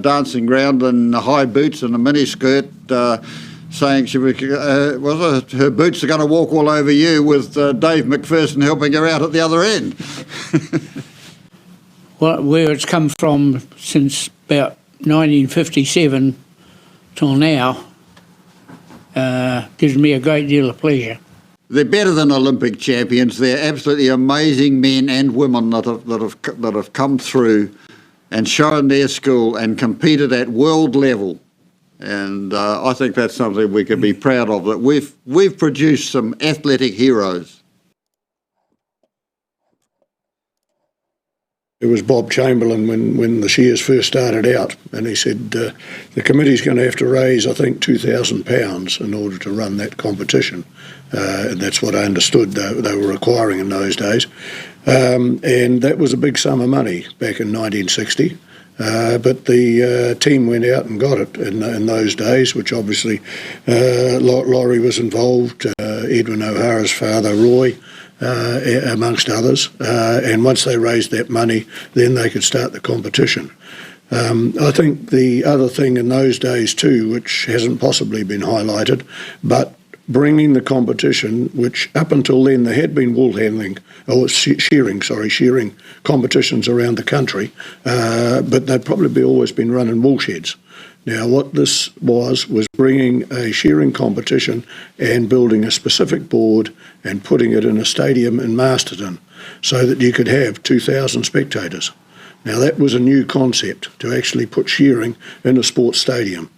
dancing around in high boots and a miniskirt, saying her boots are going to walk all over you, with Dave McPherson helping her out at the other end. Well, where it's come from since about 1957 till now gives me a great deal of pleasure. They're better than Olympic champions. They're absolutely amazing men and women that have come through and shown their skill and competed at world level. And I think that's something we can be proud of, that we've produced some athletic heroes. It was Bob Chamberlain when the Shears first started out, and he said the committee's going to have to raise, I think, £2,000 in order to run that competition. And that's what I understood they were requiring in those days. And that was a big sum of money back in 1960. But the team went out and got it in those days, which obviously Laurie was involved, Edwin O'Hara's father, Roy, amongst others. And once they raised that money, then they could start the competition. I think the other thing in those days too, which hasn't possibly been highlighted, but bringing the competition, which up until then there had been woolhandling, shearing competitions around the country, but they'd probably always been run in wool sheds. Now, what this was bringing a shearing competition and building a specific board and putting it in a stadium in Masterton so that you could have 2,000 spectators. Now, that was a new concept, to actually put shearing in a sports stadium.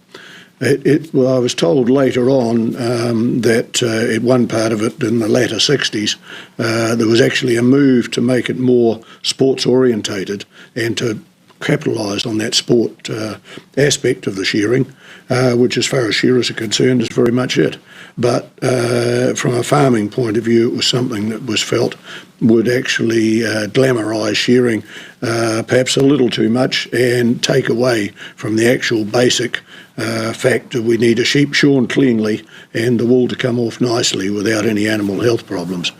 Well, I was told later on that at one part of it in the latter 60s, there was actually a move to make it more sports orientated and to capitalise on that sport aspect of the shearing, which as far as shearers are concerned is very much it. But from a farming point of view, it was something that was felt would actually glamorise shearing perhaps a little too much and take away from the actual basic fact that we need a sheep shorn cleanly and the wool to come off nicely without any animal health problems.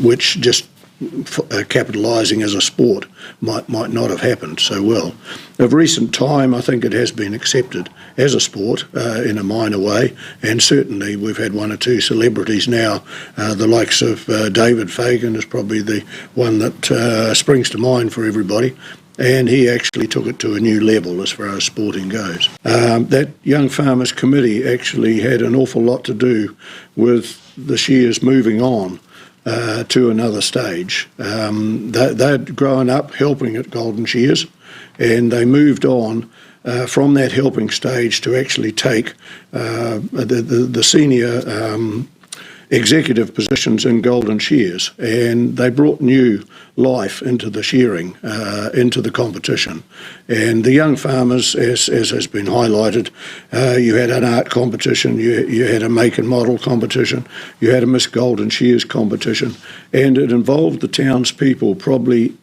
Which just capitalising as a sport might not have happened so well. Of recent time, I think it has been accepted as a sport in a minor way, and certainly we've had one or two celebrities now. The likes of David Fagan is probably the one that springs to mind for everybody, and he actually took it to a new level as far as sporting goes. That Young Farmers Committee actually had an awful lot to do with the Shears moving on to another stage. They'd grown up helping at Golden Shears, and they moved on from that helping stage to actually take the senior executive positions in Golden Shears, and they brought new life into the shearing, into the competition. And the young farmers, as has been highlighted, you had an art competition, you had a make and model competition, you had a Miss Golden Shears competition, and it involved the townspeople probably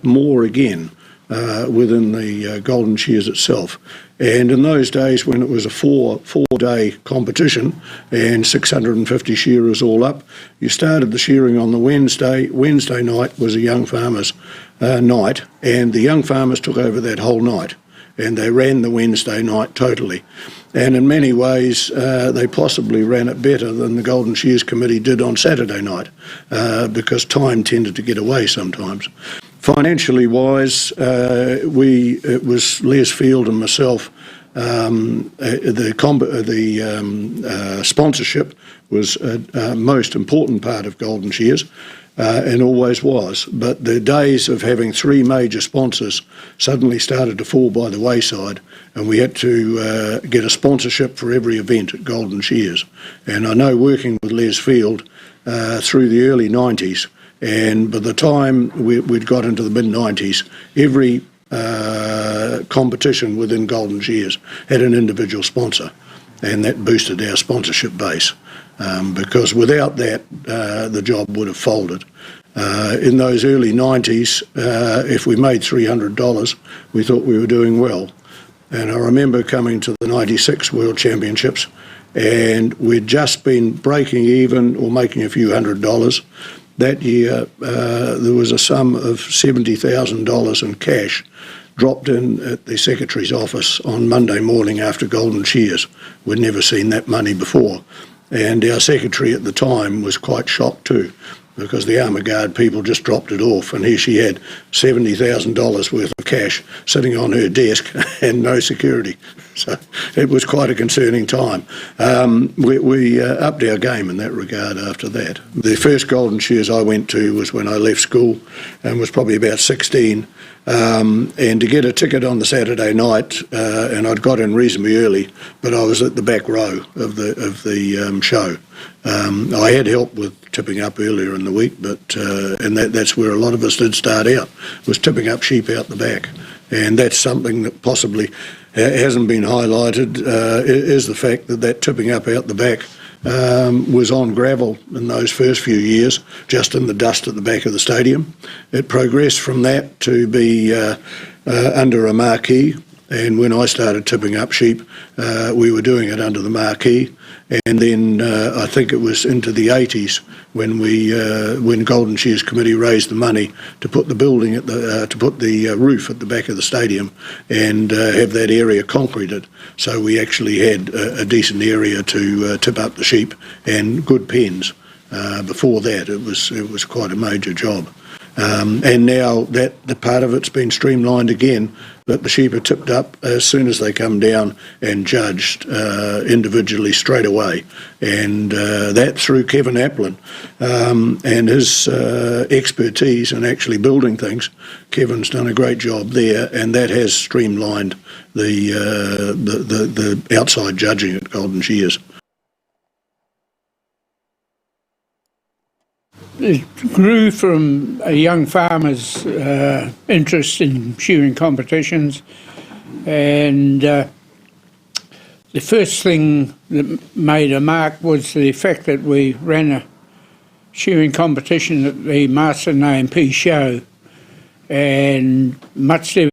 more again within the Golden Shears itself. And in those days, when it was a four-day competition and 650 shearers all up, you started the shearing on the Wednesday. Wednesday night was a young farmers' night, and the young farmers took over that whole night, and they ran the Wednesday night totally. And in many ways, they possibly ran it better than the Golden Shears Committee did on Saturday night, because time tended to get away sometimes. Financially wise, it was Les Field and myself. The sponsorship was a most important part of Golden Shears, and always was. But the days of having three major sponsors suddenly started to fall by the wayside, and we had to get a sponsorship for every event at Golden Shears. And I know, working with Les Field through the early 90s, and by the time we'd got into the mid-90s, every competition within Golden Shears had an individual sponsor, and that boosted our sponsorship base, because without that, the job would have folded. In those early 90s, if we made $300, we thought we were doing well. And I remember coming to the 96 World Championships, and we'd just been breaking even or making a few $100. That year, there was a sum of $70,000 in cash dropped in at the secretary's office on Monday morning after Golden Shears. We'd never seen that money before. And our secretary at the time was quite shocked too, because the Armour Guard people just dropped it off, and here she had $70,000 worth of cash sitting on her desk and no security. So it was quite a concerning time. We upped our game in that regard after that. The first Golden Shears I went to was when I left school and was probably about 16. And to get a ticket on the Saturday night, and I'd got in reasonably early, but I was at the back row of the show. I had help with tipping up earlier in the week, but and that's where a lot of us did start out, was tipping up sheep out the back. And that's something that possibly hasn't been highlighted, is the fact that tipping up out the back was on gravel in those first few years, just in the dust at the back of the stadium. It progressed from that to be under a marquee, and when I started tipping up sheep, we were doing it under the marquee. And then I think it was into the 80s when Golden Shears Committee raised the money to put the building to put the roof at the back of the stadium and have that area concreted. So we actually had a decent area to tip up the sheep and good pens. Before that, it was quite a major job. And now that the part of it's been streamlined again, that the sheep are tipped up as soon as they come down and judged individually straight away. And that through Kevin Applin and his expertise in actually building things. Kevin's done a great job there, and that has streamlined the outside judging at Golden Shears. It grew from a young farmer's interest in shearing competitions, and the first thing that made a mark was the fact that we ran a shearing competition at the Masterton A&P show, and much there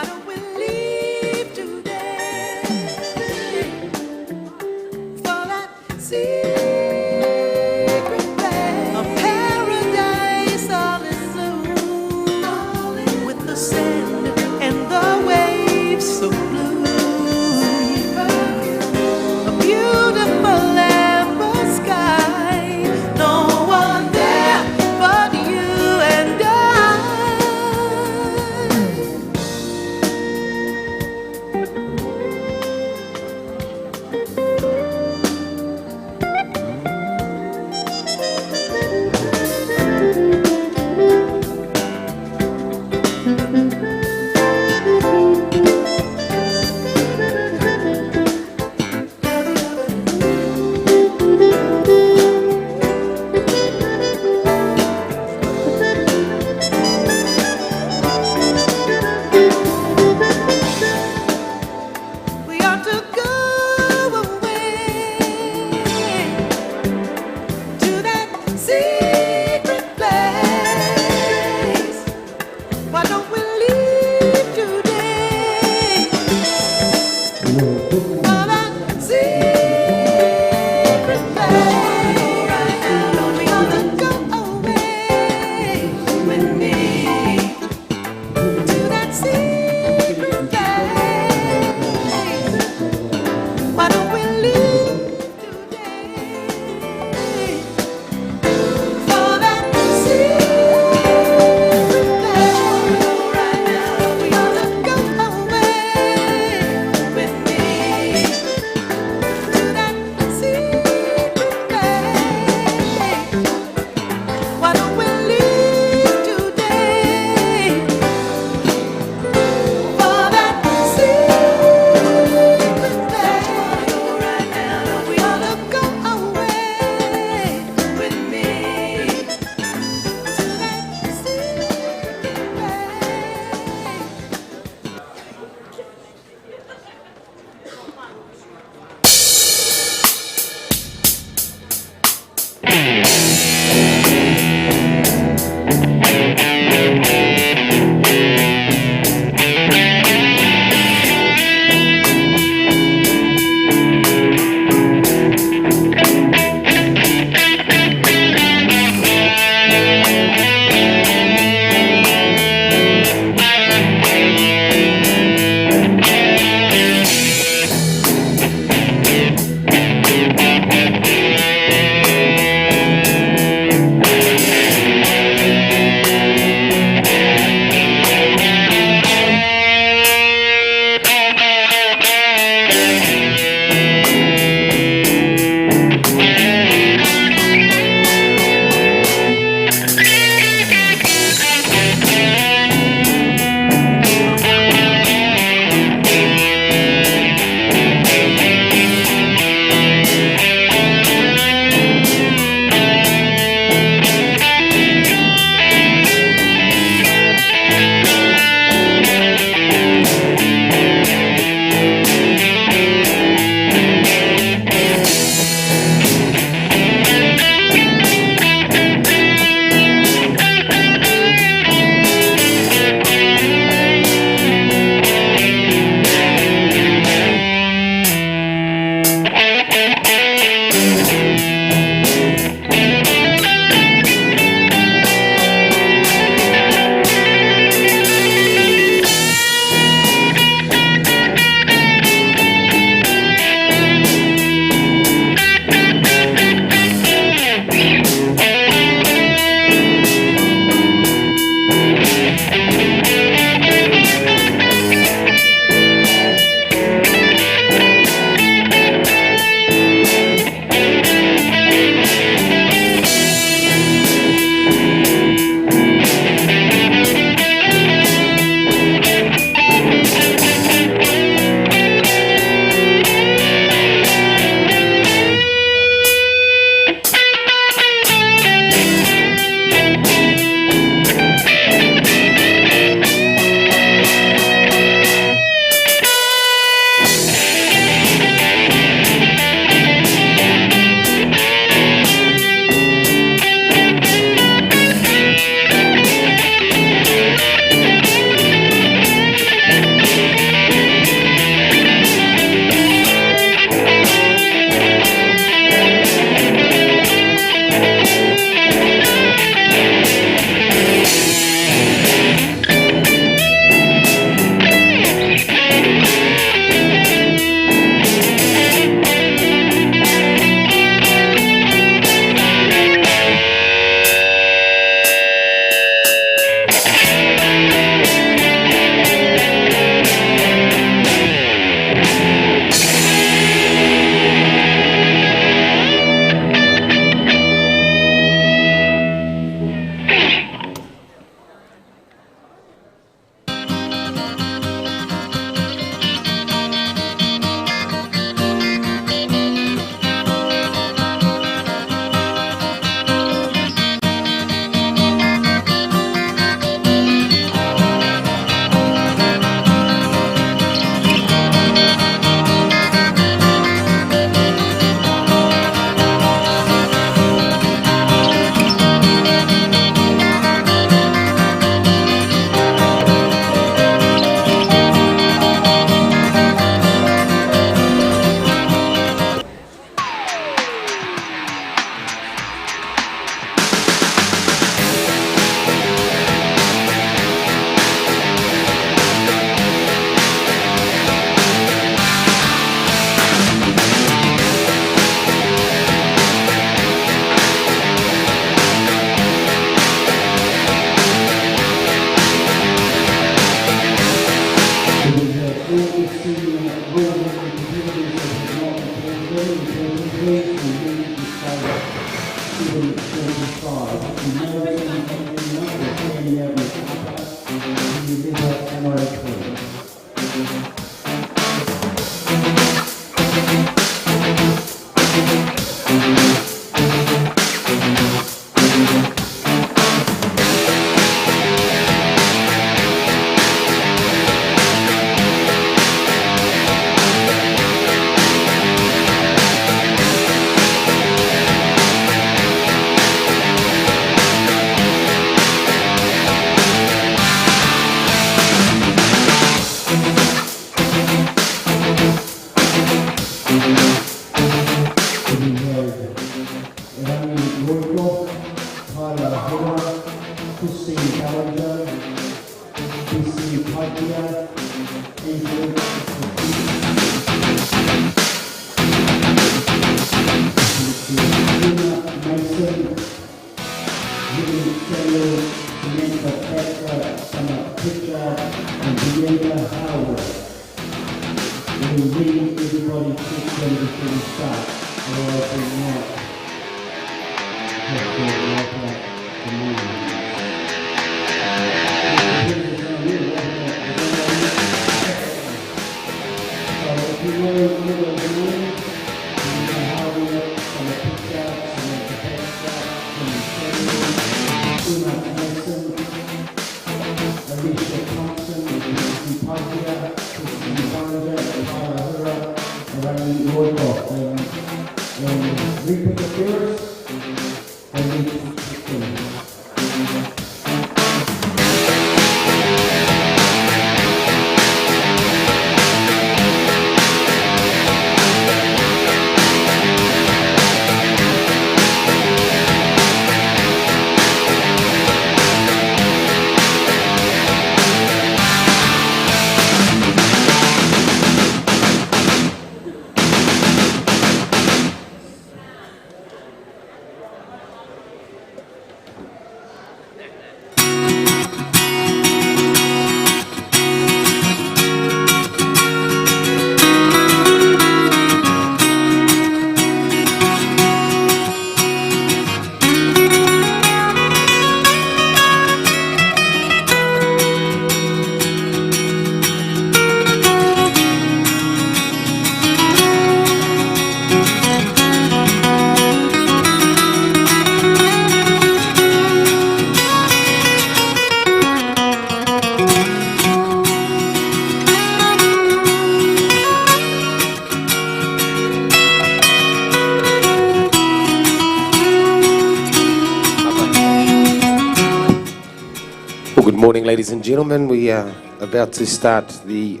Good morning, ladies and gentlemen. We are about to start the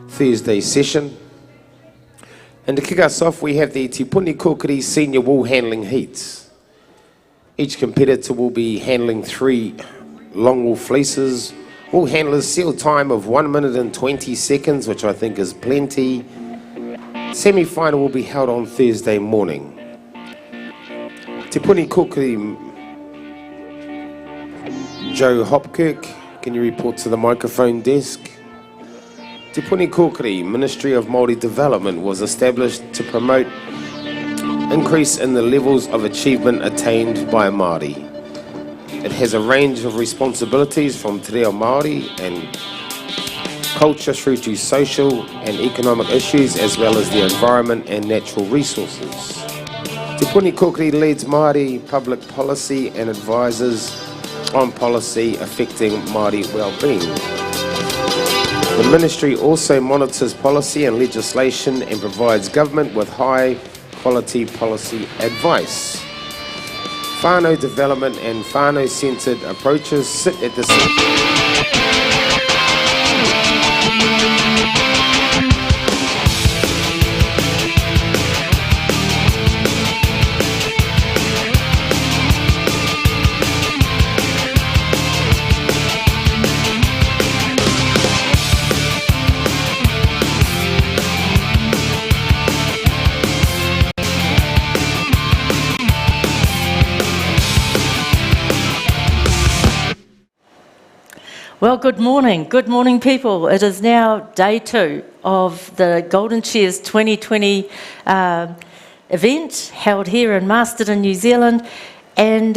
Thursday session. And to kick us off, we have the Te Puni Kōkiri Senior Wool Handling Heats. Each competitor will be handling 3 long wool fleeces. Wool handlers seal time of 1 minute and 20 seconds, which I think is plenty. Semi-final will be held on Thursday morning. Te Puni Kōkiri Joe Hopkirk, can you report to the microphone desk? Te Puni Kōkiri Ministry of Māori Development was established to promote increase in the levels of achievement attained by Māori. It has a range of responsibilities from te reo Māori and culture through to social and economic issues, as well as the environment and natural resources. Te Puni Kōkiri leads Māori public policy and advises on policy affecting Māori well-being. The Ministry also monitors policy and legislation and provides government with high-quality policy advice. Whānau development and whānau-centred approaches sit at the centre. Well, good morning. Good morning, people. It is now day 2 of the Golden Shears 2020 event held here in Masterton, New Zealand. And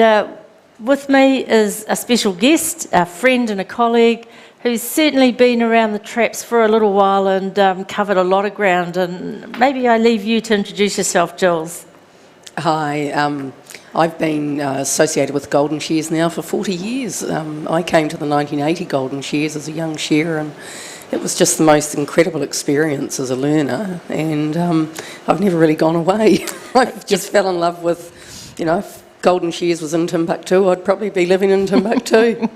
with me is a special guest, a friend and a colleague who's certainly been around the traps for a little while and covered a lot of ground. And maybe I leave you to introduce yourself, Jules. Hi, I've been associated with Golden Shears now for 40 years. I came to the 1980 Golden Shears as a young shearer, and it was just the most incredible experience as a learner, and I've never really gone away. I just fell in love with, you know, if Golden Shears was in Timbuktu, I'd probably be living in Timbuktu.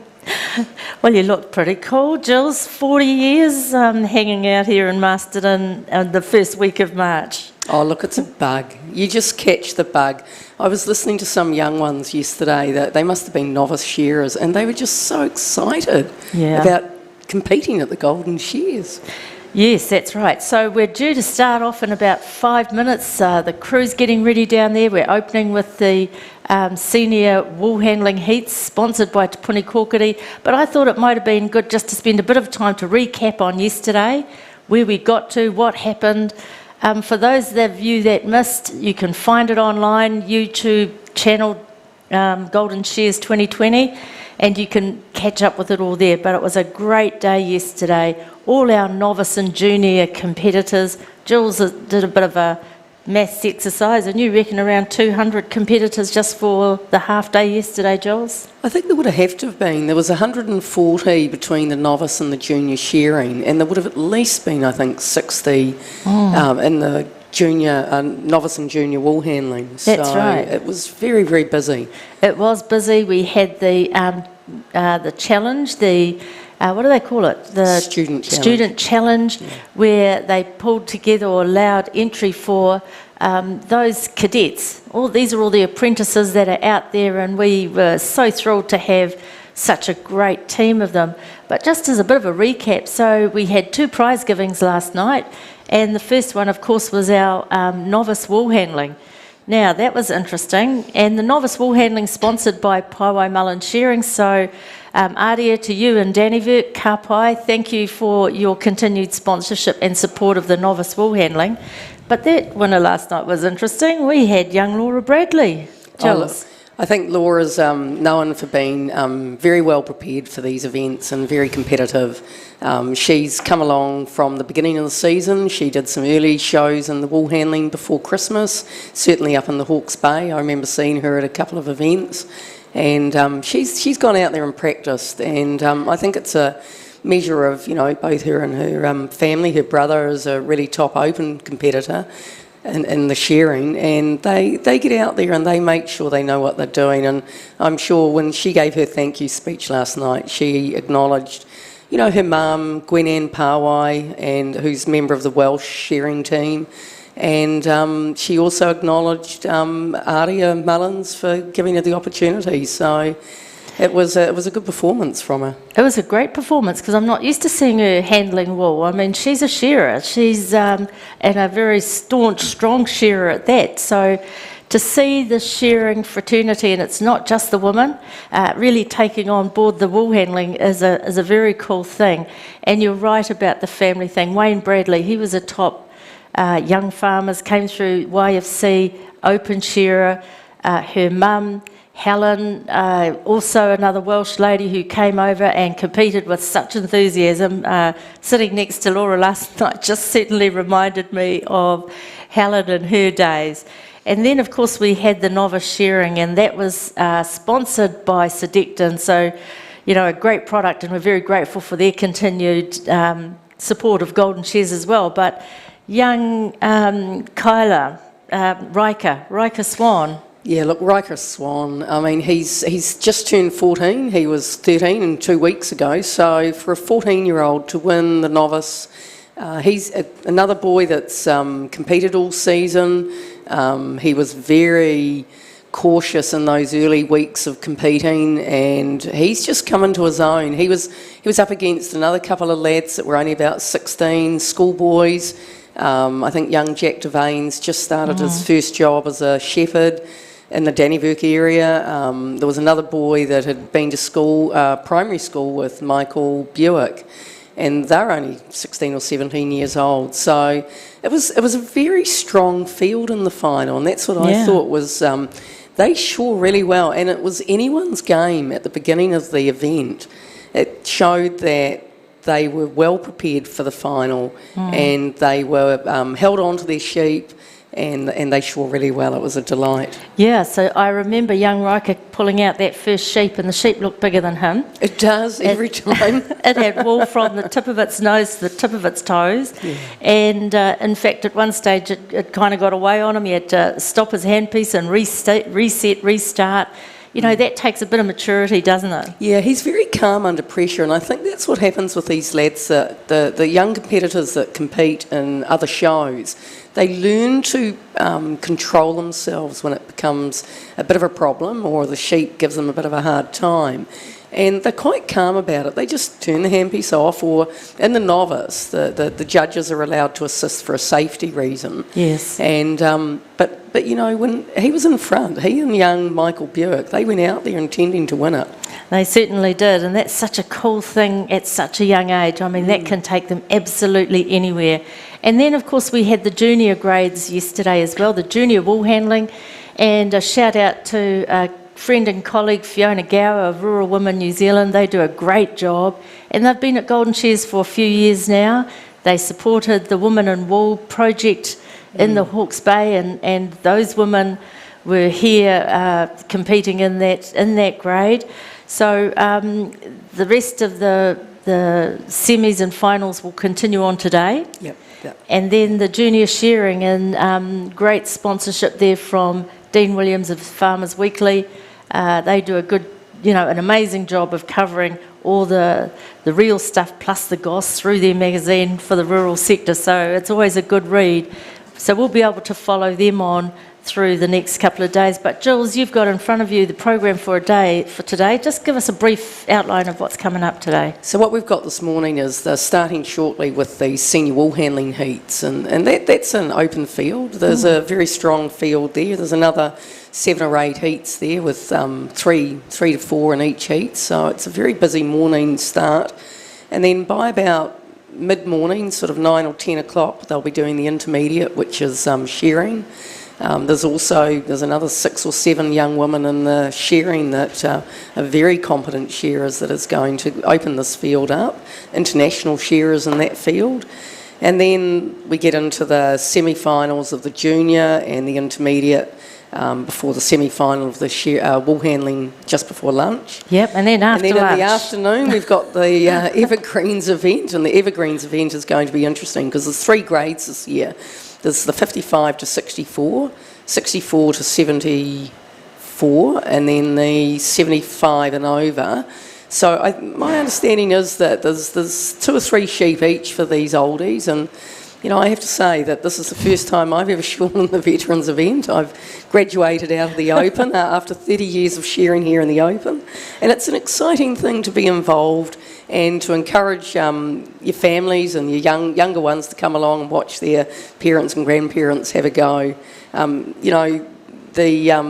Well, you look pretty cool, Jules. 40 years hanging out here in Masterton the first week of March. Oh, look, it's a bug. You just catch the bug. I was listening to some young ones yesterday that they must have been novice shearers, and they were just so excited about competing at the Golden Shears. Yes, that's right. So we're due to start off in about 5 minutes. The crew's getting ready down there. We're opening with the senior Woolhandling heats, sponsored by Te Puni Kōkiri. But I thought it might have been good just to spend a bit of time to recap on yesterday, where we got to, what happened. For those of you that missed, you can find it online, YouTube channel Golden Shears 2020, and you can catch up with it all there. But it was a great day yesterday. All our novice and junior competitors. Jules did a bit of a maths exercise, and you reckon around 200 competitors just for the half day yesterday, Jules? I think there would have to have been. There was 140 between the novice and the junior shearing, and there would have at least been, I think, 60 in the junior, novice and junior wool handling. That's right. It was very, very busy. It was busy. We had the challenge, what do they call it? The Student Challenge, where they pulled together or allowed entry for those cadets. These are all the apprentices that are out there, and we were so thrilled to have such a great team of them. But just as a bit of a recap, so we had 2 prize givings last night, and the first one, of course, was our novice wool handling. Now, that was interesting, and the novice wool handling sponsored by Paiwai Mullen Shearing, so Aria, to you and Dannyvert, ka pai, thank you for your continued sponsorship and support of the novice wool handling. But that winner last night was interesting. We had young Laura Bradley. Jules. I think Laura's known for being very well prepared for these events and very competitive. She's come along from the beginning of the season. She did some early shows in the wool handling before Christmas, certainly up in the Hawke's Bay. I remember seeing her at a couple of events. And she's gone out there and practiced, and I think it's a measure of, both her and her family. Her brother is a really top open competitor in the shearing, and they get out there and they make sure they know what they're doing. And I'm sure when she gave her thank you speech last night, she acknowledged, her mum, Gwen Ann Pawai, and who's a member of the Welsh shearing team. And she also acknowledged Aria Mullins for giving her the opportunity. So it was a good performance from her. It was a great performance, because I'm not used to seeing her handling wool. I mean, she's a shearer. She's and a very staunch, strong shearer at that. So to see the shearing fraternity, and it's not just the women, really taking on board the wool handling is a very cool thing. And you're right about the family thing. Wayne Bradley, he was a top young farmers, came through YFC, open shearer. Her mum, Helen, also another Welsh lady who came over and competed with such enthusiasm. Sitting next to Laura last night just certainly reminded me of Helen and her days. And then, of course, we had the novice shearing, and that was sponsored by Sedecton. So, a great product, and we're very grateful for their continued support of Golden Shears as well. But young Kyla, Riker Swan. Yeah, look, Riker Swan, I mean, he's just turned 14. He was 13 and 2 weeks ago. So for a 14-year-old to win the novice, he's another boy that's competed all season. He was very cautious in those early weeks of competing, and he's just come into his own. He was up against another couple of lads that were only about 16, schoolboys. I think young Jack Devane's just started his first job as a shepherd in the Dannyverk area. There was another boy that had been to school, primary school, with Michael Buick, and they're only 16 or 17 years old. So it was a very strong field in the final, and that's what I thought was. They shore really well, and it was anyone's game at the beginning of the event. It showed that they were well prepared for the final, and they were held on to their sheep, and they shore really well. It was a delight. Yeah, so I remember young Riker pulling out that first sheep, and the sheep looked bigger than him. It does every time. It had wool from the tip of its nose to the tip of its toes. Yeah. And in fact, at one stage, it kind of got away on him. He had to stop his handpiece and restart. you know, that takes a bit of maturity, doesn't it? Yeah, he's very calm under pressure, and I think that's what happens with these lads, the young competitors that compete in other shows. They learn to control themselves when it becomes a bit of a problem or the sheep gives them a bit of a hard time. And they're quite calm about it. They just turn the handpiece off, or in the novice, the judges are allowed to assist for a safety reason. Yes. And but you know, when he was in front, he and young Michael Buick, they went out there intending to win it. They certainly did, and that's such a cool thing at such a young age. I mean, that can take them absolutely anywhere. And then, of course, we had the junior grades yesterday as well, the junior Woolhandling, and a shout out to friend and colleague Fiona Gower of Rural Women New Zealand. They do a great job, and they've been at Golden Shears for a few years now. They supported the Women in Wool project in the Hawke's Bay, and those women were here competing in that grade. So the rest of the semis and finals will continue on today. Yep. And then the junior shearing, and great sponsorship there from Dean Williams of Farmers Weekly. They do a good, an amazing job of covering all the real stuff plus the goss through their magazine for the rural sector. So it's always a good read. So we'll be able to follow them on through the next couple of days. But Jules, you've got in front of you the program for today. Just give us a brief outline of what's coming up today. So what we've got this morning is they're starting shortly with the senior wool handling heats, and that's an open field. There's a very strong field there. There's another 7 or 8 heats there with three to 4 in each heat. So it's a very busy morning start. And then by about mid-morning, sort of 9 or 10 o'clock, they'll be doing the intermediate, which is shearing. There's another 6 or 7 young women in the shearing that are very competent shearers that is going to open this field up, international shearers in that field. And then we get into the semi-finals of the junior and the intermediate before the semi-final of the wool handling just before lunch. Yep, and then after lunch. In the afternoon we've got the Evergreens event, and the Evergreens event is going to be interesting because there's 3 grades this year. There's the 55 to 64, 64 to 74, and then the 75 and over. So my understanding is that there's 2 or 3 sheep each for these oldies, and I have to say that this is the first time I've ever shorn in the veterans event. I've graduated out of the open after 30 years of shearing here in the open, and it's an exciting thing to be involved and to encourage your families and your younger ones to come along and watch their parents and grandparents have a go. The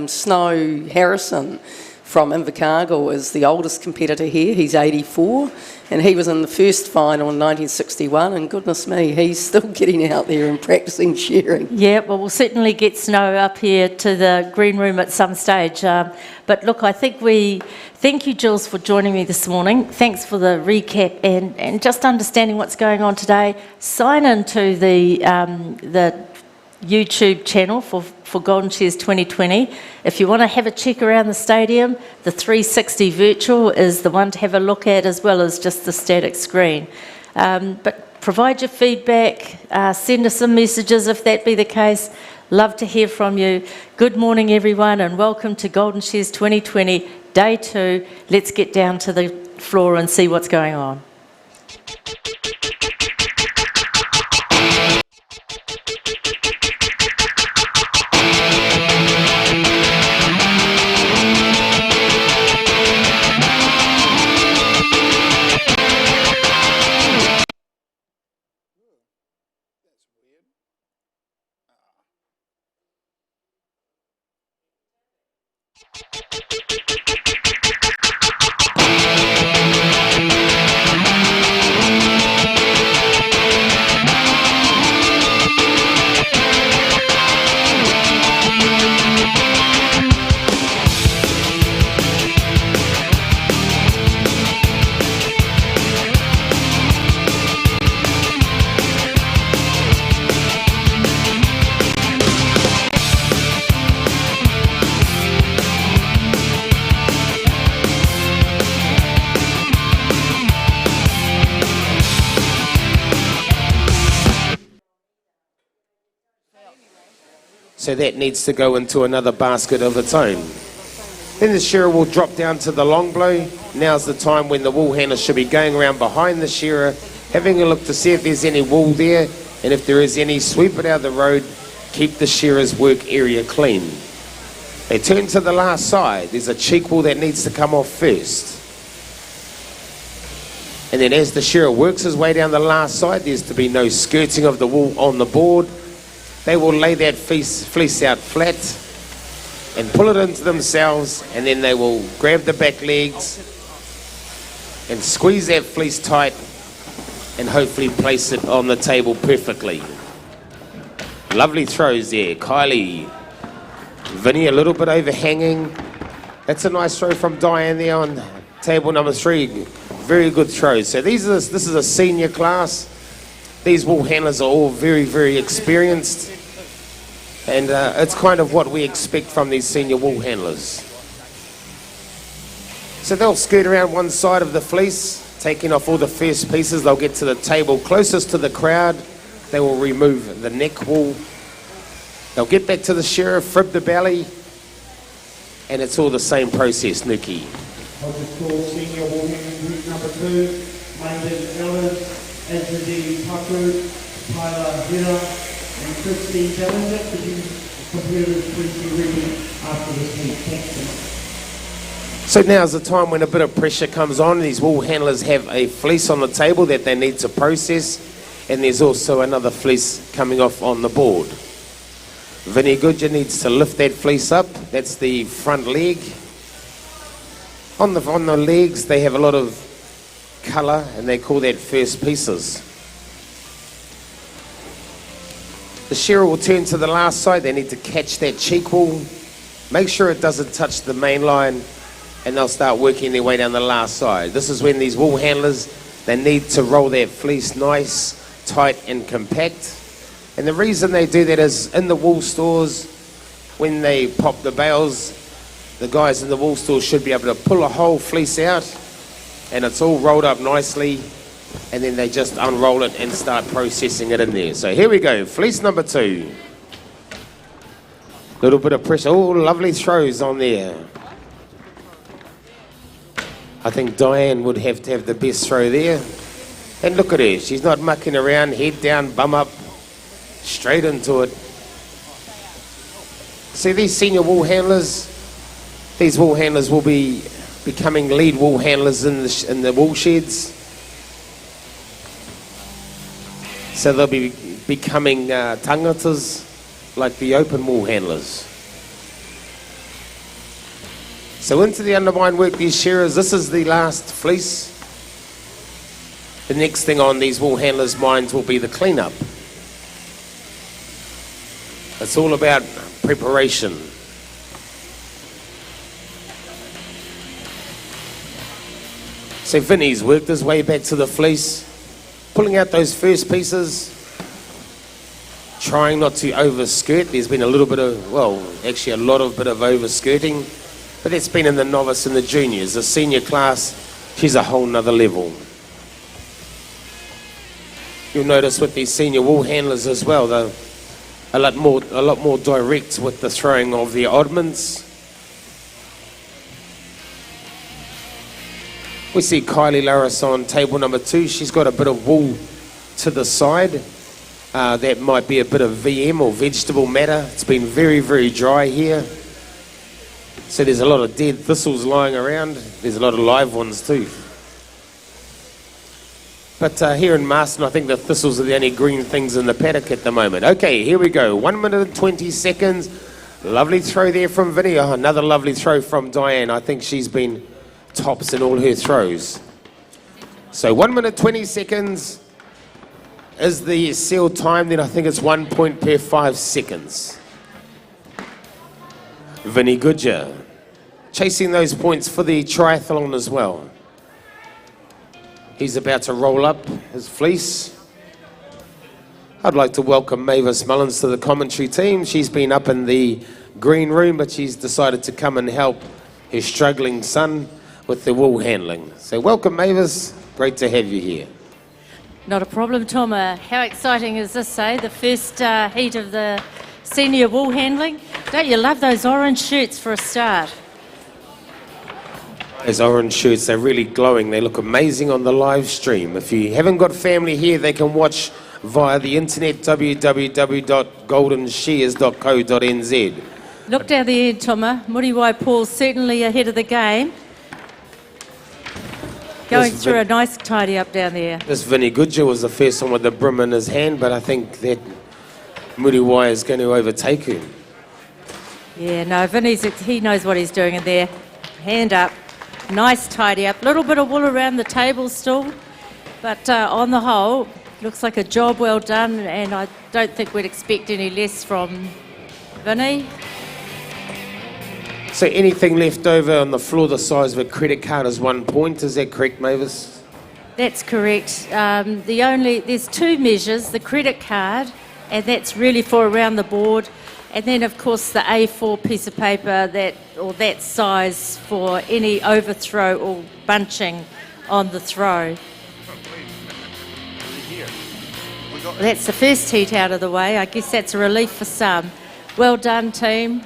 Snow Harrison from Invercargill is the oldest competitor here. He's 84, and he was in the first final in 1961, and goodness me, he's still getting out there and practising shearing. Yeah, well, we'll certainly get Snow up here to the green room at some stage. But look, I think thank you, Jules, for joining me this morning. Thanks for the recap and just understanding what's going on today. Sign into the YouTube channel for Golden Shears 2020. If you want to have a check around the stadium, the 360 virtual is the one to have a look at, as well as just the static screen. But provide your feedback, send us some messages if that be the case. Love to hear from you. Good morning, everyone, and welcome to Golden Shears 2020, Day 2. Let's get down to the floor and see what's going on. So that needs to go into another basket of its own. Then the shearer will drop down to the long blow. Now's the time when the wool handler should be going around behind the shearer, having a look to see if there's any wool there, and if there is any, sweep it out of the road, keep the shearer's work area clean. They turn to the last side. There's a cheek wool that needs to come off first. And then as the shearer works his way down the last side, there's to be no skirting of the wool on the board. They will lay that fleece out flat and pull it into themselves, and then they will grab the back legs and squeeze that fleece tight and hopefully place it on the table perfectly. Lovely throws there. Kylie. Vinny a little bit overhanging. That's a nice throw from Diane there on table number 3. Very good throws. So this is a senior class. These wool handlers are all very, very experienced. And it's kind of what we expect from these senior wool handlers. So they'll skirt around one side of the fleece, taking off all the first pieces. They'll get to the table closest to the crowd. They will remove the neck wool. They'll get back to the shearer, frib the belly, and it's all the same process, Nuki. I'll just call senior wool handling group number 2, Maiden Ellis, Anthony Tucker, Tyler Hira, and Christine Challenger. Could you computers please be ready after this meeting? Thanks. So now's the time when a bit of pressure comes on. These wool handlers have a fleece on the table that they need to process, and there's also another fleece coming off on the board. Vinny Goodger needs to lift that fleece up. That's the front leg. On the legs, they have a lot of colour, and they call that first pieces. The shearer will turn to the last side. They need to catch that cheek wool. Make sure it doesn't touch the main line, and they'll start working their way down the last side. This is when these wool handlers, they need to roll their fleece nice, tight and compact. And the reason they do that is in the wool stores, when they pop the bales, the guys in the wool stores should be able to pull a whole fleece out, and it's all rolled up nicely, and then they just unroll it and start processing it in there. So here we go, fleece number 2. Little bit of pressure. Oh, lovely throws on there. I think Diane would have to have the best throw there. And look at her, she's not mucking around, head down, bum up, straight into it. See, these senior wool handlers, these wool handlers will be becoming lead wool handlers in the wool sheds. So they'll be becoming tangatas like the open wool handlers. So into the undermine work, these shearers, this is the last fleece. The next thing on these wool handlers' minds will be the cleanup. It's all about preparation. So Vinny's worked his way back to the fleece, pulling out those first pieces, trying not to overskirt. There's been a little bit of, well, actually a lot of bit of overskirting, but that's been in the novice and the juniors. The senior class, she's a whole nother level. You'll notice with these senior wool handlers as well, they're a lot more direct with the throwing of the oddments. We see Kylie Laris on table number 2. She's got a bit of wool to the side. That might be a bit of VM or vegetable matter. It's been very, very dry here. So there's a lot of dead thistles lying around. There's a lot of live ones too. But here in Masterton, I think the thistles are the only green things in the paddock at the moment. Okay, here we go. 1 minute and 20 seconds. Lovely throw there from Vinny. Oh, another lovely throw from Diane. I think she's been tops in all her throws. So 1 minute 20 seconds is the sealed time. Then I think it's 1 point per 5 seconds. Vinny Goodger chasing those points for the triathlon as well. He's about to roll up his fleece. I'd like to welcome Mavis Mullins to the commentary team. She's been up in the green room, but she's decided to come and help her struggling son with the wool handling. So welcome, Mavis. Great to have you here. Not a problem, Tom. How exciting is this, eh? The first heat of the senior wool handling. Don't you love those orange shirts for a start? Those orange shirts, they're really glowing. They look amazing on the live stream. If you haven't got family here, they can watch via the internet, www.goldenshears.co.nz. Look down the end, Toma. Muriwai Paul's certainly ahead of the game. Going Yes, through a nice tidy up down there. This Vinny Goodger was the first one with the brim in his hand, but I think that Muriwai is going to overtake him. Yeah, no, he knows what he's doing in there. Hand up. Nice tidy up. Little bit of wool around the table still, but on the whole, looks like a job well done, and I don't think we'd expect any less from Vinny. So anything left over on the floor the size of a credit card is 1 point, is that correct, Mavis? That's correct. There's two measures, the credit card, and that's really for around the board, and then of course the A4 piece of paper that size for any overthrow or bunching on the throw. That's the first heat out of the way. I guess that's a relief for some. Well done, team.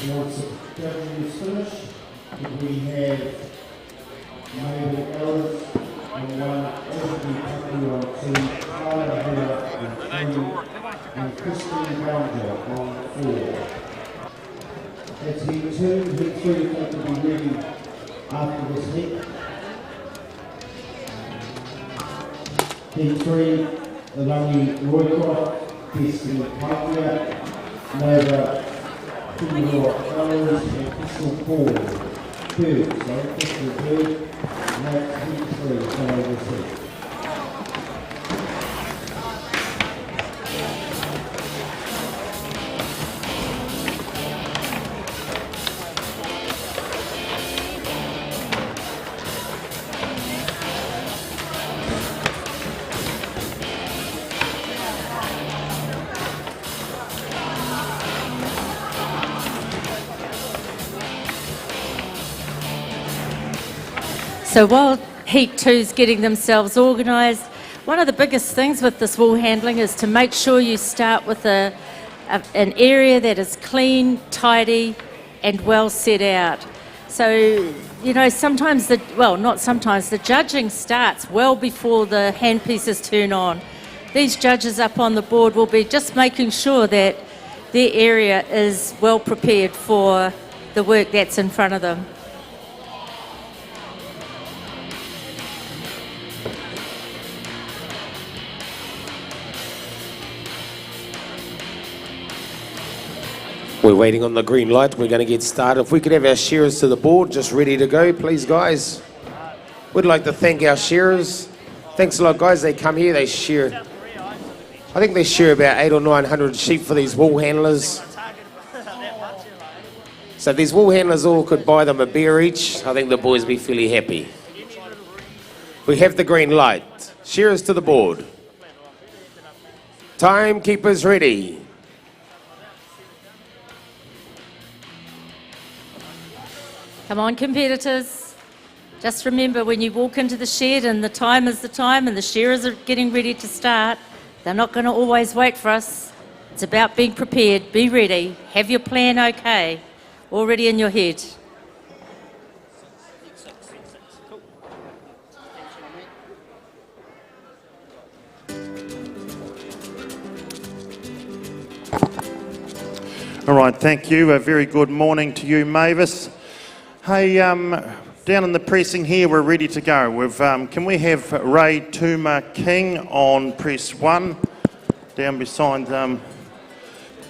Once everything is finished, we have Mabel Ellis on one, Anthony Tucker on two, Tyler Hiller on three, and Christine Belger on four. That's heat two. Heat three is going to be ready after this heat. Heat three, the lovely Roycroft, Destiny Piper, Nova Kimura Ellis, and Crystal Paul. Bird, Crystal Bird, and that's heat three, so this heat. So while Heat 2's getting themselves organised, one of the biggest things with this wool handling is to make sure you start with an area that is clean, tidy and well set out. So, you know, the judging starts well before the handpieces turn on. These judges up on the board will be just making sure that their area is well prepared for the work that's in front of them. We're waiting on the green light. We're going to get started. If we could have our shearers to the board, just ready to go, please, guys. We'd like to thank our shearers. Thanks a lot, guys. They come here, they shear. I think they shear about 800 or 900 sheep for these wool handlers. So if these wool handlers all could buy them a beer each, I think the boys would be fairly happy. We have the green light. Shearers to the board. Timekeepers ready. Come on, competitors. Just remember, when you walk into the shed and the time is the time and the shearers are getting ready to start, they're not going to always wait for us. It's about being prepared, be ready, have your plan okay, already in your head. All right, thank you. A very good morning to you, Mavis. Hey, down in the pressing here, we're ready to go. Can we have Ray Tuma King on press 1, down beside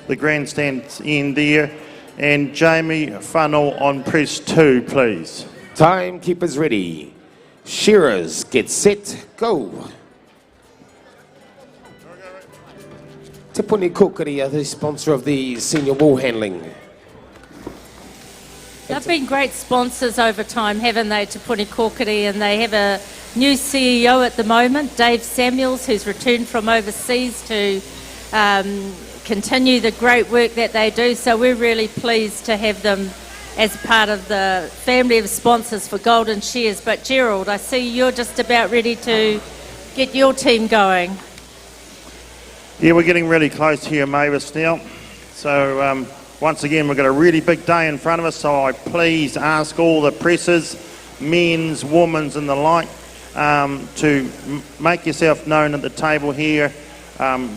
the grandstand end there, and Jamie Funnel on press 2, please. Timekeepers ready. Shearers, get set, go. Te Puni Kukuri are the sponsor of the senior wool handling. They've been great sponsors over time, haven't they, Te Puni Kukuri, and they have a new CEO at the moment, Dave Samuels, who's returned from overseas to continue the great work that they do. So we're really pleased to have them as part of the family of sponsors for Golden Shears. But Gerald, I see you're just about ready to get your team going. Yeah, we're getting really close here, Mavis, now. So once again, we've got a really big day in front of us, so I please ask all the pressers, men's, women's and the like, to make yourself known at the table here.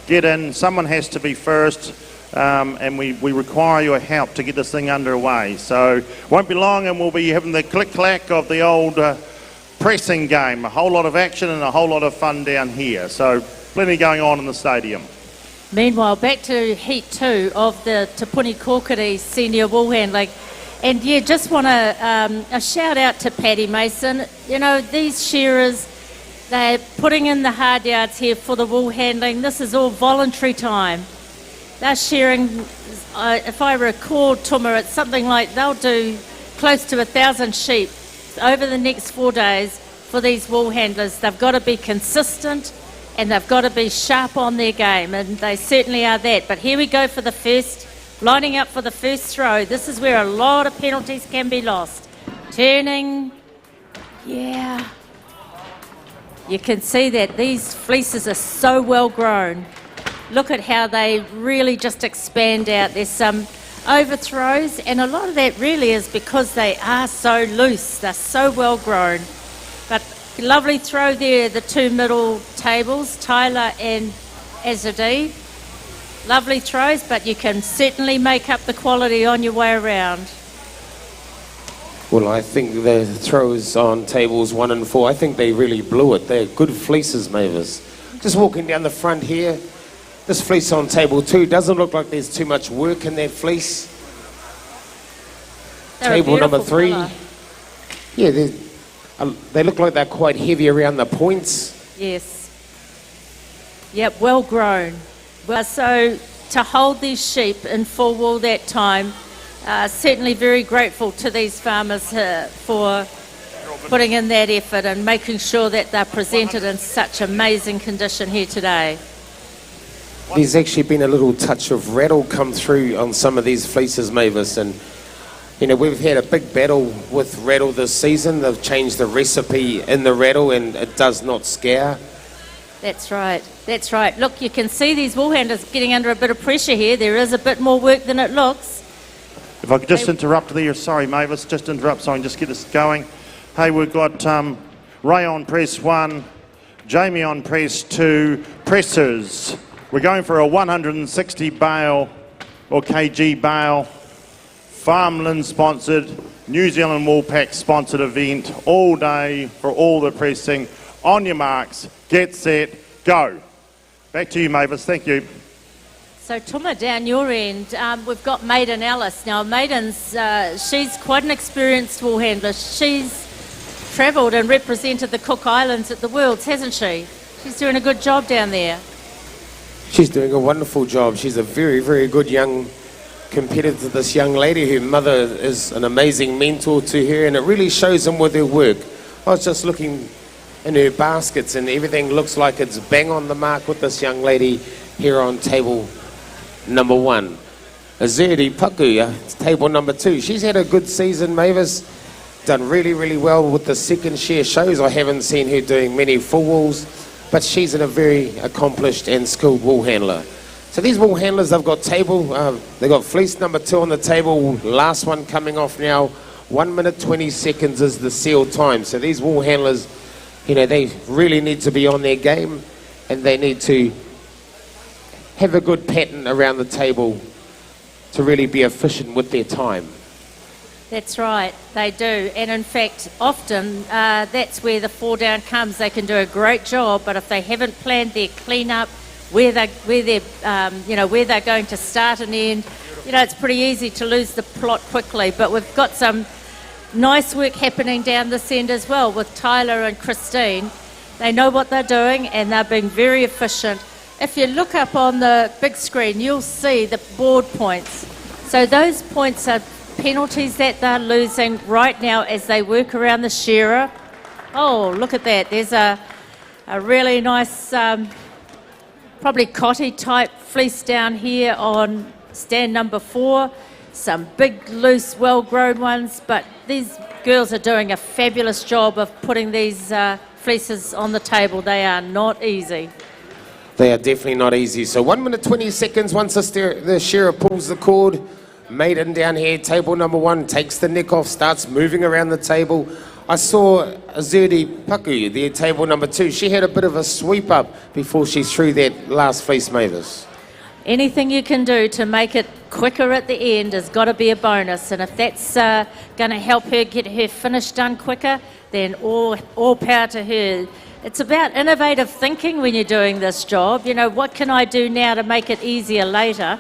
Get in, someone has to be first, and we require your help to get this thing underway. So won't be long and we'll be having the click-clack of the old pressing game. A whole lot of action and a whole lot of fun down here. So plenty going on in the stadium. Meanwhile, back to Heat 2 of the Te Puni Kōkiri Senior Woolhandling. And yeah, just want to a shout out to Paddy Mason. You know, these shearers, they're putting in the hard yards here for the wool handling. This is all voluntary time. They're shearing, if I recall, Tuma, it's something like they'll do close to 1,000 sheep over the next 4 days for these wool handlers. They've got to be consistent and they've got to be sharp on their game, and they certainly are that. But here we go for the first, lining up for the first throw. This is where a lot of penalties can be lost. Turning, yeah. You can see that these fleeces are so well grown. Look at how they really just expand out. There's some overthrows, and a lot of that really is because they are so loose. They're so well grown. But lovely throw there, the two middle tables, Tyler and Azadee. Lovely throws, but you can certainly make up the quality on your way around. Well, I think the throws on tables 1 and 4, I think they really blew it. They're good fleeces, Mavis. Just walking down the front here, this fleece on table 2 doesn't look like there's too much work in that fleece. They're Table number 3. colour. Yeah, they look like they're quite heavy around the points. Yes. Yep, well grown. Well, so to hold these sheep in full wool that time, certainly very grateful to these farmers for putting in that effort and making sure that they're presented in such amazing condition here today. There's actually been a little touch of rattle come through on some of these fleeces, Mavis, and you know, we've had a big battle with rattle this season. They've changed the recipe in the rattle and it does not scare. That's right, that's right. Look, you can see these wool handlers getting under a bit of pressure here. There is a bit more work than it looks. If I could just interrupt there, sorry Mavis, just interrupt so I can just get this going. Hey, we've got Ray on press 1, Jamie on press 2, pressers. We're going for a 160 bale or kg bale, Farmland sponsored, New Zealand Woolpack sponsored event all day for all the pressing. On your marks, get set, go. Back to you, Mavis, thank you. So Tuma, down your end, we've got Maiden Ellis. Now Maiden's, she's quite an experienced wool handler. She's travelled and represented the Cook Islands at the Worlds, hasn't she? She's doing a good job down there. She's doing a wonderful job. She's a very, very good young competitor, this young lady. Her mother is an amazing mentor to her, and it really shows them with her work. I was just looking in her baskets and everything looks like it's bang on the mark with this young lady here on table number 1. Azeri Paku, it's table number 2. She's had a good season, Mavis. Done really, really well with the second share shows. I haven't seen her doing many full wools, but she's a very accomplished and skilled wool handler. So these wool handlers, they've got table, they've got fleece number 2 on the table, last one coming off now. 1 minute 20 seconds is the seal time. So these wool handlers, you know, they really need to be on their game and they need to have a good pattern around the table to really be efficient with their time. That's right, they do. And in fact, often that's where the 4 down comes. They can do a great job, but if they haven't planned their clean-up, where they're going to start and end, you know, it's pretty easy to lose the plot quickly. But we've got some nice work happening down this end as well with Tyler and Christine. They know what they're doing and they're being very efficient. If you look up on the big screen, you'll see the board points. So those points are penalties that they're losing right now as they work around the shearer. Oh, look at that. There's a really nice, probably cotty type fleece down here on stand number 4. Some big, loose, well-grown ones, but these girls are doing a fabulous job of putting these fleeces on the table. They are not easy. They are definitely not easy. So 1 minute 20 seconds once the shearer pulls the cord. Maiden down here, table number 1, takes the neck off, starts moving around the table. I saw Azurdi Paku there, table number 2. She had a bit of a sweep up before she threw that last fleece, Mavis. Anything you can do to make it quicker at the end has got to be a bonus, and if that's going to help her get her finish done quicker, then all power to her. It's about innovative thinking when you're doing this job. You know, what can I do now to make it easier later?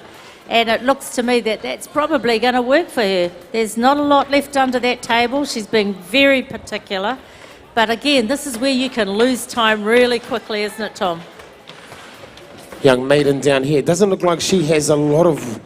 And it looks to me that that's probably going to work for her. There's not a lot left under that table. She's being very particular. But again, this is where you can lose time really quickly, isn't it, Tom? Young maiden down here, doesn't look like she has a lot of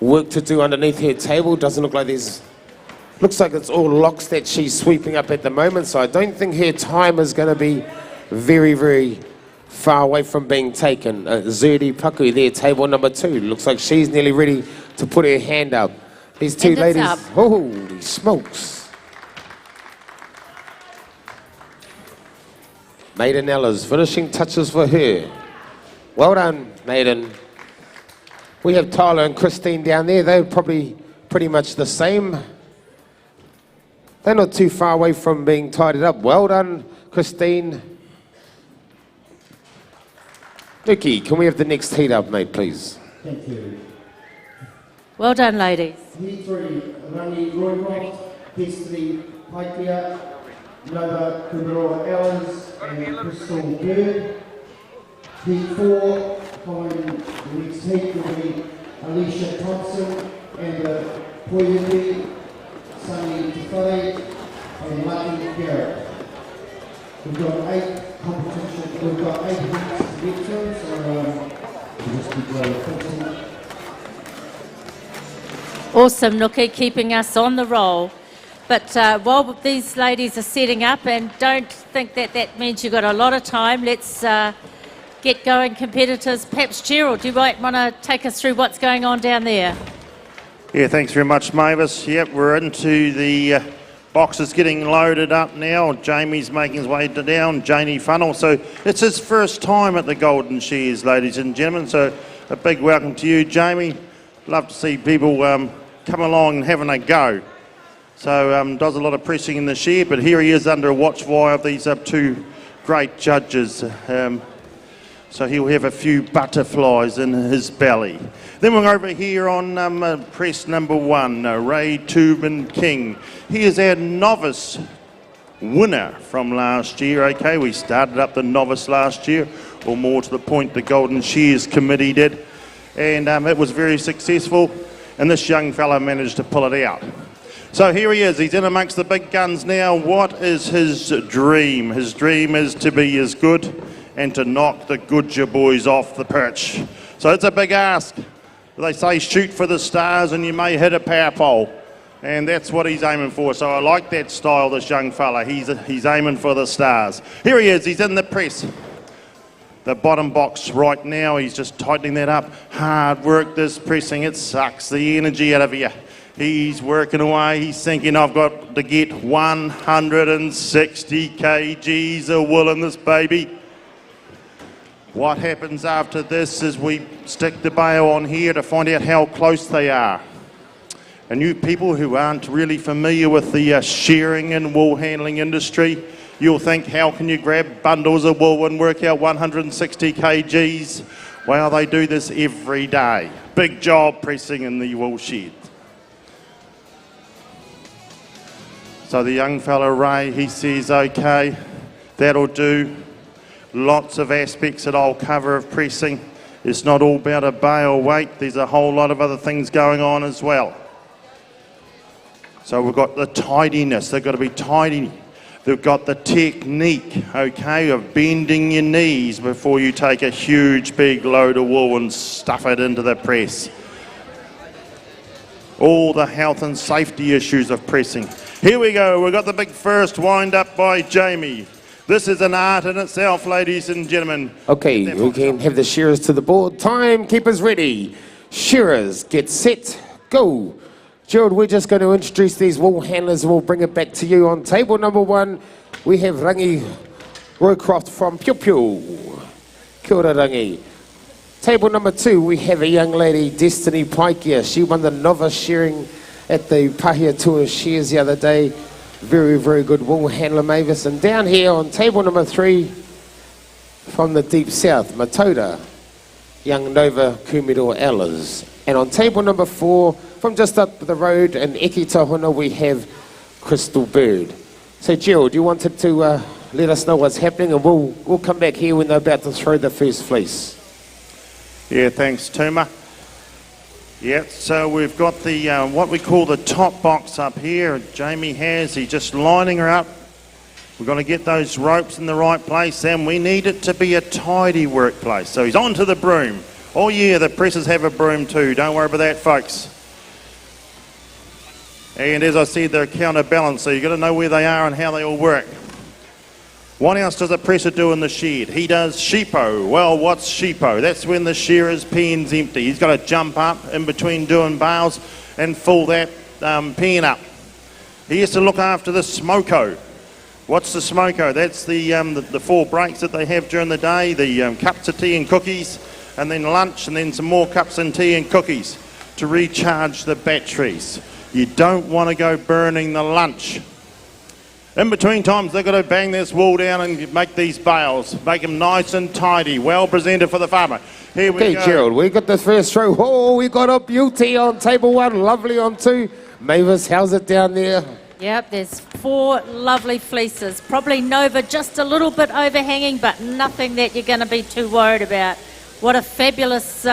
work to do underneath her table. Doesn't look like looks like it's all locks that she's sweeping up at the moment. So I don't think her time is going to be very, very far away from being taken. Zerdi Paku there, table number 2. Looks like she's nearly ready to put her hand up. These two ladies, holy smokes. Maiden Ella's finishing touches for her. Well done, Maiden. We have Tyler and Christine down there. They're probably pretty much the same. They're not too far away from being tidied up. Well done, Christine. Nikki, can we have the next heat up, mate, please? Thank you. Well done, ladies. Heat 3, Rangi Roycroft, Destiny Paikia, Nova Kumaroa Ellens, and Crystal Bird. Heat 4, following the next heat, will be Alicia Thompson and Poyundi, Sunny Tafai, and Lucky Garrett. We've got 8 competitions, we've got 8 heats to get to, so we'll just keep going. Awesome, Nookie, keeping us on the roll. But while these ladies are setting up, and don't think that means you've got a lot of time, let's get going, competitors. Perhaps Gerald, you might want to take us through what's going on down there. Yeah, thanks very much, Mavis. Yep, we're into the boxes getting loaded up now. Jamie's making his way down, Janie Funnel. So it's his first time at the Golden Shears, ladies and gentlemen. So a big welcome to you, Jamie. Love to see people come along and having a go. So does a lot of pressing in the shear, but here he is under a watch wire of these two great judges. So he'll have a few butterflies in his belly. Then we're over here on press number 1, Ray Tubman King. He is our novice winner from last year. Okay, we started up the novice last year, or more to the point, the Golden Shears committee did. And it was very successful, and this young fella managed to pull it out. So here he is, he's in amongst the big guns now. What is his dream? His dream is to be as good and to knock the Goodyear boys off the perch. So it's a big ask. They say shoot for the stars and you may hit a power pole. And that's what he's aiming for. So I like that style, this young fella. He's aiming for the stars. Here he is, he's in the press. The bottom box right now, he's just tightening that up. Hard work, this pressing, it sucks the energy out of you. He's working away, he's thinking, I've got to get 160 kgs of wool in this baby. What happens after this is we stick the bale on here to find out how close they are. And you people who aren't really familiar with the shearing and wool handling industry, you'll think, how can you grab bundles of wool and work out 160 kgs? Well, they do this every day. Big job pressing in the wool shed. So the young fella Ray, he says, okay, that'll do. Lots of aspects that I'll cover of pressing. It's not all about a bale weight. There's a whole lot of other things going on as well. So we've got the tidiness. They've got to be tidy. They've got the technique, okay, of bending your knees before you take a huge big load of wool and stuff it into the press. All the health and safety issues of pressing. Here we go. We've got the big first wind up by Jamie. This is an art in itself, ladies and gentlemen. Okay, we can have the shearers to the board. Timekeepers ready. Shearers, get set, go. Gerald, we're just going to introduce these wool handlers and we'll bring it back to you. On table number 1, we have Rangi Roycroft from Piu Piu. Kia ora rangi. Table number 2, we have a young lady, Destiny Paikia. She won the novice shearing at the Pahia Tour Shears the other day. Very, very good wool handler, Mavis. And down here on table number 3, from the deep south, Matoda, young Nova Kumiro Ellis. And on table number 4, from just up the road in Eki Tahuna, we have Crystal Bird. So Gerald, you wanted to let us know what's happening, and we'll come back here when they're about to throw the first fleece. Yeah, thanks, Tuma. Yeah, so we've got the what we call the top box up here. Jamie he's just lining her up. We've got to get those ropes in the right place, and we need it to be a tidy workplace. So he's onto the broom. Oh yeah, the presses have a broom too. Don't worry about that, folks. And as I said, they're counterbalanced, so you've got to know where they are and how they all work. What else does a presser do in the shed? He does sheepo. Well, what's sheepo? That's when the shearer's pen's empty. He's got to jump up in between doing bales and fill that pen up. He has to look after the smoko. What's the smoko? That's the 4 breaks that they have during the day, the cups of tea and cookies, and then lunch, and then some more cups and tea and cookies to recharge the batteries. You don't want to go burning the lunch. In between times, they've got to bang this wool down and make these bales, make them nice and tidy, well presented for the farmer. Here we go. Okay, Gerald, we got the first row. Oh, we got a beauty on table 1, lovely on 2. Mavis, how's it down there? Yep, there's 4 lovely fleeces. Probably Nova just a little bit overhanging, but nothing that you're going to be too worried about. What a fabulous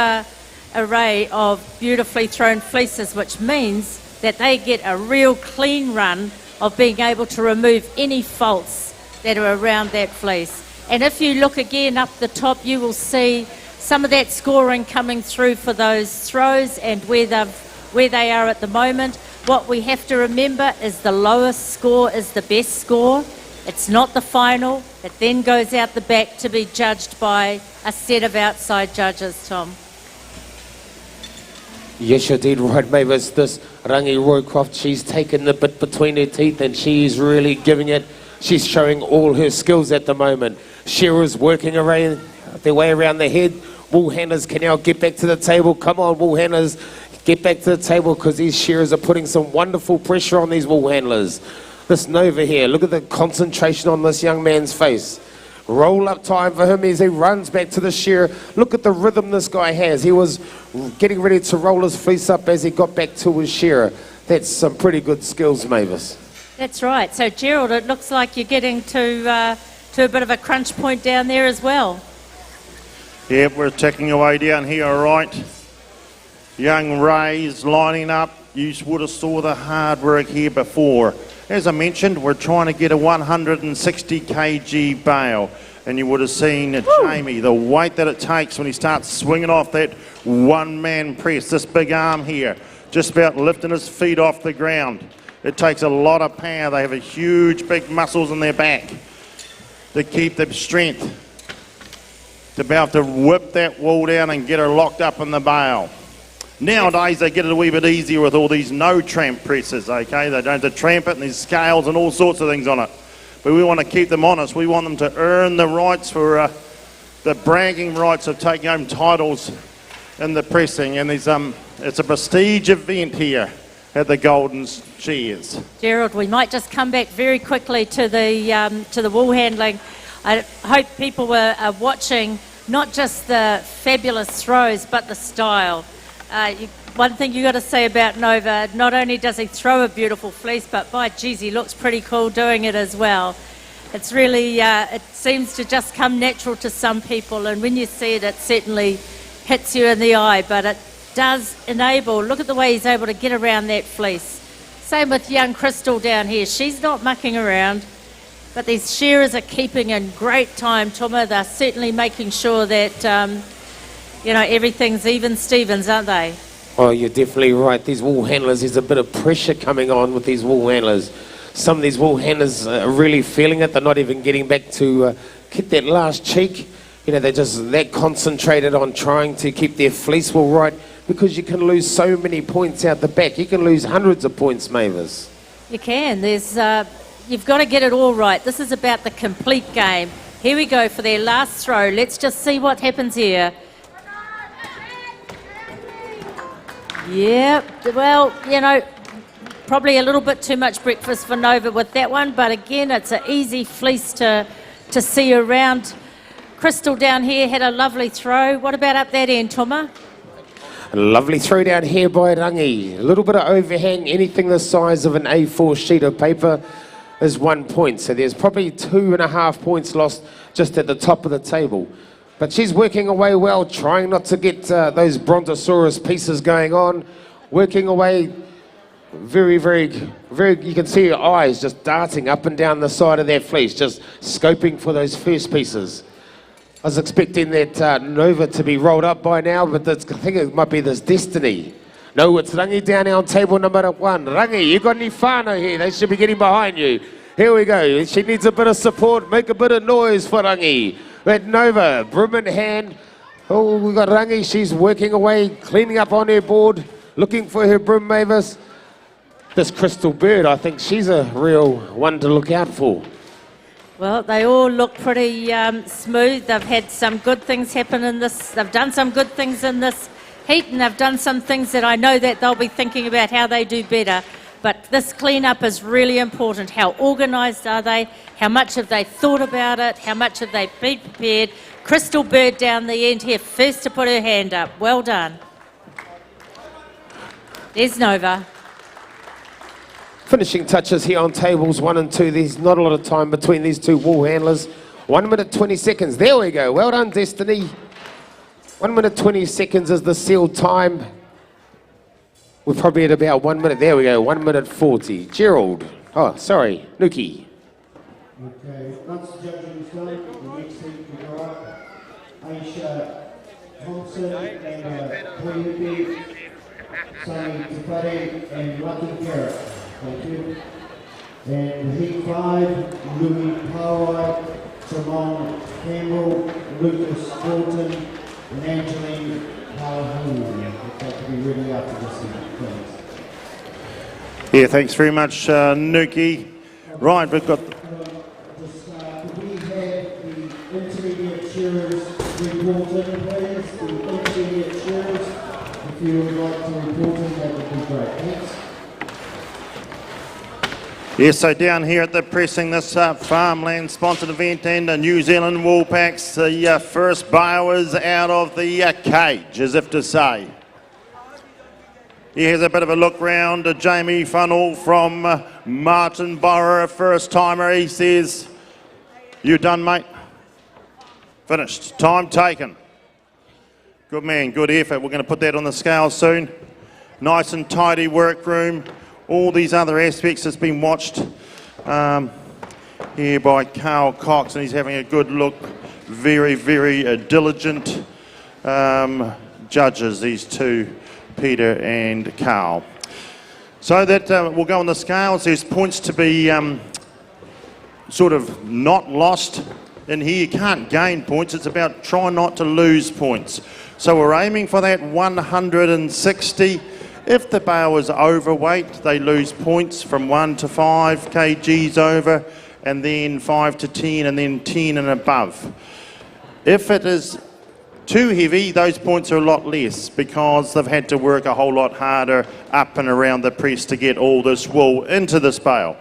array of beautifully thrown fleeces, which means that they get a real clean run of being able to remove any faults that are around that fleece. And if you look again up the top, you will see some of that scoring coming through for those throws and where they are at the moment. What we have to remember is the lowest score is the best score. It's not the final. It then goes out the back to be judged by a set of outside judges, Tom. Yes, you did right, Mavis. This Rangi Roycroft, she's taken the bit between her teeth and she's really giving it. She's showing all her skills at the moment. Shearers working around their way around the head. Wool handlers can now get back to the table. Come on, wool handlers, get back to the table, because these shearers are putting some wonderful pressure on these wool handlers. This Nova here, look at the concentration on this young man's face. Roll up time for him as he runs back to the shearer. Look at the rhythm this guy has. He was getting ready to roll his fleece up as he got back to his shearer. That's some pretty good skills, Mavis. That's right. So, Gerald, it looks like you're getting to a bit of a crunch point down there as well. Yep, we're ticking away down here, all right. Young Ray's lining up. You would have saw the hard work here before. As I mentioned, we're trying to get a 160 kg bale, and you would have seen Jamie, the weight that it takes when he starts swinging off that one-man press, this big arm here, just about lifting his feet off the ground. It takes a lot of power. They have a huge, big muscles in their back to keep their strength, to be able to whip that wool down and get her locked up in the bale. Nowadays, they get it a wee bit easier with all these no-tramp presses, okay? They don't have to tramp it, and there's scales and all sorts of things on it. But we want to keep them honest. We want them to earn the rights for the bragging rights of taking home titles in the pressing. And there's, it's a prestige event here at the Golden Shears. Gerald, we might just come back very quickly to the wool handling. I hope people are watching not just the fabulous throws, but the style. One thing you got to say about Nova, not only does he throw a beautiful fleece, but by geez, he looks pretty cool doing it as well. It's really, it seems to just come natural to some people, and when you see it, it certainly hits you in the eye, but it does enable, look at the way he's able to get around that fleece. Same with young Crystal down here. She's not mucking around, but these shearers are keeping in great time, Tuma. They're certainly making sure that everything's even Stevens, aren't they? Oh, you're definitely right. These wool handlers, there's a bit of pressure coming on with these wool handlers. Some of these wool handlers are really feeling it. They're not even getting back to get that last cheek. They're just that concentrated on trying to keep their fleece wool right, because you can lose so many points out the back. You can lose hundreds of points, Mavis. You can. You've got to get it all right. This is about the complete game. Here we go for their last throw. Let's just see what happens here. Yeah, well, you know, probably a little bit too much breakfast for Nova with that one, but again, it's an easy fleece to see around. Crystal down here had a lovely throw. What about up that end, Toma? A lovely throw down here by Rangi. A little bit of overhang, anything the size of an A4 sheet of paper is 1 point. So there's probably 2.5 points lost just at the top of the table. But she's working away well, trying not to get those Brontosaurus pieces going on. Working away very, you can see her eyes just darting up and down the side of that fleece, just scoping for those first pieces. I was expecting that Nova to be rolled up by now, but I think it might be this Destiny. No, it's Rangi down here on table number 1. Rangi, you got any whānau here? They should be getting behind you. Here we go. She needs a bit of support. Make a bit of noise for Rangi. That Nova, broom in hand. Oh, we got Rangi. She's working away, cleaning up on her board, looking for her broom, Mavis. This Crystal Bird, I think she's a real one to look out for. Well, they all look pretty smooth. They've had some good things happen in this. They've done some good things in this heat, and they've done some things that I know that they'll be thinking about how they do better. But this clean-up is really important. How organised are they? How much have they thought about it? How much have they been prepared? Crystal Bird down the end here, first to put her hand up. Well done. There's Nova. Finishing touches here on tables 1 and 2. There's not a lot of time between these two wool handlers. 1 minute 20 seconds. There we go. Well done, Destiny. 1 minute 20 seconds is the sealed time. We're probably at about 1 minute. There we go. 1 minute 40. Gerald. Oh, sorry. Nuki. Okay, once the judging is done, the next team can go up. Aisha Thompson and Koyuki, Sami Tufari and Lucky Garrett. Thank you. And heat 5, Louis Powai, Simone Campbell, Lucas Bolton, and Angeline Powell. If that could be ready after this thing, please. Yeah, thanks very much, Nuki. Right, we've got... Could we have the intermediate shearers report in, please? The intermediate shearers, if you would like to report in, that would be great. Thanks. Yes, so down here at the pressing, this farmland sponsored event and the New Zealand wool packs, the first bale is out of the cage, as if to say. Here's a bit of a look round. Jamie Funnell from Martin Borough, first timer. He says, "You done, mate?" Finished. Time taken. Good man, good effort. We're going to put that on the scale soon. Nice and tidy workroom. All these other aspects has been watched here by Carl Cox, and he's having a good look. Very, very diligent judges, these two, Peter and Carl. So that will go on the scales. There's points to be sort of not lost in here. You can't gain points. It's about trying not to lose points. So we're aiming for that 160. If the bale is overweight, they lose points from 1 to 5 kgs over, and then 5 to 10, and then 10 and above. If it is too heavy, those points are a lot less because they've had to work a whole lot harder up and around the press to get all this wool into this bale.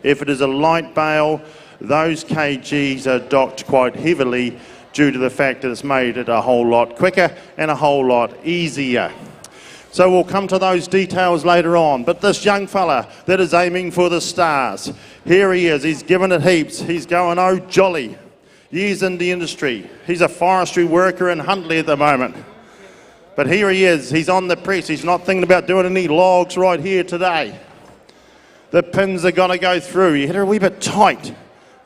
If it is a light bale, those kgs are docked quite heavily due to the fact that it's made it a whole lot quicker and a whole lot easier. So we'll come to those details later on. But this young fella that is aiming for the stars, here he is. He's given it heaps. He's going, oh jolly. Years in the industry. He's a forestry worker in Huntley at the moment. But here he is. He's on the press. He's not thinking about doing any logs right here today. The pins are going to go through. You hit her a wee bit tight.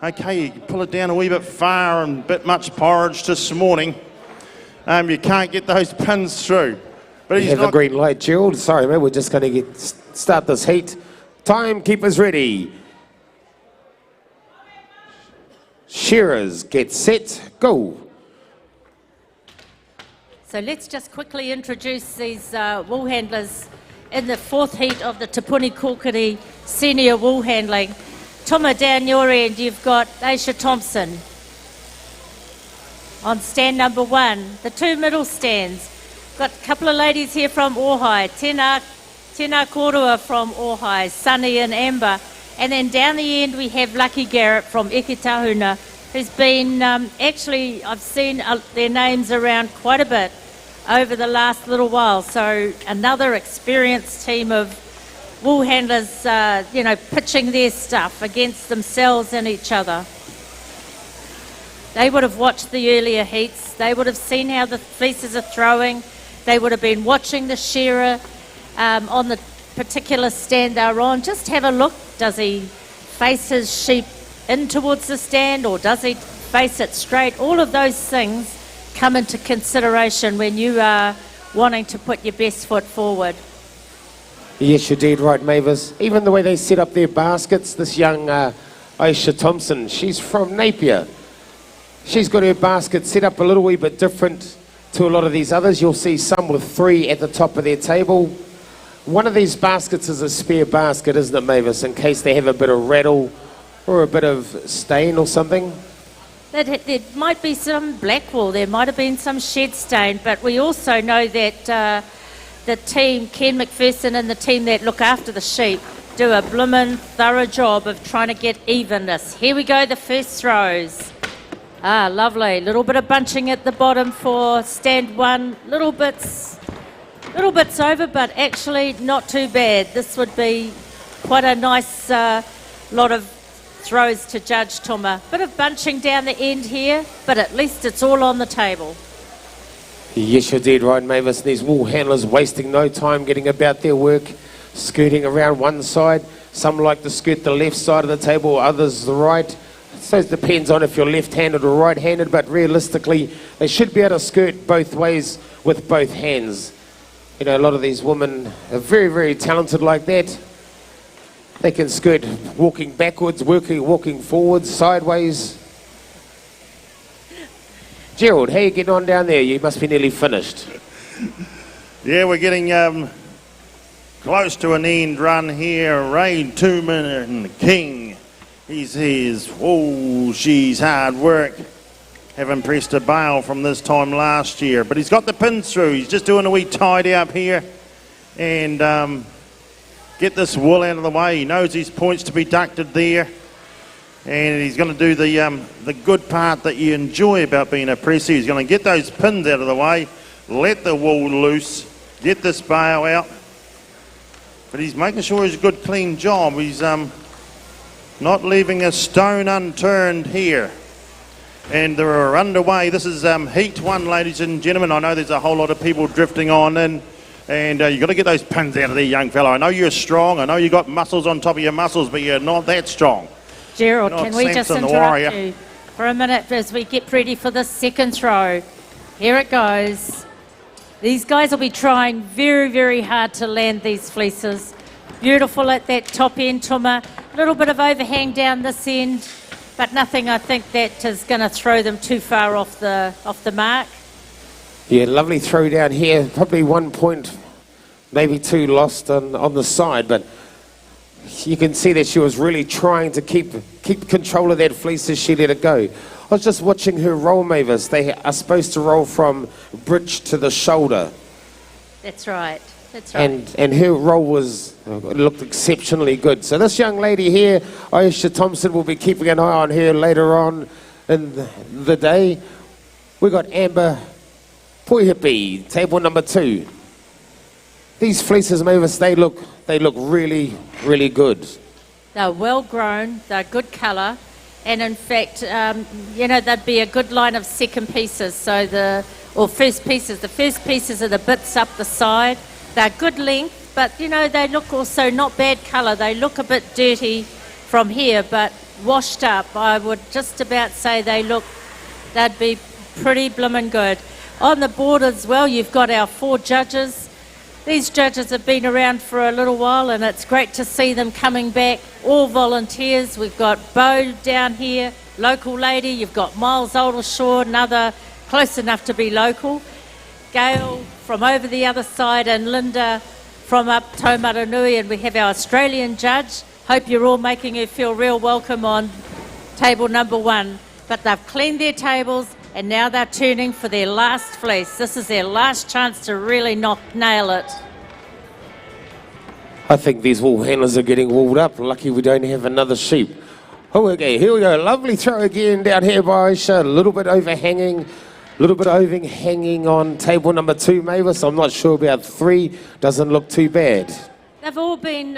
Okay, you can pull it down a wee bit far and a bit much porridge this morning. You can't get those pins through. But he's have a green light, Gerald. Sorry, mate, we're just going to start this heat. Timekeepers ready. Shearers, get set, go. So let's just quickly introduce these wool handlers in the fourth heat of the Te Puni Kōkiri Senior Wool Handling. Toma, down your end, you've got Aisha Thompson. on stand number 1. The 2 middle stands. Got a couple of ladies here from Ōhai, Tēnā Korua from Ōhai, Sunny and Amber. And then down the end we have Lucky Garrett from Eketahuna, who's been, actually I've seen their names around quite a bit over the last little while. So another experienced team of wool handlers, pitching their stuff against themselves and each other. They would have watched the earlier heats. They would have seen how the fleeces are throwing. They would have been watching the shearer on the particular stand they're on. Just have a look. Does he face his sheep in towards the stand, or does he face it straight? All of those things come into consideration when you are wanting to put your best foot forward. Yes, you did right, Mavis. Even the way they set up their baskets, this young Aisha Thompson, she's from Napier. She's got her basket set up a little wee bit different to a lot of these others. You'll see some with 3 at the top of their table. One of these baskets is a spare basket, isn't it, Mavis, in case they have a bit of rattle or a bit of stain or something? There might be some black wool, there might have been some shed stain, but we also know that the team, Ken McPherson and the team that look after the sheep, do a bloomin' thorough job of trying to get evenness. Here we go, the first throws. Ah, lovely. Little bit of bunching at the bottom for stand 1. Little bits over, but actually not too bad. This would be quite a nice lot of throws to judge, Tuma. Bit of bunching down the end here, but at least it's all on the table. Yes, you did right, Mavis. These wool handlers wasting no time getting about their work, skirting around one side. Some like to skirt the left side of the table, others the right. So it depends on if you're left-handed or right-handed, but realistically, they should be able to skirt both ways with both hands. You know, a lot of these women are very, very talented like that. They can skirt walking backwards, walking forwards, sideways. Gerald, how are you getting on down there? You must be nearly finished. Yeah, we're getting close to an end run here. Ray Tooman and the King. He's his. Oh, she's hard work. Haven't pressed a bail from this time last year, but he's got the pins through. He's just doing a wee tidy up here and get this wool out of the way. He knows his points to be ducted there, and he's going to do the good part that you enjoy about being a presser. He's going to get those pins out of the way, let the wool loose, get this bail out, but he's making sure it's a good clean job. He's not leaving a stone unturned here. And they're underway. This is heat 1, ladies and gentlemen. I know there's a whole lot of people drifting on in, and you've got to get those pins out of there, young fella. I know you're strong. I know you got muscles on top of your muscles, but you're not that strong. Gerald, can we just interrupt you for a minute as we get ready for the second throw? Here it goes. These guys will be trying very, very hard to land these fleeces. Beautiful at that top end, Tuma. A little bit of overhang down this end, but nothing I think that is going to throw them too far off the mark. Yeah, lovely throw down here. Probably 1 point, maybe 2 lost on the side, but you can see that she was really trying to keep control of that fleece as she let it go. I was just watching her roll, Mavis. They are supposed to roll from bridge to the shoulder. That's right. That's right. And her roll looked exceptionally good. So this young lady here, Aisha Thompson, will be keeping an eye on her later on in the day. We got Amber Puihipi, table number 2. These fleeces, Mavis, they look really, really good. They're well grown. They're good colour, and in fact, they'd be a good line of second pieces. First pieces. The first pieces are the bits up the side. They're good length, but they look also not bad colour. They look a bit dirty from here, but washed up. I would just about say they'd be pretty bloomin' good. On the board as well, you've got our 4 judges. These judges have been around for a little while, and it's great to see them coming back. All volunteers. We've got Bo down here, local lady. You've got Miles Oldershaw, another close enough to be local. Gail from over the other side, and Linda from up Taumaranui, and we have our Australian judge. Hope you're all making her feel real welcome on table number 1. But they've cleaned their tables, And now they're turning for their last fleece. This is their last chance to really nail it. I think these wool handlers are getting walled up. Lucky we don't have another sheep. Oh, okay, here we go. Lovely throw again down here by Aisha. A little bit overhanging on table number 2, Mavis. I'm not sure about 3. Doesn't look too bad. They've all been,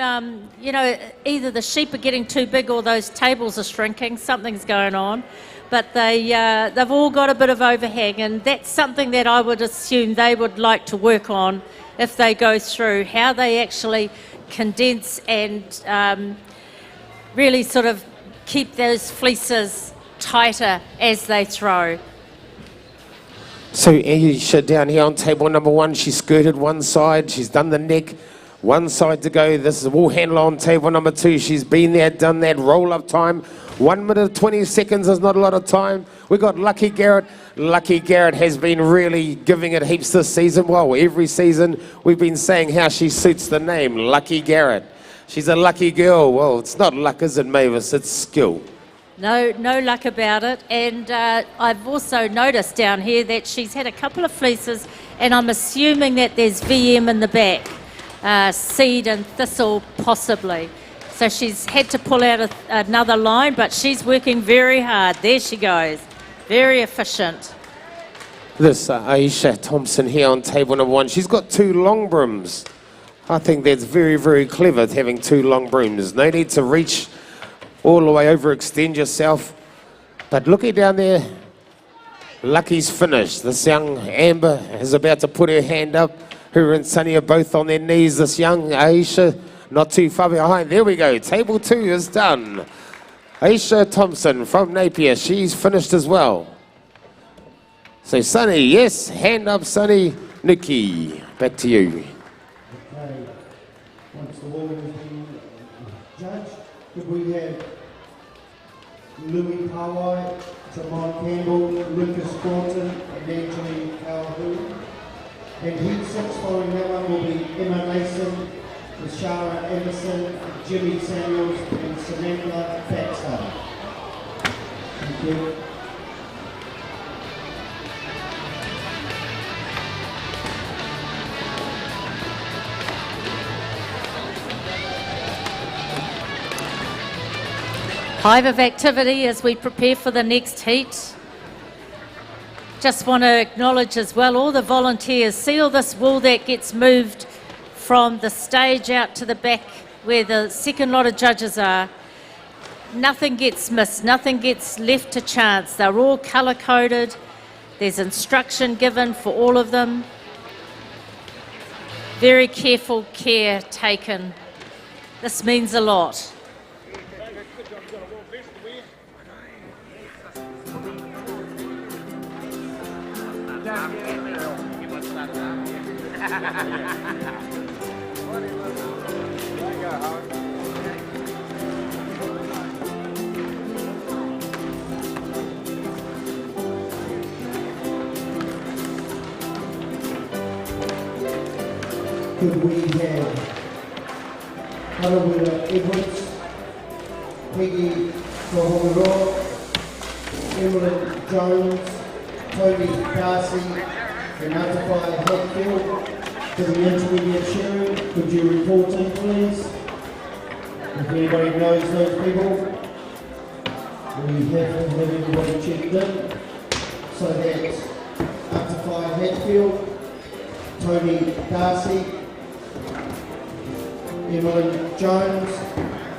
either the sheep are getting too big or those tables are shrinking. Something's going on. But they've all got a bit of overhang, and that's something that I would assume they would like to work on if they go through, how they actually condense and really sort of keep those fleeces tighter as they throw. So Aisha down here on table number 1, she skirted one side, she's done the neck, one side to go. This is a wool handler on table number 2. She's been there, done that, roll up time. 1 minute 20 seconds is not a lot of time. We got Lucky Garrett. Lucky Garrett has been really giving it heaps this season. Well, every season we've been saying how she suits the name, Lucky Garrett. She's a lucky girl. Well, it's not luck, is it, Mavis? It's skill. No luck about it. And I've also noticed down here that she's had a couple of fleeces, and I'm assuming that there's VM in the back, seed and thistle possibly. So she's had to pull out another line, but she's working very hard. There she goes. Very efficient. This Aisha Thompson here on table number 1, she's got 2 long brooms. I think that's very, very clever, having 2 long brooms. No need to reach all the way over, extend yourself. But looky down there, Lucky's finished. This young Amber is about to put her hand up. Her and Sunny are both on their knees. This young Aisha, not too far behind. There we go. Table 2 is done. Aisha Thompson from Napier, she's finished as well. So Sunny, yes, hand up Sunny. Nikki, back to you. Okay, once the wall has been judged, could we have Louis Kawai, Jamon Campbell, Lucas Thornton, and Angeline Calhoun. And heat 6 following that one will be Emma Mason, Shara Emerson, Jimmy Samuels, and Samantha Baxter. Thank you. Hive of activity as we prepare for the next heat. Just want to acknowledge as well all the volunteers. See all this wool that gets moved from the stage out to the back where the second lot of judges are. Nothing gets missed, nothing gets left to chance. They're all colour coded. There's instruction given for all of them. Very careful care taken. This means a lot. Could we have Harawira Edwards, Peggy Tohoroa, Emily Jones, Tony Darcy, and Atafai Hatfield to the intermediate shearing? Could you report in, please? If anybody knows those people, we have to have everybody checked in. So that's Atafai Hatfield, Tony Darcy, Emily Jones,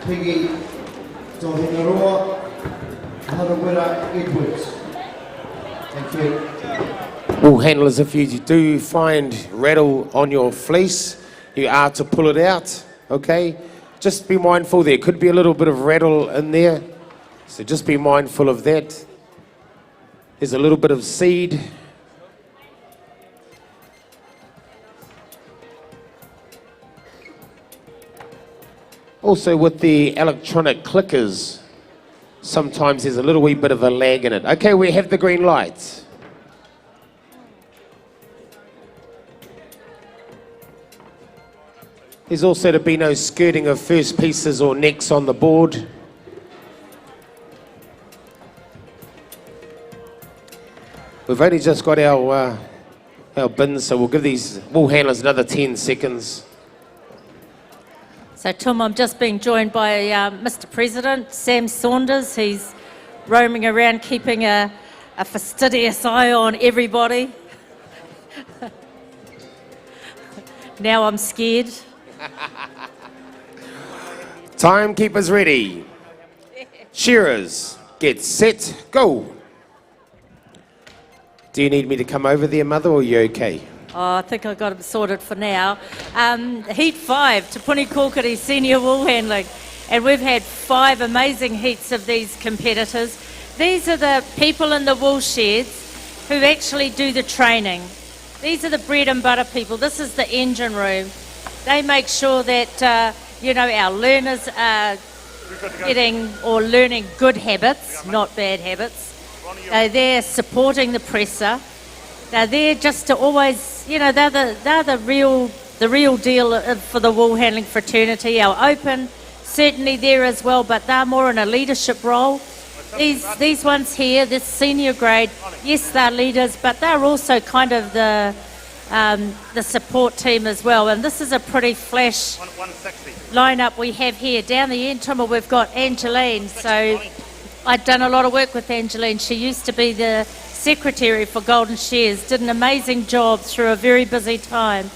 Peggy Tohinaroa, Harawira Edwards. Thank you. Wool handlers, if you do find rattle on your fleece, you are to pull it out, okay? Just be mindful there could be a little bit of rattle in there, so just be mindful of that. There's a little bit of seed. Also with the electronic clickers, sometimes there's a little wee bit of a lag in it. Okay, we have the green lights. There's also to be no skirting of first pieces or necks on the board. We've only just got our bins, so we'll give these wool handlers another 10 seconds. So, Tom, I'm just being joined by Mr. President, Sam Saunders. He's roaming around keeping a fastidious eye on everybody. Now I'm scared. Timekeepers ready. Shearers, get set, go. Do you need me to come over there, Mother, or are you okay? Oh, I think I got him sorted for now. Heat 5, Te Puni Kōkiri Senior Woolhandling. And we've had 5 amazing heats of these competitors. These are the people in the wool sheds who actually do the training. These are the bread and butter people. This is the engine room. They make sure that, our learners are getting or learning good habits, not bad habits. They're there supporting the presser. They're there just to always, they're the real deal for the wool handling fraternity. Our open, certainly there as well, but they're more in a leadership role. These ones here, this senior grade, yes, they're leaders, but they're also kind of the support team as well. And this is a pretty flash lineup we have here. Down the end, Toma, we've got Angeline. So I'd done a lot of work with Angeline. She used to be the secretary for Golden Shears, did an amazing job through a very busy time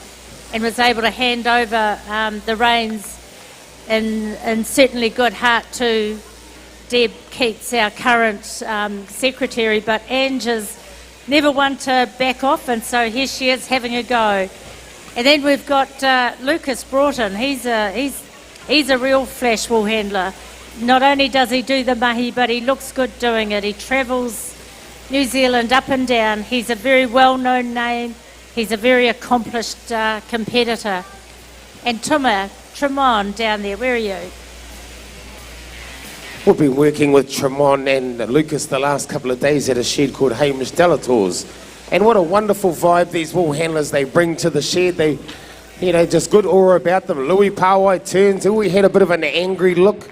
and was able to hand over the reins in certainly good heart to Deb Keats, our current secretary, but Ange is never one to back off, and so here she is having a go. And then we've got Lucas Broughton. He's a real flash wool handler. Not only does he do the mahi, but he looks good doing it. He travels New Zealand up and down. He's a very well-known name. He's a very accomplished competitor. And Tremont down there, where are you? We've been working with Tremont and Lucas the last couple of days at a shed called Hamish Delator's. And what a wonderful vibe these wool handlers, they bring to the shed. They, just good aura about them. Louis Pawai turns. We had a bit of an angry look.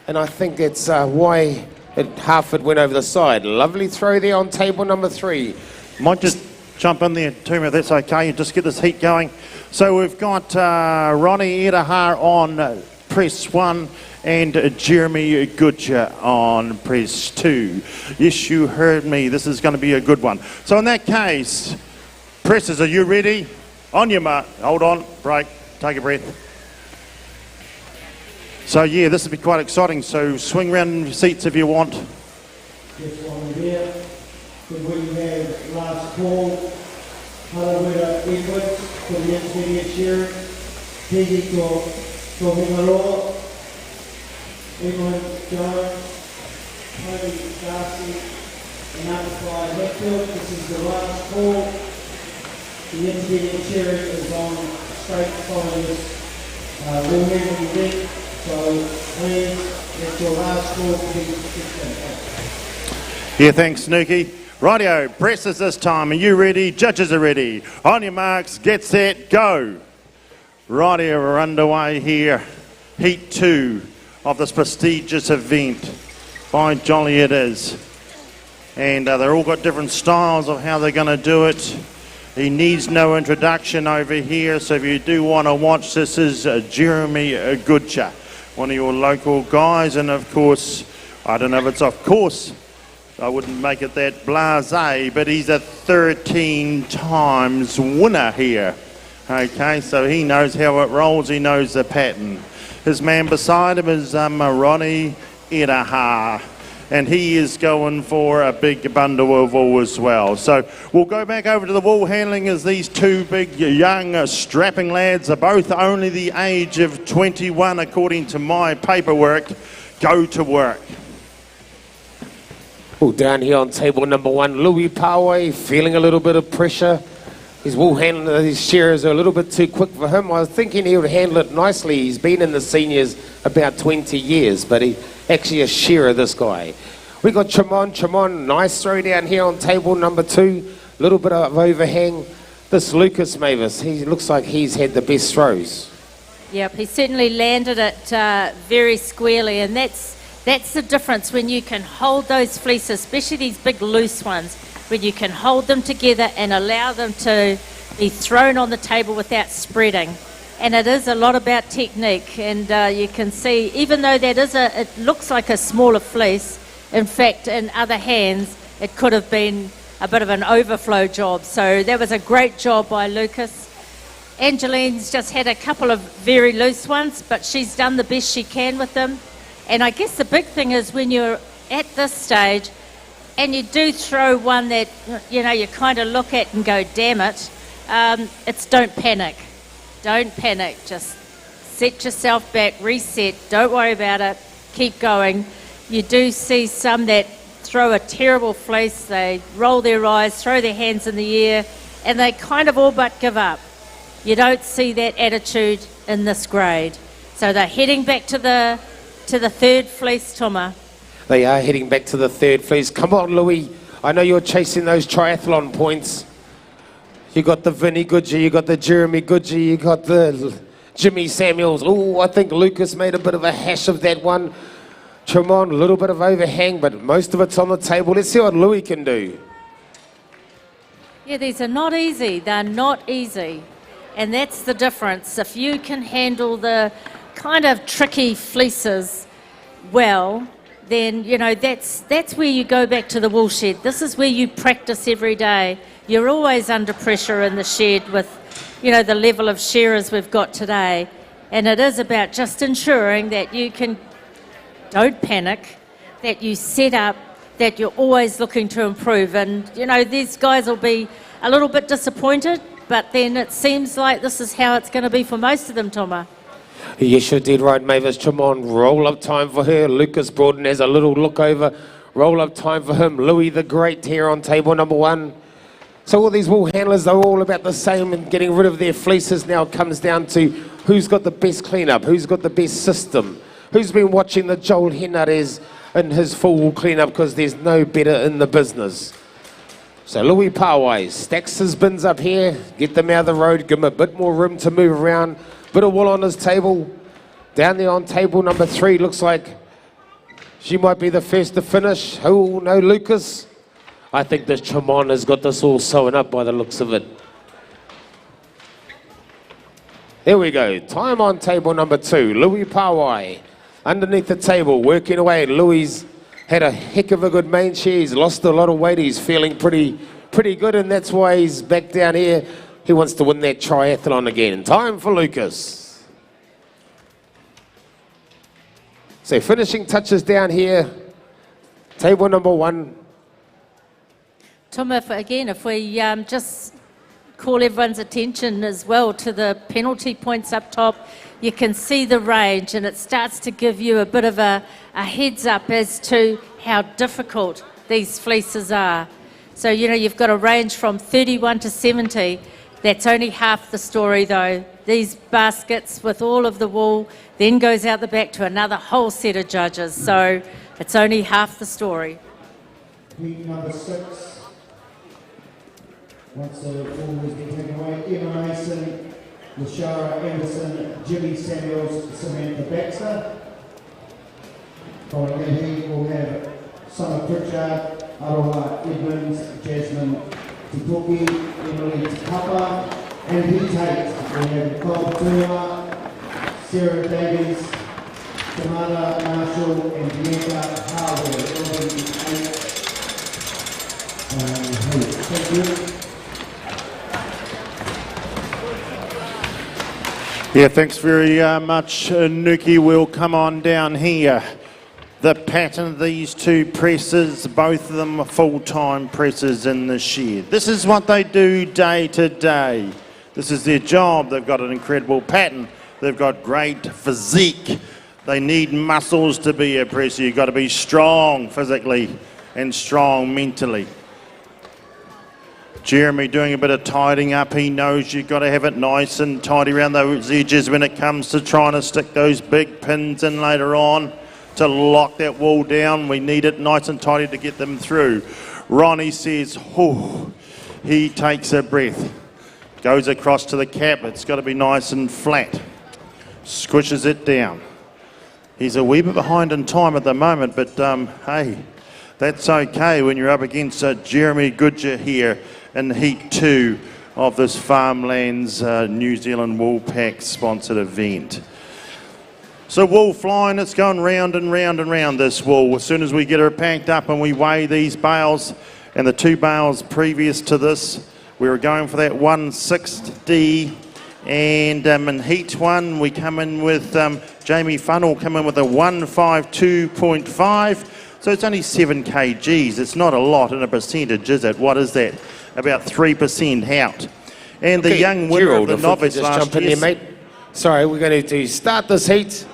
And I think that's why Harford went over the side. Lovely throw there on table number 3. Might just jump in there, Tuma, if that's okay, and just get this heat going. So we've got Ronnie Edahar on press 1 and Jeremy Goodger on press 2. Yes, you heard me. This is going to be a good one. So in that case, presses, are you ready? On your mark. Hold on. Break. Take a breath. So yeah, this will be quite exciting. So swing round seats if you want. This one here. Then we have last call. Harawira Edwards for the intermediate shearing. Tegi to Hingaroa. Edwin Jones. Tony Darcy. And Amplify Hatfield. This is the last call. The intermediate shearing is on straight following this wool handling event. So please, that's your last call to be Yeah, thanks, Snooky. Rightio, presses this time. Are you ready? Judges are ready. On your marks, get set, go. Rightio, we're underway here. Heat 2 of this prestigious event. By jolly it is. And they've all got different styles of how they're going to do it. He needs no introduction over here, so if you do want to watch, this is Jeremy Goodcher, one of your local guys, and of course, I don't know if it's of course, I wouldn't make it that blasé, but he's a 13 times winner here. Okay, so he knows how it rolls, he knows the pattern. His man beside him is Ronnie Edahar, and he is going for a big bundle of wool as well. So we'll go back over to the wool handling as these two big young strapping lads are both only the age of 21 according to my paperwork. Go to work. Well, down here on table number 1, Louis Pawai feeling a little bit of pressure. His wool handling, his shearers are a little bit too quick for him. I was thinking he would handle it nicely. He's been in the seniors about 20 years, but he actually a shearer, this guy. We got Tremont, nice throw down here on table number 2. A little bit of overhang. This Lucas Mavis, he looks like he's had the best throws. Yep, he certainly landed it very squarely, and that's the difference when you can hold those fleeces, especially these big loose ones. when you can hold them together and allow them to be thrown on the table without spreading. And it is a lot about technique, and you can see, even though it looks like a smaller fleece, in fact, in other hands, it could have been a bit of an overflow job. So that was a great job by Lucas. Angeline's just had a couple of very loose ones, but she's done the best she can with them. And I guess the big thing is when you're at this stage and you do throw one that, you know, you kind of look at and go, damn it, it's don't panic. Don't panic. Just set yourself back, reset, don't worry about it, keep going. You do see some that throw a terrible fleece, they roll their eyes, throw their hands in the air, and they kind of all but give up. You don't see that attitude in this grade. So they're heading back to the third fleece, Toma. They are heading back to the third fleece. Come on, Louis. I know you're chasing those triathlon points. You got the Vinnie Goodger, you got the Jeremy Goodger, you got the Jimmy Samuels. Oh, I think Lucas made a bit of a hash of that one. Tremont, a little bit of overhang, but most of it's on the table. Let's see what Louis can do. Yeah, these are not easy. They're not easy. And that's the difference. If you can handle the kind of tricky fleeces well, then, you know, that's where you go back to the wool shed. This is where you practice every day. You're always under pressure in the shed with, you know, the level of shearers we've got today. And it is about just ensuring that you don't panic, that you set up, that you're always looking to improve. And, you know, these guys will be a little bit disappointed, but then it seems like this is how it's going to be for most of them, Toma. Yes, you did right, Mavis. Tremont, roll-up time for her. Lucas Broughton has a little look over. Roll-up time for him. Louis the Great here on table number one. So all these wool handlers, they're all about the same, and getting rid of their fleeces now comes down to who's got the best clean-up, who's got the best system, who's been watching the Joel Hennares in his full wool clean-up, because there's no better in the business. So Louis Pawai stacks his bins up here, get them out of the road, give him a bit more room to move around, bit of wool on his table. Down there on table number 3, looks like she might be the first to finish. Oh, no, Lucas. I think this Tremont has got this all sewn up by the looks of it. There we go. Time on table number 2. Louis Pawai underneath the table, working away. Louis had a heck of a good main shear. He's lost a lot of weight. He's feeling pretty good, and that's why he's back down here. He wants to win that triathlon again. Time for Lucas. So finishing touches down here. Table number 1. Tom, if we just call everyone's attention as well to the penalty points up top, you can see the range, and it starts to give you a bit of a heads up as to how difficult these fleeces are. So, you know, you've got a range from 31 to 70. That's only half the story, though. These baskets with all of the wool then goes out the back to another whole set of judges. So it's only half the story. Heat number 6. Once the ball has been taken away, Emma Mason, Lashara Anderson, Jimmy Samuels, Samantha Baxter. Following that heat, we'll have Summer Pritchard, Aroha Edmonds, Jasmine Titoki, Emily Takapa, and heat 8. We'll have Nicole Tuma, Sarah Davies, Tamara Marshall, and Bianca Harwood. Thank you. Yeah, thanks very much, Nuki. We'll come on down here. The pattern of these two presses, both of them are full-time presses in the shed. This is what they do day to day. This is their job. They've got an incredible pattern. They've got great physique. They need muscles to be a presser. You've got to be strong physically and strong mentally. Jeremy doing a bit of tidying up. He knows you've got to have it nice and tidy around those edges when it comes to trying to stick those big pins in later on to lock that wool down. We need it nice and tidy to get them through. Ronnie says, oh, he takes a breath. Goes across to the cap. It's got to be nice and flat. Squishes it down. He's a wee bit behind in time at the moment, but hey, That's okay when you're up against Jeremy Goodger here in Heat 2 of this Farmlands New Zealand Wool Pack sponsored event. So wool flying, it's going round and round and round, this wool. As soon as we get her packed up and we weigh these bales, and the 2 bales previous to this, we were going for that 160, and in Heat 1 we come in with Jamie Funnell come in with a 152.5, so it's only 7 kgs. It's not a lot in a percentage, is it? What is that? About 3% out. And the young winner Gerald, of the novice just last jump in year. there, mate. Sorry, we're going to start this heat.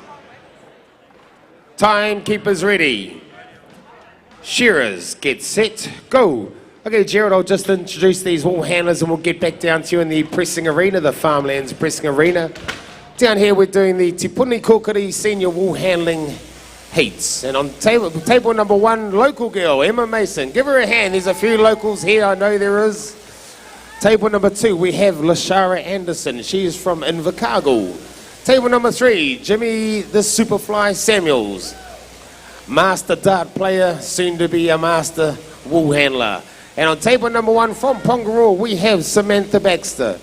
Timekeepers ready. Shearers, get set, go. Okay, Gerald, I'll just introduce these wool handlers and we'll get back down to you in the pressing arena, the Farmlands pressing arena. Down here we're doing the Te Puni Kokiri Senior Wool Handling Heats. And on table number 1, local girl, Emma Mason. Give her a hand, there's a few locals here, I know there is. Table number 2, we have Lashara Anderson, she is from Invercargill. Table number 3, Jimmy the Superfly Samuels. Master dart player, soon to be a master wool handler. And on table number 1 from Pongaroa, we have Samantha Baxter.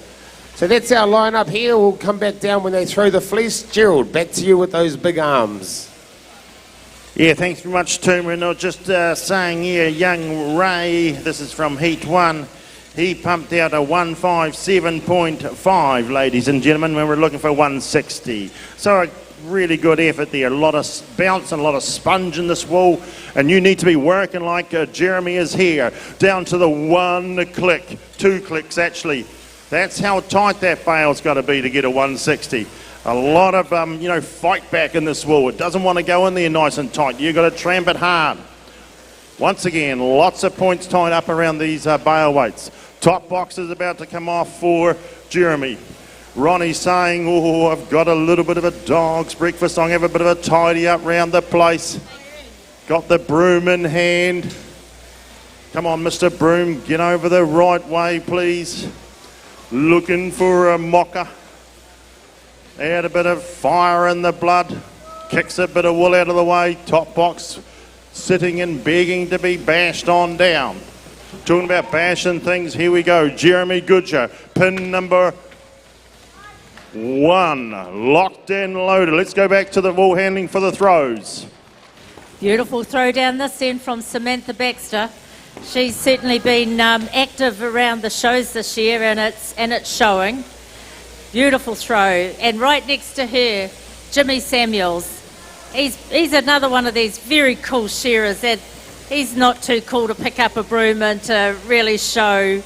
So that's our lineup here. We'll come back down when they throw the fleece. Gerald, back to you with those big arms. Yeah, thanks very much, Toomer. And I was just saying here, young Ray, this is from Heat 1, he pumped out a 157.5, ladies and gentlemen, when we're looking for 160. So a really good effort there. A lot of bounce and a lot of sponge in this wool. And you need to be working like Jeremy is here. Down to the 1 click, 2 clicks actually. That's how tight that bale's got to be to get a 160. A lot of, fight back in this wool. It doesn't want to go in there nice and tight. You've got to tramp it hard. Once again, lots of points tied up around these bale weights. Top box is about to come off for Jeremy. Ronnie's saying, oh, I've got a little bit of a dog's breakfast. I'm going to have a bit of a tidy up round the place. Got the broom in hand. Come on, Mr. Broom, get over the right way, please. Looking for a mocker. Add a bit of fire in the blood. Kicks a bit of wool out of the way. Top box sitting and begging to be bashed on down. Talking about bashing things, here we go. Jeremy Goodger, pin number 1. Locked and loaded. Let's go back to the wool handling for the throws. Beautiful throw down this end from Samantha Baxter. She's certainly been active around the shows this year, and it's showing. Beautiful throw. And right next to her, Jimmy Samuels. He's another one of these very cool shearers that he's not too cool to pick up a broom and to really show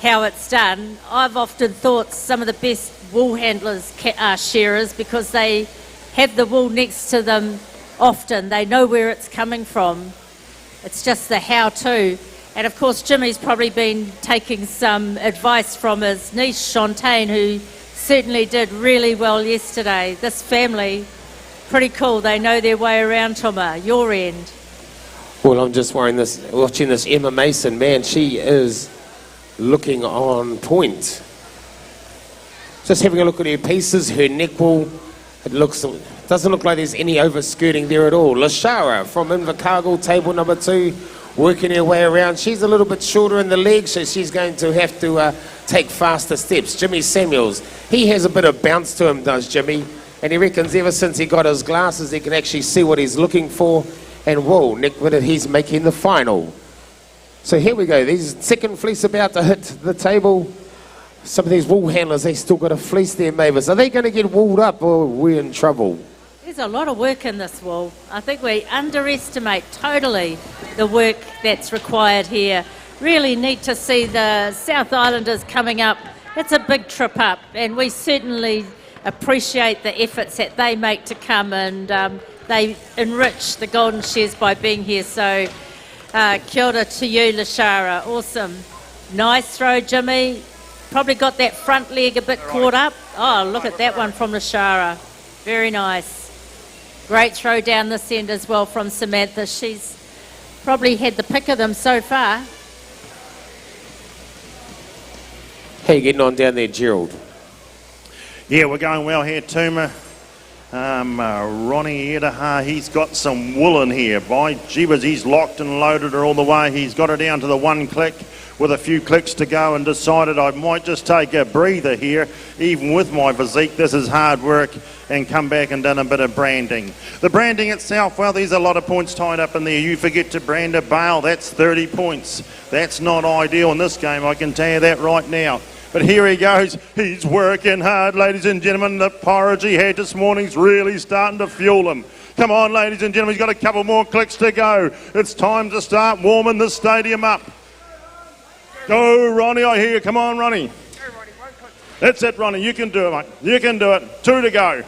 how it's done. I've often thought some of the best wool handlers are shearers because they have the wool next to them often. They know where it's coming from. It's just the how-to. And of course, Jimmy's probably been taking some advice from his niece, Shantaine, who certainly did really well yesterday. This family, pretty cool. They know their way around, Tuma. Your end. Well, I'm just watching this Emma Mason, man, she is looking on point. Just having a look at her pieces, her neck wool, doesn't look like there's any overskirting there at all. Lashara from Invercargill, table number 2, working her way around. She's a little bit shorter in the legs, so she's going to have to take faster steps. Jimmy Samuels, he has a bit of bounce to him, does Jimmy, and he reckons ever since he got his glasses, he can actually see what he's looking for. And whoa, Nick Winnett, he's making the final. So here we go. These second fleece about to hit the table. Some of these wool handlers, they still got a fleece there, Mavis. Are they going to get wooled up or are we in trouble? There's a lot of work in this wool. I think we underestimate totally the work that's required here. Really need to see the South Islanders coming up. It's a big trip up, and we certainly appreciate the efforts that they make to come, and they enrich the Golden Shears by being here. So kia ora to you, Lashara. Awesome. Nice throw, Jimmy. Probably got that front leg a bit caught up. Oh, look at that one from Lashara. Very nice. Great throw down this end as well from Samantha. She's probably had the pick of them so far. How you getting on down there, Gerald? Yeah, we're going well here, Tuma. Ronnie Edaha, he's got some wool in here. By jeebus, he's locked and loaded her all the way. He's got her down to the one click with a few clicks to go and decided I might just take a breather here. Even with my physique, this is hard work, and come back and done a bit of branding. The branding itself, well, there's a lot of points tied up in there. You forget to brand a bale, that's 30 points. That's not ideal in this game, I can tell you that right now. But here he goes, he's working hard, ladies and gentlemen. The porridge he had this morning's really starting to fuel him. Come on, ladies and gentlemen, he's got a couple more clicks to go. It's time to start warming the stadium up. Go, Ronnie, I hear you. Come on, Ronnie. That's it, Ronnie, you can do it, mate. You can do it. 2 to go.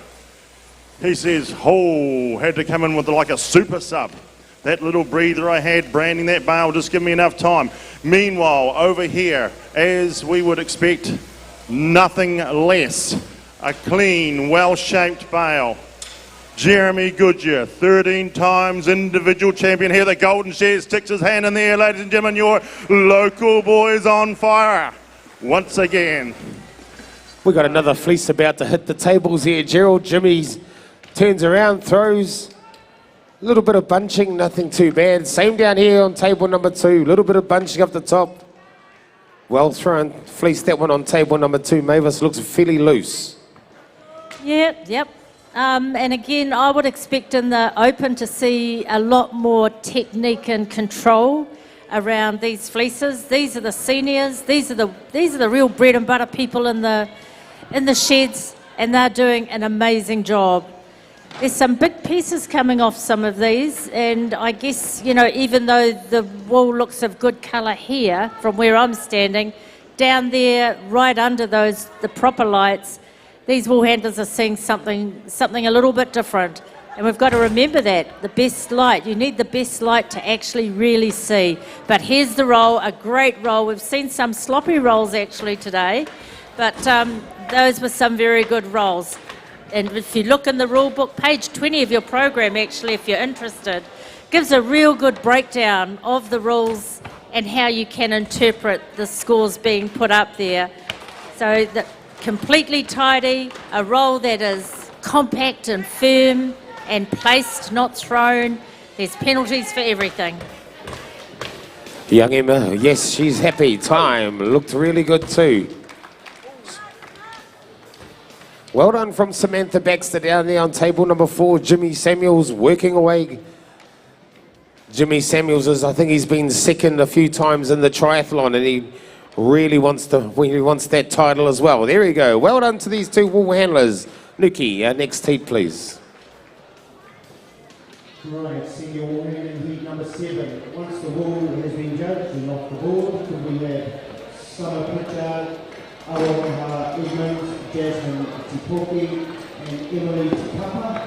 He says, oh, had to come in with like a super sub. That little breather I had branding that bale just give me enough time. Meanwhile, over here, as we would expect, nothing less. A clean, well-shaped bale. Jeremy Goodyear, 13 times individual champion here. The Golden Shears sticks his hand in the air, ladies and gentlemen. Your local boys on fire once again. We got another fleece about to hit the tables here. Gerald Jimmy's turns around, throws. A little bit of bunching, nothing too bad. Same down here on table number 2. A little bit of bunching up the top. Well thrown. Fleece that one on table number 2. Mavis looks fairly loose. Yep. And again, I would expect in the Open to see a lot more technique and control around these fleeces. These are the seniors. These are the real bread and butter people in the sheds, and they're doing an amazing job. There's some big pieces coming off some of these, and I guess, you know, even though the wool looks of good colour here from where I'm standing, down there, right under the proper lights, these wool handlers are seeing something a little bit different. And we've got to remember that, the best light. You need the best light to actually really see. But here's the roll, a great roll. We've seen some sloppy rolls actually today, but those were some very good rolls. And if you look in the rule book, page 20 of your program, actually, if you're interested, gives a real good breakdown of the rules and how you can interpret the scores being put up there. So that completely tidy, a roll that is compact and firm and placed, not thrown. There's penalties for everything. Young Emma, yes, she's happy. Time looked really good too. Well done from Samantha Baxter down there on table number 4. Jimmy Samuels working away. Jimmy Samuels I think he's been second a few times in the triathlon, and he really wants that title as well. There we go. Well done to these 2 wool handlers. Nuki, our next heat, please. Right, senior wool handling heat number 7. Once the wool has been judged and off the board, we have Summer Pritchard, Aroha Edmonds, Jasmine Tipoki, and Emily Papa.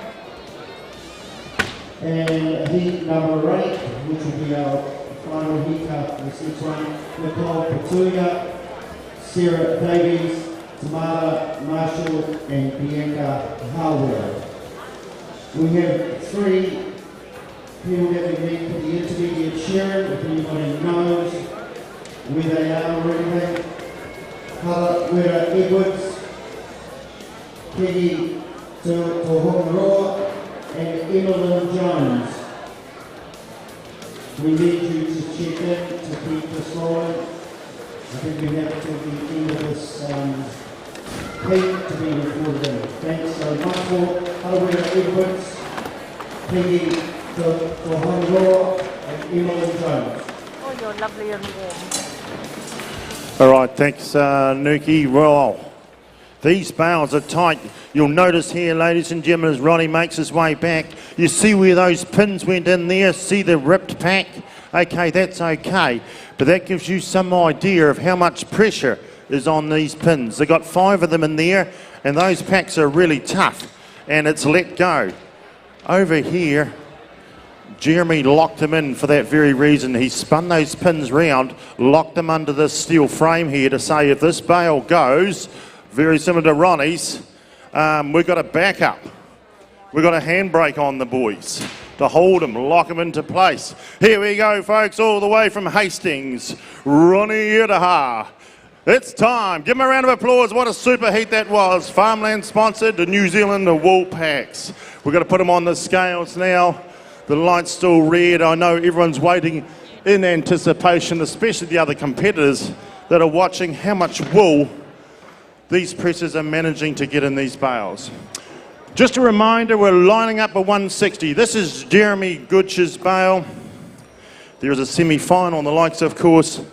And heat number 8, which will be our final heat after this next one, Nicole Petulia, Sarah Davies, Tamara Marshall, and Bianca Harwell. We have 3 people that we meet for the intermediate sharing, if anybody knows where they are or anything. Wairarapa Edwards, Peggy Tohongaroa, and Emmeline Jones. We need you to check in to keep this rolling. I think we have to the end of this heat to be recorded in. Thanks so much for Wairarapa Edwards, Peggy Tohongaroa, and Emmeline Jones. Oh, you're lovely and warm. All right, thanks, Nuki. Well, these bales are tight. You'll notice here, ladies and gentlemen, as Ronnie makes his way back, you see where those pins went in there, see the ripped pack? Okay, that's okay, but that gives you some idea of how much pressure is on these pins. They've got 5 of them in there, and those packs are really tough, and it's let go. Over here, Jeremy locked them in for that very reason. He spun those pins round, locked them under this steel frame here to say if this bale goes, very similar to Ronnie's, we've got a backup. We've got a handbrake on the boys to hold them, lock them into place. Here we go, folks, all the way from Hastings. Ronnie Edaha It's time. Give them a round of applause. What a super heat that was. Farmland sponsored, the New Zealand wool packs. We're going to put them on the scales now. The light's still red. I know everyone's waiting in anticipation, especially the other competitors that are watching how much wool these presses are managing to get in these bales. Just a reminder, we're lining up a 160. This is Jeremy Gooch's bale. There is a semi-final on the likes, of course.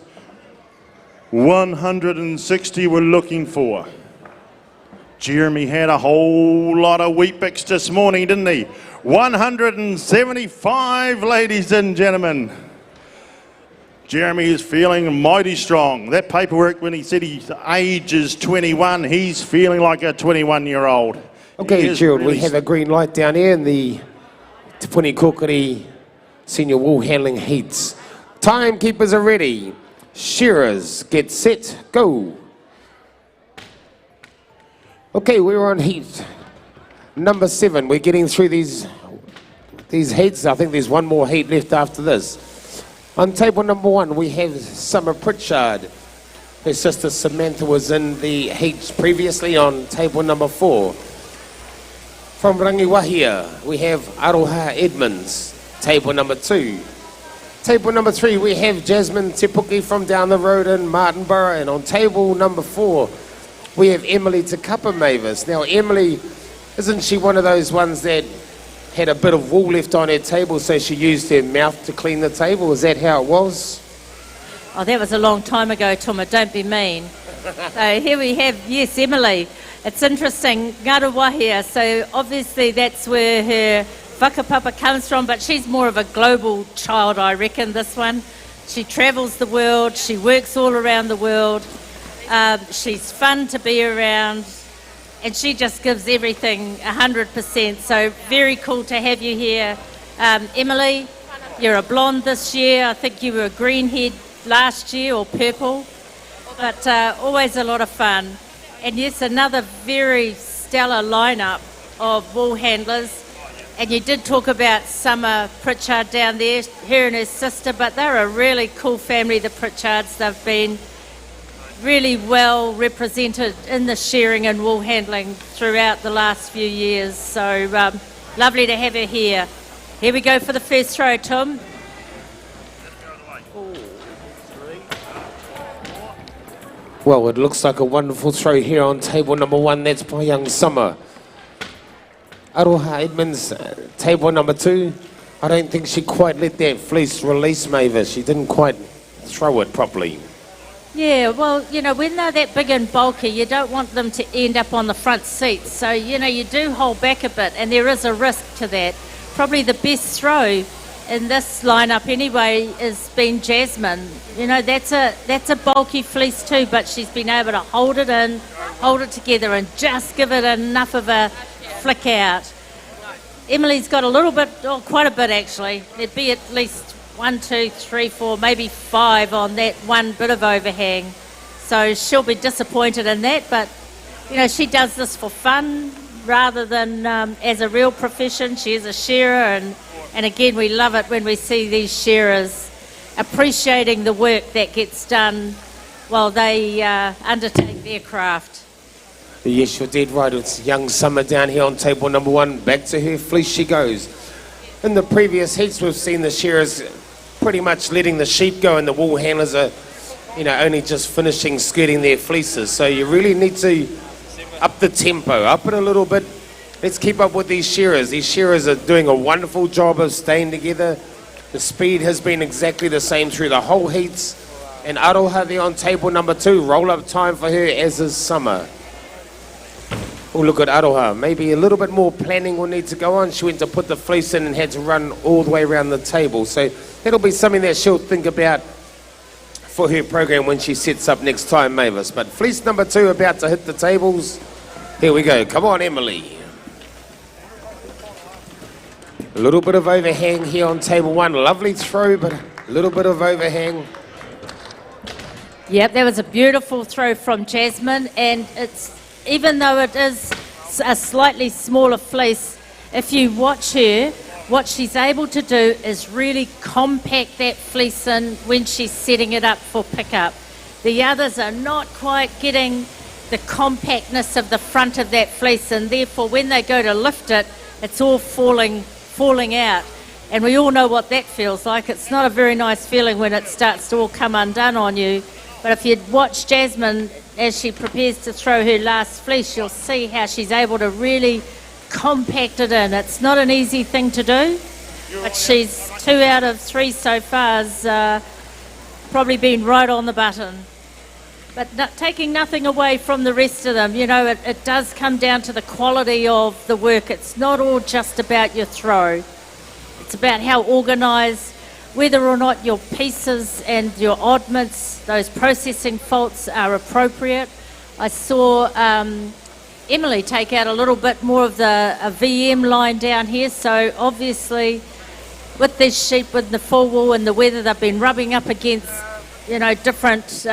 160 we're looking for. Jeremy had a whole lot of Weet-Bix this morning, didn't he? 175, ladies and gentlemen. Jeremy is feeling mighty strong. That paperwork, when he said his age is 21, he's feeling like a 21-year-old. Okay, Gerald, we have a green light down here in the Te Puni Kokiri Senior Wool Handling Heats. Timekeepers are ready. Shearers, get set, go. Okay, we're on heat number 7. We're getting through these heats. I think there's one more heat left after this. On table number 1, we have Summer Pritchard. Her sister Samantha was in the heats previously on table number 4. From Rangiwahia, we have Aroha Edmonds, table number 2. Table number 3, we have Jasmine Tipuki from down the road in Martinborough. And on table number 4, we have Emily Takapa Mavis. Now, Emily, isn't she one of those ones that had a bit of wool left on her table, so she used her mouth to clean the table? Is that how it was? Oh, that was a long time ago, Tuma, don't be mean. So here we have, yes, Emily. It's interesting, Ngaruawahia, so obviously that's where her whakapapa comes from, but she's more of a global child, I reckon, this one. She travels the world, she works all around the world, she's fun to be around, and she just gives everything 100%, so very cool to have you here. Emily, you're a blonde this year, I think you were a greenhead last year, or purple, but always a lot of fun. And yes, another very stellar lineup of wool handlers. And you did talk about Summer Pritchard down there, her and her sister, but they're a really cool family, the Pritchards. They've been really well represented in the shearing and wool handling throughout the last few years. So lovely to have her here. Here we go for the first throw, Tom. Well, it looks like a wonderful throw here on table number 1. That's by young Summer. Aroha Edmonds, table number 2. I don't think she quite let that fleece release, Mavis. She didn't quite throw it properly. Yeah, well, you know, when they're that big and bulky, you don't want them to end up on the front seats. So, you know, you do hold back a bit, and there is a risk to that. Probably the best throw in this lineup anyway has been Jasmine. You know, that's a bulky fleece too, but she's been able to hold it in, hold it together, and just give it enough of a flick out. Emily's got a little bit, oh, quite a bit actually. There'd be at least 1, 2, 3, 4, maybe 5 on that one bit of overhang. So she'll be disappointed in that, but you know, she does this for fun rather than as a real profession. She is a shearer, and again, we love it when we see these shearers appreciating the work that gets done while they undertake their craft. Yes, you're dead right. It's young Summer down here on table number 1. Back to her fleece she goes. In the previous heats, we've seen the shearers pretty much letting the sheep go, and the wool handlers are, you know, only just finishing skirting their fleeces. So you really need to up the tempo, up it a little bit. Let's keep up with these shearers. These shearers are doing a wonderful job of staying together. The speed has been exactly the same through the whole heats. And Aroha there on table number 2. Roll-up time for her, as is Summer. Oh, look at Aroha. Maybe a little bit more planning will need to go on. She went to put the fleece in and had to run all the way around the table. So that'll be something that she'll think about for her program when she sets up next time, Mavis. But fleece number 2 about to hit the tables. Here we go. Come on, Emily. A little bit of overhang here on table 1. Lovely throw, but a little bit of overhang. Yep, that was a beautiful throw from Jasmine, and it's, even though it is a slightly smaller fleece, if you watch her, what she's able to do is really compact that fleece in when she's setting it up for pickup. The others are not quite getting the compactness of the front of that fleece, and therefore when they go to lift it, it's all falling out. And we all know what that feels like. It's not a very nice feeling when it starts to all come undone on you. But if you watch Jasmine as she prepares to throw her last fleece, you'll see how she's able to really compact it in. It's not an easy thing to do, but she's 2 out of 3 so far has probably been right on the button. But taking nothing away from the rest of them, you know, it does come down to the quality of the work. It's not all just about your throw. It's about how organised, whether or not your pieces and your oddments, those processing faults are appropriate. I saw Emily take out a little bit more of a VM line down here, so obviously with these sheep with the full wool and the weather, they've been rubbing up against, you know, different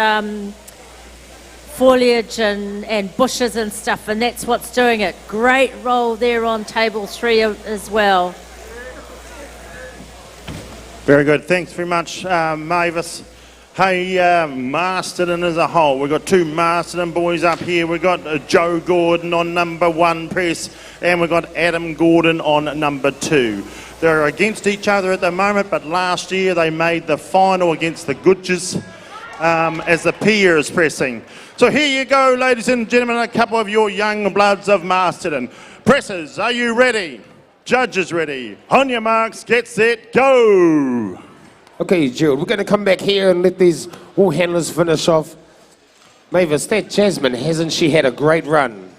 foliage and bushes and stuff, and that's what's doing it. Great roll there on table 3 as well. Very good. Thanks very much, Mavis. Hey, Masterton as a whole. We've got 2 Masterton boys up here. We've got Joe Gordon on number 1 press, and we've got Adam Gordon on number 2. They're against each other at the moment, but last year they made the final against the Gutches as the peer is pressing. So here you go, ladies and gentlemen, a couple of your young bloods of Masterton. Pressers, are you ready? Judges ready. On your marks, get set, go! Okay, Gerald, we're going to come back here and let these wool handlers finish off. Mavis, that Jasmine, hasn't she had a great run?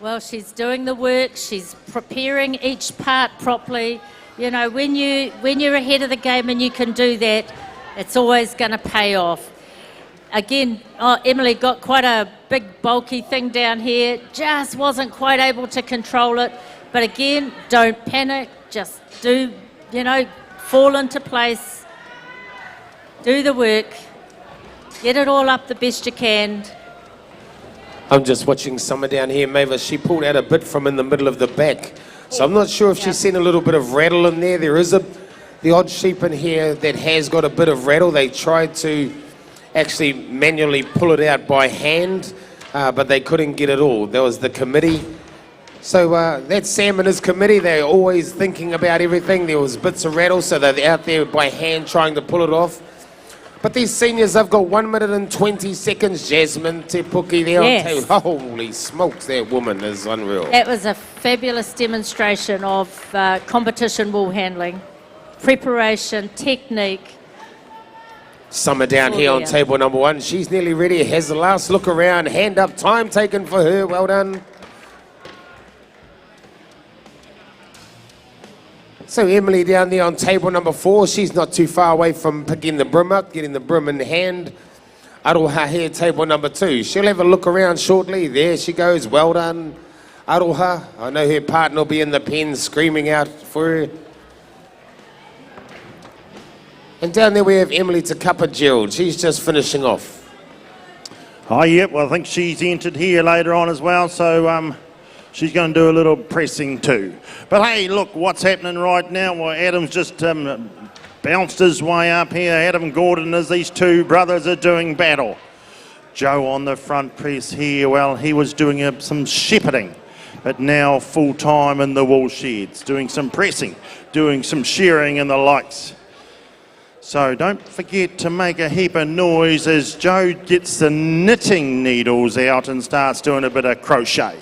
Well, she's doing the work. She's preparing each part properly. You know, when you're ahead of the game and you can do that, it's always going to pay off. Again, Emily got quite a big bulky thing down here, just wasn't quite able to control it. But again, don't panic, just do, you know, fall into place, do the work, get it all up the best you can. I'm just watching Summer down here, Mavis. She pulled out a bit from in the middle of the back. So I'm not sure if she's seen a little bit of rattle in there. There is the odd sheep in here that has got a bit of rattle. They tried to actually manually pull it out by hand, but they couldn't get it all. That was the committee. So that's Sam and his committee. They're always thinking about everything. There was bits of rattle, so they're out there by hand trying to pull it off. But these seniors, they've got 1 minute and 20 seconds. Jasmine Te Puki there on table. Holy smokes, that woman is unreal. That was a fabulous demonstration of competition wool handling, preparation, technique. Summer down here on table number 1. She's nearly ready. Has the last look around. Hand up. Time taken for her. Well done. So Emily down there on table number 4, she's not too far away from picking the brim up, getting the brim in hand. Aroha here, table number 2. She'll have a look around shortly. There she goes, well done, Aroha. I know her partner will be in the pen screaming out for her. And down there we have Emily Te Kapa Gerald. She's just finishing off. Oh, yep, well, I think she's entered here later on as well, so she's going to do a little pressing too. But hey, look, what's happening right now? Well, Adam's just bounced his way up here. Adam Gordon, as these 2 brothers are doing battle. Joe on the front press here, well, he was doing some shepherding, but now full-time in the wool sheds, doing some pressing, doing some shearing and the likes. So don't forget to make a heap of noise as Joe gets the knitting needles out and starts doing a bit of crochet.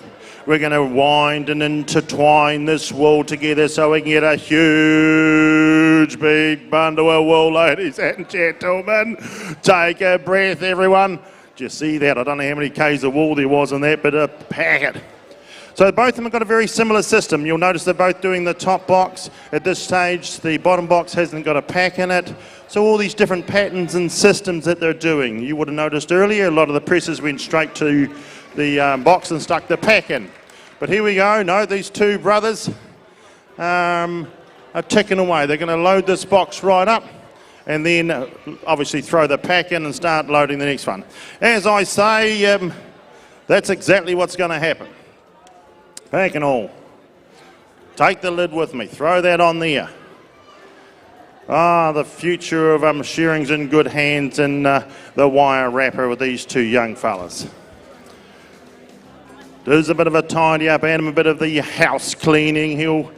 We're going to wind and intertwine this wool together so we can get a huge big bundle of wool, ladies and gentlemen. Take a breath, everyone. Do you see that? I don't know how many k's of wool there was in that, but a packet. So both of them have got a very similar system. You'll notice they're both doing the top box. At this stage, the bottom box hasn't got a pack in it. So all these different patterns and systems that they're doing. You would have noticed earlier, a lot of the presses went straight to the box and stuck the pack in. But here we go. No, these 2 brothers are ticking away. They're going to load this box right up and then obviously throw the pack in and start loading the next one. As I say, that's exactly what's going to happen. Pack and all. Take the lid with me. Throw that on there. The future of shearing's in good hands in the Wairarapa with these two young fellas. There's a bit of a tidy up, Adam, a bit of the house cleaning. He'll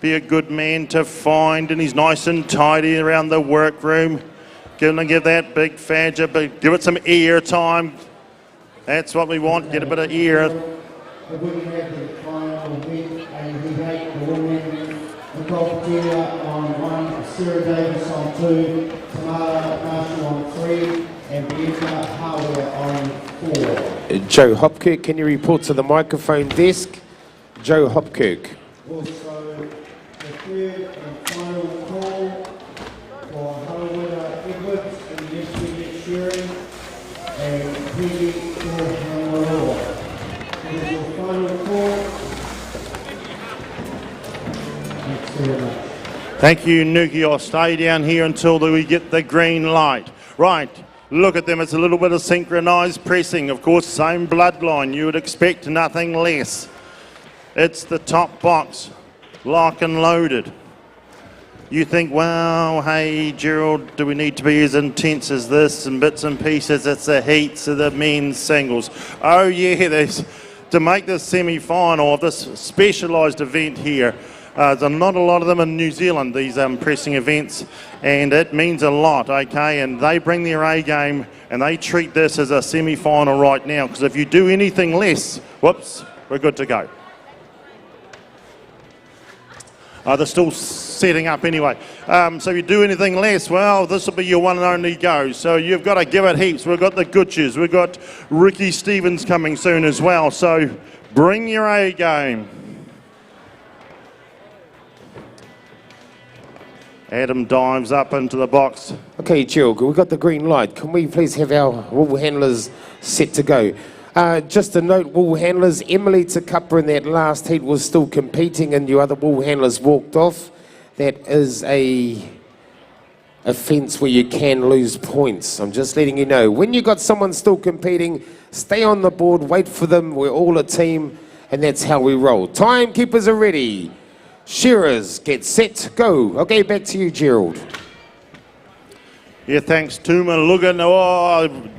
be a good man to find, and he's nice and tidy around the workroom. Gonna give that big fadger, but give it some ear time. That's what we want, get a bit of ear. The winner of the final event, and we rate the women, Nicole Taylor on 1, Sarah Davis on 2, Tamara Marshall on 3, and Bianca Howard on 4. Joe Hopkirk, can you report to the microphone desk? Joe Hopkirk. Also, the third and final call for Howard Edwards in the SPG Shearing and Peggy Hanwarawa. It is your final call. Thanks very much. Thank you, Nuki. I'll stay down here until we get the green light. Right, look at them. It's a little bit of synchronised pressing. Of course, same bloodline. You would expect nothing less. It's the top box, lock and loaded. You think, well, hey, Gerald, do we need to be as intense as this and bits and pieces? It's the heats of the men's singles. Oh, yeah, there's to make this semi-final of this specialised event here. There's not a lot of them in New Zealand, these pressing events, and it means a lot, okay? And they bring their A game and they treat this as a semi-final right now, because if you do anything less, whoops, we're good to go. They're still setting up anyway. So if you do anything less, well, this will be your one and only go. So you've got to give it heaps. We've got the Gutches. We've got Ricky Stevens coming soon as well. So bring your A game. Adam dives up into the box. Okay, Gerald, we've got the green light. Can we please have our wool handlers set to go? Just a note, wool handlers, Emily Takapa in that last heat was still competing and your other wool handlers walked off. That is a offence where you can lose points. I'm just letting you know. When you got someone still competing, stay on the board, wait for them. We're all a team, and that's how we roll. Timekeepers are ready. Shearers, get set, go. Okay, back to you, Gerald. Yeah, thanks, Tuma. Look at,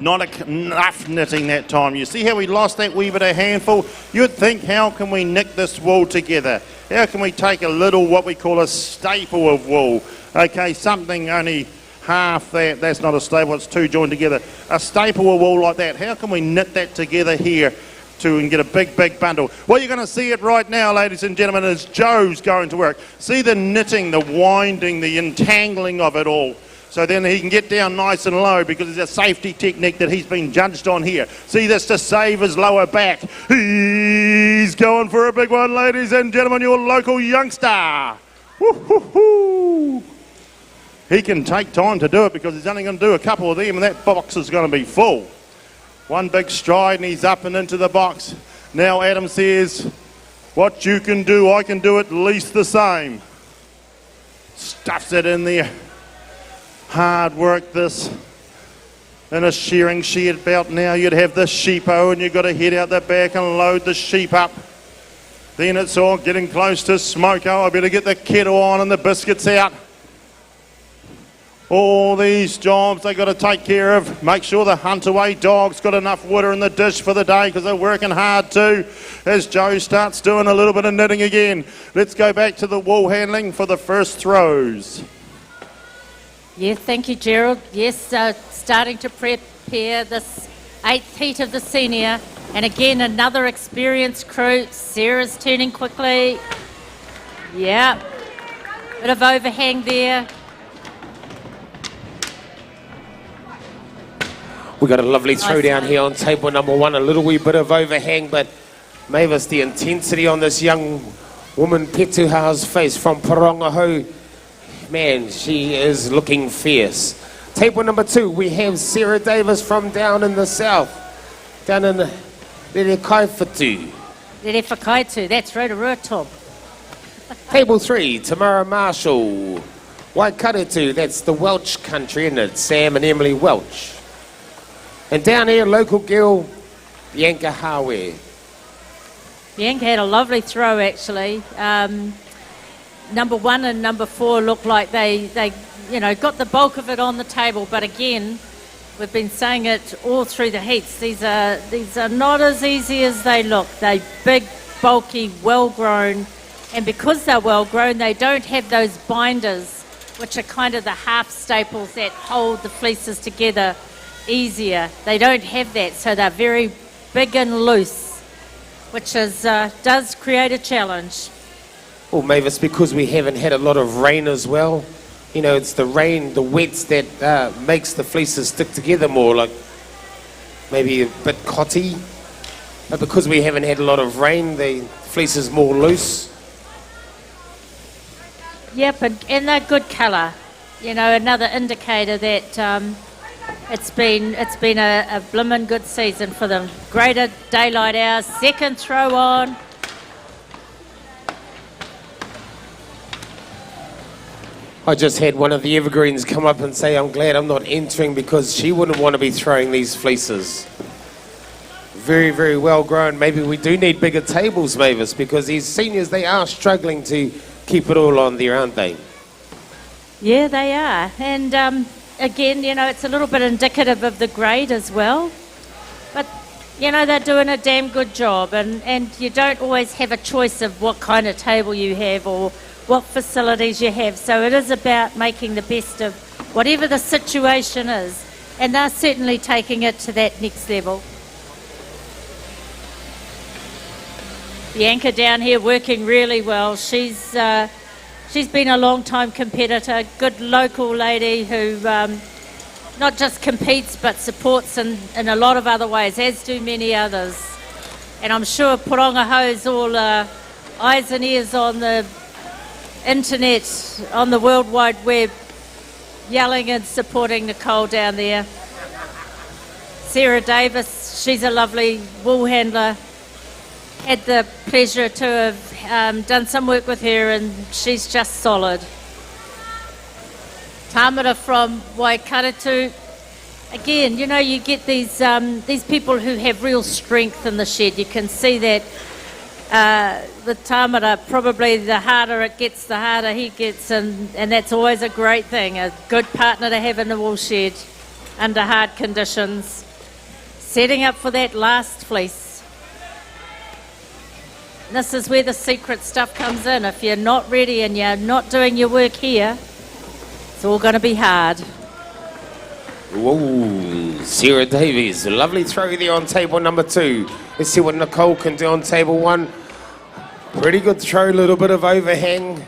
not enough knitting that time. You see how we lost that wee bit of handful? You'd think, how can we knit this wool together? How can we take a little, what we call a staple of wool? Okay, something only half that, that's not a staple, it's two joined together. A staple of wool like that, how can we knit that together here and get a big, big bundle? Well, you're going to see it right now, ladies and gentlemen, as Joe's going to work. See the knitting, the winding, the entangling of it all. So then he can get down nice and low because it's a safety technique that he's been judged on here. See this to save his lower back. He's going for a big one, ladies and gentlemen, your local youngster. Woo-hoo-hoo. He can take time to do it because he's only going to do a couple of them and that box is going to be full. One big stride and he's up and into the box. Now Adam says, what you can do, I can do at least the same. Stuffs it in there. Hard work this. In a shearing shed belt now, you'd have the sheepo and you've got to head out the back and load the sheep up. Then it's all getting close to smoko. I better get the kettle on and the biscuits out. All these jobs they got to take care of. Make sure the hunt away dog's got enough water in the dish for the day because they're working hard too. As Joe starts doing a little bit of knitting again. Let's go back to the wool handling for the first throws. Yes, thank you, Gerald. Yes, starting to prepare this 8th heat of the senior. And again, another experienced crew. Sarah's turning quickly. Yeah, bit of overhang there. We got a lovely throwdown here on table number 1. A little wee bit of overhang, but Mavis, the intensity on this young woman, Petuha's face from Parongaho. Man, she is looking fierce. Table number 2, we have Sarah Davis from down in the south, down in Rerekaifatu. Rerewhakaitu, that's Rotorua Top. Table 3, Tamara Marshall. Waikaretu, that's the Welch country, isn't it? Sam and Emily Welch. And down here, local girl, Bianca Hawe. Bianca had a lovely throw, actually. number 1 and number 4 look like they got the bulk of it on the table, but again, we've been saying it all through the heats. These are not as easy as they look. They're big, bulky, well-grown, and because they're well-grown, they don't have those binders, which are kind of the half staples that hold the fleeces together easier. They don't have that, so they're very big and loose, which does create a challenge. Well, Mavis, because we haven't had a lot of rain as well, it's the rain, the wets that makes the fleeces stick together more, like maybe a bit cotty. But because we haven't had a lot of rain, the fleece is more loose. Yep, and they're good colour. Another indicator that it's been a blimmin' good season for them. Greater daylight hours, second throw on. I just had one of the Evergreens come up and say, I'm glad I'm not entering because she wouldn't want to be throwing these fleeces. Very, very well grown. Maybe we do need bigger tables, Mavis, because these seniors, they are struggling to keep it all on there, aren't they? Yeah, they are. And again, it's a little bit indicative of the grade as well. But, they're doing a damn good job. And you don't always have a choice of what kind of table you have or what facilities you have. So it is about making the best of whatever the situation is. And they're certainly taking it to that next level. Bianca down here working really well. She's been a long time competitor, good local lady who not just competes but supports in a lot of other ways, as do many others. And I'm sure Porongaho's all eyes and ears on the internet, on the World Wide Web, yelling and supporting Nicole down there. Sarah Davis, she's a lovely wool handler. Had the pleasure to have done some work with her, and she's just solid. Tamara from Waikato. Again, you get these people who have real strength in the shed. You can see that the Tamara, probably the harder it gets, the harder he gets, and that's always a great thing. A good partner to have in the wool shed under hard conditions. Setting up for that last fleece. This is where the secret stuff comes in. If you're not ready and you're not doing your work here, it's all going to be hard. Whoa, Sarah Davies, a lovely throw there on table number 2. Let's see what Nicole can do on table 1. Pretty good throw, a little bit of overhang.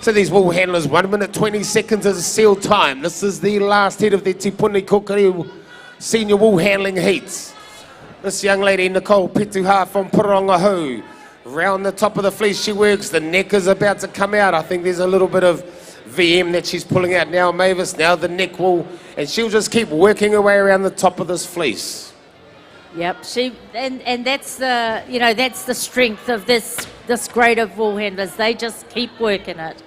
So these wool handlers, 1 minute 20 seconds is sealed time. This is the last heat of the Te Puni Kokari senior wool handling heats. This young lady, Nicole Petuha from Porongaho, round the top of the fleece she works. The neck is about to come out. I think there's a little bit of VM that she's pulling out now, Mavis. Now the neck wool, and she'll just keep working her way around the top of this fleece. Yep, and that's the strength of this grade of wool handlers. They just keep working it.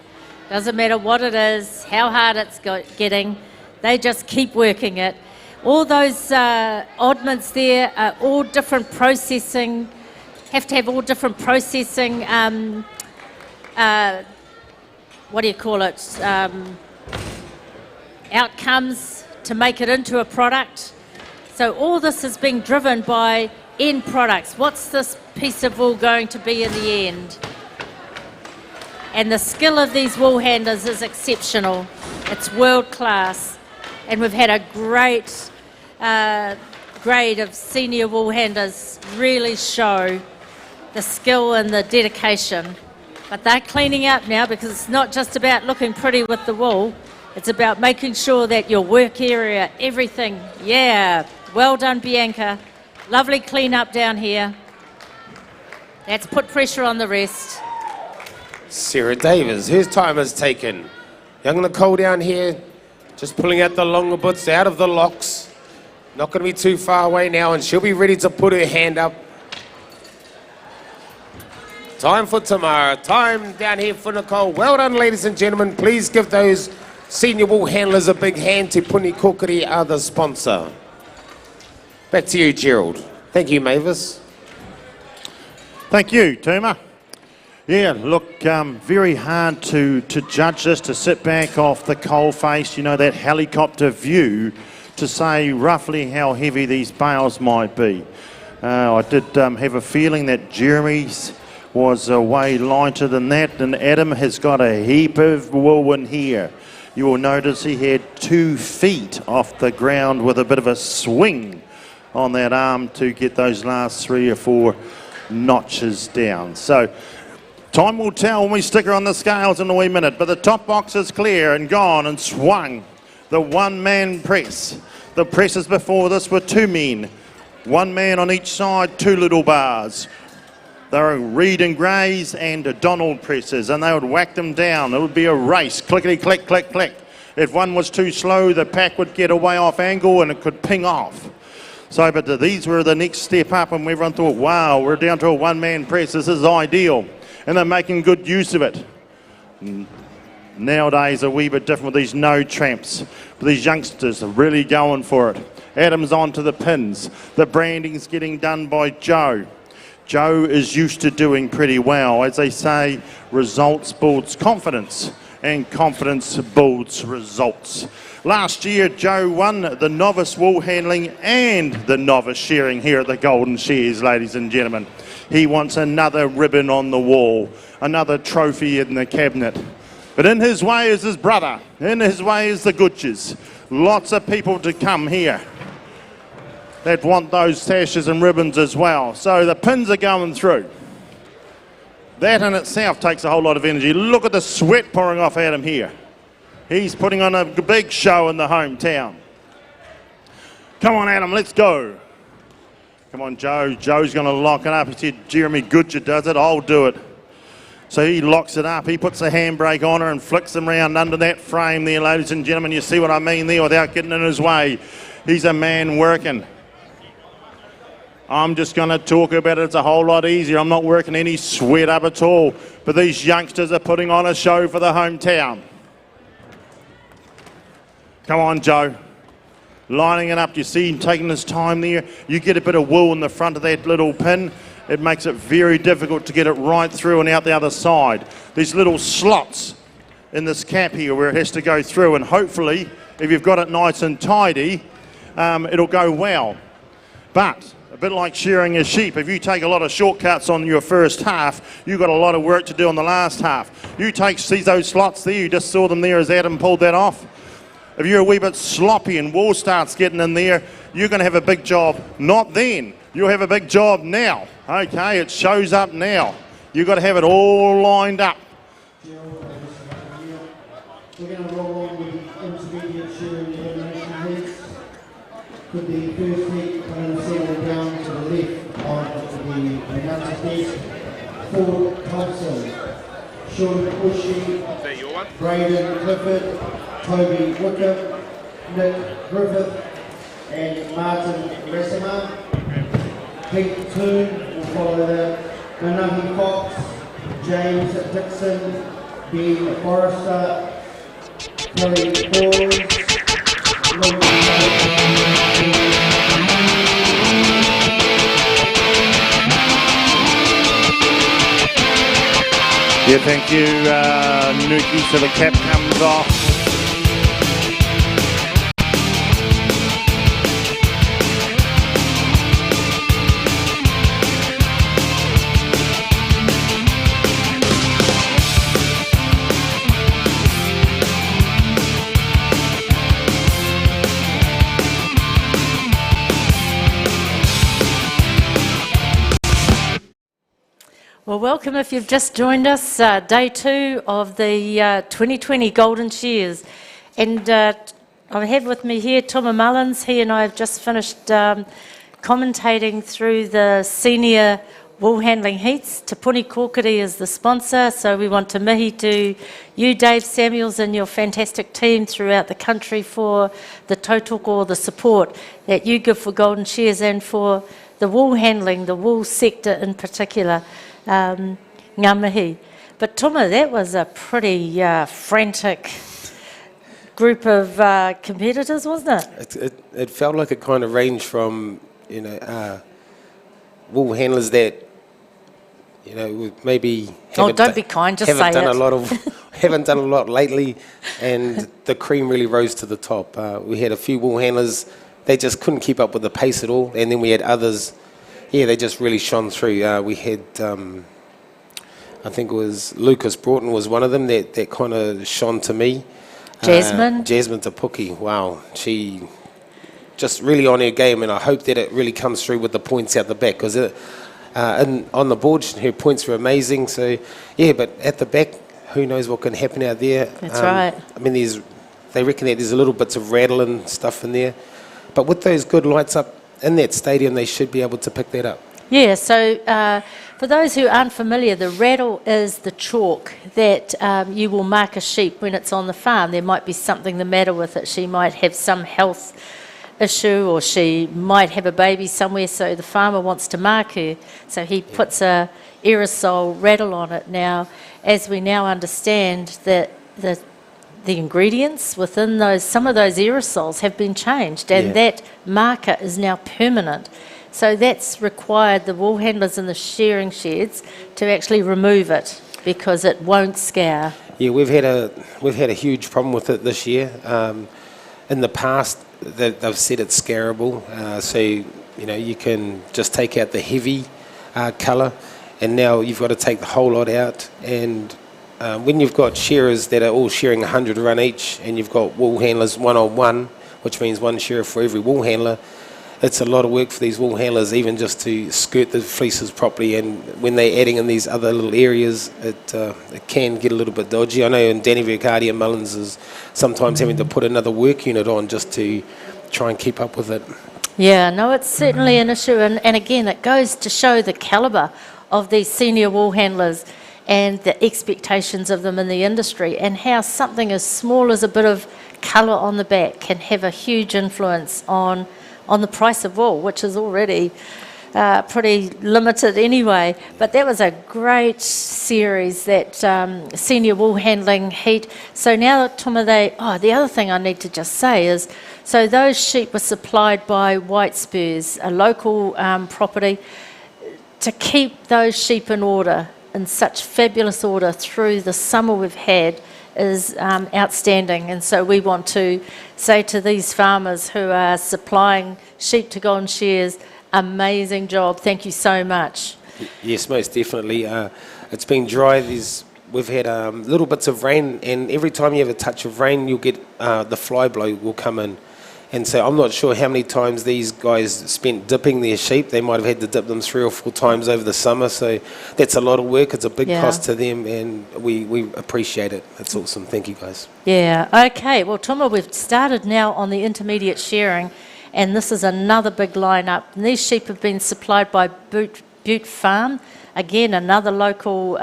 Doesn't matter what it is, how hard it's getting. They just keep working it. All those oddments there are all different processing, have to have all different processing, outcomes to make it into a product. So all this is being driven by end products. What's this piece of wool going to be in the end? And the skill of these wool handlers is exceptional. It's world class. And we've had a great grade of senior wool handlers really show the skill and the dedication. But they're cleaning up now because it's not just about looking pretty with the wool. It's about making sure that your work area, everything, yeah, well done, Bianca. Lovely clean up down here. That's put pressure on the rest. Sarah Davis, whose time has taken. Young Nicole down here, just pulling out the longer butts out of the locks. Not going to be too far away now, and she'll be ready to put her hand up. Time for Tamara, time down here for Nicole. Well done, ladies and gentlemen. Please give those senior wool handlers a big hand. Te Puni Kokari are the sponsor. Back to you, Gerald. Thank you, Mavis. Thank you, Tuma. Yeah, look, very hard to judge this, to sit back off the coalface, you know, that helicopter view, to say roughly how heavy these bales might be. I did have a feeling that Jeremy's was way lighter than that, and Adam has got a heap of wool in here. You will notice he had 2 feet off the ground with a bit of a swing on that arm to get those last 3 or 4 notches down. So time will tell when we stick her on the scales in a wee minute, but the top box is clear and gone and swung. The one-man press. The presses before this were 2 men. 1 man on each side, 2 little bars. They were Reed and Grays and Donald presses, and they would whack them down. It would be a race, clickety click, click, click. If one was too slow, the pack would get away off angle and it could ping off. So, but these were the next step up, and everyone thought, wow, we're down to a one-man press, this is ideal. And they're making good use of it. Nowadays, a wee bit different with these no tramps. But these youngsters are really going for it. Adam's on to the pins. The branding's getting done by Joe. Joe is used to doing pretty well. As they say, results builds confidence, and confidence builds results. Last year, Joe won the novice wool handling and the novice shearing here at the Golden Shears, ladies and gentlemen. He wants another ribbon on the wall, another trophy in the cabinet. But in his way is his brother, in his way is the Gutches. Lots of people to come here that want those sashes and ribbons as well. So the pins are going through. That in itself takes a whole lot of energy. Look at the sweat pouring off Adam here. He's putting on a big show in the hometown. Come on, Adam, let's go. Come on, Joe. Joe's going to lock it up. He said Jeremy Goodger does it, I'll do it. So he locks it up. He puts a handbrake on her and flicks them around under that frame there, ladies and gentlemen. You see what I mean there without getting in his way. He's a man working. I'm just going to talk about it. It's a whole lot easier. I'm not working any sweat up at all. But these youngsters are putting on a show for the hometown. Come on, Joe. Lining it up. You see him taking his time there. You get a bit of wool in the front of that little pin. It makes it very difficult to get it right through and out the other side. These little slots in this cap here where it has to go through, and hopefully, if you've got it nice and tidy, it'll go well. But a bit like shearing a sheep, if you take a lot of shortcuts on your first half, you've got a lot of work to do on the last half. See those slots there, you just saw them there as Adam pulled that off. If you're a wee bit sloppy and wool starts getting in there, you're going to have a big job. Not then. You'll have a big job now. Okay, it shows up now. You've got to have it all lined up. We're going to roll on with the intermediate shearing elimination heats. Could the first heat come and settle down to the left of the announcer's desk. Ford Thompson, Sean Bushy, Braden Clifford, Toby Wickham, Nick Griffith, and Martin Ressima. Pete Toon will follow that. Manahi Fox, James Dixon, Ben Forrester, Kelly Falls, Luke Yeah, thank you, Nuki. So the cap comes off. Well, welcome if you've just joined us, day 2 of the 2020 Golden Shears. And I have with me here Tuma Mullins. He and I have just finished commentating through the senior wool handling heats. Te Puni Kōkiri is the sponsor, so we want to mihi to you, Dave Samuels, and your fantastic team throughout the country for the tautoko, or the support that you give for Golden Shears and for the wool handling, the wool sector in particular. Ngā mihi. But Tuma, that was a pretty frantic group of competitors, wasn't it? It felt like it kind of ranged from, wool handlers that You know, we maybe don't be kind, just haven't say done it. a lot of haven't done a lot lately, and the cream really rose to the top. We had a few wool handlers; they just couldn't keep up with the pace at all, and then we had others. Yeah, they just really shone through. We had, I think it was Lucas Broughton was one of them that kind of shone to me. Jasmine? Jasmine Tapuki, wow. She just really on her game, and I hope that it really comes through with the points out the back, because on the board, her points were amazing. So, yeah, but at the back, who knows what can happen out there. That's right. I mean, they reckon that there's a little bits of rattle and stuff in there. But with those good lights up in that stadium, they should be able to pick that up. Yeah, so for those who aren't familiar, the rattle is the chalk that you will mark a sheep when it's on the farm. There might be something the matter with it. She might have some health issue, or she might have a baby somewhere, so the farmer wants to mark her. So he puts a aerosol rattle on it. Now, as we now understand that the ingredients within some of those aerosols have been changed, and that marker is now permanent. So that's required the wool handlers in the shearing sheds to actually remove it, because it won't scour. Yeah, we've had a huge problem with it this year. In the past, they've said it's scarable, so you can just take out the heavy colour, and now you've got to take the whole lot out. And when you've got shearers that are all shearing 100 run each, and you've got wool handlers 1-on-1, which means one shearer for every wool handler, it's a lot of work for these wool handlers, even just to skirt the fleeces properly. And when they're adding in these other little areas, it can get a little bit dodgy. I know in Danny Vercardi and Mullins is sometimes having to put another work unit on just to try and keep up with it. Yeah, no, it's certainly an issue. And again, it goes to show the calibre of these senior wool handlers and the expectations of them in the industry, and how something as small as a bit of colour on the back can have a huge influence on the price of wool, which is already pretty limited anyway. But that was a great series, that senior wool handling heat. So now, Tuma, the other thing I need to just say is, so those sheep were supplied by White Spurs, a local property. To keep those sheep in order, in such fabulous order through the summer we've had, is outstanding. And so we want to say to these farmers who are supplying sheep to Golden Shears, amazing job, thank you so much. Yes, most definitely. It's been dry. We've had little bits of rain, and every time you have a touch of rain, you'll get the fly blow will come in. And so I'm not sure how many times these guys spent dipping their sheep. They might have had to dip them 3 or 4 times over the summer. So that's a lot of work. It's a big cost to them, and we appreciate it. That's awesome. Thank you, guys. Yeah, okay. Well, Tuma, we've started now on the intermediate shearing, and this is another big lineup. And these sheep have been supplied by Butte Farm, again, another local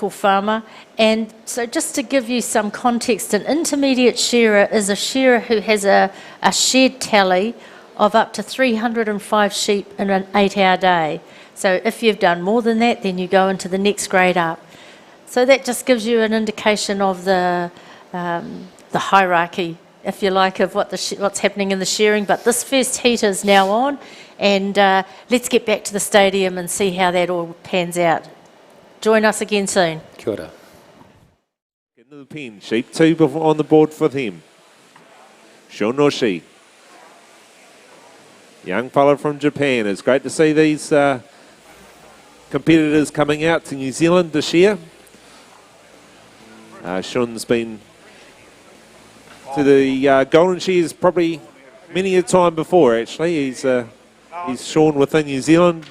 farmer. And so just to give you some context, an intermediate shearer is a shearer who has a shed tally of up to 305 sheep in an 8-hour day. So if you've done more than that, then you go into the next grade up. So that just gives you an indication of the hierarchy, if you like, of what's happening in the shearing. But this first heat is now on, and let's get back to the stadium and see how that all pans out. Join us again soon. Kia ora. Into the pen, sheep 2 on the board for him. Shonoshi. Young fella from Japan. It's great to see these competitors coming out to New Zealand this year. Shun's been to the Golden Shears probably many a time before, actually. He's shorn within New Zealand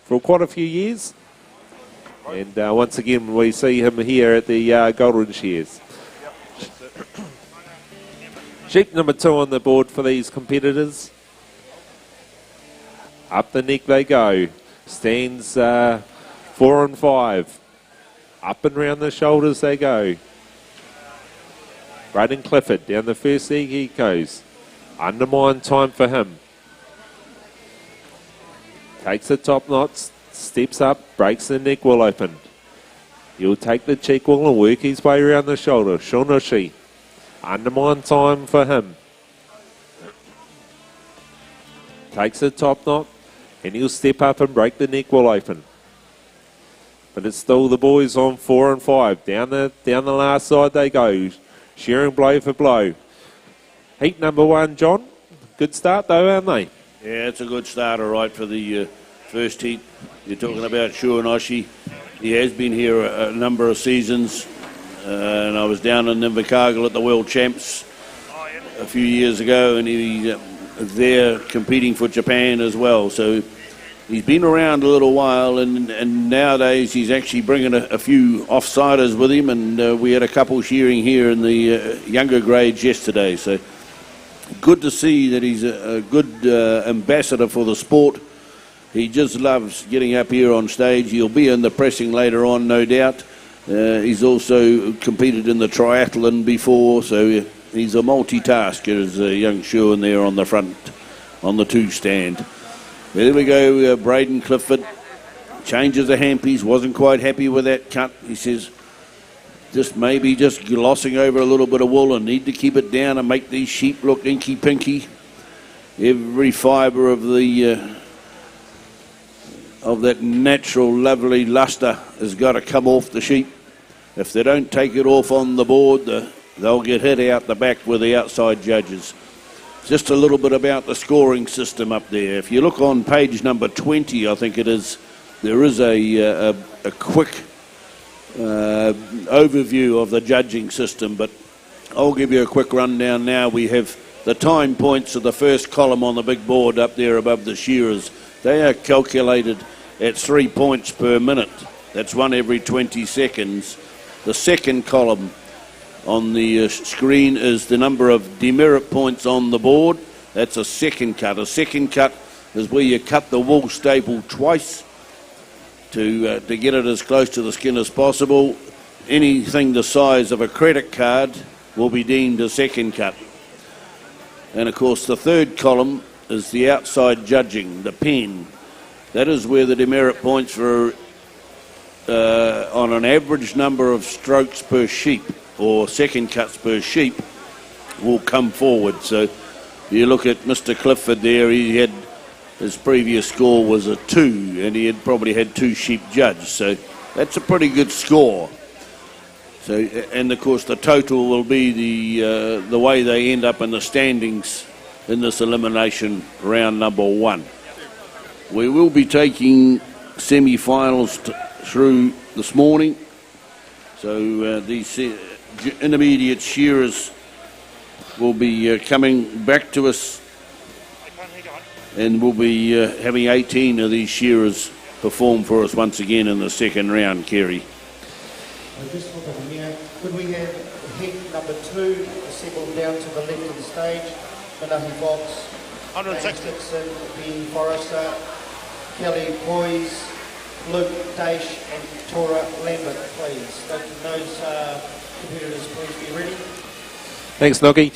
for quite a few years. And once again, we see him here at the Golden Shears. Sheep number 2 on the board for these competitors. Up the neck they go. Stands 4 and 5. Up and round the shoulders they go. Braden Clifford down the first leg he goes. Undermine time for him. Takes the top knots. Steps up, breaks the neck will open. He'll take the cheek will and work his way around the shoulder. Shonoshi. Undermine time for him. Takes the top knot, and he'll step up and break the neck will open. But it's still the boys on 4 and 5. Down the last side they go. Shearing blow for blow. Heat number 1, John. Good start though, aren't they? Yeah, it's a good start, all right, for the first heat. You're talking about Shuanoshi. He has been here a number of seasons. And I was down in Invercargill at the World Champs a few years ago, and he there competing for Japan as well. So he's been around a little while, and nowadays he's actually bringing a few offsiders with him, and we had a couple shearing here in the younger grades yesterday. So good to see that he's a good ambassador for the sport. He just loves getting up here on stage. He'll be in the pressing later on, no doubt. He's also competed in the triathlon before, so he's a multitasker as a young Shuan there on the front, on the 2 stand. There we go, Braden Clifford changes the hampies, wasn't quite happy with that cut. He says, just glossing over a little bit of wool and need to keep it down and make these sheep look inky pinky. Every fibre of that natural lovely luster has got to come off the sheep. If they don't take it off on the board, they'll get hit out the back with the outside judges. Just a little bit about the scoring system up there. If you look on page number 20, I think it is, there is a quick overview of the judging system, but I'll give you a quick rundown now. We have the time points of the first column on the big board up there above the shearers. They are calculated at 3 points per minute. That's 1 every 20 seconds. The second column on the screen is the number of demerit points on the board. That's a second cut. A second cut is where you cut the wool staple twice to get it as close to the skin as possible. Anything the size of a credit card will be deemed a second cut. And of course the third column is the outside judging, the pen. That is where the demerit points for on an average number of strokes per sheep or second cuts per sheep will come forward. So you look at Mr. Clifford there, his previous score was a 2 and he had probably had 2 sheep judged. So that's a pretty good score. So, and of course the total will be the way they end up in the standings in this elimination round number 1. We will be taking semi-finals through this morning. So these intermediate shearers will be coming back to us, and we'll be having 18 of these shearers perform for us once again in the second round, Kerry. Just looking here, could we have heat number 2 assembled down to the left of the stage? Manahi Fox, 160. Dixon, Ben Forrester, Kelly Poise, Luke Dash and Tora Lambert, please. Those competitors, please be ready. Thanks, Noggy.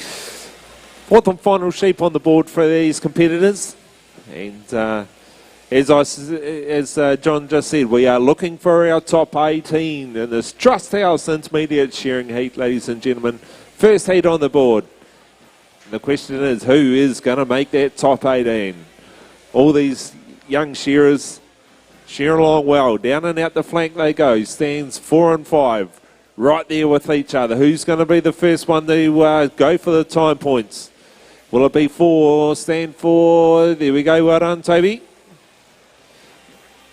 4th and final sheep on the board for these competitors. And as John just said, we are looking for our top 18 in this Trust House Intermediate Shearing Heat, ladies and gentlemen. First heat on the board. And the question is, who is going to make that top 18? All these young shearers shear along well. Down and out the flank they go. Stands 4 and 5. Right there with each other. Who's going to be the first one to go for the time points? Will it be 4? Stand 4. There we go. Well done, Toby.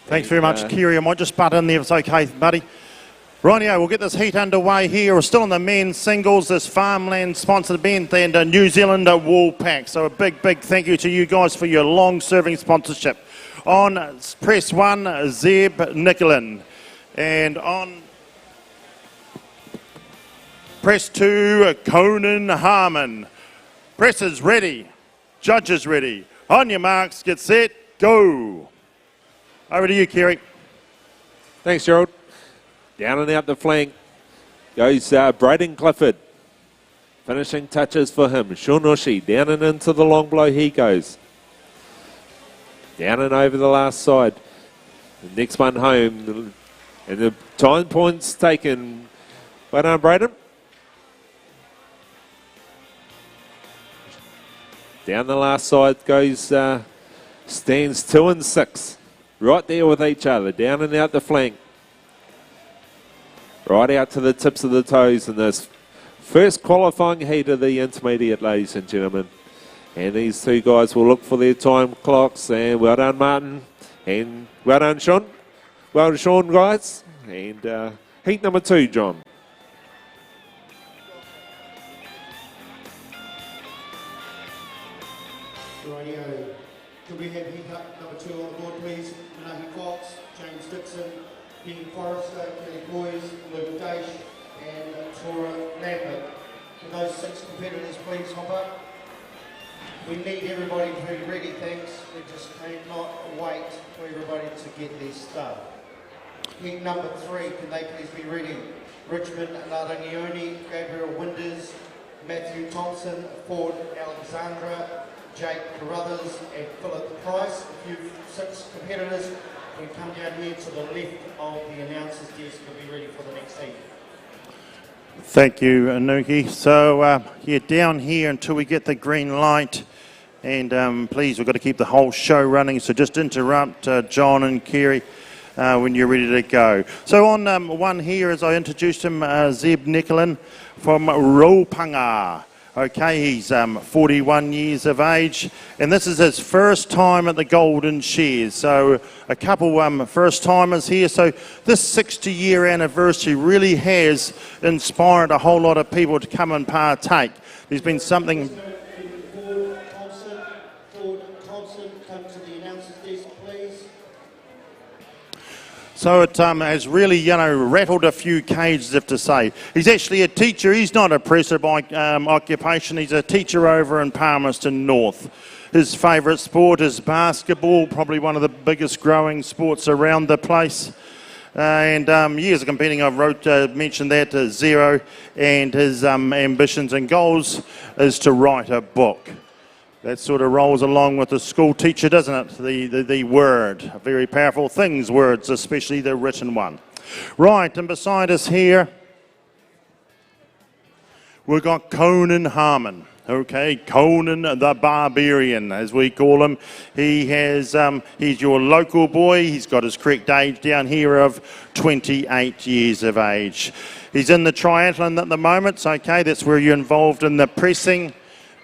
Thanks very much, Kiri. I might just butt in there if it's okay, buddy. Rightio, we'll get this heat underway here. We're still in the men's singles, this farmland sponsored event, and a New Zealand wool pack. So a big thank you to you guys for your long-serving sponsorship. On press 1, Zeb Nicolin. And on press 2, Conan Harmon. Press is ready. Judges ready. On your marks, get set, go. Over to you, Kerry. Thanks, Gerald. Down and out the flank goes Braden Clifford. Finishing touches for him. Shuanoshi down and into the long blow he goes. Down and over the last side. The next one home. And the time points taken. Well done, Braden. Down the last side goes, stands 2 and 6. Right there with each other. Down and out the flank. right out to the tips of the toes in this first qualifying heat of the intermediate, ladies and gentlemen. And these two guys will look for their time clocks. And well done, Martin. And well done, Sean. Well done, Sean, guys. And heat number 2, John. Radio. Could we have heat up number 2 on the board, please? Manahi Fox, James Dixon, Ben Forrester, Kelly Boys, Luke Dash, and Tora Lambert. Can those 6 competitors please hop up? We need everybody to be ready, thanks. We just cannot wait for everybody to get their stuff. Heat number 3, can they please be ready? Richmond Larangione, Gabriel Winders, Matthew Thompson, Ford Alexandra, Jake Carruthers and Philip Price. If you 6 competitors can come down here to the left of the announcer's desk and be ready for the next heat. Thank you, Anuki. So, yeah, down here until we get the green light. And please, we've got to keep the whole show running. So just interrupt John and Kerry when you're ready to go. So on one here, as I introduced him, Zeb Nicolin from Ropanga. Okay, he's 41 years of age, and this is his first time at the Golden Shears. So a couple first-timers here. So this 60-year anniversary really has inspired a whole lot of people to come and partake. There's been something... Ford Thompson, come to the announcer's desk, please. So it has really, you know, rattled a few cages, if to say. He's actually a teacher. He's not a presser by occupation. He's a teacher over in Palmerston North. His favourite sport is basketball, probably one of the biggest growing sports around the place. And years of competing, I've mentioned that to 0. And his ambitions and goals is to write a book. That sort of rolls along with the school teacher, doesn't it? The word, very powerful things, words, especially the written one. Right, and beside us here, we've got Conan Harmon. Okay, Conan the Barbarian, as we call him. He's your local boy. He's got his correct age down here of 28 years of age. He's in the triathlon at the moment. Okay, that's where you're involved in the pressing,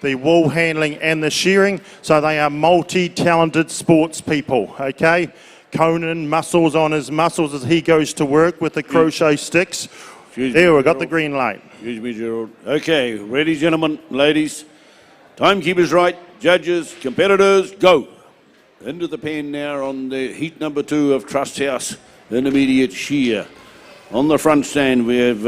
the wool handling and the shearing. So they are multi-talented sports people, okay? Conan muscles on his muscles as he goes to work with the crochet sticks. There, we've got the green light. Excuse me, Gerald. Okay, ready, gentlemen, ladies. Timekeepers right, judges, competitors, go. Into the pen now on the heat number 2 of Trust House Intermediate Shear. On the front stand we have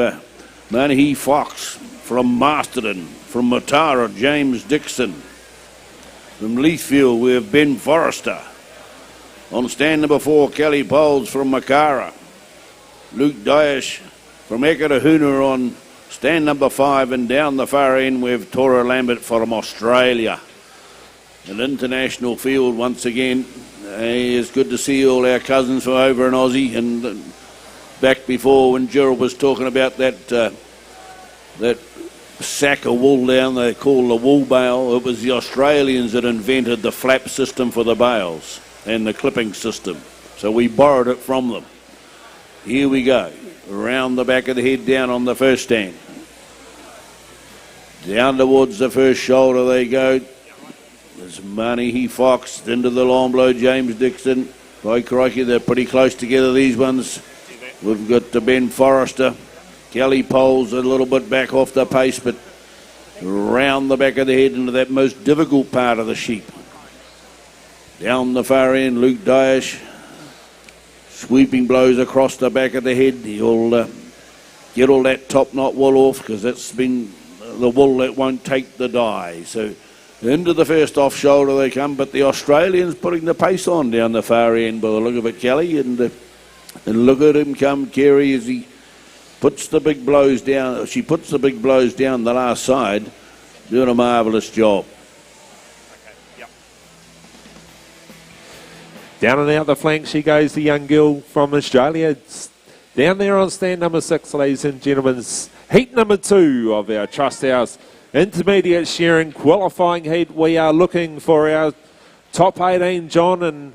Manahi Fox from Masterton. From Matara, James Dixon. From Leithfield, we have Ben Forrester. On stand number 4, Kelly Bowles from Makara. Luke Daesh from Ekatahuna on stand number 5, and down the far end we have Tora Lambert from Australia. An international field once again. It's good to see all our cousins from over in Aussie, and back before when Gerald was talking about that sack of wool down they call the wool bale. It was the Australians that invented the flap system for the bales and the clipping system. So we borrowed it from them. Here we go. Around the back of the head, down on the first stand. Down towards the first shoulder they go. There's Manahi Fox, into the long blow, James Dixon. By crikey, they're pretty close together, these ones. We've got the Ben Forrester. Kelly Poles a little bit back off the pace, but round the back of the head into that most difficult part of the sheep. Down the far end, Luke Daesh. Sweeping blows across the back of the head. He'll get all that top knot wool off, because that's been the wool that won't take the dye. So into the first off shoulder they come, but the Australians putting the pace on down the far end by the look of it, Kelly. And look at him come, Kerry, as he puts the big blows down. She puts the big blows down the last side, doing a marvellous job. Down and out the flank she goes, the young girl from Australia. It's down there on stand number 6, ladies and gentlemen. Heat number 2 of our Trust House Intermediate Shearing qualifying heat. We are looking for our top 18, John, and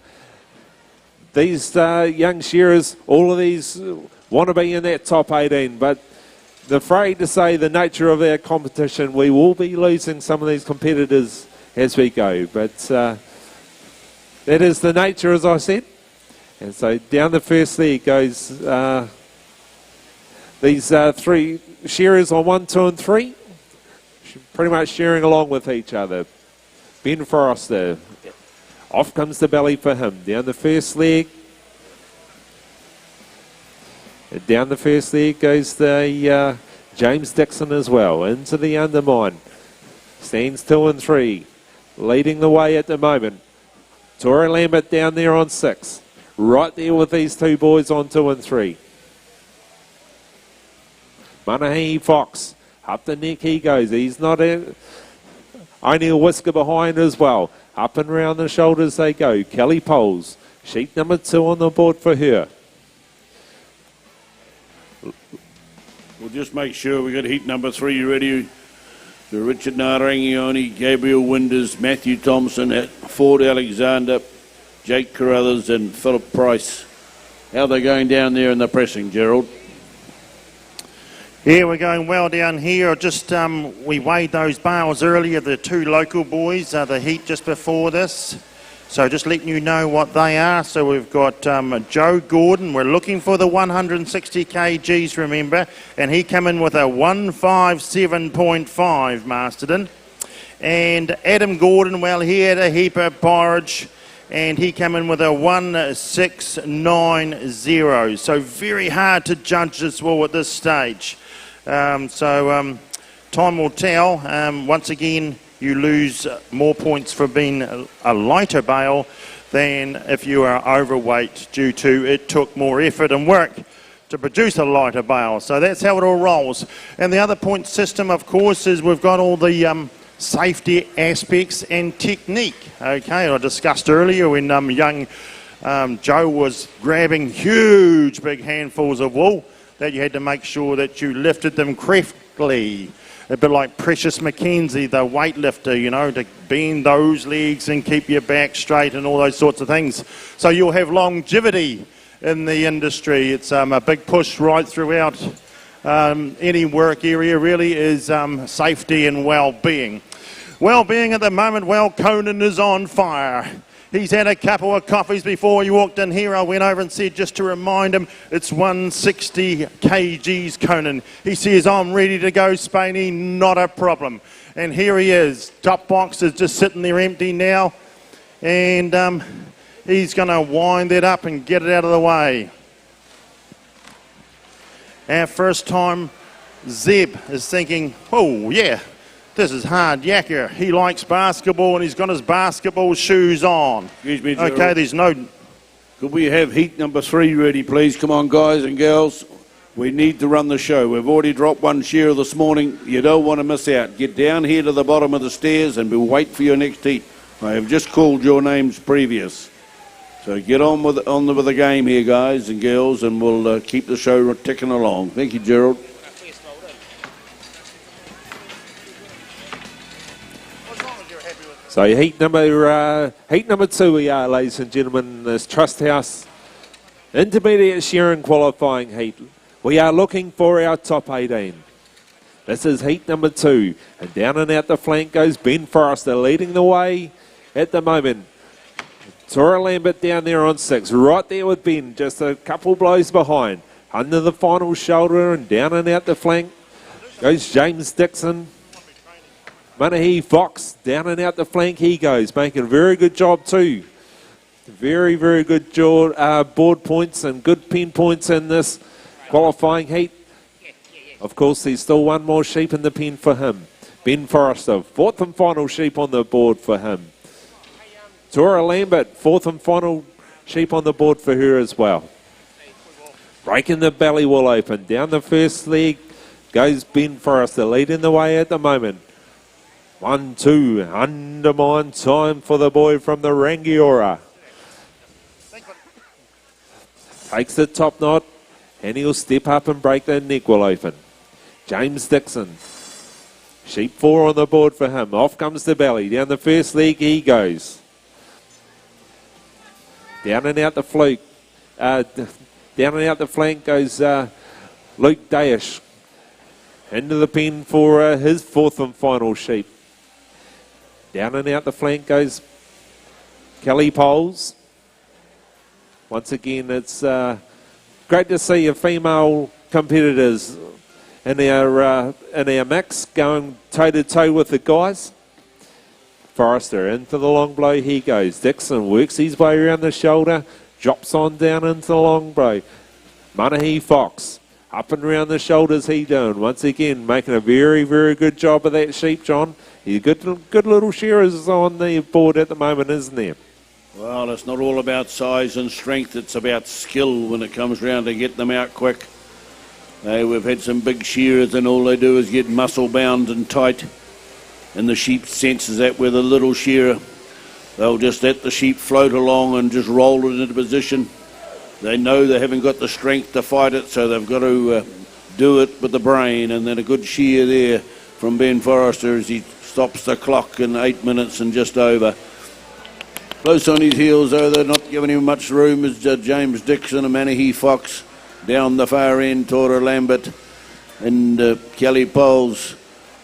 these young shearers, all of these want to be in that top 18, but I'm afraid to say the nature of our competition, we will be losing some of these competitors as we go. But that is the nature, as I said. And so down the first leg goes these three shearers on 1, 2 and 3, pretty much sharing along with each other. Ben Forrester, off comes the belly for him. Down the first leg. And down the first leg goes the James Dixon as well, into the undermine. Stands 2 and 3, leading the way at the moment. Tora Lambert down there on 6. Right there with these two boys on 2 and 3. Manahi Fox, up the neck he goes. He's not only a whisker behind as well. Up and round the shoulders they go. Kelly Poles, sheep number 2 on the board for her. We'll just make sure we got heat number 3 ready. So Richard Narangioni, Gabriel Winders, Matthew Thompson, Ford Alexander, Jake Carruthers and Philip Price. How are they going down there in the pressing, Gerald? Yeah, we're going well down here. Just we weighed those bales earlier, the 2 local boys, the heat just before this. So just letting you know what they are. So we've got Joe Gordon. We're looking for the 160 kgs, remember. And he come in with a 157.5, Masterton. And Adam Gordon, well, he had a heap of porridge. And he came in with a 1690. So very hard to judge this wool at this stage. Time will tell. Once again, you lose more points for being a lighter bale than if you are overweight due to it took more effort and work to produce a lighter bale. So that's how it all rolls. And the other point system, of course, is we've got all the safety aspects and technique. Okay, I discussed earlier when young Joe was grabbing huge big handfuls of wool that you had to make sure that you lifted them correctly. A bit like Precious McKenzie, the weightlifter, you know, to bend those legs and keep your back straight and all those sorts of things. So you'll have longevity in the industry. It's a big push right throughout any work area really is safety and well-being. Well-being at the moment, well, Conan is on fire. He's had a couple of coffees before he walked in here. I went over and said, just to remind him, it's 160 kgs, Conan. He says, I'm ready to go, Spainy, not a problem. And here he is. Top box is just sitting there empty now. And he's going to wind it up and get it out of the way. Our first time, Zeb is thinking, oh, yeah. This is hard yakka. He likes basketball and he's got his basketball shoes on. Excuse me, Gerald. Okay, there's no... Could we have heat number 3 ready, please? Come on, guys and girls. We need to run the show. We've already dropped 1 shearer this morning. You don't want to miss out. Get down here to the bottom of the stairs and we'll wait for your next heat. I have just called your names previous. So get on with the game here, guys and girls, and we'll keep the show ticking along. Thank you, Gerald. So heat number 2 we are, ladies and gentlemen, this Trust House Intermediate Shearing qualifying heat. We are looking for our top 18. This is heat number 2. And down and out the flank goes Ben Forrester, leading the way at the moment. Tora Lambert down there on 6, right there with Ben, just a couple blows behind. Under the final shoulder and down and out the flank goes James Dixon. Manahi Fox, down and out the flank he goes, making a very good job too. Very, very good board points and good pin points in this qualifying heat. Of course, there's still 1 more sheep in the pen for him. Ben Forrester, 4th and final sheep on the board for him. Tora Lambert, 4th and final sheep on the board for her as well. Breaking the belly will open. Down the first leg goes Ben Forrester, leading the way at the moment. 1, 2, undermine time for the boy from the Rangiora. Takes the top knot and he'll step up and break the neck will open. James Dixon. Sheep 4 on the board for him. Off comes the belly. Down the first leg he goes. Down and out the fluke. Down and out the flank goes Luke Dayish. Into the pen for his fourth and final sheep. Down and out the flank goes Kelly Poles. Once again, it's great to see your female competitors in our mix going toe-to-toe with the guys. Forrester into the long blow, he goes. Dixon works his way around the shoulder, drops on down into the long blow. Manahi Fox, up and around the shoulders he doing. Once again, making a very, very good job of that sheep, John. He's good little shearers on the board at the moment, isn't there? Well, it's not all about size and strength, it's about skill when it comes round to get them out quick. We've had some big shearers and all they do is get muscle bound and tight, and the sheep senses that with a little shearer. They'll just let the sheep float along and just roll it into position. They know they haven't got the strength to fight it, so they've got to do it with the brain. And then a good shear there from Ben Forrester as he stops the clock in 8 minutes and just over. Close on his heels, though, they're not giving him much room, is James Dixon and Manahi Fox. Down the far end, Tora Lambert and Kelly Poles.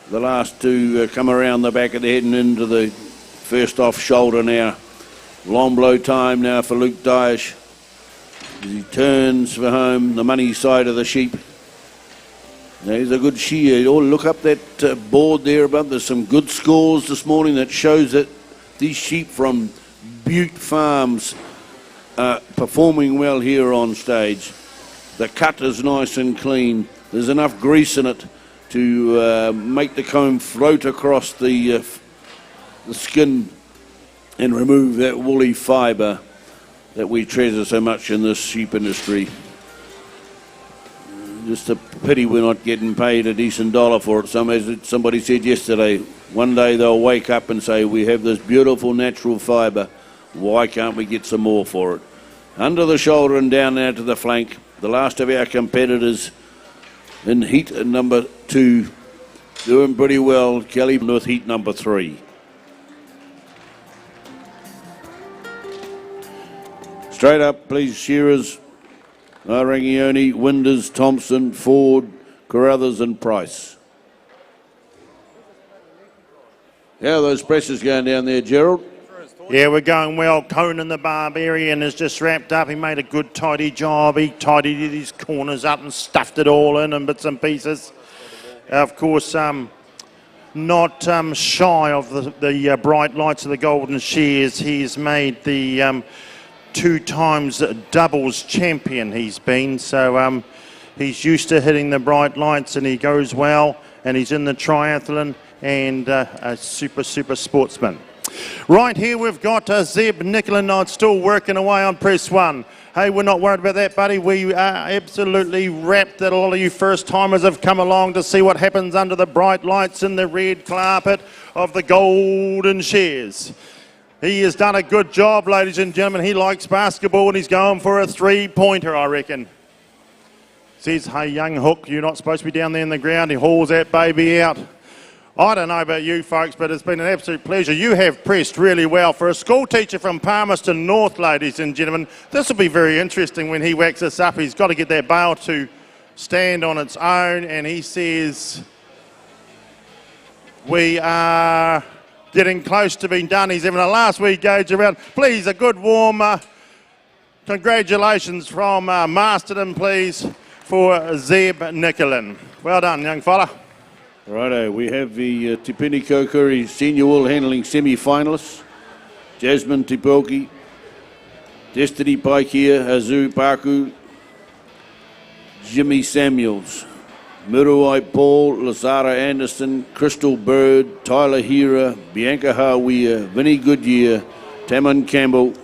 The last two come around the back of the head and into the first off shoulder now. Long blow time now for Luke Dayish. He turns for home, the money side of the sheep. There's a good shear. Oh, look up that board there above. There's some good scores this morning that shows that these sheep from Butte Farms are performing well here on stage. The cut is nice and clean. There's enough grease in it to make the comb float across the skin and remove that woolly fibre that we treasure so much in this sheep industry. Just a pity we're not getting paid a decent dollar for it. As somebody said yesterday, one day they'll wake up and say, we have this beautiful natural fibre, why can't we get some more for it? Under the shoulder and down out to the flank, the last of our competitors in heat number 2, doing pretty well. Kelly with heat number 3. Straight up, please, shearers. Rangione, Winders, Thompson, Ford, Carruthers and Price. How are those presses going down there, Gerald? Yeah, we're going well. Conan the Barbarian is just wrapped up. He made a good tidy job. He tidied his corners up and stuffed it all in bits and pieces. Of course, not shy of the bright lights of the Golden Shears. He's made the 2 times doubles champion he's been. So he's used to hitting the bright lights and he goes well. And he's in the triathlon and a super sportsman. Right here we've got Zeb Nicolin still working away on press 1. Hey, we're not worried about that, buddy. We are absolutely rapt that a lot of you first-timers have come along to see what happens under the bright lights in the red carpet of the Golden Shears. He has done a good job, ladies and gentlemen. He likes basketball and he's going for a 3-pointer, I reckon. Says, hey, young hook, you're not supposed to be down there in the ground. He hauls that baby out. I don't know about you folks, but it's been an absolute pleasure. You have pressed really well. For a school teacher from Palmerston North, ladies and gentlemen, this will be very interesting when he whacks us up. He's got to get that bale to stand on its own, and he says, we are getting close to being done. He's having a last wee gauge around. Please, a good warm congratulations from Masterton, please, for Zeb Nicolin. Well done, young fella. Righto, we have the Tipini Kokuri Senior Woolhandling Semi-Finalists. Jasmine Tipoki, Destiny Paikia, Azu Paku, Jimmy Samuels, Miruai Paul, Lazara Anderson, Crystal Bird, Tyler Hira, Bianca Hawea, Vinnie Goodyear, Taman Campbell,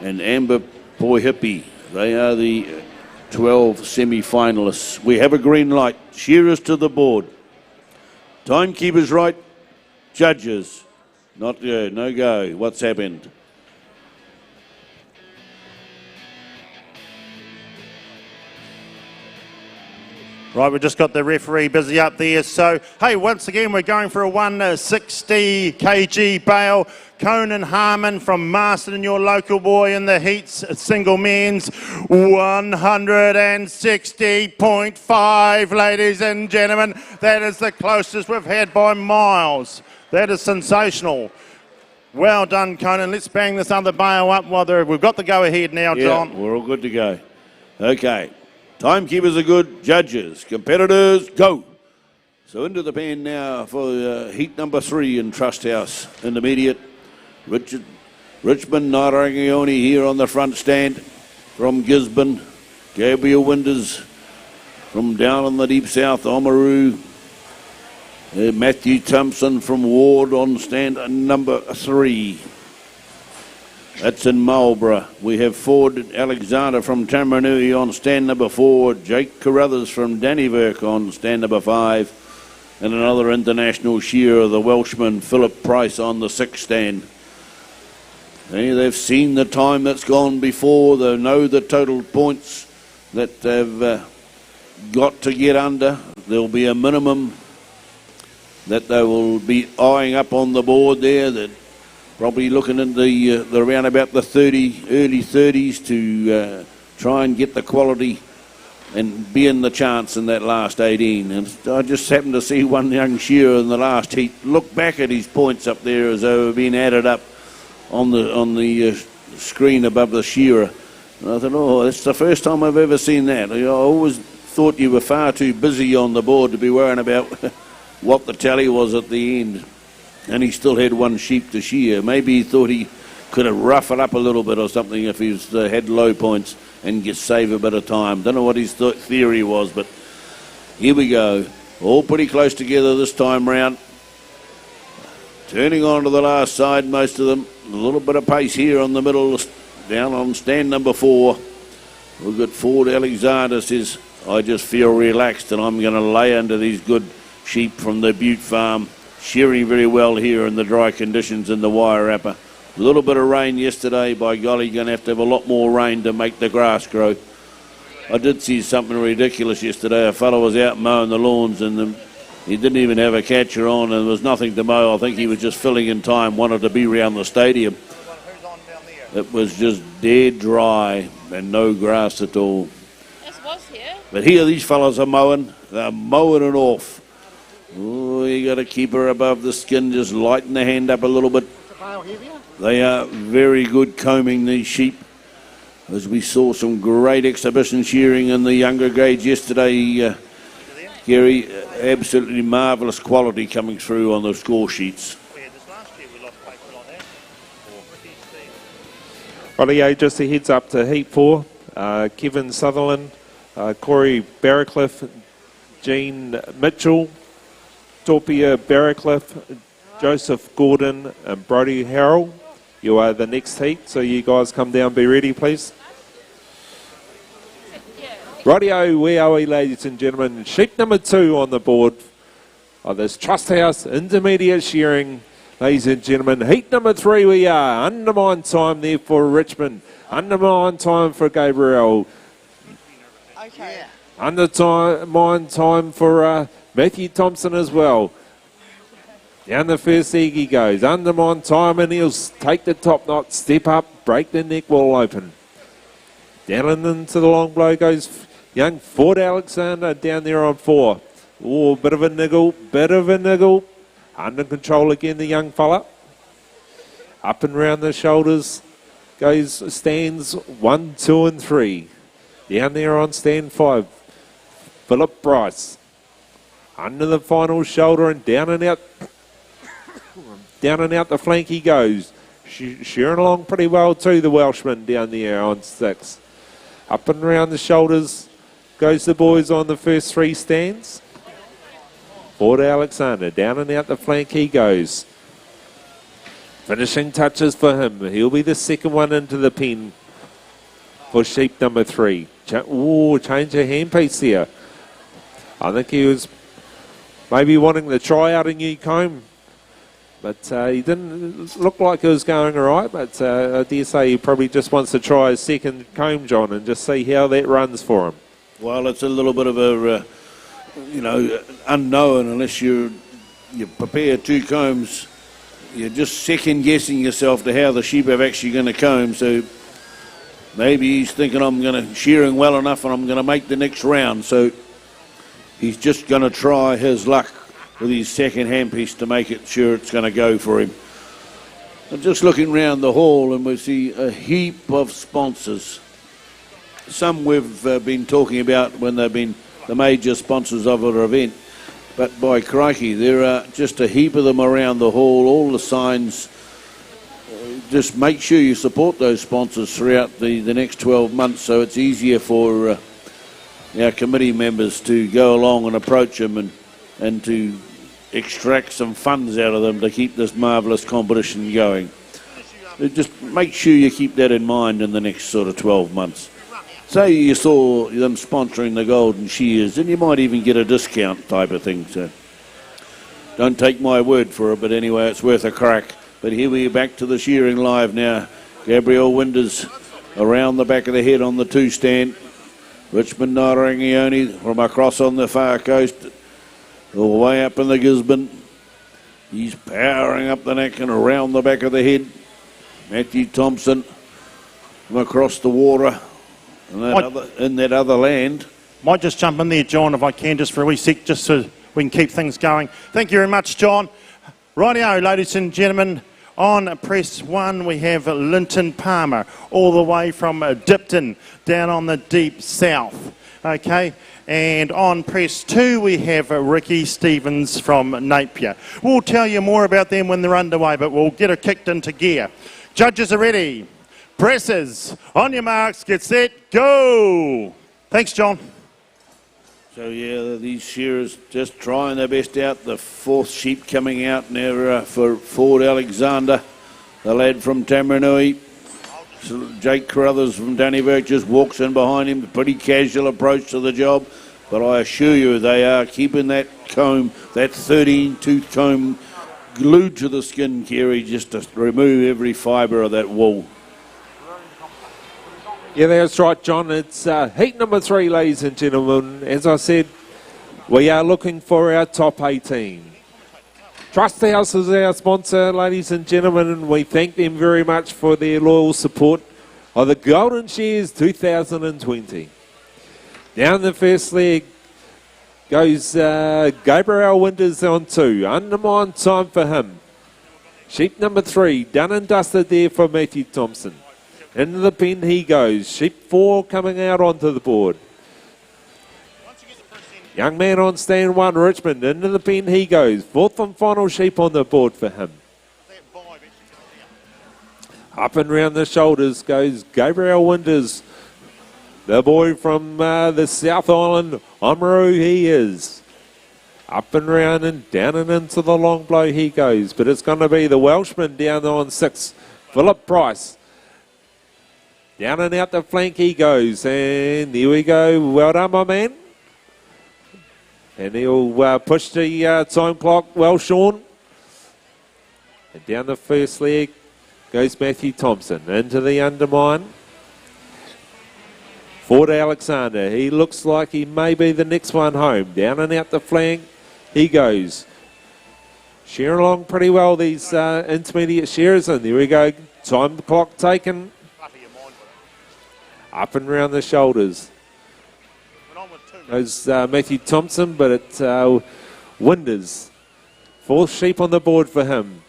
and Amber Poihipi. They are the 12 semi-finalists. We have a green light. Shearers to the board. Timekeepers right. Judges. Not go. No go. What's happened? Right, we've just got the referee busy up there. So, hey, once again, we're going for a 160 kg bale. Conan Harmon from Masterton, your local boy in the heats, single men's 160.5, ladies and gentlemen. That is the closest we've had by miles. That is sensational. Well done, Conan. Let's bang this other bale up while we've got the go-ahead now, John. Yeah, we're all good to go. Okay. Timekeepers are good. Judges, competitors, go. So into the pen now for heat number 3 in Trust House. Intermediate. Richmond Narangione here on the front stand from Gisborne. Gabriel Winters from down in the deep south, Oamaru. Matthew Thompson from Ward on stand number 3. That's in Marlborough. We have Ford Alexander from Tamarunui on stand number 4. Jake Carruthers from Dannyverk on stand number 5. And another international shearer, the Welshman Philip Price on the 6th stand. They've seen the time that's gone before. They know the total points that they've got to get under. There'll be a minimum that they will be eyeing up on the board there. That probably looking in the around about the early 30s to try and get the quality and be in the chance in that last 18. And I just happened to see one young shearer in the last heat look back at his points up there as they were being added up on the screen above the shearer. And I thought, oh, that's the first time I've ever seen that. I always thought you were far too busy on the board to be worrying about what the tally was at the end. And he still had one sheep to shear. Maybe he thought he could have roughed it up a little bit or something if he had low points and save a bit of time. Don't know what his theory was, but here we go. All pretty close together this time round. Turning on to the last side, most of them. A little bit of pace here on the middle, down on stand number 4. We've got Ford Alexander says, I just feel relaxed and I'm going to lay under these good sheep from the Butte Farm. Shearing very well here in the dry conditions in the Wairarapa. A little bit of rain yesterday, by golly, going to have a lot more rain to make the grass grow. I did see something ridiculous yesterday. A fellow was out mowing the lawns and he didn't even have a catcher on and there was nothing to mow. I think he was just filling in time, wanted to be around the stadium. It was just dead dry and no grass at all. But here these fellows are mowing. They're mowing it off. Oh, you got to keep her above the skin, just lighten the hand up a little bit. They are very good combing, these sheep. As we saw some great exhibition shearing in the younger grades yesterday, Gary, absolutely marvellous quality coming through on the score sheets. Rightio, just a heads up to Heat 4. Kevin Sutherland, Corey Barracliff, Jean Mitchell, Torpia Barracliff, Joseph Gordon and Brodie Harrell. You are the next heat, so you guys come down, be ready please. Rightio, where are we ladies and gentlemen? Sheep number 2 on the board of this Trust House Intermediate Shearing. Ladies and gentlemen, heat number 3 we are. Undermine time there for Richmond. Undermine time for Gabriel. Okay. Undermine time for Matthew Thompson as well. Down the first egg he goes. Undermine time and he'll take the top knot, step up, break the neck wall open. Down and into the long blow goes young Ford Alexander down there on 4. Oh, bit of a niggle. Under control again, the young fella. Up and round the shoulders goes stands 1, 2 and 3. Down there on stand 5. Philip Bryce. Under the final shoulder and down and out. Down and out the flank he goes. Shearing along pretty well too, the Welshman down there on 6. Up and round the shoulders goes the boys on the first 3 stands. Ford Alexander, down and out the flank he goes. Finishing touches for him. He'll be the second one into the pen for sheep number 3. Change of handpiece there. I think he was maybe wanting to try out a new comb, but he didn't look like it was going all right. But I dare say he probably just wants to try a second comb, John, and just see how that runs for him. Well, it's a little bit of a unknown unless you prepare 2 combs. You're just second guessing yourself to how the sheep are actually going to comb. So maybe he's thinking I'm shearing well enough and I'm going to make the next round. So he's just going to try his luck with his second handpiece to make it sure it's going to go for him. I'm just looking round the hall and we see a heap of sponsors. Some we've been talking about when they've been the major sponsors of our event. But by crikey, there are just a heap of them around the hall, all the signs. Just make sure you support those sponsors throughout the next 12 months so it's easier for our committee members to go along and approach them and to extract some funds out of them to keep this marvellous competition going. Just make sure you keep that in mind in the next sort of 12 months. Say you saw them sponsoring the Golden Shears, and you might even get a discount type of thing. So don't take my word for it, but anyway, it's worth a crack. But here we are back to the shearing live now. Gabriel Winders around the back of the head on the 2 stand. Richmond Narangione from across on the far coast, all the way up in the Gisborne. He's powering up the neck and around the back of the head. Matthew Thompson from across the water. In that other land. Might just jump in there, John, if I can, just for a wee sec, just so we can keep things going. Thank you very much, John. Rightio, ladies and gentlemen, on press 1 we have Linton Palmer, all the way from Dipton, down on the deep south. Okay, and on press 2 we have Ricky Stevens from Napier. We'll tell you more about them when they're underway, but we'll get her kicked into gear. Judges are ready. Presses, on your marks, get set, go! Thanks, John. So, yeah, these shearers just trying their best out. The 4th sheep coming out now for Ford Alexander, the lad from Tamaranui. So Jake Carruthers from Dannyburg just walks in behind him. Pretty casual approach to the job. But I assure you, they are keeping that comb, that 13-tooth comb, glued to the skin, Kerry, just to remove every fibre of that wool. Yeah, that's right, John. It's heat number 3, ladies and gentlemen. As I said, we are looking for our top 18. Trust House is our sponsor, ladies and gentlemen, and we thank them very much for their loyal support of the Golden Shears 2020. Down the first leg goes Gabriel Winters on 2. Undermine time for him. Sheep number 3, done and dusted there for Matthew Thompson. Into the pen he goes. Sheep 4 coming out onto the board. Young man on stand 1, Richmond. Into the pen he goes. 4th and final sheep on the board for him. Up and round the shoulders goes Gabriel Winters. The boy from the South Island, Oamaru he is. Up and round and down and into the long blow he goes. But it's going to be the Welshman down on 6, Philip Price. Down and out the flank he goes, and there we go. Well done, my man. And he'll push the time clock. Well, Sean. And down the first leg goes Matthew Thompson into the undermine. Ford Alexander. He looks like he may be the next one home. Down and out the flank he goes. Shearing along pretty well, these intermediate shearers. And there we go. Time clock taken. Up and round the shoulders goes Matthew Thompson, but it's Winders. 4th sheep on the board for him.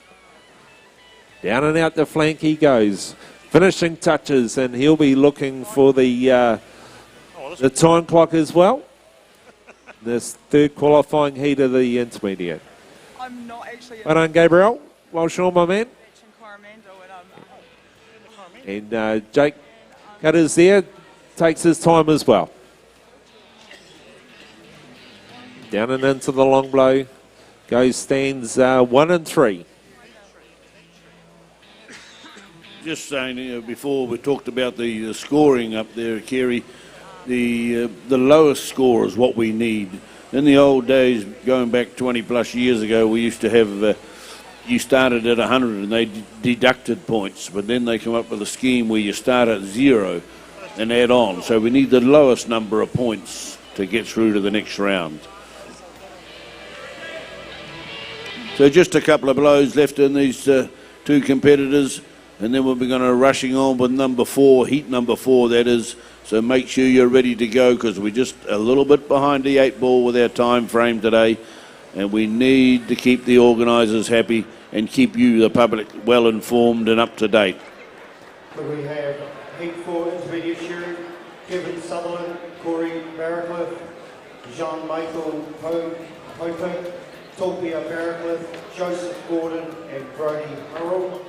Down and out the flank he goes. Finishing touches, and he'll be looking for the time clock as well. This 3rd qualifying heat of the intermediate. I'm not actually. Well done, Gabriel. Well, Sean, my man. And Jake Cutters there, takes his time as well. Down and into the long blow goes stands 1 and 3. Just saying, before we talked about the scoring up there, Kerry, the lowest score is what we need. In the old days, going back 20 plus years ago, we used to have, you started at 100 and they deducted points, but then they come up with a scheme where you start at 0 and add on. So we need the lowest number of points to get through to the next round. So just a couple of blows left in these two competitors, and then we'll be going to rushing on with number 4, heat number 4 that is. So make sure you're ready to go, because we're just a little bit behind the 8 ball with our time frame today, and we need to keep the organisers happy and keep you, the public, well informed and up to date. So we have heat 4 intermediate shearing, Kevin Sutherland, Corey Barracliff, Jean-Michael Pope, Torpia Barracliff, Joseph Gordon and Brody Hurrell.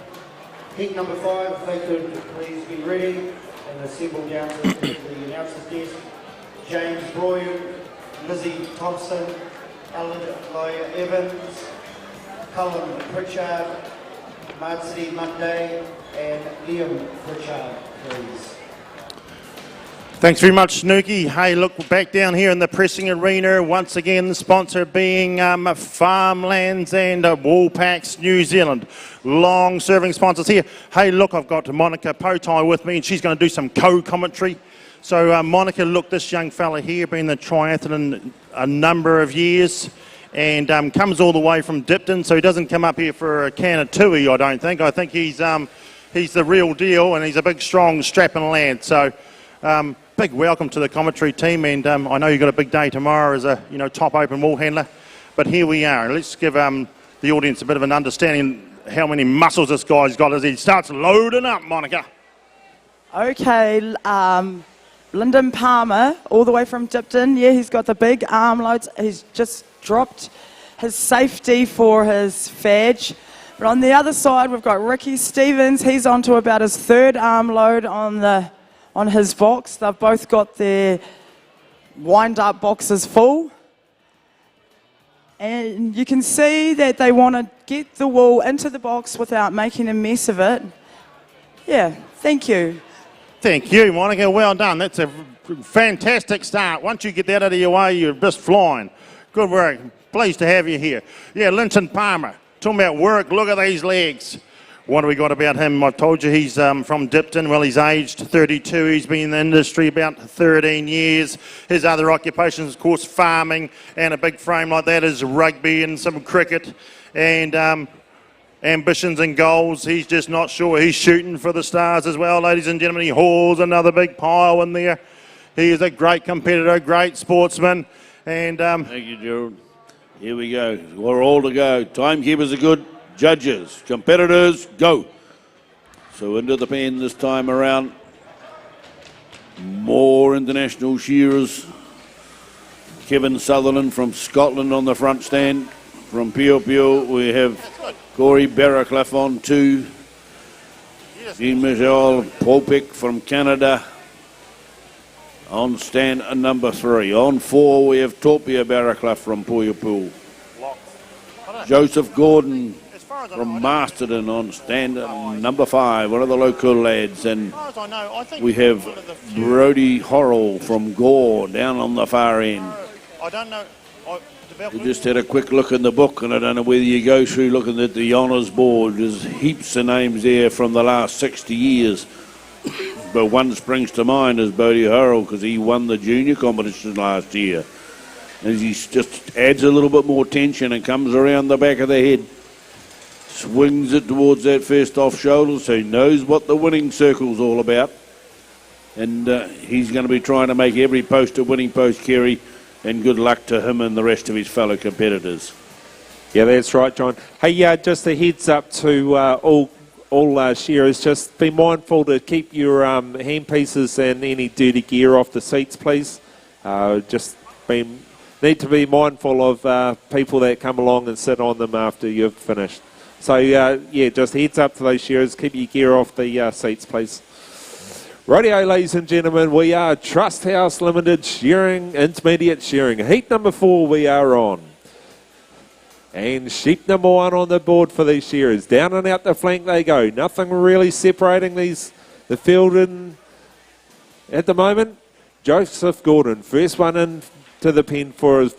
Heat number 5, if they could please be ready and assemble down to the announcer's desk. James Broyan, Lizzie Thompson, Alan Lawyer Evans, Cullen Pritchard, Matsuri Monday and Liam Pritchard, please. Thanks very much, Snooky. Hey, look, we're back down here in the pressing arena. Once again, the sponsor being Farmlands and Woolpacks New Zealand. Long-serving sponsors here. Hey, look, I've got Monica Potai with me, and she's going to do some co-commentary. So, Monica, look, this young fella here, been in the triathlon a number of years, and comes all the way from Dipton, so he doesn't come up here for a can of tui, I don't think. I think he's the real deal, and he's a big, strong, strapping lad. So, big welcome to the commentary team, and I know you've got a big day tomorrow as a top open wool handler, but here we are. Let's give the audience a bit of an understanding how many muscles this guy's got as he starts loading up, Monica. Okay, Lyndon Palmer, all the way from Dipton. Yeah, he's got the big arm loads. He's just dropped his safety for his fadge. But on the other side, we've got Ricky Stevens. He's on to about his 3rd arm load on his box. They've both got their wind-up boxes full. And you can see that they want to get the wool into the box without making a mess of it. Yeah, thank you. Thank you, Monica. Well done. That's a fantastic start. Once you get that out of your way, you're just flying. Good work. Pleased to have you here. Yeah, Linton Palmer. Talking about work, look at these legs. What have we got about him? I've told you he's from Dipton. Well, he's aged 32. He's been in the industry about 13 years. His other occupations, of course, farming, and a big frame like that is rugby and some cricket and ambitions and goals. He's just not sure. He's shooting for the stars as well, ladies and gentlemen. He hauls another big pile in there. He is a great competitor, great sportsman. And thank you, Gerald. Here we go. We're all to go. Timekeepers are good. Judges, competitors, go. So into the pen this time around. More international shearers. Kevin Sutherland from Scotland on the front stand. From Pio Pio, we have Corey Barracliff on 2. Jean-Michel Popek from Canada on stand number 3. On 4, we have Torpia Barracliff from Puyo Pool. Joseph Gordon from Masterton on stand number 5, one of the local lads. And we have Brody Horrell from Gore down on the far end. I don't know. We just had a quick look in the book, and I don't know whether you go through looking at the honours board. There's heaps of names there from the last 60 years. But one springs to mind is Brody Horrell, because he won the junior competition last year. And he just adds a little bit more tension and comes around the back of the head. Swings it towards that first off shoulder, so he knows what the winning circle's all about. And he's going to be trying to make every post a winning post, Kerry, and good luck to him and the rest of his fellow competitors. Yeah, that's right, John. Hey, just a heads up to all shearers, just be mindful to keep your handpieces and any dirty gear off the seats, please. Need to be mindful of people that come along and sit on them after you've finished. So, just heads up to those shearers. Keep your gear off the seats, please. Rightio, ladies and gentlemen, we are Trust House Limited Shearing, Intermediate Shearing. Heat number 4 we are on. And sheep number 1 on the board for these shearers. Down and out the flank they go. Nothing really separating the field in at the moment. Joseph Gordon, first one in to the pen for his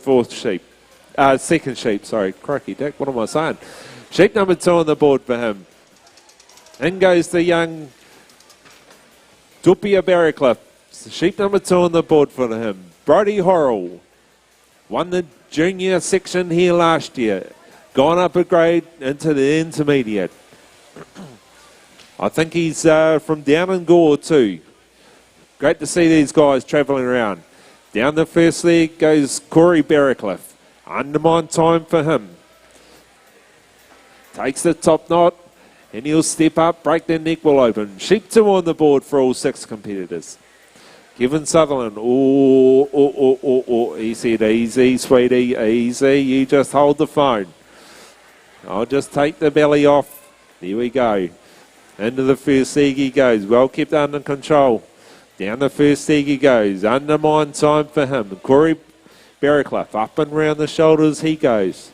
second sheep, sorry. Crikey, Dick, what am I saying? Sheep number 2 on the board for him. In goes the young Torpia Barracliff. Sheep number 2 on the board for him. Brody Horrell won the junior section here last year. gone up a grade into the intermediate. I think he's from down in Gore too. Great to see these guys travelling around. Down the first leg goes Corey Barracliff. Undermine time for him. Takes the top knot and he'll step up, break the neck will open. Sheep 2 on the board for all 6 competitors. Kevin Sutherland, he said, easy, sweetie, easy, you just hold the phone. I'll just take the belly off. There we go. Into the first leg he goes, well kept under control. Down the first leg he goes, undermine time for him. Corey Barracliff, up and round the shoulders he goes.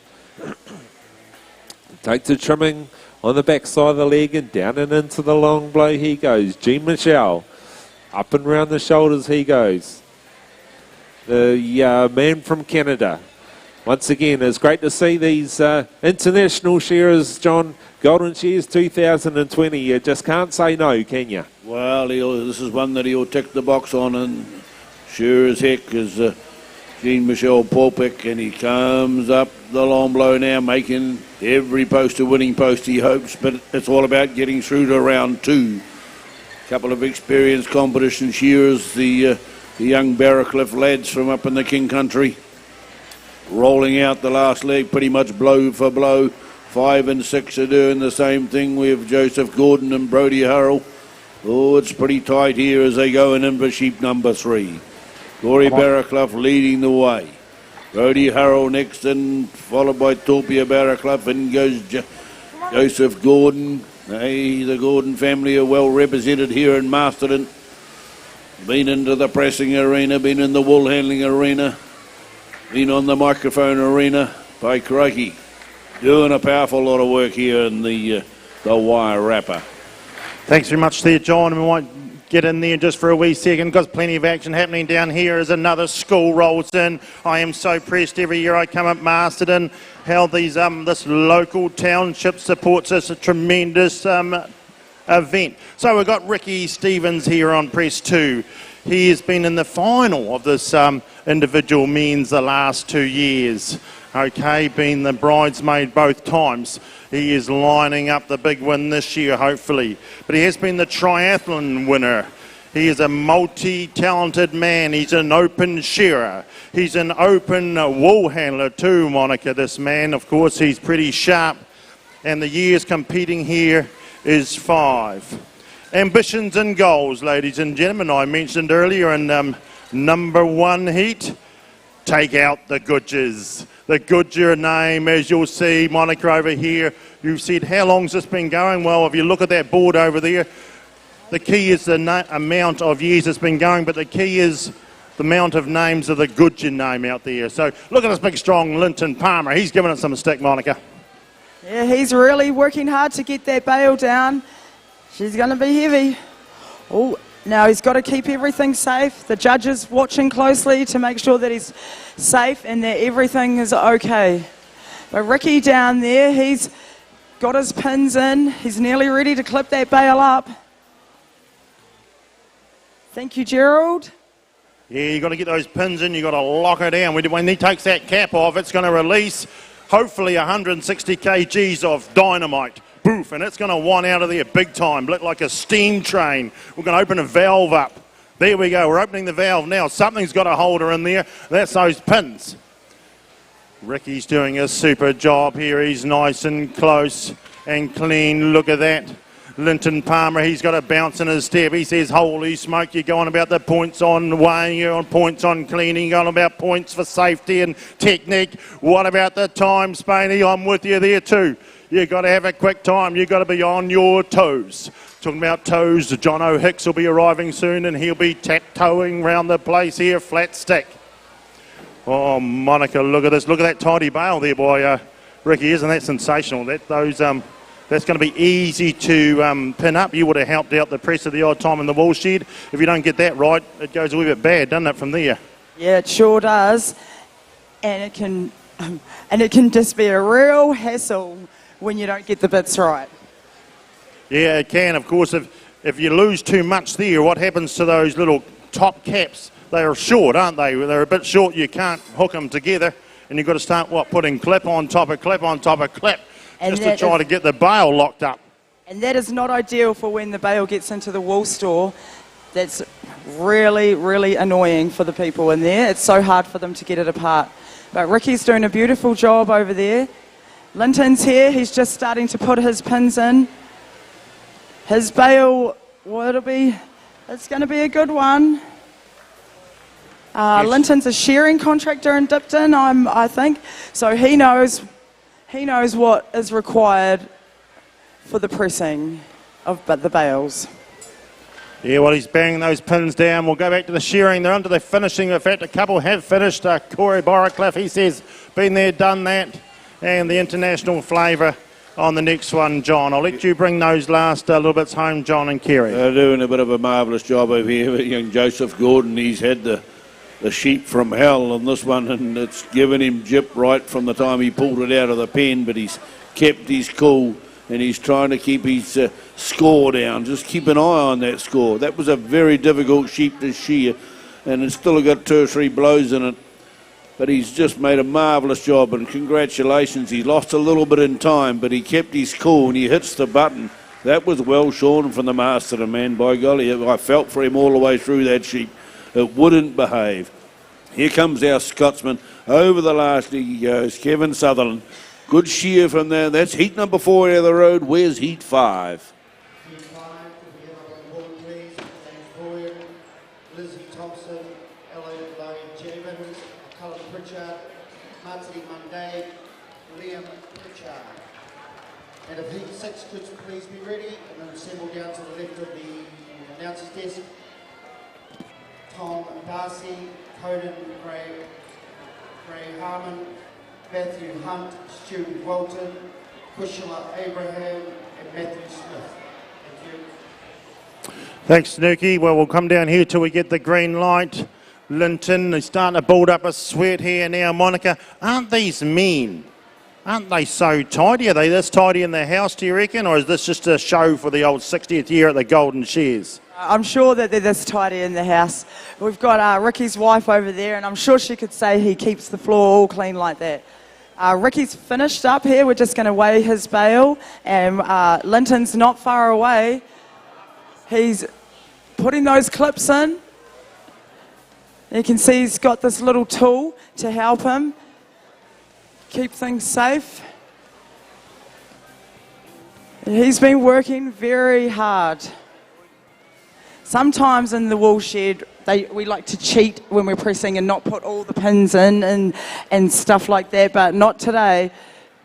Takes a trimming on the back side of the leg and down and into the long blow he goes. Jean Michel, up and round the shoulders he goes. The man from Canada. Once again, it's great to see these international shearers, John. Golden Shears 2020. You just can't say no, can you? Well, this is one that he'll tick the box on, and sure as heck is Jean-Michel Paulpick, and he comes up the long blow now, making every post a winning post he hopes, but it's all about getting through to round 2. Couple of experienced competition shearers, the young Barracliff lads from up in the King Country, rolling out the last leg pretty much blow for blow. 5 and 6 are doing the same thing. We have Joseph Gordon and Brodie Hurrell. Oh, it's pretty tight here as they go in for sheep number 3. Corey Barracliff leading the way. Brodie Hurrell next in, followed by Torpia Barracliff. In goes Joseph Gordon. Hey, the Gordon family are well represented here in Masterton. Been into the pressing arena, been in the Woolhandling arena, been on the microphone arena. By crikey, doing a powerful lot of work here in the Wairarapa. Thanks very much there, John. We might get in there just for a wee second because plenty of action happening down here as another school rolls in. I am so pressed every year I come up Masterton how these this local township supports us, a tremendous event. So we've got Ricky Stevens here on press 2. He has been in the final of this individual men's the last 2 years. Okay, been the bridesmaid both times. He is lining up the big win this year, hopefully. But he has been the triathlon winner. He is a multi-talented man. He's an open shearer. He's an open wool handler too, Monica, this man. Of course, he's pretty sharp. And the years competing here is 5. Ambitions and goals, ladies and gentlemen. I mentioned earlier in number 1 heat, take out the Goodgers. The Goodger name, as you'll see, Monica over here, you've said, how long's this been going? Well, if you look at that board over there, the key is the amount of years it's been going, but the key is the amount of names of the Goodger name out there. So look at this big, strong Linton Palmer. He's giving it some stick, Monica. Yeah, he's really working hard to get that bale down. She's going to be heavy. Oh, now he's got to keep everything safe. The judges watching closely to make sure that he's safe and that everything is okay. But Ricky down there, he's got his pins in. He's nearly ready to clip that bale up. Thank you, Gerald. Yeah, you've got to get those pins in. You've got to lock her down. When he takes that cap off, it's going to release hopefully 160 kgs of dynamite. Boof, and it's going to want out of there big time, look like a steam train. We're going to open a valve up. There we go, we're opening the valve now. Something's got to hold her in there. That's those pins. Ricky's doing a super job here. He's nice and close and clean. Look at that. Linton Palmer, he's got a bounce in his step. He says, holy smoke, you're going about the points on weighing, you're on points on cleaning, you're on about points for safety and technique. What about the time, Spaney? I'm with you there too. You've got to have a quick time. You've got to be on your toes. Talking about toes, John O'Hicks will be arriving soon and he'll be tap-toeing around the place here, flat stick. Oh, Monica, look at this. Look at that tidy bale there by Ricky. Isn't that sensational? That's going to be easy to pin up. You would have helped out the press of the odd time in the wool shed. If you don't get that right, it goes a wee bit bad, doesn't it, from there? Yeah, it sure does. And it can just be a real hassle when you don't get the bits right. Yeah, it can. Of course, if you lose too much there, what happens to those little top caps? They are short, aren't they? They're a bit short. You can't hook them together. and you've got to start, putting clip on top of clip on top of clip, And just to that try is- to get the bale locked up. And that is not ideal for when the bale gets into the wool store. That's really, really annoying for the people in there. It's so hard for them to get it apart. But Ricky's doing a beautiful job over there. Linton's here. He's just starting to put his pins in. His bale, it's going to be a good one. Linton's a shearing contractor in Dipton, I think. So he knows what is required for the pressing of the bales. Yeah, well, he's banging those pins down. We'll go back to the shearing. They're under the finishing. In fact, a couple have finished. Corey Borracliff, he says, been there, done that. And the international flavour on the next one, John. I'll let you bring those last little bits home, John and Kerry. They're doing a bit of a marvellous job over here. Young Joseph Gordon, he's had the sheep from hell on this one, and it's given him jip right from the time he pulled it out of the pen, but he's kept his cool. And he's trying to keep his score down. Just keep an eye on that score. That was a very difficult sheep to shear, and it's still got 2 or 3 blows in it. But he's just made a marvellous job, and congratulations. He lost a little bit in time, but he kept his cool, and he hits the button. That was well shorn from the Masterton, man. By golly, I felt for him all the way through that sheep. It wouldn't behave. Here comes our Scotsman. Over the last he goes, Kevin Sutherland. Good shear from there. That's heat number 4 out of the road. Where's heat 5? Heat 5, we have on board, please. James Boyd, Lizzie Thompson, Ella Jevons, Colin Pritchard, Marty Monday, Liam Pritchard. And if heat 6 could please be ready, and then assemble down to the left of the announcer's desk. Tom Darcy, Coden Gray Harmon, Matthew Hunt, Stuart Walton, Kushla Abraham, and Matthew Smith. Thank you. Thanks, Snooky. Well, we'll come down here till we get the green light. Linton is starting to build up a sweat here now. Monica, aren't these men? Aren't they so tidy? Are they this tidy in the house, do you reckon? Or is this just a show for the old 60th year at the Golden Shears? I'm sure that they're this tidy in the house. We've got Ricky's wife over there, and I'm sure she could say he keeps the floor all clean like that. Ricky's finished up here. We're just going to weigh his bale, and Linton's not far away. He's putting those clips in. You can see he's got this little tool to help him keep things safe. And he's been working very hard. Sometimes in the wool shed, we like to cheat when we're pressing and not put all the pins in and stuff like that, but not today.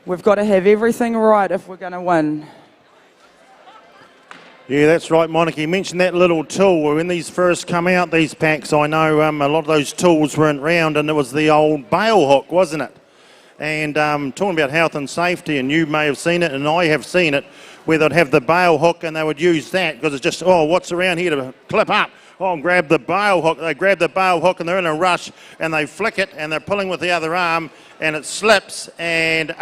We've got to have everything right if we're going to win. Yeah, that's right, Monica. You mentioned that little tool. When these first come out, these packs, I know a lot of those tools weren't round, and it was the old bale hook, wasn't it? And talking about health and safety, and you may have seen it, and I have seen it, where they'd have the bale hook and they would use that because it's just, what's around here to clip up? Grab the bale hook. They grab the bale hook and they're in a rush and they flick it and they're pulling with the other arm and it slips and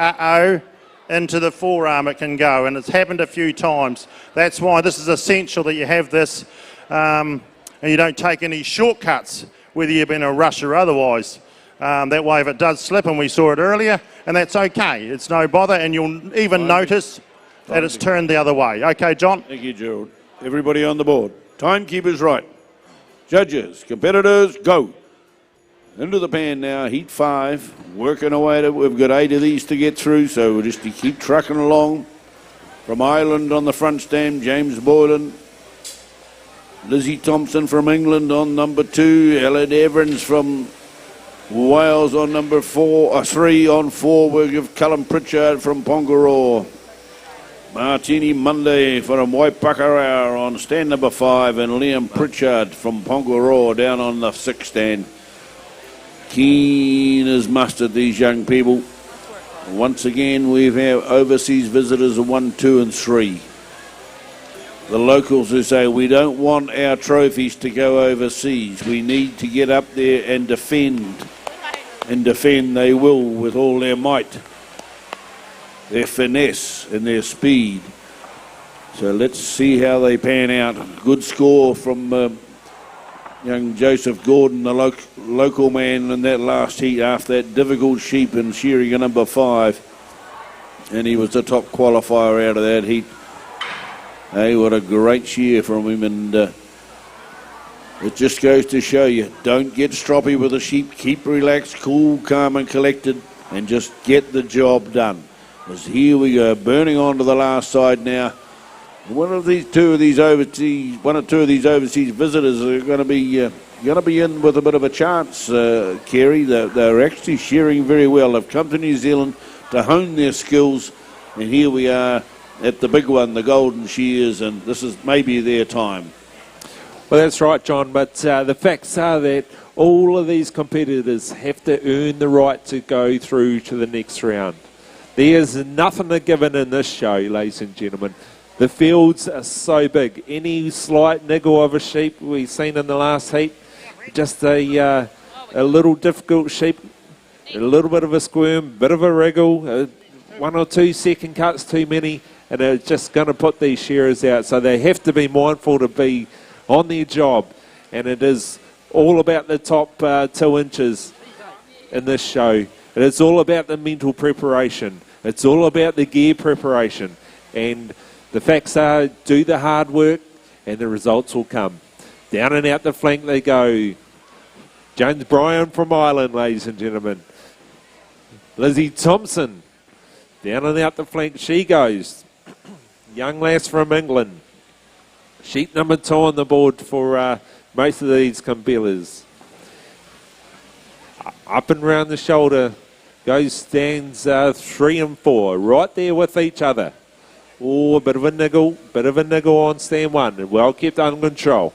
into the forearm it can go, and it's happened a few times. That's why this is essential that you have this and you don't take any shortcuts, whether you've been a rush or otherwise. That way if it does slip, and we saw it earlier, and that's okay. It's no bother, and you'll even notice that it's turned the other way. Okay, John? Thank you, Gerald. Everybody on the board. Timekeepers right. Judges, competitors, go. Into the pan now, heat 5. Working away. We've got 8 of these to get through, so we'll just keep trucking along. From Ireland on the front stand, James Boylan. Lizzie Thompson from England on number 2. Ellen Evans from Wales on number 3 on 4. We'll give Callum Pritchard from Pongaroa. Martini Monday from Waipakaroa on stand number 5, and Liam Pritchard from Pongaroa down on the 6th stand. Keen as mustard, these young people. Once again, we have overseas visitors of 1, 2 and 3. The locals who say we don't want our trophies to go overseas. We need to get up there and defend. And defend they will with all their might. Their finesse and their speed. So let's see how they pan out. Good score from young Joseph Gordon, the local man in that last heat after that difficult sheep in Shearing number 5. And he was the top qualifier out of that heat. Hey, what a great shear from him. And it just goes to show you, don't get stroppy with the sheep. Keep relaxed, cool, calm and collected, and just get the job done. Because here we go, burning on to the last side now. One or two of these overseas visitors are going to be in with a bit of a chance, Kerry. They're actually shearing very well. They've come to New Zealand to hone their skills, and here we are at the big one, the Golden Shears, and this is maybe their time. Well, that's right, John, but the facts are that all of these competitors have to earn the right to go through to the next round. There's nothing a given in this show, ladies and gentlemen. The fields are so big. Any slight niggle of a sheep we've seen in the last heat, just a little difficult sheep, a little bit of a squirm, bit of a wriggle, 1 or 2 second cuts too many, and they're just going to put these shearers out. So they have to be mindful to be on their job, and it is all about the top 2 inches in this show. And it's all about the mental preparation. It's all about the gear preparation. And the facts are, do the hard work and the results will come. Down and out the flank they go. James Bryan from Ireland, ladies and gentlemen. Lizzie Thompson. Down and out the flank she goes. Young lass from England. Sheep number 2 on the board for most of these competitors. Up and round the shoulder goes stands 3 and 4, right there with each other. Oh, a bit of a niggle on stand 1, well kept under control.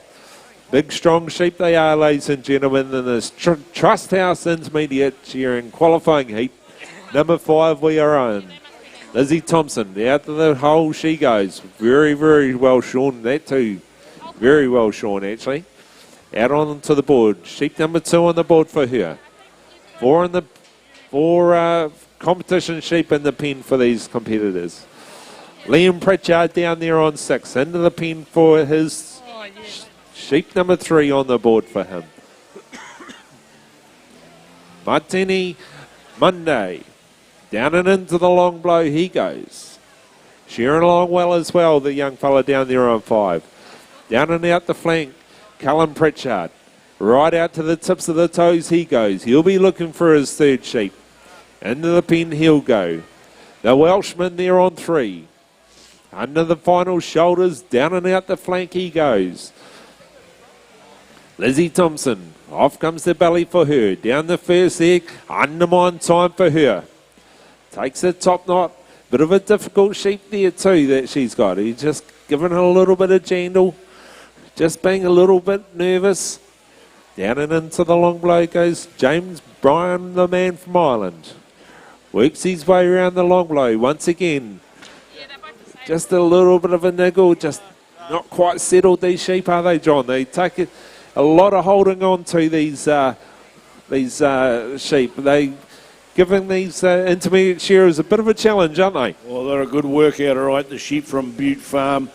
Big strong sheep they are, ladies and gentlemen, in this Trust House Intermediate Shearing qualifying heat. Number 5 we are on. Lizzie Thompson, out to the hole she goes. Very, very well shorn, that too. Very well shorn actually. Out onto the board. Sheep number 2 on the board for her. 4 competition sheep in the pen for these competitors. Liam Pritchard down there on 6. Into the pen for his sheep number 3 on the board for him. Martini Monday. Down and into the long blow he goes. Shearing along well as well, the young fella down there on 5. Down and out the flank, Cullen Pritchard. Right out to the tips of the toes he goes. He'll be looking for his 3rd sheep. Into the pen he'll go. The Welshman there on 3. Under the final shoulders, down and out the flank he goes. Lizzie Thompson, off comes the belly for her. Down the first leg, undermine time for her. Takes the top knot. Bit of a difficult sheep there too that she's got. He's just giving her a little bit of jandle. Just being a little bit nervous. Down and into the long blow goes James Bryan, the man from Ireland. Works his way around the long blow once again. Just a little bit of a niggle. Just not quite settled, these sheep, are they, John? They take a lot of holding on to these sheep. They giving these intermediate shearers a bit of a challenge, aren't they? Well, they're a good workout, all right. The sheep from Butte Farm,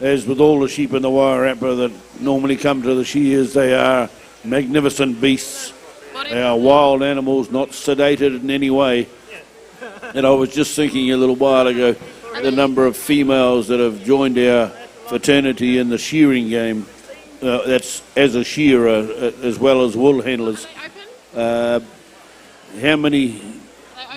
as with all the sheep in the Wairarapa that normally come to the shears, they are magnificent beasts. They are wild animals, not sedated in any way. And I was just thinking a little while ago, the number of females that have joined our fraternity in the shearing game, that's as a shearer as well as wool handlers. How many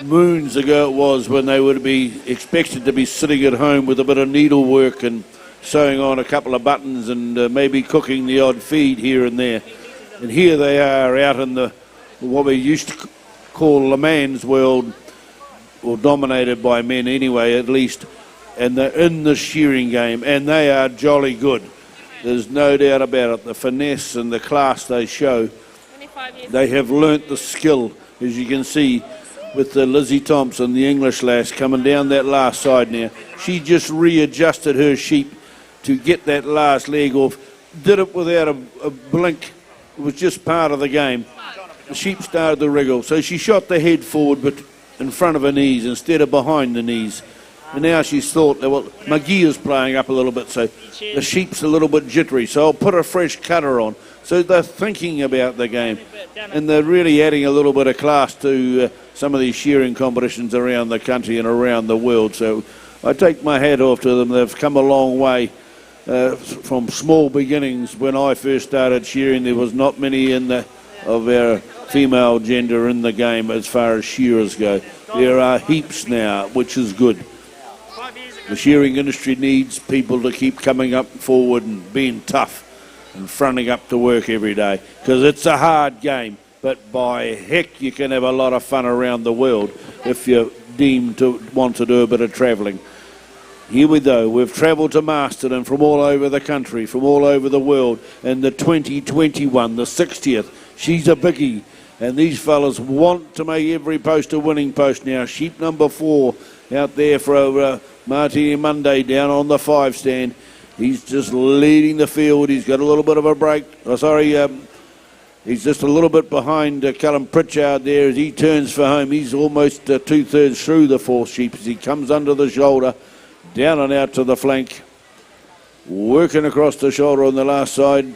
moons ago it was when they would be expected to be sitting at home with a bit of needlework and sewing on a couple of buttons and maybe cooking the odd feed here and there. And here they are out in the what we used to call the man's world, or dominated by men anyway at least, and they're in the shearing game and they are jolly good. There's no doubt about it. The finesse and the class they show, they have learnt the skill, as you can see with the Lizzie Thompson, the English lass, coming down that last side now. She just readjusted her sheep to get that last leg off. Did it without a blink. It was just part of the game. The sheep started to wriggle, so she shot the head forward but in front of her knees instead of behind the knees. And now she's thought that, well, my gear's playing up a little bit, so the sheep's a little bit jittery, so I'll put a fresh cutter on. So they're thinking about the game, and they're really adding a little bit of class to some of these shearing competitions around the country and around the world. So I take my hat off to them. They've come a long way from small beginnings. When I first started shearing, there was not many of our female gender in the game as far as shearers go. There are heaps now, which is good. The shearing industry needs people to keep coming up forward and being tough and fronting up to work every day, because it's a hard game, but by heck you can have a lot of fun around the world if you're deemed to want to do a bit of travelling. Here we go. We've travelled to Masterton from all over the country, from all over the world, and the 2021, the 60th, she's a biggie, and these fellas want to make every post a winning post now. Sheep number 4 out there for Martini Monday down on the 5 stand. He's just leading the field. He's got a little bit of a break. He's just a little bit behind Callum Pritchard there as he turns for home. He's almost 2/3 through the 4th sheep as he comes under the shoulder, down and out to the flank, working across the shoulder on the last side.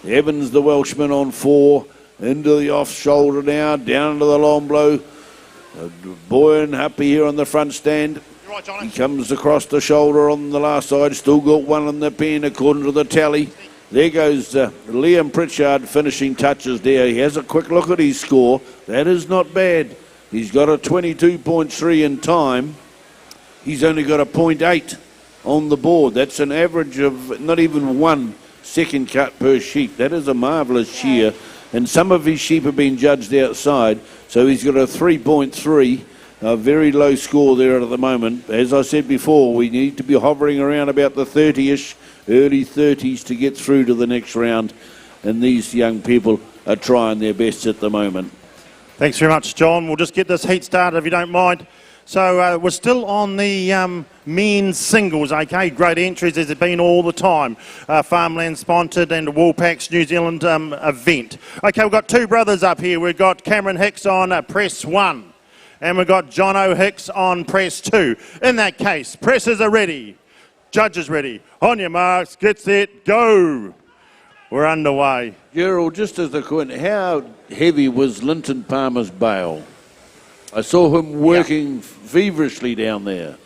Evans, the Welshman, on 4, into the off shoulder now, down to the long blow. Boyan happy here on the front stand. He comes across the shoulder on the last side, still got one in the pen according to the tally. There goes Liam Pritchard finishing touches there. He has a quick look at his score. That is not bad. He's got a 22.3 in time. He's only got a 0.8 on the board. That's an average of not even 1 second cut per sheep. That is a marvellous shear. And some of his sheep have been judged outside, so he's got a 3.3. A very low score there at the moment. As I said before, we need to be hovering around about the 30-ish, early 30s to get through to the next round. And these young people are trying their best at the moment. Thanks very much, John. We'll just get this heat started if you don't mind. So we're still on the men's singles, okay? Great entries as it's been all the time. Farmland sponsored and Woolpacks New Zealand event. Okay, we've got 2 brothers up here. We've got Cameron Hicks on press 1. And we've got Jono Hicks on press 2. In that case, presses are ready. Judges ready. On your marks, get set, go. We're underway. Gerald, just as a question, how heavy was Linton Palmer's bail? I saw him working feverishly down there.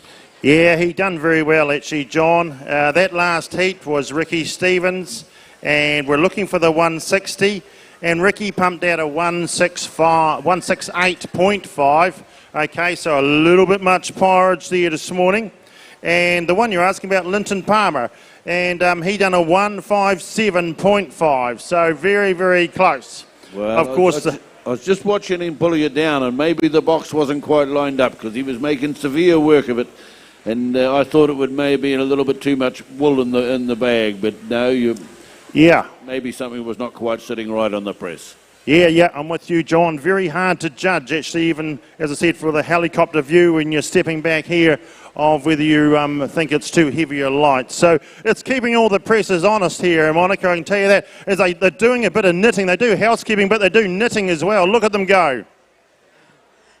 Yeah, he done very well actually, John. That last heat was Ricky Stevens, and we're looking for the 160. And Ricky pumped out a 168.5. Okay, so a little bit much porridge there this morning. And the one you're asking about, Linton Palmer, and he done a 157.5. So very, very close. Well, of course, I was just watching him pulling it down, and maybe the box wasn't quite lined up because he was making severe work of it. And I thought it would maybe a little bit too much wool in the bag, but no, maybe something was not quite sitting right on the press. Yeah, I'm with you, John. Very hard to judge, actually, even, as I said, for the helicopter view when you're stepping back here of whether you think it's too heavy or light. So it's keeping all the presses honest here, Monica, I can tell you that. As they're doing a bit of knitting. They do housekeeping, but they do knitting as well. Look at them go.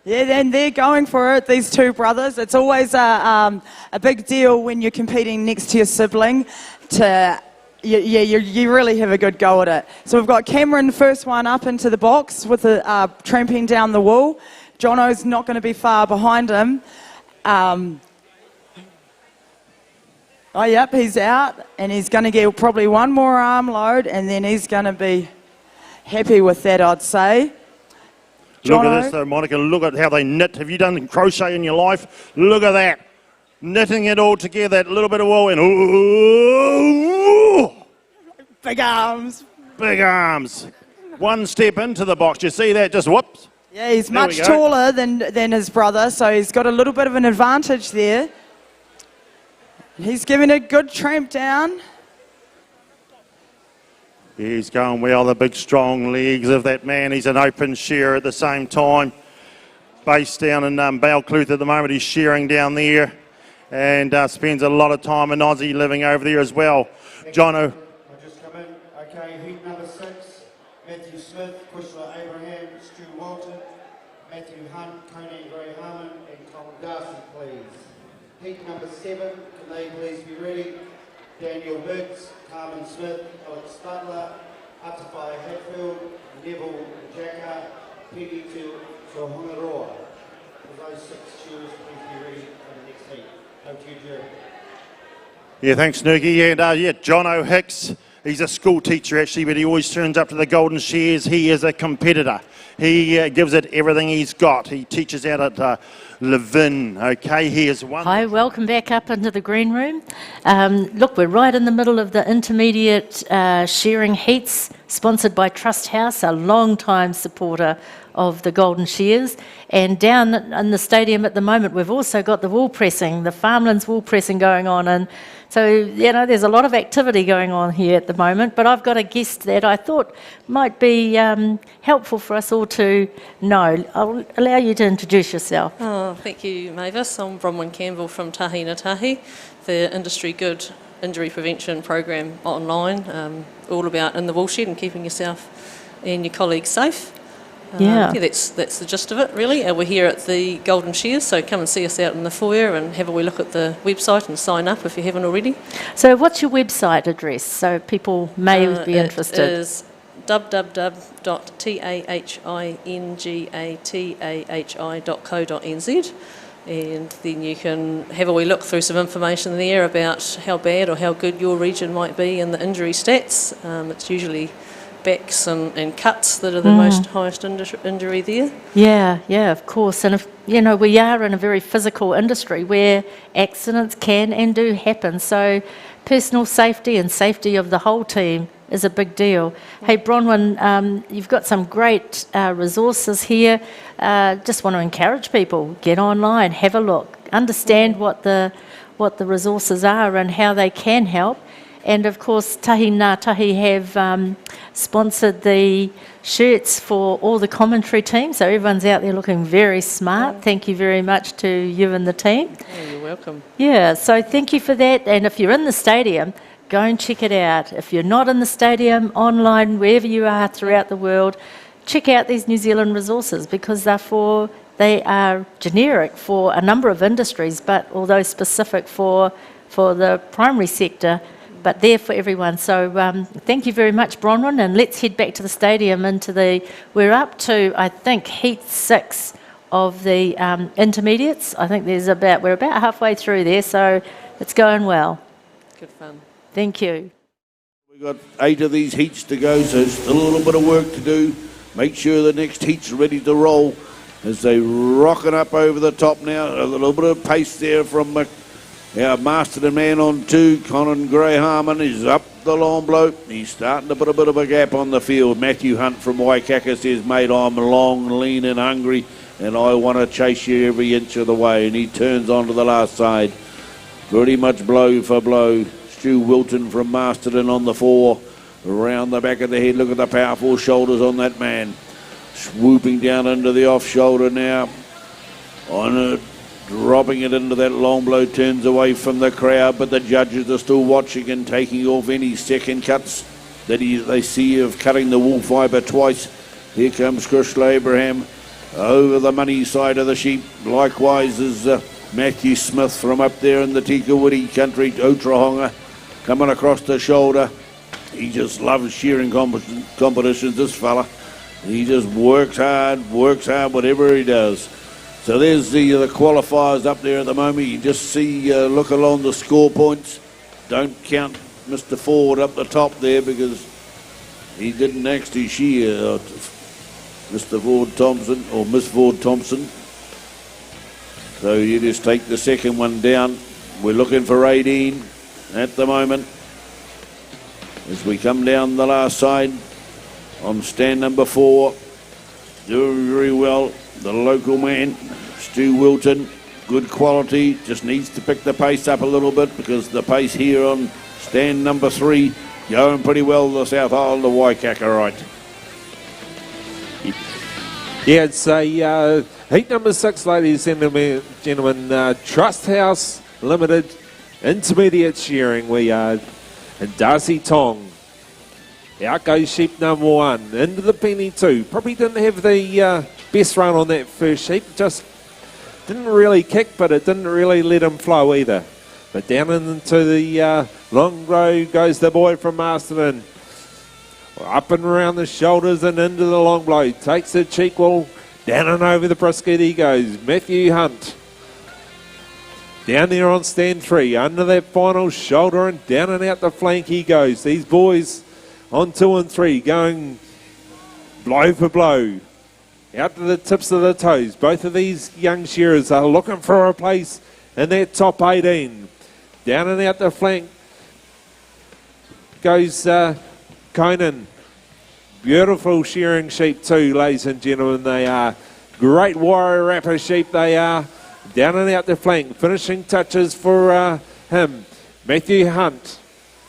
Yeah, and they're going for it, these 2 brothers. It's always a big deal when you're competing next to your sibling to... You really have a good go at it. So we've got Cameron, first one up into the box with the tramping down the wall. Jono's not going to be far behind him. He's out, and he's going to get probably one more arm load, and then he's going to be happy with that, I'd say. Look at this though, Monica. Look at how they knit. Have you done crochet in your life? Look at that. Knitting it all together, that little bit of wool, and ooh, big arms. Big arms. One step into the box. You see that? Just whoops. Yeah, he's much taller than his brother, so he's got a little bit of an advantage there. He's giving a good tramp down. He's going well, the big strong legs of that man. He's an open shearer at the same time. Based down in Balcluth at the moment. He's shearing down there. And spends a lot of time in Aussie living over there as well. Jono. I just come in. Okay, heat number 6, Matthew Smith, Kushla Abraham, Stu Walton, Matthew Hunt, Coney Gray Harmon, and Colin Darcy, please. Heat number 7, can they please be ready? Daniel Biggs, Carmen Smith, Alex Butler, Atapai Hatfield, Neville Jacka, Peggy to Hongaroa. For those 6 shearers, please be ready for the next heat. Over to you, Jerry. Yeah, thanks, Noogie. And John O'Hicks, he's a school teacher actually, but he always turns up to the Golden Shears. He is a competitor. He gives it everything he's got. He teaches out at Levin. Okay, he is one. Hi, welcome back up into the green room. Look, we're right in the middle of the intermediate shearing heats, sponsored by Trust House, a long-time supporter of the Golden Shears. And down in the stadium at the moment, we've also got the wool pressing, the farmlands wool pressing going on. And so, there's a lot of activity going on here at the moment, but I've got a guest that I thought might be helpful for us all to know. I'll allow you to introduce yourself. Oh, thank you, Mavis. I'm Bronwyn Campbell from Tahi na Tahi, the Industry Good Injury Prevention Program online, all about in the woolshed and keeping yourself and your colleagues safe. That's the gist of it, really. We're here at the Golden Shears, so come and see us out in the foyer and have a wee look at the website and sign up if you haven't already. So what's your website address so people may be interested? It is www.tahingatah.co.nz, and then you can have a wee look through some information there about how bad or how good your region might be in the injury stats. It's usually backs and cuts that are the highest injury there. Yeah, of course. And if we are in a very physical industry where accidents can and do happen, so personal safety and safety of the whole team is a big deal. Hey, Bronwyn, you've got some great resources here. Just want to encourage people, get online, have a look, understand what the resources are and how they can help. And of course, Tahi na Tahi have sponsored the shirts for all the commentary team, so everyone's out there looking very smart. Thank you very much to you and the team. Oh, you're welcome. Yeah, so thank you for that. And if you're in the stadium, go and check it out. If you're not in the stadium, online, wherever you are throughout the world, check out these New Zealand resources because they are generic for a number of industries, but although specific for the primary sector, but there for everyone. So thank you very much, Bronwyn, and let's head back to the stadium we're up to, I think, heat 6 of the intermediates. I think we're about halfway through there, so it's going well. Good fun. Thank you. We've got 8 of these heats to go, so still a little bit of work to do. Make sure the next heat's ready to roll as they rocking up over the top now. A little bit of pace there from our Masterton man on 2, Conan Gray-Harmon is up the long blow. He's starting to put a bit of a gap on the field. Matthew Hunt from Waikaka says, mate, I'm long, lean and hungry and I want to chase you every inch of the way. And he turns onto the last side. Pretty much blow for blow. Stu Wilton from Masterton on the 4. Around the back of the head, look at the powerful shoulders on that man. Swooping down into the off shoulder now. On it. Dropping it into that long blow, turns away from the crowd, but the judges are still watching and taking off any second cuts that they see of cutting the wool fibre twice. Here comes Krishla Abraham over the money side of the sheep. Likewise is Matthew Smith from up there in the Tikawiti country, Otrahonga, coming across the shoulder. He just loves shearing competitions, this fella. He just works hard, whatever he does. So there's the qualifiers up there at the moment. You just see, look along the score points. Don't count Mr. Ford up the top there because he didn't actually shear Mr. Ford Thompson or Miss Ford Thompson. So you just take the second one down. We're looking for 18 at the moment. As we come down the last side on stand number 4. Doing very well. The local man, Stu Wilton, good quality, just needs to pick the pace up a little bit because the pace here on stand number 3 going pretty well, the South Island of Waikaka, right? Yeah, it's a heat number 6, ladies and gentlemen, Trust House Limited Intermediate Shearing. We are in Darcy Tong. Out goes sheep number 1, into the penny 2. Probably didn't have the best run on that first sheep, just didn't really kick, but it didn't really let him flow either. But down into the long row goes the boy from Masterton. Up and around the shoulders and into the long blow. Takes the cheek wall. Down and over the brisket he goes. Matthew Hunt. Down there on stand 3. Under that final shoulder and down and out the flank he goes. These boys on 2 and 3 going blow for blow. Out to the tips of the toes. Both of these young shearers are looking for a place in that top 18. Down and out the flank goes Conan. Beautiful shearing sheep too, ladies and gentlemen. They are great Wairarapa sheep they are. Down and out the flank. Finishing touches for him. Matthew Hunt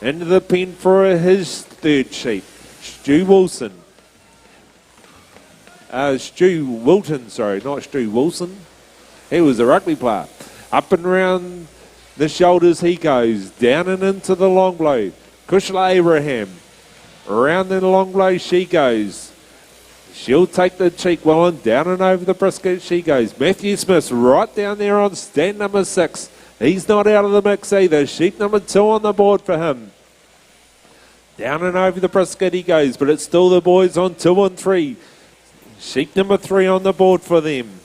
into the pen for his third sheep. Stu Wilson. Stu Wilton, sorry, not Stu Wilson. He was a rugby player. Up and round the shoulders he goes. Down and into the long blow. Kushla Abraham. Around the long blow she goes. She'll take the cheek well and down and over the brisket she goes. Matthew Smith right down there on stand number 6. He's not out of the mix either. Sheep number 2 on the board for him. Down and over the brisket he goes, but it's still the boys on 2 and 3. Sheep number 3 on the board for them.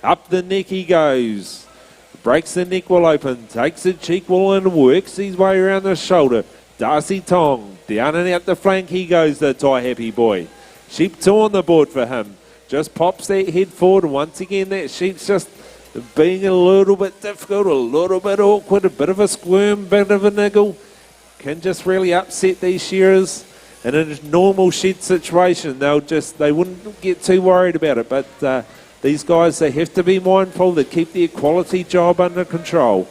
Up the neck he goes. Breaks the neck wall open. Takes the cheek wall and works his way around the shoulder. Darcy Tong. Down and out the flank he goes, the Tie Happy boy. Sheep 2 on the board for him. Just pops that head forward. Once again, that sheep's just being a little bit difficult, a little bit awkward, a bit of a squirm, bit of a niggle. Can just really upset these shearers. In a normal shed situation, they wouldn't get too worried about it. But these guys, they have to be mindful to keep their quality job under control.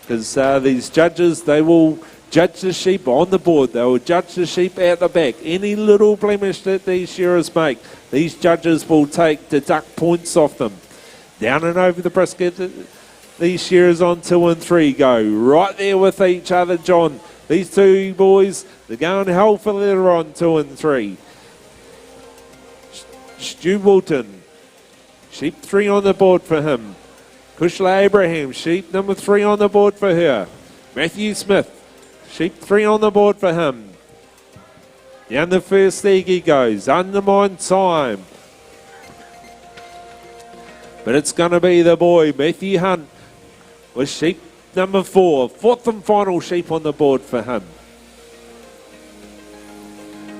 Because these judges, they will judge the sheep on the board. They will judge the sheep out the back. Any little blemish that these shearers make, these judges will deduct points off them. Down and over the brisket, these shearers on 2 and 3 go. Right there with each other, John. These two boys, they're going hell for leather on 2 and 3. Stu Wilton, sheep 3 on the board for him. Kushla Abraham, sheep number 3 on the board for her. Matthew Smith, sheep 3 on the board for him. Down the first leg he goes, undermine time. But it's going to be the boy, Matthew Hunt, with sheep number 4. 4th and final sheep on the board for him.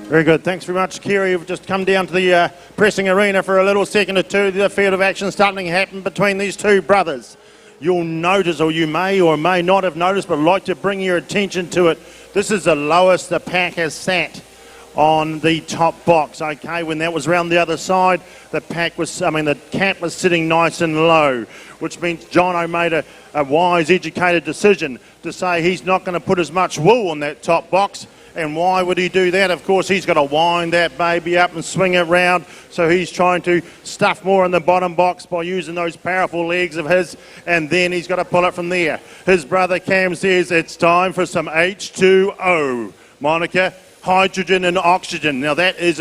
Very good. Thanks very much, Kerry. We've just come down to the pressing arena for a little second or two. The field of action starting to happen between these two brothers. You'll notice, or you may or may not have noticed, but I'd like to bring your attention to it. This is the lowest the pack has sat on the top box. Okay, when that was round the other side, the cat was sitting nice and low, which means Jono made a wise, educated decision to say he's not going to put as much wool on that top box. And why would he do that? Of course, he's got to wind that baby up and swing it round. So he's trying to stuff more in the bottom box by using those powerful legs of his. And then he's got to pull it from there. His brother Cam says it's time for some H2O. Monica, hydrogen and oxygen. Now that is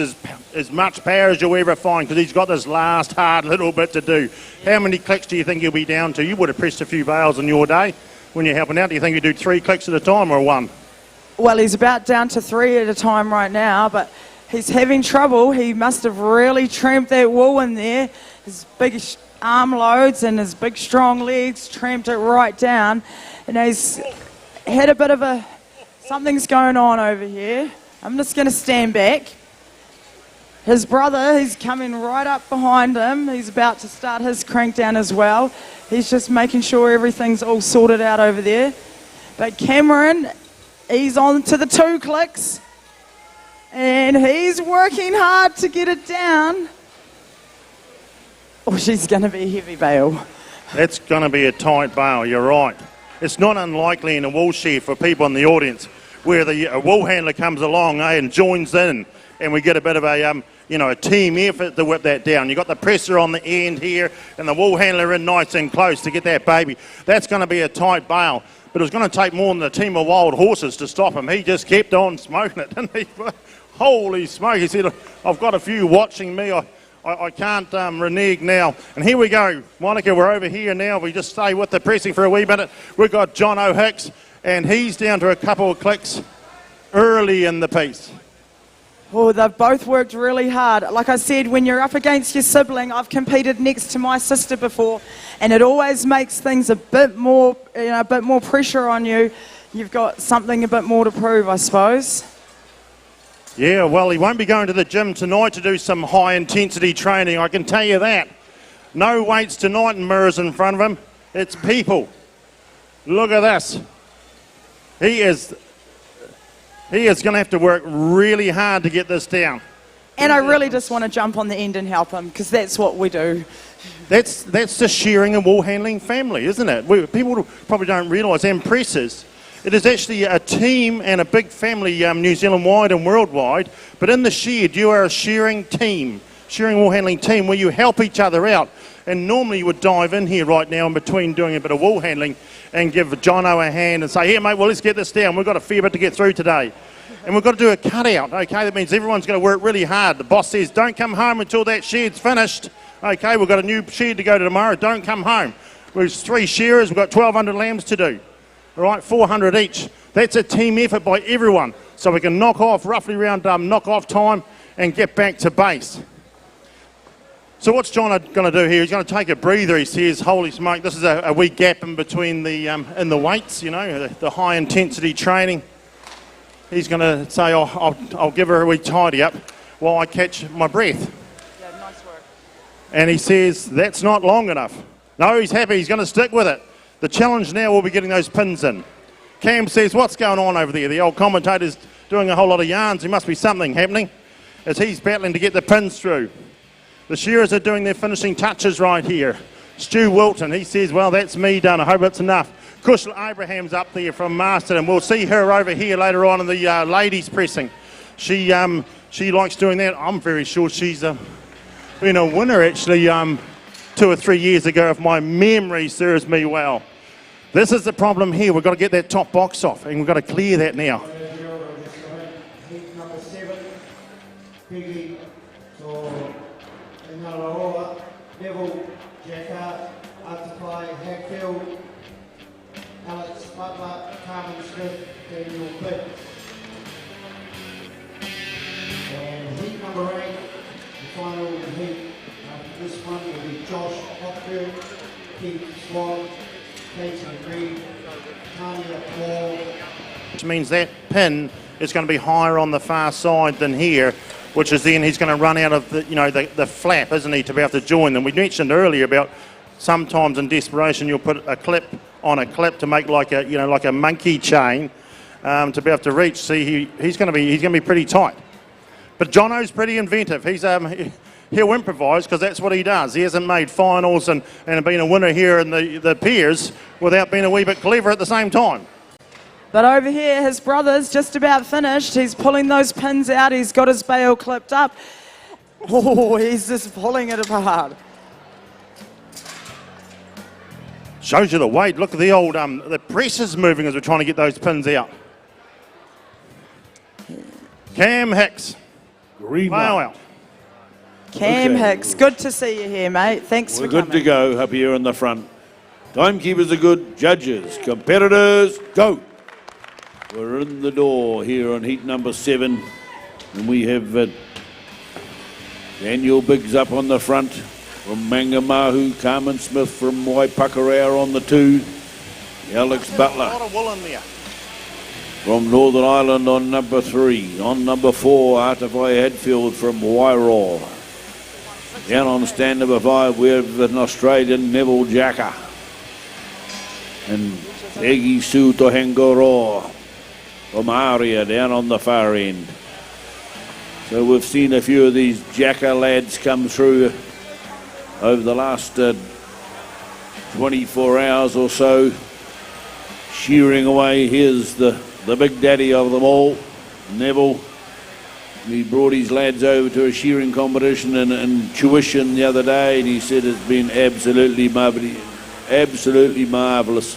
as much power as you'll ever find, because he's got this last hard little bit to do. How many clicks do you think he'll be down to? You would have pressed a few bales in your day when you're helping out. Do you think you do 3 clicks at a time or 1? Well, he's about down to 3 at a time right now, but he's having trouble. He must have really tramped that wool in there. His big arm loads and his big strong legs tramped it right down. And he's had a bit of something's going on over here. I'm just going to stand back. His brother, he's coming right up behind him. He's about to start his crank down as well. He's just making sure everything's all sorted out over there. But Cameron, he's on to the 2 clicks. And he's working hard to get it down. Oh, she's going to be a heavy bale. It's going to be a tight bale, you're right. It's not unlikely in a wool shed for people in the audience where a wool handler comes along and joins in, and we get a bit of a team effort to whip that down. You've got the presser on the end here and the wool handler in nice and close to get that baby. That's going to be a tight bale. But it was going to take more than a team of wild horses to stop him. He just kept on smoking it, didn't he? Holy smoke. He said, I've got a few watching me. I can't renege now. And here we go. Monica, we're over here now. We just stay with the pressing for a wee minute. We've got John O'Hicks, and he's down to a couple of clicks early in the piece. Oh, they've both worked really hard. Like I said, when you're up against your sibling, I've competed next to my sister before, and it always makes things a bit more, a bit more pressure on you. You've got something a bit more to prove, I suppose. Yeah, well, he won't be going to the gym tonight to do some high-intensity training, I can tell you that. No weights tonight and mirrors in front of him. It's people. Look at this. He is going to have to work really hard to get this down. And I really just want to jump on the end and help him, because that's what we do. That's the Shearing and Woolhandling family, isn't it? People probably don't realise, and presses, it is actually a team and a big family, New Zealand-wide and worldwide. But in the shed, you are a shearing team, shearing Woolhandling team, where you help each other out. And normally you would dive in here right now in between doing a bit of wool handling and give Jono a hand and say, here mate, well let's get this down. We've got a fair bit to get through today. And we've got to do a cutout, okay? That means everyone's going to work really hard. The boss says, don't come home until that shed's finished. Okay, we've got a new shed to go to tomorrow. Don't come home. There's 3 shearers. We've got 1,200 lambs to do. All right, 400 each. That's a team effort by everyone. So we can knock off roughly around knock-off time and get back to base. So what's John going to do here? He's going to take a breather. He says, holy smoke, this is a wee gap in between the weights, the high-intensity training. He's going to say, I'll give her a wee tidy up while I catch my breath. Yeah, nice work. And he says, that's not long enough. No, he's happy. He's going to stick with it. The challenge now will be getting those pins in. Cam says, what's going on over there? The old commentator's doing a whole lot of yarns. There must be something happening as he's battling to get the pins through. The shearers are doing their finishing touches right here. Stu Wilton, he says, well, that's me done. I hope it's enough. Kushla Abraham's up there from Masterton. We'll see her over here later on in the ladies pressing. She likes doing that. I'm very sure she's been a winner actually 2 or 3 years ago, if my memory serves me well. This is the problem here. We've got to get that top box off, and we've got to clear that now. Heat number 7, Piggy, so Ngalaroa, Neville, Jacka, Artify, Hackfield, Alex Butler, Carmen Smith, Daniel Pitt. And heat number 8, the final heat after this one will be Josh Hopkirk, Keith Swan, Casey Reed, Tanya Paul. Which means that pin is going to be higher on the far side than here, which is then he's going to run out of the flap, isn't he, to be able to join them. We mentioned earlier about sometimes in desperation you'll put a clip on a clip to make like a monkey chain to be able to reach. See, he's going to be pretty tight. But Jono's pretty inventive. He'll improvise because that's what he does. He hasn't made finals and been a winner here in the peers without being a wee bit clever at the same time. But over here, his brother's just about finished. He's pulling those pins out. He's got his bail clipped up. Oh, he's just pulling it apart. Shows you the weight. Look at the old, the press is moving as we're trying to get those pins out. Cam Hicks. Green Wow, light. wow. Cam Okay. Hicks, good to see you here, mate. Thanks We're for good coming. to go up here in the front. Timekeepers are good. Judges, competitors, go. We're in the door here on heat number 7. And we have Daniel Biggs up on the front from Mangamahu, Carmen Smith from Waipakarau on the 2, Alex A Butler lot of wool in there. from Northern Ireland on number 3. On number 4, Artify Hadfield from Wairarapa. Down on stand number 5, we have an Australian, Neville Jacka. And Egi Sue Tohengoroa from Aria down on the far end. So we've seen a few of these Jacka lads come through over the last 24 hours or so, shearing away. Here's the big daddy of them all, Neville. He brought his lads over to a shearing competition in tuition the other day, and he said it's been absolutely marvellous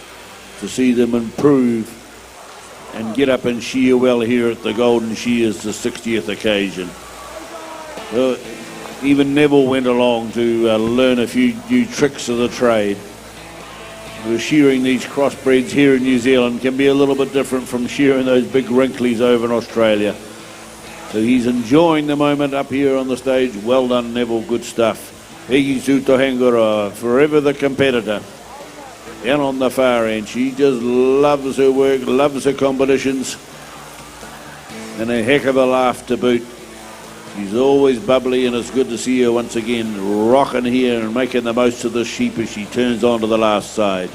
to see them improve and get up and shear well here at the Golden Shears, the 60th occasion. Even Neville went along to learn a few new tricks of the trade. Shearing these crossbreds here in New Zealand can be a little bit different from shearing those big wrinklies over in Australia. So he's enjoying the moment up here on the stage. Well done, Neville, good stuff. Peggy Sutohangara, forever the competitor. Down on the far end, she just loves her work, loves her competitions, and a heck of a laugh to boot. She's always bubbly, and it's good to see her once again rocking here and making the most of the sheep as she turns onto the last side.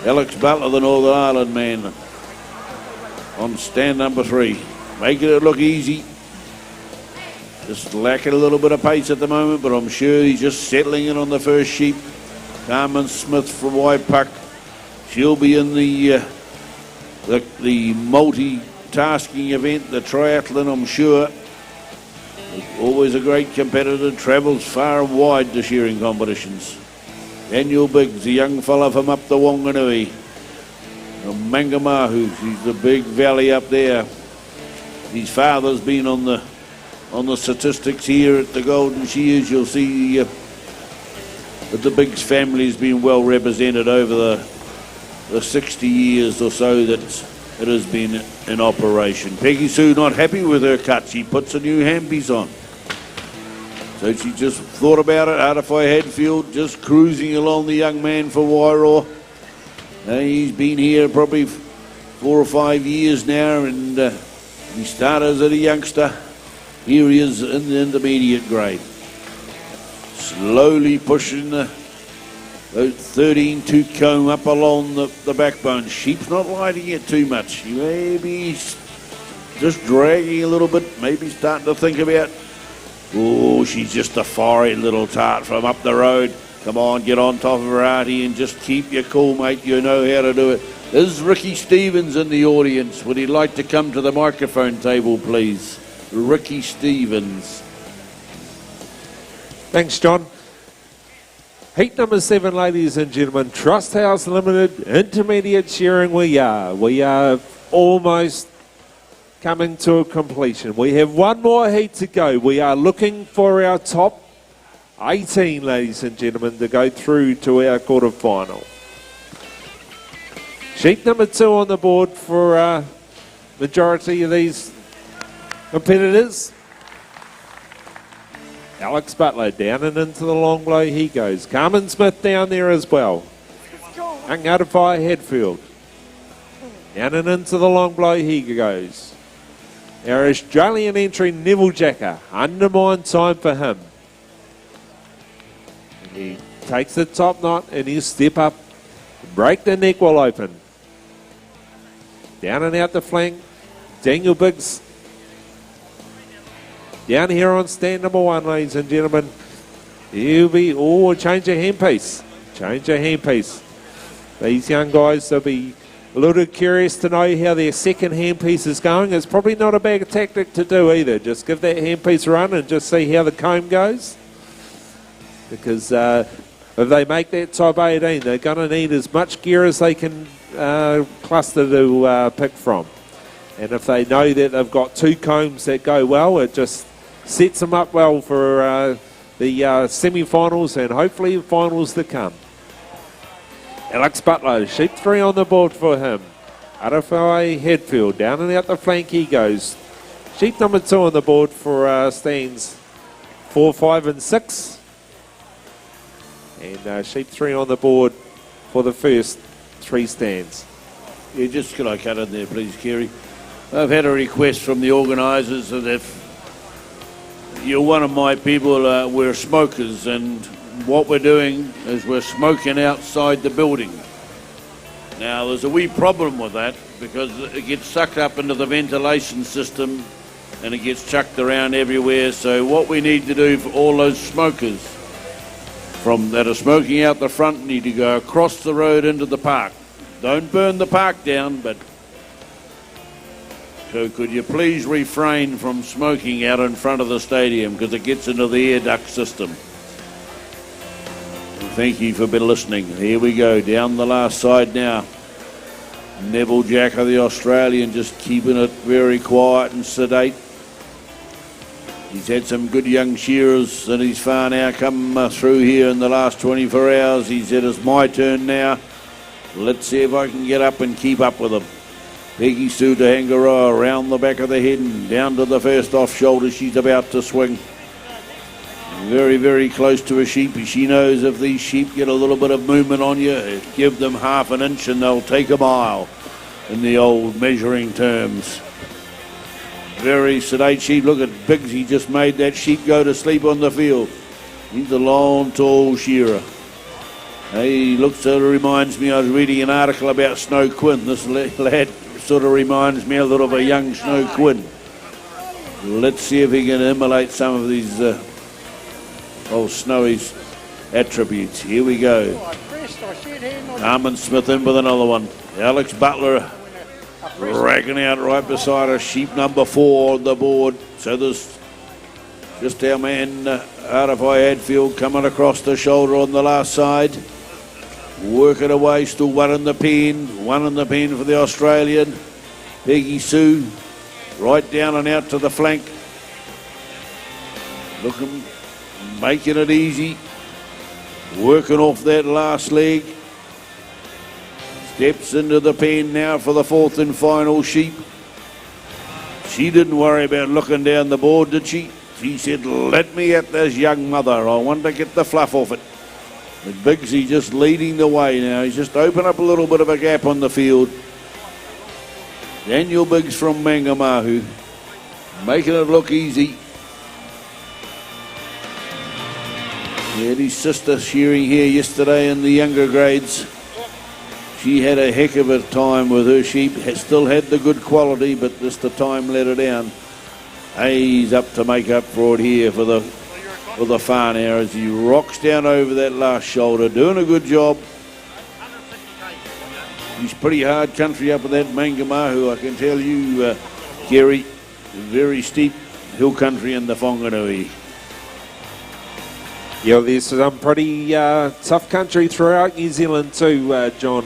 Alex Butler, the Northern Ireland man, on stand number 3, making it look easy. Just lacking a little bit of pace at the moment, but I'm sure he's just settling in on the first sheep. Carmen Smith from Waipuck. She'll be in the multitasking event, the triathlon, I'm sure. Always a great competitor, travels far and wide to shearing competitions. Daniel Biggs, a young fella from up the Wanganui. From Mangamahu, he's the big valley up there. His father's been on the statistics here at the Golden Shears. You'll see that the Biggs family's been well represented over the 60 years or so that it has been in operation. Peggy Sue not happy with her cut. She puts a new handpiece on. So she just thought about it. Artify Hadfield just cruising along the young man for Wairarapa. He's been here probably 4 or 5 years now, and he started as a youngster. Here he is in the intermediate grade. Slowly pushing the 13 tooth comb up along the backbone. Sheep's not lighting it too much. Maybe just dragging a little bit, maybe starting to think about, oh, she's just a fiery little tart from up the road. Come on, get on top of her, Artie, and just keep your cool, mate. You know how to do it. Is Ricky Stevens in the audience? Would he like to come to the microphone table, please? Ricky Stevens. Thanks, John. Heat number 7, ladies and gentlemen, Trust House Limited, intermediate shearing we are. We are almost coming to a completion. We have one more heat to go. We are looking for our top 18, ladies and gentlemen, to go through to our quarter-final. Sheep number 2 on the board for majority of these competitors. Alex Butler down and into the long blow he goes. Carmen Smith down there as well. Young Artify Hadfield. Down and into the long blow he goes. Our Australian entry Neville Jacker. Undermined time for him. And he takes the top knot and he'll step up. Break the neck wall open. Down and out the flank. Daniel Biggs. Down here on stand number 1, ladies and gentlemen. He'll be, change a handpiece. Change a handpiece. These young guys, they'll be a little curious to know how their second handpiece is going. It's probably not a bad tactic to do either. Just give that handpiece a run and just see how the comb goes. Because if they make that top 18, they're going to need as much gear as they can cluster to pick from. And if they know that they've got 2 combs that go well, it just sets them up well for the semi-finals and hopefully the finals to come. Alex Butler, sheep 3 on the board for him. Artify Hadfield, down and out the flank he goes. Sheep number 2 on the board for stands 4, 5 and 6. And sheep 3 on the board for the first 3 stands. Yeah, just could I cut in there, please, Kerry? I've had a request from the organisers that if you're one of my people, we're smokers, and what we're doing is we're smoking outside the building. Now, there's a wee problem with that because it gets sucked up into the ventilation system and it gets chucked around everywhere. So what we need to do for all those smokers that are smoking out the front need to go across the road into the park. Don't burn the park down, but so could you please refrain from smoking out in front of the stadium because it gets into the air duct system. Thank you for listening. Here we go, down the last side now. Neville Jacker, the Australian, just keeping it very quiet and sedate. He's had some good young shearers in his far now come through here in the last 24 hours. He said, it's my turn now. Let's see if I can get up and keep up with him. Peggy Sue to Hangaroa around the back of the head and down to the first off shoulder. She's about to swing. Very, very close to a sheep. She knows if these sheep get a little bit of movement on you, give them half an inch and they'll take a mile in the old measuring terms. Very sedate sheep. Look at Biggs. He just made that sheep go to sleep on the field. He's a long, tall shearer. He looks, reminds me, I was reading an article about Snow Quinn. This lad sort of reminds me a little of a young Snow Quinn. Let's see if he can emulate some of these old Snowy's attributes. Here we go. Carmen Smith in with another one. Alex Butler dragging out right beside her. Sheep number 4 on the board. So there's just our man RFI Hadfield coming across the shoulder on the last side. Working away, still one in the pen for the Australian. Peggy Sue right down and out to the flank. Looking, making it easy. Working off that last leg. Steps into the pen now for the 4th and final sheep. She didn't worry about looking down the board, did she? She said, let me at this young mother. I want to get the fluff off it. But Biggsy just leading the way now. He's just opened up a little bit of a gap on the field. Daniel Biggs from Mangamahu, making it look easy. He had his sister Shearing here yesterday in the younger grades. She had a heck of a time with her sheep. Still had the good quality, but just the time let her down. He's up to make up for it here for the far now as he rocks down over that last shoulder, doing a good job. He's pretty hard country up in that Mangamahu, I can tell you, Kerry. Very steep hill country in the Whanganui. Yeah, there's some pretty tough country throughout New Zealand too, John.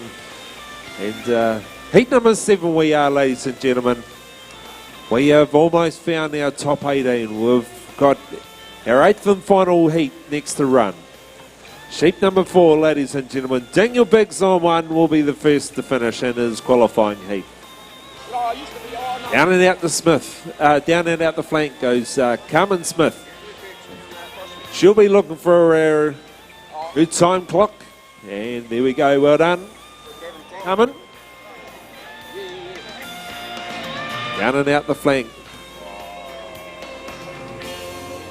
And heat number 7 we are, ladies and gentlemen. We have almost found our top 18. We've got our 8th and final heat next to run. Sheep number 4, ladies and gentlemen. Daniel Biggs on 1 will be the first to finish in his qualifying heat. Down and out the Smith. Down and out the flank goes Carmen Smith. She'll be looking for her good time clock. And there we go. Well done, Carmen. Down and out the flank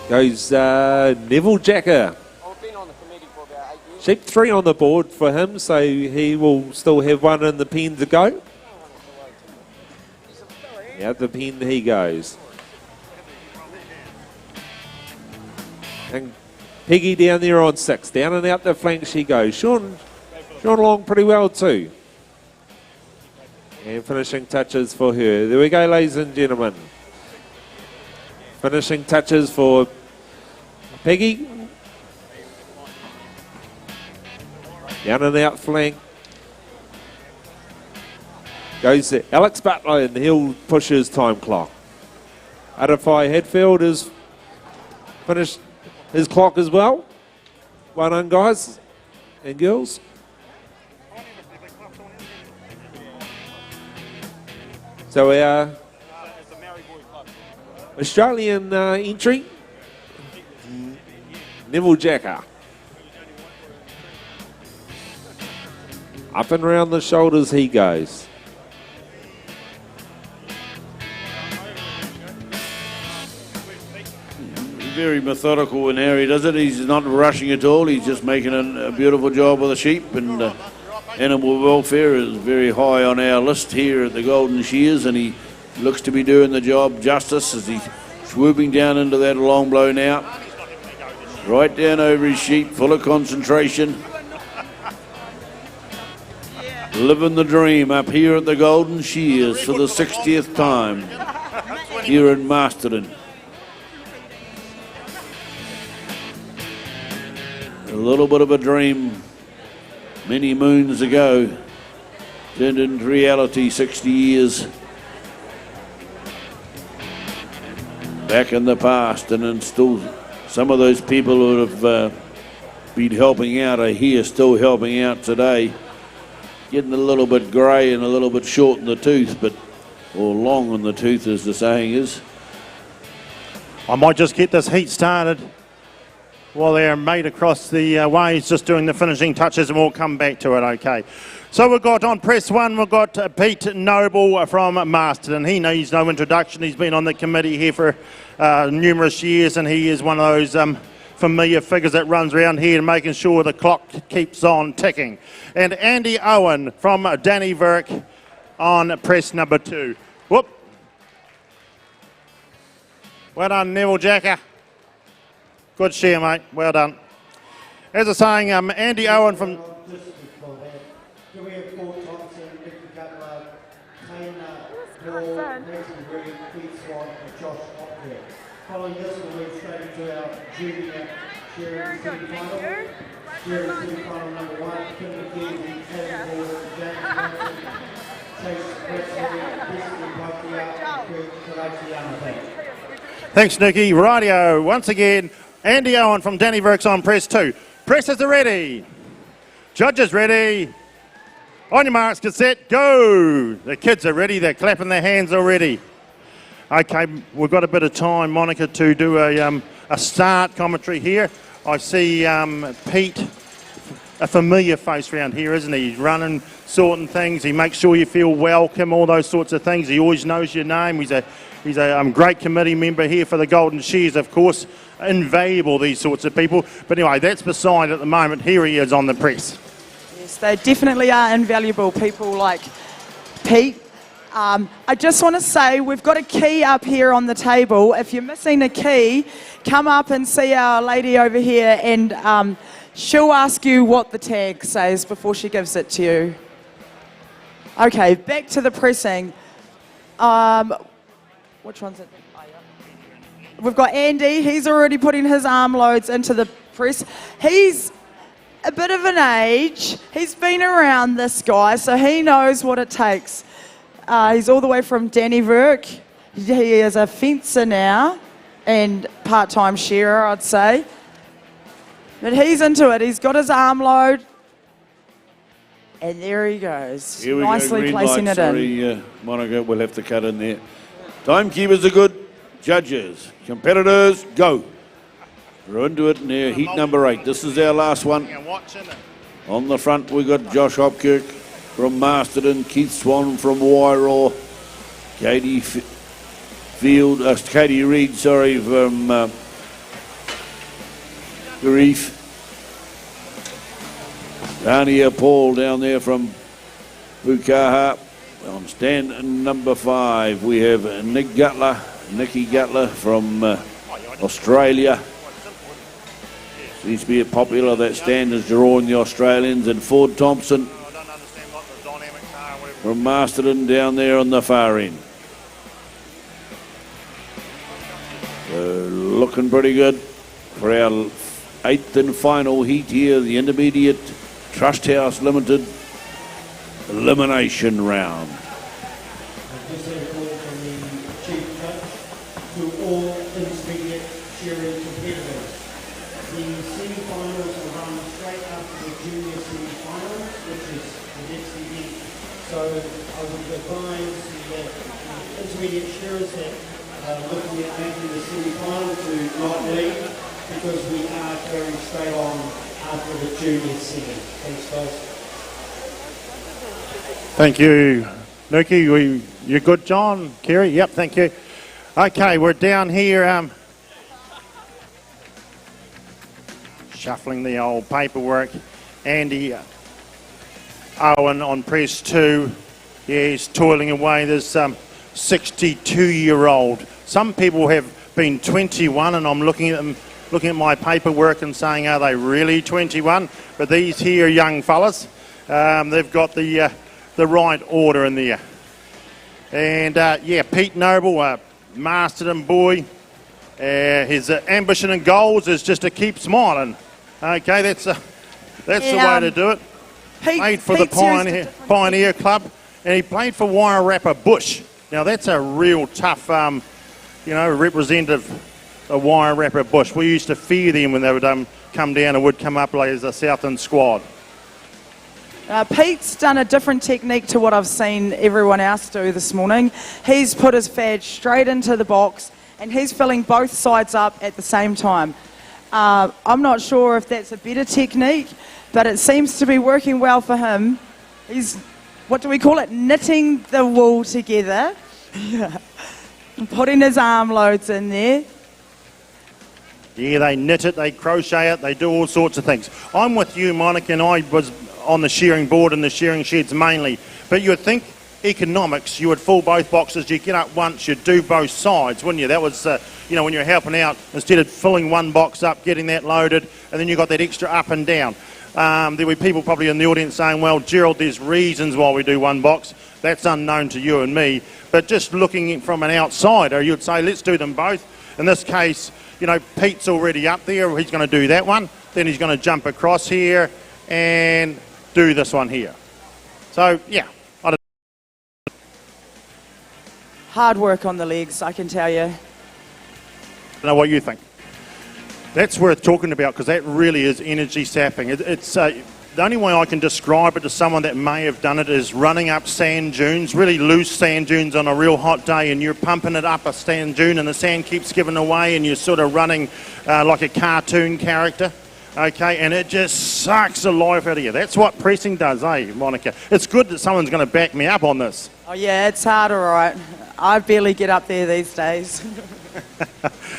goes Neville Jacker. Sheep 3 on the board for him, so he will still have 1 in the pen to go. Out the pen he goes. And Peggy down there on 6. Down and out the flank she goes. Sean along pretty well too. And finishing touches for her. There we go, ladies and gentlemen. Finishing touches for Peggy. Down and out flank goes Alex Butler, and he'll push his time clock. RFI Hadfield has finished his clock as well. Well done, guys and girls. So our Australian entry, Neville Jacker. Up and around the shoulders he goes. Very methodical in how he does it. He's not rushing at all. He's just making a beautiful job with the sheep, and animal welfare is very high on our list here at the Golden Shears, and he looks to be doing the job justice as he's swooping down into that long blow now. Right down over his sheep, full of concentration. Living the dream up here at the Golden Shears for the 60th time here in Masterton. A little bit of a dream many moons ago turned into reality 60 years back in the past, and then still some of those people who have been helping out are here still helping out today. Getting a little bit grey and a little bit short in the tooth, but or long in the tooth, as the saying is. I might just get this heat started while they're made across the ways, just doing the finishing touches, and we'll come back to it, okay. So we've got on press one, we've got Pete Noble from Masterton. He needs no introduction. He's been on the committee here for numerous years, and he is one of those familiar figures that runs around here and making sure the clock keeps on ticking. And Andy Owen from Dannyverk on press number 2. Whoop. Well done, Neville Jacker. Good share, mate. Well done. As I was saying, Andy Owen from... Just before that, do we have Paul Thompson, Nicky Cutler, Taylor, Paul, Nathan Green, Keith Swan, and Josh Hopkins? Following this, we'll move straight into our junior Shearing semi-final. Shearing semi-final number 1, Kim McKenzie, Adam Ward, James Johnson, Chase Presley, Destiny Pakia, and Craig Kalachiana. Thanks, Nicky. Rightio, once again, Andy Owen from Dannyverks on press 2. Presses are ready. Judges ready. On your marks, get set, go. The kids are ready. They're clapping their hands already. Okay, we've got a bit of time, Monica, to do a start commentary here. I see Pete, a familiar face around here, isn't he? He's running, sorting things. He makes sure you feel welcome, all those sorts of things. He always knows your name. He's a great committee member here for the Golden Shears, of course. Invaluable, these sorts of people. But anyway, that's beside at the moment. Here he is on the press. Yes, they definitely are invaluable, people like Pete. I just want to say we've got a key up here on the table. If you're missing a key, come up and see our lady over here, and she'll ask you what the tag says before she gives it to you. Okay, back to the pressing. Which one's it? We've got Andy. He's already putting his arm loads into the press. He's a bit of an age. He's been around, this guy, so he knows what it takes. He's all the way from Dannyverk. He is a fencer now and part-time shearer, I'd say. But he's into it. He's got his arm load. And there he goes. Here we nicely go, green placing light. it in. Sorry, Monica, we'll have to cut in there. Timekeepers are good. Judges, competitors, go. We're into it now, heat number 8. This is our last one. On the front, we've got Josh Hopkirk from Masterton, Keith Swan from Wairarapa, Katie Reid, from Grief. Dania Paul down there from Pukaha. On stand number 5, we have Nicky Gutler from Australia. Seems to be popular, that stand is drawing the Australians. And Ford Thompson from Masterton down there on the far end. Looking pretty good for our 8th and final heat here, the Intermediate Trust House Limited elimination round. Just had a call from the chief judge to all intermediate shearing competitors. The semi-finals will run straight after the junior semi-finals, which is the next event. So I would advise the intermediate shearers that are looking at making the semi-final to not leave, because we are carrying straight on after the junior semi. Thanks, guys. Thank you, Nuki. You good, John? Kerry? Yep, thank you. Okay, we're down here shuffling the old paperwork. Andy Owen on press 2. Yeah, he's toiling away. There's 62-year-old. Some people have been 21, and I'm looking at my paperwork and saying, are they really 21? But these here young fellas, they've got the right order in there. And yeah, Pete Noble, Masterton boy, his ambition and goals is just to keep smiling. Okay, that's the way to do it. Played for the Pioneer Club, and he played for Wairarapa Bush. Now that's a real tough, representative of Wairarapa Bush. We used to fear them when they would come down and would come up as a Southland squad. Pete's done a different technique to what I've seen everyone else do this morning. He's put his fadge straight into the box and he's filling both sides up at the same time. I'm not sure if that's a better technique, but it seems to be working well for him. He's, what do we call it, knitting the wool together. Putting his arm loads in there. Yeah, they knit it, they crochet it, they do all sorts of things. I'm with you, Monica, and I was on the shearing board and the shearing sheds mainly. But you would think economics, you would fill both boxes, you get up once, you'd do both sides, wouldn't you? That was, when you're helping out, instead of filling one box up, getting that loaded, and then you got that extra up and down. There were people probably in the audience saying, well, Gerald, there's reasons why we do one box. That's unknown to you and me. But just looking from an outsider, you'd say, let's do them both. In this case, Pete's already up there. He's going to do that one. Then he's going to jump across here and do this one here. So, yeah. Hard work on the legs, I can tell you. I don't know what you think. That's worth talking about because that really is energy sapping. It's the only way I can describe it to someone that may have done it is running up sand dunes, really loose sand dunes on a real hot day, and you're pumping it up a sand dune and the sand keeps giving away and you're sort of running like a cartoon character. Okay, and it just sucks the life out of you. That's what pressing does, Monica? It's good that someone's going to back me up on this. Oh yeah, it's hard, all right. I barely get up there these days.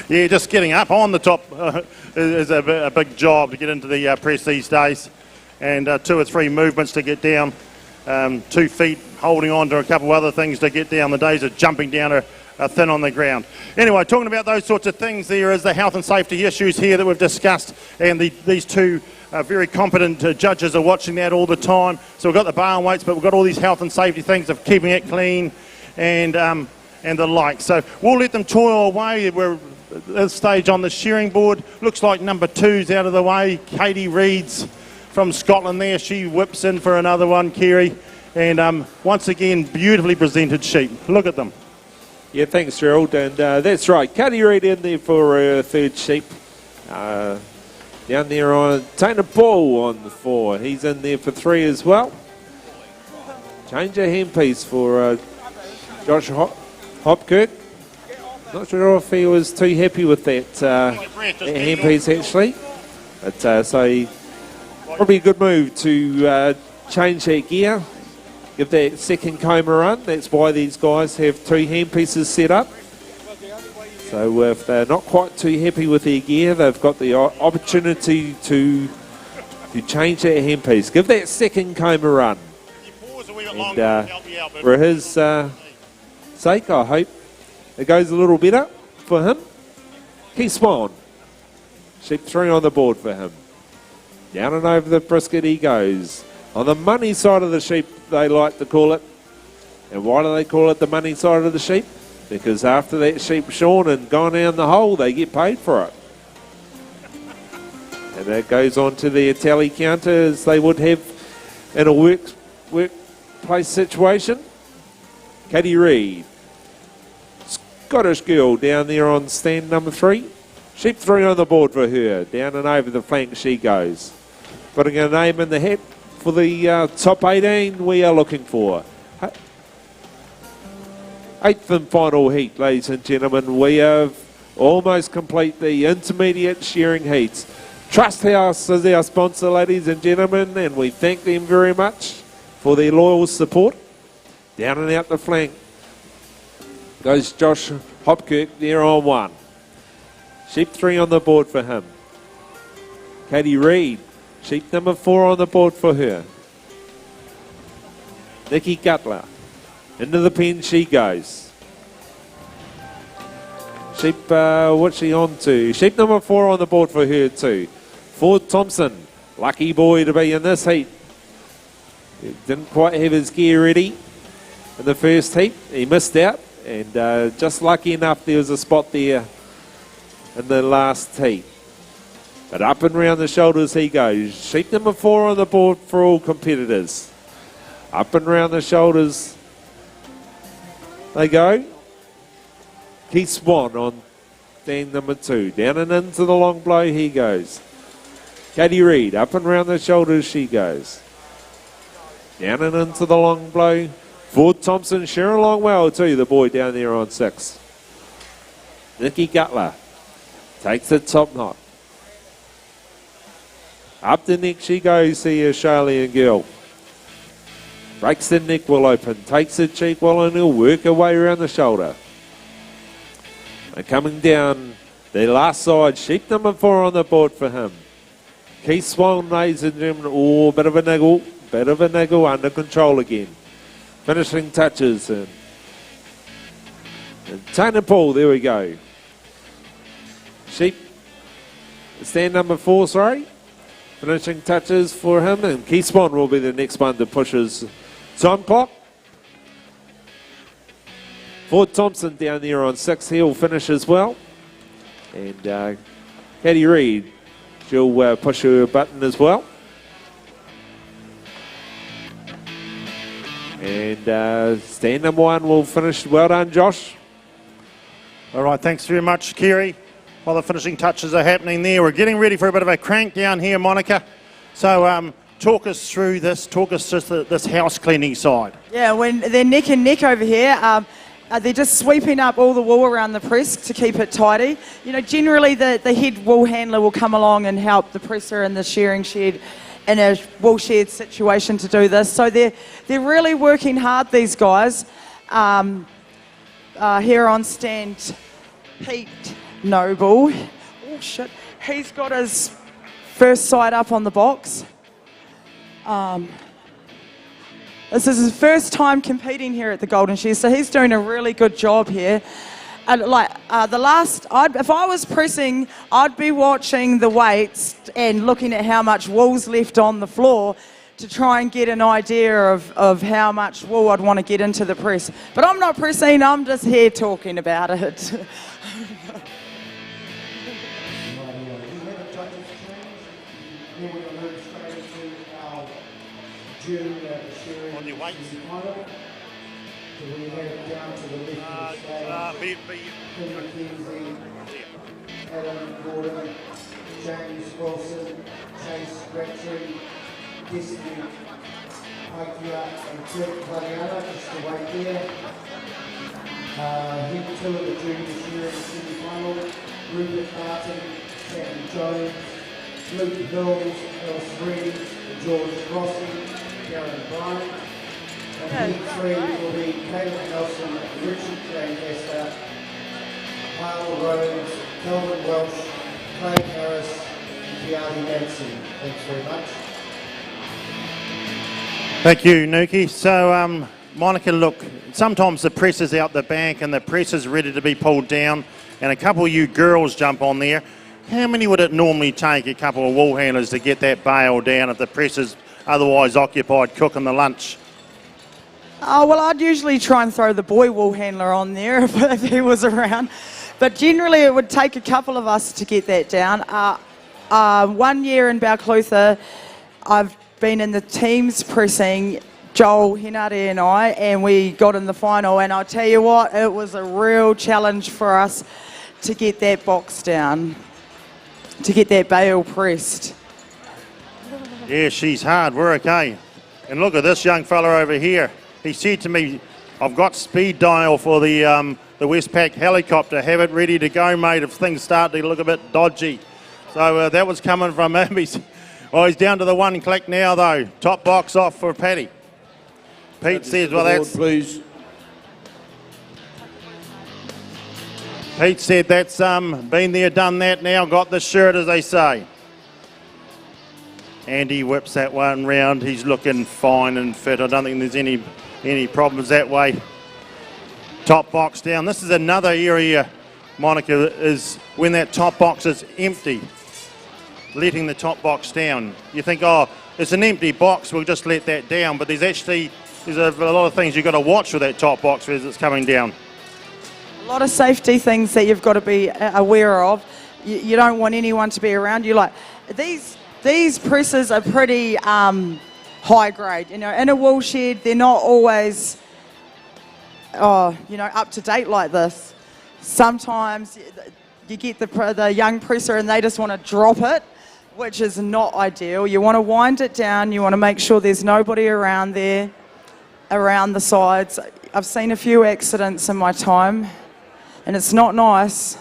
Yeah, just getting up on the top is a big job to get into the press these days. And 2 or 3 movements to get down. 2 feet holding on to a couple of other things to get down. The days of jumping down are thin on the ground. Anyway, talking about those sorts of things, there is the health and safety issues here that we've discussed, and these 2 very competent judges are watching that all the time. So we've got the bar weights, but we've got all these health and safety things of keeping it clean and the like. So we'll let them toil away. We're at this stage on the shearing board. Looks like number 2's out of the way. Katie Reed's from Scotland there. She whips in for another one, Kerry. And once again, beautifully presented sheep. Look at them. Yeah, thanks, Gerald. And that's right. Katie Reid in there for her third sheep. Down there on Tainer Ball on the 4. He's in there for 3 as well. Change a handpiece for Josh Hopkirk. Not sure if he was too happy with that handpiece actually. But so probably a good move to change that gear. Give that second comb a run. That's why these guys have 2 handpieces set up. So if they're not quite too happy with their gear, they've got the opportunity to change that handpiece. Give that second comb a run. And for his sake, I hope it goes a little better for him. Keith Swan. Sheep 3 on the board for him. Down and over the brisket he goes. On the money side of the sheep, they like to call it. And why do they call it the money side of the sheep? Because after that sheep's shorn and gone down the hole, they get paid for it. And that goes on to their tally counter as they would have in a workplace situation. Katie Reid. Scottish girl down there on stand number 3. Sheep 3 on the board for her. Down and over the flank she goes. Putting her name in the hat for the top 18 we are looking for. 8th and final heat, ladies and gentlemen. We have almost complete the intermediate shearing heats. Trust House is our sponsor, ladies and gentlemen, and we thank them very much for their loyal support. Down and out the flank goes Josh Hopkirk there on 1. Sheep 3 on the board for him. Katie Reid, sheep number 4 on the board for her. Nikki Cutler, into the pen she goes. Sheep, what's she on to? Sheep number 4 on the board for her too. Ford Thompson, lucky boy to be in this heat. He didn't quite have his gear ready in the first heat. He missed out, and just lucky enough there was a spot there in the last heat. But up and round the shoulders he goes. Sheep number 4 on the board for all competitors. Up and round the shoulders they go. Keith Swan on stand number 2. Down and into the long blow he goes. Katie Reid, up and round the shoulders she goes. Down and into the long blow. Ford Thompson sharing along well too, the boy down there on 6. Nikki Gutler takes the top knot. Up the neck she goes, the Australian girl. Breaks the neck will open, takes the cheek well, and he'll work her way around the shoulder. And coming down the last side, sheep number 4 on the board for him. Keith Swan, ladies and gentlemen, oh, bit of a niggle, under control again. Finishing touches and Tainer Paul, there we go. Sheep, stand number 4, sorry. Finishing touches for him, and Keith Swan will be the next one to push his time clock. Ford Thompson down there on 6, he'll finish as well. And Katie Reid, she'll push her button as well. And stand number 1 will finish. Well done, Josh. All right, thanks very much, Kerry. While the finishing touches are happening there, we're getting ready for a bit of a crank down here, Monica. So talk us through this, this house cleaning side. Yeah, when they're neck and neck over here, they're just sweeping up all the wool around the press to keep it tidy. You know, generally the head wool handler will come along and help the presser in the shearing shed in a wool shed situation to do this. So they're really working hard, these guys. Here on stand, Pete Noble. Oh shit, he's got his first side up on the box. This is his first time competing here at the Golden Shears, so he's doing a really good job here. And if I was pressing, I'd be watching the weights and looking at how much wool's left on the floor to try and get an idea of how much wool I'd want to get into the press. But I'm not pressing, I'm just here talking about it. On your weights. So we have it down to the left of the stage. Adam Gordon, James Wilson, Chase Ratchery, Destiny Aikea and Kirk Clariana, just to wait there. Head 2 of the junior shearing semi-final, Rupert Barton, Sam Jones, Luke Hills, Alice Reed, George Rossi, Darren Bryant. And head 3 will be Caleb Nelson, Richard Lancaster, Kyle Rhodes, Kelvin Welsh, Craig Harris, and Kiani Manson. Thanks very much. Thank you, Nuki. So, Monica, look, sometimes the press is out the back and the press is ready to be pulled down, and a couple of you girls jump on there. How many would it normally take, a couple of wool handlers, to get that bale down if the press is otherwise occupied cooking the lunch? Oh, well, I'd usually try and throw the boy wool handler on there if he was around. But generally it would take a couple of us to get that down. 1 year in Balclutha, I've been in the teams pressing, Joel Henare and I, and we got in the final. And I'll tell you what, it was a real challenge for us to get that box down, to get that bale pressed. Yeah, she's hard work, eh? And look at this young fella over here. He said to me, I've got speed dial for the Westpac helicopter. Have it ready to go, mate, if things start to look a bit dodgy. So that was coming from him. He's down to the 1 click now, though. Top box off for Paddy. Pete says, well, that's... Please. Pete said that's been there, done that now, got the shirt, as they say. Andy whips that one round. He's looking fine and fit. I don't think there's any problems that way. Top box down. This is another area, Monica, is when that top box is empty, letting the top box down. You think, oh, it's an empty box, we'll just let that down. But there's a lot of things you've got to watch with that top box as it's coming down. A lot of safety things that you've got to be aware of. You don't want anyone to be around you. Like these presses are pretty high grade. You know, in a wool shed, they're not always, up to date like this. Sometimes you get the young presser and they just want to drop it which is not ideal. You want to wind it down. You want to make sure there's nobody around there, around the sides. I've seen a few accidents in my time, and it's not nice.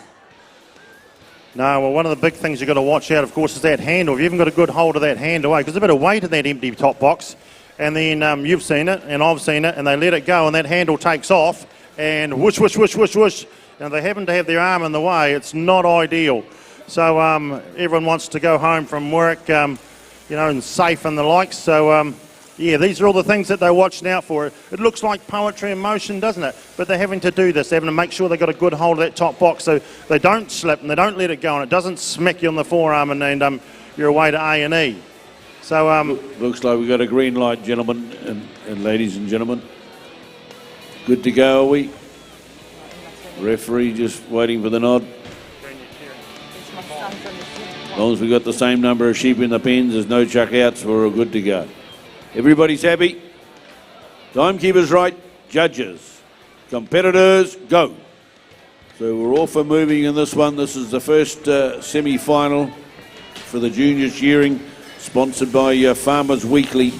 No, well, one of the big things you've got to watch out, of course, is that handle. If you haven't got a good hold of that handle, because there's a bit of weight in that empty top box, and then you've seen it, and I've seen it, and they let it go, and that handle takes off, and whoosh, whoosh, whoosh, whoosh, whoosh. And if they happen to have their arm in the way, it's not ideal. So everyone wants to go home from work, and safe and the like. So, yeah, these are all the things that they're watching out for. It looks like poetry in motion, doesn't it? But they're having to do this. They're having to make sure they've got a good hold of that top box so they don't slip and they don't let it go and it doesn't smack you on the forearm and you're away to A&E. So, looks like we've got a green light, gentlemen and ladies and gentlemen. Good to go, are we? Referee just waiting for the nod. As long as we've got the same number of sheep in the pens, there's no chuck outs, we're good to go. Everybody's happy? Timekeepers right, judges, competitors, go. So we're all for moving in this one. This is the first semi-final for the junior shearing, sponsored by Farmers Weekly.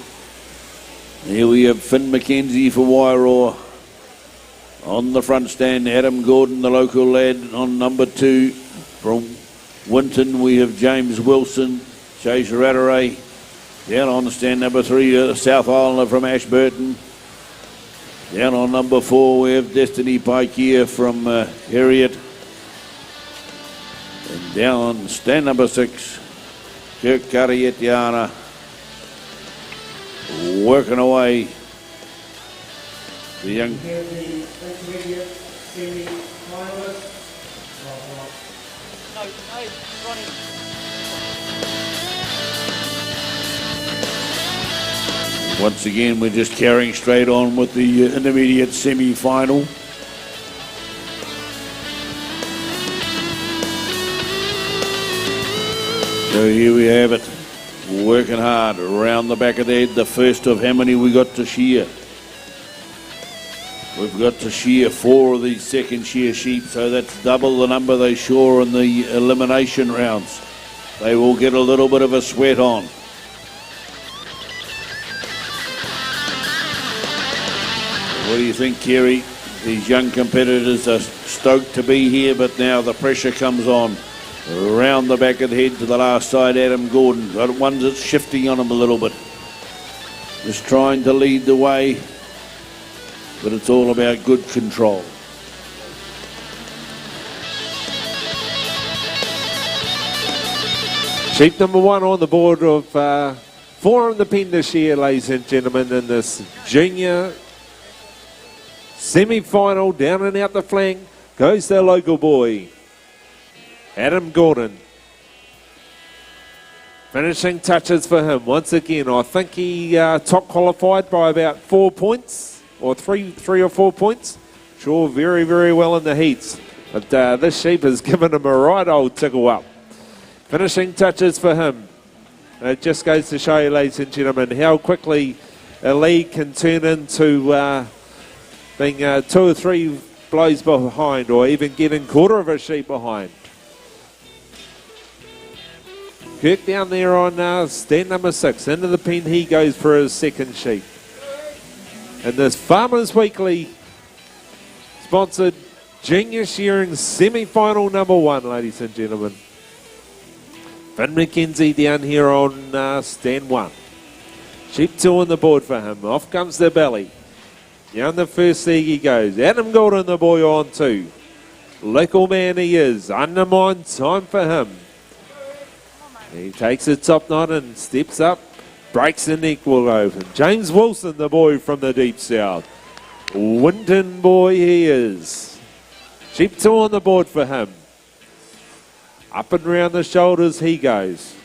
Here we have Finn McKenzie for Wairarapa. On the front stand, Adam Gordon, the local lad, on number 2. From Winton, we have James Wilson, Chase Rattray. Down on stand number 3, South Islander from Ashburton. Down on number 4, we have Destiny Pikea from Harriet. And down on stand number 6, Kirk Karietiana, working away. The young... Intermediate semi-finalists. Once again, we're just carrying straight on with the intermediate semi-final. So here we have it, working hard around the back of the head. The first of how many we got to shear? We've got to shear 4 of these second shear sheep, so that's double the number they shore in the elimination rounds. They will get a little bit of a sweat on. What do you think, Kerry? These young competitors are stoked to be here, but now the pressure comes on. Around the back of the head to the last side, Adam Gordon. Got one that's shifting on him a little bit. Just trying to lead the way, but it's all about good control. Sheep number 1 on the board of 4 in the pen this year, ladies and gentlemen, in this junior semi-final. Down and out the flank goes their local boy, Adam Gordon. Finishing touches for him. Once again, I think he top qualified by about 4 points, or three or 4 points. Sure, very, very well in the heats. But this sheep has given him a right old tickle up. Finishing touches for him. It just goes to show you, ladies and gentlemen, how quickly a lead can turn into being 2 or 3 blows behind, or even getting quarter of a sheep behind. Kirk down there on stand number 6. Into the pen he goes for his second sheep. And this Farmers Weekly sponsored junior shearing semi-final number 1, ladies and gentlemen. Finn McKenzie down here on stand 1. Sheep 2 on the board for him. Off comes the belly. Down the first leg he goes. Adam Gordon, the boy, on 2. Local man he is. Undermine time for him. He takes the top knot and steps up. Breaks the neck will open. James Wilson, the boy from the deep south. Winton boy he is. Sheep 2 on the board for him. Up and round the shoulders he goes.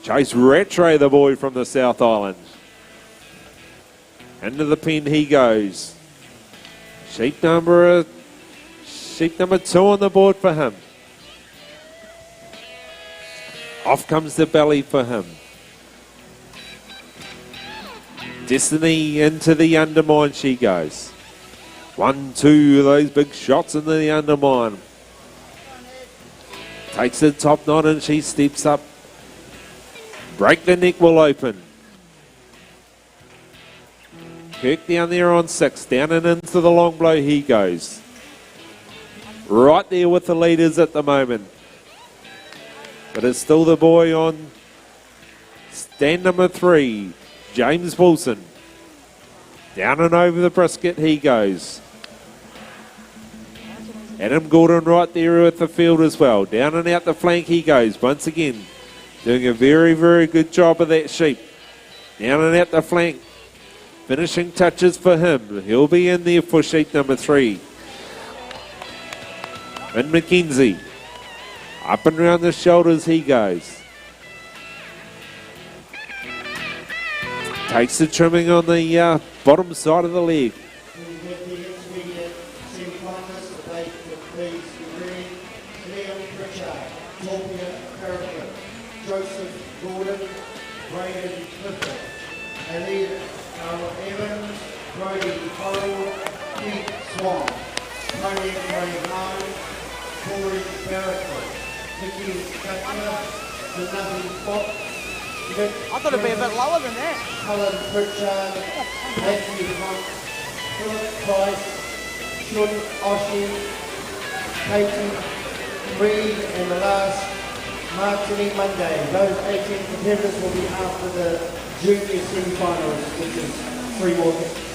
Chase Rattray, the boy from the South Island. Into the pen he goes. Sheep number 2 on the board for him. Off comes the belly for him. Destiny into the undermine she goes. 1, 2 of those big shots into the undermine. Takes the top knot and she steps up. Break the neck will open. Kirk down there on 6, down and into the long blow he goes. Right there with the leaders at the moment. But it's still the boy on stand number 3, James Wilson. Down and over the brisket he goes. Adam Gordon right there with the field as well. Down and out the flank he goes once again. Doing a very, very good job of that sheep. Down and out the flank. Finishing touches for him. He'll be in there for sheep number 3. Finn McKenzie. Up and round the shoulders he goes. Takes the trimming on the bottom side of the leg. Joseph Gordon, Braden Clifford, Elliot Evans, Brody Coral, Keith Swan, Tony Graham, Corey Barrett, Vicky Cutler, The Nothing Spot, Nick I thought it'd be a bit lower than that. Helen Pritchard, Matthew Hunt, Philip Price, Shun Oshie, Katie Reed, and the last Martin Monday. Those 18 competitors will be after the junior semi-finals, which is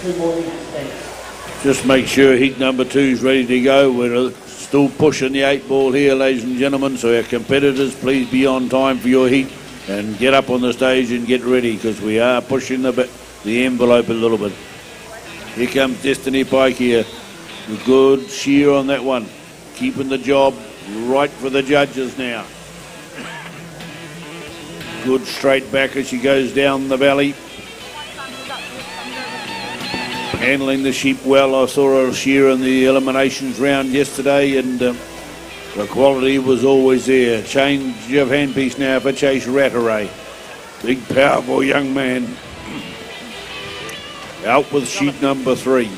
two more heats. Thanks. Just make sure heat number 2 is ready to go. We're still pushing the 8 ball here, ladies and gentlemen, so our competitors, please be on time for your heat and get up on the stage and get ready, because we are pushing the envelope a little bit. Here comes Destiny Pike here. A good shear on that one. Keeping the job right for the judges now. Good straight back as she goes down the valley. Handling the sheep well. I saw her shear in the eliminations round yesterday, and the quality was always there. Change of handpiece now for Chase Rattray. Big, powerful young man. Out with sheep number 3.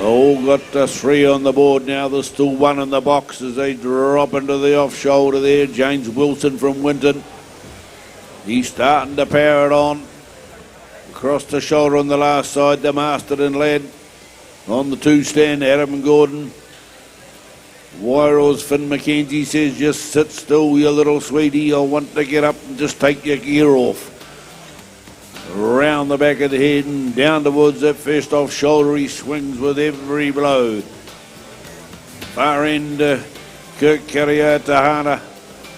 All got 3 on the board now. There's still 1 in the box as they drop into the off shoulder there. James Wilson from Winton. He's starting to power it on. Across the shoulder on the last side, the Masterton lad. On the 2 stand, Adam Gordon. Wairarap's Finn McKenzie says, just sit still, you little sweetie. I want to get up and just take your gear off. Round the back of the head and down towards that first off shoulder. He swings with every blow. Far end, Kirk Tahana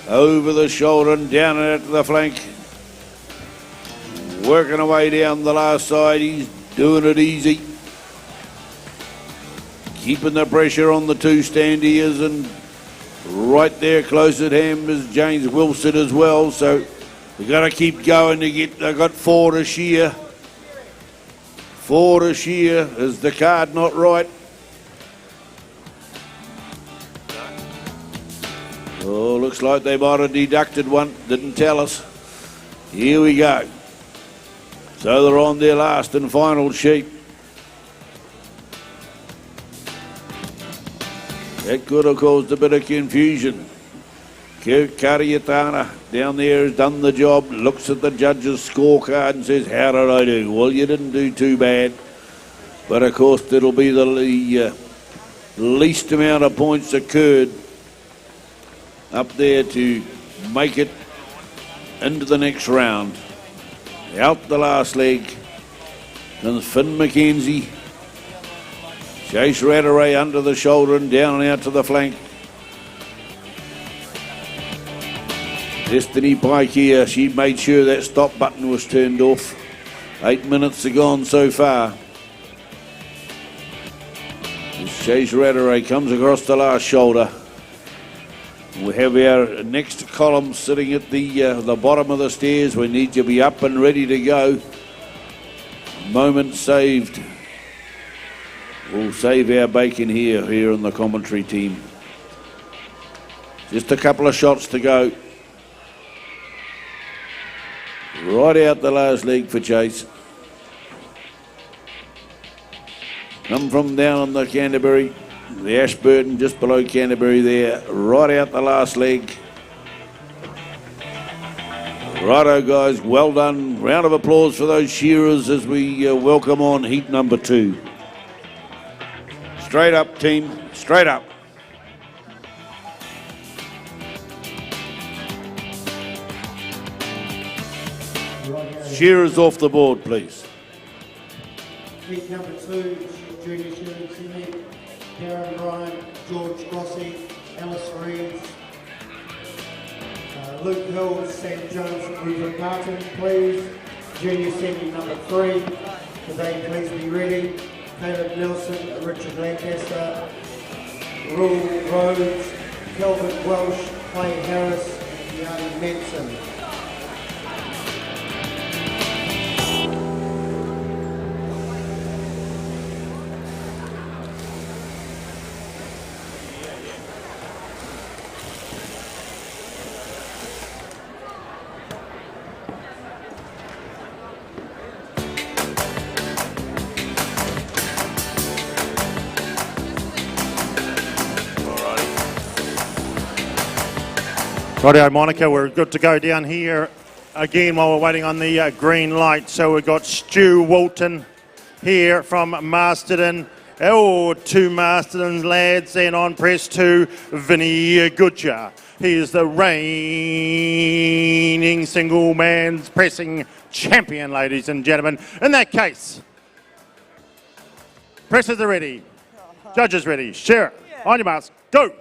over the shoulder and down and out to the flank. Working away down the last side. He's doing it easy. Keeping the pressure on the 2 stand he is, and right there close at hand is James Wilson as well. So we've got to keep going to get, they've got 4 to shear. 4 to shear. Is the card not right? Oh, looks like they might have deducted one. Didn't tell us. Here we go. So they're on their last and final sheep. That could have caused a bit of confusion. Kariatana down there has done the job, looks at the judge's scorecard and says, how did I do? Well, you didn't do too bad. But of course, it'll be the least amount of points occurred up there to make it into the next round. Out the last leg comes Finn McKenzie. Chase Rattray under the shoulder and down and out to the flank. Destiny Pike here, she made sure that stop button was turned off. 8 minutes are gone so far. As Chase Rattray comes across the last shoulder. We have our next column sitting at the bottom of the stairs. We need to be up and ready to go. Moment saved. We'll save our bacon here in the commentary team. Just a couple of shots to go. Right out the last leg for Chase. Come from down on the Canterbury. The Ashburton just below Canterbury there. Right out the last leg. Righto, guys, well done. Round of applause for those shearers as we welcome on heat number 2. Straight up, team, straight up. Shearers off the board, please. Heat number 2, junior shearing Sydney, Darren Ryan, George Grossi, Alice Reeves, Luke Hill, Sam Jones, Rupert Martin, please. Junior senior number 3, today please be ready. Caleb Nelson, Richard Lancaster, Rule Rhodes, Kelvin Welsh, Clay Harris, and Gianni Menson. Rightio, Monica, we're good to go down here again while we're waiting on the green light. So we've got Stu Walton here from Masterton. Oh, 2 Masterton lads, and on press 2, Vinny Goodger. He is the reigning single man's pressing champion, ladies and gentlemen. In that case, presses are ready, judges ready, Shearer, on your marks, go!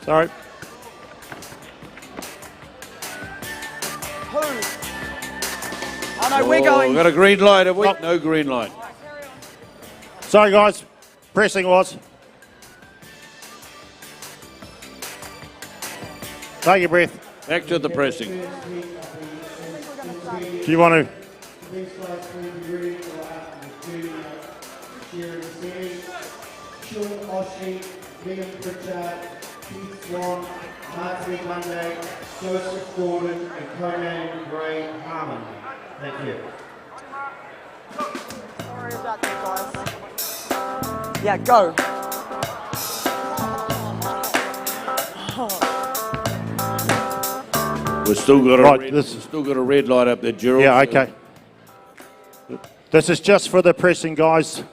Sorry. Who? Oh no, we're going. We've got a green light, have we? Oh. No green light. Sorry guys, pressing was. Take your breath. Back to the pressing. Do you want to? Sean Oshie, Megan Pritchard, Keith Swan, Martin Monday, Joseph Gordon, and Conan Gray Harmon. Thank you. Sorry about that, guys. Yeah, go. We've still got Right, a red light up there, Gerald. Yeah, okay. This is just for the pressing, guys.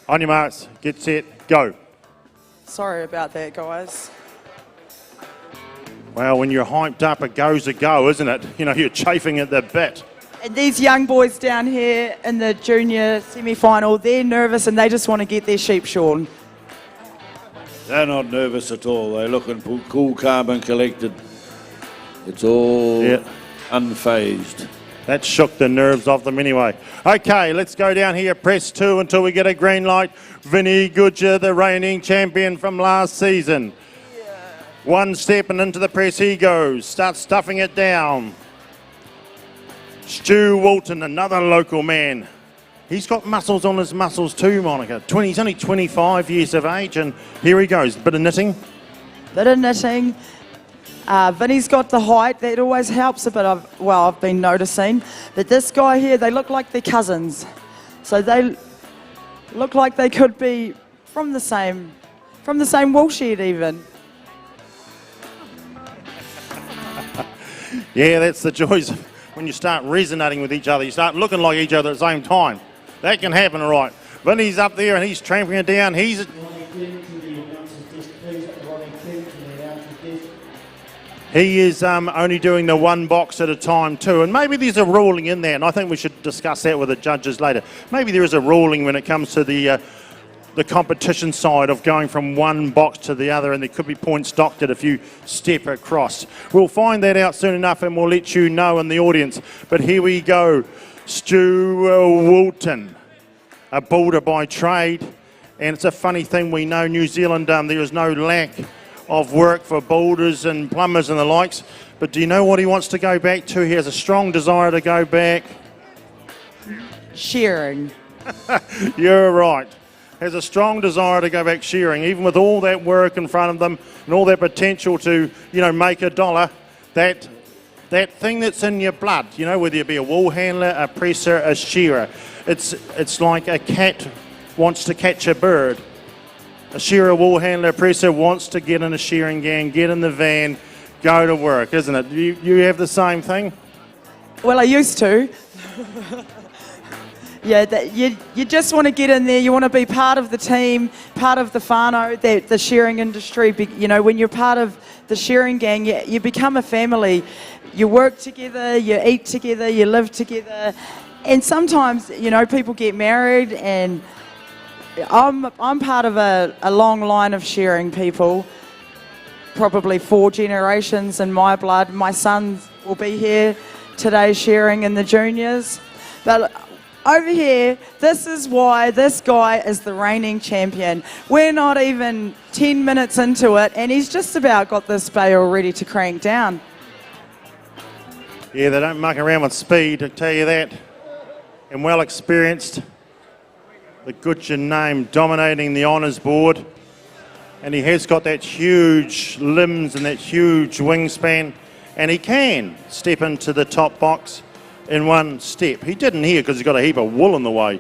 On your marks, get set, go. Sorry about that, guys. Well, when you're hyped up, it goes a go, isn't it? You know, you're chafing at the bit. And these young boys down here in the junior semi-final, they're nervous and they just want to get their sheep shorn. They're not nervous at all. They're looking cool, calm and collected. It's all unfazed. That shook the nerves off them anyway. Okay, let's go down here, press 2 until we get a green light. Vinny Goodger, the reigning champion from last season. One step and into the press he goes. Starts stuffing it down. Stu Walton, another local man. He's got muscles on his muscles too, Monica. He's only 25 years of age, and here he goes. Bit of knitting. Bit of knitting. Vinny's got the height. That always helps a bit. I've been noticing. But this guy here, they look like they're cousins. So they look like they could be from the same wool shed even. Yeah, that's the joys of when you start resonating with each other. You start looking like each other at the same time. That can happen, all right. Vinny's up there and he's tramping it down. He's... He is only doing the one box at a time too, and maybe there's a ruling in there, and I think we should discuss that with the judges later. Maybe there is a ruling when it comes to the competition side of going from one box to the other, and there could be points docked if you step across. We'll find that out soon enough, and we'll let you know in the audience. But here we go, Stu Walton, a builder by trade, and it's a funny thing, we know New Zealand, there is no lack of work for builders and plumbers and the likes, but do you know what he wants to go back to? He has a strong desire to go back. Shearing. You're right. Has a strong desire to go back shearing, even with all that work in front of them and all that potential to, you know, make a dollar. That thing that's in your blood, you know, whether you be a wool handler, a presser, a shearer. It's like a cat wants to catch a bird. a shearer, wool handler, presser wants to get in a shearing gang, get in the van, go to work, isn't it? You have the same thing? Well, I used to. Yeah, you just want to get in there. You want to be part of the team, part of the whānau, the shearing industry. You know, when you're part of the shearing gang, you become a family. You work together, you eat together, you live together. And sometimes, you know, people get married, and I'm part of a long line of shearing people, probably 4 generations in my blood. My son will be here today shearing in the juniors. But over here, this is why this guy is the reigning champion. We're not even 10 minutes into it, and he's just about got this bale ready to crank down. Yeah, they don't muck around with speed, I tell you that. And well experienced. The Goodyear name dominating the honours board. And he has got that huge limbs and that huge wingspan. And he can step into the top box in one step. He didn't here because he's got a heap of wool in the way.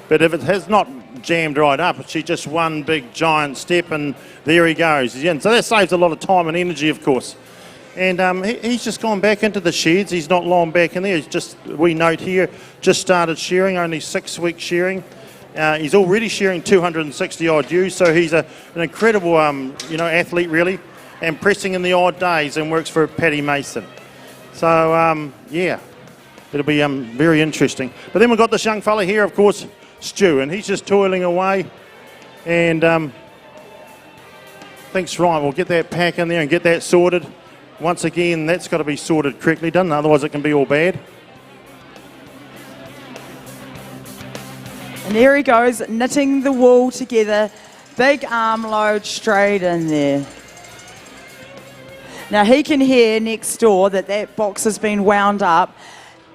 But if it has not jammed right up, it's just one big giant step, and there he goes. And so that saves a lot of time and energy, of course. And he's just gone back into the sheds. He's not long back in there. He's just, we note here, just started shearing, only 6 weeks shearing. He's already shearing 260 odd ewes, so he's an incredible athlete really, and pressing in the odd days, and works for Paddy Mason. So yeah, it'll be very interesting. But then we've got this young fella here, of course, Stu, and he's just toiling away, and thinks, right, we'll get that pack in there and get that sorted. Once again, that's got to be sorted correctly done, otherwise it can be all bad. And there he goes, knitting the wool together. Big arm load straight in there. Now he can hear next door that box has been wound up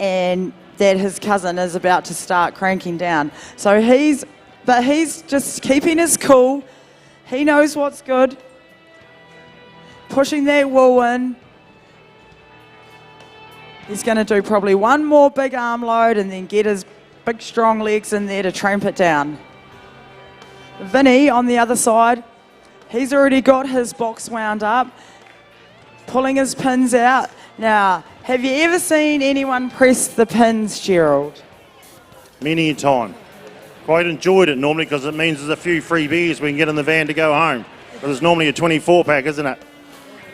and that his cousin is about to start cranking down. So he's just keeping his cool. He knows what's good. Pushing that wool in. He's going to do probably one more big arm load and then get his big strong legs in there to tramp it down. Vinny on the other side, he's already got his box wound up, pulling his pins out. Now, have you ever seen anyone press the pins, Gerald? Many a time. Quite enjoyed it normally because it means there's a few free beers we can get in the van to go home. But there's normally a 24 pack, isn't it?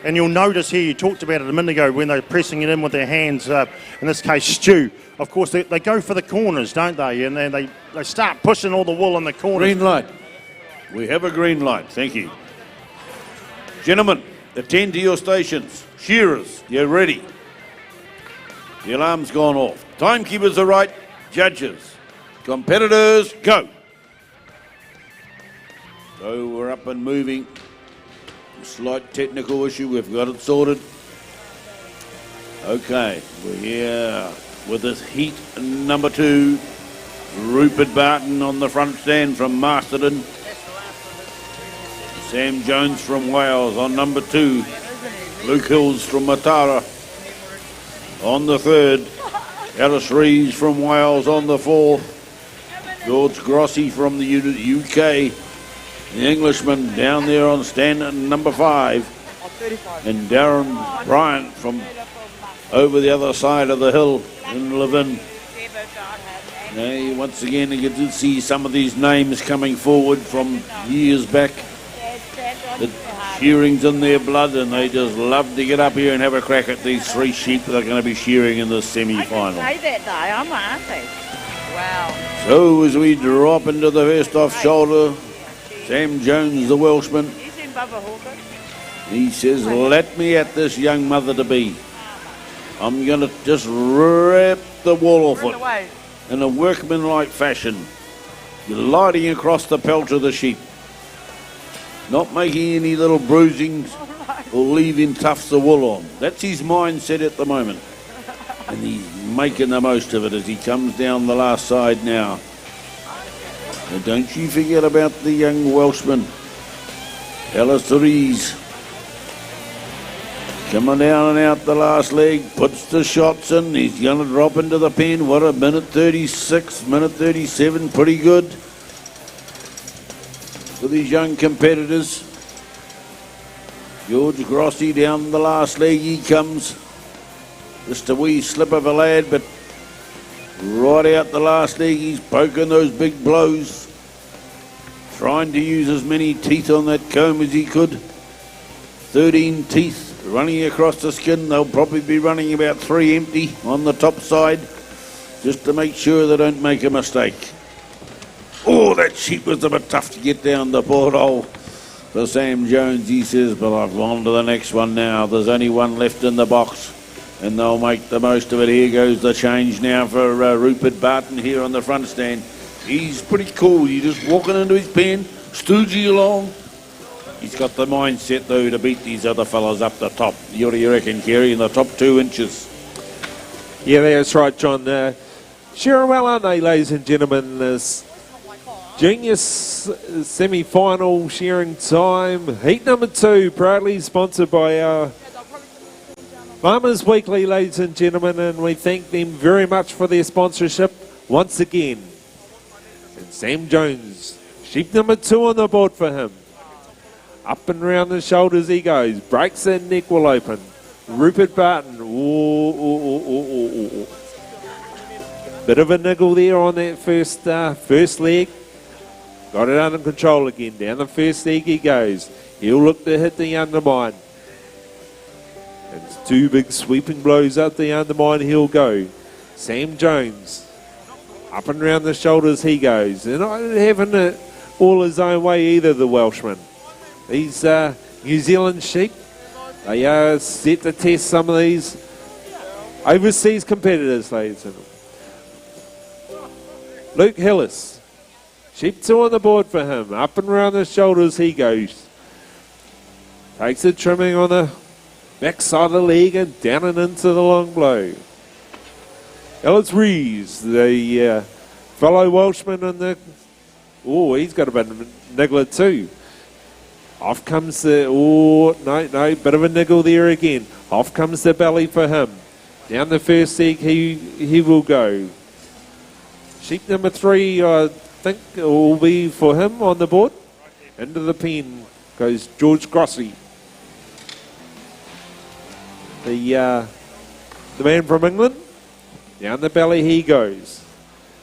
And you'll notice here, you talked about it a minute ago, when they're pressing it in with their hands, in this case Stu, of course they go for the corners, don't they? And then they start pushing all the wool in the corners. Green light. We have a green light, thank you. Gentlemen, attend to your stations. Shearers, you're ready. The alarm's gone off. Timekeepers are right, judges. Competitors, go. So we're up and moving. Slight technical issue, we've got it sorted. Okay, we're here with this heat number 2. Rupert Barton on the front stand from Masterton. Sam Jones from Wales on number 2. Luke Hills from Matara on the 3rd. Alice Rees from Wales on the 4th. George Grossi from the UK. The Englishman down there on stand number 5. And Darren Bryant from over the other side of the hill in Levin. Now, once again, you get to see some of these names coming forward from years back. The shearing's in their blood, and they just love to get up here and have a crack at these 3 sheep that are going to be shearing in the semi-final. I didn't say that, though. I'm an auntie. Wow. So as we drop into the first off shoulder, Sam Jones, the Welshman, he says, let me at this young mother-to-be. I'm going to just rip the wool off it in a workmanlike fashion, gliding across the pelt of the sheep, not making any little bruisings or leaving tufts of wool on. That's his mindset at the moment, and he's making the most of it as he comes down the last side now. And don't you forget about the young Welshman, Alice Rees. Coming down and out the last leg, puts the shots in. He's going to drop into the pen. What a minute 36, minute 37, pretty good. for these young competitors. George Grossi down the last leg, he comes. Just a wee slip of a lad, but right out the last leg, he's poking those big blows. Trying to use as many teeth on that comb as he could. 13 teeth running across the skin. They'll probably be running about 3 empty on the top side, just to make sure they don't make a mistake. Oh, that sheep was a bit tough to get down the porthole for Sam Jones. He says, but I've gone to the next one now. There's only one left in the box, and they'll make the most of it. Here goes the change now for Rupert Barton here on the front stand. He's pretty cool. He's just walking into his pen, stooging along. He's got the mindset, though, to beat these other fellas up the top. What do you reckon, Kerry, in the top 2 inches? Yeah, that's right, John. Shearing well, aren't they, ladies and gentlemen? This Junior semi-final shearing time. Heat number 2, proudly sponsored by our Farmers Weekly, ladies and gentlemen, and we thank them very much for their sponsorship once again. And Sam Jones, sheep number 2 on the board for him. Up and round the shoulders he goes. Breaks and neck will open. Rupert Barton. Ooh. Bit of a niggle there on that first leg. Got it under control again. Down the first leg he goes. He'll look to hit the undermine. And 2 big sweeping blows up the undermine. He'll go. Sam Jones. Up and round the shoulders he goes. And not having it all his own way either, the Welshman. These New Zealand sheep, they are set to test some of these overseas competitors, ladies and gentlemen. Luke Hillis, sheep 2 on the board for him. Up and round the shoulders he goes. Takes a trimming on the back side of the leg and down and into the long blow. Ellis Rees, the fellow Welshman in the... Oh, he's got a bit of a niggler too. Off comes the... Oh, no, bit of a niggle there again. Off comes the belly for him. Down the first leg he will go. Sheep number 3, I think, will be for him on the board. Into the pen goes George Grossi. The man from England. Down the belly he goes.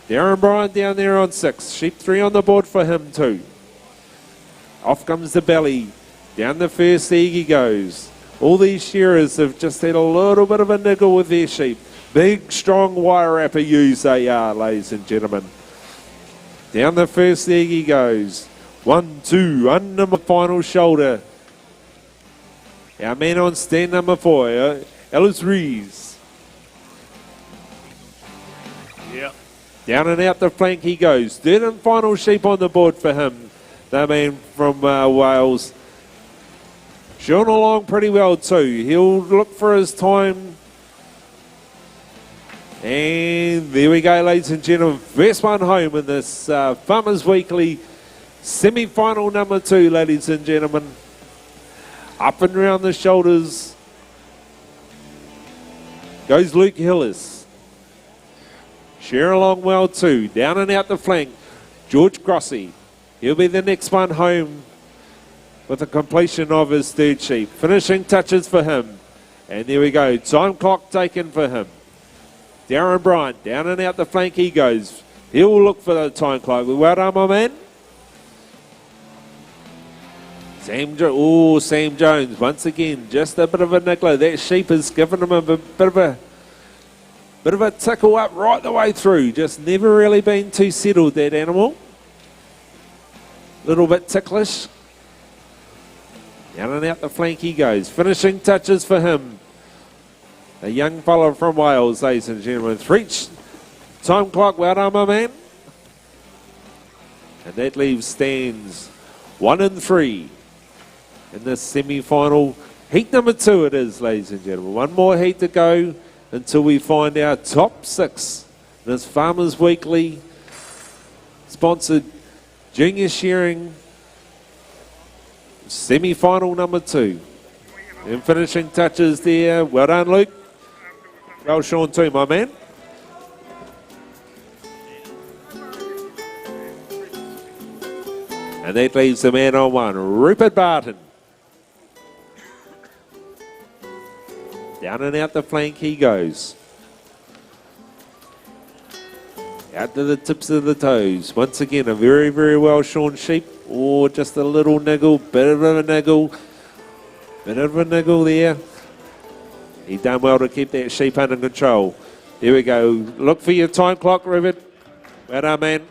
Darren Bryant down there on 6. Sheep 3 on the board for him too. Off comes the belly. Down the first leg he goes. All these shearers have just had a little bit of a niggle with their sheep. Big, strong Wairarapa ewes they are, ladies and gentlemen. Down the first leg he goes. 1, 2, under my final shoulder. Our man on stand number 4, Ellis Rees. Yep. Down and out the flank he goes. Third and final sheep on the board for him. The man from Wales. Showing along pretty well too. He'll look for his time. And there we go, ladies and gentlemen. First one home in this Farmers Weekly semi-final number 2, ladies and gentlemen. Up and round the shoulders goes Luke Hillis. Share along well too. Down and out the flank, George Grossi. He'll be the next one home with the completion of his 3rd sheep. Finishing touches for him. And there we go. Time clock taken for him. Darren Bryant, down and out the flank he goes. He'll look for the time clock. Well done, my man. Sam Jones, once again, just a bit of a niggler. That sheep has given him a bit of a tickle up right the way through. Just never really been too settled, that animal. Little bit ticklish. Down and out the flank he goes. Finishing touches for him. A young fellow from Wales, ladies and gentlemen. 3 time clock, well done, my man. And that leaves stands 1 and 3 in this semi-final. Heat number 2 it is, ladies and gentlemen. One more heat to go until we find our top 6 in this Farmers Weekly sponsored Junior Shearing semi-final number 2. And finishing touches there. Well done, Luke. Well, Sean too, my man. And that leaves the man on one, Rupert Barton. Down and out the flank he goes. Out to the tips of the toes. Once again, a very, very well shorn sheep. Or just a little niggle, bit of a niggle. Bit of a niggle there. He done well to keep that sheep under control. There we go. Look for your time clock, Rupert. Well done, man.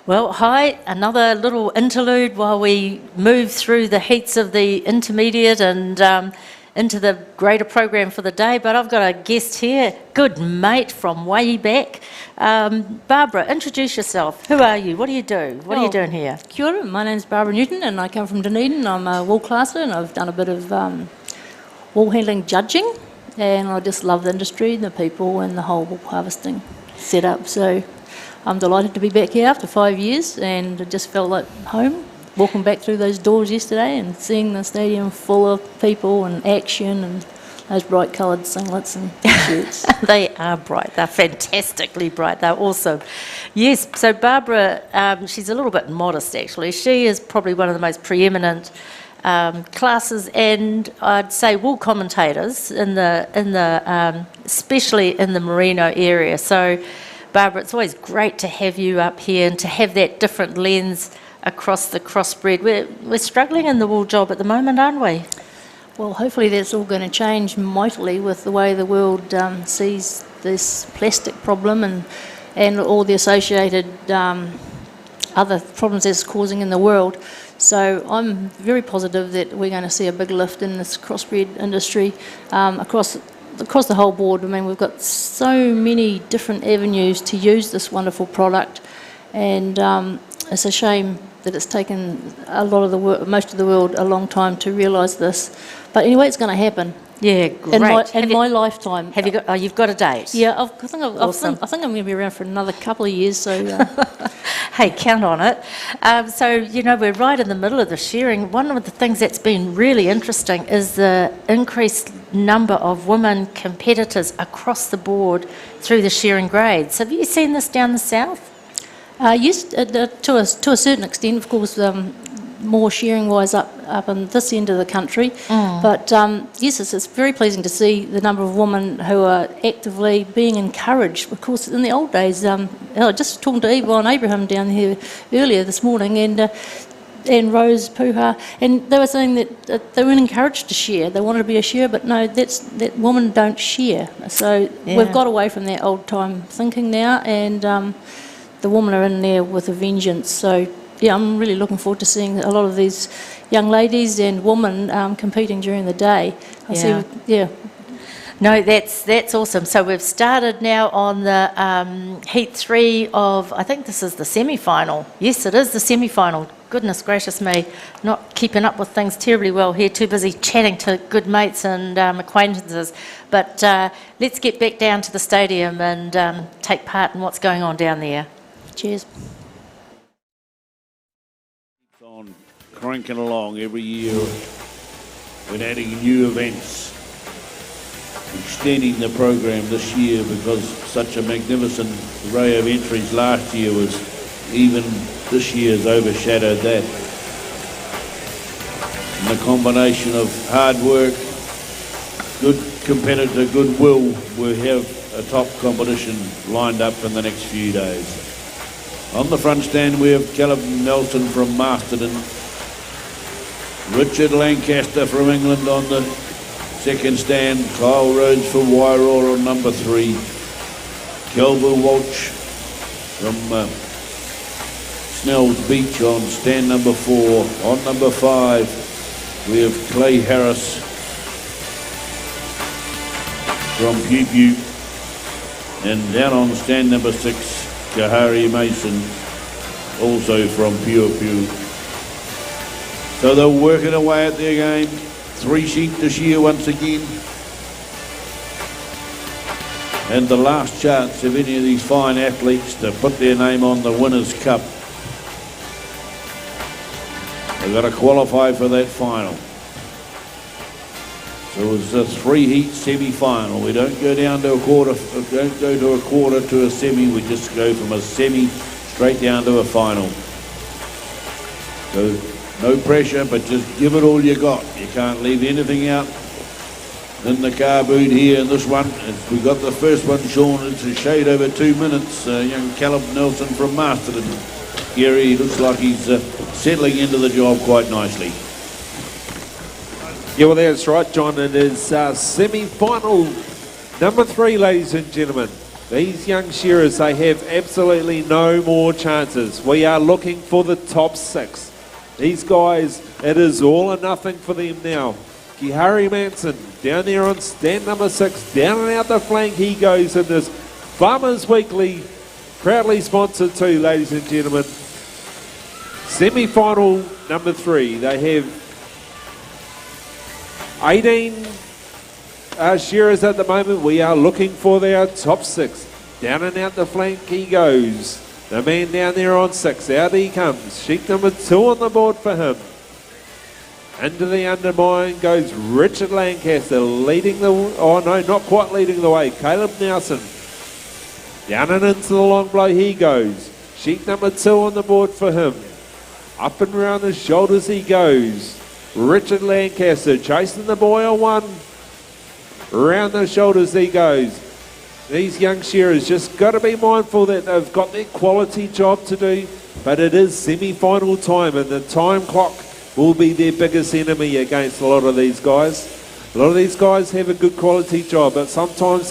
Well, hi, another little interlude while we move through the heats of the intermediate and into the greater program for the day. But I've got a guest here, good mate from way back. Barbara, introduce yourself. Who are you? What do you do? What are you doing here? Kia ora, my name's Barbara Newton and I come from Dunedin. I'm a wool classer and I've done a bit of wool handling judging, and I just love the industry, the people and the whole wool harvesting setup. So I'm delighted to be back here after 5 years, and it just felt like home. Walking back through those doors yesterday and seeing the stadium full of people and action and those bright coloured singlets and shirts. They are bright. They're fantastically bright. They're awesome. Yes, so Barbara, she's a little bit modest actually. She is probably one of the most preeminent classes and I'd say wool commentators in the especially in the merino area. So Barbara, it's always great to have you up here and to have that different lens across the crossbred. We're struggling in the wool job at the moment, aren't we? Well, hopefully that's all going to change mightily with the way the world sees this plastic problem and all the associated other problems it's causing in the world. So I'm very positive that we're going to see a big lift in this crossbred industry across the whole board. I mean, we've got so many different avenues to use this wonderful product, and it's a shame that it's taken most of the world a long time to realise this. But anyway, it's going to happen. Yeah, great. In my lifetime. Have you got? Oh, you've got a date. Yeah, I think Awesome. I'm going to be around for another couple of years. So. Hey, count on it. So, you know, we're right in the middle of the shearing. One of the things that's been really interesting is the increased number of women competitors across the board through the shearing grades. Have you seen this down the south? Yes, to a certain extent, of course, more shearing-wise up in this end of the country. But yes, it's very pleasing to see the number of women who are actively being encouraged. Of course, in the old days, I was just talking to Yvonne Abraham down here earlier this morning, and Rose Puha, and they were saying that they weren't encouraged to shear. They wanted to be a shearer, but no, that women don't shear. So we've got away from that old-time thinking now, and the women are in there with a vengeance. So yeah, I'm really looking forward to seeing a lot of these young ladies and women competing during the day. No, that's awesome. So we've started now on the heat 3 of, I think this is the semi-final. Yes, it is the semi-final. Goodness gracious me, not keeping up with things terribly well here, too busy chatting to good mates and acquaintances. But let's get back down to the stadium and take part in what's going on down there. Cheers. On cranking along every year. We're adding new events, extending the program this year because such a magnificent array of entries last year was even this year's overshadowed that. And the combination of hard work, good competitor, goodwill, we have a top competition lined up in the next few days. On the front stand we have Callum Nelson from Masterton, Richard Lancaster from England on the second stand, Kyle Rhodes from Wairarapa on number 3, Kelvin Walsh from Snell's Beach on stand number 4. On number 5 we have Clay Harris from Pew Pew, and down on stand number 6 Kahari Mason, also from Pure Pew. So they're working away at their game. 3 sheep this year once again. And the last chance of any of these fine athletes to put their name on the Winners' Cup. They've got to qualify for that final. So it's a 3-heat semi-final. We don't go down to a quarter, don't go to a quarter to a semi. We just go from a semi straight down to a final. So no pressure, but just give it all you got. You can't leave anything out in the car boot here in this one. We got the first one, Sean. It's a shade over 2 minutes. Young Caleb Nelson from Masterton. Gary looks like he's settling into the job quite nicely. Yeah, well, that's right, John. It is semi-final number 3, ladies and gentlemen. These young shearers, they have absolutely no more chances. We are looking for the top 6. These guys, it is all or nothing for them now. Kihari Manson down there on stand number 6, down and out the flank he goes in this Farmers Weekly, proudly sponsored too, ladies and gentlemen. Semi-final number 3, they have 18 shearers at the moment. We are looking for their top 6. Down and out the flank he goes. The man down there on 6, out he comes. Sheep number 2 on the board for him. Into the undermine goes Richard Lancaster, leading the, oh no, not quite leading the way. Caleb Nelson. Down and into the long blow he goes. Sheep number 2 on the board for him. Up and round the shoulders he goes. Richard Lancaster chasing the boy on 1. Around the shoulders he goes. These young shearers just got to be mindful that they've got their quality job to do, but it is semi-final time and the time clock will be their biggest enemy against a lot of these guys. A lot of these guys have a good quality job, but sometimes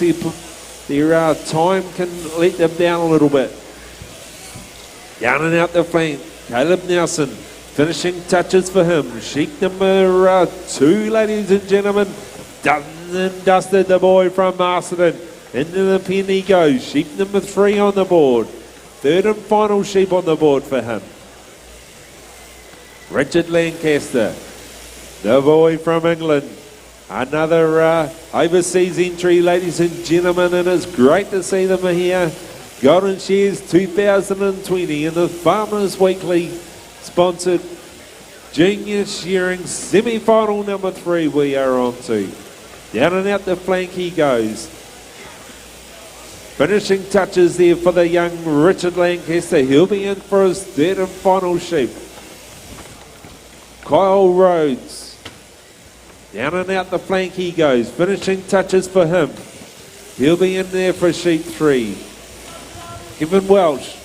their time can let them down a little bit. Down and out the flank, Caleb Nelson, finishing touches for him. Sheep number 2, ladies and gentlemen, done and dusted the boy from Masterton. Into the pen he goes. Sheep number 3 on the board. 3rd and final sheep on the board for him. Richard Lancaster, the boy from England. Another overseas entry, ladies and gentlemen, and it's great to see them here. Golden Shears 2020 in the Farmers Weekly sponsored Junior Shearing semi-final number 3 we are on to. Down and out the flank he goes. Finishing touches there for the young Richard Lancaster. He'll be in for his 3rd and final sheep. Kyle Rhodes. Down and out the flank he goes. Finishing touches for him. He'll be in there for sheep 3. Kevin Welsh.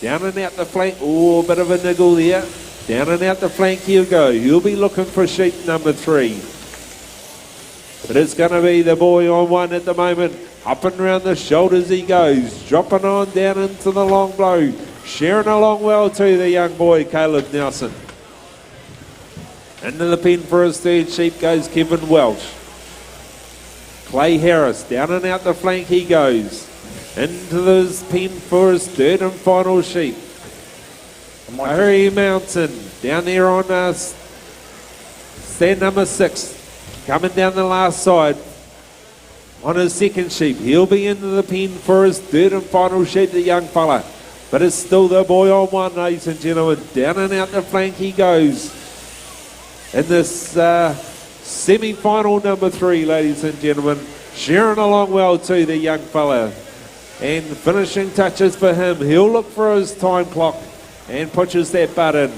Down and out the flank. Oh, a bit of a niggle there. Down and out the flank he'll go. He'll be looking for sheep number 3. But it's going to be the boy on 1 at the moment. Up and round the shoulders he goes. Dropping on down into the long blow. Sharing along well to the young boy, Caleb Nelson. Into the pen for his 3rd sheep goes Kevin Welsh. Clay Harris, down and out the flank he goes. Into his pen for his 3rd and final sheep. Harry Mountain, down there on stand number 6. Coming down the last side. On his 2nd sheep, he'll be into the pen for his 3rd and final sheep, the young fella. But it's still the boy on 1, ladies and gentlemen. Down and out the flank he goes. In this semi-final number 3, ladies and gentlemen. Sharing along well to the young fella. And finishing touches for him. He'll look for his time clock and pushes that button.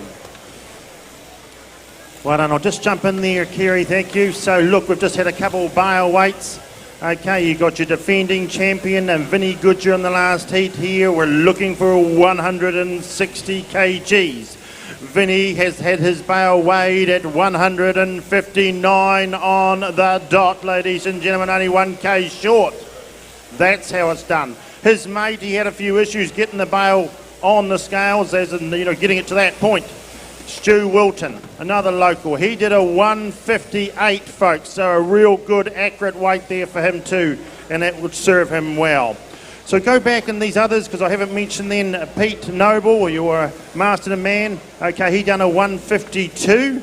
Well done. I'll just jump in there, Kerry. Thank you. So, look, we've just had a couple of bale weights. Okay, you got your defending champion and Vinnie Goodger in the last heat here. We're looking for 160 kgs. Vinnie has had his bale weighed at 159 on the dot, ladies and gentlemen, only 1k short. That's how it's done. His mate, he had a few issues getting the bale on the scales, as in, getting it to that point. Stu Wilton, another local. He did a 158, folks, so a real good, accurate weight there for him too, and that would serve him well. So go back in these others, because I haven't mentioned then Pete Noble, your Masterton man. Okay, he done a 152.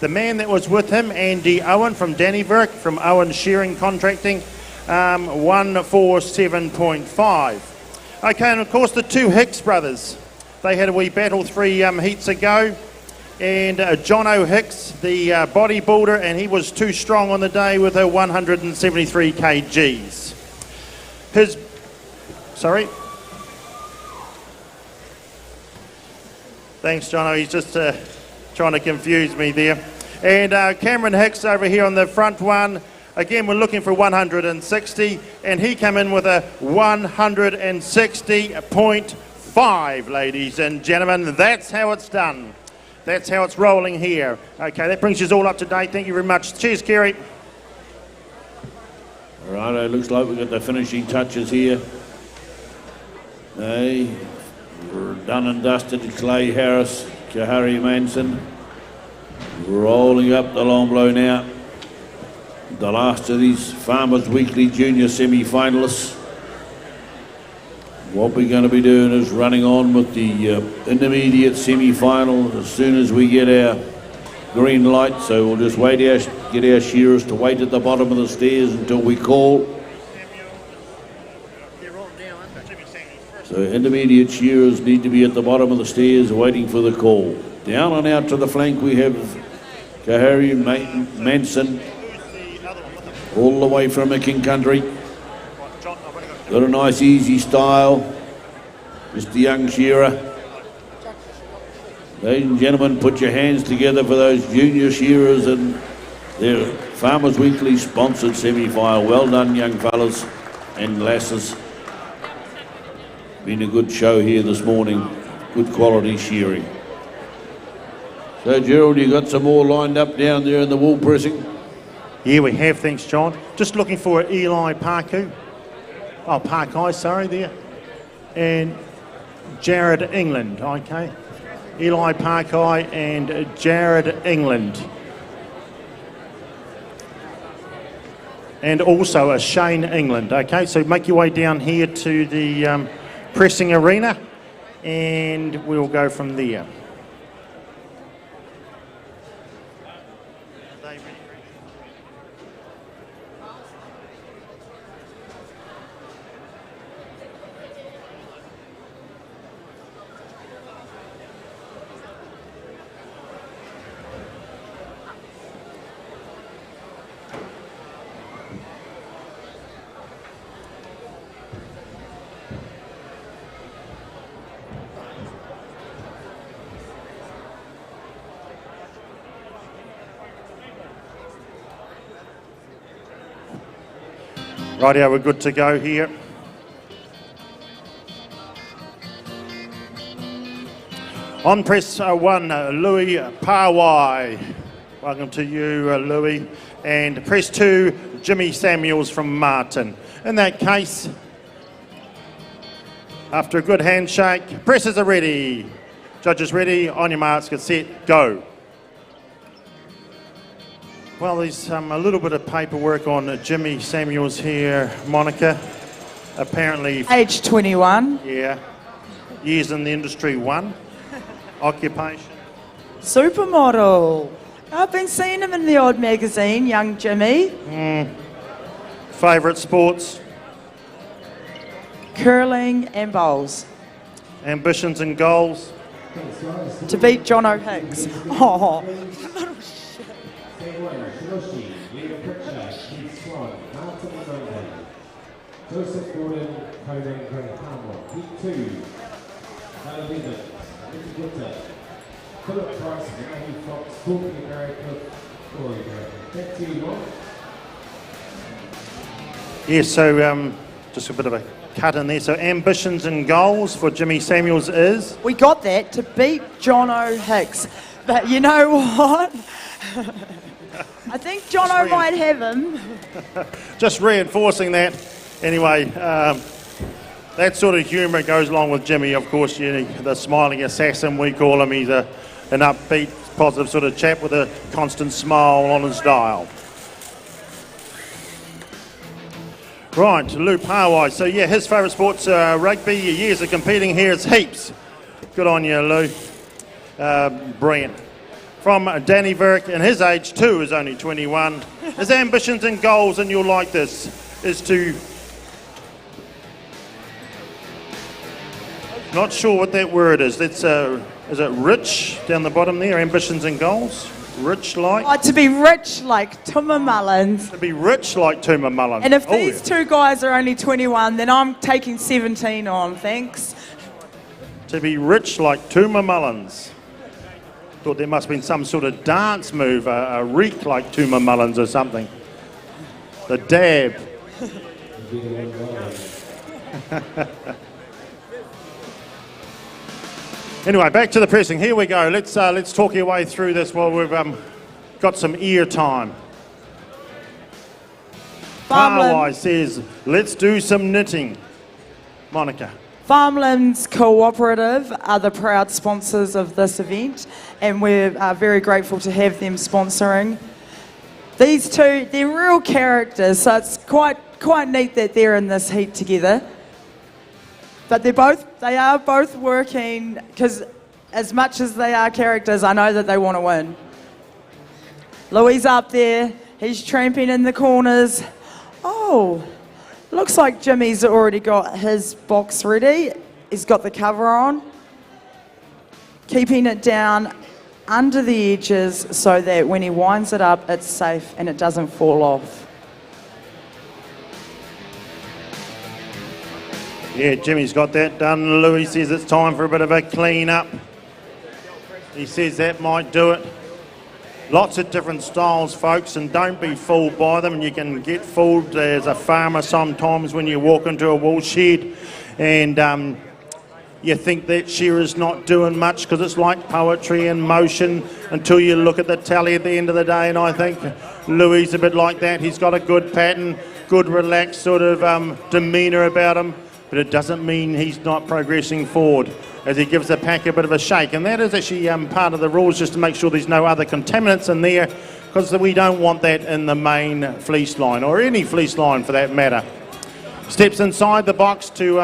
The man that was with him, Andy Owen from Dannyburg, from Owen Shearing Contracting, 147.5. Okay, and of course the 2 Hicks brothers. They had a wee battle 3 heats ago. And Jono Hicks, the bodybuilder, and he was too strong on the day with a 173 kgs. Sorry? Thanks, Jono. He's just trying to confuse me there. And Cameron Hicks over here on the front one. Again, we're looking for 160, and he came in with a 160.5, ladies and gentlemen. That's how it's done. That's how it's rolling here. Okay, that brings us all up to date. Thank you very much. Cheers, Kerry. All right, it looks like we've got the finishing touches here. Hey, we're done and dusted. Clay Harris, Kahari Manson, rolling up the long blow now. The last of these Farmers Weekly Junior semi-finalists. What we're going to be doing is running on with the intermediate semi-final as soon as we get our green light. So we'll just get our shearers to wait at the bottom of the stairs until we call. So intermediate shearers need to be at the bottom of the stairs waiting for the call. Down and out to the flank we have Kahari Manson, all the way from the King Country. Got a nice easy style, just a young shearer. Ladies and gentlemen, put your hands together for those junior shearers and their Farmers Weekly sponsored semi-final. Well done, young fellas and lasses. Been a good show here this morning, good quality shearing. So Gerald, you got some more lined up down there in the wool pressing? Yeah, we have, thanks, John. Just looking for Eli Parku. Oh, Parkai, sorry, there. And Jared England, okay. Eli Parkai and Jared England. And also a Shane England, okay. So make your way down here to the pressing arena and we'll go from there. Rightio, we're good to go here. On press one, Louis Pawai. Welcome to you, Louis. And press two, Jimmy Samuels from Martin. In that case, after a good handshake, presses are ready. Judges ready, on your marks, get set, go. Well, there's a little bit of paperwork on Jimmy Samuels here, Monica. Apparently... Age 21. Yeah. Years in the industry, 1. Occupation? Supermodel. I've been seeing him in the odd magazine, young Jimmy. Favourite sports? Curling and bowls. Ambitions and goals? To beat Jono Hicks. Oh. Joseph Gordon, Conan Grey Harmon, Heat 2, Alan Ricky Gutter, Philip Price, Matthew Fox, Courtney Garrett, Corey Garrett. Back to you, Ron. Yeah, so just a bit of a cut in there. So ambitions and goals for Jimmy Samuels is? We got that, to beat Jono Hicks. But you know what? I think Jono might have him. Just reinforcing that. Anyway, that sort of humour goes along with Jimmy. Of course, the smiling assassin, we call him. He's an upbeat, positive sort of chap with a constant smile on his dial. Right, Lou Pawai. So, yeah, his favourite sport's rugby. Years of competing here, it's heaps. Good on you, Lou. Brilliant. From Danny Verrick, and his age too is only 21. His ambitions and goals, and you'll like this, is to... Not sure what that word is. Let's Is it Rich down the bottom there? Ambitions and goals? Rich like? Oh, to be rich like Tuma Mullins. To be rich like Tuma Mullins. And if these two guys are only 21, then I'm taking 17 on, thanks. To be rich like Tuma Mullins. Thought there must have been some sort of dance move, a reek like Tuma Mullins or something. The dab. Anyway, back to the pressing. Here we go. Let's talk your way through this while we've got some ear time. Parwai says, let's do some knitting. Monica. Farmlands Cooperative are the proud sponsors of this event, and we're very grateful to have them sponsoring. These two, they're real characters, so it's quite neat that they're in this heat together. But they are both working, because as much as they are characters, I know that they want to win. Louis up there, he's tramping in the corners. Oh, looks like Jimmy's already got his box ready. He's got the cover on, keeping it down under the edges so that when he winds it up, it's safe and it doesn't fall off. Yeah, Jimmy's got that done. Louis says it's time for a bit of a clean up. He says that might do it. Lots of different styles, folks, and don't be fooled by them. You can get fooled as a farmer sometimes when you walk into a wool shed and you think that shearer's not doing much because it's like poetry in motion until you look at the tally at the end of the day, and I think Louis is a bit like that. He's got a good pattern, good relaxed sort of demeanour about him, but it doesn't mean he's not progressing forward as he gives the pack a bit of a shake. And that is actually part of the rules, just to make sure there's no other contaminants in there, because we don't want that in the main fleece line, or any fleece line for that matter. Steps inside the box to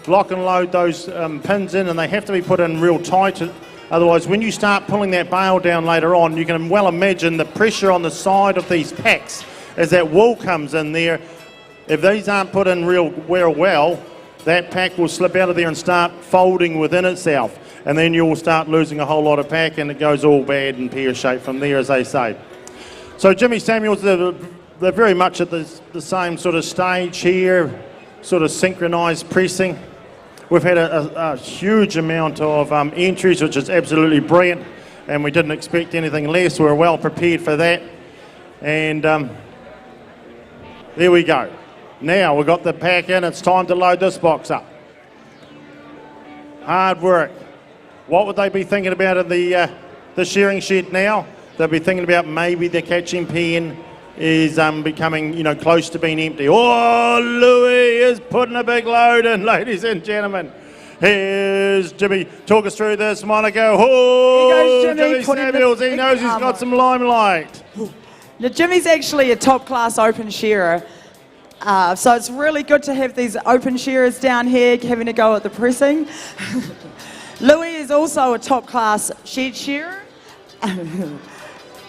lock and load those pins in, and they have to be put in real tight. Otherwise, when you start pulling that bale down later on, you can well imagine the pressure on the side of these packs as that wool comes in there. If these aren't put in real well, that pack will slip out of there and start folding within itself, and then you'll start losing a whole lot of pack, and it goes all bad and pear-shaped from there, as they say. So Jimmy Samuels, they're very much at the same sort of stage here, sort of synchronised pressing. We've had a huge amount of entries, which is absolutely brilliant, and we didn't expect anything less. We were well prepared for that, and there we go. Now we've got the pack in, it's time to load this box up. Hard work. What would they be thinking about in the shearing shed now? They'll be thinking about maybe the catching pen is becoming, close to being empty. Oh, Louis is putting a big load in, ladies and gentlemen. Here's Jimmy. Talk us through this, Monica. Oh, Here goes Jimmy Samuels, he knows he's got some limelight. Now, Jimmy's actually a top-class open shearer. So it's really good to have these open shearers down here having a go at the pressing. Louis is also a top-class shed shearer.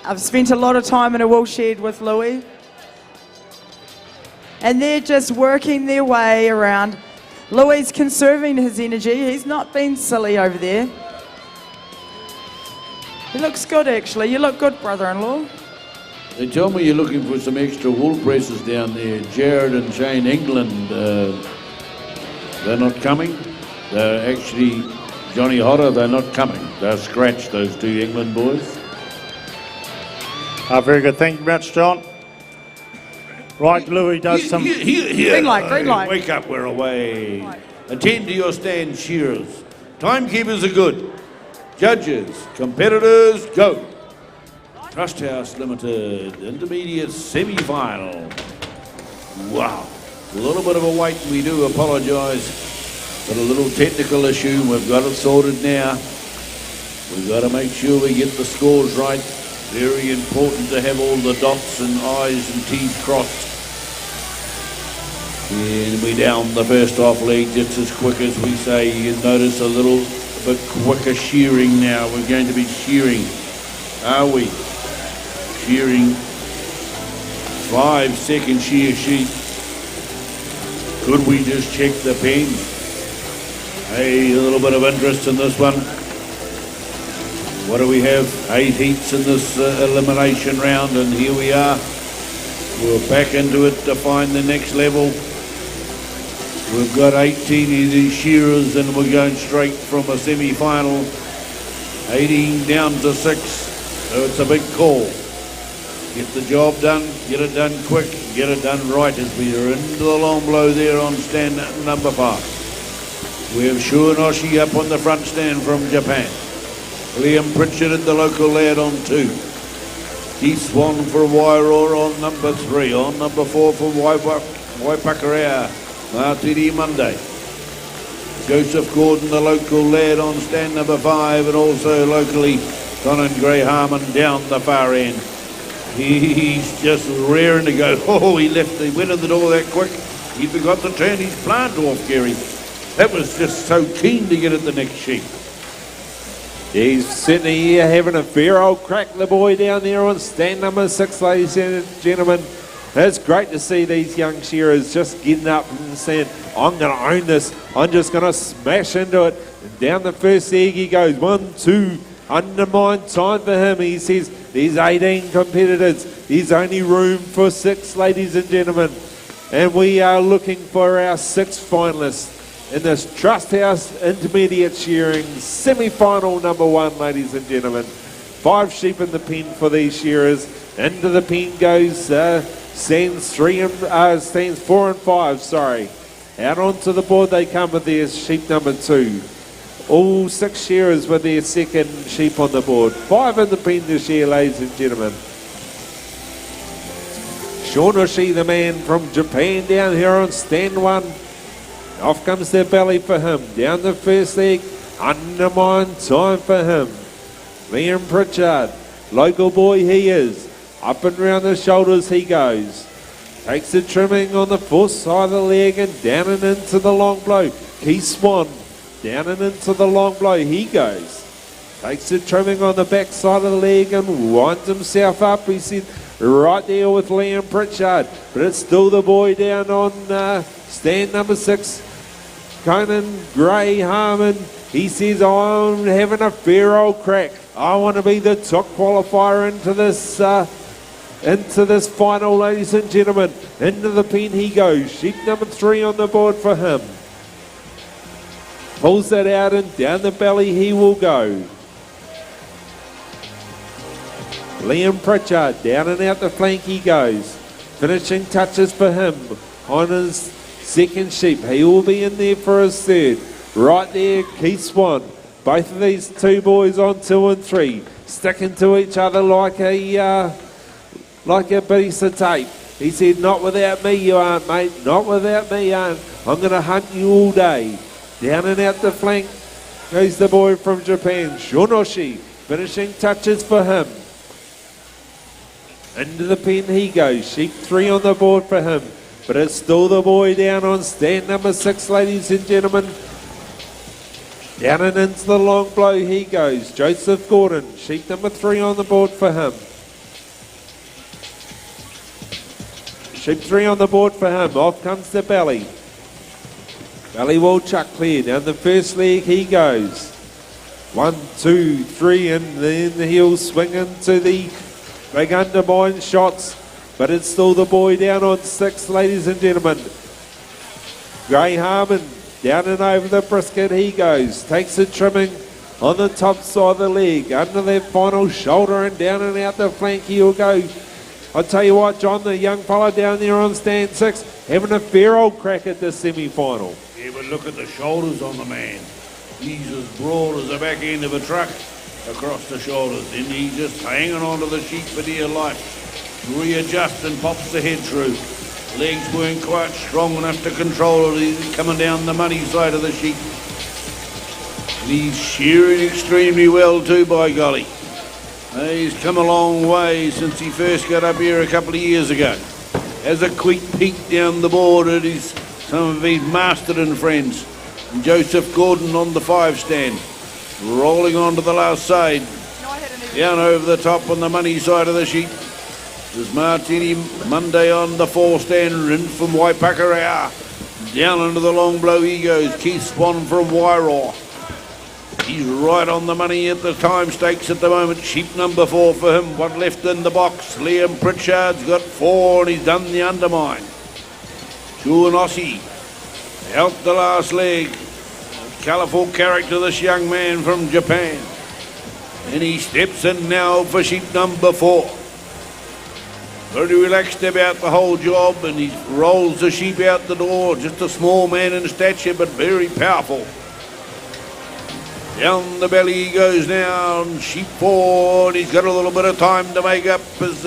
I've spent a lot of time in a wool shed with Louis. And they're just working their way around. Louis is conserving his energy. He's not being silly over there. He looks good, actually. You look good, brother-in-law. They tell me you're looking for some extra wool presses down there. Jared and Shane England, they're not coming. They're actually, Johnny Hodder, they're not coming. They're scratched, those two England boys. Very good. Thank you very much, John. Right, Louis does some... Green light, green light. Wake up, we're away. Attend to your stand, shearers. Timekeepers are good. Judges, competitors, go. Trust House Limited, intermediate semi-final. Wow, a little bit of a wait, we do apologise. Got a little technical issue, we've got it sorted now. We've got to make sure we get the scores right. Very important to have all the dots and I's and T's crossed. And we down the first off leg just as quick as we say. You can notice a little bit quicker shearing now. We're going to be shearing, are we? Shearing 5-second shear sheet. Could we just check the pen? Hey, a little bit of interest in this one. What do we have? 8 heats in this elimination round, and here we are. We're back into it to find the next level. We've got 18 of these shearers, and we're going straight from a semi-final. 18 down to 6, so it's a big call. Get the job done, get it done quick, get it done right as we are into the long blow there on stand number 5. We have Shuanoshi up on the front stand from Japan. Liam Pritchard and the local lad on 2. Keith Swan for Wairarapa on number 3. On number 4 for Waipakarau, Martini Monday. Joseph Gordon, the local lad on stand number 5, and also locally Conan Gray Harmon down the far end. He's just raring to go. Oh, he went in the door that quick. He forgot to turn his plant off, Gary. That was just so keen to get at the next sheep. He's sitting here having a fair old crack, the boy down there on stand number 6, ladies and gentlemen. It's great to see these young shearers just getting up and saying, I'm going to own this. I'm just going to smash into it. And down the first leg he goes, 1, 2, undermine time for him. He says, there's 18 competitors. There's only room for 6, ladies and gentlemen. And we are looking for our 6th finalists in this Trust House Intermediate Shearing semi-final number 1, ladies and gentlemen. 5 sheep in the pen for these shearers. Into the pen goes stands 4 and 5, sorry. Out onto the board they come with their sheep number 2. All 6 shearers with their second sheep on the board. 5 in the pen this year, ladies and gentlemen. Shaunoshi, the man from Japan, down here on stand 1. Off comes the belly for him. Down the first leg. Undermine time for him. Liam Pritchard, local boy he is. Up and round the shoulders he goes. Takes the trimming on the fourth side of the leg and down and into the long blow. Keith Swan, down and into the long blow he goes. Takes the trimming on the back side of the leg and winds himself up. He said right there with Liam Pritchard. But it's still the boy down on stand number 6. Conan Gray Harmon. He says, I'm having a fair old crack. I want to be the top qualifier into this final, ladies and gentlemen. Into the pen he goes. Sheep number 3 on the board for him. Pulls that out and down the belly he will go. Liam Pritchard, down and out the flank he goes. Finishing touches for him on his second sheep. He will be in there for his third. Right there, Keith Swan. Both of these 2 boys on 2 and 3, sticking to each other like a piece of tape. He said, not without me you aren't, mate. Not without me you aren't. I'm going to hunt you all day. Down and out the flank goes the boy from Japan, Shaunoshi. Finishing touches for him. Into the pen he goes. Sheep 3 on the board for him. But it's still the boy down on stand number 6, ladies and gentlemen. Down and into the long blow he goes. Joseph Gordon, sheep number 3 on the board for him. Sheep 3 on the board for him. Off comes the belly. Belly will chuck clear. Down the first leg he goes. 1, 2, 3, and then he'll swing into the big undermine shots. But it's still the boy down on 6, ladies and gentlemen. Gray Harmon, down and over the brisket he goes. Takes the trimming on the top side of the leg. Under that final shoulder and down and out the flank he'll go. I'll tell you what, John, the young fella down there on stand 6, having a fair old crack at the semi-final. Yeah, but look at the shoulders on the man. He's as broad as the back end of a truck across the shoulders. And he's just hanging on to the sheep for dear life. Readjusts and pops the head through. Legs weren't quite strong enough to control it. He's coming down the money side of the sheep. And he's shearing extremely well too, by golly. He's come a long way since he first got up here a couple of years ago. Has a quick peek down the board at some of his Masterton friends. And Joseph Gordon on the 5 stand. Rolling on to the last side. Down over the top on the money side of the sheep. There's Martini Monday on the 4 stand, in from Waipakarau. Down into the long blow he goes. Keith Swan from Wairarapa. He's right on the money at the time stakes at the moment. Sheep number 4 for him. One left in the box. Liam Pritchard's got 4 and he's done the undermine. Chuanossi out the last leg. Colourful character, this young man from Japan. And he steps in now for sheep number 4. Very relaxed about the whole job, and he rolls the sheep out the door. Just a small man in stature, but very powerful. Down the belly he goes now, and sheep 4, and he's got a little bit of time to make up as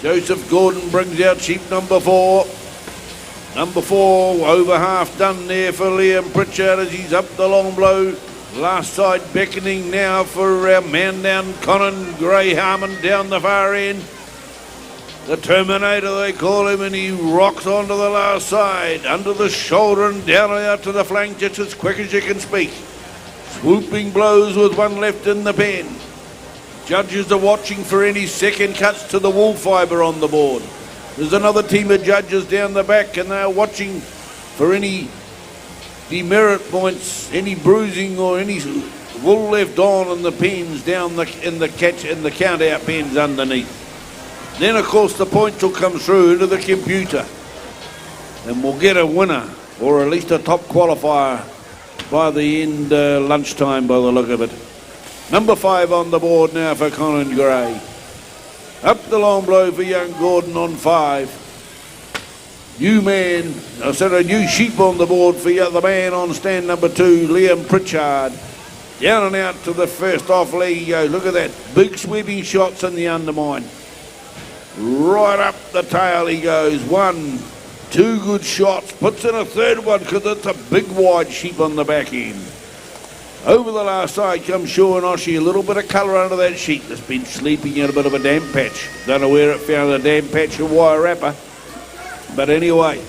Joseph Gordon brings out sheep number 4. Number 4, over half done there for Liam Pritchard as he's up the long blow. Last side beckoning now for our man down, Conan Gray Harmon down the far end. The Terminator they call him, and he rocks onto the last side, under the shoulder and down out to the flank just as quick as you can speak. Swooping blows with one left in the pen. Judges are watching for any second cuts to the wool fibre on the board. There's another team of judges down the back, and they're watching for any demerit points, any bruising or any wool left on in the pens down in the count out pens underneath. Then of course the points will come through into the computer, and we'll get a winner or at least a top qualifier by the end lunchtime by the look of it. Number 5 on the board now for Conan Gray. Up the long blow for young Gordon on 5. New man, I said a new sheep on the board for the other man on stand number 2, Liam Pritchard. Down and out to the first off leg he goes. Look at that, big sweeping shots in the undermine. Right up the tail he goes. 1, 2 good shots. Puts in a third one because it's a big wide sheep on the back end. Over the last side comes Chuanossi. A little bit of colour under that sheep that's been sleeping in a bit of a damp patch. Don't know where it found a damp patch of Wairarapa. But anyway,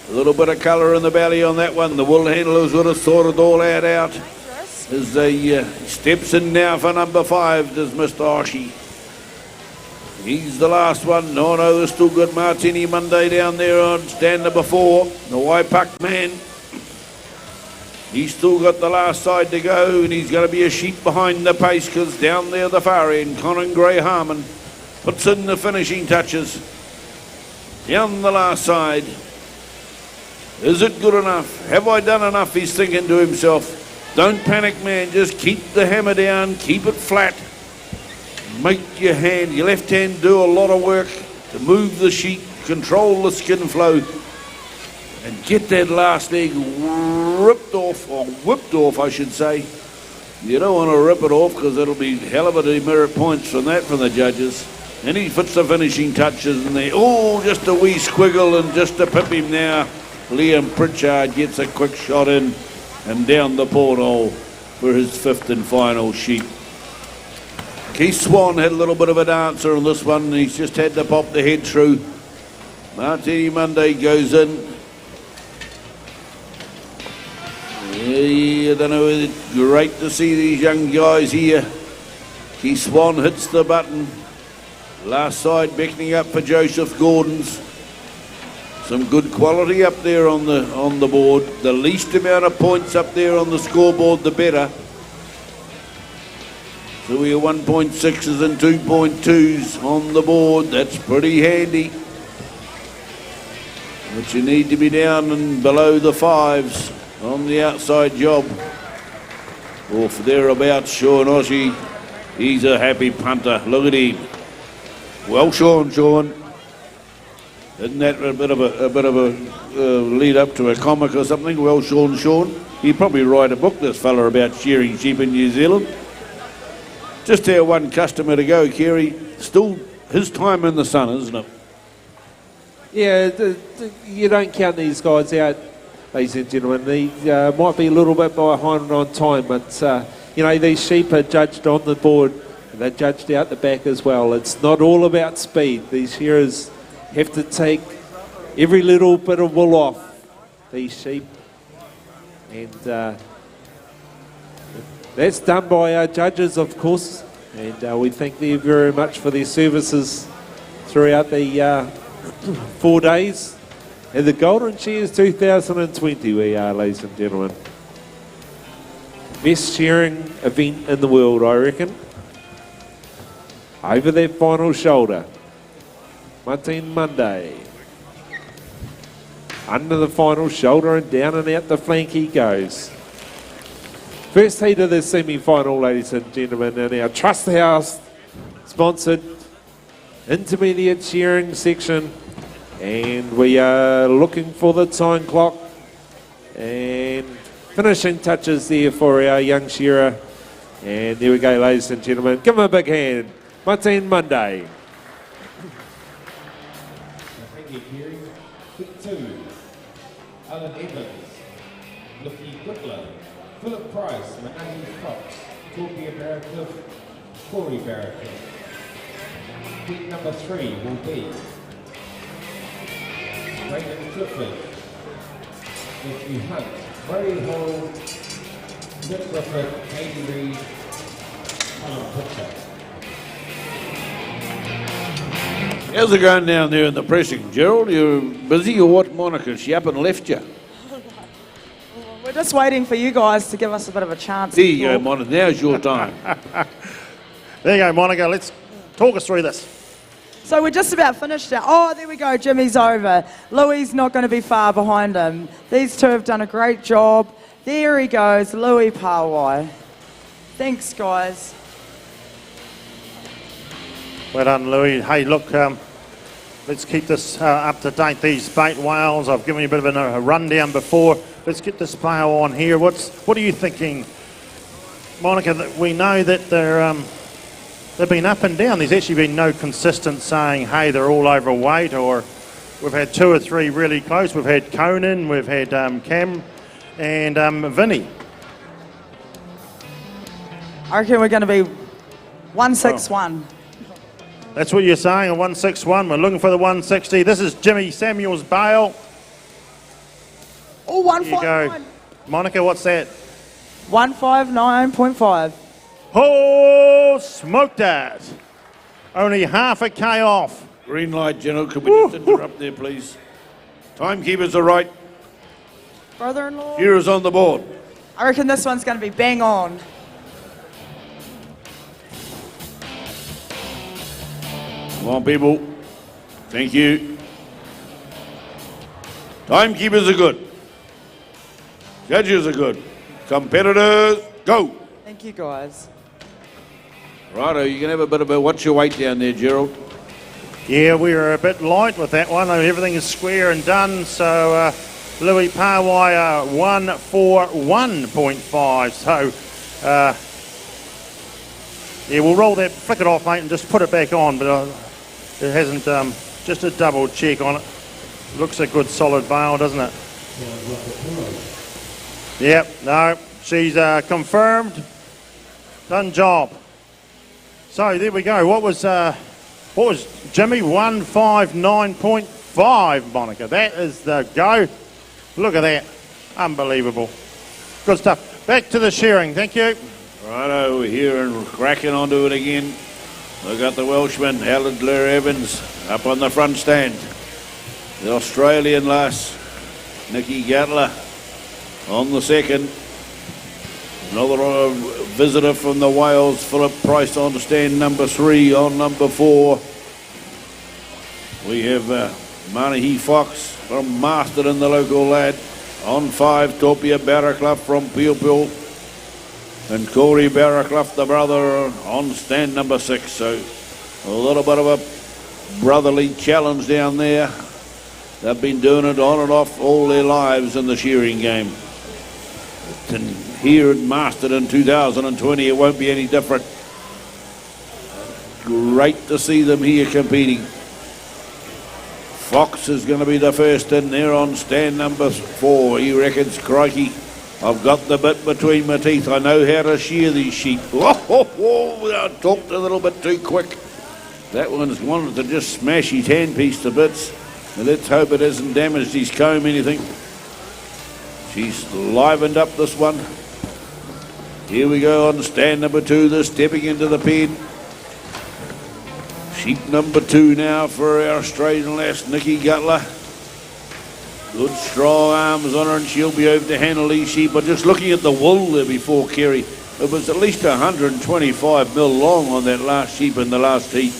a little bit of colour in the belly on that one. The wool handlers would have sorted all that out. As they steps in now for number 5, does Mr. Oshie. He's the last one. No, there's still got Martini Monday down there on stand number 4. The Waipuck man. He's still got the last side to go, and he's going to be a sheep behind the pace because down there the far end, Conan Gray Harmon puts in the finishing touches. Down the last side. Is it good enough? Have I done enough? He's thinking to himself. Don't panic, man. Just keep the hammer down. Keep it flat. Make your left hand do a lot of work to move the sheep, control the skin flow, and get that last leg ripped off, or whipped off, I should say. You don't want to rip it off because it'll be hell of a demerit points from that from the judges. And he puts the finishing touches in there. Oh, just a wee squiggle and just to pip him now. Liam Pritchard gets a quick shot in and down the porthole for his 5th and final sheep. Keith Swan had a little bit of a dancer on this one. He's just had to pop the head through. Martini Monday goes in. I don't know, it's great to see these young guys here. Keith Swan hits the button. Last side beckoning up for Joseph Gordon's. Some good quality up there on the board. The least amount of points up there on the scoreboard, the better. So we are 1.6s and 2.2s on the board. That's pretty handy. But you need to be down and below the 5s on the outside job. Or for thereabouts, Chuanossi. He's a happy punter. Look at him. Well, Sean. Isn't that a bit of a lead up to a comic or something? Well, Sean. He'd probably write a book, this fella, about shearing sheep in New Zealand. Just our one customer to go, Kerry. Still his time in the sun, isn't it? Yeah, you don't count these guys out, ladies and gentlemen. They might be a little bit behind on time, but these sheep are judged on the board. And they're judged out the back as well. It's not all about speed. These shearers have to take every little bit of wool off these sheep, and that's done by our judges, of course, and we thank them very much for their services throughout the 4 days. And the Golden Shears 2020 we are, ladies and gentlemen. Best shearing event in the world, I reckon. Over that final shoulder. Martin Monday. Under the final shoulder and down and out the flank he goes. First heat of the semi-final, ladies and gentlemen, in our Trust House sponsored intermediate shearing section. And we are looking for the time clock and finishing touches there for our young shearer. And there we go, ladies and gentlemen. Give him a big hand. Martin Monday. Thank you, Shearing. Pick 2, Alan Evans, Lucky Goodlow, Philip Price, Manani Fox, Torbjörn Barracliff, Corey Barracliff. Pick number 3 will be Raymond Clifford, Matthew Hunt, Murray Hall, Nick Griffith, Katie Reid, Alan Pitcher. How's it going down there in the pressing? Gerald, you busy or what, Monica? She up and left you. We're just waiting for you guys to give us a bit of a chance. There you go, Monica. Now's your time. There you go, Monica. Let's talk us through this. So we're just about finished now. Oh, there we go. Jimmy's over. Louis not going to be far behind him. These two have done a great job. There he goes, Louis Pawai. Thanks, guys. Well done, Louis. Hey, look, let's keep this up to date. These bait whales, I've given you a bit of a rundown before. Let's get this player on here. What are you thinking, Monica? That we know that they've been up and down. There's actually been no consistent saying, hey, they're all overweight, or we've had 2 or 3 really close. We've had Conan, we've had Cam, and Vinny. I reckon we're going to be 161. That's what you're saying, a 161. We're looking for the 160. This is Jimmy Samuels Bale. Oh, There you go. Monica, what's that? 159.5. Oh, smoked that. Only half a K off. Green light, General. Can we just interrupt there, please? Timekeepers are right. Brother-in-law. Shearers on the board. I reckon this one's going to be bang on. Come on, people. Thank you. Timekeepers are good. Judges are good. Competitors, go. Thank you, guys. Righto, you can have a bit of a watch your weight down there, Gerald. Yeah, we were a bit light with that one. Everything is square and done. So Louis Pawai 141.5. So yeah, we'll roll that, flick it off, mate, and just put it back on. But it hasn't. Just a double check on it. Looks a good solid bale, doesn't it? Yep. No, she's confirmed. Done job. So there we go. What was Jimmy? 159.5, Monica. That is the go. Look at that. Unbelievable. Good stuff. Back to the shearing. Thank you. Righto, we're here and cracking onto it again. We've got the Welshman, Alan Evans, up on the front stand. The Australian lass, Nikki Gatler, on the second. Another visitor from the Wales, Philip Price, on stand number 3. On number 4, we have Manahi Fox from Masterton, the local lad. On 5, Torbjörn Barracliff from Peel. And Corey Barracliff, the brother, on stand number 6. So a little bit of a brotherly challenge down there. They've been doing it on and off all their lives in the shearing game. And here at Masterton 2020, it won't be any different. Great to see them here competing. Fox is going to be the first in there on stand number 4. He reckons, crikey, I've got the bit between my teeth. I know how to shear these sheep. I talked a little bit too quick. That one's wanted to just smash his handpiece to bits. But let's hope it hasn't damaged his comb anything. She's livened up this one. Here we go on stand number 2. They're stepping into the pen. Sheep number 2 now for our Australian lass, Nikki Gutler. Good strong arms on her, and she'll be over to handle these sheep. But just looking at the wool there before, Kerry, it was at least 125 mil long on that last sheep in the last heat.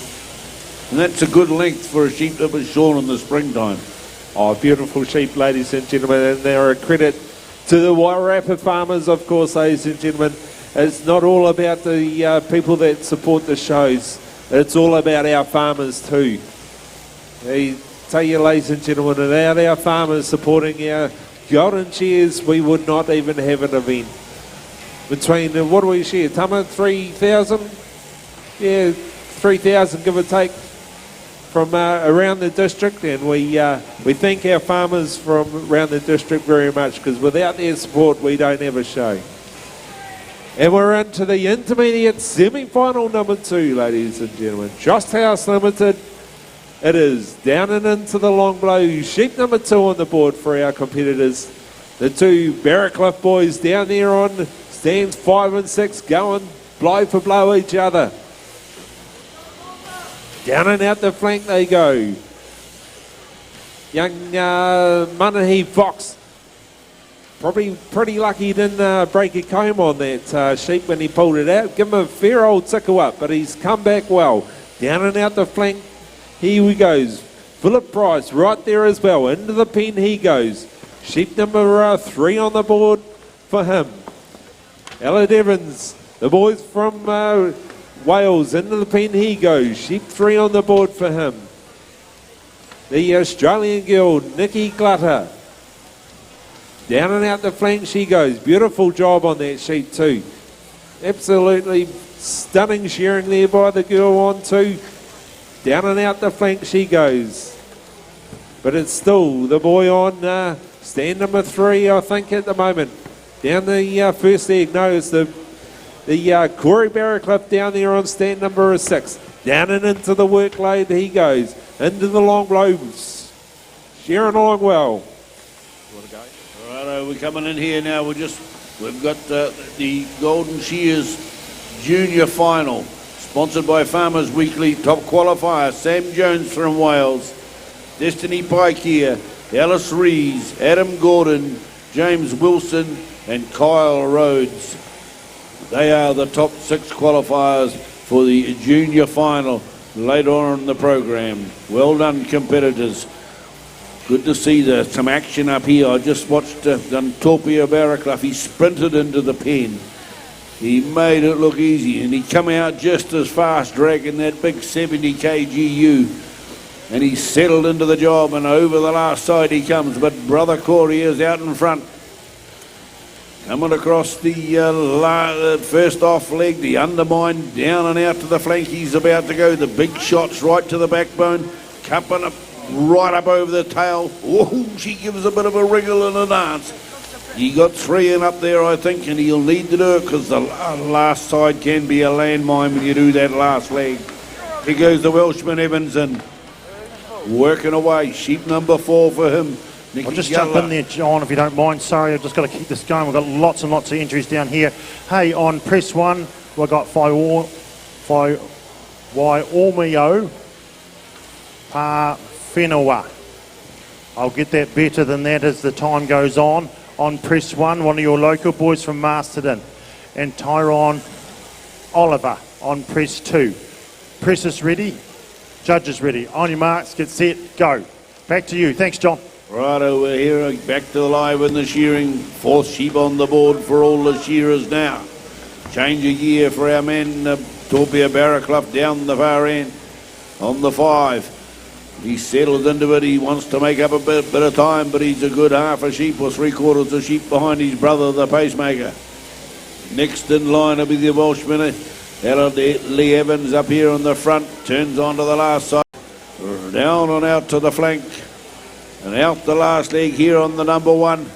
And that's a good length for a sheep that was shorn in the springtime. Oh, beautiful sheep, ladies and gentlemen, and they're a credit to the Wairarapa farmers, of course, ladies and gentlemen. It's not all about the people that support the shows. It's all about our farmers too. I tell you, ladies and gentlemen, without our farmers supporting our Golden Shears, we would not even have an event. Between, what do we share, Tama, 3,000? Yeah, 3,000 give or take from around the district, and we thank our farmers from around the district very much, because without their support we don't have a show. And we're into the intermediate semi-final number 2, ladies and gentlemen. Just House Limited. It is down and into the long blow. Sheep number 2 on the board for our competitors. The two Barracliff boys down there on stands 5 and 6 going blow for blow each other. Down and out the flank they go. Young Manahi Fox, probably pretty lucky he didn't break a comb on that sheep when he pulled it out. Give him a fair old tickle up, but he's come back well. Down and out the flank, here he goes. Philip Price right there as well. Into the pen he goes. Sheep number 3 on the board for him. Ella Evans, the boys from Wales, into the pen he goes. Sheep 3 on the board for him. The Australian girl, Nikki Clutter. Down and out the flank she goes. Beautiful job on that sheep too. Absolutely stunning shearing there by the girl on 2. Down and out the flank she goes. But it's still the boy on stand number 3, I think, at the moment. Down the first leg. No, it's the Corey Barracliff down there on stand number 6. Down and into the workload he goes. Into the long blows. Shearing along well. Righto, we're coming in here now. We've got the Golden Shears Junior Final, sponsored by Farmers Weekly. Top qualifier, Sam Jones from Wales, Destiny Pike here, Alice Rees, Adam Gordon, James Wilson and Kyle Rhodes. They are the top 6 qualifiers for the Junior Final later on in the program. Well done, competitors. Good to see some action up here. I just watched Torpia Barracliff. He sprinted into the pen. He made it look easy, and he come out just as fast, dragging that big 70 kg and he settled into the job, and over the last side he comes. But Brother Corey is out in front. Coming across the first off leg, the undermine, down and out to the flank. He's about to go. The big shots right to the backbone, cupping up right up over the tail. Oh, she gives a bit of a wriggle and a dance. He got 3 in up there, I think, and he'll need to do it, because the last side can be a landmine when you do that last leg. Here goes the Welshman Evans, and working away. Sheep number 4 for him. I'll just jump in there, John, if you don't mind. Sorry, I've just got to keep this going. We've got lots and lots of entries down here. Hey, on press 1, we've got Waiomio Pa Whenua. I'll get that better than that as the time goes on. On press 1, one of your local boys from Masterton. And Tyrone Oliver on press 2. Press is ready. Judges ready. On your marks, get set, go. Back to you. Thanks, John. Righto, we're here, back to the live in the shearing. 4th sheep on the board for all the shearers now. Change of gear for our men, Torpia Barracliff down the far end on the 5. He's settled into it. He wants to make up a bit of time, but he's a good half a sheep or 3/4 a sheep behind his brother, the pacemaker. Next in line will be the Welshman, Lee Evans, up here on the front. Turns onto the last side. Down and out to the flank. And out the last leg here on the number 1.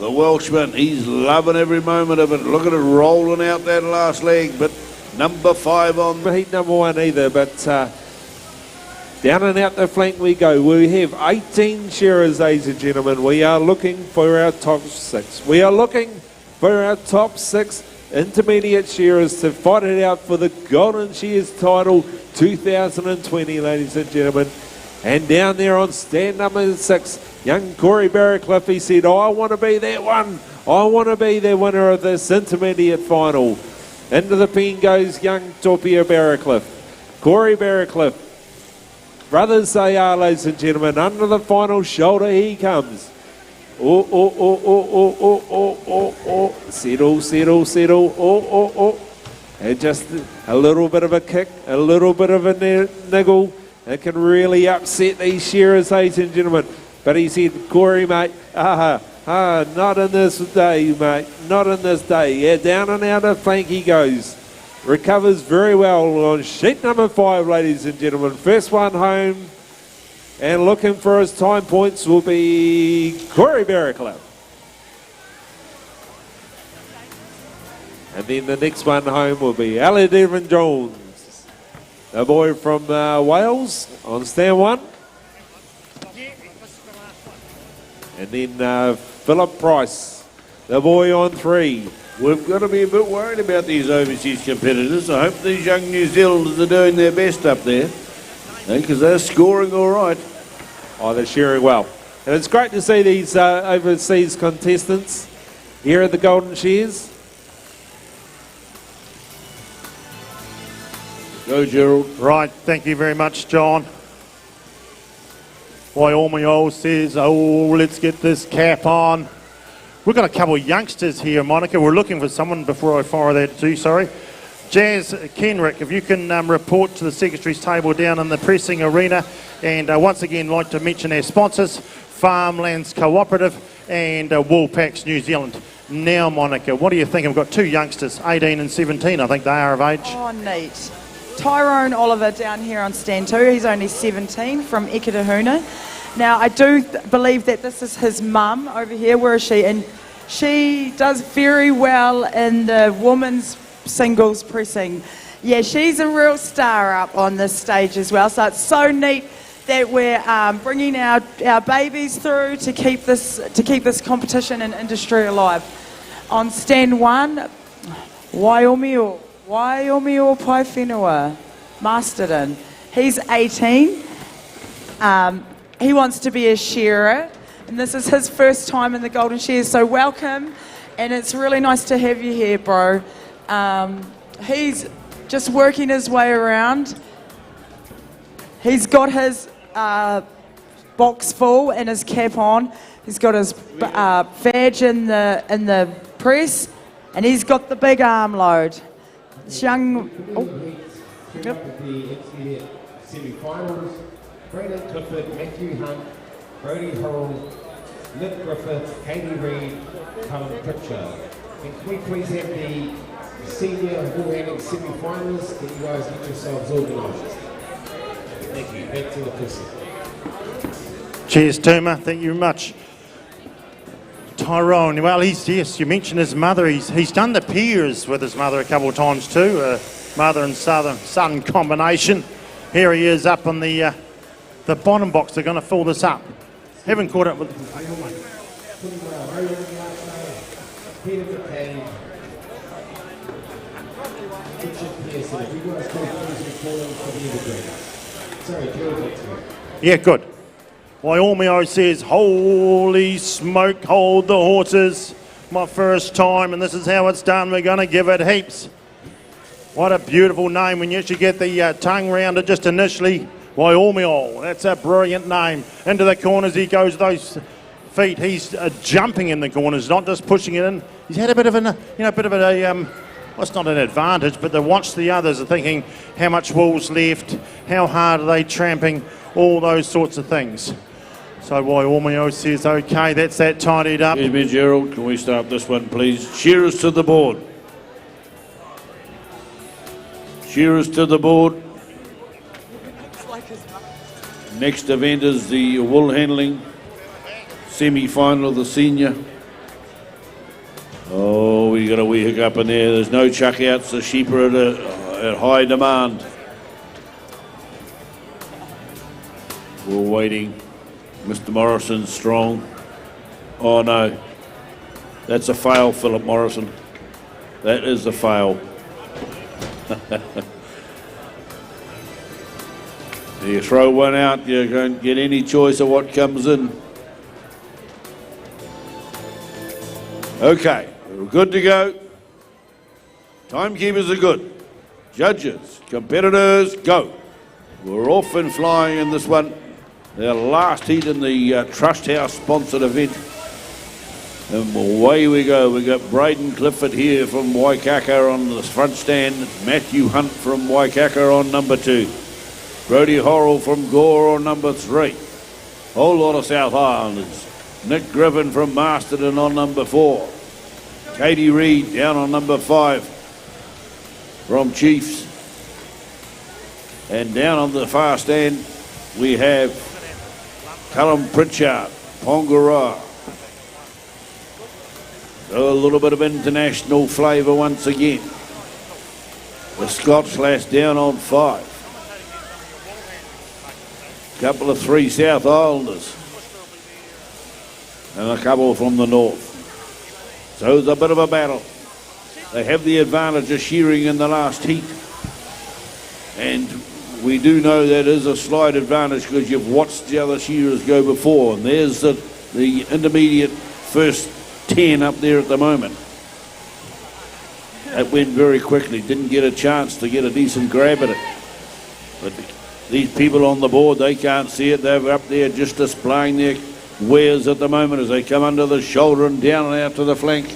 The Welshman, he's loving every moment of it. Look at it rolling out that last leg. But number 5 on. Heat number 1 either, but down and out the flank we go. We have 18 shearers, ladies and gentlemen. We are looking for our top 6. We are looking for our top 6 intermediate shearers to fight it out for the Golden Shears title 2020, ladies and gentlemen. And down there on stand number 6, Young Corey Barracliff, he said, I want to be that one. I want to be the winner of this intermediate final. Into the pen goes young Topia Barracliff. Corey Barracliff. Brothers they are, ladies and gentlemen. Under the final shoulder he comes. Oh, oh, oh, oh, oh, oh, oh, oh, oh. Settle, settle, settle. Oh, oh, oh. And just a little bit of a kick, a little bit of a niggle. It can really upset these shearers, ladies and gentlemen. But he said, Corey, mate, not in this day, mate, not in this day. Yeah, down and out of flank he goes. Recovers very well on sheet number 5, ladies and gentlemen. First one home. And looking for his time points will be Corey Barracliff. And then the next one home will be Ali Devon Jones, the boy from Wales on stand 1. And then Philip Price, the boy on 3. We've got to be a bit worried about these overseas competitors. I hope these young New Zealanders are doing their best up there, because they're scoring all right. Oh, they're shearing well. And it's great to see these overseas contestants here at the Golden Shears. Go, Gerald. Right, thank you very much, John. Wairarapa says, oh, let's get this cap on. We've got a couple of youngsters here, Monica. We're looking for someone before I fire that too, sorry. Jazz Kenrick, if you can report to the Secretary's table down in the pressing arena. And once again, like to mention our sponsors, Farmlands Cooperative and Woolpacks New Zealand. Now, Monica, what do you think? I've got 2 youngsters, 18 and 17, I think they are of age. Oh, neat. Tyrone Oliver down here on stand 2. He's only 17 from Eketahuna. Now, I do believe that this is his mum over here. Where is she? And she does very well in the women's singles pressing. Yeah, she's a real star up on this stage as well. So it's so neat that we're bringing our babies through to keep this competition and industry alive. On stand 1, Wairarapa Pai Whenua, Masterton. He's 18. He wants to be a shearer, and this is his first time in the Golden Shears, so welcome, and it's really nice to have you here, bro. He's just working his way around. He's got his box full and his cap on. He's got his badge in the press, and he's got the big arm load. This young... Yep. The intermediate semi-finals, Brandon Clifford, Matthew Hunt, Brody Hurrell, Nick Griffith, Katie Reid, Helen Pritchard. And can we please have the senior Woolhandling semi-finalists? Can you guys get yourselves organised? Thank you. Back to the person. Cheers, Tuma. Thank you very much. Tyrone, well, yes, you mentioned his mother. He's done the peers with his mother a couple of times too, mother and son combination. Here he is up on the bottom box. They're going to fill this up. Haven't caught up with... Yeah, good. Wairarapa says, holy smoke, hold the horses. My first time, and this is how it's done. We're going to give it heaps. What a beautiful name when you actually get the tongue round it just initially. Wairarapa, that's a brilliant name. Into the corners he goes, those feet. He's jumping in the corners, not just pushing it in. He's had a bit of a, well, it's not an advantage, but the watch the others are thinking how much wool's left, how hard are they tramping, all those sorts of things. So Wairarapa says, okay, that's that tidied up. Excuse me, Gerald, can we start this one, please? Shearers to the board. Shearers to the board. Next event is the Woolhandling semi-final of the senior. Oh, we got a wee hiccup in there. There's no chuck outs. The sheep are at high demand. We're waiting. Mr. Morrison's strong. Oh no. That's a fail, Philip Morrison. That is a fail. You throw one out, you don't get any choice of what comes in. Okay, we're good to go. Timekeepers are good. Judges, competitors, go. We're off and flying in this one. Their last heat in the Trust House sponsored event. And away we go. We've got Braden Clifford here from Waikaka on the front stand. It's Matthew Hunt from Waikaka on number 2. Brodie Horrell from Gore on number 3. Whole lot of South Islanders. Nick Griffin from Masterton on number 4. Katie Reid down on number 5 from Chiefs. And down on the far stand we have Callum Pritchard, Pongaroa. So a little bit of international flavour once again. The Scotch lass down on 5. Couple of 3 South Islanders. And a couple from the north. So it's a bit of a battle. They have the advantage of Shearing in the last heat. And we do know that is a slight advantage because you've watched the other shearers go before. And there's the intermediate first 10 up there at the moment. That went very quickly. Didn't get a chance to get a decent grab at it. But these people on the board, they can't see it. They're up there just displaying their wares at the moment as they come under the shoulder and down and out to the flank.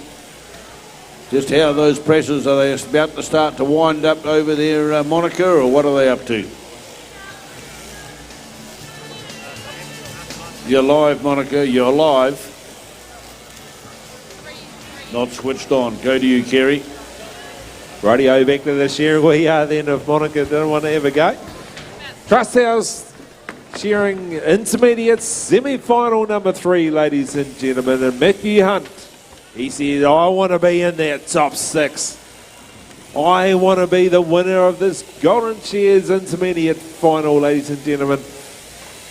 Just how are those presses? Are they about to start to wind up over their moniker, or what are they up to? You're live, Monica. You're live. Not switched on. Go to you, Kerry. Radio back to the shearing. We are then if Monica didn't want to have a go. Trust House Shearing Intermediates semi-final number 3, ladies and gentlemen. And Matthew Hunt, he said, I want to be in that top 6. I want to be the winner of this Golden Shears Intermediate final, ladies and gentlemen.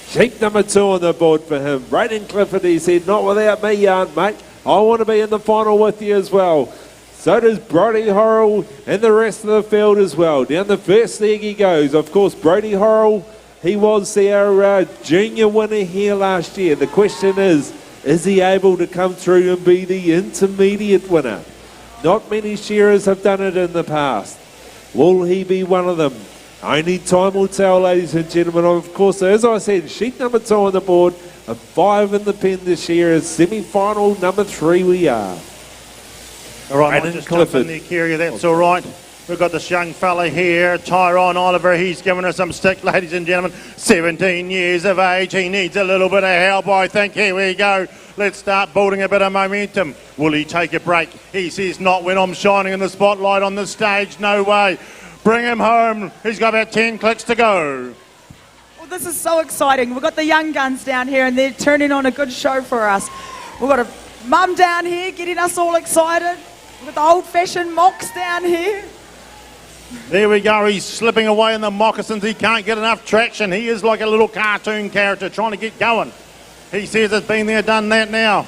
Sheep number 2 on the board for him. Braden Clifford, he said, not without me, mate. I want to be in the final with you as well. So does Brodie Horrell and the rest of the field as well. Down the first leg he goes. Of course, Brodie Horrell, he was our junior winner here last year. The question is he able to come through and be the intermediate winner? Not many shearers have done it in the past. Will he be one of them? Only time will tell, ladies and gentlemen. Of course, as I said, sheet number 2 on the board, a 5 in the pen this year. Semi-final number 3 we are. All right, I'll just jump in there, Kerry, that's all right. We've got this young fella here, Tyrone Oliver. He's given us some stick, ladies and gentlemen. 17 years of age. He needs a little bit of help, I think. Here we go. Let's start building a bit of momentum. Will he take a break? He says not when I'm shining in the spotlight on the stage. No way. Bring him home. He's got about 10 clicks to go. Well, this is so exciting. We've got the young guns down here and they're turning on a good show for us. We've got a mum down here getting us all excited. We've got the old-fashioned mocks down here. There we go. He's slipping away in the moccasins. He can't get enough traction. He is like a little cartoon character trying to get going. He says it's been there, done that now.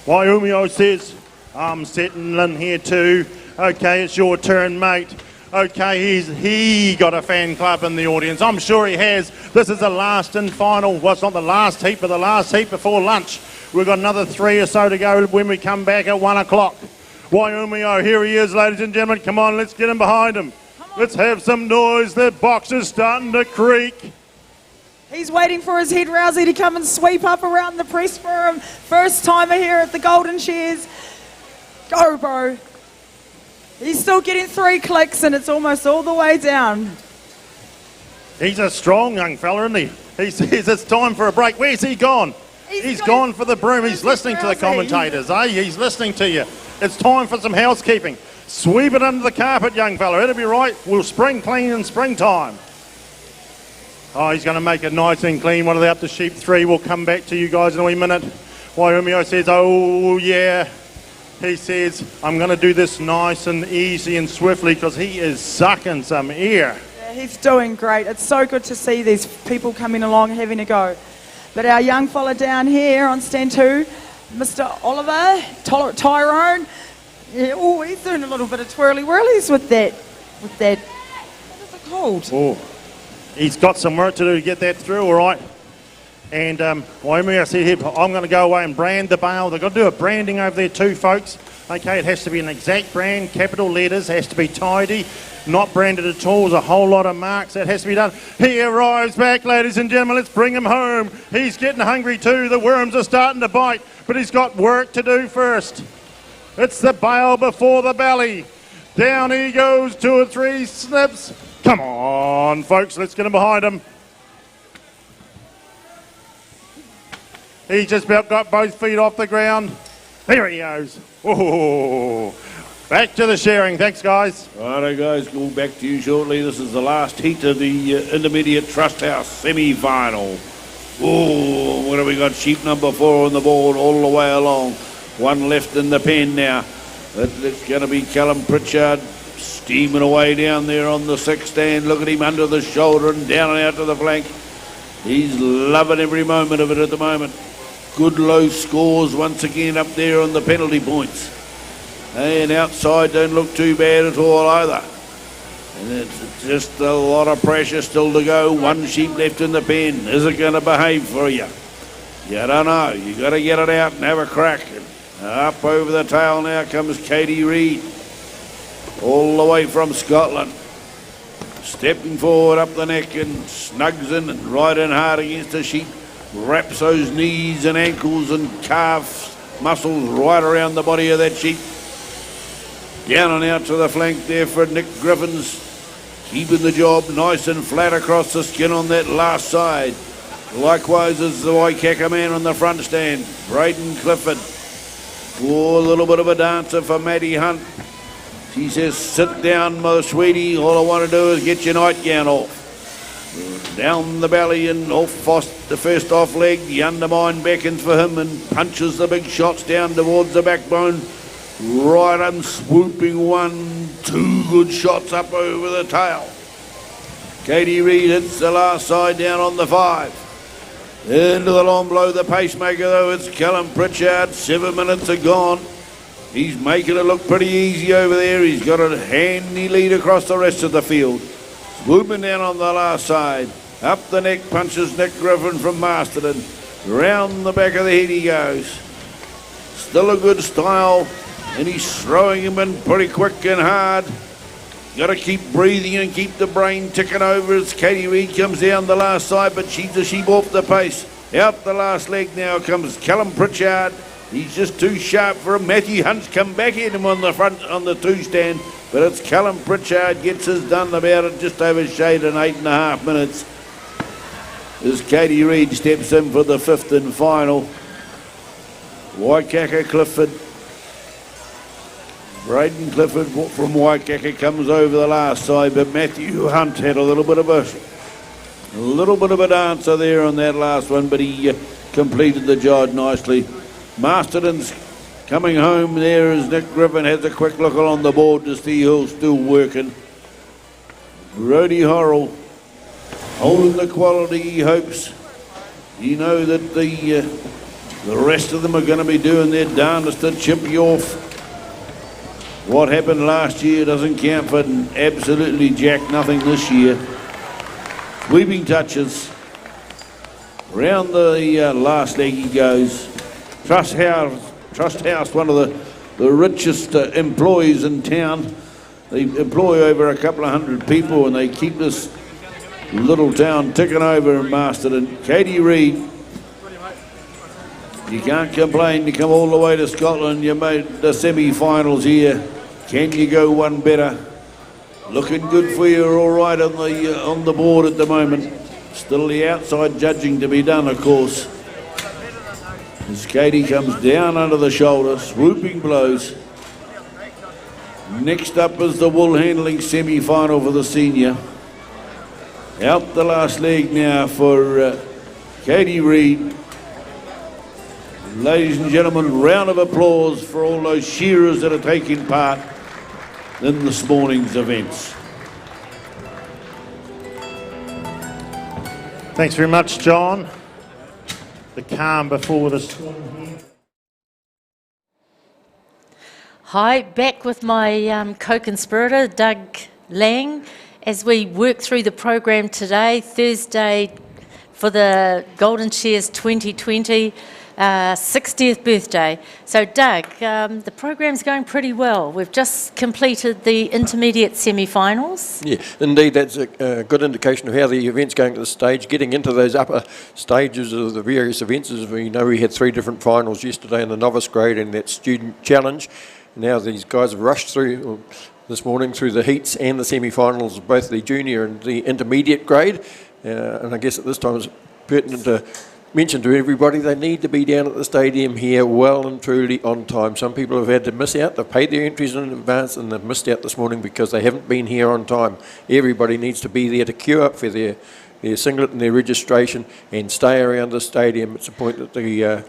Wairumio says, I'm settling here too. Okay, it's your turn, mate. Okay, he got a fan club in the audience. I'm sure he has. This is the last and final. Well, it's not the last heat, but the last heat before lunch. We've got another 3 or so to go when we come back at 1 o'clock. Wairumio, here he is, ladies and gentlemen. Come on, let's get him behind him. Let's have some noise. The box is starting to creak. He's waiting for his head rousey to come and sweep up around the press for him. First timer here at the Golden Shears. Go, bro. He's still getting 3 clicks and it's almost all the way down. He's a strong young fella, isn't he? He says it's time for a break. Where's he gone? He's gone for the broom. He's listening to the commentators, eh? He's listening to you. It's time for some housekeeping. Sweep it under the carpet, young fella. It'll be right. We'll spring clean in springtime. Oh, he's going to make it nice and clean. What are they up to? Sheep 3. We'll come back to you guys in a wee minute. Wairumio says, oh, yeah. He says, I'm going to do this nice and easy and swiftly because he is sucking some air. Yeah, he's doing great. It's so good to see these people coming along having a go. But our young fella down here on stand 2, Mr. Oliver, Tyrone, yeah, oh, he's doing a little bit of twirly whirlies with that, what is it called? Oh, he's got some work to do to get that through, all right. And Waimea said, here, I'm going to go away and brand the bale. They've got to do a branding over there too, folks. Okay, it has to be an exact brand, capital letters, has to be tidy, not branded at all. There's a whole lot of marks that has to be done. He arrives back, ladies and gentlemen. Let's bring him home. He's getting hungry too. The worms are starting to bite, but he's got work to do first. It's the bale before the belly. Down he goes, 2 or 3 snips. Come on, folks, let's get him behind him. He just about got both feet off the ground. There he goes. Oh, back to the shearing. Thanks, guys. Righto, guys, go back to you shortly. This is the last heat of the Intermediate Trust House semi-final. Oh, what have we got? Sheep number 4 on the board all the way along. One left in the pen now. It's going to be Callum Pritchard steaming away down there on the 6th stand. Look at him under the shoulder and down and out to the flank. He's loving every moment of it at the moment. Good low scores once again up there on the penalty points. And outside don't look too bad at all either. And it's just a lot of pressure still to go. One sheep left in the pen. Is it going to behave for you? You don't know. You got to get it out and have a crack. Up over the tail now comes Katie Reid. All the way from Scotland. Stepping forward up the neck and snugs in and right in hard against the sheep. Wraps those knees and ankles and calves muscles right around the body of that sheep. Down and out to the flank there for Nick Griffins. Keeping the job nice and flat across the skin on that last side. Likewise as the Waikaka man on the front stand, Braden Clifford. Oh, a little bit of a dancer for Maddie Hunt. She says, sit down, my sweetie. All I want to do is get your nightgown off. Down the belly and off the first off leg. The undermine beckons for him and punches the big shots down towards the backbone. Right and swooping 1, 2 good shots up over the tail. Katie Reid hits the last side down on the 5. Into the long blow, the pacemaker though, it's Callum Pritchard. 7 minutes are gone. He's making it look pretty easy over there. He's got a handy lead across the rest of the field. Swooping down on the last side. Up the neck punches Nick Griffin from Masterton. Round the back of the head he goes. Still a good style. And he's throwing him in pretty quick and hard. Got to keep breathing and keep the brain ticking over as Katie Reid comes down the last side, but she's a sheep off the pace. Out the last leg now comes Callum Pritchard. He's just too sharp for him. Matthew Hunt's come back at him on the front on the 2 stand, but it's Callum Pritchard gets his done about it just over shade in 8.5 minutes. As Katie Reid steps in for the 5th and final. Waikaka Clifford. Braden Clifford from Waikaka comes over the last side, but Matthew Hunt had a little bit of a dancer there on that last one, but he completed the job nicely. Masterton's coming home there as Nick Griffin has a quick look along the board to see who's still working. Rody Horrell holding the quality he hopes. You know that the rest of them are going to be doing their darndest to chip you off. What happened last year doesn't count for absolutely jack nothing this year. Sweeping touches. Round the last leg he goes. Trust House, one of the richest employees in town. They employ over a couple of hundred people and they keep this little town ticking over in Masterton. Katie Reid, you can't complain. You come all the way to Scotland, you made the semi-finals here. Can you go one better? Looking good for you, all right on the board at the moment. Still the outside judging to be done, of course. As Katie comes down under the shoulder, swooping blows. Next up is the Woolhandling semi-final for the senior. Out the last leg now for Katie Reid. Ladies and gentlemen, round of applause for all those shearers that are taking part in this morning's events. Thanks very much, John. The calm before the storm. Hi, back with my co-conspirator, Doug Lang, as we work through the program today, Thursday, for the Golden Shears 2020 60th birthday. So Doug, the program's going pretty well. We've just completed the intermediate semi-finals. Yeah, indeed, that's a good indication of how the event's going to the stage. Getting into those upper stages of the various events, as we know, we had 3 different finals yesterday in the novice grade and that student challenge. Now these guys have rushed through this morning through the heats and the semi-finals of both the junior and the intermediate grade. And I guess at this time it's pertinent to mention to everybody they need to be down at the stadium here well and truly on time. Some people have had to miss out. They've paid their entries in advance and they've missed out this morning because they haven't been here on time. Everybody needs to be there to queue up for their singlet and their registration and stay around the stadium. It's a point that the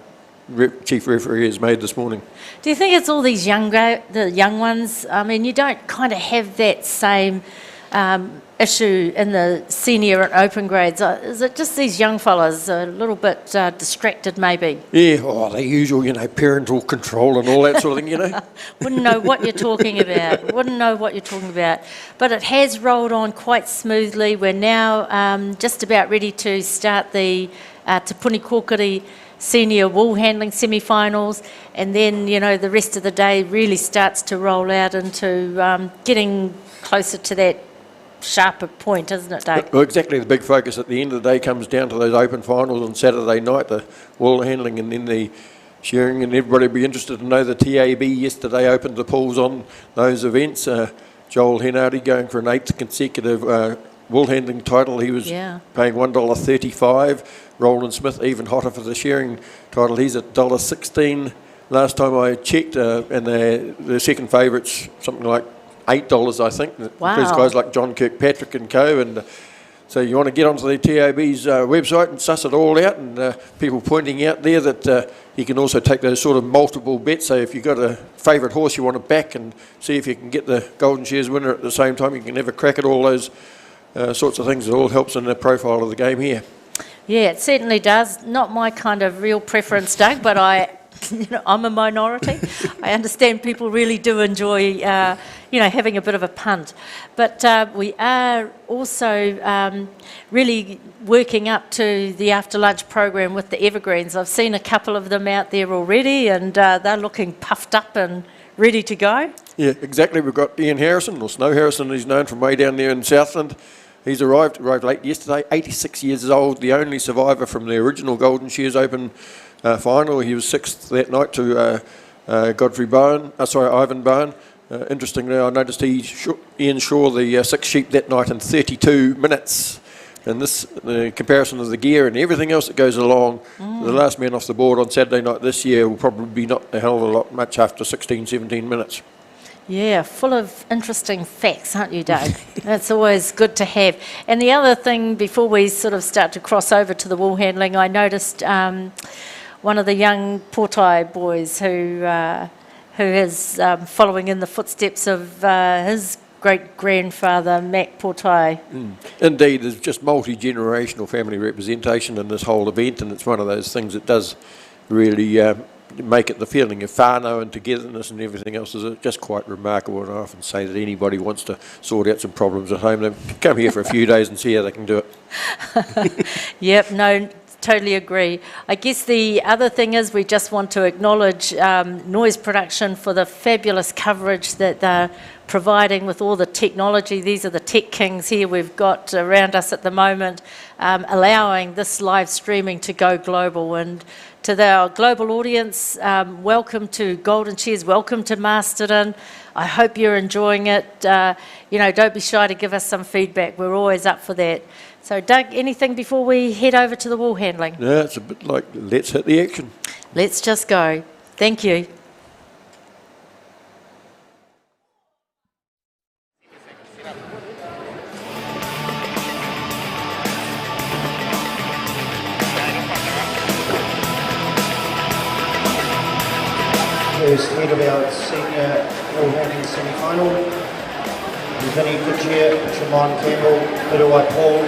chief referee has made this morning. Do you think it's all these the young ones? I mean, you don't kind of have that same issue in the senior and open grades. Is it just these young fellas a little bit distracted maybe? Yeah, the usual, parental control and all that sort of thing, Wouldn't know what you're talking about. Wouldn't know what you're talking about. But it has rolled on quite smoothly. We're now just about ready to start the Te Puni Kōkiri senior woolhandling semi-finals, and then, the rest of the day really starts to roll out into getting closer to that sharper point, isn't it, Dave? Well, exactly. The big focus at the end of the day comes down to those open finals on Saturday night, the woolhandling and then the shearing, and everybody will be interested to know the TAB yesterday opened the pools on those events. Joel Henardy going for an 8th consecutive woolhandling title. He was paying $1.35. Roland Smith even hotter for the shearing title. He's at $1.16 last time I checked, and the second favourite's something like $8, I think. Wow. There's guys like John Kirkpatrick and co. And so you want to get onto the TAB's website and suss it all out, and people pointing out there that you can also take those sort of multiple bets. So if you've got a favourite horse you want to back and see if you can get the Golden Shears winner at the same time, you can have a crack at all those sorts of things. It all helps in the profile of the game here. Yeah, it certainly does. Not my kind of real preference, Doug, but I'm a minority. I understand people really do enjoy, having a bit of a punt. But we are also really working up to the after lunch program with the Evergreens. I've seen a couple of them out there already, and they're looking puffed up and ready to go. Yeah, exactly. We've got Ian Harrison, or Snow Harrison, he's known from way down there in Southland. He's arrived late yesterday, 86 years old, the only survivor from the original Golden Shears Open final. He was 6th that night to Ivan Bowen. Interestingly, I noticed Ian Shaw the 6 sheep that night in 32 minutes. And the comparison of the gear and everything else that goes along, the last man off the board on Saturday night this year will probably be not a hell of a lot much after 16, 17 minutes. Yeah, full of interesting facts, aren't you, Doug? That's always good to have. And the other thing, before we sort of start to cross over to the woolhandling, I noticed one of the young Portai boys who is following in the footsteps of his great-grandfather, Mac Portai. Indeed, there's just multi-generational family representation in this whole event, and it's one of those things that does really make it the feeling of whānau and togetherness and everything else is just quite remarkable. And I often say that anybody wants to sort out some problems at home, they can come here for a few days and see how they can do it. Yep, no, totally agree. I guess the other thing is we just want to acknowledge Noise Production for the fabulous coverage that they're providing with all the technology. These are the tech kings here we've got around us at the moment, allowing this live streaming to go global. And to our global audience, welcome to Golden Shears, welcome to Masterton. I hope you're enjoying it. Don't be shy to give us some feedback. We're always up for that. So, Doug, anything before we head over to the woolhandling? No, it's a bit like, let's hit the action. Let's just go. Thank you. First head of our senior woolhandling semi-final. Vinny Kutcher, Tremont Campbell, Whitawai Paul,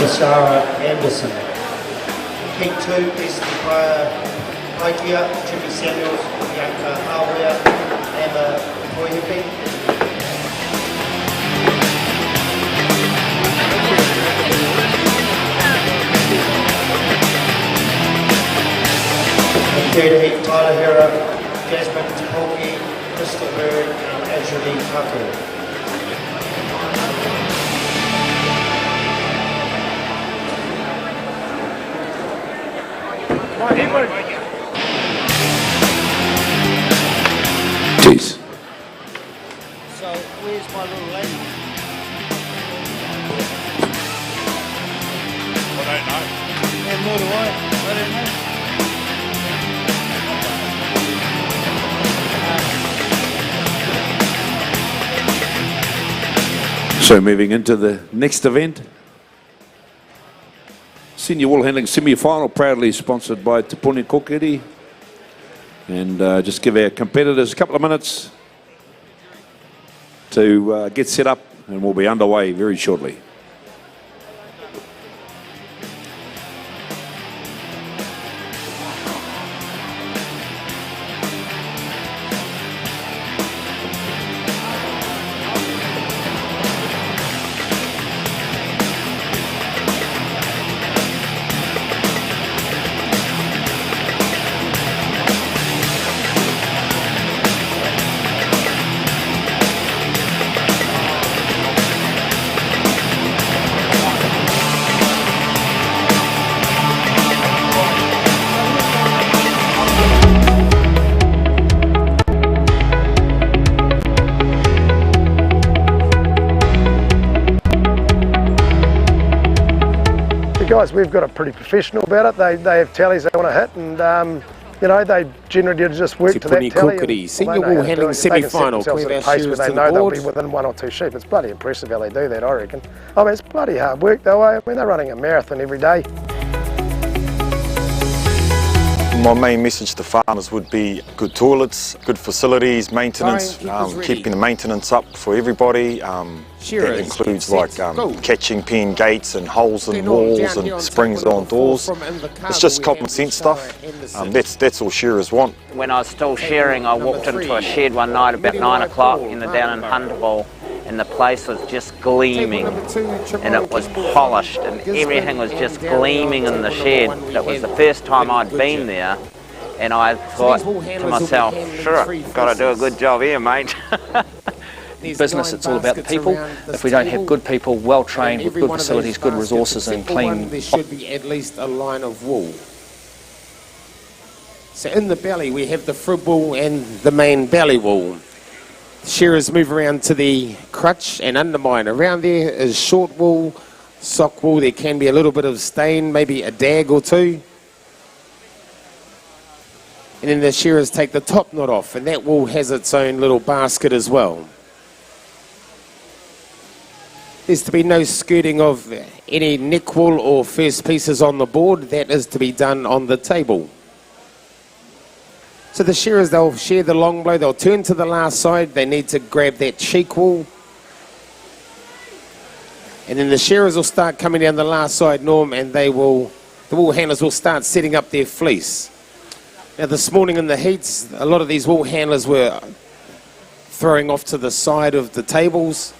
Sarah Anderson. Heat 2, Esther Paikia, Jimmy Samuels, Bianca Hawea, Emma Toihipi. Third heat, Tyler Hera, Jasmine Tapulki, Crystal Bird, and Azuri Taku. Jeez. So, where's my little lady? I don't know. Yeah, nor do I don't know. So moving into the next event. Senior Woolhandling Semi-Final, proudly sponsored by Te Puni Kokiri. And just give our competitors a couple of minutes to get set up, and we'll be underway very shortly. Guys, we've got it pretty professional about it. They have tallies they want to hit, and you know, they generally just work to that tally. Senior Woolhandling Semi-Final. At a pace where they know they'll be within 1 or 2 sheep. It's bloody impressive how they do that, I reckon. I mean, it's bloody hard work though. I mean, they're running a marathon every day. My main message to farmers would be good toilets, good facilities, maintenance, keeping the maintenance up for everybody. That includes like catching pen gates and holes in walls and springs on doors. It's just common sense stuff. That's all shearers want. When I was still shearing, I walked into a shed one night about 9 o'clock down in Hunterville, and the place was just gleaming, and it was polished, and everything was just gleaming in the shed. That was the first time I'd been there, and I thought to myself, sure, got to do a good job here, mate. Business, it's all about the people. If we don't have good people, well trained, with good facilities, good resources and clean... There should be at least a line of wool. So in the belly we have the frib wool and the main belly wool. Shearers move around to the crutch and undermine. Around there is short wool, sock wool. There can be a little bit of stain, maybe a dag or two. And then the shearers take the top knot off, and that wool has its own little basket as well. There's to be no skirting of any neck wool or first pieces on the board. That is to be done on the table. So the shearers, they'll shear the long blow, they'll turn to the last side, they need to grab that cheek wool. And then the shearers will start coming down the last side, Norm, and the wool handlers will start setting up their fleece. Now this morning in the heats, a lot of these wool handlers were throwing off to the side of the tables.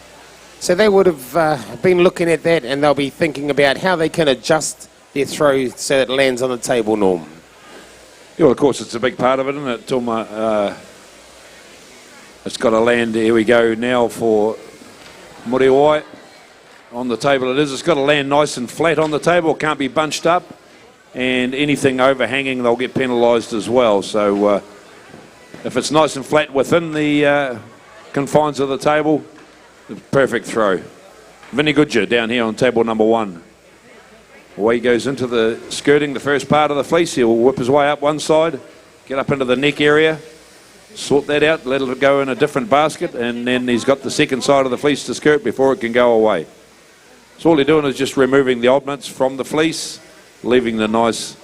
So they would have been looking at that, and they'll be thinking about how they can adjust their throw so that it lands on the table, Norm. Yeah, well, of course, it's a big part of it, isn't it, Toma? It's got to land. Here we go now for Muriwai. On the table it is. It's got to land nice and flat on the table. It can't be bunched up. And anything overhanging, they'll get penalised as well. So if it's nice and flat within the confines of the table, perfect throw. Vinny Goodger down here on table number 1. Away he goes into the skirting, the first part of the fleece. He'll whip his way up one side, get up into the neck area, sort that out, let it go in a different basket, and then he's got the second side of the fleece to skirt before it can go away. So all you're doing is just removing the oddments from the fleece, leaving the nice,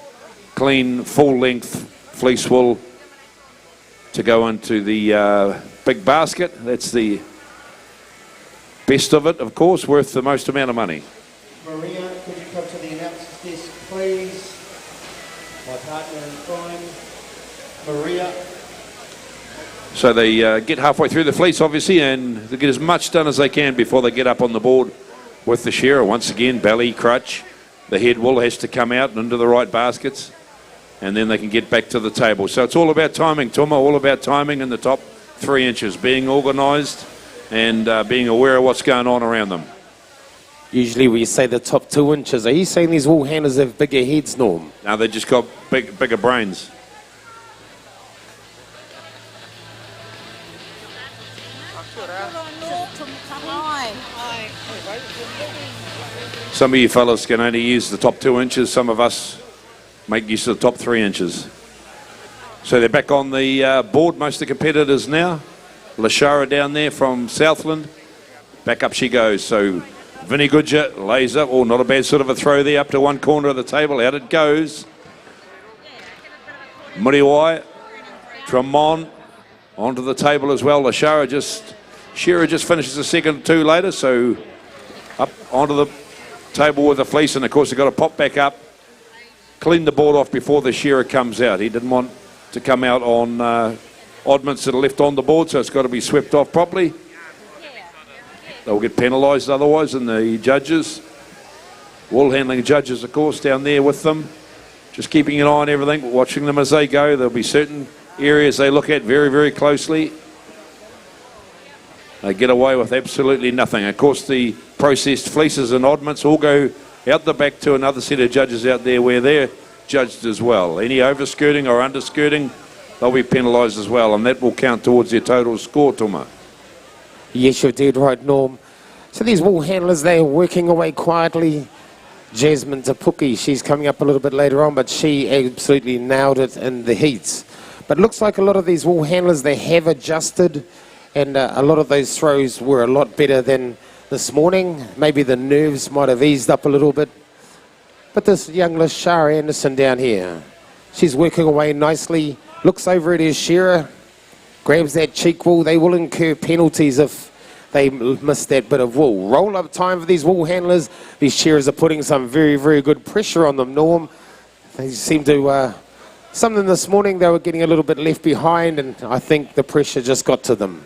clean, full-length fleece wool to go into the big basket. That's the best of it, of course, worth the most amount of money. Maria, could you come to the announcer's desk, please? My partner in crime, Maria. So they get halfway through the fleece, obviously, and they get as much done as they can before they get up on the board with the shearer. Once again, belly, crutch. The head wool has to come out and into the right baskets. and then they can get back to the table. So it's all about timing, Tuma, all about timing in the top 3 inches, being organised and being aware of what's going on around them. Usually we say the top 2 inches. Are you saying these wool handlers have bigger heads, Norm? No, they just got bigger brains. Some of you fellas can only use the top 2 inches. Some of us make use of the top 3 inches. So they're back on the board, most of the competitors now. Lashara down there from Southland. Back up she goes. So Vinnie Goodger lays up. Oh, not a bad sort of a throw there up to one corner of the table. Out it goes. Muriwai, Tremont onto the table as well. Shearer just finishes a second or two later, so up onto the table with the fleece, and of course they've got to pop back up, clean the board off before the shearer comes out. He didn't want to come out on oddments that are left on the board, so it's got to be swept off properly. They'll get penalised otherwise, and the judges, Woolhandling judges of course down there with them, just keeping an eye on everything, watching them as they go. There'll be certain areas they look at very, very closely. They get away with absolutely nothing. Of course, the processed fleeces and oddments all go out the back to another set of judges out there where they're judged as well. Any overskirting or underskirting, they'll be penalised as well, and that will count towards their total score, Tuma. Yes, you're dead right, Norm. So these wool handlers, they're working away quietly. Jasmine Tapuki, she's coming up a little bit later on, but she absolutely nailed it in the heats. But it looks like a lot of these wool handlers, they have adjusted, and a lot of those throws were a lot better than this morning. Maybe the nerves might have eased up a little bit. But this young Lashara Anderson down here, she's working away nicely, looks over at her shearer, grabs that cheek wool. They will incur penalties if they miss that bit of wool. Roll up time for these wool handlers. These shearers are putting some very, very good pressure on them, Norm. They seem to, something this morning, they were getting a little bit left behind, and I think the pressure just got to them.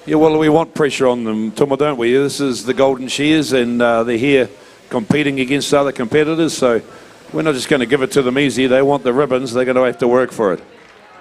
Yeah, well, we want pressure on them, Tuma, don't we? This is the Golden Shears, and they're here competing against other competitors, so we're not just going to give it to them easy. They want the ribbons. They're going to have to work for it.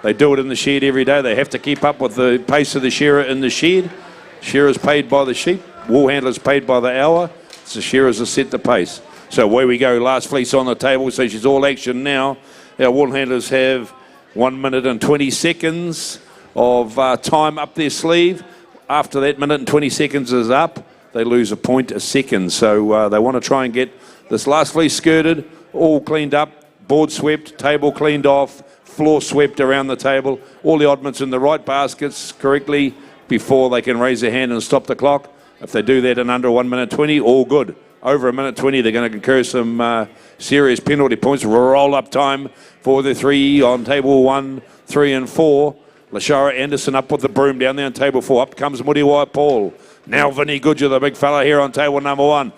They do it in the shed every day. They have to keep up with the pace of the shearer in the shed. Shearers paid by the sheep. Wool handlers paid by the hour. So shearers are set the pace. So away we go. Last fleece on the table. So she's all action now. Our wool handlers have 1 minute and 20 seconds of time up their sleeve. After that minute and 20 seconds is up, they lose a point a second. So they want to try and get this last fleece skirted, all cleaned up, board swept, table cleaned off, floor swept around the table, all the oddments in the right baskets correctly before they can raise their hand and stop the clock. If they do that in under 1 minute 20, all good. Over 1 minute 20, they're going to incur some serious penalty points. Roll up time for the three on table 1, 3 and 4. Lashara Anderson up with the broom down there on table 4. Up comes Muriwai Paul. Now Vinnie Goodger, the big fella here on table number 1.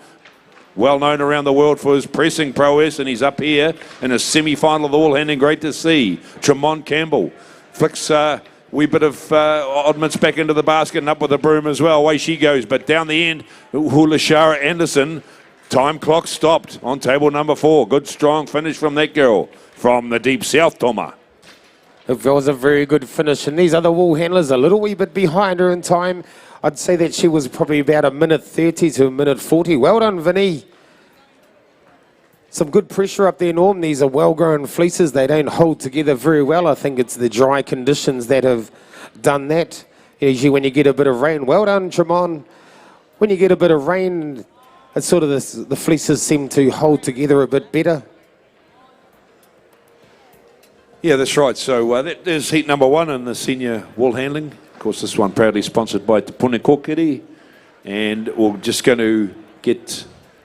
Well known around the world for his pressing prowess, and he's up here in a semi-final of the Woolhandling. Great to see. Tremont Campbell flicks a wee bit of oddments back into the basket and up with the broom as well. Away she goes, but down the end, Lashara Anderson. Time clock stopped on table number 4. Good strong finish from that girl from the deep south, Toma. It was a very good finish, and these other wool handlers a little wee bit behind her in time. I'd say that she was probably about 1 minute 30 to 1 minute 40. Well done, Vinnie. Some good pressure up there, Norm. These are well-grown fleeces. They don't hold together very well. I think it's the dry conditions that have done that. Usually when you get a bit of rain. Well done, Tremont. When you get a bit of rain, it's sort of the fleeces seem to hold together a bit better. Yeah, that's right. So there's heat number 1 in the senior wool handling. Of course, this one proudly sponsored by Te Pune Kokiri. And we're just going to get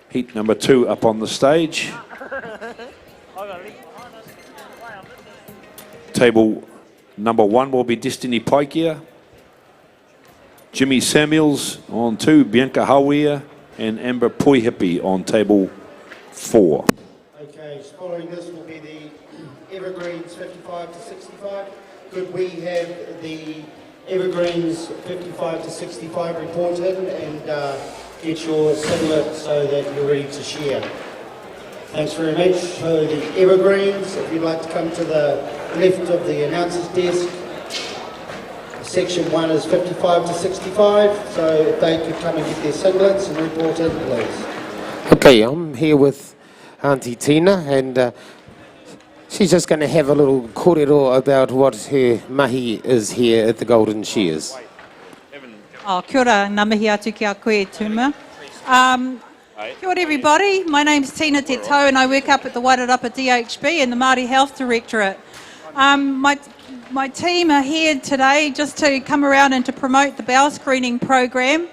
heat number 2 up on the stage. Table number 1 will be Destiny Paikia, Jimmy Samuels on 2, Bianca Hawea, and Amber Poihipi on table 4. Okay, following this will be the Evergreens 55 to 65. Could we have the Evergreens 55 to 65 reported and get your singlet so that you're ready to shear? Thanks very much. So the Evergreens, if you'd like to come to the left of the announcer's desk. Section 1 is 55 to 65, so if they could come and get their singlets and report in, please. Okay, I'm here with Auntie Tina, and she's just going to have a little kōrero about what her mahi is here at the Golden Shears. Oh, kia ora, ngā mihi atu ki a koe tūma. Kia ora everybody, my name's Tina Te Tau and I work up at the Wairarapa DHB in the Māori Health Directorate. My team are here today just to come around and to promote the bowel screening program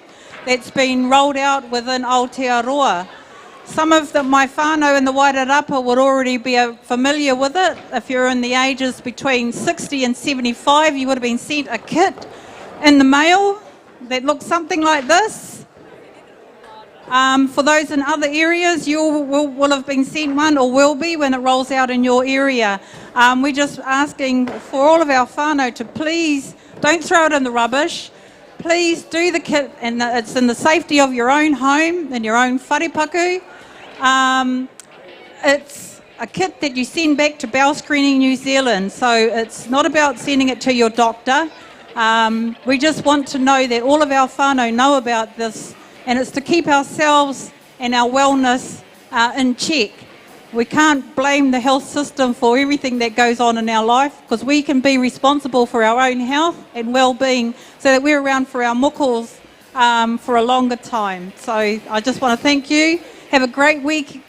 that's been rolled out within Aotearoa. Some of my whānau in the Wairarapa would already be familiar with it. If you're in the ages between 60 and 75, you would have been sent a kit in the mail that looks something like this. For those in other areas, you will have been sent one or will be when it rolls out in your area. We're just asking for all of our whānau to please don't throw it in the rubbish. Please do the kit, and it's in the safety of your own home, in your own wharepaku. It's a kit that you send back to Bowel Screening New Zealand, so it's not about sending it to your doctor. We just want to know that all of our whānau know about this, and it's to keep ourselves and our wellness in check. We can't blame the health system for everything that goes on in our life, because we can be responsible for our own health and well-being so that we're around for our muckles for a longer time. So I just want to thank you. Have a great week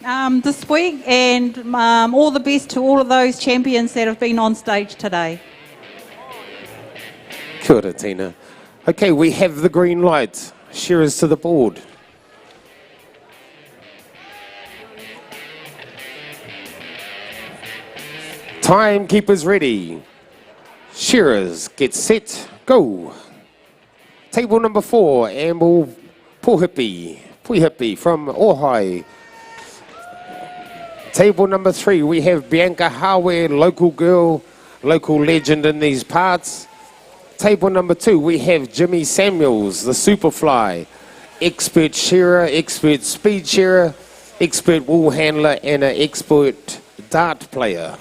this week, and all the best to all of those champions that have been on stage today. Kia ora, Tina. Okay, we have the green light. Shearers to the board. Timekeepers ready. Shearers, get set, go. Table number 4, Amble Puihipi from Ohai. Table number 3, we have Bianca Hawe, local girl, local legend in these parts. Table number 2, we have Jimmy Samuels, the Superfly, expert shearer, expert speed shearer, expert wool handler, and an expert dart player.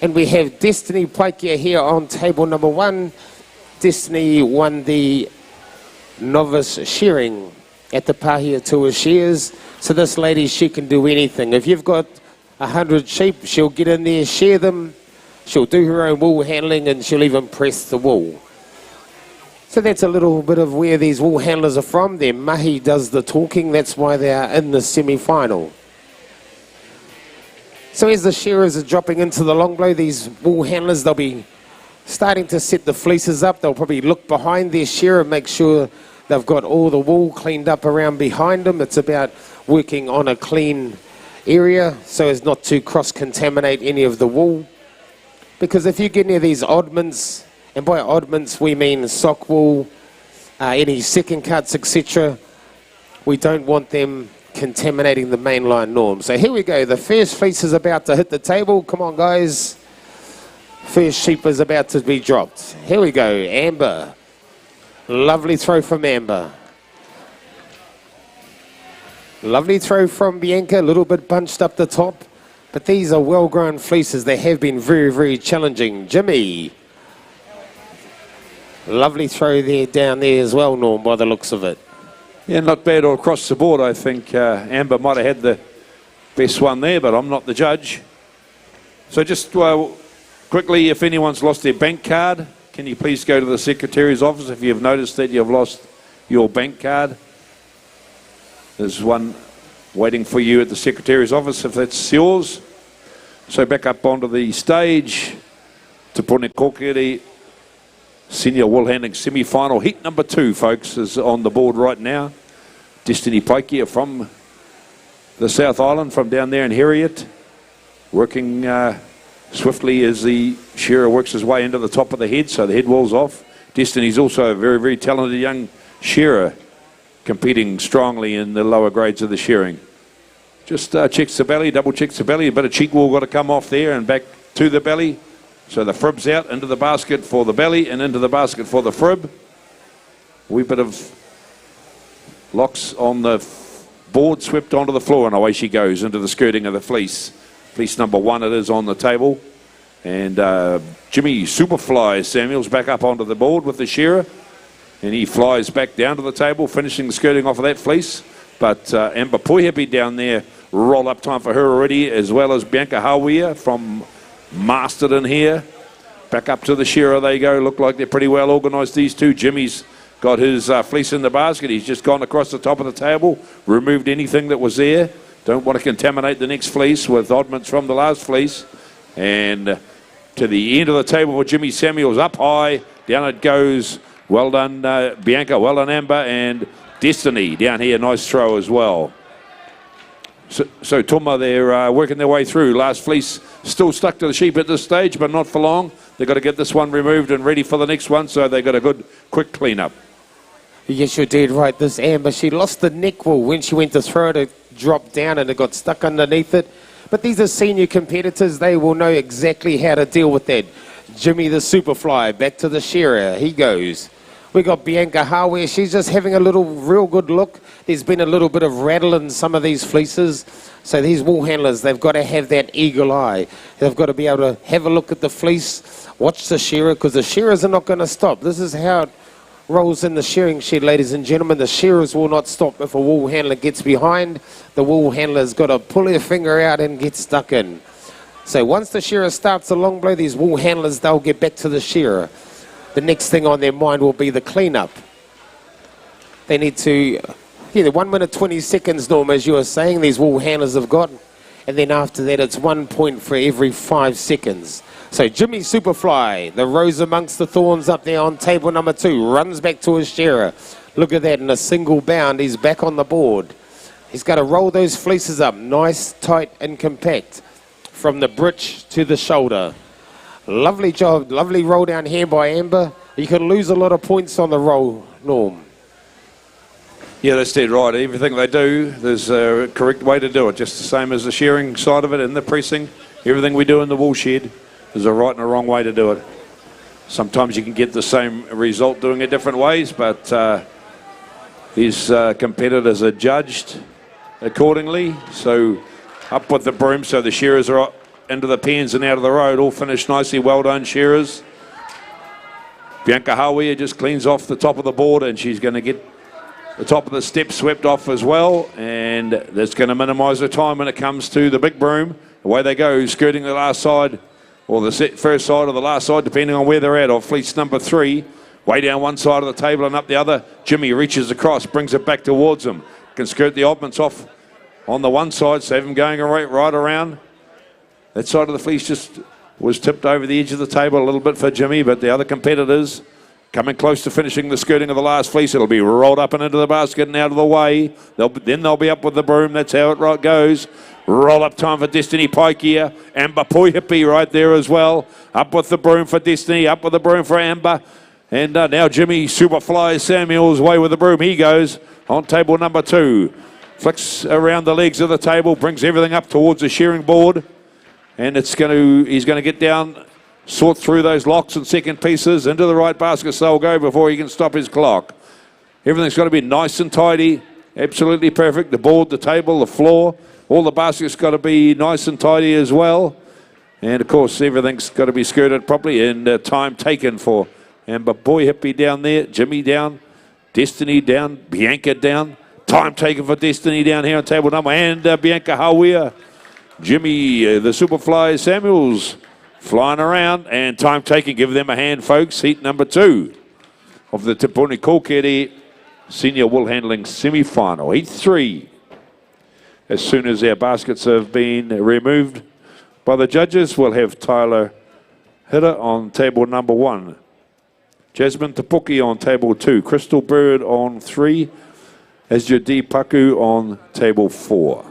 And we have Destiny Paikia here on table number 1. Destiny won the novice shearing at the Pahia Tour Shears. So this lady, she can do anything. If you've got 100 sheep, she'll get in there, shear them. She'll do her own wool handling, and she'll even press the wool. So that's a little bit of where these wool handlers are from. Their mahi does the talking. That's why they are in the semi-final. So as the shearers are dropping into the long blow, these wool handlers, they'll be starting to set the fleeces up. They'll probably look behind their shearer, make sure they've got all the wool cleaned up around behind them. It's about working on a clean area so as not to cross-contaminate any of the wool. Because if you get any of these oddments, and by oddments we mean sock wool, any second cuts, etc., we don't want them contaminating the mainline norm. So here we go. The first fleece is about to hit the table. Come on, guys. First sheep is about to be dropped. Here we go. Amber. Lovely throw from Amber. Lovely throw from Bianca. A little bit bunched up the top. But these are well-grown fleeces. They have been very, very challenging. Jimmy. Lovely throw there down there as well, Norm, by the looks of it. Yeah, not bad all across the board. I think Amber might have had the best one there, but I'm not the judge. So just quickly, if anyone's lost their bank card, can you please go to the Secretary's office if you've noticed that you've lost your bank card? There's one waiting for you at the Secretary's office if that's yours. So back up onto the stage, Te Pone Kokere. Senior wool handling semi-final. Heat number 2, folks, is on the board right now. Destiny Paikia from the South Island, from down there in Heriot, working swiftly as the shearer works his way into the top of the head, so the head wall's off. Destiny's also a very, very talented young shearer, competing strongly in the lower grades of the shearing. Just checks the belly, double checks the belly. A bit of cheek wool got to come off there and back to the belly. So the frib's out, into the basket for the belly and into the basket for the frib. Wee bit of locks on the board, swept onto the floor, and away she goes into the skirting of the fleece. Fleece number 1 it is on the table. And Jimmy Superfly Samuels back up onto the board with the shearer. And he flies back down to the table, finishing the skirting off of that fleece. But Amber Poihipi down there, roll up time for her already, as well as Bianca Hawea from Masterton here. Back up to the shearer they go. Look like they're pretty well organised, these two. Jimmy's got his fleece in the basket. He's just gone across the top of the table, removed anything that was there. Don't want to contaminate the next fleece with oddments from the last fleece. And to the end of the table for Jimmy Samuels, up high, down it goes. Well done, Bianca. Well done, Amber. And Destiny down here, nice throw as well. So Tuma, they're working their way through. Last fleece still stuck to the sheep at this stage, but not for long. They've got to get this one removed and ready for the next one, so they've got a good, quick clean-up. Yes, you're dead right. This Amber, she lost the neck wool when she went to throw it. It dropped down and it got stuck underneath it. But these are senior competitors. They will know exactly how to deal with that. Jimmy the Superfly, back to the shearer. He goes. We got Bianca Hawea. She's just having a real good look. There's been a little bit of rattle in some of these fleeces. So these wool handlers, they've got to have that eagle eye. They've got to be able to have a look at the fleece, watch the shearer, because the shearers are not going to stop. This is how it rolls in the shearing shed, ladies and gentlemen. The shearers will not stop. If a wool handler gets behind, the wool handler's got to pull their finger out and get stuck in. So once the shearer starts the long blow, these wool handlers, they'll get back to the shearer. The next thing on their mind will be the cleanup. They need to, the 1 minute 20 seconds, Norm, as you were saying, these wool handlers have got. And then after that, it's 1 point for every 5 seconds. So Jimmy Superfly, the rose amongst the thorns up there on table number 2, runs back to his shearer. Look at that, in a single bound, he's back on the board. He's got to roll those fleeces up, nice, tight and compact, from the britch to the shoulder. Lovely job, lovely roll down here by Amber. You can lose a lot of points on the roll, Norm. Yeah, that's dead right. Everything they do, there's a correct way to do it. Just the same as the shearing side of it in the pressing. Everything we do in the wool shed, there's a right and a wrong way to do it. Sometimes you can get the same result doing it different ways, but these competitors are judged accordingly. So up with the broom, so the shearers are into the pens and out of the road. All finished nicely. Well done, shearers. Bianca Hawea just cleans off the top of the board, and she's going to get the top of the step swept off as well, and that's going to minimise the time when it comes to the big broom. Away they go, skirting the last side, or the first side or the last side, depending on where they're at, of fleece number 3. Way down one side of the table and up the other. Jimmy reaches across, brings it back towards him. Can skirt the oddments off on the one side, so have him going right around. That side of the fleece just was tipped over the edge of the table a little bit for Jimmy, but the other competitors coming close to finishing the skirting of the last fleece. It'll be rolled up and into the basket and out of the way. Then they'll be up with the broom. That's how it goes. Roll up time for Destiny Pike here. Amber Poihipi right there as well. Up with the broom for Destiny. Up with the broom for Amber. And now Jimmy Superfly Samuels way with the broom. He goes on table number 2. Flicks around the legs of the table. Brings everything up towards the shearing board. And he's going to get down, sort through those locks and second pieces into the right basket, so he'll go before he can stop his clock. Everything's got to be nice and tidy, absolutely perfect. The board, the table, the floor, all the baskets got to be nice and tidy as well. And of course, everything's got to be skirted properly, and time taken for Amber Poihipi down there, Jimmy down, Destiny down, Bianca down. Time taken for Destiny down here on table number, and Bianca Hawea. Jimmy, the Superfly Samuels, flying around, and time taken. Give them a hand, folks. Heat number 2 of the Te Puni Kōkere Senior Wool Handling Semi-Final. Heat 3. As soon as our baskets have been removed by the judges, we'll have Tyler Hitter on table number 1. Jasmine Tapuki on table 2. Crystal Bird on 3. Asja D. Paku on table 4.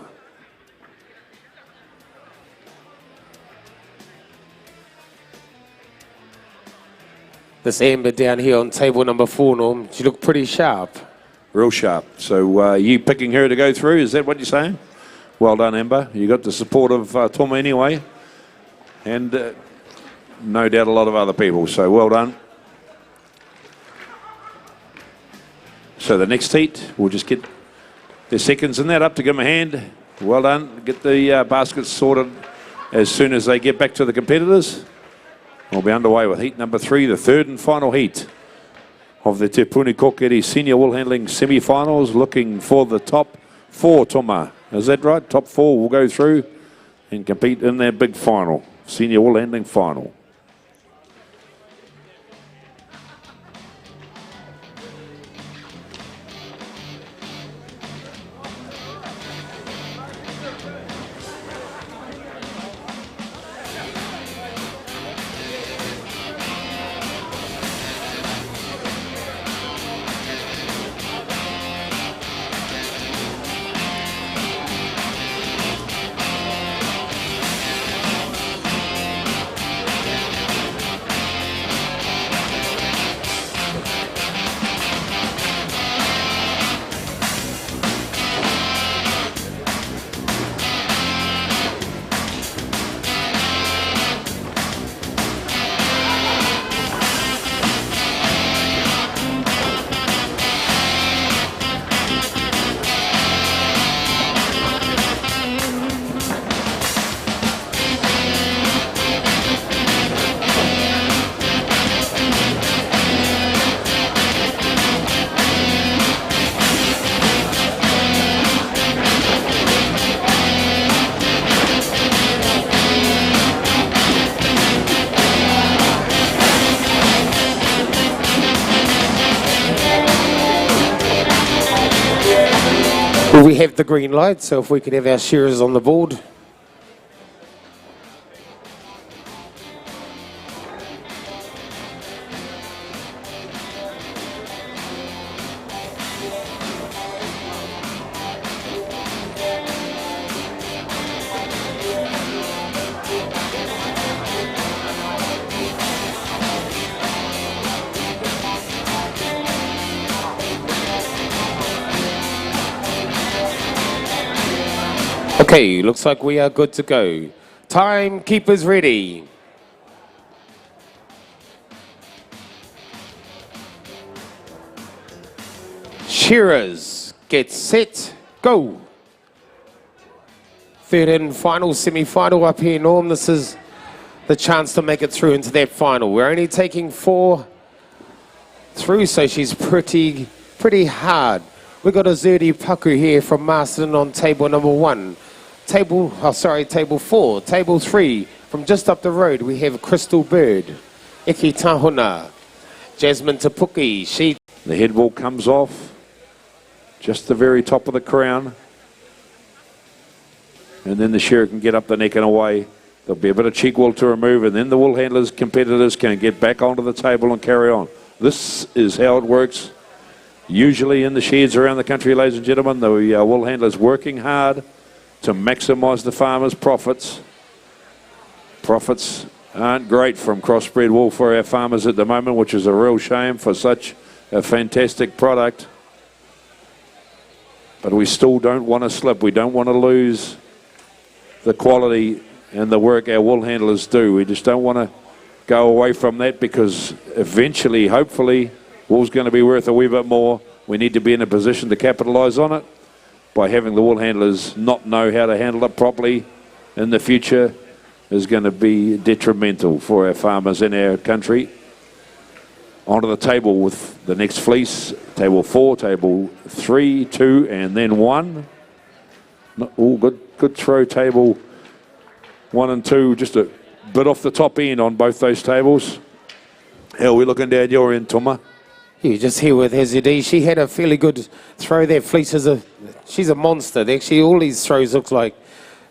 This Amber down here on table number 4, Norm, she looked pretty sharp. Real sharp. So you picking her to go through, is that what you're saying? Well done, Amber. You got the support of Tom anyway. And no doubt a lot of other people, so well done. So the next heat, we'll just get There's seconds in that, up to give them a hand. Well done. Get the baskets sorted as soon as they get back to the competitors. We'll be underway with heat number 3, the third and final heat of the Te Puni Kokiri Senior Wool Handling Semi-Finals, looking for the top 4, Toma. Is that right? Top 4 will go through and compete in their big final, Senior Wool Handling Final. Well, we have the green light, so if we could have our shearers on the board. Okay, looks like we are good to go. Timekeepers ready. Shearers, get set, go. Third and final semi-final up here, Norm. This is the chance to make it through into that final. We're only taking 4 through, so she's pretty hard. We've got a Zerdi Paku here from Masterton on table number 1. Table 4. Table 3, from just up the road, we have Crystal Bird, Eki Tahuna, Jasmine Tapuki. The head wall comes off, just the very top of the crown. And then the shearer can get up the neck and away. There'll be a bit of cheek wool to remove, and then the wool handlers, competitors, can get back onto the table and carry on. This is how it works. Usually in the sheds around the country, ladies and gentlemen, the wool handlers working hard to maximise the farmers' profits. Profits aren't great from crossbred wool for our farmers at the moment, which is a real shame for such a fantastic product. But we still don't want to slip. We don't want to lose the quality and the work our wool handlers do. We just don't want to go away from that, because eventually, hopefully, wool's going to be worth a wee bit more. We need to be in a position to capitalise on it. By having the wool handlers not know how to handle it properly in the future is going to be detrimental for our farmers in our country. Onto the table with the next fleece, table 4, table 3, 2, and then 1. Oh, good throw, table 1 and 2, just a bit off the top end on both those tables. How are we looking down your end, Toma? You just here with Hezidi. She had a fairly good throw there. She's a monster. Actually, all these throws look like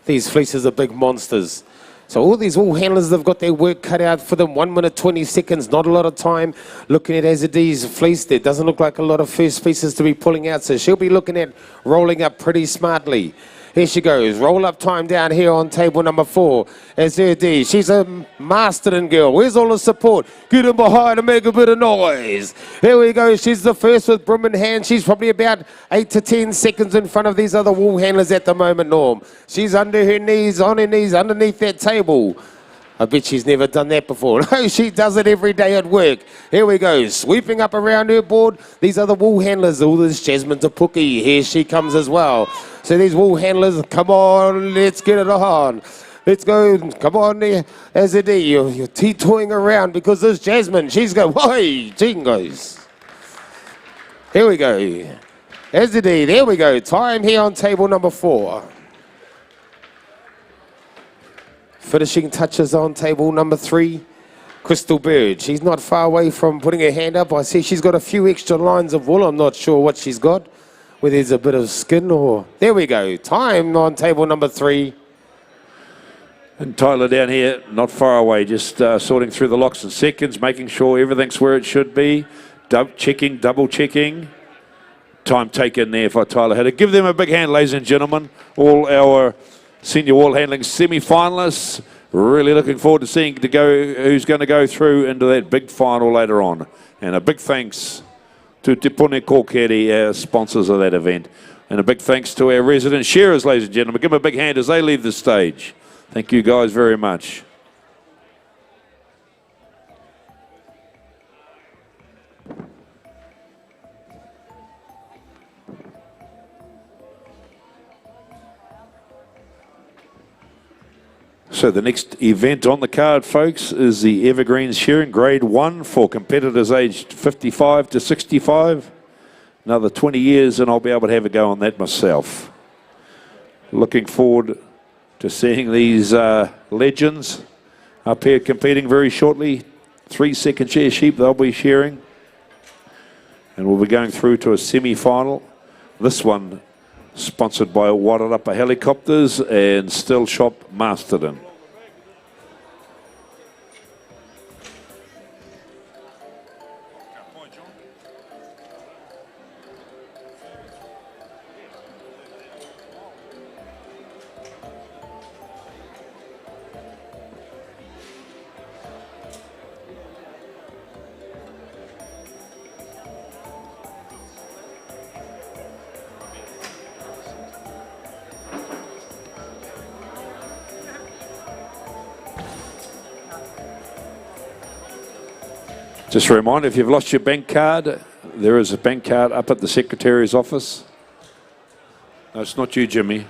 these fleeces are big monsters. So all these wool handlers, they've got their work cut out for them. 1 minute, 20 seconds, not a lot of time. Looking at Hezidi's fleece, there doesn't look like a lot of first pieces to be pulling out. So she'll be looking at rolling up pretty smartly. Here she goes. Roll up time down here on table number 4. Azerdi. She's a Masterton girl. Where's all the support? Get in behind and make a bit of noise. Here we go. She's the first with broom in hand. She's probably about 8 to 10 seconds in front of these other wool handlers at the moment, Norm. She's under her knees, on her knees, underneath that table. I bet she's never done that before. No, she does it every day at work. Here we go, sweeping up around her board. These are the wool handlers. Oh, there's Jasmine Tapuki. Here she comes as well. So these wool handlers, come on, let's get it on. Let's go, come on there. Azadi, you're tea-toying around because there's Jasmine. She's going, why, jingos. Here we go. Azadi, there we go. Time here on table number 4. Finishing touches on table number 3. Crystal Bird. She's not far away from putting her hand up. I see she's got a few extra lines of wool. I'm not sure what she's got. Whether there's a bit of skin or... There we go. Time on table number 3. And Tyler down here, not far away, just sorting through the locks and seconds, making sure everything's where it should be. Double checking. Time taken there for Tyler Hitter. Give them a big hand, ladies and gentlemen. All our senior wall handling semi-finalists. Really looking forward to seeing who's going to go through into that big final later on. And a big thanks to Te Pone Kōkeri, our sponsors of that event. And a big thanks to our resident shearers, ladies and gentlemen. Give them a big hand as they leave the stage. Thank you guys very much. So the next event on the card, folks, is the Evergreens Shearing Grade 1 for competitors aged 55 to 65. Another 20 years and I'll be able to have a go on that myself. Looking forward to seeing these legends up here competing very shortly. 3 second share sheep they'll be shearing. And we'll be going through to a semi-final. This one sponsored by Wairarapa Helicopters and Still Shop Masterton. Just a reminder, if you've lost your bank card, there is a bank card up at the Secretary's office. No, it's not you, Jimmy.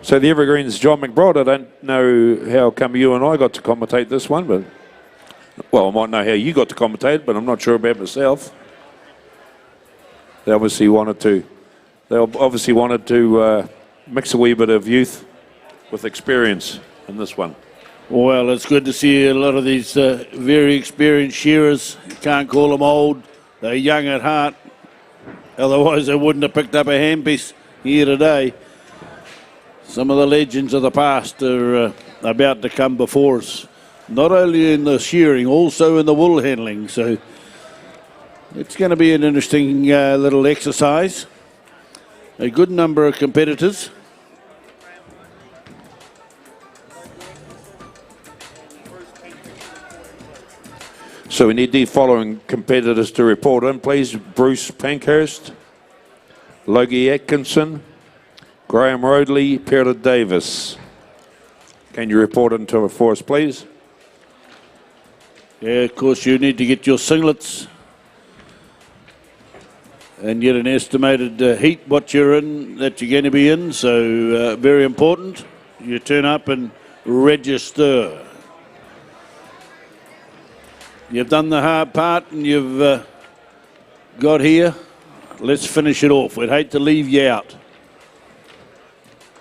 So the Evergreens, John McBride, I don't know how come you and I got to commentate this one, but, well, I might know how you got to commentate, but I'm not sure about myself. They obviously wanted to mix a wee bit of youth with experience in this one. Well, it's good to see a lot of these very experienced shearers. You can't call them old. They're young at heart. Otherwise, they wouldn't have picked up a handpiece here today. Some of the legends of the past are about to come before us, not only in the shearing, also in the wool handling. So it's going to be an interesting little exercise. A good number of competitors. So we need the following competitors to report in, please. Bruce Pankhurst, Logie Atkinson, Graham Rodley, Peter Davis. Can you report into for us, please? Yeah, of course, you need to get your singlets and get an estimated heat what you're in, that you're going to be in. So very important. You turn up and register. You've done the hard part and you've got here. Let's finish it off. We'd hate to leave you out.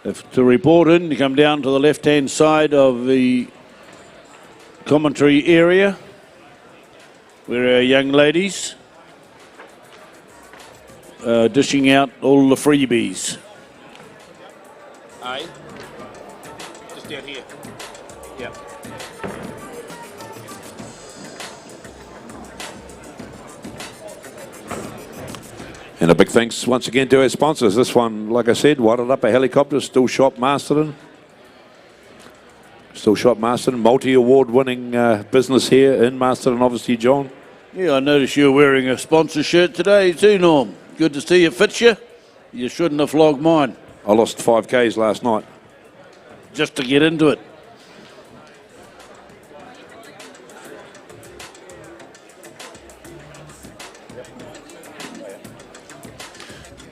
If to report in, you come down to the left-hand side of the commentary area where our young ladies dishing out all the freebies. Aye. Just down here. Yep. And a big thanks once again to our sponsors. This one, like I said, Wairarapa Helicopters, Still Shop Masterton. Still Shop Masterton, multi-award winning business here in Masterton, obviously, John. Yeah, I noticed you're wearing a sponsor shirt today too, Norm. Good to see you. Fits you. You shouldn't have flogged mine. I lost 5Ks last night. Just to get into it.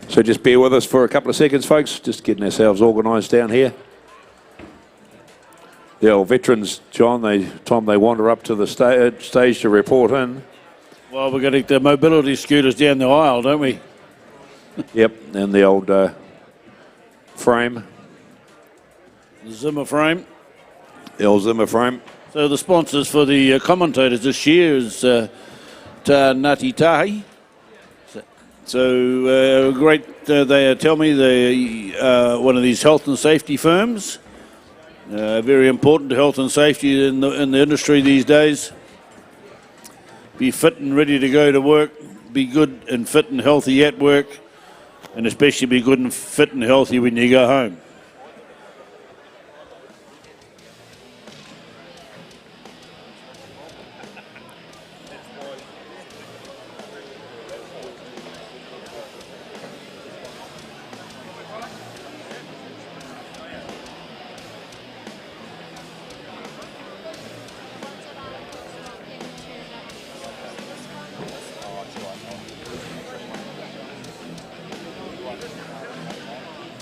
So just bear with us for a couple of seconds, folks. Just getting ourselves organised down here. The old veterans, John, time they wander up to the stage to report in. Well, we've got to get the mobility scooters down the aisle, don't we? Yep, and the old frame. The Zimmer frame. The old Zimmer frame. So the sponsors for the commentators this year is Ta Ngāti Tahi. So great, they tell me they one of these health and safety firms. Very important to health and safety in the industry these days. Be fit and ready to go to work. Be good and fit and healthy at work. And especially be good and fit and healthy when you go home.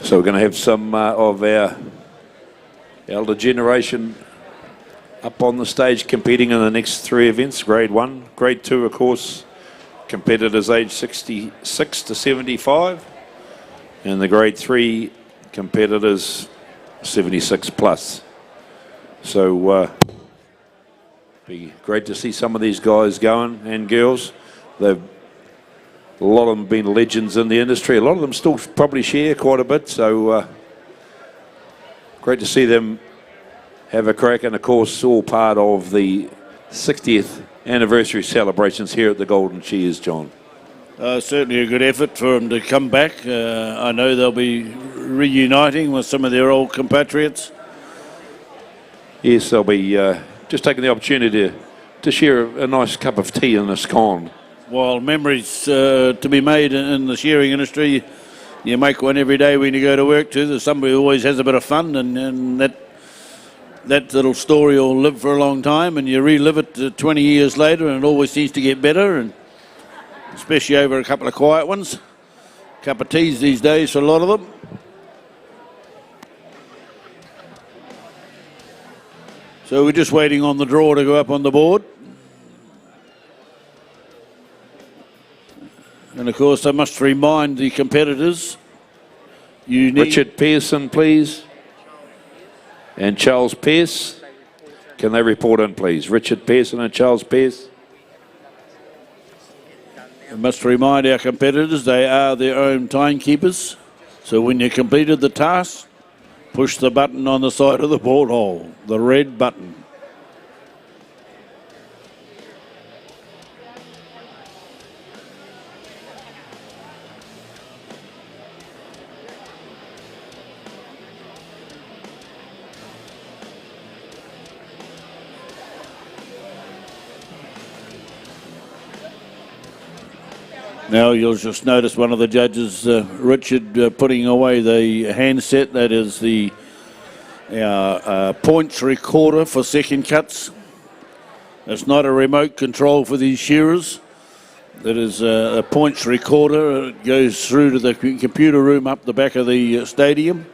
So we're going to have some of our elder generation up on the stage competing in the next 3 events. Grade 1, Grade 2, of course, competitors aged 66 to 75. And the Grade 3 competitors 76 plus. So be great to see some of these guys going and girls. A lot of them have been legends in the industry. A lot of them still probably share quite a bit. So great to see them have a crack. And of course, all part of the 60th anniversary celebrations here at the Golden Shears, John. Certainly a good effort for them to come back. I know they'll be reuniting with some of their old compatriots. Yes, they'll be just taking the opportunity to share a nice cup of tea in a scone. While memories to be made in the shearing industry, you make one every day when you go to work too. There's somebody who always has a bit of fun, and that little story will live for a long time, and you relive it 20 years later, and it always seems to get better, and especially over a couple of quiet ones. Cup of teas these days for a lot of them. So we're just waiting on the draw to go up on the board. And of course, I must remind the competitors, you need... Richard Pearson, please. And Charles Pearce. Can they report in, please? Richard Pearson and Charles Pearce. I must remind our competitors they are their own timekeepers. So when you completed the task, push the button on the side of the board hole, the red button. Now you'll just notice one of the judges, Richard, putting away the handset. That is the points recorder for second cuts. It's not a remote control for these shearers. That is a points recorder. It goes through to the computer room up the back of the stadium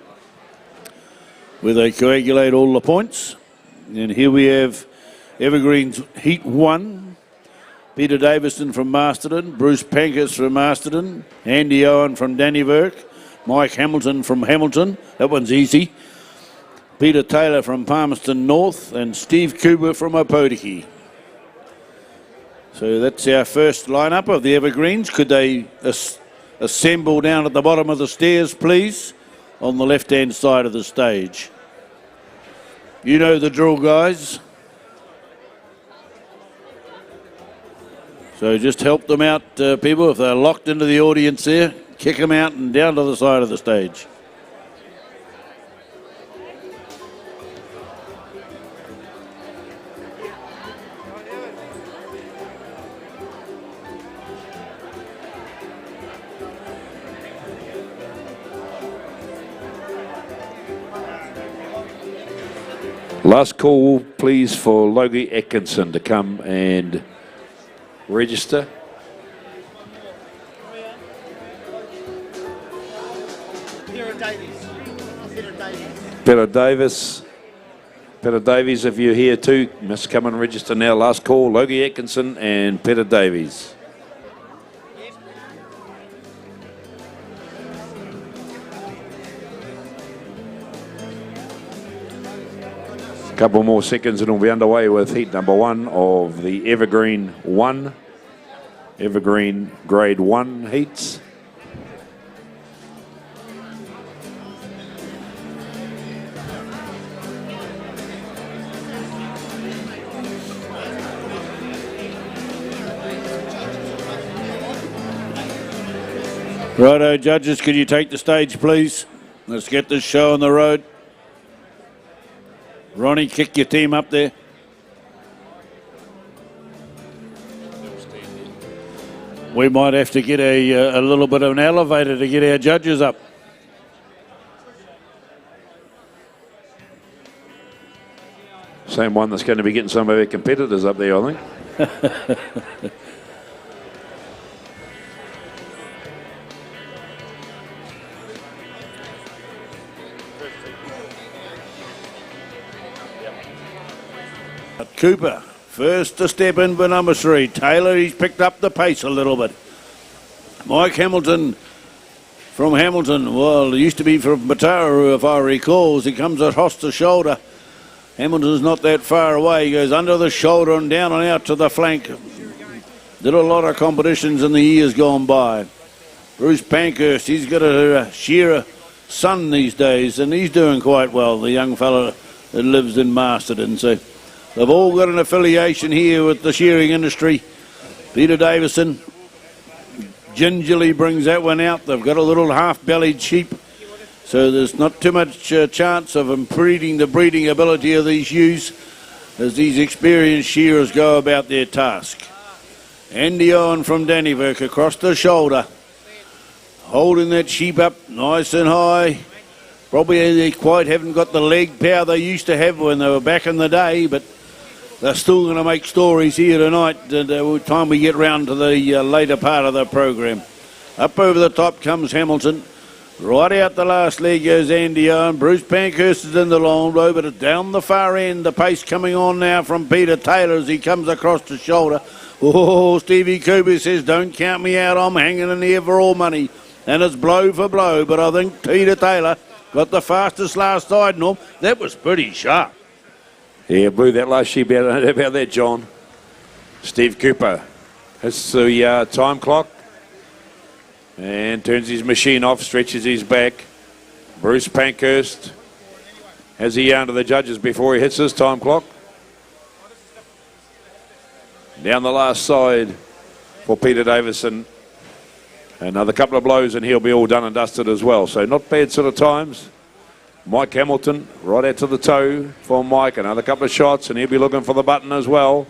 where they coagulate all the points. And here we have Evergreens Heat 1. Peter Davison from Masterton, Bruce Pankhurst from Masterton, Andy Owen from Dannyverk, Mike Hamilton from Hamilton, that one's easy, Peter Taylor from Palmerston North, and Steve Cooper from Opotiki. So that's our first lineup of the Evergreens. Could they assemble down at the bottom of the stairs, please, on the left-hand side of the stage? You know the drill, guys. So just help them out, people. If they're locked into the audience there, kick them out and down to the side of the stage. Last call, please, for Logie Atkinson to come and register. Peter Davies, if you're here too, must come and register now. Last call, Logie Atkinson and Peter Davies. A couple more seconds and we'll be underway with heat number 1 of the Evergreen Grade 1 heats. Righto, judges, could you take the stage, please? Let's get this show on the road. Ronnie, kick your team up there. We might have to get a little bit of an elevator to get our judges up. Same one that's going to be getting some of our competitors up there, I think. Cooper, first to step in for number 3. Taylor, he's picked up the pace a little bit. Mike Hamilton from Hamilton. Well, he used to be from Mataura, if I recall. As he comes across the shoulder. Hamilton's not that far away. He goes under the shoulder and down and out to the flank. Did a lot of competitions in the years gone by. Bruce Pankhurst, he's got a shearer son these days, and he's doing quite well, the young fella that lives in Masterton. So they've all got an affiliation here with the shearing industry. Peter Davison gingerly brings that one out. They've got a little half-bellied sheep, so there's not too much chance of impeding the breeding ability of these ewes as these experienced shearers go about their task. Andy Owen from Dannyverk across the shoulder, holding that sheep up nice and high. Probably they quite haven't got the leg power they used to have when they were back in the day, but they're still going to make stories here tonight by the time we get round to the later part of the program. Up over the top comes Hamilton. Right out the last leg goes Andy Owen. Bruce Pankhurst is in the long row, but down the far end, the pace coming on now from Peter Taylor as he comes across the shoulder. Oh, Stevie Cooper says, don't count me out, I'm hanging in here for all money. And it's blow for blow, but I think Peter Taylor got the fastest last side, Norm. That was pretty sharp. Yeah, blew that last sheep out about that, John. Steve Cooper hits the time clock and turns his machine off, stretches his back. Bruce Pankhurst has he yarn to the judges before he hits his time clock. Down the last side for Peter Davison. Another couple of blows and he'll be all done and dusted as well. So not bad sort of times. Mike Hamilton right out to the toe for Mike. Another couple of shots and he'll be looking for the button as well.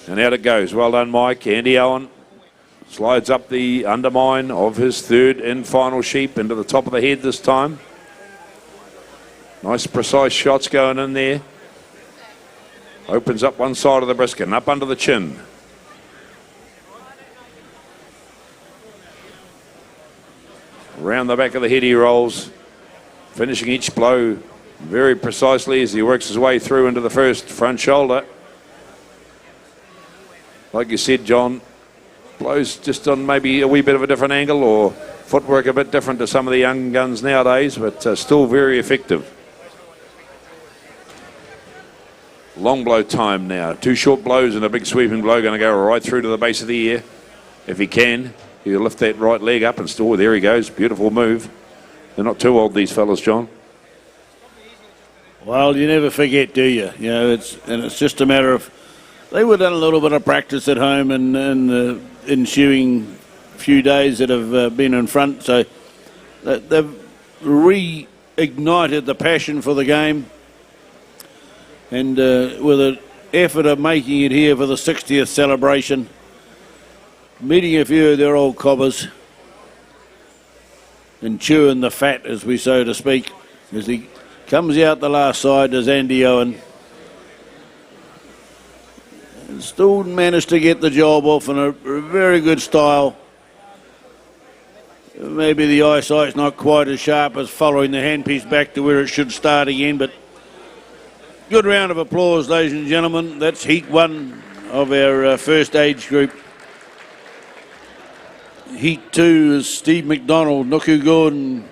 And out it goes. Well done, Mike. Andy Owen slides up the undermine of his third and final sheep into the top of the head this time. Nice precise shots going in there. Opens up one side of the brisket and up under the chin. Round the back of the head he rolls, finishing each blow very precisely as he works his way through into the first front shoulder. Like you said, John, blows just on maybe a wee bit of a different angle or footwork a bit different to some of the young guns nowadays, but still very effective. Long blow time now. 2 short blows and a big sweeping blow going to go right through to the base of the ear. If he can, he'll lift that right leg up and still, there he goes. Beautiful move. They're not too old, these fellas, John. Well, you never forget, do you? You know, it's just a matter of they would have done a little bit of practice at home and in ensuing few days that have been in front. So they've reignited the passion for the game. And with an effort of making it here for the 60th celebration, meeting a few of their old cobbers and chewing the fat, as we so to speak, as he Comes out the last side as Andy Owen. And still managed to get the job off in a very good style. Maybe the eyesight's not quite as sharp as following the handpiece back to where it should start again, but good round of applause, ladies and gentlemen. That's heat one of our first age group. Heat two is Steve McDonald, Nuku Gordon,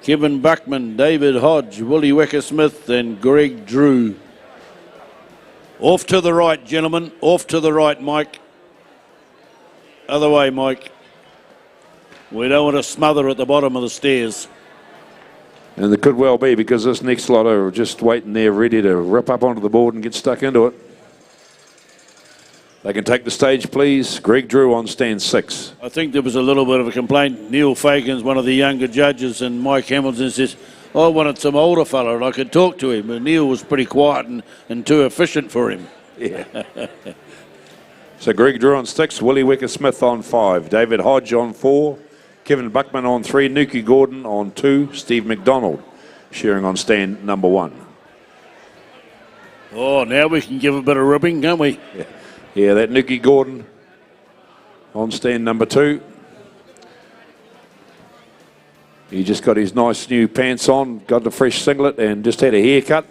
Kevin Buckman, David Hodge, Willie Wicker-Smith and Greg Drew. Off to the right, gentlemen. Off to the right, Mike. Other way, Mike. We don't want to smother at the bottom of the stairs. And it could well be, because this next lot are just waiting there ready to rip up onto the board and get stuck into it. They can take the stage, please. Greg Drew on stand 6. I think there was a little bit of a complaint. Neil Fagan's one of the younger judges, and Mike Hamilton says, I wanted some older fella and I could talk to him. And Neil was pretty quiet and too efficient for him. Yeah. So Greg Drew on 6, Willie Wicker-Smith on 5, David Hodge on 4, Kevin Buckman on 3, Nuki Gordon on 2, Steve McDonald Shearing on stand number 1. Oh, now we can give a bit of ribbing, can't we? Yeah, that Nuki Gordon on stand number 2. He just got his nice new pants on, got the fresh singlet and just had a haircut.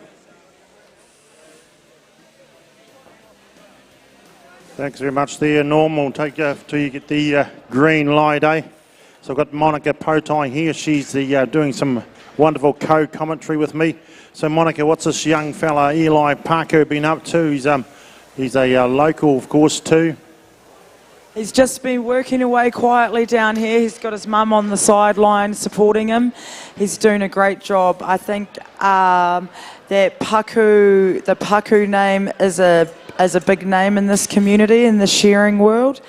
Thanks very much there, Norm. We'll take you till you get the green light, eh? So I've got Monica Potai here. She's doing some wonderful co-commentary with me. So Monica, what's this young fella Eli Parker been up to? He's a local, of course, too. He's just been working away quietly down here. He's got his mum on the sideline supporting him. He's doing a great job. I think that the Paku name is a big name in this community, in the shearing world.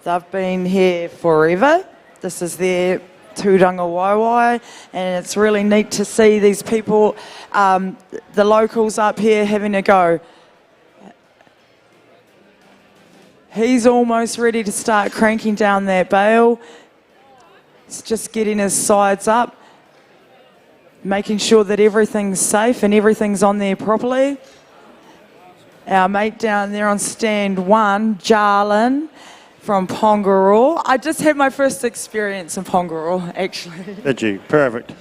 They've been here forever. This is their tūranga waiwai, and it's really neat to see these people, the locals up here having a go. He's almost ready to start cranking down that bale. He's just getting his sides up, making sure that everything's safe and everything's on there properly. Our mate down there on stand 1, Jarlin from Pongarore. I just had my first experience in Pongarore, actually. Did you? Perfect.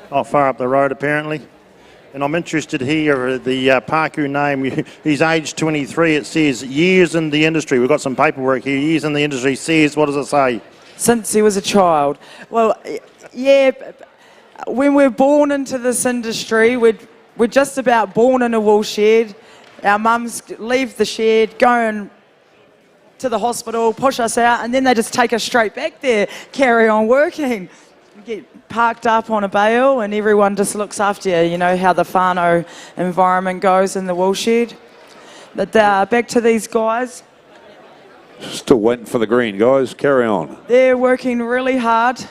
Not far up the road, apparently. And I'm interested here, the Paku name, he's aged 23, it says years in the industry. We've got some paperwork here, years in the industry says, what does it say? Since he was a child. Well, yeah, when we're born into this industry, we're just about born in a wool shed. Our mums leave the shed, go to the hospital, push us out, and then they just take us straight back there, carry on working. Get parked up on a bale and everyone just looks after you. You know how the whānau environment goes in the wool shed. But back to these guys. Still waiting for the green, guys. Carry on. They're working really hard,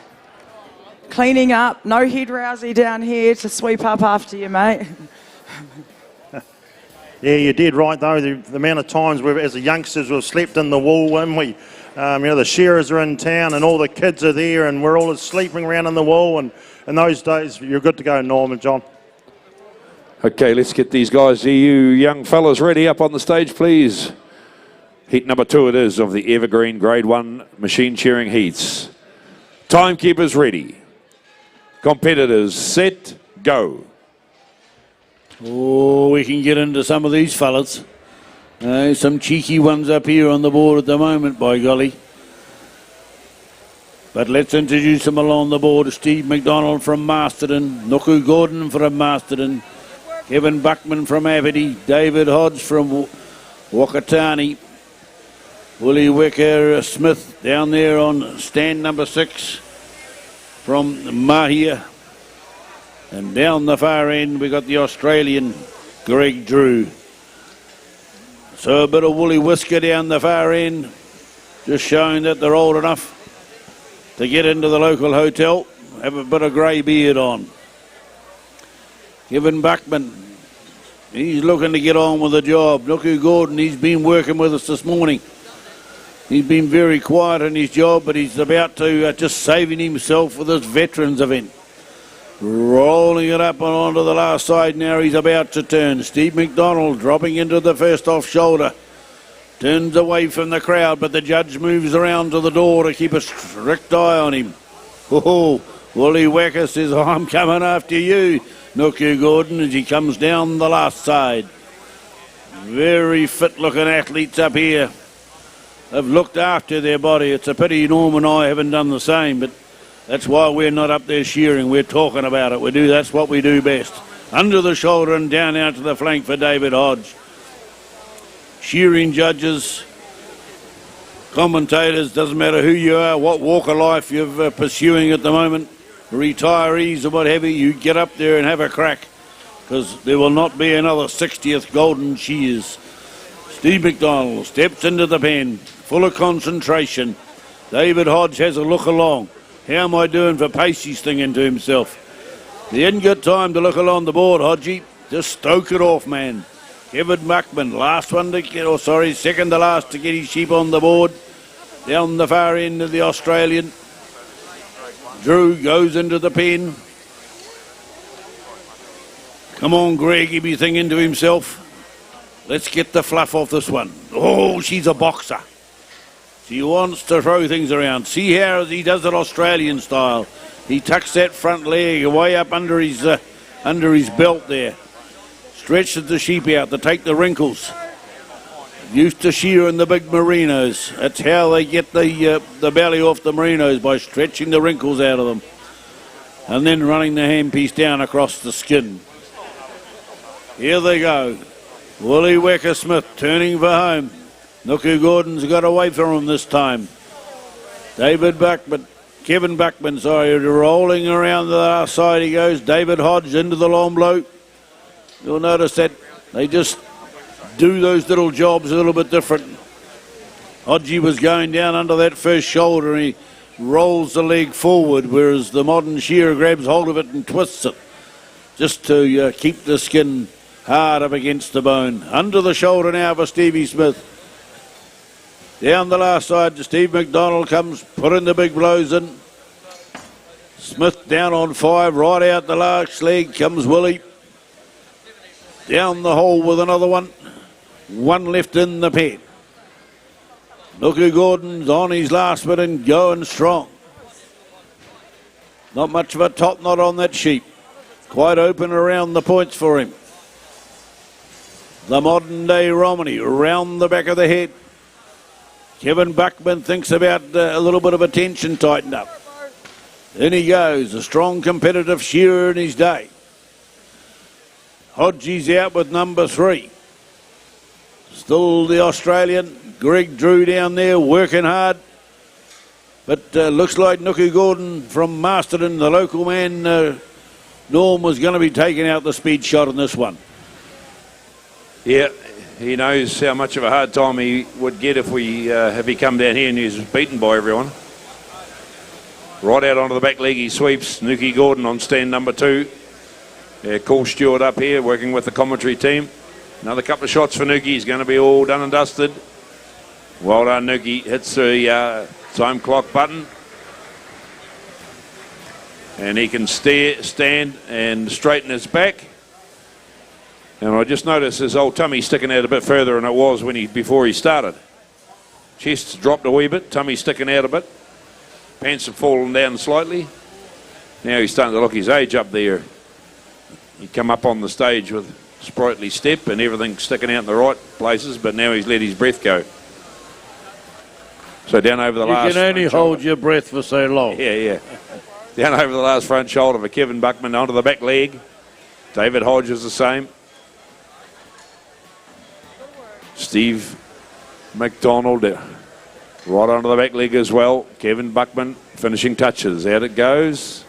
cleaning up. No head rousey down here to sweep up after you, mate. Yeah, you did right, though. The amount of times as a youngsters we've slept in the wool, haven't we? The shearers are in town and all the kids are there and we're all sleeping around in the wool, and in those days you're good to go, Norm and John. Okay, let's get these guys, you young fellas, ready up on the stage, please. Heat number 2 it is of the Evergreen Grade 1 machine shearing heats. Timekeepers ready. Competitors set, go. Oh, we can get into some of these fellas. Some cheeky ones up here on the board at the moment, by golly. But let's introduce them along the board. Steve McDonald from Masterton, Nuku Gordon from Masterton, Kevin Buckman from Avity, David Hodge from Wakatani, Willie Wicker-Smith down there on stand number 6 from Mahia. And down the far end we got the Australian Greg Drew. So a bit of woolly whisker down the far end, just showing that they're old enough to get into the local hotel, have a bit of grey beard on. Kevin Buckman, he's looking to get on with the job. Nuku Gordon, he's been working with us this morning. He's been very quiet in his job, but he's about to just saving himself for this veterans event. Rolling it up and onto the last side now. He's about to turn. Steve McDonald dropping into the first off shoulder. Turns away from the crowd, but the judge moves around to the door to keep a strict eye on him. Oh, Wooly Wacker says, I'm coming after you, Nuku Gordon, as he comes down the last side. Very fit-looking athletes up here. They've looked after their body. It's a pity Norm and I haven't done the same, but that's why we're not up there shearing. We're talking about it. That's what we do best. Under the shoulder and down out to the flank for David Hodge. Shearing judges, commentators, doesn't matter who you are, what walk of life you're pursuing at the moment, retirees or what have you, you get up there and have a crack, because there will not be another 60th Golden Shears. Steve McDonald steps into the pen, full of concentration. David Hodge has a look along. How am I doing for pace? He's thinking to himself. He hadn't got time to look along the board, Hodgie. Just stoke it off, man. Kevin Buckman, second to last to get his sheep on the board. Down the far end of the Australian. Drew goes into the pen. Come on, Greg, he'll be thinking to himself. Let's get the fluff off this one. Oh, she's a boxer. She wants to throw things around. See how he does it Australian style. He tucks that front leg way up under his belt there. Stretches the sheep out to take the wrinkles. Used to shearing the big merinos. That's how they get the belly off the merinos, by stretching the wrinkles out of them. And then running the handpiece down across the skin. Here they go. Wooly Wacker Smith turning for home. Nuku Gordon's got away from him this time. Kevin Buckman, rolling around the last side he goes. David Hodge into the long blow. You'll notice that they just do those little jobs a little bit different. Hodgie was going down under that first shoulder and he rolls the leg forward, whereas the modern shearer grabs hold of it and twists it just to keep the skin hard up against the bone. Under the shoulder now for Stevie Smith. Down the last side to Steve McDonald comes, putting the big blows in. Smith down on 5, right out the last leg comes Willie. Down the hole with another one. One left in the pen. Nuku Gordon's on his last bit and going strong. Not much of a top knot on that sheep. Quite open around the points for him. The modern day Romney around the back of the head. Kevin Buckman thinks about a little bit of a tension tightened up. In he goes, a strong competitive shearer in his day. Hodgie's out with number 3. Still the Australian. Greg Drew down there working hard. But looks like Nuku Gordon from Masterton, the local man, Norm, was going to be taking out the speed shot on this one. Yeah, he knows how much of a hard time he would get if he come down here and he was beaten by everyone. Right out onto the back leg he sweeps. Nuku Gordon on stand number 2. Call Stewart up here working with the commentary team. Another couple of shots for Nuki. He's going to be all done and dusted. Well done, Nuki. Hits the time clock button. And he can stand and straighten his back. And I just noticed his old tummy sticking out a bit further than it was before he started. Chest's dropped a wee bit, tummy sticking out a bit. Pants have fallen down slightly. Now he's starting to look his age up there. He come up on the stage with sprightly step and everything sticking out in the right places, but now he's let his breath go. So down over the last... You can only hold your breath for so long. Yeah. Down over the last front shoulder for Kevin Buckman onto the back leg. David Hodge is the same. Steve McDonald right onto the back leg as well. Kevin Buckman finishing touches. Out it goes.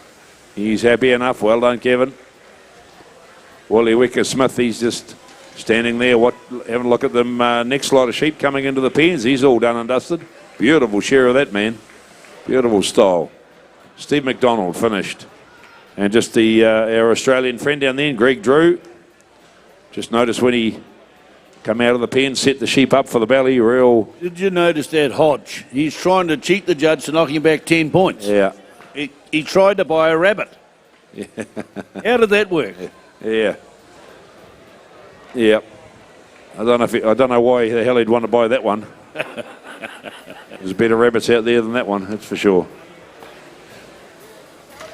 He's happy enough. Well done, Kevin. Wooly Wacker Smith, he's just standing there having a look at them next lot of sheep coming into the pens. He's all done and dusted. Beautiful share of that, man. Beautiful style. Steve McDonald finished. And just our Australian friend down there, Greg Drew. Just notice when he come out of the pen, set the sheep up for the belly, real... Did you notice that Hodge? He's trying to cheat the judge to knock him back 10 points. Yeah. He tried to buy a rabbit. How did that work? Yeah. Yep. I don't know why the hell he'd want to buy that one. There's better rabbits out there than that one, that's for sure.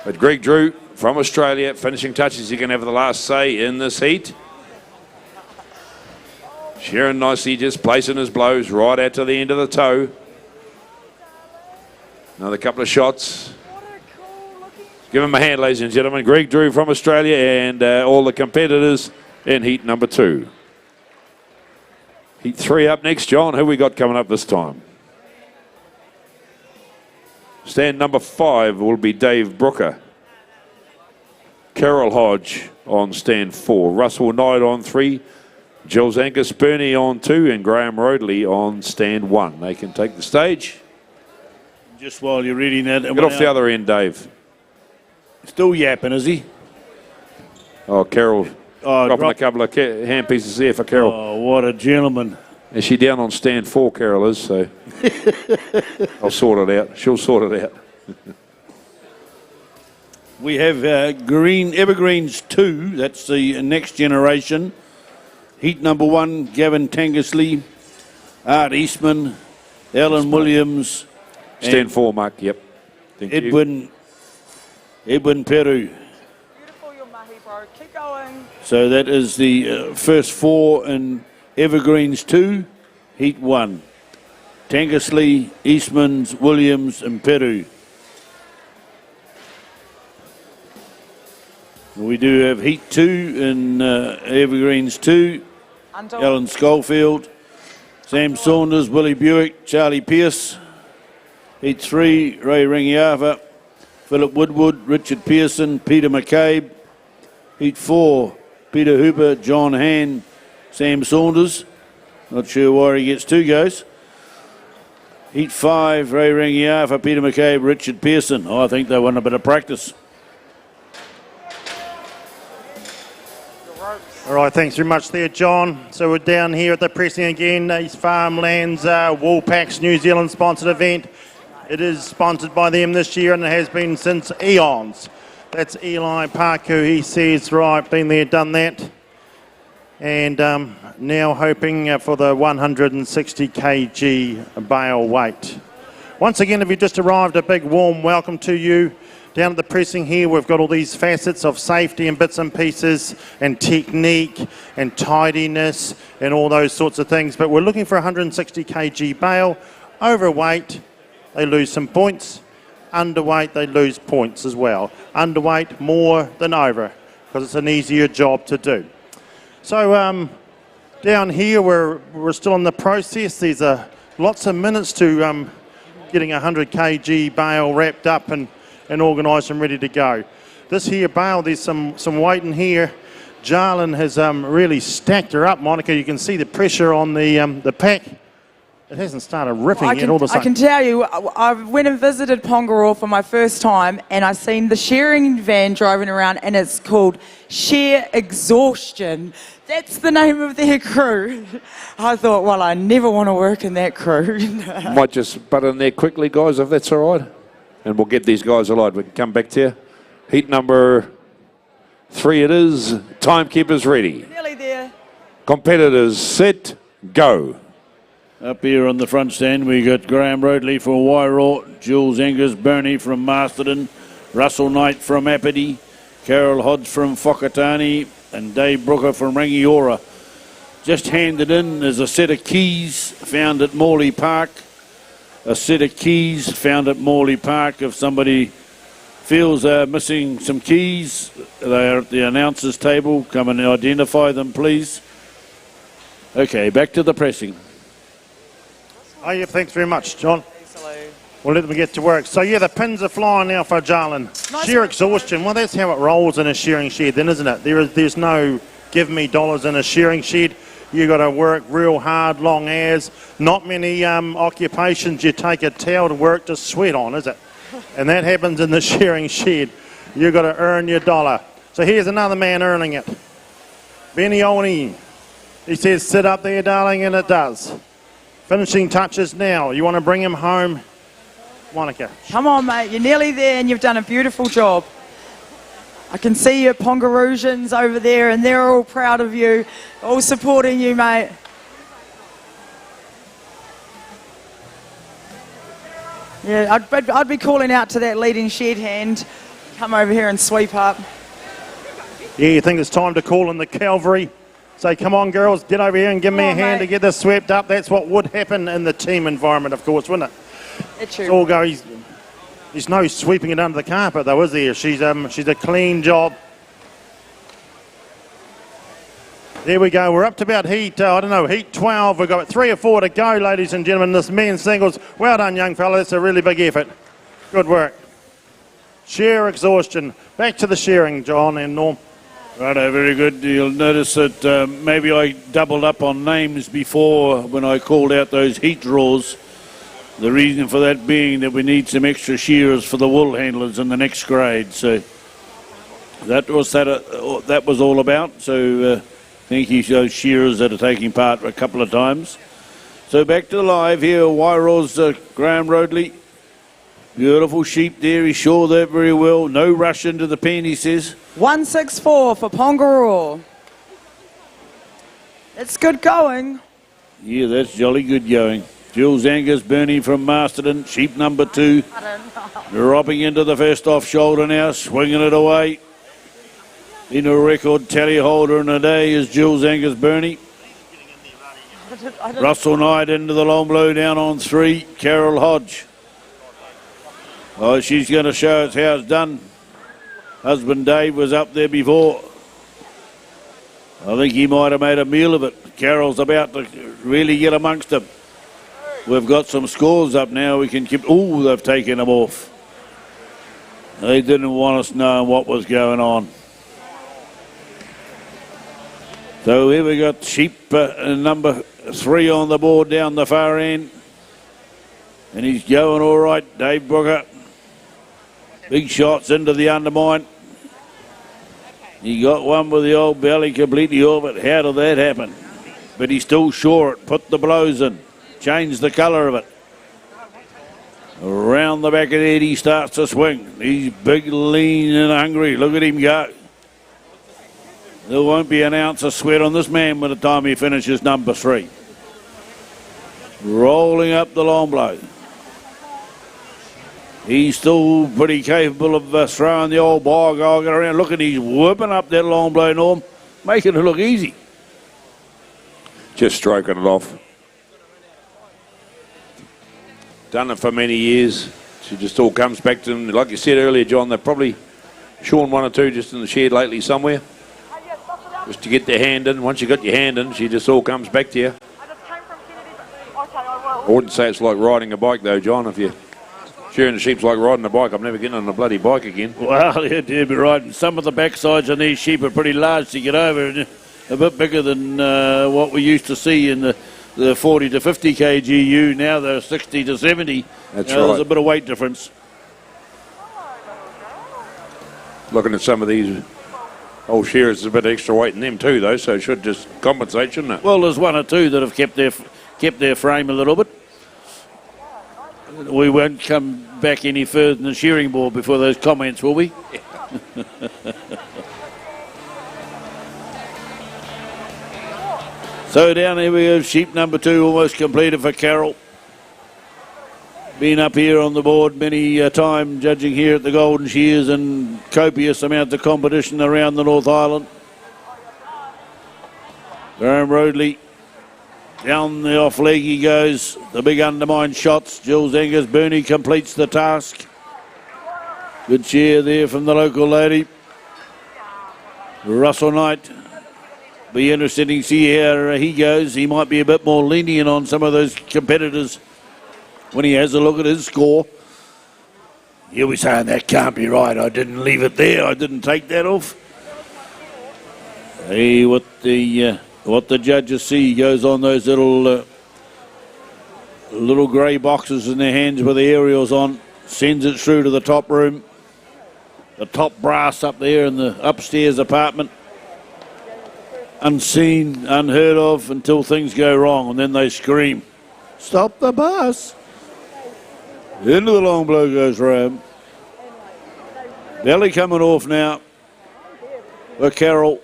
But Greg Drew from Australia, finishing touches. He can have the last say in this heat. Shearing nicely, just placing his blows right out to the end of the toe. Another couple of shots. Give him a hand, ladies and gentlemen. Greg Drew from Australia and all the competitors in heat number 2. Heat 3 up next, John. Who we got coming up this time? Stand number 5 will be Dave Brooker. Carol Hodge on stand 4. Russell Knight on 3. Jules Angus Burney on 2. And Graham Rodley on stand 1. They can take the stage. Just while you're reading that. Get off the other end, Dave. Still yapping, is he? Oh, Carol. Dropping a couple of hand pieces there for Carol. Oh, what a gentleman. Is she down on stand 4, Carol is, so I'll sort it out. She'll sort it out. We have Evergreens 2, that's the next generation. Heat number 1, Gavin Tangusley, Art Eastman, Alan Williams. Stand 4, Mark, yep. Thank Edwin Peru. Beautiful, your mahi, bro. Keep going. So that is the first 4 in Evergreens 2, Heat 1. Tangusley, Eastmans, Williams and Peru. We do have Heat 2 in Evergreens 2. Alan Schofield, Sam Saunders, Willie Buick, Charlie Pearce. Heat 3, Ray Rangiava, Philip Woodward, Richard Pearson, Peter McCabe. Heat 4, Peter Hooper, John Hand, Sam Saunders. Not sure why he gets 2 goes. Heat 5, Ray Rangiava, Peter McCabe, Richard Pearson. Oh, I think they want a bit of practice. All right, thanks very much there, John. So we're down here at the pressing again, East Farmlands Woolpacks New Zealand sponsored event. It is sponsored by them this year and it has been since eons. That's Eli Parku, he says, right, been there, done that. And now hoping for the 160 kg bale weight. Once again, if you just arrived, a big warm welcome to you. Down at the pressing here, we've got all these facets of safety and bits and pieces and technique and tidiness and all those sorts of things. But we're looking for 160 kg bale. Overweight, they lose some points. Underweight, they lose points as well. Underweight more than over because it's an easier job to do. So down here, we're still in the process. There's lots of minutes to getting 100 kg bale wrapped up and organised and ready to go. This here bale, there's some weight in here. Jarlin has really stacked her up, Monica. You can see the pressure on the pack. It hasn't started ripping yet all of a sudden. I can tell you, I went and visited Pongaroa for my first time and I seen the shearing van driving around and it's called Shear Exhaustion. That's the name of their crew. I thought, well, I never want to work in that crew. Might just butt in there quickly, guys, if that's all right. And we'll get these guys alive. We can come back to you. Heat number 3 it is. Timekeepers ready. Nearly there. Competitors set, go. Up here on the front stand, we got Graham Rodley from Wairarapa, Jules Angus Burney from Masterton, Russell Knight from Apathy, Carol Hodge from Whakatane, and Dave Brooker from Rangiora. Just handed in is a set of keys found at Morley Park. A set of keys found at Morley Park. If somebody feels they're missing some keys, they are at the announcers table. Come and identify them, please. Okay, back to the pressing. Oh, yeah, thanks very much, John. We'll let them get to work. So, yeah, the pins are flying now for Jarlin. Sheer exhaustion. Well, that's how it rolls in a shearing shed then, isn't it? There's no give me dollars in a shearing shed. You got to work real hard, long hours. Not many occupations you take a towel to work to sweat on, is it? And that happens in the shearing shed. You got to earn your dollar. So here's another man earning it. Benny Oni. He says, sit up there, darling, and it does. Finishing touches now. You want to bring him home, Monica? Come on, mate. You're nearly there and you've done a beautiful job. I can see your Pongaroosians over there, and they're all proud of you, all supporting you, mate. Yeah, I'd be calling out to that leading shed hand. Come over here and sweep up. Yeah, you think it's time to call in the cavalry? Say, come on, girls, get over here and give me a hand to get this swept up. That's what would happen in the team environment, of course, wouldn't it? It's all go. There's no sweeping it under the carpet, though, is there? She's a clean job. There we go. We're up to about heat 12. We've got 3 or 4 to go, ladies and gentlemen. This men's singles. Well done, young fella. That's a really big effort. Good work. Sheer exhaustion. Back to the shearing, John and Norm. Righto, very good. You'll notice that maybe I doubled up on names before when I called out those heat draws. The reason for that being that we need some extra shearers for the wool handlers in the next grade. So that was all about. So thank you to those shearers that are taking part a couple of times. So back to the live here. Wairo's Graham Roadley. Beautiful sheep there. He shore that very well. No rush into the pen, he says. 164 for Pongaroo. It's good going. Yeah, that's jolly good going. Jules Angus Bernie from Masterton, sheep number 2. Dropping into the first off shoulder now, swinging it away. In a record tally holder in the day is Jules Angus Bernie. Russell Knight into the long blow down on 3. Carol Hodge. Oh, she's going to show us how it's done. Husband Dave was up there before. I think he might have made a meal of it. Carol's about to really get amongst them. We've got some scores up now. We can keep... Oh, they've taken them off. They didn't want us knowing what was going on. So here we got sheep number 3 on the board down the far end. And he's going all right, Dave Brooker. Big shots into the undermine. He got one with the old belly completely off it. How did that happen? But he still shore it. Put the blows in. Changed the colour of it. Around the back of the head he starts to swing. He's big, lean and hungry. Look at him go. There won't be an ounce of sweat on this man by the time he finishes number 3. Rolling up the long blow. He's still pretty capable of throwing the old bog around. Look at he's whipping up that long blow, Norm, making it look easy. Just stroking it off. Done it for many years. She just all comes back to them. Like you said earlier, John, they're probably shorn 1 or 2 just in the shed lately somewhere. Just to get their hand in. Once you got your hand in, she just all comes back to you. I wouldn't say it's like riding a bike though, John. If you're shearing the sheep's like riding a bike, I'm never getting on a bloody bike again. Well, you'd be right. And some of the backsides on these sheep are pretty large to get over. A bit bigger than what we used to see in the 40 to 50 kgu. Now they're 60 to 70. That's right. There's a bit of weight difference. Looking at some of these old shearers, there's a bit of extra weight in them too, though, so it should just compensate, shouldn't it? Well, there's 1 or 2 that have kept their frame a little bit. We won't come back any further than the shearing board before those comments, will we? So down here we have sheep number 2 almost completed for Carol. Been up here on the board many a time, judging here at the Golden Shears and copious amounts of competition around the North Island. Graham Roadley, down the off leg he goes. The big undermine shots. Jules Angus Bernie completes the task. Good cheer there from the local lady. Russell Knight. Be interesting to see how he goes. He might be a bit more lenient on some of those competitors when he has a look at his score. He'll be saying that can't be right. I didn't leave it there. I didn't take that off. Hey, what the judges see goes on those little grey boxes in their hands with the aerials on. Sends it through to the top room. The top brass up there in the upstairs apartment. Unseen, unheard of until things go wrong, and then they scream, "Stop the bus!" Into the long blow goes Ram. Belly coming off now. for Carol.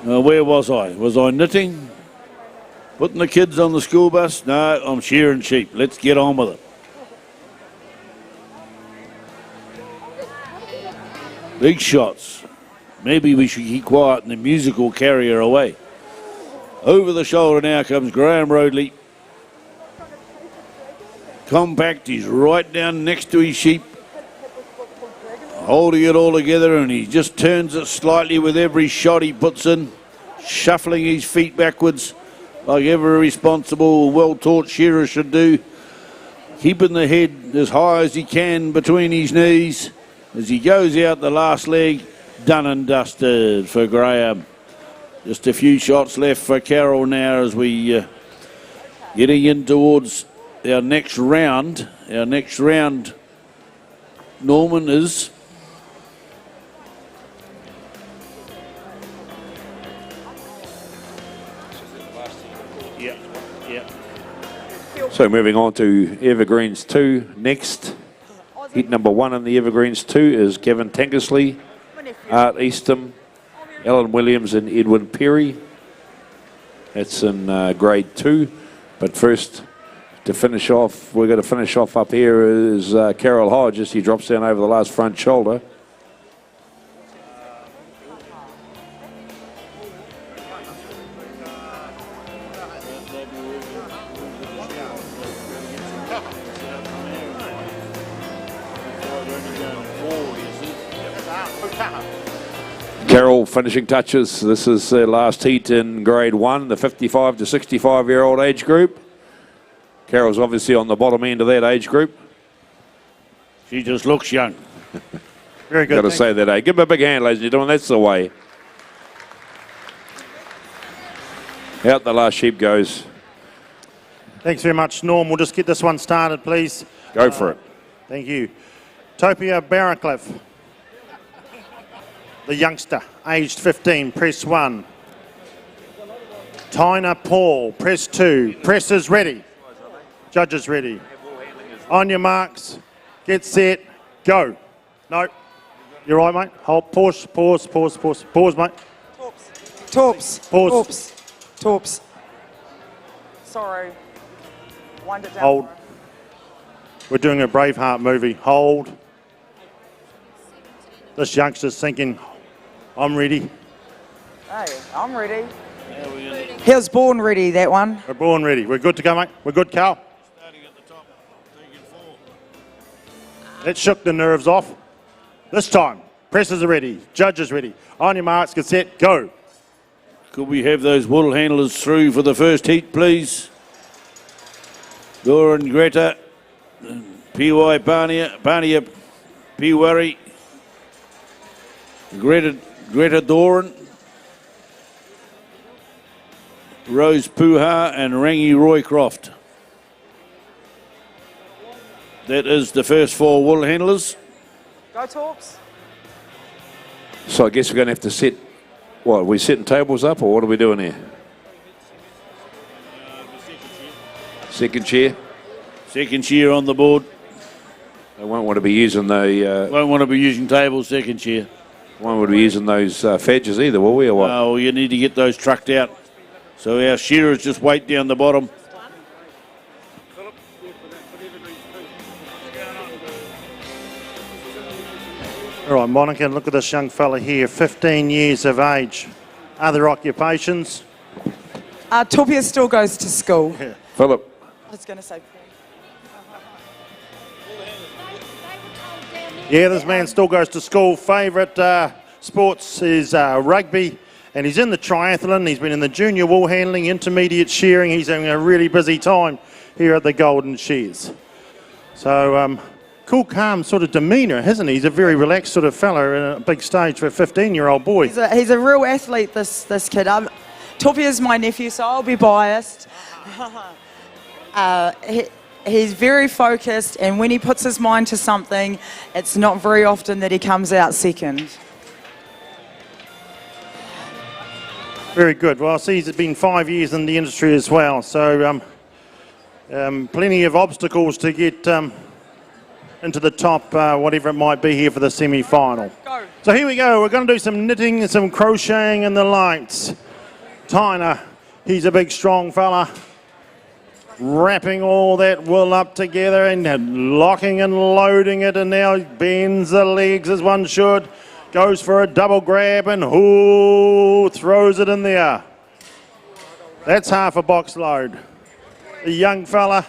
Where was I? Was I knitting? Putting the kids on the school bus? No, I'm shearing sheep. Let's get on with it. Big shots. Maybe we should keep quiet and the music will carry her away. Over the shoulder now comes Graham Roadley. Compact, he's right down next to his sheep. Holding it all together, and he just turns it slightly with every shot he puts in, shuffling his feet backwards like every responsible, well-taught shearer should do. Keeping the head as high as he can between his knees as he goes out the last leg. Done and dusted for Graham. Just a few shots left for Carol now as we getting in towards our next round. Our next round, Norman, is So moving on to Evergreens 2 next. Heat number 1 in the Evergreens 2 is Kevin Tankersley, Art Eastham, Alan Williams and Edwin Perry. That's in grade 2. But first, to finish off, we're going to finish off up here is Carol Hodge as he drops down over the last front shoulder. Carol finishing touches. This is their last heat in grade 1, the 55 to 65-year-old age group. Carol's obviously on the bottom end of that age group. She just looks young. Very good. Got to say that, eh? Give him a big hand, ladies and gentlemen. That's the way. Out the last sheep goes. Thanks very much, Norm. We'll just get this one started, please. Go for it. Thank you. Topia Barracliff, the youngster, aged 15, press 1. Tyner Paul, press 2. Press is ready. Judges ready. On your marks, get set, go. No, you're right, mate. Hold, pause, pause, pause, pause. Pause, mate. Torps. Pause. Torps. Torps. Sorry. Wind it down. Hold. We're doing a Braveheart movie. Hold. This youngster's thinking, I'm ready. Hey, I'm ready. He was born ready, that one. We're born ready. We're good to go, mate. We're good, Carl. That shook the nerves off. This time, presses are ready. Judges ready. On your marks, get set, go. Could we have those wool handlers through for the first heat, please? Doran Greta, P.Y. Barnia, P.Worry, Greta Doran, Rose Puha and Rangi Roycroft. That is the first 4 wool handlers. Go, Torps. So I guess we're going to have to set, what, are we setting tables up or what are we doing here? Second chair. Second chair on the board. They won't want to be using the... Won't want to be using tables, second chair. Won't want to be using those fedges either, will we, or what? No, you need to get those trucked out. So our shearers just wait down the bottom. All right, Monica, look at this young fella here, 15 years of age. Other occupations? Topia still goes to school. Yeah. Philip. I was going to say... Yeah, this man still goes to school. Favourite sports is rugby, and he's in the triathlon. He's been in the junior wool handling, intermediate shearing. He's having a really busy time here at the Golden Shears. So, cool, calm sort of demeanour, hasn't he? He's a very relaxed sort of fella in a big stage for a 15-year-old boy. He's a real athlete, this kid. Topia's my nephew, so I'll be biased. He's very focused, and when he puts his mind to something, it's not very often that he comes out second. Very good. Well, I see he's been 5 years in the industry as well, so plenty of obstacles to get into the top, whatever it might be here for the semi-final. Go. So here we go. We're going to do some knitting and some crocheting and the lights. Tyner, he's a big, strong fella. Wrapping all that wool up together and locking and loading it, and now bends the legs as one should. Goes for a double grab and throws it in there. That's half a box load. The young fella,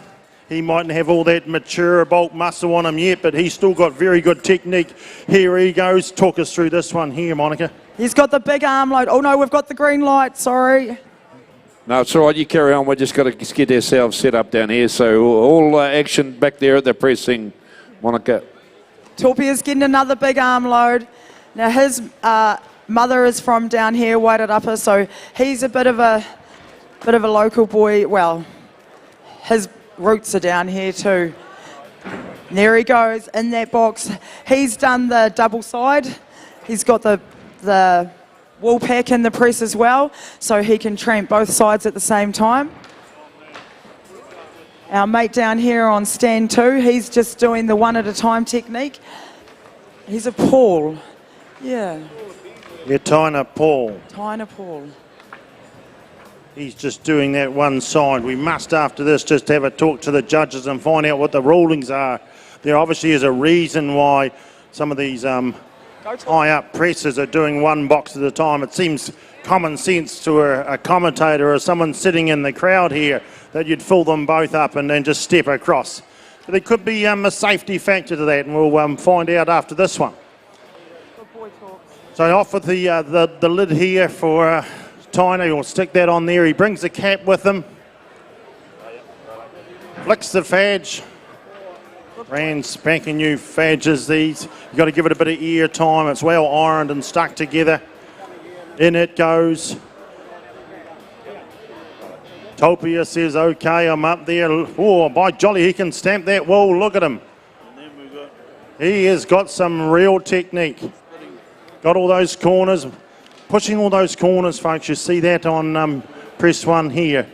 he mightn't have all that mature bulk muscle on him yet, but he's still got very good technique. Here he goes. Talk us through this one here, Monica. He's got the big arm load. Oh no, we've got the green light, sorry. No, it's all right. You carry on. We're just got to get ourselves set up down here. So all action back there at the pressing, Monica. Torpia's getting another big arm load. Now his mother is from down here, Wairarapa, so he's a bit of a local boy. Well, his roots are down here too. And there he goes in that box. He's done the double side. He's got the wool pack in the press as well, so he can tramp both sides at the same time. Our mate down here on stand 2, he's just doing the one at a time technique. He's a Paul. Yeah. Yeah, Tyner Paul. Tyner Paul. He's just doing that one side. We must, after this, just have a talk to the judges and find out what the rulings are. There obviously is a reason why some of these high-up presses are doing one box at a time. It seems common sense to a commentator or someone sitting in the crowd here that you'd fill them both up and then just step across. But there could be a safety factor to that, and we'll find out after this one. So off with the lid here for Tyner. We'll stick that on there. He brings the cap with him. Flicks the fadge. Brand spanking new fadges these. You've got to give it a bit of ear time. It's well ironed and stuck together. In it goes. Topia says, okay, I'm up there. Oh, by jolly, he can stamp that wool. Look at him. He has got some real technique. Got all those corners. Pushing all those corners, folks. You see that on press 1 here.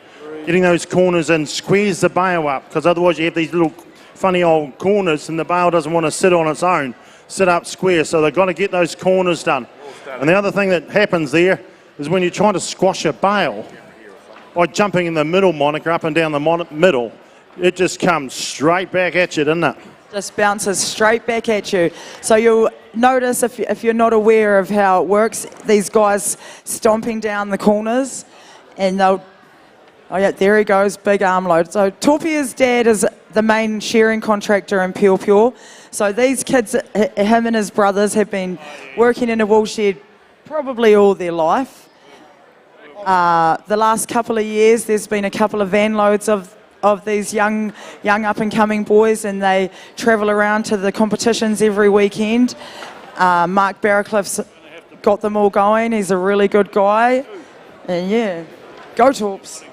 Getting those corners and squeeze the bale up, because otherwise you have these little funny old corners and the bale doesn't want to sit on its own. Sit up square, so they've got to get those corners done. And the other thing that happens there is when you're trying to squash a bale, by jumping in the middle, Monica, up and down the middle, it just comes straight back at you, doesn't it? Just bounces straight back at you. So you'll notice, if you're not aware of how it works, these guys stomping down the corners, and they'll, oh yeah, there he goes, big arm load. So Torpia's dad is the main shearing contractor in Pure. So these kids, him and his brothers, have been working in a wool shed probably all their life. The last couple of years, there's been a couple of van loads of these young up-and-coming boys, and they travel around to the competitions every weekend. Mark Barracliffe's got them all going. He's a really good guy. And yeah, go Torps.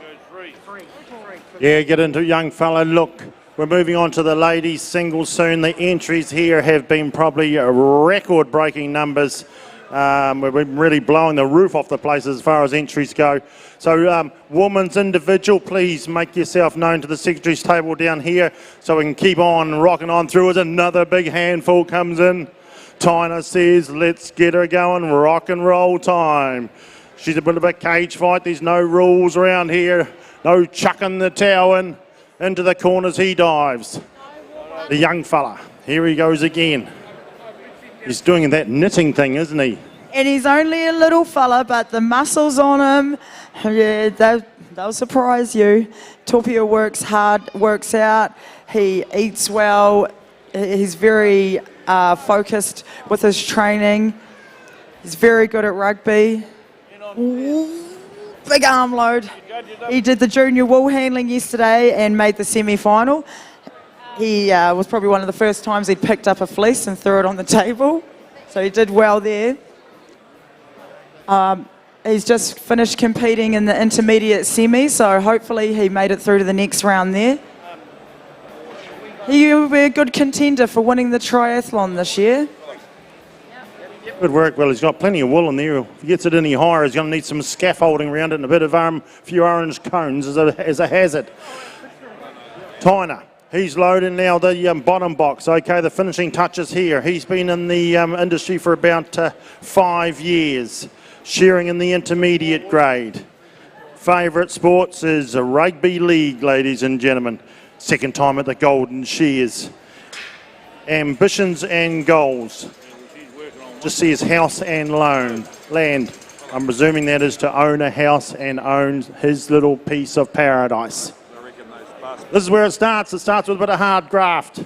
Yeah, get into young fella. Look, we're moving on to the ladies' singles soon. The entries here have been probably record-breaking numbers. We've been really blowing the roof off the place as far as entries go. So women's individual, please make yourself known to the secretary's table down here so we can keep on rocking on through as another big handful comes in. Tyner says, let's get her going, rock and roll time. She's a bit of a cage fight. There's no rules around here. No chucking the towel in. Into the corners he dives. The young fella, here he goes again. He's doing that knitting thing, isn't he? And he's only a little fella, but the muscles on him, yeah, they'll surprise you. Torpia works hard, works out, he eats well, he's very focused with his training. He's very good at rugby. Ooh, big arm load. He did the junior Woolhandling yesterday and made the semi-final. He was probably one of the first times he'd picked up a fleece and threw it on the table. So he did well there. He's just finished competing in the intermediate semi, so hopefully he made it through to the next round there. He will be a good contender for winning the triathlon this year. Good work. Well, he's got plenty of wool in there. If he gets it any higher, he's going to need some scaffolding around it and a bit of few orange cones as a hazard. Tyner He's loading now the bottom box. Okay, the finishing touches here. He's been in the industry for about 5 years, shearing in the intermediate grade. Favourite sports is rugby league, ladies and gentlemen. Second time at the Golden Shears. Ambitions and goals. Just see his house and land. I'm presuming that is to own a house and own his little piece of paradise. This is where it starts. It starts with a bit of hard graft.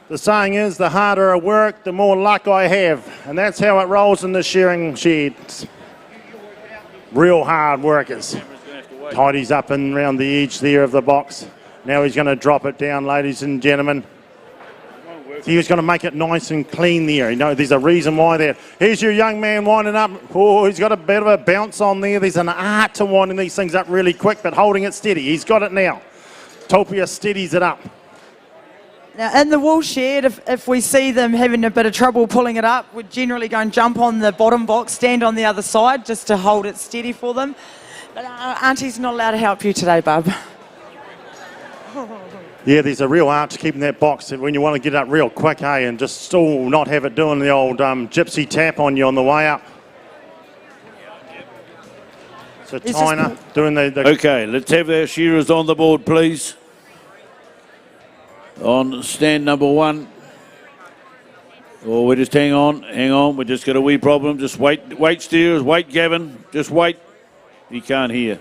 The saying is, the harder I work, the more luck I have. And that's how it rolls in the shearing sheds. Real hard workers. Tidies up and around the edge there of the box. Now he's going to drop it down, ladies and gentlemen. He was going to make it nice and clean there. You know, there's a reason why there. Here's your young man winding up. Oh, he's got a bit of a bounce on there. There's an art to winding these things up really quick, but holding it steady. He's got it now. Topia steadies it up. Now, in the wool shed, if we see them having a bit of trouble pulling it up, we're generally go and jump on the bottom box, stand on the other side, just to hold it steady for them. But Auntie's not allowed to help you today, bub. Yeah, there's a real art to keeping that box when you want to get up real quick, hey, and just still not have it doing the old gypsy tap on you on the way up. So Tyner doing the... Okay, let's have our shearers on the board, please. On stand number 1. Oh, we just hang on. We just got a wee problem. Just wait, steers. Wait, Gavin. Just wait. He can't hear.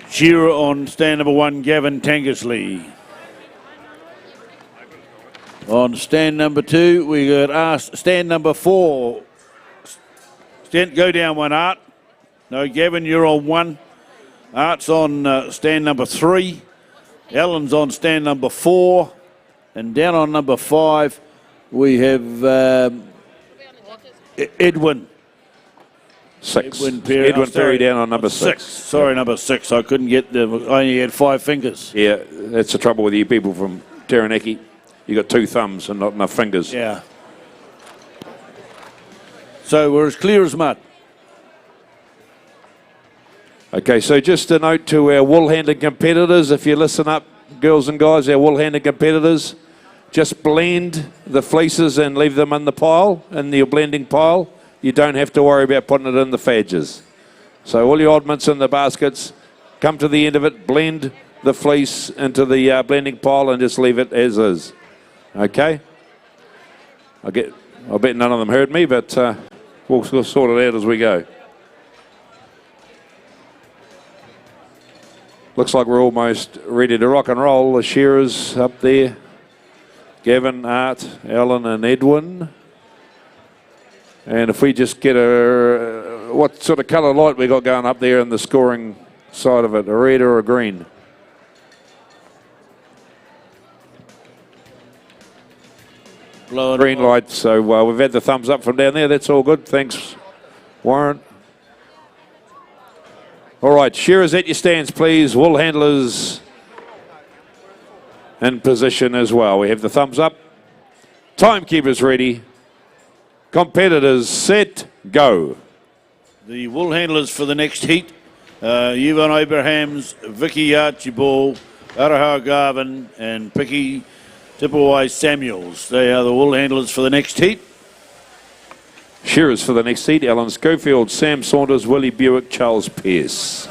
Shearer on stand number 1, Gavin Tankersley. On stand number 2, we got stand number 4. Go down 1, Art. No, Gavin, you're on 1. Art's on stand number 3. Ellen's on stand number 4. And down on number 5, we have Edwin. 6. Edwin Perry down on number 6. Sorry, number 6. I couldn't get I only had 5 fingers. Yeah, that's the trouble with you people from Taranaki. You got 2 thumbs and not enough fingers. Yeah. So we're as clear as mud. Okay, so just a note to our wool handling competitors, if you listen up, girls and guys, our wool handling competitors, just blend the fleeces and leave them in the pile, in your blending pile. You don't have to worry about putting it in the fadges. So all your oddments in the baskets, come to the end of it, blend the fleece into the blending pile and just leave it as is. Okay? I bet none of them heard me, but we'll sort it out as we go. Looks like we're almost ready to rock and roll. The shearers up there. Gavin, Art, Alan and Edwin. And if we just get what sort of colour light we got going up there in the scoring side of it, a red or a green? Green light, so we've had the thumbs up from down there, that's all good, thanks Warren. All right, shearers at your stands please, wool handlers in position as well. We have the thumbs up, timekeepers ready. Competitors set, go. The wool handlers for the next heat, Yvonne Abrahams, Vicky Archibald, Araha Garvin and Picky Tipawai Samuels. They are the wool handlers for the next heat. Shearers for the next heat, Alan Schofield, Sam Saunders, Willie Buick, Charles Pearce.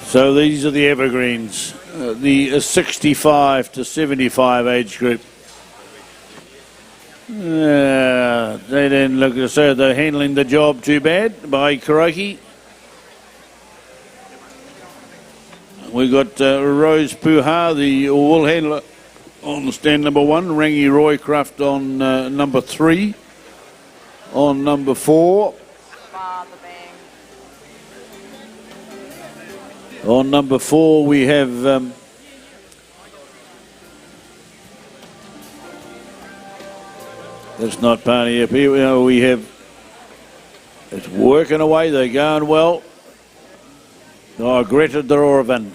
So these are the Evergreens. The 65 to 75 age group. They didn't look as though they're handling the job too bad by Karaki. We got Rose Puha, the wool handler, on stand number 1. Rangi Roycroft on number 3. On number 4. On number 4 we have that's not Party up here. We have, it's working away, they're going well. Greta Dorovan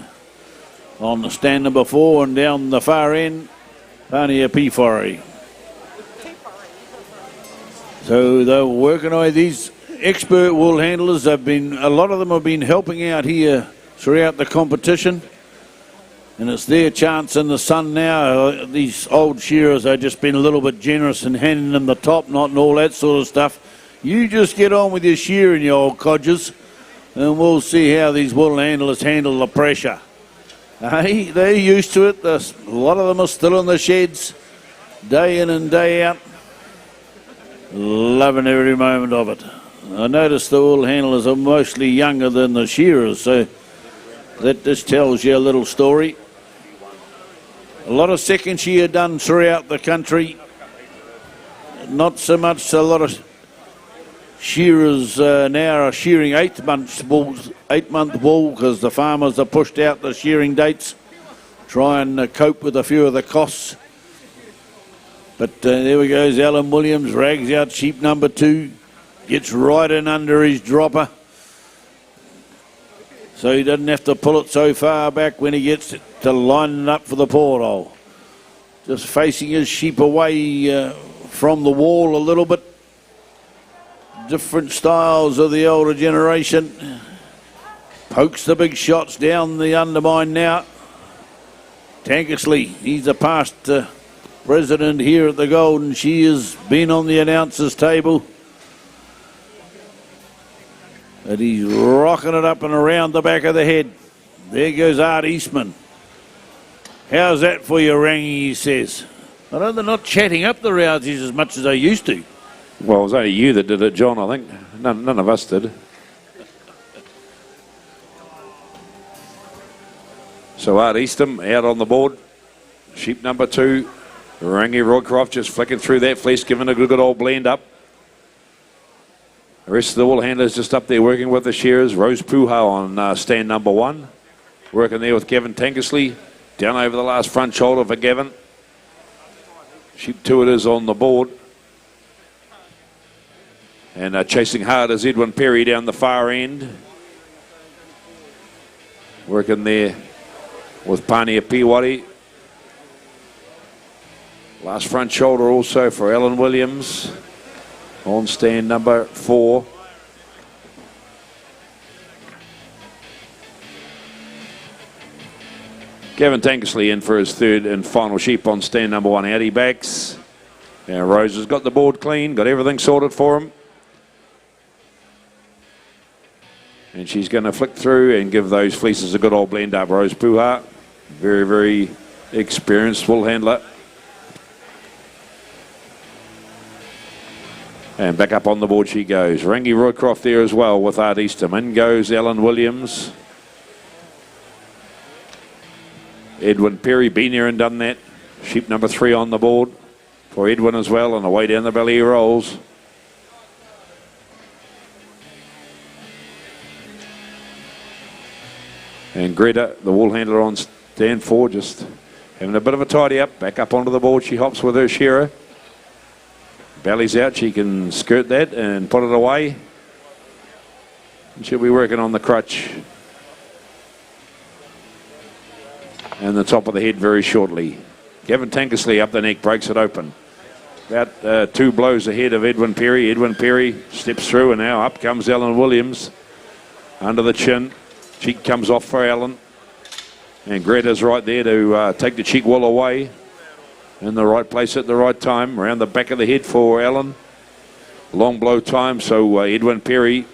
on the stand number 4 and down the far end. Pania Pifori. So they're working away. These expert wool handlers have been, a lot of them have been helping out here throughout the competition. And it's their chance in the sun now. These old shearers have just been a little bit generous in handing them the top knot and all that sort of stuff. You just get on with your shearing, you old codgers, and we'll see how these wool handlers handle the pressure. Hey, they're used to it. A lot of them are still in the sheds, day in and day out, loving every moment of it. I noticed the wool handlers are mostly younger than the shearers, so that just tells you a little story. A lot of second shear done throughout the country. Not so much a lot of shearers now are shearing 8 month wool because the farmers have pushed out the shearing dates, try and cope with a few of the costs. But there we go, Alan Williams rags out sheep number 2, gets right in under his dropper, so he doesn't have to pull it so far back when he gets it to line it up for the porthole. Just facing his sheep away from the wall a little bit. Different styles of the older generation. Pokes the big shots down the undermine now. Tankersley, he's a past president here at the Golden Shears, been on the announcers table. And he's rocking it up and around the back of the head. There goes Art Eastman. How's that for you, Rangy, he says. I know they're not chatting up the Rousies as much as they used to. Well, it was only you that did it, John, I think. None of us did. So Art Eastham out on the board. Sheep number 2. Rangi Roycroft just flicking through that fleece, giving a good old blend up. The rest of the wool handlers just up there working with the shearers. Rose Puha on stand number 1. Working there with Gavin Tankersley. Down over the last front shoulder for Gavin. Sheep 2 it is on the board. And chasing hard is Edwin Perry down the far end. Working there with Pania Piwari. Last front shoulder also for Alan Williams on stand number 4. Gavin Tankersley in for his third and final sheep on stand number 1. Out he backs. Now Rose has got the board clean, got everything sorted for him. And she's going to flick through and give those fleeces a good old blend up. Rose Puha, very, very experienced wool handler. And back up on the board she goes. Rangi Roycroft there as well with Art Eastham. In goes Alan Williams. Edwin Perry, been here and done that. Sheep number 3 on the board for Edwin as well, and away down the belly he rolls. And Greta, the wool handler on stand 4, just having a bit of a tidy up. Back up onto the board, she hops with her shearer. Belly's out, she can skirt that and put it away. And she'll be working on the crutch and the top of the head very shortly. Gavin Tankersley up the neck, breaks it open. About 2 blows ahead of Edwin Perry. Edwin Perry steps through, and now up comes Alan Williams. Under the chin, cheek comes off for Alan. And Greta's right there to take the cheek wool away. In the right place at the right time. Around the back of the head for Alan. Long blow time, so Edwin Perry,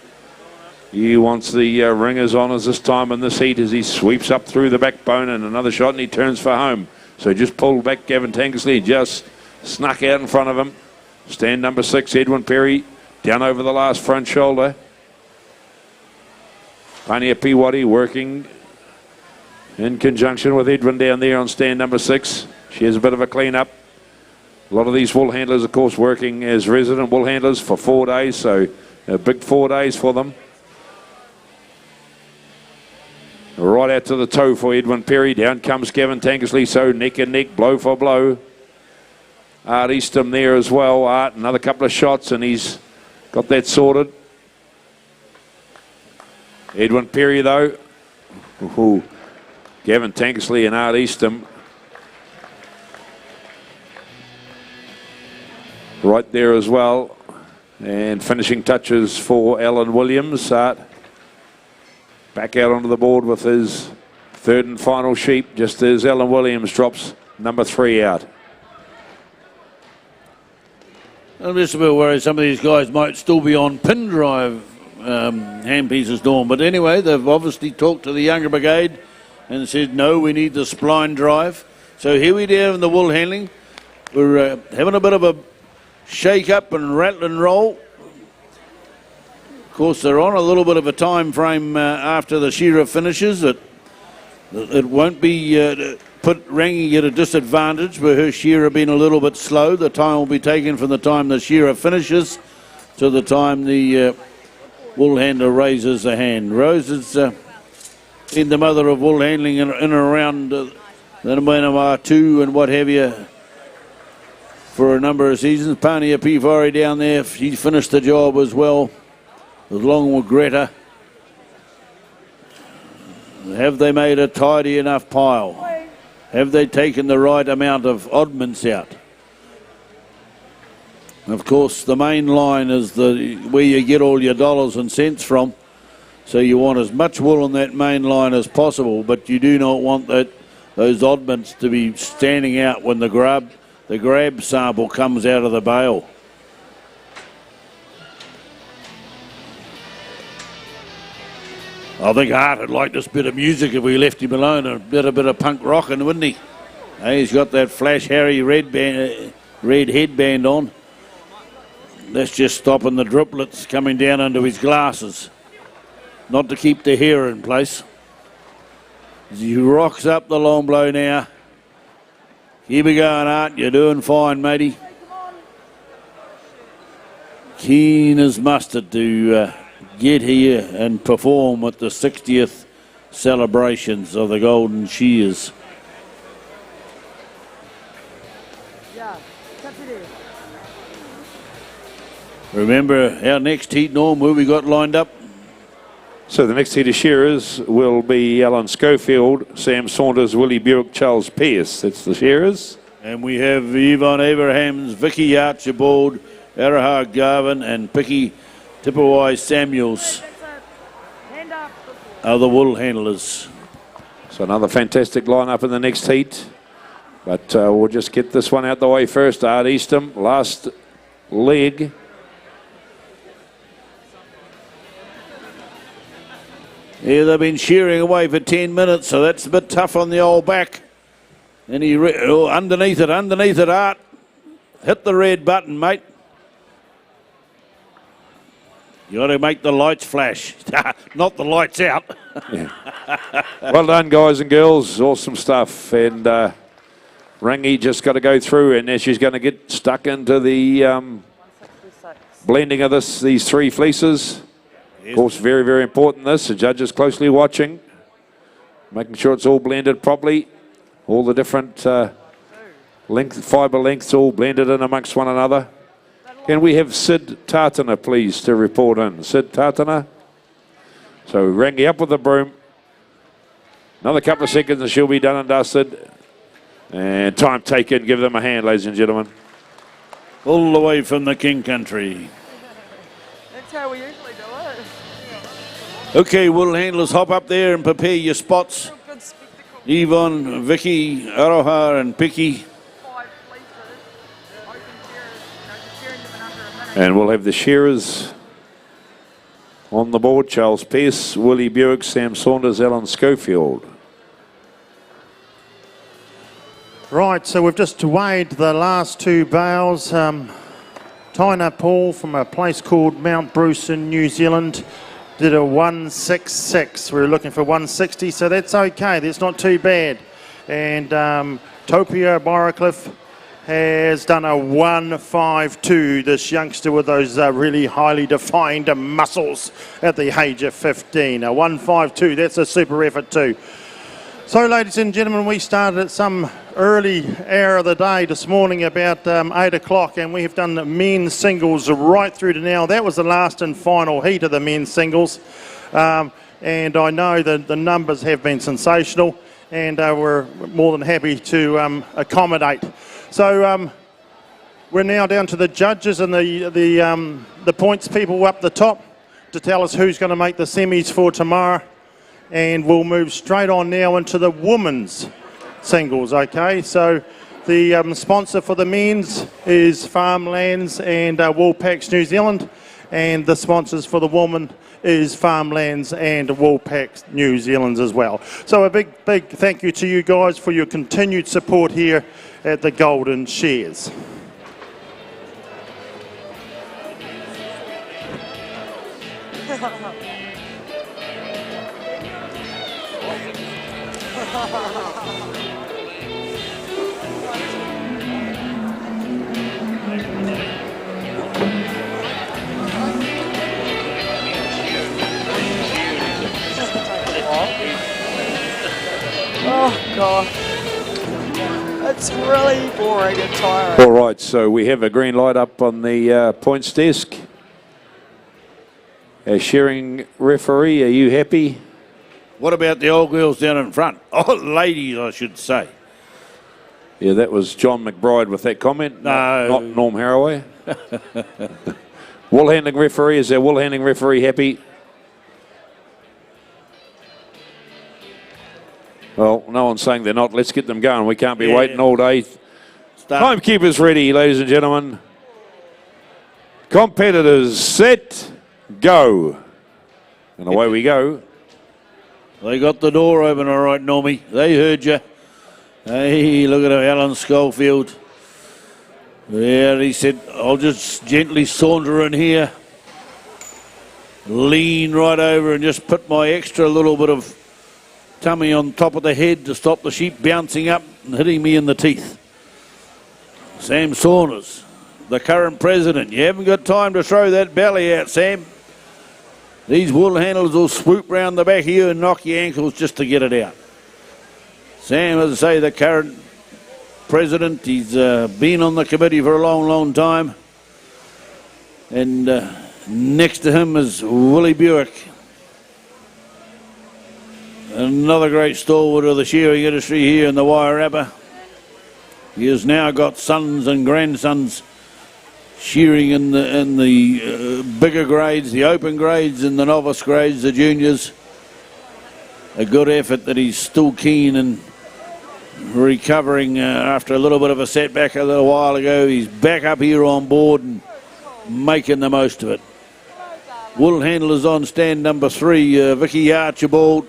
he wants the ringers on us this time in this heat as he sweeps up through the backbone, and another shot, and he turns for home. So just pulled back Gavin Tankersley, just snuck out in front of him. Stand number 6, Edwin Perry, down over the last front shoulder. Pania Piwari working in conjunction with Edwin down there on stand number 6. She has a bit of a clean up. A lot of these wool handlers, of course, working as resident wool handlers for 4 days, so a big 4 days for them. Right out to the toe for Edwin Perry. Down comes Gavin Tankersley, so neck and neck, blow for blow. Art Eastham there as well. Art, another couple of shots, and he's got that sorted. Edwin Perry, though. Ooh, Gavin Tankersley and Art Eastham right there as well. And finishing touches for Alan Williams. Back out onto the board with his third and final sheep, just as Alan Williams drops number 3 out. I'm just a bit worried some of these guys might still be on pin drive handpieces, Dawn. But anyway, they've obviously talked to the younger brigade and said, no, we need the spline drive. So here we are in the Woolhandling. We're having a bit of a shake up and rattle and roll. Of course, they're on a little bit of a time frame after the shearer finishes. It won't be put Rangi at a disadvantage with her shearer being a little bit slow. The time will be taken from the time the shearer finishes to the time the wool handler raises a hand. Rose has been the mother of wool handling in and around the Manawar 2 and what have you for a number of seasons. Pania Pivari down there, she's finished the job as well, along with Greta. Have they made a tidy enough pile? Have they taken the right amount of oddments out? Of course, the main line is where you get all your dollars and cents from. So you want as much wool on that main line as possible, but you do not want those oddments to be standing out when the grab sample comes out of the bale. I think Hart would like this bit of music if we left him alone, a bit of punk rocking, wouldn't he? Hey, he's got that Flash Harry red headband on. That's just stopping the driplets coming down into his glasses, not to keep the hair in place. As he rocks up the long blow now. Keep it going, Art. You're doing fine, matey. Keen as mustard to get here and perform at the 60th celebrations of the Golden Shears. Remember our next heat, Norm, where we got lined up? So the next heat of shearers will be Alan Schofield, Sam Saunders, Willie Buick, Charles Pearce. That's the shearers. And we have Yvonne Abrahams, Vicky Archibald, Araha Garvin and Picky Tippawai Samuels are the wool handlers. So another fantastic lineup in the next heat. But we'll just get this one out the way first. Art Eastham, last leg. Yeah, they've been shearing away for 10 minutes, so that's a bit tough on the old back. And he underneath it, Art. Hit the red button, mate. You got to make the lights flash, not the lights out. Yeah. Well done, guys and girls. Awesome stuff. And Rangi just got to go through, and now she's going to get stuck into the blending of these 3 fleeces. Of course, very, very important this. The judges closely watching, making sure it's all blended properly. All the different fibre lengths all blended in amongst one another. Can we have Sid Tartana, please, to report in? Sid Tartana. So Rangi up with the broom. Another couple of seconds and she'll be done and dusted. And time taken. Give them a hand, ladies and gentlemen. All the way from the King Country. That's how we usually do it. Okay, wool handlers, hop up there and prepare your spots. Yvonne, Vicky, Aroha and Picky. And we'll have the shearers on the board. Charles Pearce, Willie Buick, Sam Saunders, Alan Schofield. Right, so we've just weighed the last 2 bales. Tina Paul from a place called Mount Bruce in New Zealand did a 166. We were looking for 160, so that's okay. That's not too bad. And Topia Boracliff has done a 152, this youngster with those really highly defined muscles at the age of 15. A 152, that's a super effort too. So ladies and gentlemen, we started at some early hour of the day this morning, about 8 o'clock, and we have done the men's singles right through to now. That was the last and final heat of the men's singles. And I know that the numbers have been sensational, and we're more than happy to accommodate. So We're now down to the judges and the points people up the top to tell us who's going to make the semis for tomorrow. And we'll move straight on now into the women's singles, okay? So the sponsor for the men's is Farmlands and Woolpacks New Zealand, and the sponsors for the women is Farmlands and Woolpacks New Zealand as well. So a big thank you to you guys for your continued support here at the Golden Shears. Oh, God. It's really boring and tiring. All right, so we have a green light up on the points desk. Our Shearing referee, are you happy? What about the old girls down in front? Oh, ladies, I should say. Yeah, that was John McBride with that comment. No. Not Norm Haraway. Woolhandling referee, is our Woolhandling referee happy? Well, no one's saying they're not. Let's get them going. We can't be waiting all day. Timekeepers ready, ladies and gentlemen. Competitors set, go. And away we go. They got the door open all right, Normie. They heard you. Hey, look at him, Alan Schofield. Yeah, he said, I'll just gently saunter in here. Lean right over and just put my extra little bit of tummy on top of the head to stop the sheep bouncing up and hitting me in the teeth. Sam Saunders, the current president. You haven't got time to throw that belly out, Sam. These wool handlers will swoop round the back of you and knock your ankles just to get it out. Sam, as I say, the current president. He's been on the committee for a long, long time. And next to him is Willie Buick. Another great stalwart of the shearing industry here in the Wairarapa. He has now got sons and grandsons shearing in the bigger grades, the open grades and the novice grades, the juniors. A good effort that he's still keen and recovering after a little bit of a setback a little while ago. He's back up here on board and making the most of it. Wool handlers on stand number 3, Vicky Archibald.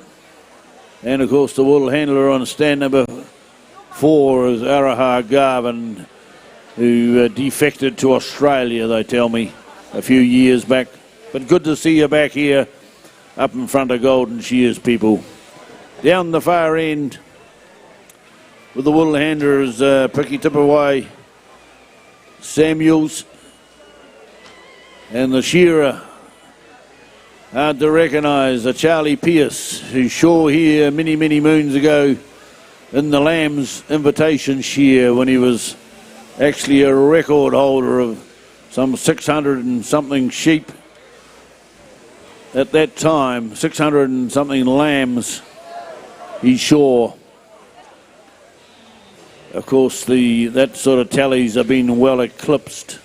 And of course the wool handler on stand number 4 is Araha Garvin, who defected to Australia, they tell me, a few years back. But good to see you back here up in front of Golden Shears, people. Down the far end with the wool handlers, Piki Tipawai Samuels, and the shearer, hard to recognise, Charlie Pierce, who shore here many, many moons ago in the Lamb's Invitation shear when he was actually a record holder of some 600 and something sheep at that time, 600 and something lambs he shore. Of course, that sort of tallies have been well eclipsed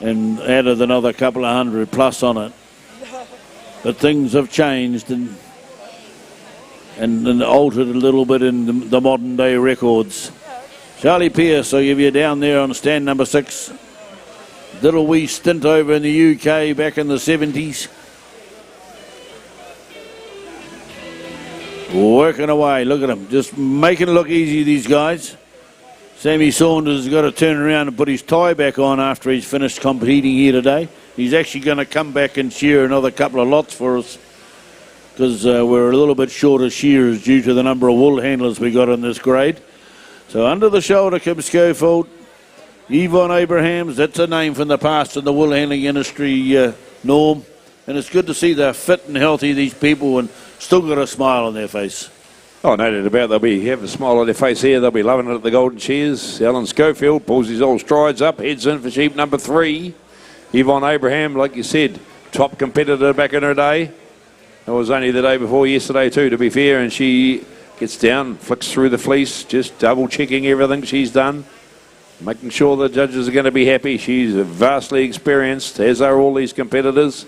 and added another couple of hundred plus on it. But things have changed and altered a little bit in the modern day records. Charlie Pierce, I'll give you down there on stand number 6. Little wee stint over in the UK back in the 70s. Working away, look at him, just making it look easy, these guys. Sammy Saunders has got to turn around and put his tie back on after he's finished competing here today. He's actually going to come back and shear another couple of lots for us because we're a little bit short of shearers due to the number of wool handlers we got in this grade. So under the shoulder, Kim Schofield, Yvonne Abrahams, that's a name from the past in the wool handling industry, Norm. And it's good to see they're fit and healthy, these people, and still got a smile on their face. Oh, no doubt about it. They'll have a smile on their face here. They'll be loving it at the Golden Shears. Alan Schofield pulls his old strides up, heads in for sheep number 3. Yvonne Abraham, like you said, top competitor back in her day. It was only the day before yesterday too, to be fair, and she gets down, flicks through the fleece, just double checking everything she's done. making sure the judges are going to be happy. She's vastly experienced, as are all these competitors.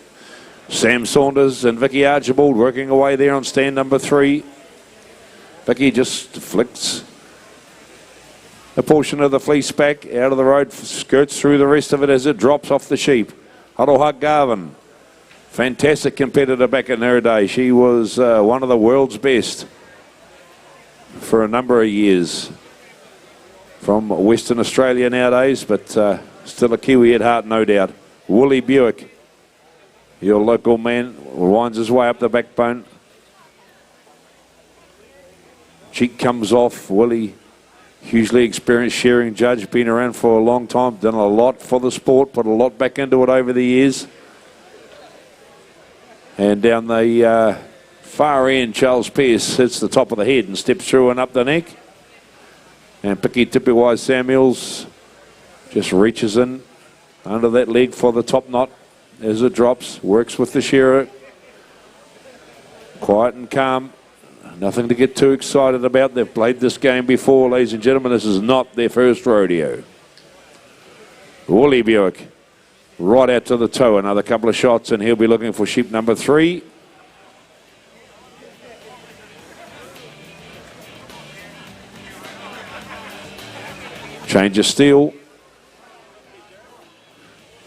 Sam Saunders and Vicky Archibald working away there on stand number 3. Vicky just flicks a portion of the fleece back out of the road, skirts through the rest of it as it drops off the sheep. Haroha Garvin, fantastic competitor back in her day. She was one of the world's best for a number of years. From Western Australia nowadays, but still a Kiwi at heart, no doubt. Willie Buick, your local man, winds his way up the backbone. Cheek comes off. Willie, hugely experienced shearing judge, been around for a long time, done a lot for the sport, put a lot back into it over the years. And down the far end, Charles Pearce hits the top of the head and steps through and up the neck. And Piki Tipiwai Samuels just reaches in under that leg for the top knot as it drops, works with the shearer. Quiet and calm, nothing to get too excited about. They've played this game before, ladies and gentlemen. This is not their first rodeo. Wooly Buick, right out to the toe, another couple of shots, and he'll be looking for sheep number 3. Change of steel.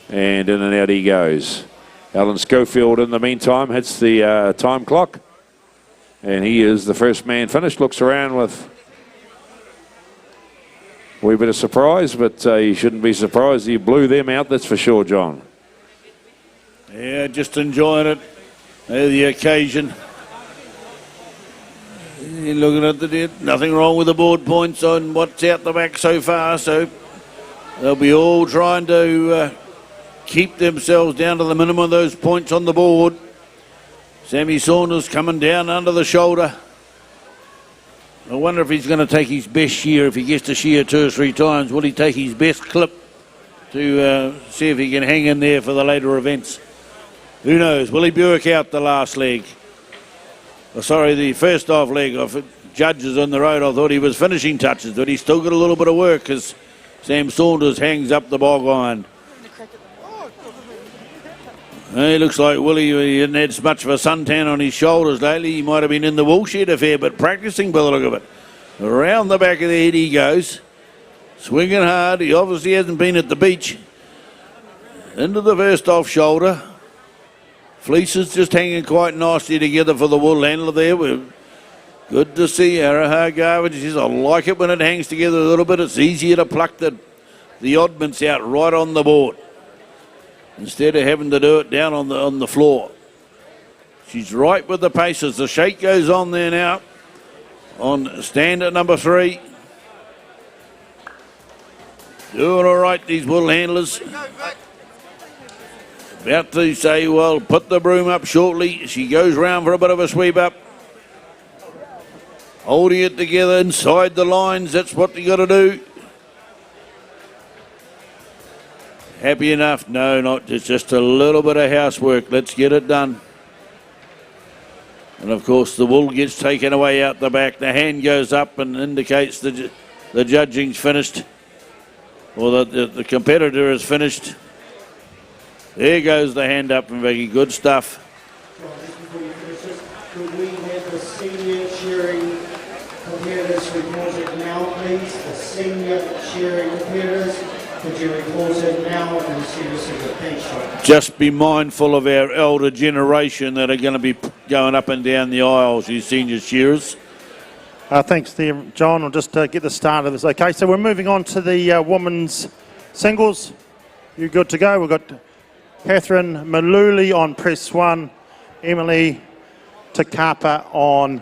And in and out he goes. Alan Schofield in the meantime hits the time clock. And he is the first man finished. Looks around with a wee bit of surprise, but you shouldn't be surprised. He blew them out, that's for sure, John. Yeah, just enjoying it. The occasion. You're looking at the nothing wrong with the board points on what's out the back so far, so they'll be all trying to keep themselves down to the minimum of those points on the board. Sammy Saunders coming down under the shoulder. I wonder if he's going to take his best shear. If he gets to shear 2 or 3 times, will he take his best clip to see if he can hang in there for the later events? Who knows? Willie Buick out the last leg. Sorry, the first off leg of judges on the road. I thought he was finishing touches, but he's still got a little bit of work as Sam Saunders hangs up the bog iron. He looks like Willie, he hadn't had as much of a suntan on his shoulders lately. He might have been in the woolshed a fair bit practising by the look of it. Around the back of the head he goes, swinging hard. He obviously hasn't been at the beach. Into the first off shoulder. Fleeces just hanging quite nicely together for the wool handler there. We're good to see Araha Garvin. She says, I like it when it hangs together a little bit. It's easier to pluck the oddments out right on the board instead of having to do it down on the floor. She's right with the paces. The shake goes on there now on stand at number 3. Doing all right, these wool handlers. About to say, well, put the broom up shortly. She goes round for a bit of a sweep up. Holding it together inside the lines. That's what you got to do. Happy enough? No, not. It's just a little bit of housework. Let's get it done. And, of course, the wool gets taken away out the back. The hand goes up and indicates the judging's finished. Or the competitor is finished. There goes the hand up from Vicky. Good stuff. Could we have the senior shearing competitors report it now, please? The senior shearing competitors, could you report it now and see us in the picture? Just be mindful of our elder generation that are going to be going up and down the aisles, you senior shearers. Thanks there, John. I'll just get the start of this. Okay, so we're moving on to the women's singles. You good to go? We've got Catherine Maluli on press 1, Emily Takapa on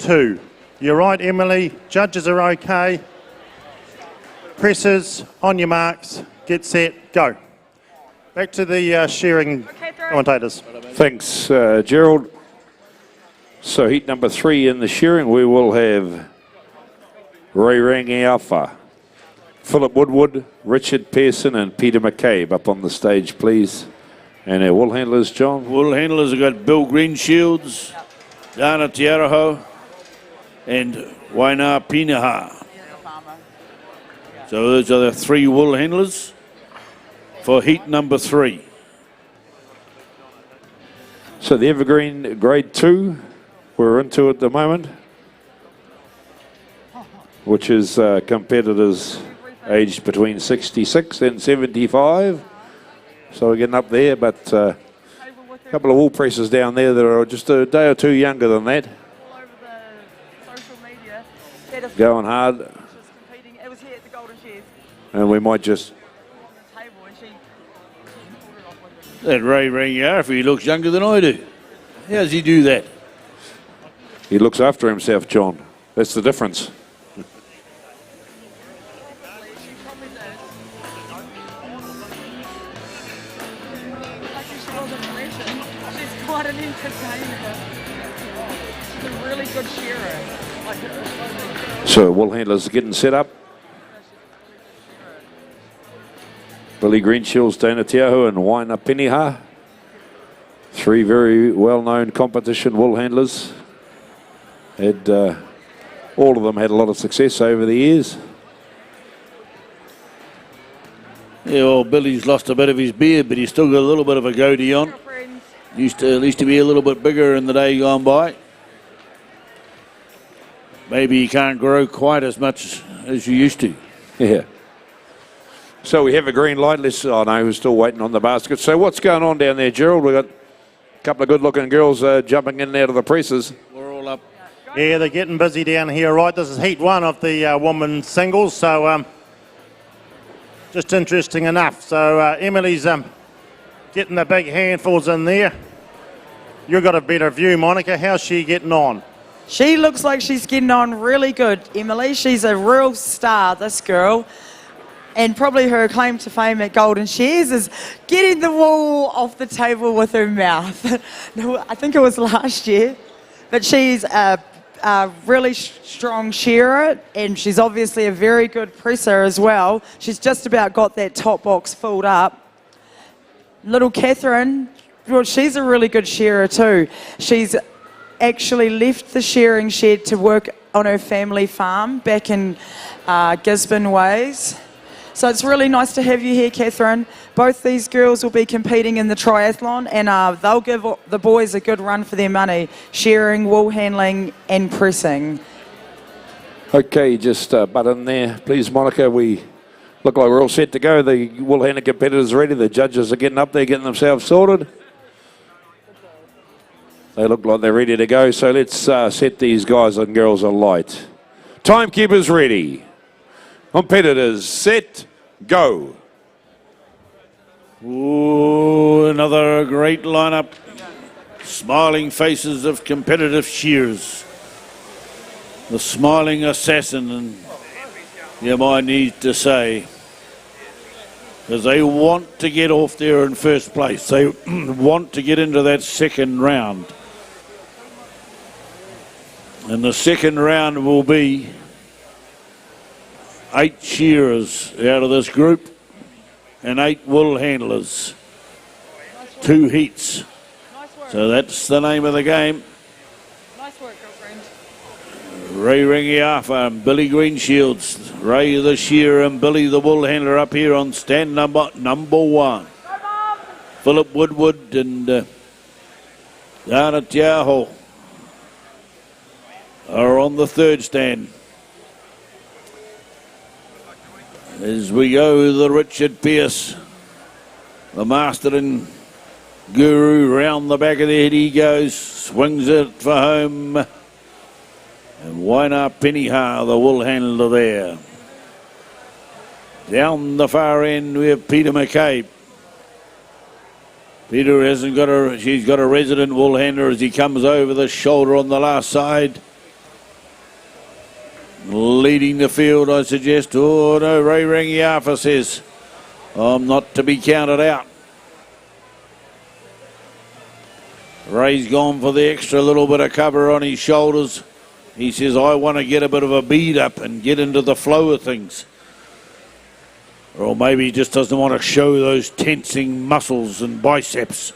2. You're right, Emily. Judges are okay. Presses, on your marks, get set, go. Back to the shearing commentators. Thanks, Gerald. So heat number 3 in the shearing, we will have Ray Rangi Alpha, Philip Woodward, Richard Pearson and Peter McCabe up on the stage, please. And our wool handlers, John? Wool handlers have got Bill Greenshields, Dana Tiaraho and Waina Pinaha. So those are the 3 wool handlers for heat number 3. So the Evergreen Grade 2 we're into at the moment, which is competitors aged between 66 and 75. So we're getting up there, but a couple of wool presses down there that are just a day or two younger than that. Going hard. It was here at the Golden Shears. And we might just... That Ray Rangyarfi, he looks younger than I do. How does he do that? He looks after himself, John. That's the difference. She's quite an entertainer. She's a really good shearer. So wool handlers getting set up. Billy Greenshields, Dana Tiahu and Waina Piniha. 3 very well-known competition wool handlers. Had all of them had a lot of success over the years. Yeah, well, Billy's lost a bit of his beard, but he's still got a little bit of a goatee on. Used to be a little bit bigger in the day gone by. Maybe he can't grow quite as much as you used to. Yeah. So we have a green light. Let's. Oh no, we're still waiting on the basket. So what's going on down there, Gerald? We've got a couple of good-looking girls jumping in and out of the presses. We're all up. Yeah, they're getting busy down here, right? This is heat 1 of the women's singles, so just interesting enough. So Emily's getting the big handfuls in there. You've got a better view, Monica. How's she getting on? She looks like she's getting on really good, Emily. She's a real star, this girl. And probably her claim to fame at Golden Shears is getting the wool off the table with her mouth. No, I think it was last year. But she's a really strong shearer, and she's obviously a very good presser as well. She's just about got that top box filled up. Little Catherine, well, she's a really good shearer too. She's actually left the shearing shed to work on her family farm back in Gisborne Ways. So it's really nice to have you here, Catherine. Both these girls will be competing in the triathlon, and they'll give the boys a good run for their money, shearing, wool handling and pressing. Okay, just butt in there, please, Monica. We look like we're all set to go. The wool handling competitors are ready. The judges are getting up there, getting themselves sorted. They look like they're ready to go, so let's set these guys and girls alight. Timekeepers ready. Competitors, set, go. Ooh, another great lineup. Smiling faces of competitive shears. The smiling assassin, and you might need to say, because they want to get off there in first place. They want to get into that second round. And the second round will be 8 shearers out of this group and 8 wool handlers. 2 heats. So that's the name of the game. Nice work, girlfriend. Ray Rangyarfi and Billy Greenshields. Ray the shearer and Billy the wool handler up here on stand number 1. Philip Woodward and Dana Tiaho are on the 3rd stand. As we go, the Richard Pearce, the Masterton guru, round the back of the head he goes, swings it for home. And Waina Piniha, the wool handler there. Down the far end, we have Peter McCabe. Peter hasn't got she's got a resident wool handler as he comes over the shoulder on the last side. Leading the field, I suggest. Oh no, Ray Rangyarfi says, I'm not to be counted out. Ray's gone for the extra little bit of cover on his shoulders. He says, I want to get a bit of a bead up and get into the flow of things. Or maybe he just doesn't want to show those tensing muscles and biceps.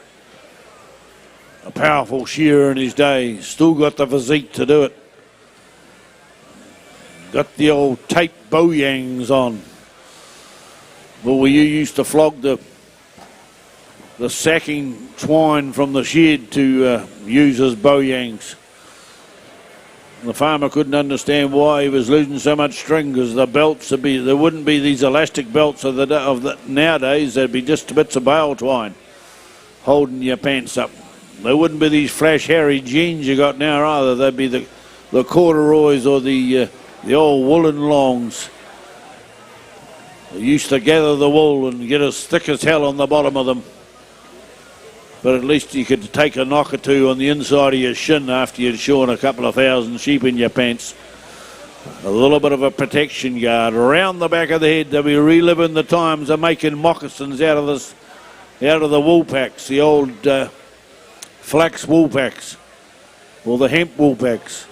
A powerful shearer in his day, still got the physique to do it. Got the old tape boyangs on. Well, you used to flog the sacking twine from the shed to use as boyangs. The farmer couldn't understand why he was losing so much string, because the belts there wouldn't be these elastic belts of the nowadays. There'd be just bits of bale twine holding your pants up. There wouldn't be these flash hairy jeans you got now either. They'd be the corduroys or the old woolen longs. They used to gather the wool and get as thick as hell on the bottom of them. But at least you could take a knock or two on the inside of your shin after you'd shorn a couple of thousand sheep in your pants. A little bit of a protection guard around the back of the head. They'll be reliving the times of making moccasins out of the wool packs, the old flax wool packs or the hemp wool packs.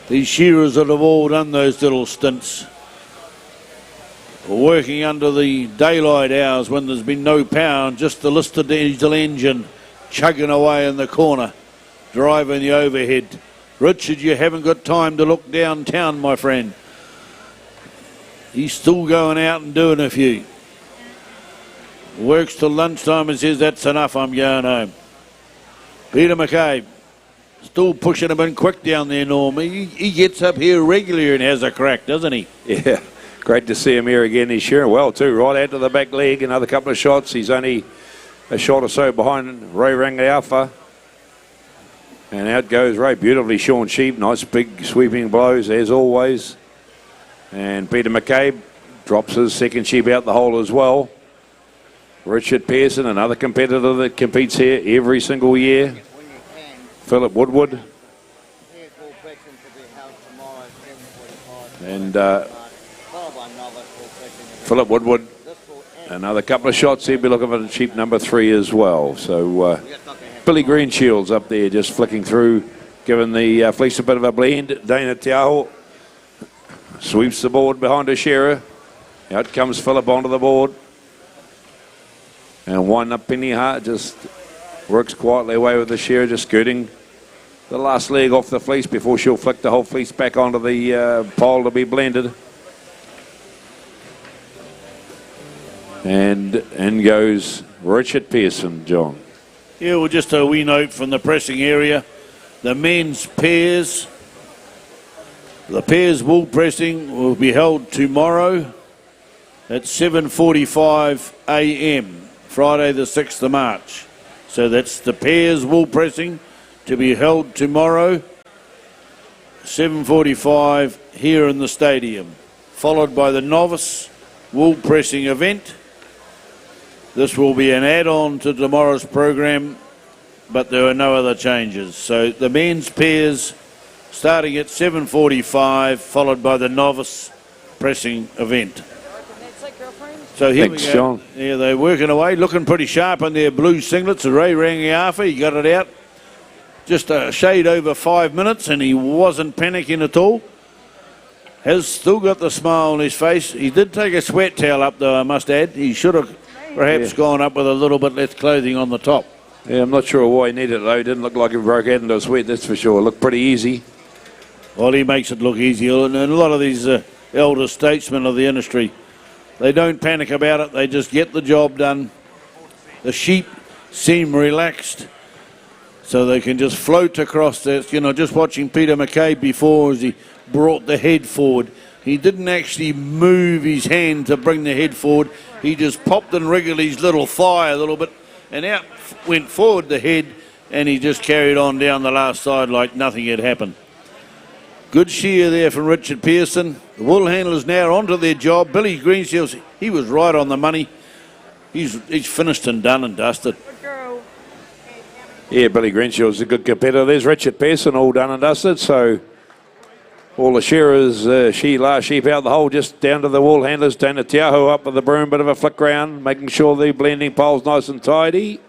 These shearers that have all done those little stints, working under the daylight hours when there's been no power, and just the listed diesel engine chugging away in the corner, driving the overhead. Richard, you haven't got time to look downtown, my friend. He's still going out and doing a few. Works till lunchtime and says, that's enough, I'm going home. Peter McCabe, still pushing him in quick down there, Norm. He gets up here regularly and has a crack, doesn't he? Yeah. Great to see him here again. He's shearing well too, right out to the back leg. Another couple of shots. He's only a shot or so behind Wairarapa. And out goes Ray. Beautifully shorn sheep. Nice big sweeping blows as always. And Peter McCabe drops his second sheep out the hole as well. Richard Pearson, another competitor that competes here every single year. Philip Woodward. And Philip Woodward, another couple of shots. He'll be looking for sheep number 3 as well. So Billy Greenshields up there just flicking through, giving the fleece a bit of a blend. Dana Tiaho sweeps the board behind a shearer. Out comes Philip onto the board. And one up Penny Hart just works quietly away with the shearer, just skirting the last leg off the fleece before she'll flick the whole fleece back onto the pole to be blended. And in goes Richard Pearson, John. Yeah, well, just a wee note from the pressing area. The men's pairs, the pairs wool pressing will be held tomorrow at 7:45 a.m, Friday the 6th of March. So that's the pairs wool pressing to be held tomorrow, 7:45 here in the stadium, followed by the novice wool pressing event. This will be an add-on to tomorrow's program, but there are no other changes. So the men's pairs starting at 7:45, followed by the novice pressing event. So here Thanks, we go. John. Yeah, they're working away, looking pretty sharp in their blue singlets. Ray Rangiafa, he got it out just a shade over 5 minutes, and he wasn't panicking at all. Has still got the smile on his face. He did take a sweat towel up, though, I must add. He should have perhaps gone up with a little bit less clothing on the top. Yeah, I'm not sure why he needed it, though. He didn't look like he broke out into a sweat, that's for sure. It looked pretty easy. Well, he makes it look easy. And a lot of these elder statesmen of the industry, they don't panic about it. They just get the job done. The sheep seem relaxed, so they can just float across this. You know, just watching Peter McCabe before as he brought the head forward. He didn't actually move his hand to bring the head forward. He just popped and wriggled his little thigh a little bit, and out went forward the head, and he just carried on down the last side like nothing had happened. Good shear there from Richard Pearson. The wool handlers now onto their job. Billy Greenshields, he was right on the money. He's finished and done and dusted. Yeah, Billy Greenshield's a good competitor. There's Richard Pearson, all done and dusted. So all the shearers, last sheep out the hole, just down to the wool handlers. Dana Tiaho up with the broom, bit of a flick round, making sure the blending pole's nice and tidy.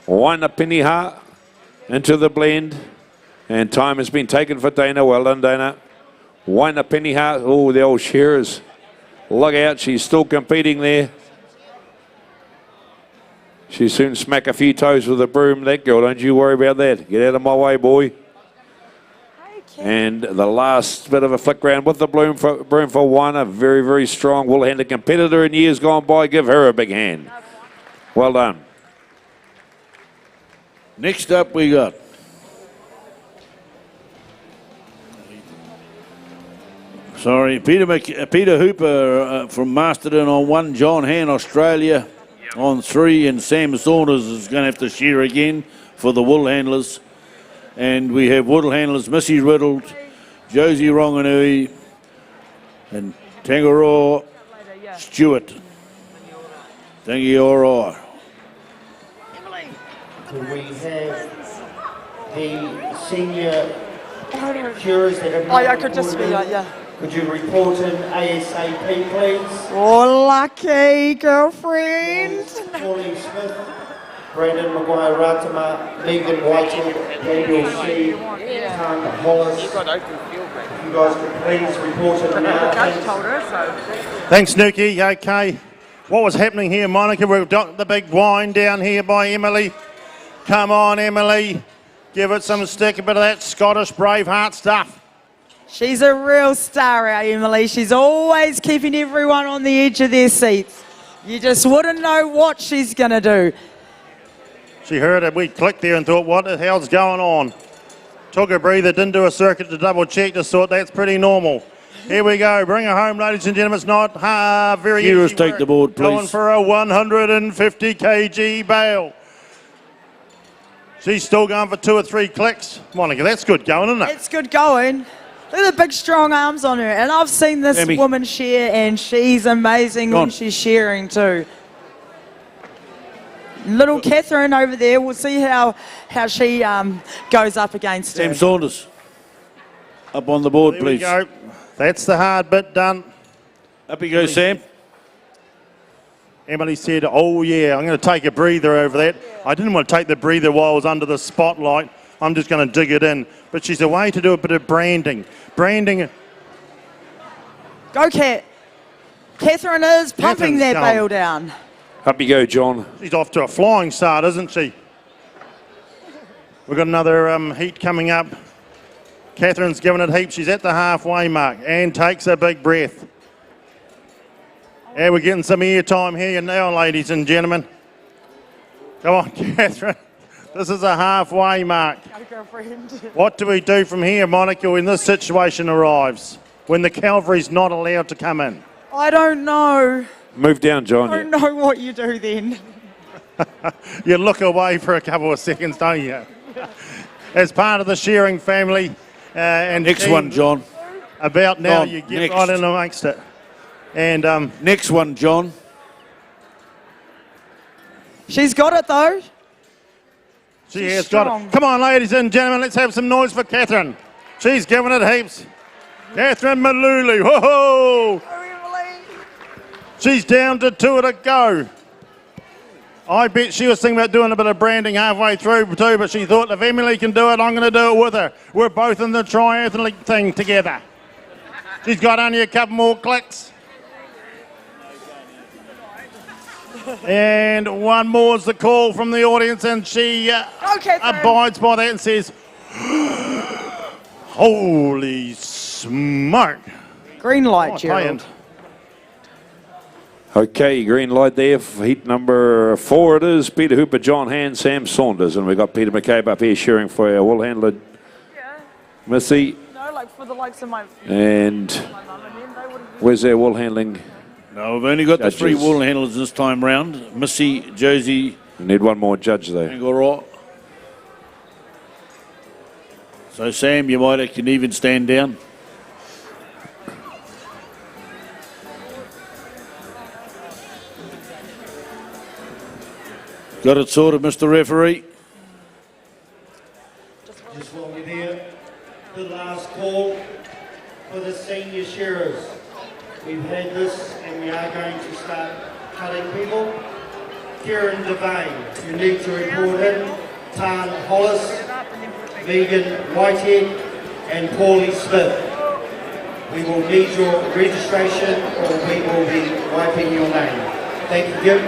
One up Penny Hart into the blend. And time has been taken for Dana. Well done, Dana. One up Penny Hart. Oh, the old shearers. Look out, she's still competing there. She soon smack a few toes with the broom, that girl. Don't you worry about that. Get out of my way, boy. And the last bit of a flick round with the broom for one, a very, very strong Woolhandling competitor in years gone by. Give her a big hand. Well done. Next up we got Peter Hooper from Masterton on 1, John Han, Australia on 3, and Sam Saunders is going to have to share again for the wool handlers. And we have wool handlers Missy Riddle, Josie Ronganui, and Tangaroa Stewart. Tangaroa. Could we have the senior jurors that have I could just be like, yeah. Could you report in ASAP, please? Oh, lucky girlfriend. Pauline Smith, Brandon Wairarapa, Megan Whitehead, Daniel Shee, Tana Hollis. If you guys could please report it now. Thanks, Nuki. Okay. What was happening here, Monica? We've got the big wine down here by Emily. Come on, Emily. Give it some stick, a bit of that Scottish Braveheart stuff. She's a real star, our Emily. She's always keeping everyone on the edge of their seats. You just wouldn't know what she's going to do. She heard a wee click there and thought, what the hell's going on? Took a breather, didn't do a circuit to double check, just thought that's pretty normal. Here we go, bring her home, ladies and gentlemen. It's not very easy. Heroes take the board, please. Going for a 150 kg bale. She's still going for 2 or 3 clicks. Monica, that's good going, isn't it? It's good going. Look at the big strong arms on her. And I've seen this woman shear, and she's amazing when she's shearing too. Little Catherine over there, we'll see how she goes up against her. Sam Saunders, up on the board, please. There we go. That's the hard bit done. Up you go, Sam. Emily said, oh yeah, I'm going to take a breather over that. I didn't want to take the breather while I was under the spotlight. I'm just going to dig it in. But she's a way to do a bit of branding. Branding. Go, Cat. Catherine is pumping that bale down. Up you go, John. She's off to a flying start, isn't she? We've got another heat coming up. Catherine's given it heaps. She's at the halfway mark and takes a big breath. And we're getting some air time here now, ladies and gentlemen. Come on, Catherine. This is a halfway mark. What do we do from here, Monica, when this situation arrives? When the cavalry's not allowed to come in? I don't know. Move down, John. I don't know what you do then. You look away for a couple of seconds, don't you? As part of the Shearing family. And next one, John. About now, you get right in amongst it. And next one, John. She's got it though. She has got it. Come on, ladies and gentlemen, let's have some noise for Catherine. She's giving it heaps. Catherine Malulu, whoa! She's down to 2 to go. I bet she was thinking about doing a bit of branding halfway through too, but she thought if Emily can do it, I'm going to do it with her. We're both in the triathlon thing together. She's got only a couple more clicks. And one more is the call from the audience, and she abides by that and says, holy smoke. Green light, Gerald. Okay, green light there for heat number 4 it is. Peter Hooper, John Hand, Sam Saunders. And we've got Peter McCabe up here shearing for our wool handler, Missy. No, like for the likes of my... And where's our wool handling? No, we've only got judges. The 3 wool handlers this time round. Missy, Josie. We need one more judge though. So Sam, you can even stand down. Got it sorted, Mr. Referee. Just while we're there, the last call for the senior shearers. We've had this and we are going to start cutting people. Kieran Devane, you need to report in. Tan Hollis, Megan Whitehead and Paulie Smith. We will need your registration or we will be wiping your name. Thank you.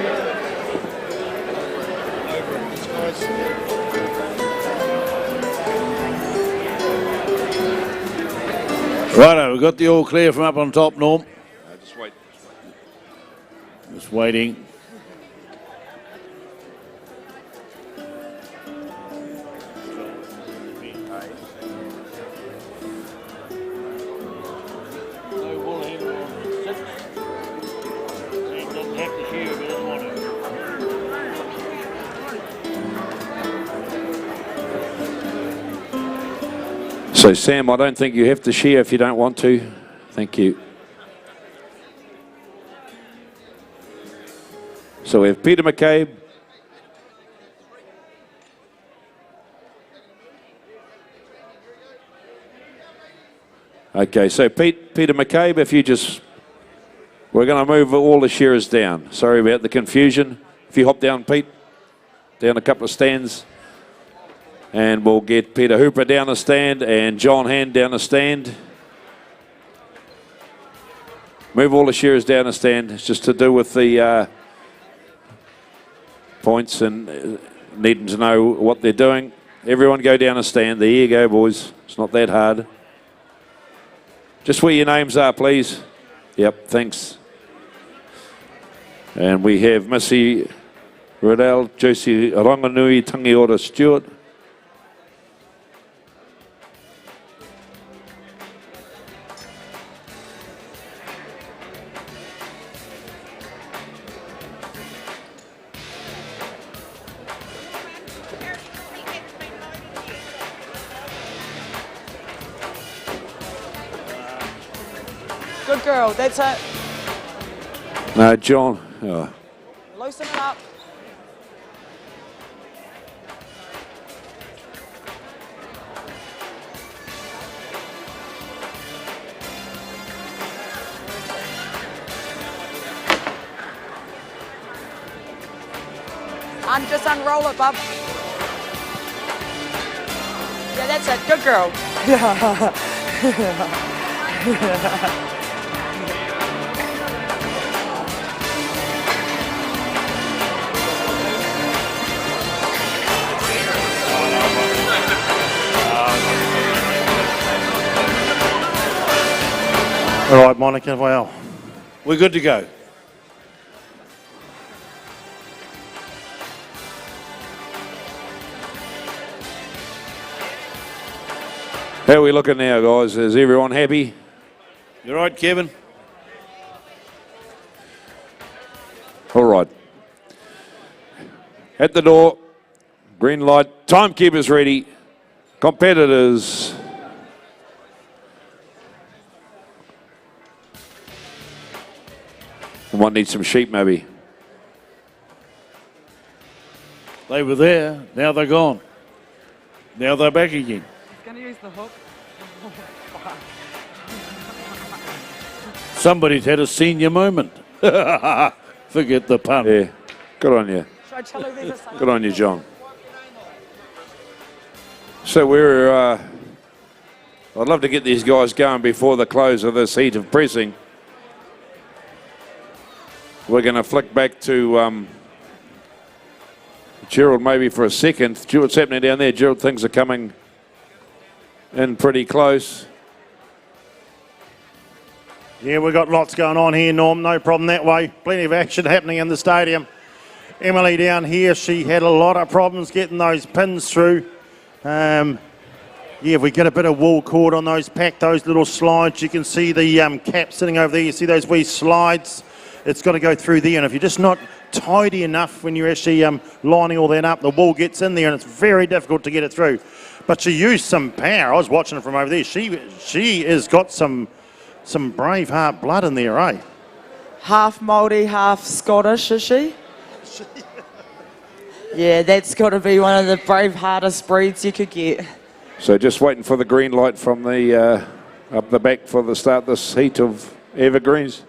Righto, we've got the all clear from up on top, Norm. Just wait. Just waiting. So, Sam, I don't think you have to shear if you don't want to. Thank you. So we have Peter McCabe. Okay, so Peter McCabe, if you just... We're going to move all the shearers down. Sorry about the confusion. If you hop down, Pete, down a couple of stands. And we'll get Peter Hooper down the stand and John Hand down the stand. Move all the shearers down the stand. It's just to do with the points and needing to know what they're doing. Everyone go down the stand. There you go, boys. It's not that hard. Just where your names are, please. Yep, thanks. And we have Missy Riddell, Josie Ranganui, Tangiora Stewart. Good girl, that's it. No, John. Oh. Loosen it up. Just unroll it, bub. Yeah, that's it. Good girl. All right, Monica, well. We're good to go. How are we looking now, guys? Is everyone happy? You all right, Kevin? All right. At the door, green light, timekeepers ready, competitors. We might need some sheep, maybe. They were there, now they're gone. Now they're back again. He's going to use the hook. Somebody's had a senior moment. Forget the pun. Yeah, good on you. Should I tell her there's a sign? Good on you, John. So we're, I'd love to get these guys going before the close of this heat of pressing. We're going to flick back to Gerald maybe for a second. What's happening down there? Gerald, things are coming in pretty close. Yeah, we've got lots going on here, Norm. No problem that way. Plenty of action happening in the stadium. Emily down here, she had a lot of problems getting those pins through. Yeah, if we get a bit of wool cord on those, pack those little slides, you can see the cap sitting over there. You see those wee slides? It's got to go through there, and if you're just not tidy enough when you're actually lining all that up, the wool gets in there and it's very difficult to get it through. But she used some power. I was watching it from over there. She has got some Braveheart blood in there, eh? Half Māori, half Scottish, is she? Yeah, that's got to be one of the Braveheartest breeds you could get. So just waiting for the green light from the up the back for the start this heat of Evergreens.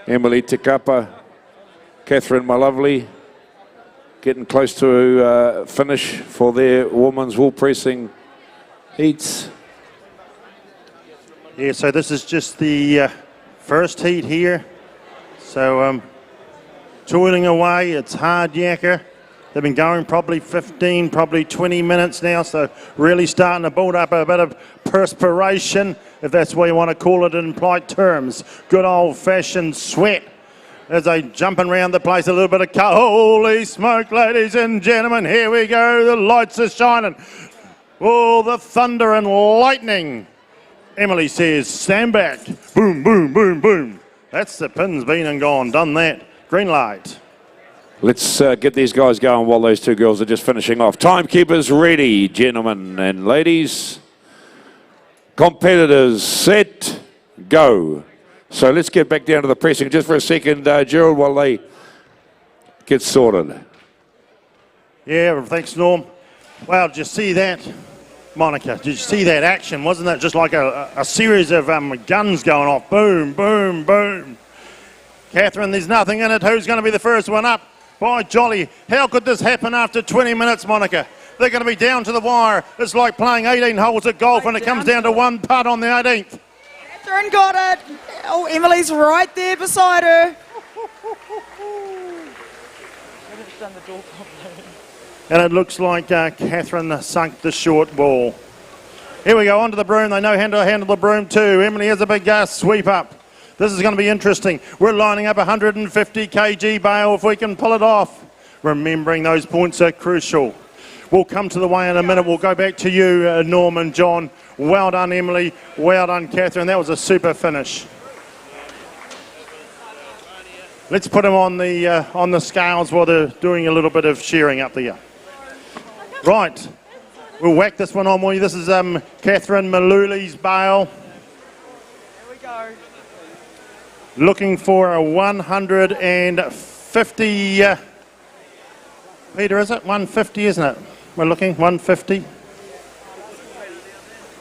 Emily Tikapa, Catherine my lovely, getting close to finish for their women's wool pressing heats. Yeah, so this is just the first heat here. So toiling away, it's hard yakka. They've been going probably 15, probably 20 minutes now, so really starting to build up a bit of perspiration. if that's what you want to call it in polite terms. Good old-fashioned sweat as they jumping around the place, a little bit of holy smoke, ladies and gentlemen, here we go, the lights are shining. Oh, the thunder and lightning. Emily says, stand back. Boom, boom, boom, boom. That's the pins been and gone, done that. Green light. Let's get these guys going while those two girls are just finishing off. Timekeepers ready, gentlemen and ladies. Competitors set, go. So let's get back down to the pressing just for a second, Gerald, while they get sorted. Yeah, thanks, Norm. Well, did you see that, Monica? Did you see that action? Wasn't that just like a series of guns going off? Boom, boom, boom. Catherine, there's nothing in it. Who's going to be the first one up? By jolly, how could this happen after 20 minutes, Monica? They're going to be down to the wire. It's like playing 18 holes of golf and it comes down to one putt on the 18th. Catherine got it. Oh, Emily's right there beside her. And it looks like Catherine sunk the short ball. Here we go, onto the broom. They know how to handle the broom too. Emily has a big sweep up. This is going to be interesting. We're lining up 150 kg bail if we can pull it off. Remembering those points are crucial. We'll come to the weigh in a minute. We'll go back to you, Norm and John. Well done, Emily. Well done, Catherine. That was a super finish. Let's put them on the scales while they're doing a little bit of shearing up there. Right. We'll whack this one on for you. This is Catherine Maluli's bail. Here we go. Looking for a 150... Peter, is it? 150, isn't it? We're looking, 150.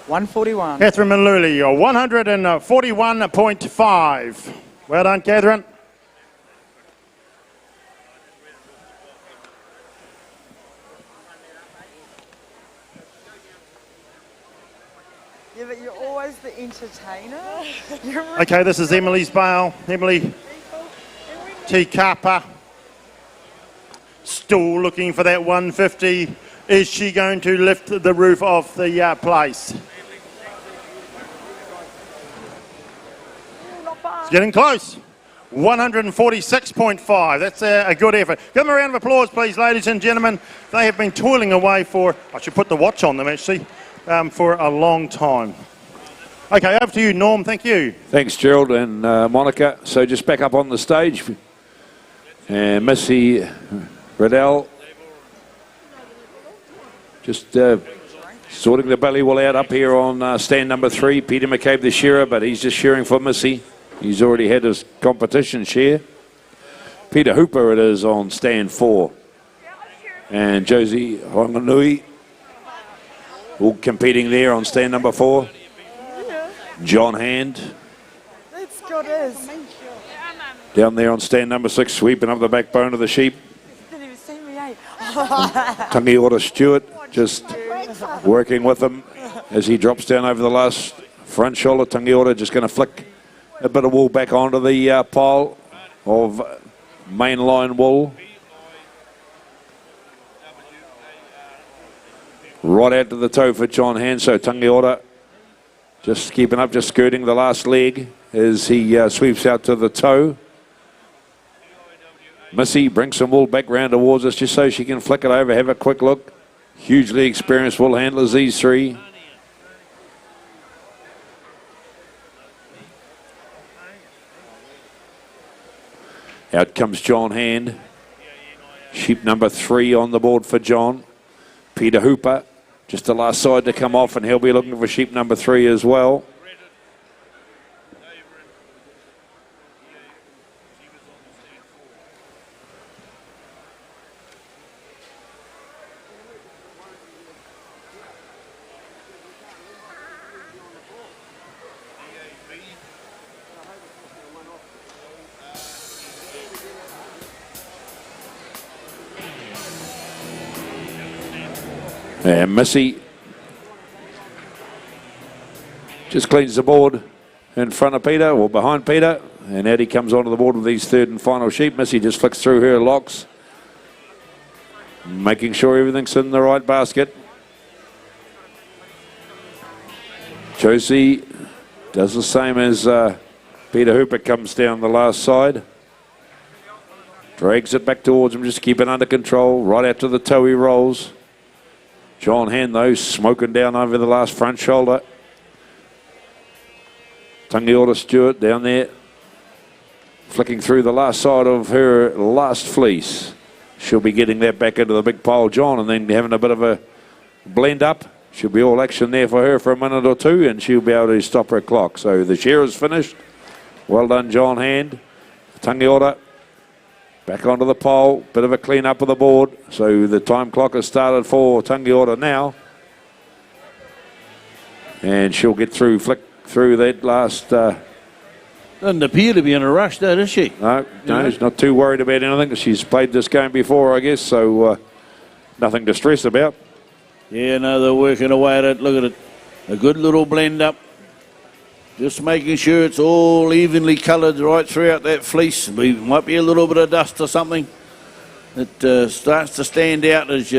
141. Catherine Maluli, 141.5. Well done, Catherine. Yeah, but you're always the entertainer. Okay, this is Emily's bail. Emily T. Kappa. Still looking for that 150. Is she going to lift the roof off the place? It's getting close. 146.5. That's a good effort. Give them a round of applause, please, ladies and gentlemen. They have been toiling away for, I should put the watch on them actually, for a long time. Okay, over to you, Norm. Thank you. Thanks, Gerald and Monica. So just back up on the stage. And Missy Riddell just sorting the belly wool out up here on stand number 3. Peter McCabe, the shearer, but he's just shearing for Missy. He's already had his competition share. Peter Hooper it is on stand 4. And Josie Honganui all competing there on stand number 4. John Hand That's good as. down there on stand number 6, sweeping up the backbone of the sheep. Didn't even see me, eh? Tungi Order Stewart just working with him as he drops down over the last front shoulder. Tungi Order just going to flick a bit of wool back onto the pile of mainline wool. Right out to the toe for John Hand. So Tungi Order just keeping up, just skirting the last leg as he sweeps out to the toe. Missy brings some wool back round towards us just so she can flick it over, have a quick look. Hugely experienced wool handlers, these three. Out comes John Hand. Sheep number 3 on the board for John. Peter Hooper, just the last side to come off, and he'll be looking for sheep number 3 as well. And Missy just cleans the board in front of Peter, or behind Peter, and Addie comes onto the board with these third and final sheep. Missy just flicks through her locks, making sure everything's in the right basket. Josie Does the same as Peter Hooper comes down the last side. Drags it back towards him, just keep it under control. Right out to the toe he rolls. John Hand, though, smoking down over the last front shoulder. Tangiora Stewart down there, flicking through the last side of her last fleece. She'll be getting that back into the big pile, John, and then having a bit of a blend up. She'll be all action there for her for a minute or two, and she'll be able to stop her clock. So the shearer's finished. Well done, John Hand. Tangiora back onto the pole. Bit of a clean up of the board. So the time clock has started for Tangiora now. And she'll get through, flick through that last... Doesn't appear to be in a rush, though, does she? No, she's not too worried about anything. She's played this game before, I guess, so nothing to stress about. Yeah, no, they're working away at it. Look at it. A good little blend up. Just making sure it's all evenly coloured right throughout that fleece. Might be a little bit of dust or something. It starts to stand out as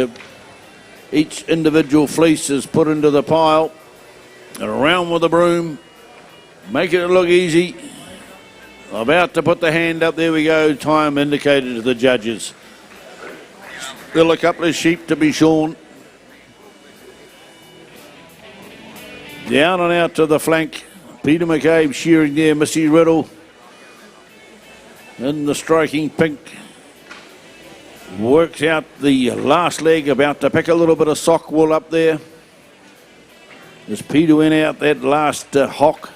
each individual fleece is put into the pile. And around with the broom. Making it look easy. About to put the hand up. There we go. Time indicated to the judges. Still a couple of sheep to be shorn. Down and out to the flank. Peter McCabe shearing there. Missy Riddle in the striking pink. Works out the last leg. About to pick a little bit of sock wool up there. As Peter went out that last hock.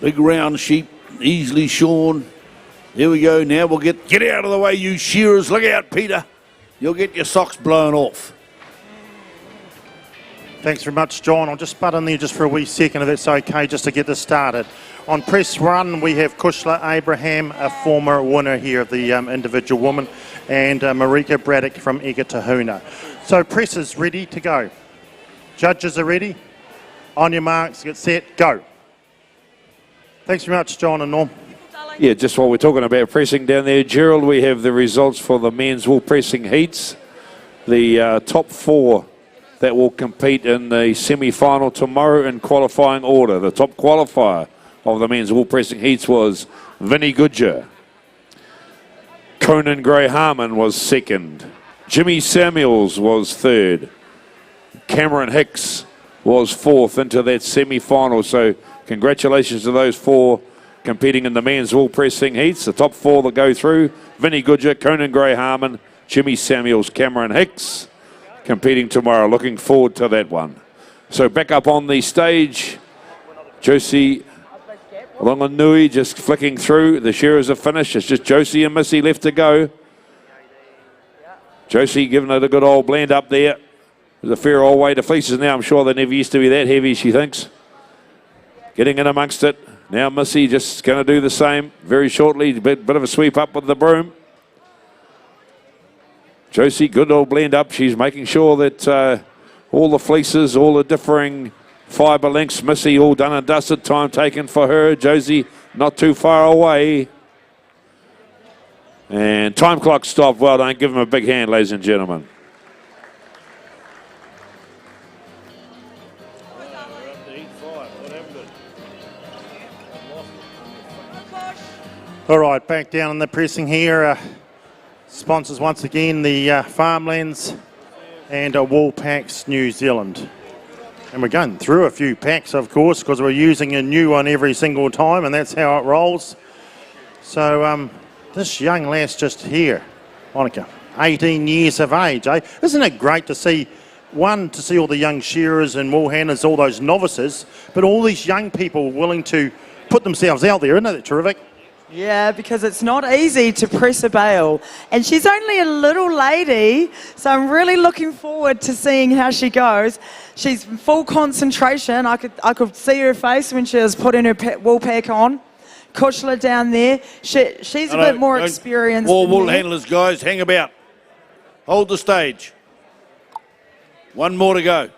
Big round sheep. Easily shorn. There we go. Now we'll get out of the way, you shearers. Look out, Peter. You'll get your socks blown off. Thanks very much, John. I'll just butt in there just for a wee second, if it's okay, just to get this started. On press run, we have Kushla Abraham, a former winner here of the individual woman, and Marika Braddock from Egatahuna. So press is ready to go. Judges are ready. On your marks, get set, go. Thanks very much, John and Norm. Yeah, just while we're talking about pressing down there, Gerald, we have the results for the men's wool pressing heats. The top four that will compete in the semi-final tomorrow in qualifying order. The top qualifier of the men's wool pressing heats was Vinnie Goodger. Conan Gray Harmon was second. Jimmy Samuels was third. Cameron Hicks was fourth into that semi-final. So congratulations to those four competing in the men's wool pressing heats. The top four that go through: Vinnie Goodger, Conan Gray Harmon, Jimmy Samuels, Cameron Hicks, competing tomorrow. Looking forward to that one. So back up on the stage, Josie Longanui just flicking through. The shearers are finished. It's just Josie and Missy left to go. Josie giving it a good old blend up there. There's a fair old way to fleeces now. I'm sure they never used to be that heavy, she thinks. Getting in amongst it. Now Missy just going to do the same very shortly. Bit of a sweep up with the broom. Josie, good old blend up. She's making sure that all the fleeces, all the differing fibre lengths, Missy all done and dusted. Time taken for her. Josie not too far away. And time clock stopped. Well done. Give them a big hand, ladies and gentlemen. All right, back down in the pressing here. Sponsors once again the Farmlands and Wool Packs New Zealand. And we're going through a few packs, of course, because we're using a new one every single time, and that's how it rolls. So this young lass just here, Monica, 18 years of age, eh? Isn't it great to see, one, to see all the young shearers and wool handlers, all those novices, but all these young people willing to put themselves out there. Isn't that terrific? Yeah, because it's not easy to press a bale. And she's only a little lady, so I'm really looking forward to seeing how she goes. She's full concentration. I could see her face when she was putting her wool pack on. Kushla down there. She's a bit more experienced. More wool handlers, guys, hang about. Hold the stage. One more to go.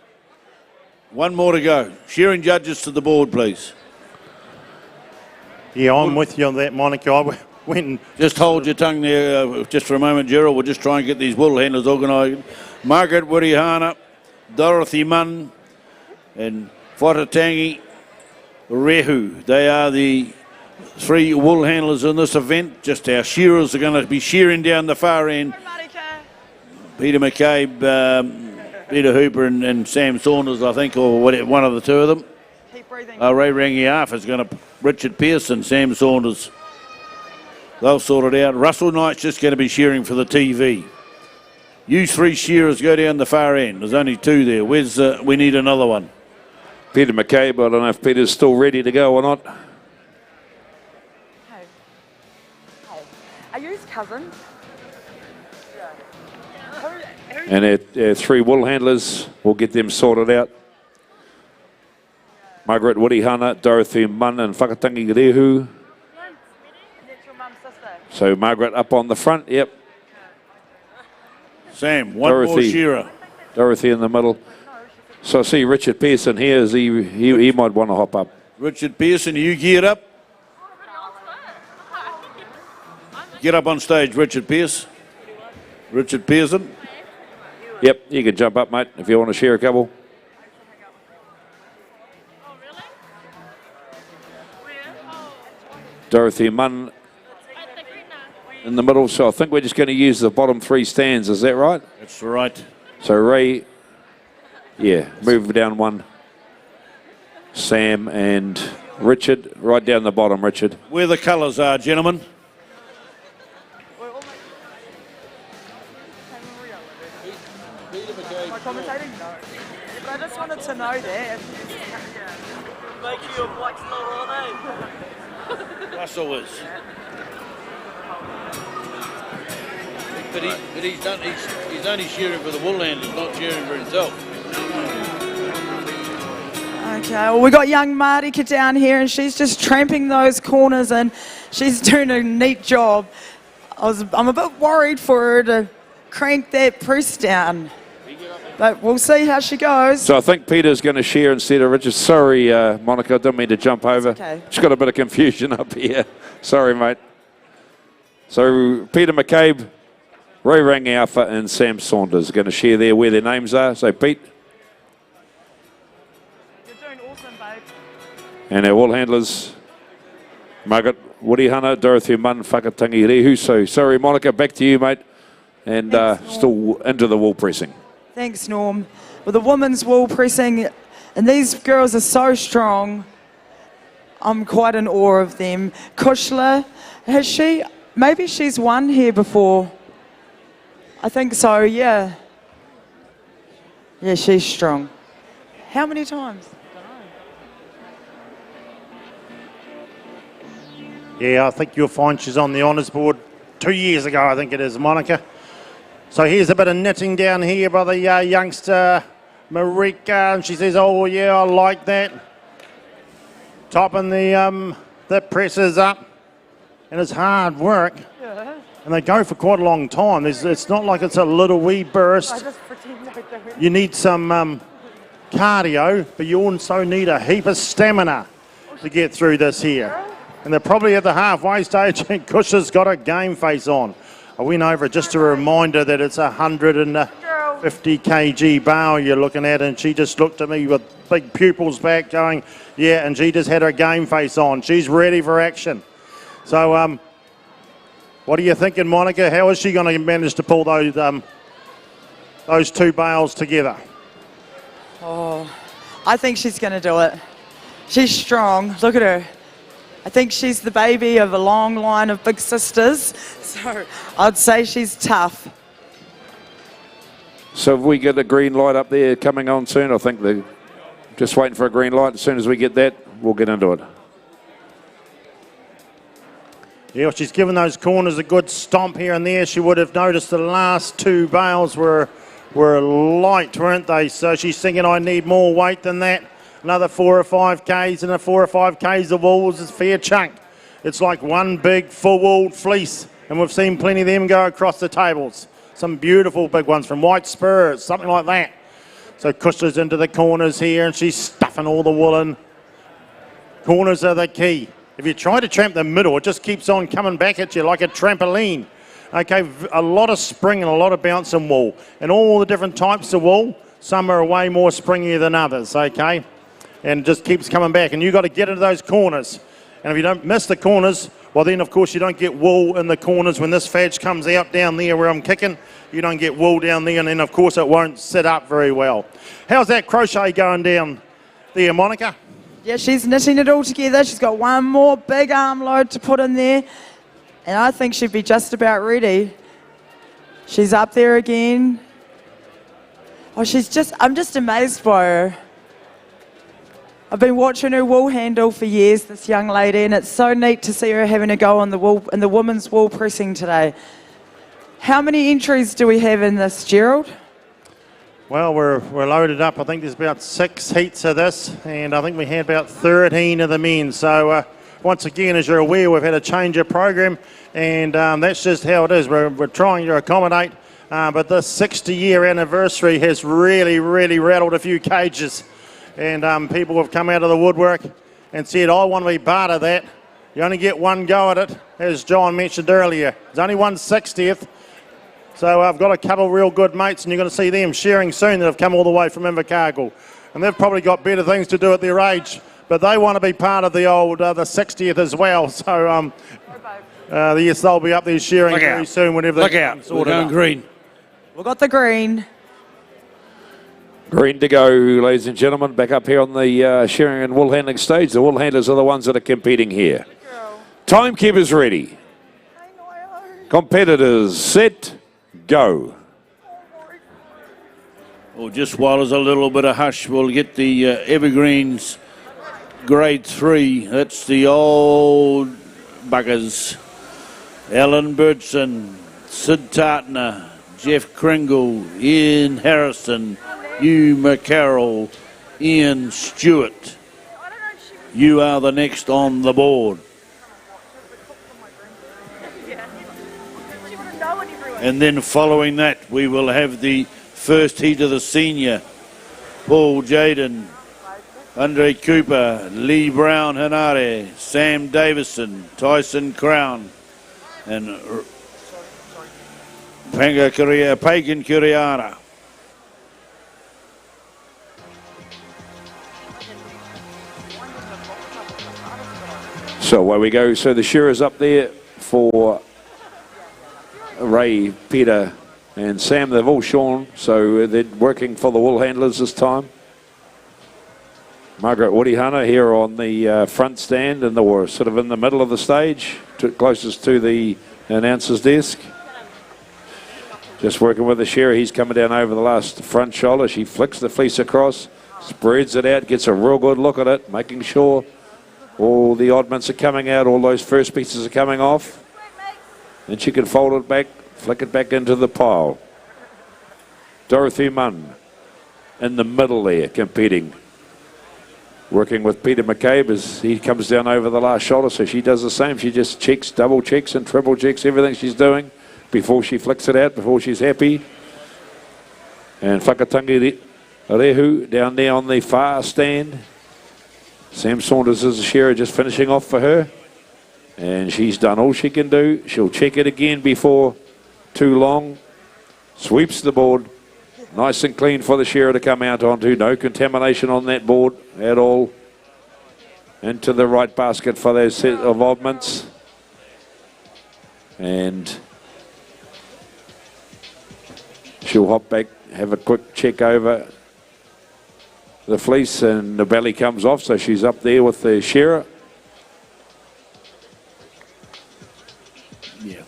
One more to go. Shearing judges to the board, please. Yeah, I'm with you on that, Monica. I went and... Just hold your tongue there just for a moment, Gerald. We'll just try and get these wool handlers organised. Margaret Wirihana, Dorothy Munn, and Whatatangi Rehu. They are the three wool handlers in this event. Just our shearers are going to be shearing down the far end. Peter McCabe, Peter Hooper and Sam Saunders, I think, or one of the two of them. Ray Rangiaf is going to Richard Pearson, Sam Saunders. They'll sort it out. Russell Knight's just going to be shearing for the TV. You three shearers go down the far end. There's only two there. We need another one. Peter McCabe, I don't know if Peter's still ready to go or not. Are you his cousin? And our three wool handlers, we'll get them sorted out. Margaret Woodihana, Dorothy Munn and Whakatangi Rehu. So Margaret up on the front, yep. Sam, one more shearer. Dorothy in the middle. So I see Richard Pearson here. He might want to hop up. Richard Pearson, are you geared up? Get up on stage, Richard Pearson. Richard Pearson. Yep, you can jump up, mate, if you want to share a couple. Dorothy Munn in the middle, so I think we're just going to use the bottom three stands, is that right? That's right. So Ray, yeah, move down one. Sam and Richard, right down the bottom, Richard. Where the colours are, gentlemen. Commentating? No. But I just wanted to know that. Make sure black's not on, eh? Russell is. But he's only shearing for the wool handlers, not shearing for himself. Okay, well, we got young Marika down here, and she's just tramping those corners, and she's doing a neat job. I'm a bit worried for her to crank that press down. But we'll see how she goes. So I think Peter's going to share instead of Richard. Sorry, Monica, I didn't mean to jump over. Okay. Just got a bit of confusion up here. Sorry, mate. So Peter McCabe, Ray Rangiafa and Sam Saunders are going to share there where their names are. So Pete. You're doing awesome, babe. And our wool handlers, Margaret Woodihana, Dorothy Munn, Whakatangi Rehu. So sorry, Monica, back to you, mate. And still into the wool pressing. Thanks, Norm. Well, the women's wool pressing, and these girls are so strong. I'm quite in awe of them. Kushla, has she, maybe she's won here before. I think so, yeah. Yeah, she's strong. How many times? Yeah, I think you'll find she's on the honours board 2 years ago, I think it is, Monica. So here's a bit of knitting down here by the youngster Marika, and she says, oh yeah, I like that. Topping the presses up, and it's hard work. Yeah. And they go for quite a long time. It's not like it's a little wee burst. I just pretend like that. You need some cardio, but you also need a heap of stamina to get through this here. And they're probably at the halfway stage, and Cush's got a game face on. I went over just a reminder that it's 150 kg bale you're looking at, and she just looked at me with big pupils back going, yeah, and she just had her game face on. She's ready for action. So what are you thinking, Monica? How is she going to manage to pull those two bales together? Oh, I think she's going to do it. She's strong. Look at her. I think she's the baby of a long line of big sisters, so I'd say she's tough. So if we get a green light up there coming on soon, I think they're just waiting for a green light. As soon as we get that, we'll get into it. Yeah, well, she's given those corners a good stomp here and there. She would have noticed the last two bales were light, weren't they? So she's thinking, I need more weight than that. Another 4 or 5 Ks, and a 4 or 5 Ks of wool is a fair chunk. It's like one big full-wooled fleece, and we've seen plenty of them go across the tables. Some beautiful big ones from White Spurs, something like that. So Kushler's into the corners here, and she's stuffing all the wool in. Corners are the key. If you try to tramp the middle, it just keeps on coming back at you like a trampoline. Okay, a lot of spring and a lot of bounce in wool. And all the different types of wool, some are way more springy than others, okay? and just keeps coming back. And you've got to get into those corners. And if you don't miss the corners, well then of course you don't get wool in the corners. When this fadge comes out down there where I'm kicking, you don't get wool down there, and then of course it won't sit up very well. How's that crochet going down there, Monica? Yeah, she's knitting it all together. She's got one more big arm load to put in there, and I think she'd be just about ready. She's up there again. Oh, I'm just amazed by her. I've been watching her wool handle for years, this young lady, and it's so neat to see her having a go on the wool, in the women's wool pressing today. How many entries do we have in this, Gerald? Well, we're loaded up. I think there's about 6 heats of this, and I think we had about 13 of the men. So once again, as you're aware, we've had a change of program, and that's just how it is. We're trying to accommodate, but this 60-year anniversary has really, really rattled a few cages. And people have come out of the woodwork and said, I want to be part of that. You only get one go at it, as John mentioned earlier. There's only 1/60th. So I've got a couple of real good mates, and you're going to see them shearing soon that have come all the way from Invercargill. And they've probably got better things to do at their age, but they want to be part of the old, the 60th as well. So yes, they'll be up there shearing very soon whenever they get We're going green. We've got the green. Green to go, ladies and gentlemen, back up here on the shearing and wool handling stage. The wool handlers are the ones that are competing here. Timekeepers ready. Competitors set, go. Well, just while there's a little bit of hush, we'll get the Evergreens Grade 3. That's the old buggers. Alan Birdson, Sid Tartner, Jeff Kringle, Ian Harrison, Hugh McCarroll, Ian Stewart. You are the next on the board. And then following that, we will have the first heat of the senior. Paul Jaden, Andre Cooper, Lee Brown Hanare, Sam Davison, Tyson Crown, and Pagan Kuriara. So away we go. So the shearers up there for Ray, Peter and Sam. They've all shorn, so they're working for the wool handlers this time. Margaret Woodihana here on the front stand, and they were sort of in the middle of the stage, closest to the announcer's desk. Just working with the shearer. He's coming down over the last front shoulder. She flicks the fleece across, spreads it out, gets a real good look at it, making sure all the oddments are coming out, all those first pieces are coming off. And she can fold it back, flick it back into the pile. Dorothy Munn in the middle there, competing. Working with Peter McCabe as he comes down over the last shoulder, so she does the same. She just checks, double checks and triple checks everything she's doing before she flicks it out, before she's happy. And Whakatangi Rehu down there on the far stand. Sam Saunders is the shearer, just finishing off for her. And she's done all she can do. She'll check it again before too long. Sweeps the board. Nice and clean for the shearer to come out onto. No contamination on that board at all. Into the right basket for those set of oddments. And she'll hop back, have a quick check over the fleece, and the belly comes off, so she's up there with the shearer. Yeah.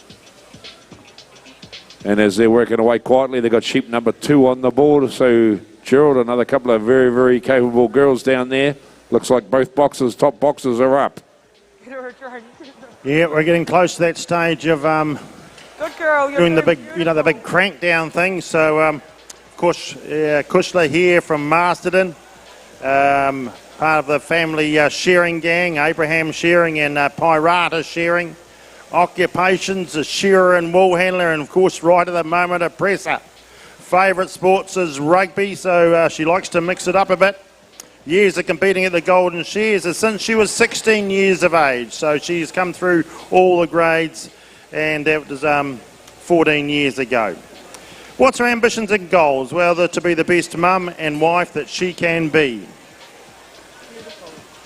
And as they're working away quietly, they've got sheep number 2 on the board. So Gerald, another couple of very, very capable girls down there. Looks like both boxes, top boxes are up. Yeah, we're getting close to that stage of Good girl, doing the big, the big crank down thing. So, of course, Kushla here from Masterton, part of the family shearing gang, Abraham Shearing and Pirata Shearing. Occupations, a shearer and wool handler, and of course right at the moment a presser. Favourite sports is rugby, so she likes to mix it up a bit. Years of competing at the Golden Shears since she was 16 years of age, so she's come through all the grades, and that was 14 years ago. What's her ambitions and goals? Well, to be the best mum and wife that she can be.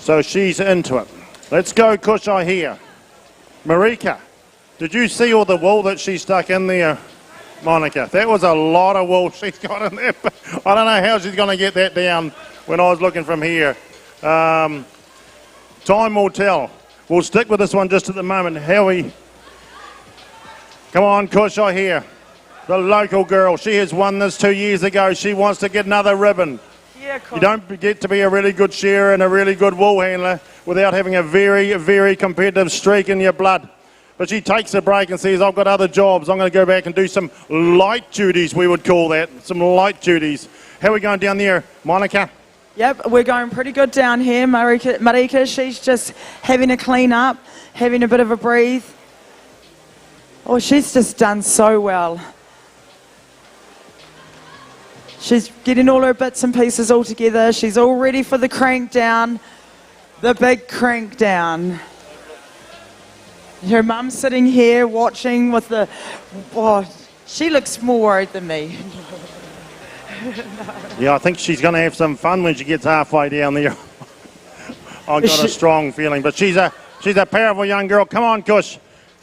So she's into it. Let's go, Kush, I hear. Marika, did you see all the wool that she stuck in there, Monica? That was a lot of wool she's got in there. I don't know how she's going to get that down when I was looking from here. Time will tell. We'll stick with this one just at the moment. Howie, come on, Kush, I hear. The local girl, she has won this 2 years ago. She wants to get another ribbon. Yeah, you don't get to be a really good shearer and a really good wool handler without having a very, very competitive streak in your blood. But she takes a break and says, I've got other jobs. I'm going to go back and do some light duties, we would call that. Some light duties. How are we going down there, Monica? Yep, we're going pretty good down here. Marika, she's just having a clean up, having a bit of a breathe. Oh, she's just done so well. She's getting all her bits and pieces all together. She's all ready for the crank down, the big crank down. Her mum's sitting here watching with the... Oh, she looks more worried than me. Yeah, I think she's going to have some fun when she gets halfway down there. I've got a strong feeling. But she's a powerful young girl. Come on, Kush.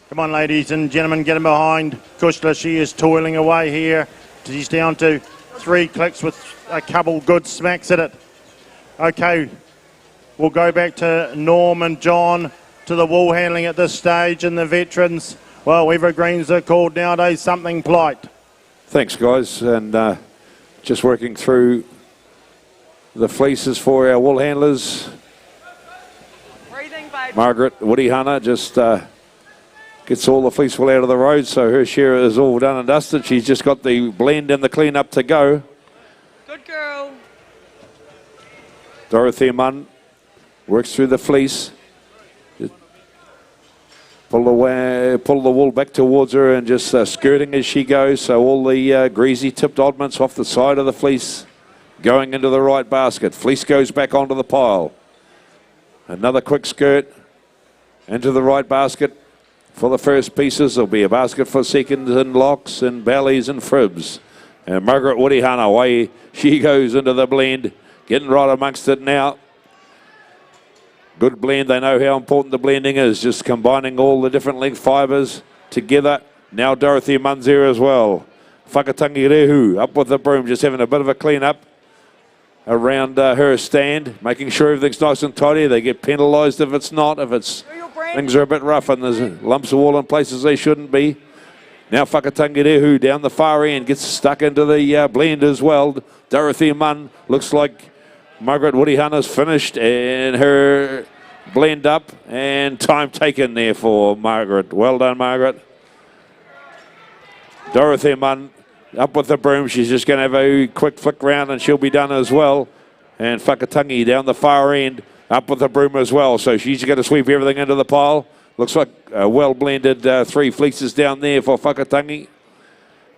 Come on, ladies and gentlemen, get in behind Kushla. She is toiling away here. She's down to 3 clicks with a couple good smacks at it. Okay, we'll go back to Norm and John to the wool handling at this stage and the veterans. Well, Evergreens are called nowadays something polite. Thanks, guys. And just working through the fleeces for our wool handlers. Margaret Woody Hunter just gets all the fleece wool out of the road, so her share is all done and dusted. She's just got the blend and the clean up to go. Good girl. Dorothy Munn works through the fleece. Just pull the wool back towards her and just skirting as she goes, so all the greasy tipped oddments off the side of the fleece going into the right basket. Fleece goes back onto the pile. Another quick skirt into the right basket. For the first pieces, there'll be a basket for seconds and locks and bellies and fribs. And Margaret Woody Hunter, away she goes into the blend, getting right amongst it now. Good blend. They know how important the blending is, just combining all the different length fibres together. Now Dorothy Munn's here as well. Whakatangi Rehu up with the broom, just having a bit of a clean up around her stand, making sure everything's nice and tidy. They get penalised if it's not, things are a bit rough and there's lumps of wool in places they shouldn't be. Now Whakatangirehu down the far end gets stuck into the blend as well. Dorothy Munn looks like Margaret Woody Hunter's finished and her blend up, and time taken there for Margaret. Well done, Margaret. Dorothy Munn up with the broom. She's just going to have a quick flick round and she'll be done as well. And Whakatangi down the far end up with the broom as well. So she's going to sweep everything into the pile. Looks like a well-blended 3 fleeces down there for Whakatangi.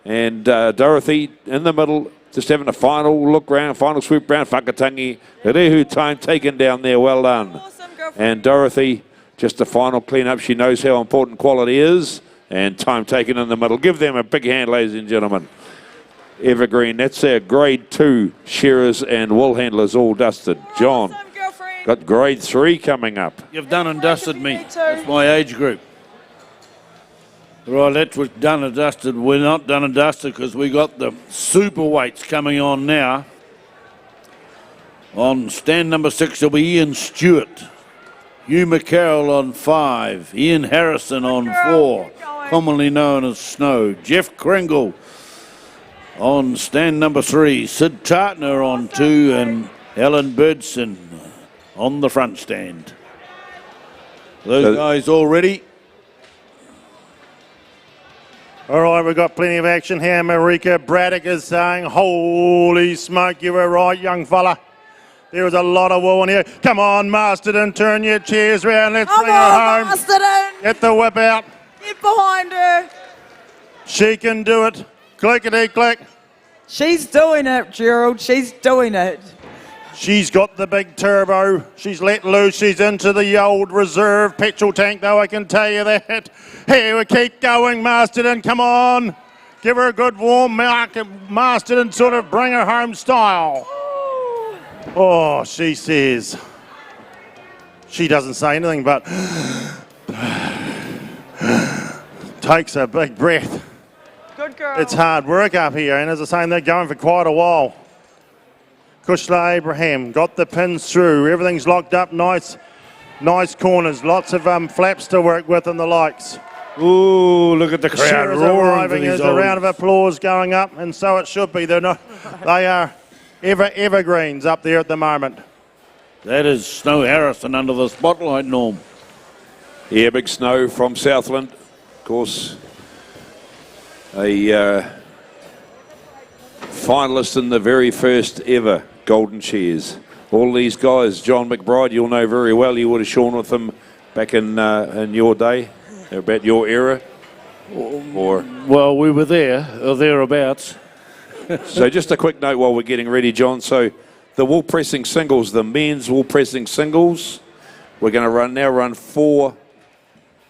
And Dorothy in the middle, just having a final look round, final sweep round. Whakatangi, Rehu time taken down there. Well done. And Dorothy, just a final clean-up. She knows how important quality is. And time taken in the middle. Give them a big hand, ladies and gentlemen. Evergreen, that's our grade 2 shearers and wool handlers all dusted. John, got grade 3 coming up. You've done and dusted me. That's my age group. Right, that's what's done and dusted. We're not done and dusted because we got the super weights coming on now. On stand number 6 will be Ian Stewart. Hugh McCarroll on 5. Ian Harrison on 4. Commonly known as Snow. Jeff Kringle on stand number 3. Sid Tartner on 2. And Alan Birdson on the front stand. Those guys all ready? All right, we've got plenty of action here. Marika Braddock is saying, holy smoke, you were right, young fella. There was a lot of wool in here. Come on, Masterton, turn your chairs round. Let's bring her home. Masterton. Get the whip out. Get behind her. She can do it. Clickety-click. She's doing it, Gerald. She's doing it. She's got the big turbo. She's let loose. She's into the old reserve petrol tank, though, I can tell you that. Here we keep going, Masterton. Come on. Give her a good warm mark. Masterton sort of bring her home style. Oh, she says. She doesn't say anything, but takes a big breath. Good girl. It's hard work up here, and as I say, they're going for quite a while. Kushla Abraham got the pins through. Everything's locked up. Nice corners. Lots of flaps to work with and the likes. Ooh, look at the crowd Shearers roaring for arriving. these There's a round of applause going up, and so it should be. They are evergreens up there at the moment. That is Snow Harrison under the spotlight, Norm. Yeah, Big Snow from Southland. Of course, a finalist in the very first ever Golden Shears. All these guys, John McBride, you'll know very well. You would have shorn with them back in your day, about your era. Or well, we were there, or thereabouts. So just a quick note while we're getting ready, John. So the wool pressing singles, the men's wool pressing singles, we're going to run 4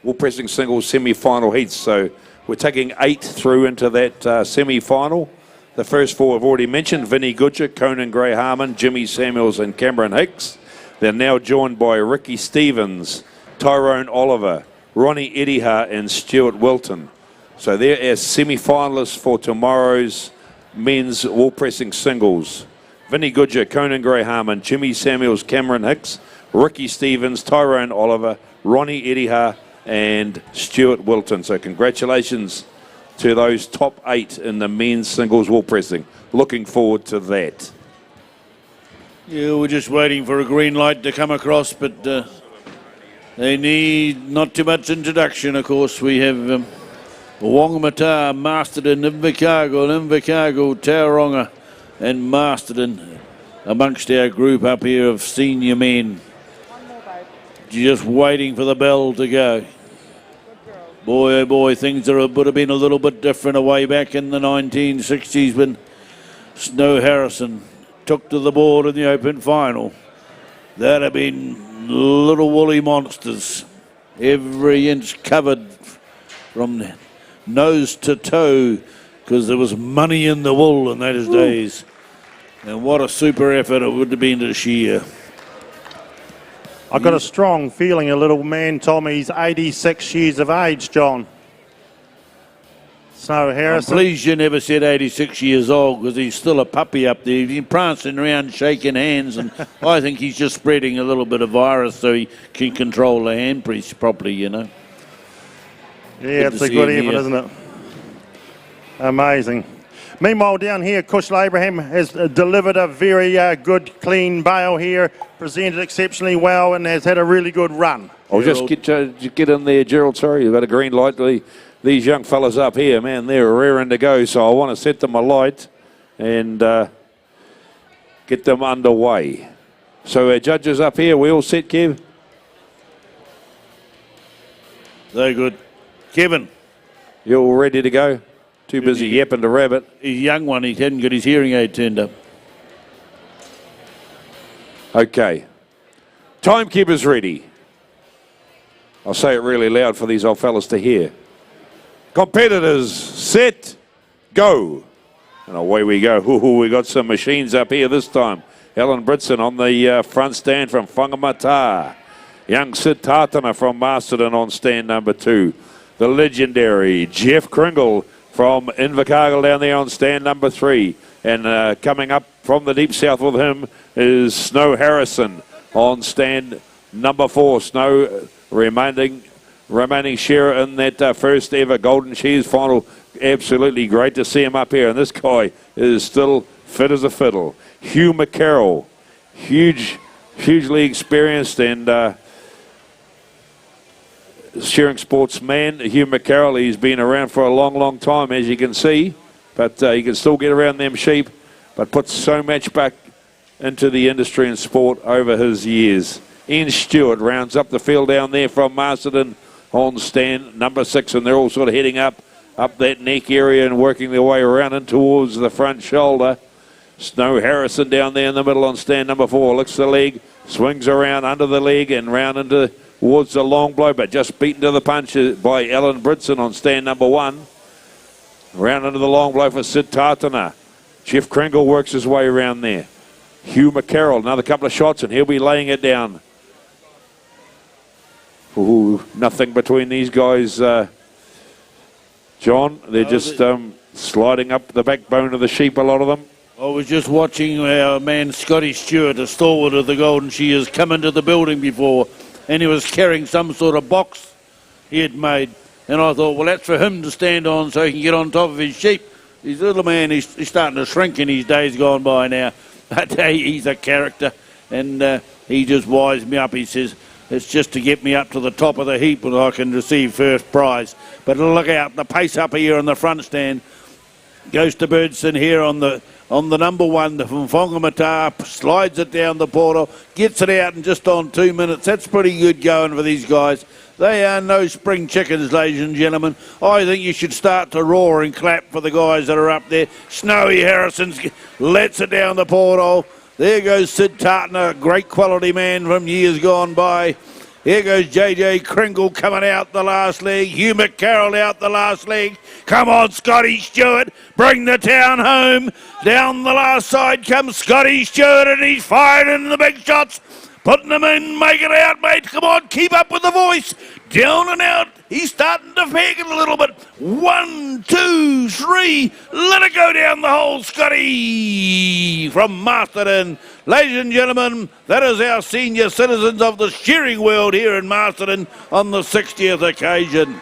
wool pressing singles semi-final heats. So we're taking 8 through into that semi-final. The first 4 I've already mentioned: Vinnie Goodger, Conan Gray Harmon, Jimmy Samuels and Cameron Hicks. They're now joined by Ricky Stevens, Tyrone Oliver, Ronnie Ediha and Stuart Wilton. So they're as semi-finalists for tomorrow's men's wool pressing singles. Vinnie Goodger, Conan Gray Harmon, Jimmy Samuels, Cameron Hicks, Ricky Stevens, Tyrone Oliver, Ronnie Ediha and Stuart Wilton. So congratulations to those top 8 in the men's singles wool pressing. Looking forward to that. Yeah, we're just waiting for a green light to come across, but they need not too much introduction. Of course, we have Whangamata, Masterton, Invercargill, Tauranga and Masterton amongst our group up here of senior men. Just waiting for the bell to go. Boy, oh boy, things would have been a little bit different way back in the 1960s when Snow Harrison took to the board in the Open Final. That'd have been little woolly monsters, every inch covered from nose to toe, because there was money in the wool in those days. And what a super effort it would have been to shear. I got a strong feeling a little man told me he's 86 years of age, John. Snow Harrison. I'm pleased you never said 86 years old, because he's still a puppy up there. He's prancing around shaking hands, and I think he's just spreading a little bit of virus so he can control the handpress properly, you know. Yeah, it's a good effort, isn't it? Amazing. Meanwhile, down here, Kushla Abraham has delivered a very good, clean bale here, presented exceptionally well, and has had a really good run. I'll just get in there, Gerald. Sorry, you've got a green light. These young fellas up here, man, they're raring to go, so I want to set them alight and get them underway. So our judges up here, we all set, Kev? They're good. Kevin. You're all ready to go? Too busy yapping to rabbit. He's a young one. He hadn't got his hearing aid turned up. Okay. Timekeeper's ready. I'll say it really loud for these old fellas to hear. Competitors, set, go. And away we go. Ooh, we got some machines up here this time. Ellen Britson on the front stand from Whangamata. Young Sid Tartana from Masterton on stand number 2. The legendary Jeff Kringle from Invercargill down there on stand number 3. And coming up from the deep south with him is Snow Harrison on stand number 4. Snow remaining sharer in that first ever Golden Shears final. Absolutely great to see him up here. And this guy is still fit as a fiddle. Hugh McCarroll, hugely experienced and shearing sportsman. Hugh McCarroll, he's been around for a long, long time, as you can see. But he can still get around them sheep, but puts so much back into the industry and sport over his years. Ian Stewart rounds up the field down there from Masterton on stand number 6, and they're all sort of heading up that neck area and working their way around and towards the front shoulder. Snow Harrison down there in the middle on stand number 4, licks the leg, swings around under the leg and round into towards the long blow, but just beaten to the punch by Ellen Britson on stand number 1. Round into the long blow for Sid Tartana. Jeff Kringle works his way around there. Hugh McCarroll, another couple of shots, and he'll be laying it down. Ooh, nothing between these guys, John. They're just sliding up the backbone of the sheep, a lot of them. I was just watching our man Scotty Stewart, a stalwart of the Golden Shears, come into the building before, and he was carrying some sort of box he had made. And I thought, well, that's for him to stand on so he can get on top of his sheep. He's a little man, he's starting to shrink in his days gone by now. But he's a character, and he just wised me up. He says, it's just to get me up to the top of the heap and I can receive first prize. But look out, the pace up here on the front stand goes to Birdson here on the number one from Whangamata, slides it down the portal, gets it out in just on 2 minutes. That's pretty good going for these guys. They are no spring chickens, ladies and gentlemen. I think you should start to roar and clap for the guys that are up there. Snowy Harrison's lets it down the portal. There goes Sid Tartner, a great quality man from years gone by. Here goes JJ Kringle coming out the last leg. Hugh McCarroll out the last leg. Come on, Scotty Stewart. Bring the town home. Down the last side comes Scotty Stewart, and he's firing the big shots. Putting them in, make it out, mate. Come on, keep up with the voice. Down and out. He's starting to fag it a little bit. 1, 2, 3. Let it go down the hole, Scotty, from Masterton. Ladies and gentlemen, that is our senior citizens of the shearing world here in Masterton on the 60th occasion.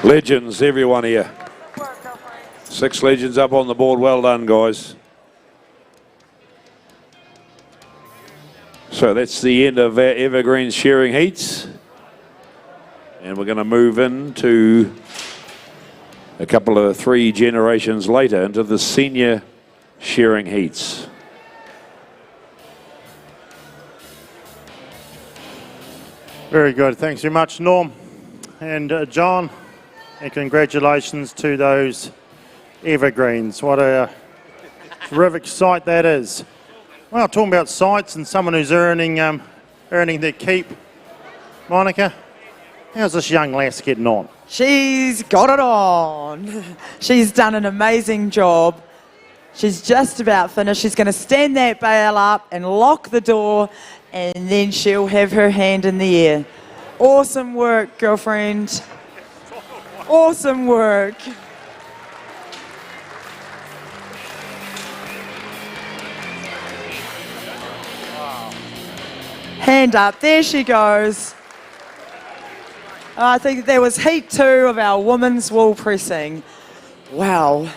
Legends, everyone here. 6 legends up on the board. Well done, guys. So that's the end of our Evergreens shearing heats. And we're going to move into a couple of 3 generations later into the senior shearing heats. Very good. Thanks very much, Norm and John. And congratulations to those Evergreens. What a terrific sight that is. Well, talking about sights and someone who's earning their keep. Monica, how's this young lass getting on? She's got it on. She's done an amazing job. She's just about finished. She's going to stand that bale up and lock the door, and then she'll have her hand in the air. Awesome work, girlfriend. Awesome work. Hand up, there she goes. I think there was heat 2 of our women's wool pressing. Wow.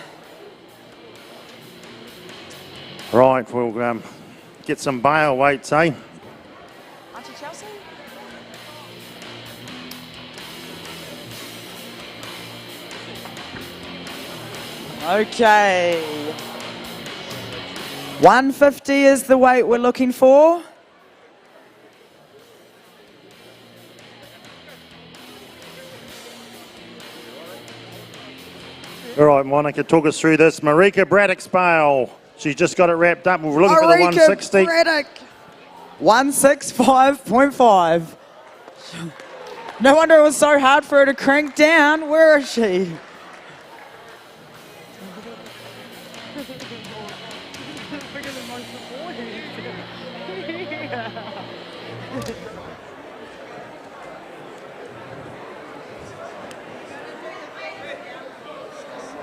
Right, we'll get some bale weights, eh? Auntie Chelsea? Okay. 150 is the weight we're looking for. All right, Monica, talk us through this. Marika Braddock's bale. She's just got it wrapped up. We're looking for the 160. Braddock. 165.5. No wonder it was so hard for her to crank down. Where is she?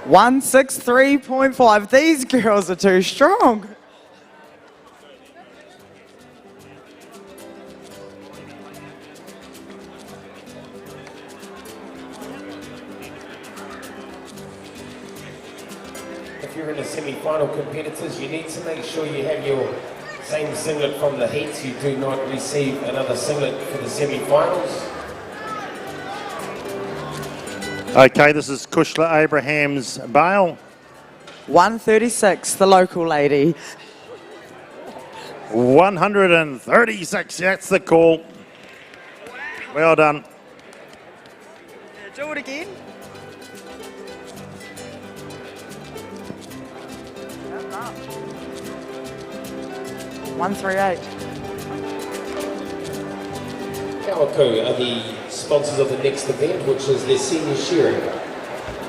$163.5. These girls are too strong. If you're in the semi-final competitors, you need to make sure you have your same singlet from the heats. You do not receive another singlet for the semi-finals. Okay, this is Kushla Abraham's bale. 136, the local lady. 136, that's the call. Well done. Yeah, do it again. $138. Kawaku are the sponsors of the next event, which is their senior shearing.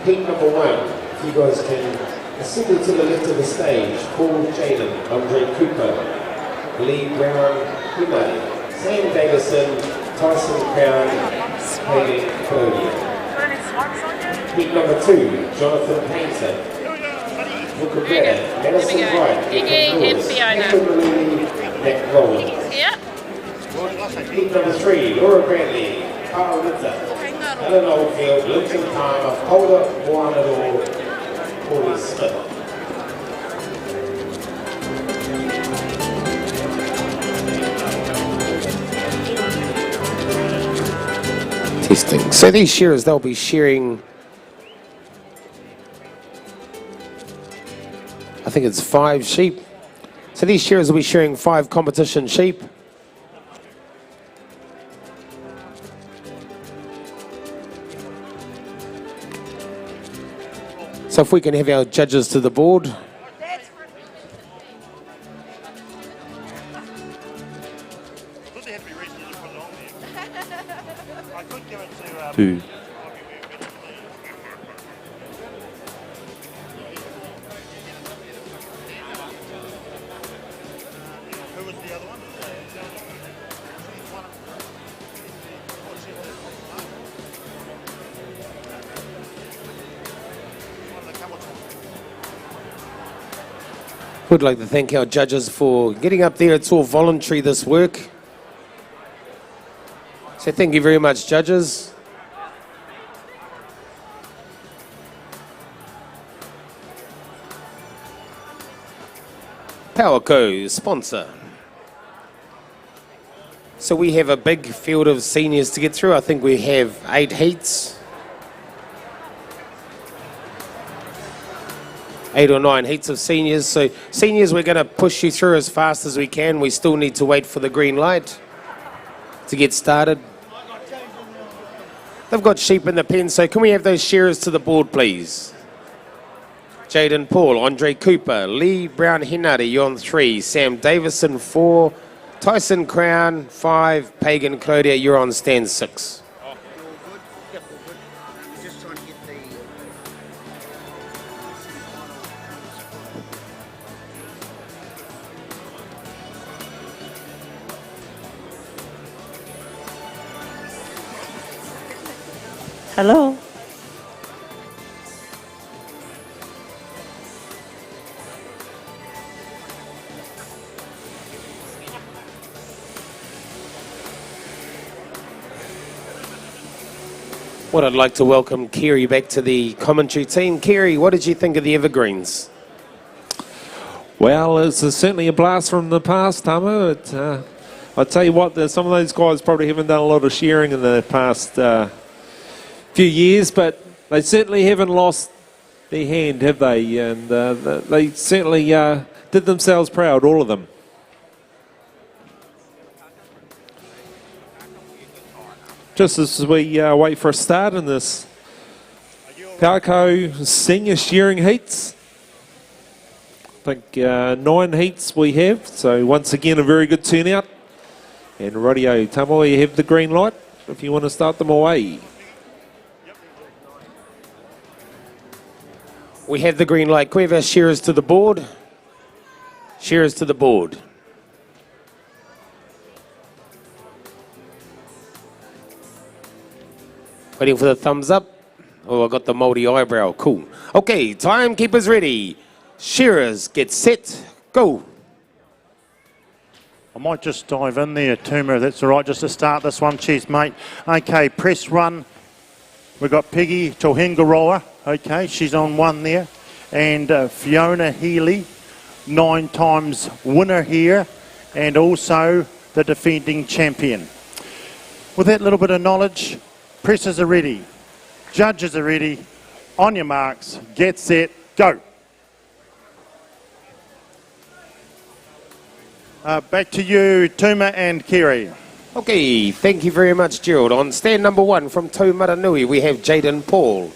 Heat number 1, if you guys can assemble to the left of the stage, Paul Jaden, Andre Cooper, Lee Brown, Himari, Sam Davison, Tyson Crown, Hayden Claudia. Heat number 2, Jonathan Painter. Coveted, Madison Wright, Matt Rowland. Heat number 3, Laura Bradley, Carl Ritter, Ellen Oldfield, Linton Palmer, Holder, Warnador, Paulie Smith. Testing. So these shearers, they'll be shearing, I think it's 5 sheep. So these shearers will be shearing 5 competition sheep. So if we can have our judges to the board. Two. Would like to thank our judges for getting up there. It's all voluntary, this work. So thank you very much, judges. PowerCo, sponsor. So we have a big field of seniors to get through. I think we have 8 heats. 8 or 9 heats of seniors. So seniors, we're going to push you through as fast as we can. We still need to wait for the green light to get started. They've got sheep in the pen, so can we have those shearers to the board, please? Jaden Paul, Andre Cooper, Lee Brown Henare, you're on 3. Sam Davison, 4. Tyson Crown, 5. Pagan Claudia, you're on stand 6. Hello. Well, I'd like to welcome Kerry back to the commentary team. Kerry, what did you think of the Evergreens? Well, it's certainly a blast from the past, Tama. I tell you what, some of those guys probably haven't done a lot of shearing in the past few years, but they certainly haven't lost their hand, have they? And they certainly did themselves proud, all of them. Just as we wait for a start in this PowerCo senior shearing heats. I think 9 heats we have, so once again a very good turnout. And Radio Tamo, you have the green light if you want to start them away. We have the green light. Can we have our shearers to the board? Shearers to the board. Waiting for the thumbs up. Oh, I got the Māori eyebrow. Cool. Okay, timekeepers ready. Shearers, get set, go. I might just dive in there, Tuma, that's all right, just to start this one. Cheers, mate. Okay, press run. We've got Peggy Tohengaroa. Okay, she's on 1 there. And Fiona Healy, 9 times winner here. And also the defending champion. With that little bit of knowledge, pressers are ready. Judges are ready. On your marks, get set, go. Back to you, Tuma and Kerry. Okay, thank you very much, Gerald. On stand number 1 from Taumaranui, we have Jaden Paul.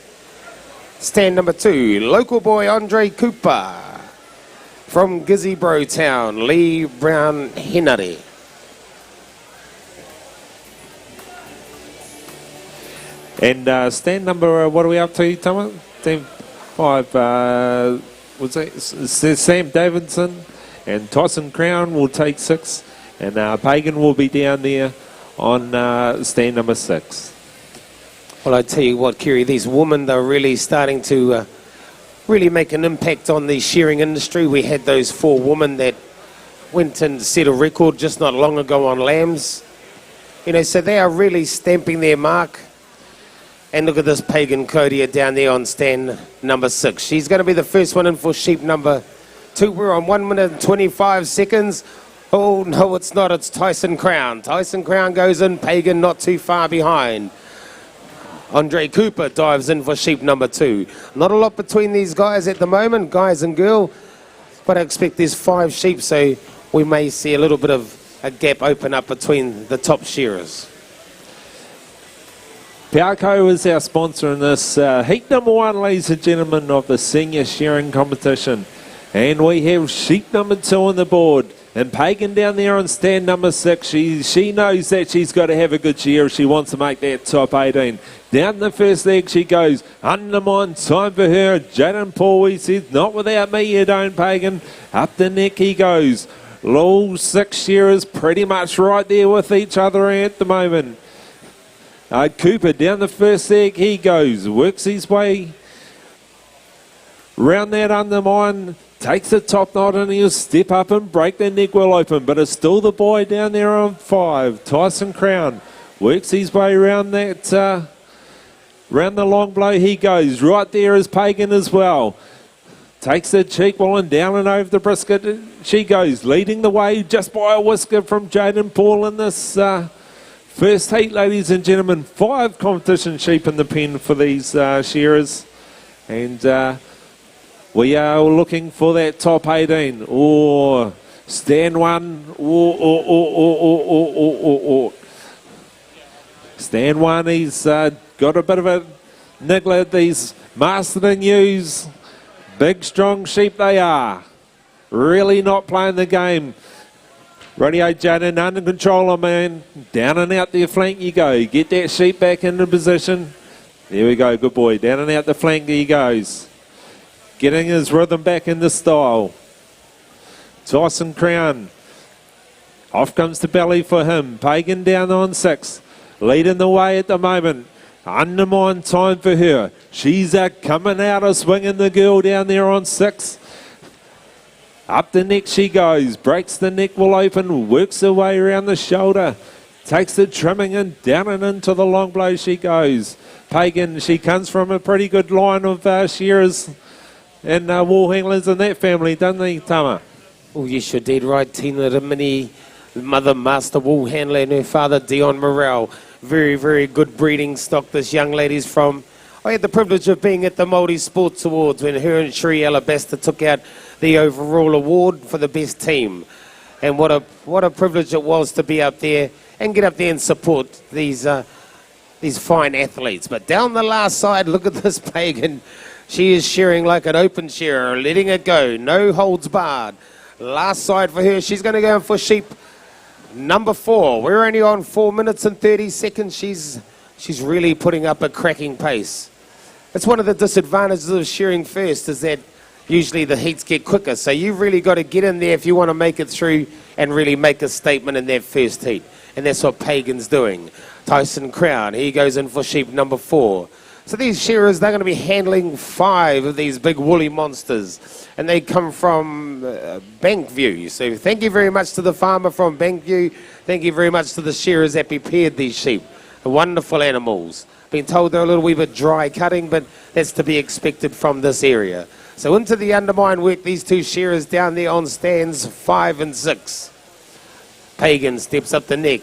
Stand number 2, local boy Andre Cooper. From Gizzy Town, Lee Brown Henare. And stand number, what are we up to, Tama? Stand 5, what's that? Sam Davidson and Tyson Crown will take 6, and Pagan will be down there on stand number 6. Well, I tell you what, Kerry, these women, they're really starting to really make an impact on the shearing industry. We had those 4 women that went and set a record just not long ago on lambs. You know, so they are really stamping their mark. And look at this Pagan Clodia down there on stand number 6. She's going to be the first one in for sheep number 2. We're on 1 minute and 25 seconds. Oh, no, it's not. It's Tyson Crown. Tyson Crown goes in. Pagan not too far behind. Andre Cooper dives in for sheep number 2. Not a lot between these guys at the moment, guys and girl. But I expect there's 5 sheep, so we may see a little bit of a gap open up between the top shearers. Piarco is our sponsor in this heat number 1, ladies and gentlemen, of the senior shearing competition. And we have sheep number 2 on the board. And Pagan down there on stand number 6, she knows that she's got to have a good shear if she wants to make that top 18. Down the first leg she goes, undermine, time for her. Jaden Paul, he says, not without me you don't, Pagan. Up the neck he goes. All 6 shearers pretty much right there with each other at the moment. Cooper down the first leg he goes, works his way round that undermine, takes the top knot and he'll step up and break the neck well open, but it's still the boy down there on 5, Tyson Crown, works his way round that, round the long blow he goes, right there is Pagan as well. Takes the cheek wall and down and over the brisket she goes, leading the way just by a whisker from Jaden Paul in this first heat, ladies and gentlemen. 5 competition sheep in the pen for these shearers. And we are looking for that top 18. Oh, stand 1. Stand 1, he's got a bit of a niggler at these Masterton ewes. Big, strong sheep they are. Really not playing the game. Radio Jaden under control, man. Down and out the flank you go. Get that sheep back into position. There we go, good boy. Down and out the flank he goes. Getting his rhythm back in the style. Tyson Crown. Off comes the belly for him. Pagan down on 6. Leading the way at the moment. Undermine, time for her. She's coming out of swinging the girl down there on 6. Up the neck she goes. Breaks the neck will open. Works her way around the shoulder. Takes the trimming and down and into the long blow she goes. Pagan, she comes from a pretty good line of shearers and wool handlers in that family, doesn't he, Tama? Oh, yes, you're dead right, Tina. The mini mother master wool handler and her father, Dion Morrell. Very, very good breeding stock this young lady's from. I had the privilege of being at the Māori Sports Awards when her and Sheree Alabaster took out the overall award for the best team. And what a privilege it was to be up there and get up there and support these fine athletes. But down the last side, look at this Pagan. She is shearing like an open shearer, letting it go. No holds barred. Last side for her. She's going to go for sheep number 4. We're only on 4 minutes and 30 seconds. She's really putting up a cracking pace. It's one of the disadvantages of shearing first is that usually the heats get quicker. So you've really got to get in there if you want to make it through and really make a statement in that first heat. And that's what Pagan's doing. Tyson Crown, he goes in for sheep number 4. So these shearers, they're going to be handling 5 of these big woolly monsters. And they come from Bankview. So thank you very much to the farmer from Bankview. Thank you very much to the shearers that prepared these sheep. Wonderful animals. Been told they're a little wee bit dry cutting, but that's to be expected from this area. So into the undermine work, these 2 shearers down there on stands 5 and 6. Pagan steps up the neck.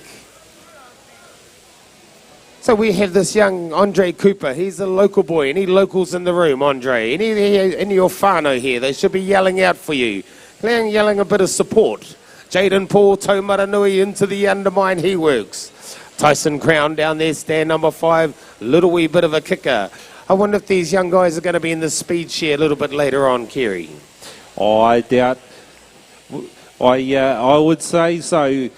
So we have this young Andre Cooper. He's a local boy. Any locals in the room, Andre? Any your whānau here? They should be yelling out for you. Yelling a bit of support. Jaden Paul, Taumaranui into the undermine. He works. Tyson Crown down there, stand number 5. Little wee bit of a kicker. I wonder if these young guys are going to be in the speed share a little bit later on, Kerry. Oh, I doubt. I would say so.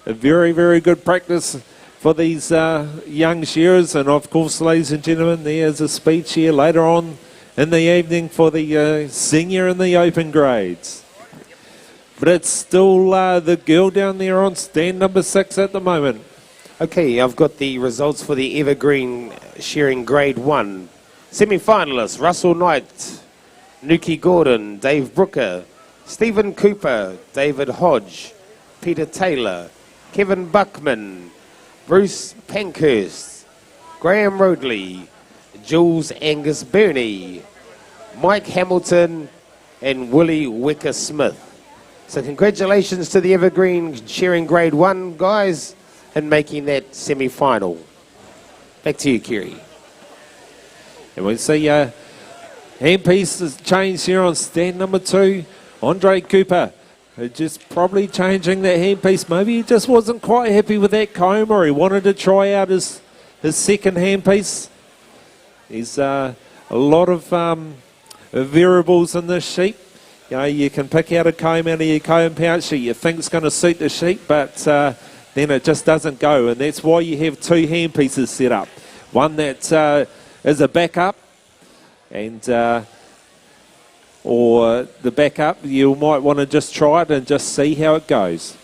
A very, very good practice for these young shearers. And of course, ladies and gentlemen, there's a speed share later on in the evening for the senior and the open grades. but it's still the girl down there on stand number 6 at the moment. Okay, I've got the results for the Evergreen Shearing Grade 1. Semi-finalists, Russell Knight, Nuki Gordon, Dave Brooker, Stephen Cooper, David Hodge, Peter Taylor, Kevin Buckman, Bruce Pankhurst, Graham Rodley, Jules Angus Burney, Mike Hamilton, and Willie Wicker-Smith. So congratulations to the Evergreen Shearing Grade 1 guys and making that semi-final. Back to you, Kerry. And we see handpiece has changed here on stand number 2. Andre Cooper just probably changing that handpiece. Maybe he just wasn't quite happy with that comb, or he wanted to try out his second handpiece. There's a lot of variables in this sheep. You know, you can pick out a comb out of your comb pouch that you think's going to suit the sheep, but then it just doesn't go, and that's why you have 2 handpieces set up. One that is a backup, and or the backup, you might want to just try it and just see how it goes.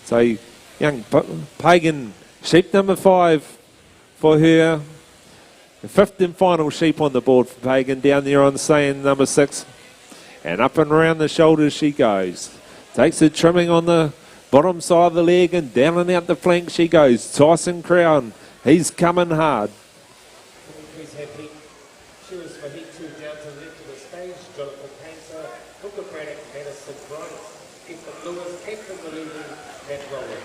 So young Pagan, sheep number 5 for her. The 5th and final sheep on the board for Pagan, down there on stand number 6. And up and around the shoulders she goes. Takes the trimming on the bottom side of the leg and down and out the flank she goes. Tyson Crown, he's coming hard. Please have heat. Shearers for heat 2 down to the left of the stage. Jonathan Painter, Booker Braddock, Madison Bright, Ethan Lewis, Captain Malulu, Matt Rollins.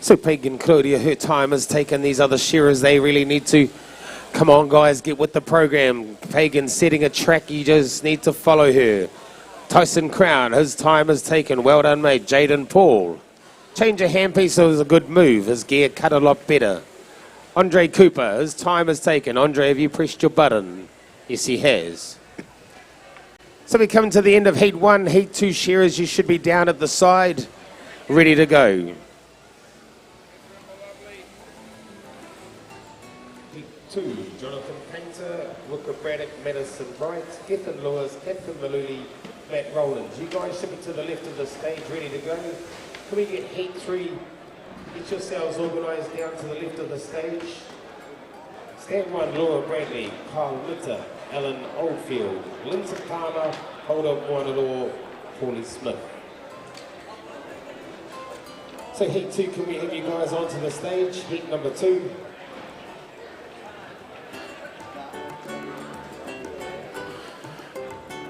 So Pagan Claudia, her time has taken these other shearers. They really need to, come on guys, get with the program. Pagan setting a track, you just need to follow her. Tyson Crown, his time has taken. Well done, mate. Jaden Paul. Change of handpiece, so it was a good move. His gear cut a lot better. Andre Cooper, his time has taken. Andre, have you pressed your button? Yes, he has. So we come to the end of Heat 1. Heat 2 shearers, you should be down at the side, ready to go. Heat 2, Jonathan Painter, Wooker Braddock, Madison Bright, Ethan Lewis, Captain Maluli, Matt Rowlands. You guys should be to the left of the stage, ready to go. Can we get Heat 3? Get yourselves organised down to the left of the stage. Stand 1, Laura Bradley, Carl Litter, Alan Oldfield, Linton Palmer, Hold Up Wanador, Paulie Smith. So Heat 2, can we have you guys onto the stage? Heat number 2.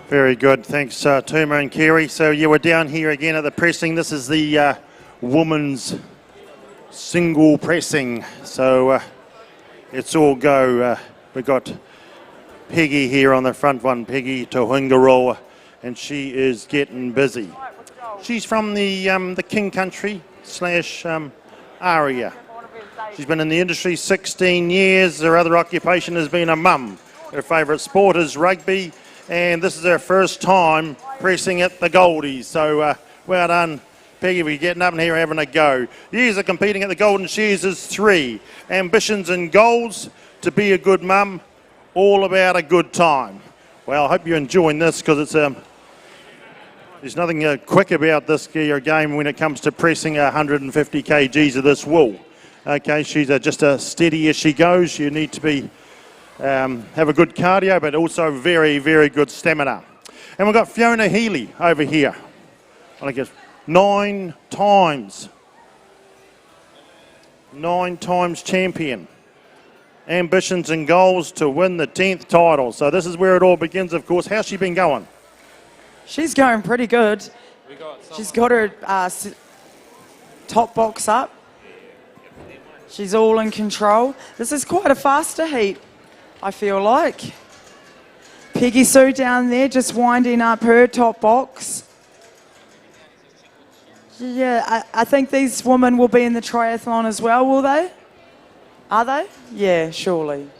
Very good, thanks Tuma and Kerry. So yeah, we're down here again at the pressing. This is the women's single pressing. So it's all go. We've got Peggy here on the front one, Peggy Tohingaroa, and she is getting busy. She's from the King Country / Aria. She's been in the industry 16 years. Her other occupation has been a mum. Her favourite sport is rugby, and this is her first time pressing at the Goldies. So well done, Peggy, for getting up in here and having a go. Years of competing at the Golden Shears is 3. Ambitions and goals: to be a good mum, all about a good time. Well, I hope you're enjoying this, because it's there's nothing quick about this game when it comes to pressing 150 kgs of this wool. Okay, she's just as steady as she goes. You need to be have a good cardio, but also very, very good stamina. And we've got Fiona Healy over here. I guess 9 times champion. Ambitions and goals to win the 10th title. So this is where it all begins, of course. How's she been going? She's going pretty good. She's got her top box up. She's all in control. This is quite a faster heat, I feel like. Peggy Sue down there just winding up her top box. Yeah, I think these women will be in the triathlon as well, will they? Are they? Yeah, surely.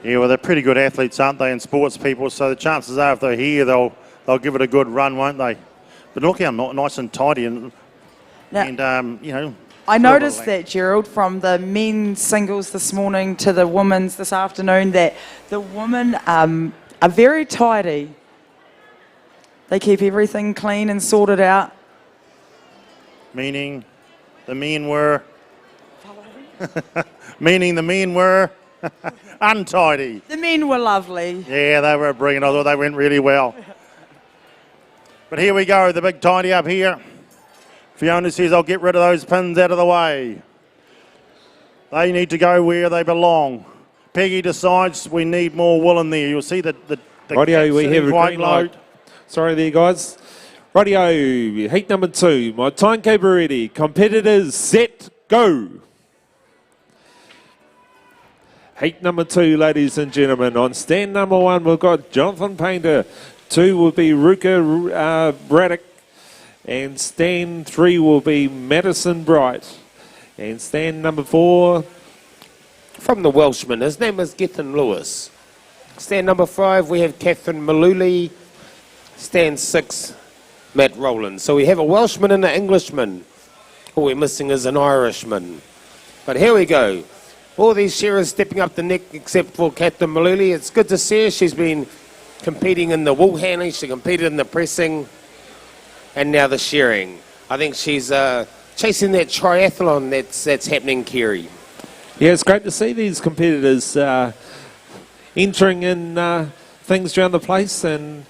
Yeah, well, they're pretty good athletes, aren't they, and sports people, so the chances are if they're here, they'll give it a good run, won't they? But look how nice and tidy, and you know, I noticed that, Gerald, from the men's singles this morning to the women's this afternoon, that the women are very tidy. They keep everything clean and sorted out. Meaning the men were... Meaning the men were untidy. The men were lovely. Yeah, they were brilliant. I thought they went really well. But here we go, the big tidy up here. Fiona says, I'll get rid of those pins out of the way. They need to go where they belong. Peggy decides we need more wool in there. You'll see that the Rightio, we have a quite green low. light. Sorry there, guys. Rightio, heat number 2. My timekeeper ready. Competitors set, go. Heat number 2, ladies and gentlemen. On stand number 1, we've got Jonathan Painter. 2 will be Ruka Braddock. And stand 3 will be Madison Bright. And stand number 4... From the Welshman, his name is Gethin Lewis. Stand number 5, we have Catherine Maluli. Stand 6, Matt Rowland. So we have a Welshman and an Englishman. All we're missing is an Irishman. But here we go. All these shearers stepping up the neck except for Catherine Maluli. It's good to see her. She's been competing in the Woolhandling. She competed in the pressing. And now the shearing. I think she's chasing that triathlon that's happening, Kerry. Yeah, it's great to see these competitors entering in things around the place, and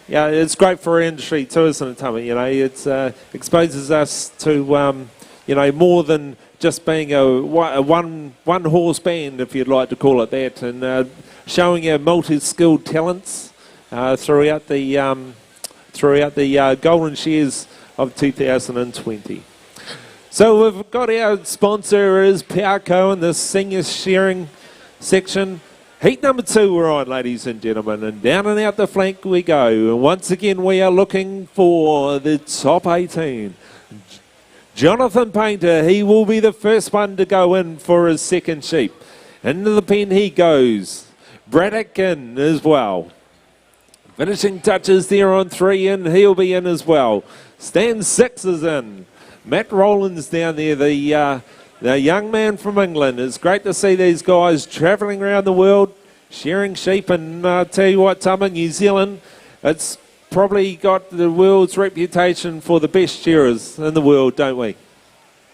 yeah, it's great for our industry too, isn't it, Tommy? You know, it exposes us to more than just being a one horse band, if you'd like to call it that, and showing our multi-skilled talents throughout the Golden Shears of 2020. So we've got our sponsor is Powerco in the senior shearing section. Heat number 2 we're on, ladies and gentlemen, and down and out the flank we go. And once again we are looking for the top 18. Jonathan Painter, he will be the first one to go in for his second sheep. Into the pen he goes. Braddock in as well. Finishing touches there on 3 and he'll be in as well. Stand 6 is in. Matt Rowland's down there, the young man from England. It's great to see these guys travelling around the world, shearing sheep, and I'll tell you what, Tama, New Zealand, it's probably got the world's reputation for the best shearers in the world, don't we?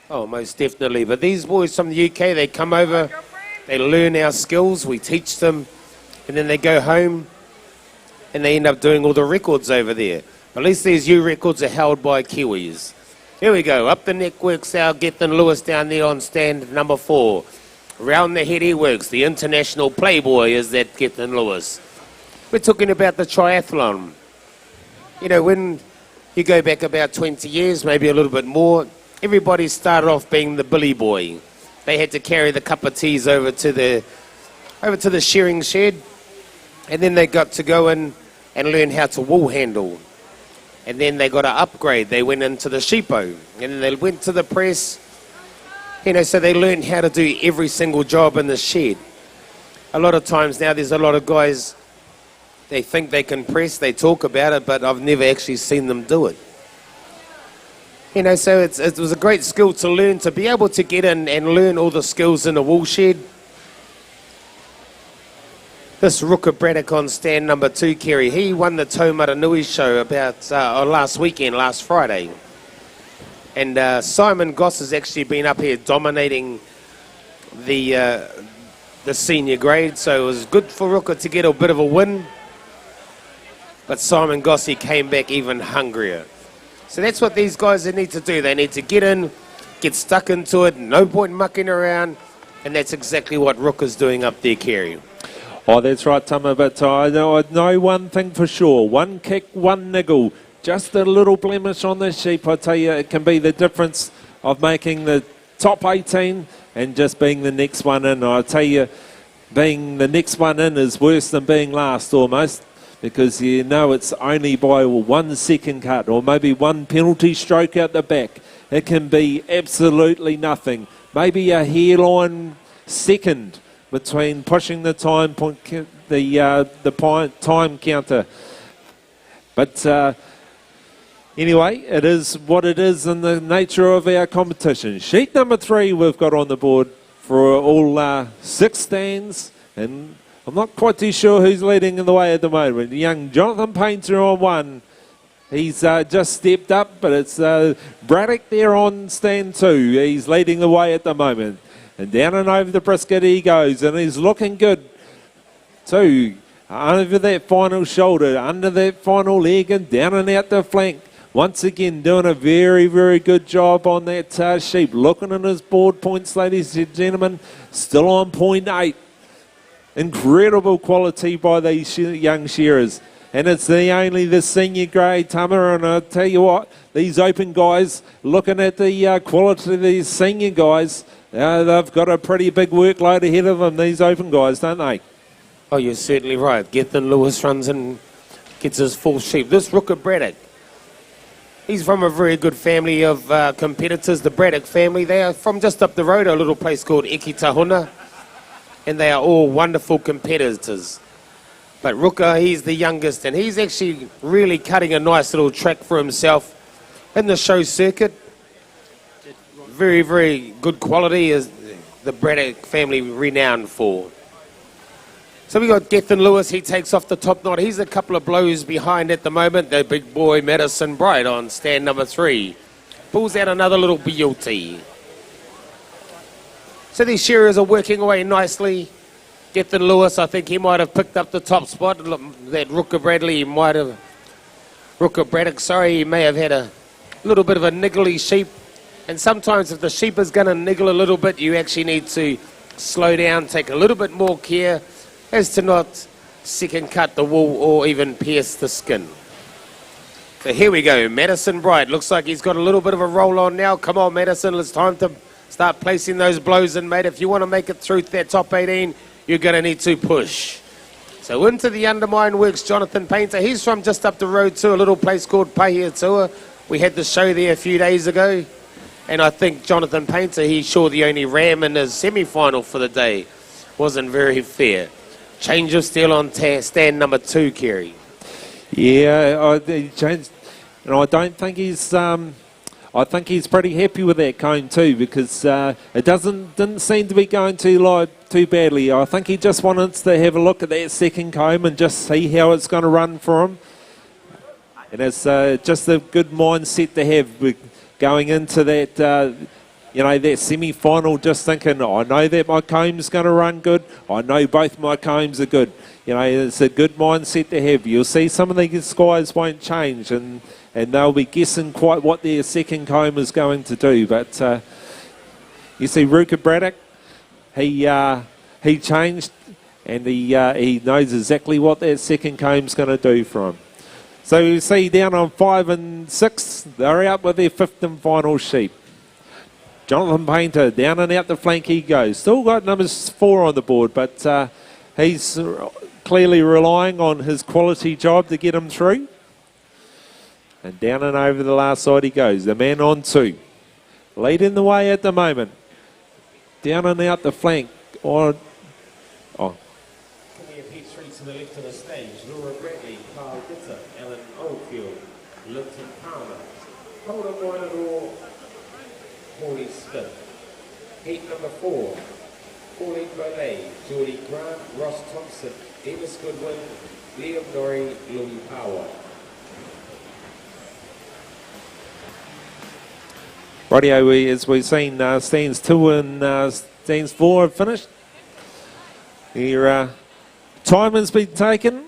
Oh, most definitely. But these boys from the UK, they come over, they learn our skills, we teach them, and then they go home and they end up doing all the records over there. At least these new records are held by Kiwis. Here we go, up the neck works our Gethin Lewis down there on stand number 4. Round the head he works, the international playboy is that Gethin Lewis. We're talking about the triathlon. You know, when you go back about 20 years, maybe a little bit more, everybody started off being the billy boy. They had to carry the cup of teas over to the shearing shed, and then they got to go in and learn how to wool handle. And then they got to upgrade. They went into the sheepo, and then they went to the press. You know, so they learned how to do every single job in the shed. A lot of times now, there's a lot of guys, they think they can press, they talk about it, but I've never actually seen them do it. You know, so it was a great skill to learn, to be able to get in and learn all the skills in a wool shed. This Ruka Braddock on stand number 2, Kerry, he won the Taumaranui show about last weekend, last Friday. And Simon Goss has actually been up here dominating the senior grade, so it was good for Ruka to get a bit of a win. But Simon Goss, he came back even hungrier. So that's what these guys need to do. They need to get in, get stuck into it, no point mucking around, and that's exactly what Ruka's doing up there, Kerry. Oh, that's right, Tama, but I know one thing for sure. One kick, one niggle. Just a little blemish on this sheep, I tell you, it can be the difference of making the top 18 and just being the next one in. I tell you, being the next one in is worse than being last almost, because you know it's only by 1 second cut or maybe 1 penalty stroke out the back. It can be absolutely nothing. Maybe a hairline second between pushing the time time counter. But Anyway, it is what it is in the nature of our competition. Sheet number 3 we've got on the board for all 6 stands, and I'm not quite too sure who's leading in the way at the moment. Young Jonathan Painter on 1. He's just stepped up, but it's Braddock there on stand 2. He's leading the way at the moment. And down and over the brisket he goes, and he's looking good too. Over that final shoulder, under that final leg, and down and out the flank. Once again, doing a very, very good job on that sheep. Looking at his board points, ladies and gentlemen, still on 0.8. Incredible quality by these young shearers. And it's only the senior grade, Tama, and I'll tell you what, these open guys, looking at the quality of these senior guys, they've got a pretty big workload ahead of them, these open guys, don't they? Oh, you're certainly right. Gethin Lewis runs and gets his full sheep. This Rooker Braddock, he's from a very good family of competitors, the Braddock family. They are from just up the road, a little place called Ekitahuna, and they are all wonderful competitors. But Rooker, he's the youngest, and he's actually really cutting a nice little track for himself in the show circuit. Very, very good quality is the Braddock family renowned for. So we got Gethin Lewis, he takes off the top knot. He's a couple of blows behind at the moment. The big boy Madison Bright on stand number 3. Pulls out another little beauty. So these shearers are working away nicely. Gethin Lewis, I think he might have picked up the top spot. Look, that Rooker Braddock, sorry, he may have had a little bit of a niggly sheep. And sometimes if the sheep is going to niggle a little bit, you actually need to slow down, take a little bit more care as to not second cut the wool or even pierce the skin. So here we go, Madison Bright. Looks like he's got a little bit of a roll on now. Come on, Madison, it's time to start placing those blows in, mate. If you want to make it through that top 18, you're going to need to push. So into the undermine works Jonathan Painter. He's from just up the road to a little place called Pahiatua. We had the show there a few days ago. And I think Jonathan Painter, he's sure the only ram in his semi-final for the day. Wasn't very fair. Change of steel on stand number 2, Kerry. Yeah, he changed, and I don't think he's. I think he's pretty happy with that comb too, because it didn't seem to be going too badly. I think he just wanted to have a look at that second comb and just see how it's going to run for him. And it's just a good mindset to have going into that. That semi-final, just thinking, I know that my comb's going to run good. I know both my combs are good. It's a good mindset to have. You'll see some of these guys won't change, and they'll be guessing quite what their second comb is going to do. But you see, Rooker Braddock, he changed, and he knows exactly what that second comb's going to do for him. So you see, down on 5 and 6, they're out with their 5th and final sheep. Jonathan Painter, down and out the flank he goes. Still got numbers 4 on the board, but he's clearly relying on his quality job to get him through. And down and over the last side he goes. The man on 2. Leading the way at the moment. Down and out the flank. Coming up P3 to the left of the stage. Laura Bradley, Carl Gitter, Alan Oldfield, Linton Palmer. Holden Wairarapa, Paulie Smith. Heat number 4, Pauline Bonet, Geordie Grant, Ross Thompson, Enos Goodwin, Liam Norrie, Louis Power. Rightio, as we've seen, stands 2 and stands 4 have finished. Here, time has been taken.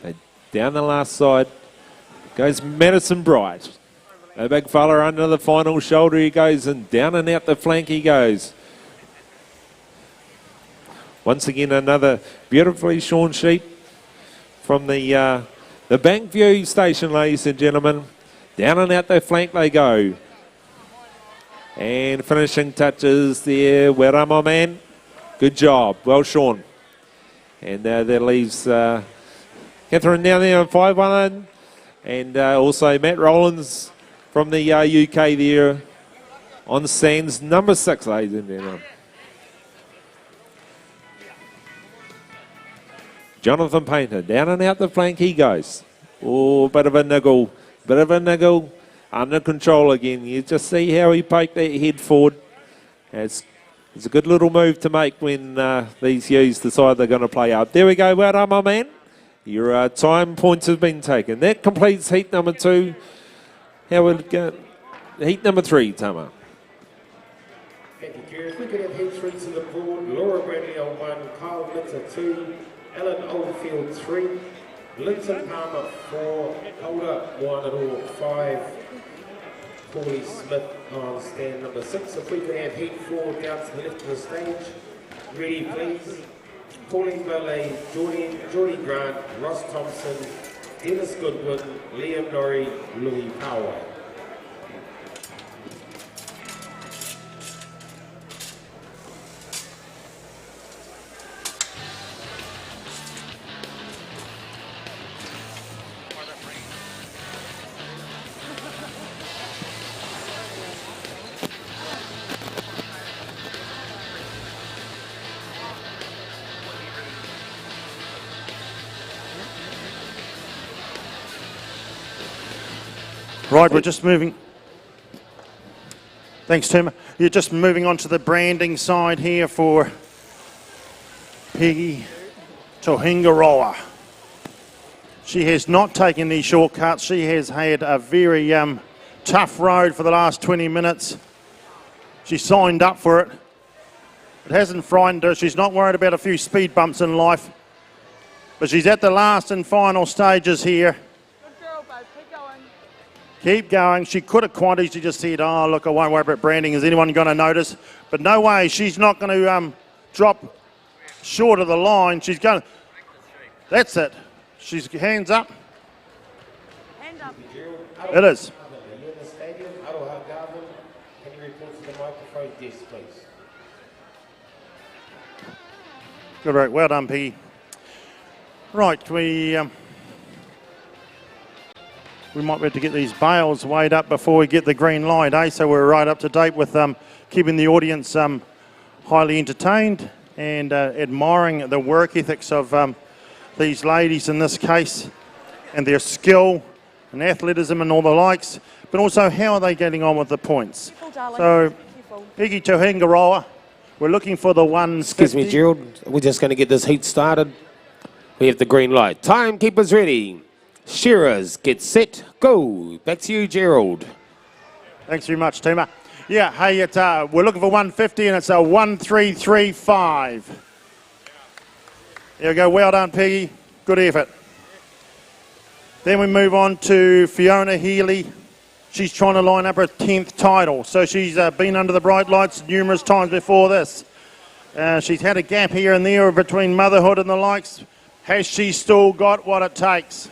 And down the last side goes Madison Bright. A big fella under the final shoulder he goes, and down and out the flank he goes. Once again, another beautifully shorn sheep from the Bankview station, ladies and gentlemen. Down and out the flank they go. And finishing touches there, Wairarapa man. Good job, well shorn. And that leaves Catherine down there on 5-1. And also Matt Rowlands from the UK there on stands number 6, ladies and gentlemen. Jonathan Painter, down and out the flank he goes. Oh, bit of a niggle Bit of a niggle, under control again. You just see how he poked that head forward. It's a good little move to make when these ewes decide they're going to play up. There we go, well done, my man. Your time points have been taken. That completes heat number 2. How will it go? Heat number 3, Tama. Thank you, Kerry. If we could have heat 3 to the board, Laura Bradley on 1, Kyle Litter 2, Alan Oldfield 3, Linton Palmer 4, Holder 1 and all 5, Paulie Smith on stand number 6. If we could have heat 4 down to the left of the stage. Ready, please. Pauline Ballet, Geordie Grant, Ross Thompson, Dennis Goodwin, Liam Norrie, Louis Powell. Right, we're just moving. Thanks, Tim. You're just moving on to the branding side here for Peggy Tohingaroa. She has not taken these shortcuts. She has had a very tough road for the last 20 minutes. She signed up for it. It hasn't frightened her. She's not worried about a few speed bumps in life. But she's at the last and final stages here. Keep going. She could have quite easily just said, oh, look, I won't worry about branding. Is anyone going to notice? But no way. She's not going to drop short of the line. She's going to... That's it. She's hands up. Hand up. It is. Are you in the stadium? Aroha Garvin, can you report to the microphone desk, please? Good work. Well done, Peggy. Right, we might be able to get these bales weighed up before we get the green light, eh? So we're right up to date with keeping the audience highly entertained and admiring the work ethics of these ladies in this case and their skill and athleticism and all the likes, but also how are they getting on with the points. So, Peggy Tohingaroa, we're looking for the 150. Excuse me, Gerald. We're just going to get this heat started. We have the green light. Timekeepers ready. Shearers, get set, go. Back to you, Gerald. Thanks very much, Tima. Yeah, hey, we're looking for 150 and it's a 1335. There we go, well done, Peggy. Good effort. Then we move on to Fiona Healy. She's trying to line up her 10th title. So she's been under the bright lights numerous times before this. She's had a gap here and there between motherhood and the likes. Has she still got what it takes?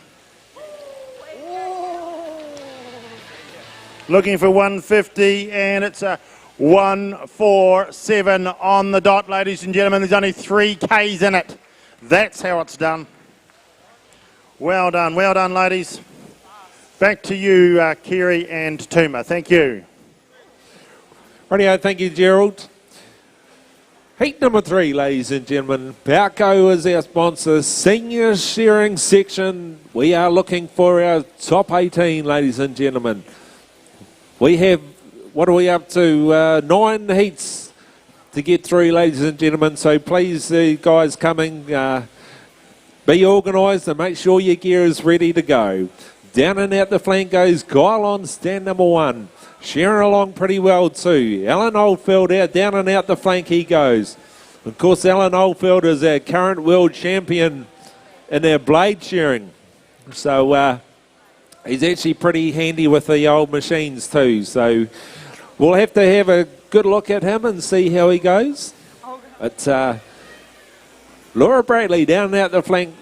Looking for 150 and it's a 147 on the dot, ladies and gentlemen. There's only 3 Ks in it. That's how it's done. Well done, ladies. Back to you, Kerry and Tuma. Thank you. Rightio, thank you, Gerald. Heat number 3, ladies and gentlemen. Palco is our sponsor. Senior Shearing section. We are looking for our top 18, ladies and gentlemen. We have, what are we up to? 9 heats to get through, ladies and gentlemen. So please, the guys coming, be organised and make sure your gear is ready to go. Down and out the flank goes Kyle on stand number 1. Sharing along pretty well too. Alan Oldfield out, down and out the flank he goes. Of course, Alan Oldfield is our current world champion in our blade shearing. So he's actually pretty handy with the old machines too. So we'll have to have a good look at him and see how he goes. But Laura Bradley down and out the flank,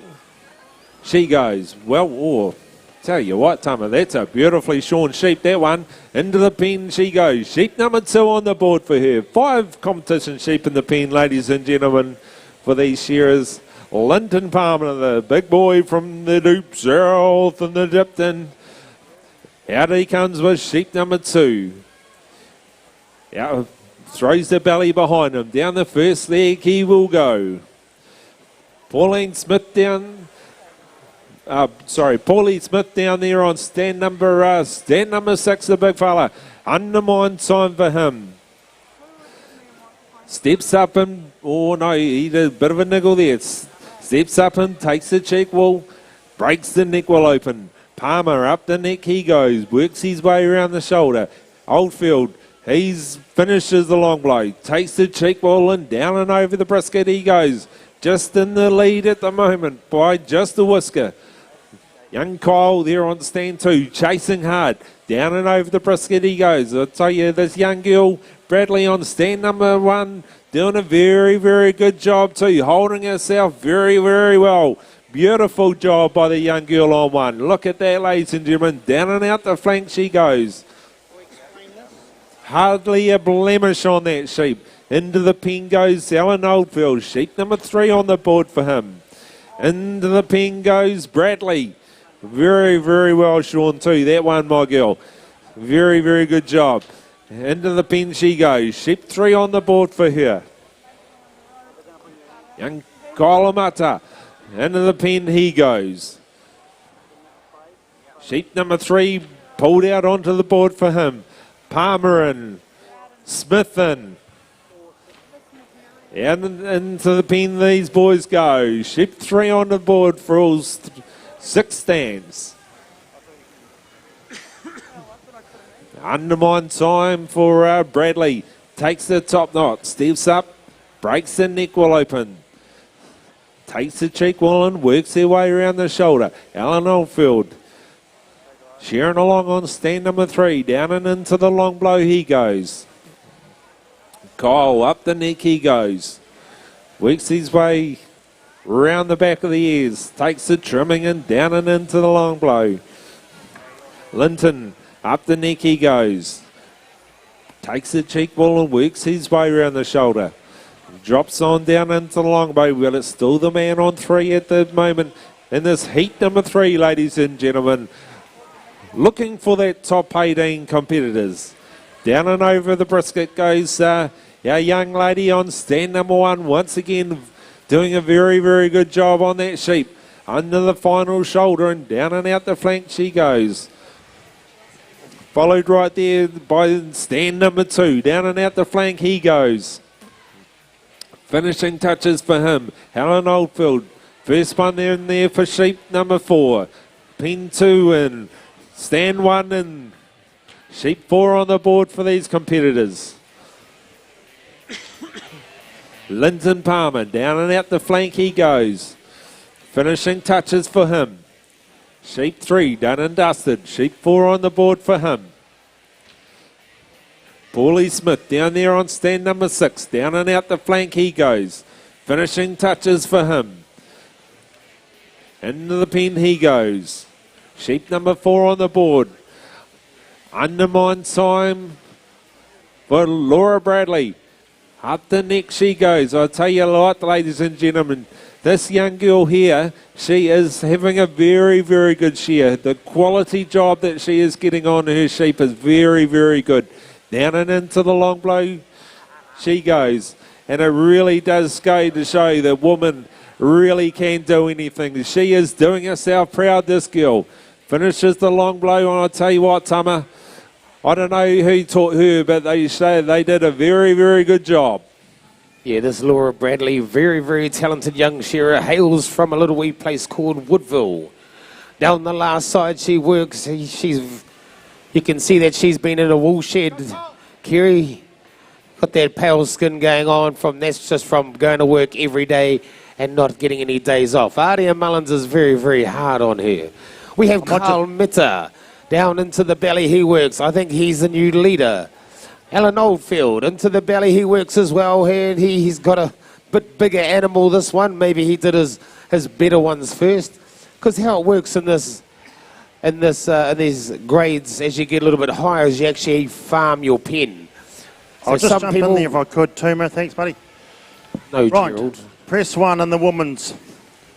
she goes. Well, tell you what, Tama, that's a beautifully shorn sheep, that one. Into the pen she goes. Sheep number 2 on the board for her. 5 competition sheep in the pen, ladies and gentlemen, for these shearers. Linton Palmer, the big boy from the Loop South and the Dipton. Out he comes with sheep number 2. Out, throws the belly behind him. Down the first leg he will go. Pauline Smith down. Paulie Smith down there on stand number 6, the big fella. Undermine time for him. Steps up and, oh no, he did a bit of a niggle there. Steps up and takes the cheek wall, breaks the neck wall open. Palmer up the neck he goes, works his way around the shoulder. Oldfield, he's finishes the long blow, takes the cheek wall and down and over the brisket he goes. Just in the lead at the moment by just a whisker. Young Kyle there on stand 2, chasing hard. Down and over the brisket he goes. I'll tell you, this young girl, Bradley, on stand number 1, doing a very, very good job too. Holding herself very, very well. Beautiful job by the young girl on 1. Look at that, ladies and gentlemen. Down and out the flank she goes. Hardly a blemish on that sheep. Into the pen goes Alan Oldfield. Sheep number 3 on the board for him. Into the pen goes Bradley. Very, very well shorn too. That one, my girl. Very, very good job. Into the pen she goes. Sheep 3 on the board for her. Young Kailamata. Into the pen he goes. Sheep number 3 pulled out onto the board for him. Palmer in. Smith in. And into the pen these boys go. Sheep 3 on the board for all 6 stands. Undermine time for Bradley. Takes the top knot. Steps up. Breaks the neck wall open. Takes the cheek wall and works their way around the shoulder. Alan Oldfield. Shearing along on stand number 3. Down and into the long blow he goes. Kyle up the neck he goes. Works his way round the back of the ears. Takes the trimming and down and into the long blow. Linton up the neck he goes. Takes the cheek wall and works his way around the shoulder. Drops on down into the long bow. Well, it's still the man on 3 at the moment in this heat number 3, ladies and gentlemen. Looking for that top 18 competitors. Down and over the brisket goes our young lady on stand number 1. Once again, doing a very, very good job on that sheep. Under the final shoulder and down and out the flank she goes. Followed right there by stand number 2. Down and out the flank he goes. Finishing touches for him. Alan Oldfield. First one there in there for sheep number 4. Pin 2 and stand 1 and sheep 4 on the board for these competitors. Linton Palmer. Down and out the flank he goes. Finishing touches for him. Sheep 3 done and dusted. Sheep 4 on the board for him. Paulie Smith down there on stand number 6. Down and out the flank he goes. Finishing touches for him. Into the pen he goes. Sheep number 4 on the board. Undermine time for Laura Bradley. Up the neck she goes. I tell you what, ladies and gentlemen, this young girl here, she is having a very, very good shear. The quality job that she is getting on her sheep is very, very good. Down and into the long blow she goes. And it really does go to show that woman really can do anything. She is doing herself proud, this girl. Finishes the long blow, and I'll tell you what, Tama, I don't know who taught her, but they say they did a very, very good job. Yeah, this Laura Bradley, very, very talented young shearer, hails from a little wee place called Woodville. Down the last side she works. You can see that she's been in a wool shed. Kerry, got that pale skin going on that's just from going to work every day and not getting any days off. Aria Mullins is very, very hard on her. We have Carl Mitter. Down into the belly he works. I think he's the new leader. Alan Oldfield, into the belly he works as well. And he's got a bit bigger animal, this one. Maybe he did his better ones first. Because how it works in these grades, as you get a little bit higher, is you actually farm your pen. So I'll just jump in there if I could, Tuma. Thanks, buddy. No, right. Gerald. Press 1 in the women's.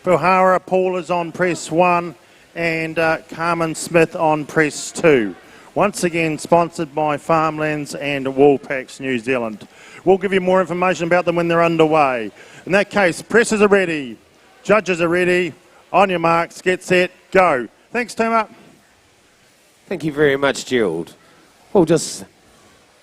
Puhara Paul is on press 1 and Carmen Smith on press 2. Once again, sponsored by Farmlands and Woolpacks New Zealand. We'll give you more information about them when they're underway. In that case, presses are ready, judges are ready. On your marks, get set, go. Thanks, Tuma. Thank you very much, Gerald. Well, just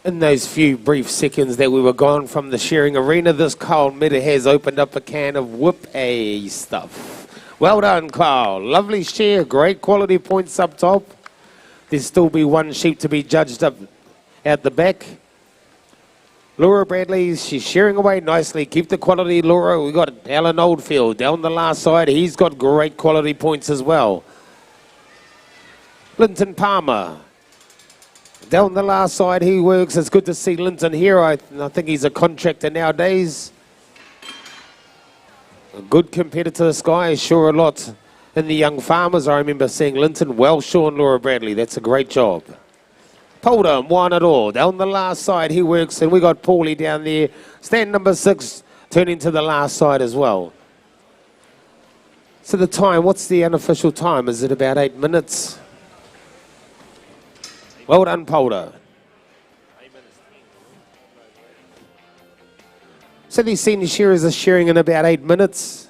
in those few brief seconds that we were gone from the Shearing arena, this Kyle Meta has opened up a can of whip-a stuff. Well done, Kyle. Lovely shear, great quality points up top. There'll still be one sheep to be judged up at the back. Laura Bradley, she's shearing away nicely. Keep the quality, Laura. We've got Alan Oldfield down the last side. He's got great quality points as well. Linton Palmer. Down the last side, he works. It's good to see Linton here. I think he's a contractor nowadays. A good competitor, this guy. Sure a lot in the young farmers. I remember seeing Linton. Well shorn, Laura Bradley. That's a great job. Poldham, one at all. Down the last side, he works. And we got Paulie down there. Stand number 6, turning to the last side as well. So the time, what's the unofficial time? Is it about 8 minutes? Well done, Polder. So these senior shearers are shearing in about 8 minutes.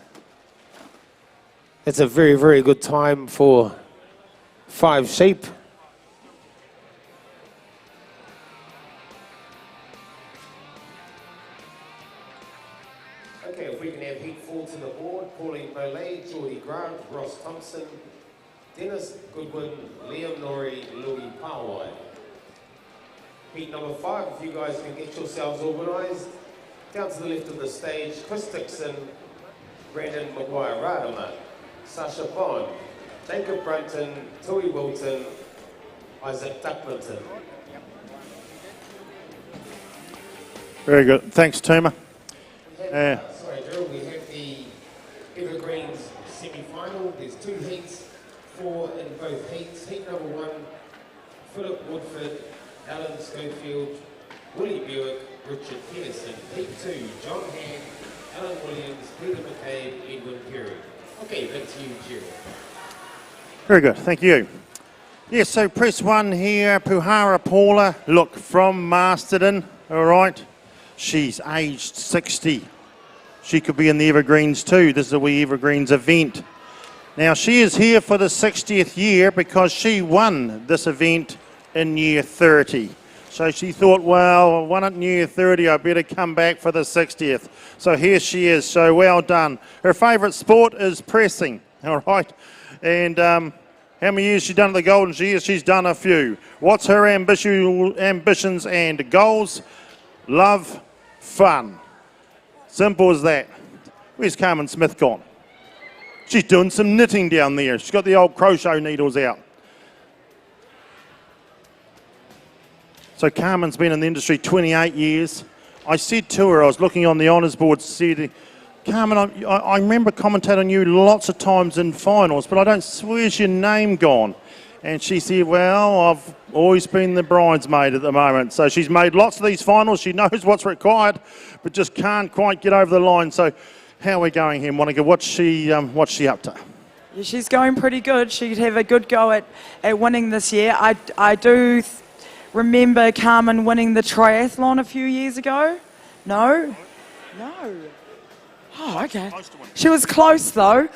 It's a very, very good time for 5 sheep. Okay, if we can have heat 4 to the board, Pauline Molay, Geordie Grant, Ross Thompson, Dennis Goodwin, Liam Norrie, Louis Powai. Heat number 5, if you guys can get yourselves organised. Down to the left of the stage, Chris Dixon, Brandon Wairarapa, Sasha Bond, Jacob Brunton, Tui Wilton, Isaac Duckmanton. Very good. Thanks, Tuma. Sorry, Gerald, we have the Evergreens semi-final. There's 2 heats, 4 in both heats. Heat number 1, Philip Woodford, Alan Schofield, Willie Buick, Richard Peterson. Heat 2, John Hand, Alan Williams, Peter McCabe, Edwin Perry. Okay, back to you, Gerald. Very good. Thank you. Yes, so press 1 here. Puhara Paula, look, from Masterton. All right. She's aged 60. She could be in the Evergreens too. This is a wee Evergreens event. Now, she is here for the 60th year because she won this event in year 30. So she thought, well, I won it in year 30, I better come back for the 60th. So here she is, so well done. Her favourite sport is pressing, all right? And how many years she's done at the Golden Shears? She's done a few. What's her ambitions and goals? Love, fun. Simple as that. Where's Carmen Smith gone? She's doing some knitting down there. She's got the old crochet needles out. So Carmen's been in the industry 28 years. I said to her, I was looking on the honours board, said, Carmen, I remember commentating you lots of times in finals, but I don't, where's your name gone? And she said, well, I've always been the bridesmaid at the moment. So she's made lots of these finals. She knows what's required, but just can't quite get over the line. So how are we going here, Monica? What's she up to? Yeah, she's going pretty good. She'd have a good go at winning this year. I do remember Carmen winning the triathlon a few years ago. No? No. Oh, okay. She was close, though.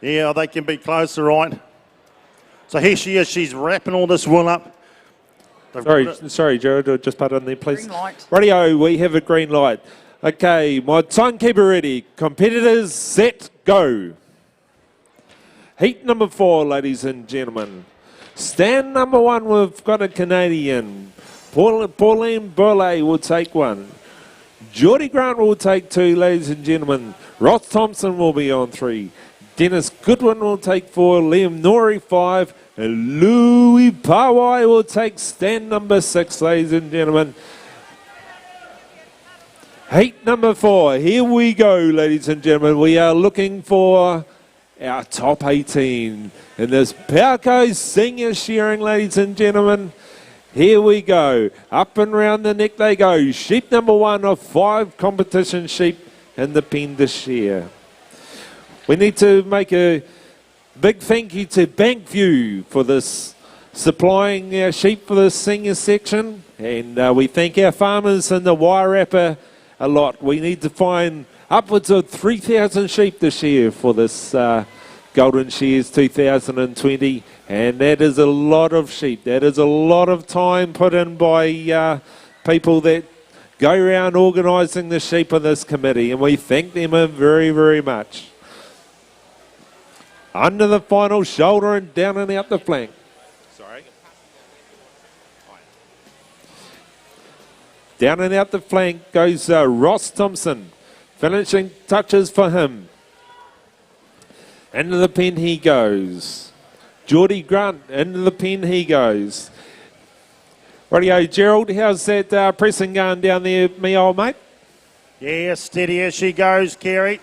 Yeah, they can be closer, right? So here she is. She's wrapping all this wool up. Sorry, Jared, just put it in there, please. Green light. Radio, we have a green light. Okay, my timekeeper ready. Competitors, set, go. Heat number 4, ladies and gentlemen. Stand number 1, we've got a Canadian. Pauline Burley will take 1. Geordie Grant will take 2, ladies and gentlemen. Ross Thompson will be on 3. Dennis Goodwin will take 4. Liam Norrie 5. And Louis Powai will take stand number 6, ladies and gentlemen. Heat number 4. Here we go, ladies and gentlemen. We are looking for our top 18 in this Pauco Senior Shearing, ladies and gentlemen. Here we go. Up and round the neck they go. Sheep number 1 of 5 competition sheep in the pen to shear. We need to make a big thank you to Bankview for this, supplying our sheep for the senior section. And we thank our farmers in the Wairarapa a lot. We need to find Upwards of 3,000 sheep this year for this Golden Shears 2020, and that is a lot of sheep. That is a lot of time put in by people that go around organising the sheep in this committee, and we thank them very, very much. Under the final shoulder and down and out the flank. Sorry. Down and out the flank goes Ross Thompson. Finishing touches for him. Into the pen he goes. Geordie Grant, into the pen he goes. Radio Gerald, how's that pressing going down there, me old mate? Yeah, steady as she goes, Kerry.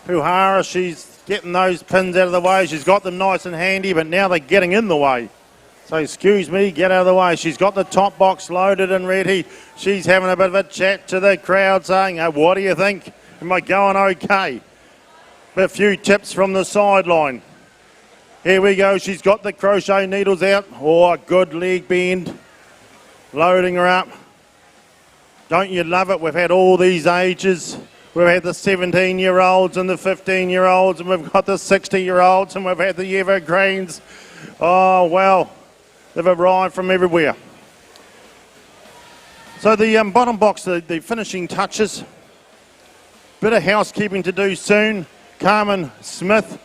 Puhara, she's getting those pins out of the way. She's got them nice and handy, but now they're getting in the way. So excuse me, get out of the way. She's got the top box loaded and ready. She's having a bit of a chat to the crowd saying, oh, what do you think? Am I going okay? A few tips from the sideline. Here we go. She's got the crochet needles out. Oh, good leg bend. Loading her up. Don't you love it? We've had all these ages. We've had the 17-year-olds and the 15-year-olds, and we've got the 60-year-olds, and we've had the Evergreens. Oh, well, they've arrived from everywhere. So the bottom box, the finishing touches. Bit of housekeeping to do soon. Carmen Smith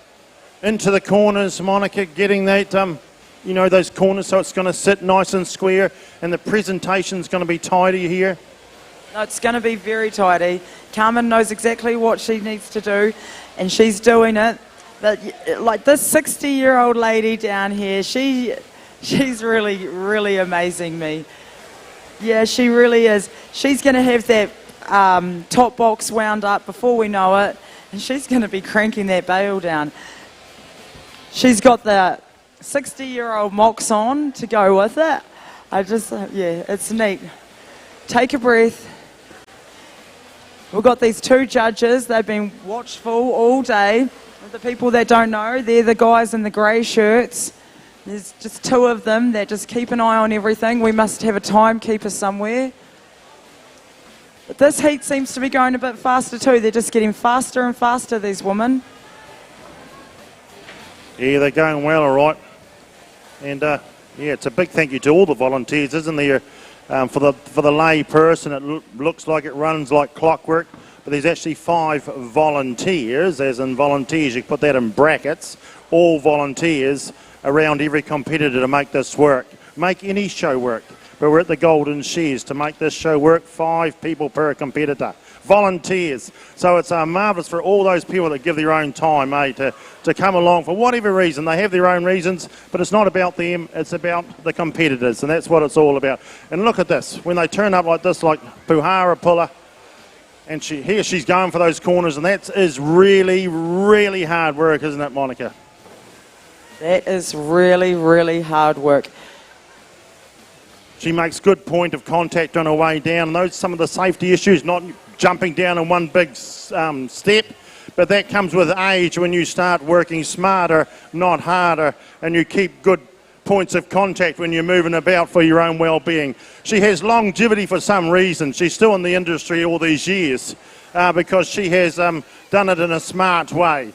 into the corners, Monica getting that, those corners so it's going to sit nice and square, and the presentation's going to be tidy here. No, it's going to be very tidy. Carmen knows exactly what she needs to do, and she's doing it. But like this 60-year-old lady down here, she's really, really amazing me. Yeah, she really is. She's going to have that top box wound up before we know it, and she's going to be cranking that bale down. She's got the 60-year-old mocks on to go with it. It's neat. Take a breath. We've got these two judges. They've been watchful all day. The people that don't know, they're the guys in the grey shirts. There's just two of them that just keep an eye on everything. We must have a timekeeper somewhere. But this heat seems to be going a bit faster too. They're just getting faster and faster, these women. Yeah, they're going well, all right. And it's a big thank you to all the volunteers, isn't there? For the lay person, it looks like it runs like clockwork, but there's actually 5 volunteers, as in volunteers, you put that in brackets, all volunteers around every competitor to make this work, make any show work. But we're at the Golden Shears to make this show work, 5 people per competitor. Volunteers. So it's marvellous for all those people that give their own time, to come along for whatever reason. They have their own reasons, but it's not about them, it's about the competitors, and that's what it's all about. And look at this, when they turn up like this, like Puhara Puller, and she's going for those corners, and that is really, really hard work, isn't it, Monica? That is really, really hard work. She makes good point of contact on her way down. And those some of the safety issues, not jumping down in one big step, but that comes with age when you start working smarter, not harder, and you keep good points of contact when you're moving about for your own well-being. She has longevity for some reason. She's still in the industry all these years because she has done it in a smart way.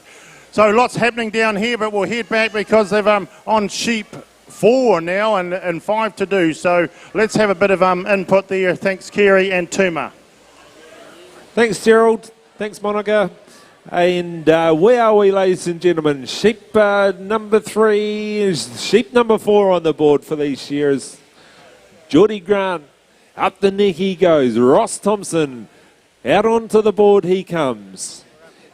So lots happening down here, but we'll head back because they've on sheep 4 now and 5 to do. So let's have a bit of input there. Thanks, Kerry and Tuma. Thanks, Gerald. Thanks, Monica. And where are we, ladies and gentlemen? Sheep number 3 is sheep number 4 on the board for these shears. Geordie Grant, up the neck he goes. Ross Thompson, out onto the board he comes.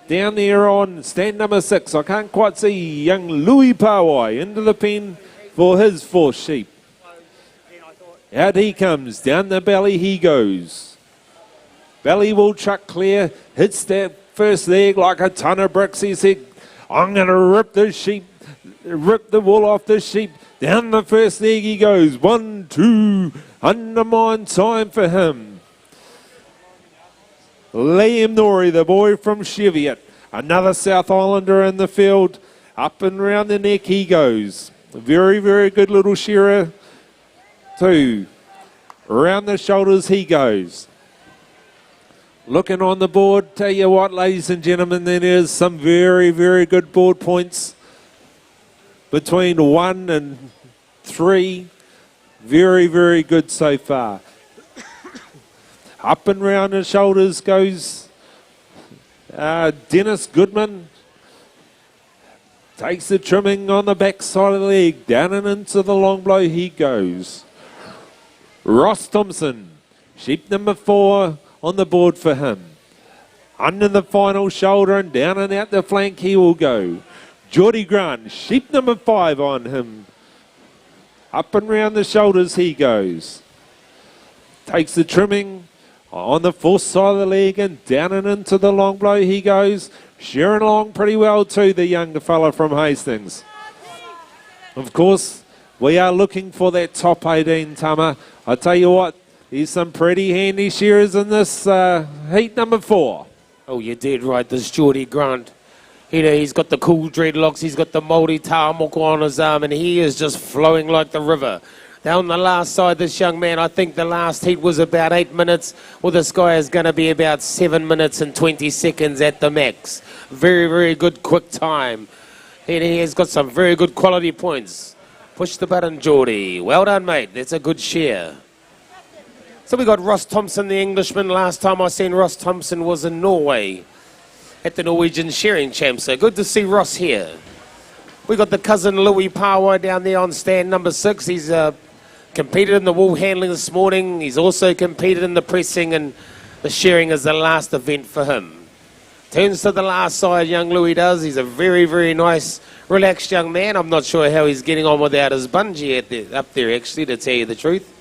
Down there on stand number 6, I can't quite see young Louis Pawai into the pen for his 4th sheep. Out he comes, down the belly he goes. Belly will chuck clear, hits that first leg like a ton of bricks. He said, I'm going to rip the wool off this sheep. Down the first leg he goes. 1, 2, undermine time for him. Liam Norrie, the boy from Cheviot, another South Islander in the field. Up and round the neck he goes. Very, very good little shearer. 2. Around the shoulders he goes. Looking on the board, tell you what, ladies and gentlemen, there is some very, very good board points between 1 and 3. Very, very good so far. Up and round the shoulders goes Dennis Goodman. Takes the trimming on the back side of the leg. Down and into the long blow he goes. Ross Thompson, sheep number 4 on the board for him. Under the final shoulder and down and out the flank he will go. Geordie Grant, sheep number 5 on him. Up and round the shoulders he goes. Takes the trimming on the full side of the leg and down and into the long blow he goes. Shearing along pretty well too, the younger fella from Hastings. Of course, we are looking for that top 18, Tama. I tell you what, there's some pretty handy shearers in this heat number 4. Oh, you're dead right. This Geordie Grant. He's got the cool dreadlocks. He's got the Māori tāmoko on his arm, and he is just flowing like the river. Down the last side, this young man, I think the last heat was about 8 minutes. Well, this guy is going to be about 7 minutes and 20 seconds at the max. Very, very good quick time. And he has got some very good quality points. Push the button, Geordie. Well done, mate. That's a good share. So we got Ross Thompson, the Englishman. Last time I seen Ross Thompson was in Norway at the Norwegian Shearing Champs. So good to see Ross here. We got the cousin Louis Pawa down there on stand number 6. He's competed in the Woolhandling this morning. He's also competed in the pressing, and the shearing is the last event for him. Turns to the last side, young Louis does. He's a very, very nice, relaxed young man. I'm not sure how he's getting on without his bungee up there, actually, to tell you the truth.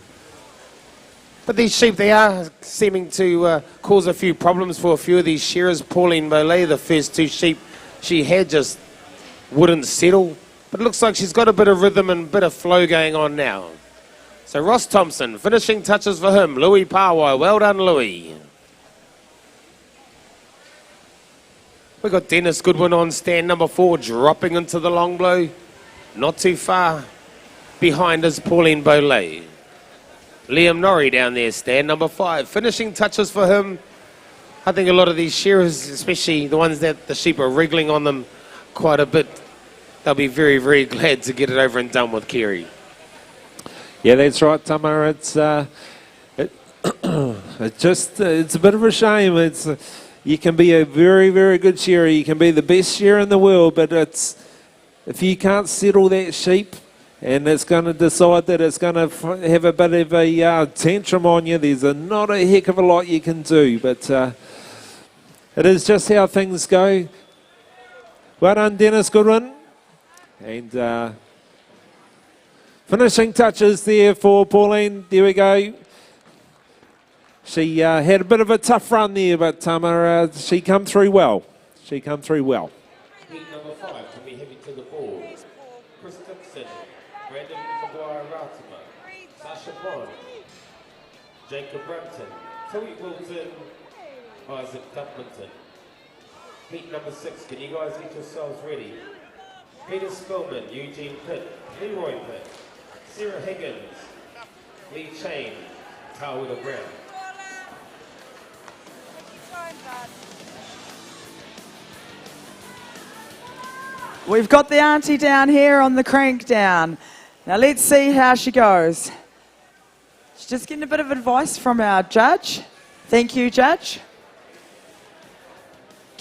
But these sheep, they are seeming to cause a few problems for a few of these shearers. Pauline Mollet, the first 2 sheep she had, just wouldn't settle. But it looks like she's got a bit of rhythm and a bit of flow going on now. So Ross Thompson, finishing touches for him. Louis Pawa, well done, Louis. We've got Dennis Goodwin on stand number 4, dropping into the long blow. Not too far behind is Pauline Boley. Liam Norrie down there, stand number 5. Finishing touches for him. I think a lot of these shearers, especially the ones that the sheep are wriggling on them quite a bit, they'll be very, very glad to get it over and done with, Kerry. Yeah, that's right, Tama. It's it's a bit of a shame. You can be a very, very good shearer. You can be the best shearer in the world, but if you can't settle that sheep and it's going to decide that it's going to have a bit of a tantrum on you, there's not a heck of a lot you can do. But it is just how things go. Well done, Dennis Goodwin. And finishing touches there for Pauline. There we go. She had a bit of a tough run there, but she come through well. She come through well. Heat number 5, can we have it to the board? Chris Dixon, Brandon Wairarapa, Sasha Bond, Jacob Brampton, Tui Wilton, Isaac Duplington. Heat number 6, can you guys get yourselves ready? Peter Spillman, Eugene Pitt, Leroy Pitt, Sarah Higgins, Lee Chain, Tawida Brown. We've got the auntie down here on the crank down. Now let's see how she goes. She's just getting a bit of advice from our judge. Thank you, Judge.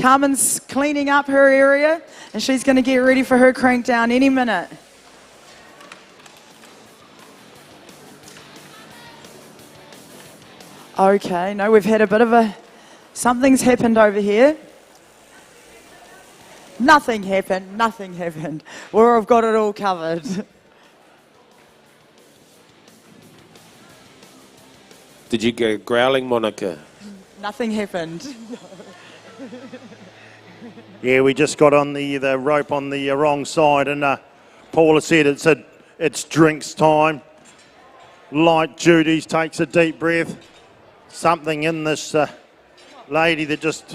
Carmen's cleaning up her area and she's going to get ready for her crank down any minute. Okay, no, we've had a bit of something's happened over here. Nothing happened, nothing happened. We've got it all covered. Did you go growling, Monica? Nothing happened. Yeah, we just got on the rope on the wrong side, and Paula said it's drinks time. Light duties, takes a deep breath. Something in this lady that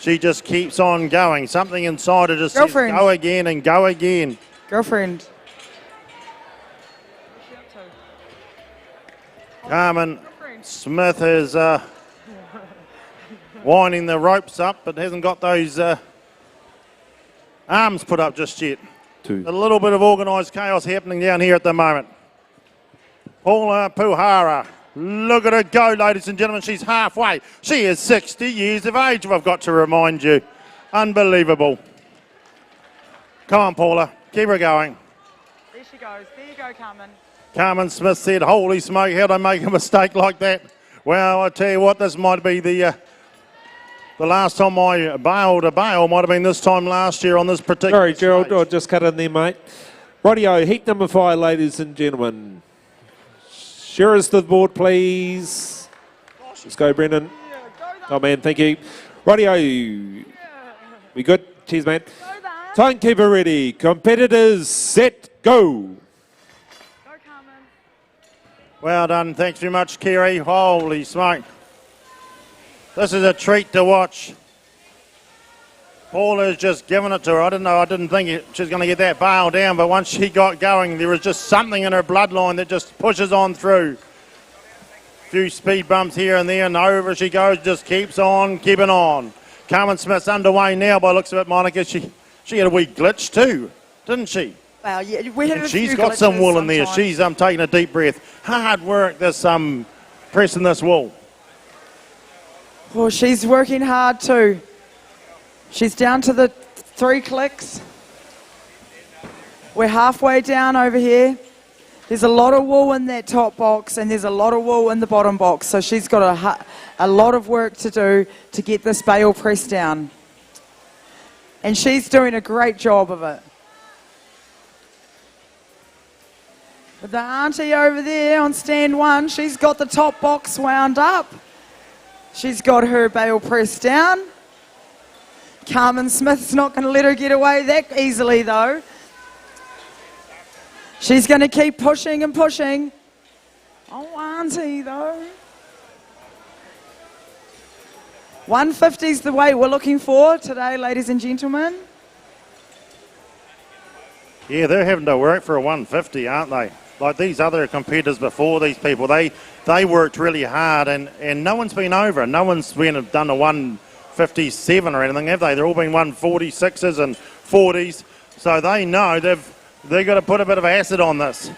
she just keeps on going. Something inside her just says go again and go again. Girlfriend. Carmen Smith has winding the ropes up, but hasn't got those arms put up just yet. A little bit of organised chaos happening down here at the moment. Paula Puhara, look at her go, ladies and gentlemen. She's halfway. She is 60 years of age, I've got to remind you. Unbelievable. Come on, Paula, keep her going. There she goes. There you go, Carmen. Carmen Smith said, holy smoke, how'd I make a mistake like that? Well, I tell you what, this might be the last time I bailed a bail, might have been this time last year on this particular Sorry, Gerald, I'll just cut in there, mate. Rightio, heat number 5, ladies and gentlemen. Shearers to the board, please. Let's go, Brendan. Oh, man, thank you. Rightio. We good? Cheers, mate. Timekeeper ready. Competitors set, go. Well done. Thanks very much, Kerry. Holy smoke. This is a treat to watch. Paula's just given it to her. I didn't think she was going to get that bail down, but once she got going, there was just something in her bloodline that just pushes on through. A few speed bumps here and there, and over she goes, just keeps on, keeping on. Carmen Smith's underway now by looks of it, Monica. She had a wee glitch too, didn't she? Well, yeah, we had And a she's few got some glitches wool in there. sometimes. She's taking a deep breath. Hard work, this pressing this wool. Well, she's working hard too. She's down to the 3 clicks. We're halfway down over here. There's a lot of wool in that top box and there's a lot of wool in the bottom box. So she's got a lot of work to do to get this bale pressed down. And she's doing a great job of it. But the auntie over there on stand 1, she's got the top box wound up. She's got her bale pressed down. Carmen Smith's not going to let her get away that easily though. She's going to keep pushing and pushing. Oh, auntie though. 150 is the weight we're looking for today, ladies and gentlemen. Yeah, they're having to work for a 150, aren't they? Like these other competitors before these people, they worked really hard and no one's been over. No one's done a 157 or anything, have they? They're all been 146s and 40s. So they know they've got to put a bit of acid on this.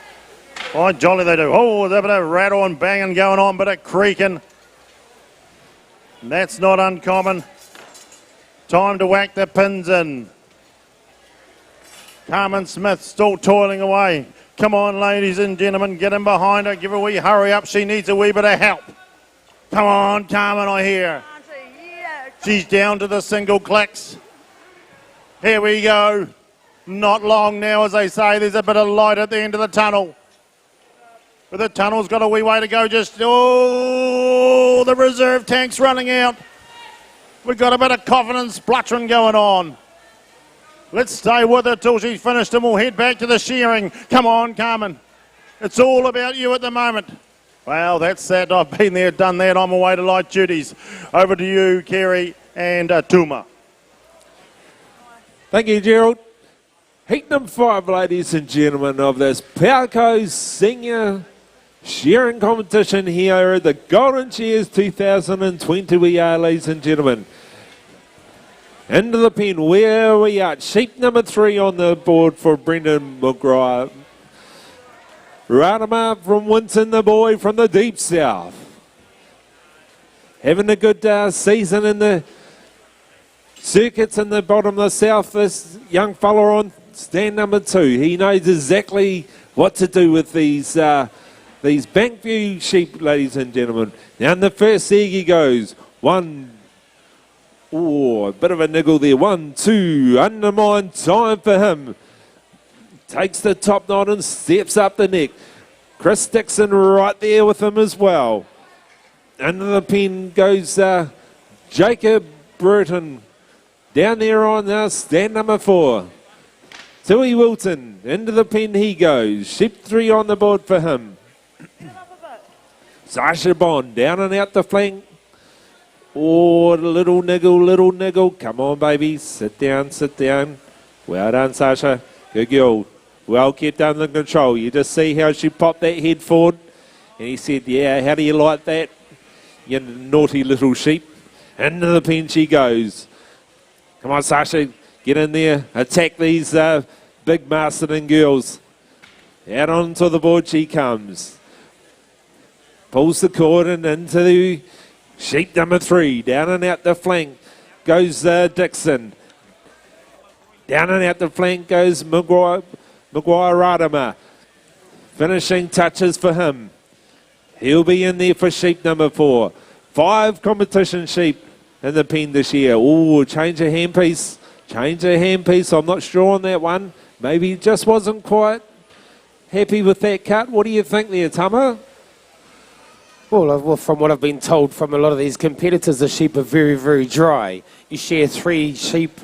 Oh, jolly they do. Oh, there's a bit of rattle and banging going on, bit of creaking. That's not uncommon. Time to whack the pins in. Carmen Smith still toiling away. Come on, ladies and gentlemen, get in behind her. Give her a wee hurry up. She needs a wee bit of help. Come on, Carmen, I hear. She's down to the single clicks. Here we go. Not long now, as they say. There's a bit of light at the end of the tunnel. But the tunnel's got a wee way to go. The reserve tank's running out. We've got a bit of coughing and spluttering going on. Let's stay with her till she's finished and we'll head back to the shearing. Come on, Carmen. It's all about you at the moment. Well, that's that. I've been there, done that. I'm away to light duties. Over to you, Kerry and Tuma. Thank you, Gerald. Heat number 5, ladies and gentlemen, of this Powerco Senior Shearing Competition here at the Golden Shears 2020 we are, ladies and gentlemen. Into the pen, where we are. Sheep number 3 on the board for Brendan McGrath. Wairarapa from Winton, the boy from the deep south. Having a good season in the circuits in the bottom of the south. This young fella on stand number 2. He knows exactly what to do with these Bankview sheep, ladies and gentlemen. Now in the first egg he goes. 1, a bit of a niggle there. 1, 2, undermine time for him. Takes the top knot and steps up the neck. Chris Dixon right there with him as well. Under the pen goes Jacob Burton. Down there on stand number 4. Tui Wilton. Into the pen he goes. Sheep 3 on the board for him. Sasha Bond down and out the flank. Little niggle. Come on, baby. Sit down. Well done, Sasha. Good girl. Well kept under control. You just see how she popped that head forward. And he said, yeah, how do you like that, you naughty little sheep? Into the pen she goes. Come on, Sasha, get in there. Attack these big Masterton girls. Out onto the board she comes. Pulls the cord and into the sheep number 3. Down and out the flank goes Dixon. Down and out the flank goes Wairarapa. Finishing touches for him. He'll be in there for sheep number 4. 5 competition sheep in the pen this year. Oh, change of handpiece. Change of handpiece. I'm not sure on that one. Maybe he just wasn't quite happy with that cut. What do you think there, Tama? Well, from what I've been told from a lot of these competitors, the sheep are very, very dry. You share 3 sheep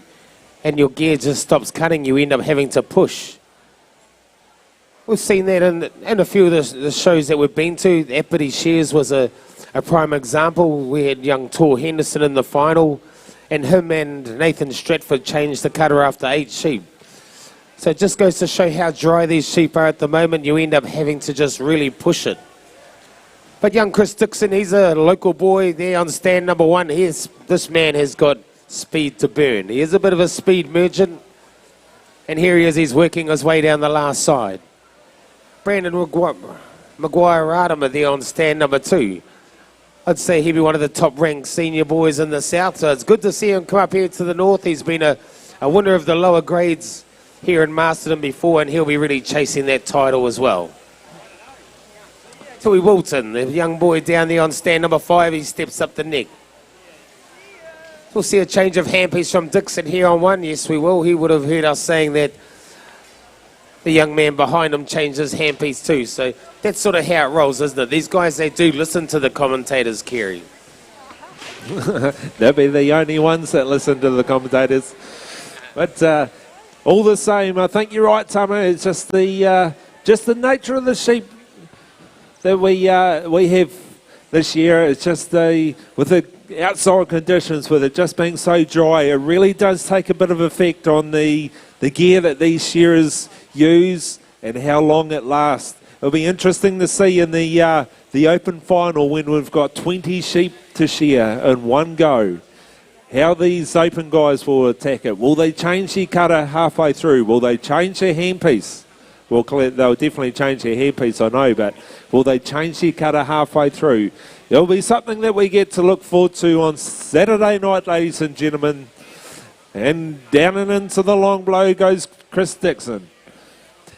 and your gear just stops cutting. You end up having to push. We've seen that in a few of the shows that we've been to. Golden Shears was a prime example. We had young Tor Henderson in the final, and him and Nathan Stratford changed the cutter after 8 sheep. So it just goes to show how dry these sheep are at the moment. You end up having to just really push it. But young Chris Dixon, he's a local boy there on stand number 1. This man has got speed to burn. He is a bit of a speed merchant. And here he is, he's working his way down the last side. Brandon Wairarapa there on stand number 2. I'd say he'd be one of the top-ranked senior boys in the south, so it's good to see him come up here to the north. He's been a winner of the lower grades here in Masterton before, and he'll be really chasing that title as well. Tui Wilton, the young boy down there on stand number 5, he steps up the neck. We'll see a change of handpiece from Dixon here on 1. Yes, we will. He would have heard us saying that the young man behind him changed his handpiece too. So that's sort of how it rolls, isn't it? These guys, they do listen to the commentators, Kerry. They'll be the only ones that listen to the commentators. But all the same, I think you're right, Tama. It's just the nature of the sheep that we have this year. It's just with the outside conditions, with it just being so dry, it really does take a bit of effect on the gear that these shearers use and how long it lasts. It'll be interesting to see in the open final when we've got 20 sheep to shear in one go, how these open guys will attack it. Will they change their cutter halfway through? Will they change their handpiece? Well, they'll definitely change their handpiece, I know, but will they change their cutter halfway through? It'll be something that we get to look forward to on Saturday night, ladies and gentlemen. And down and into the long blow goes Chris Dixon.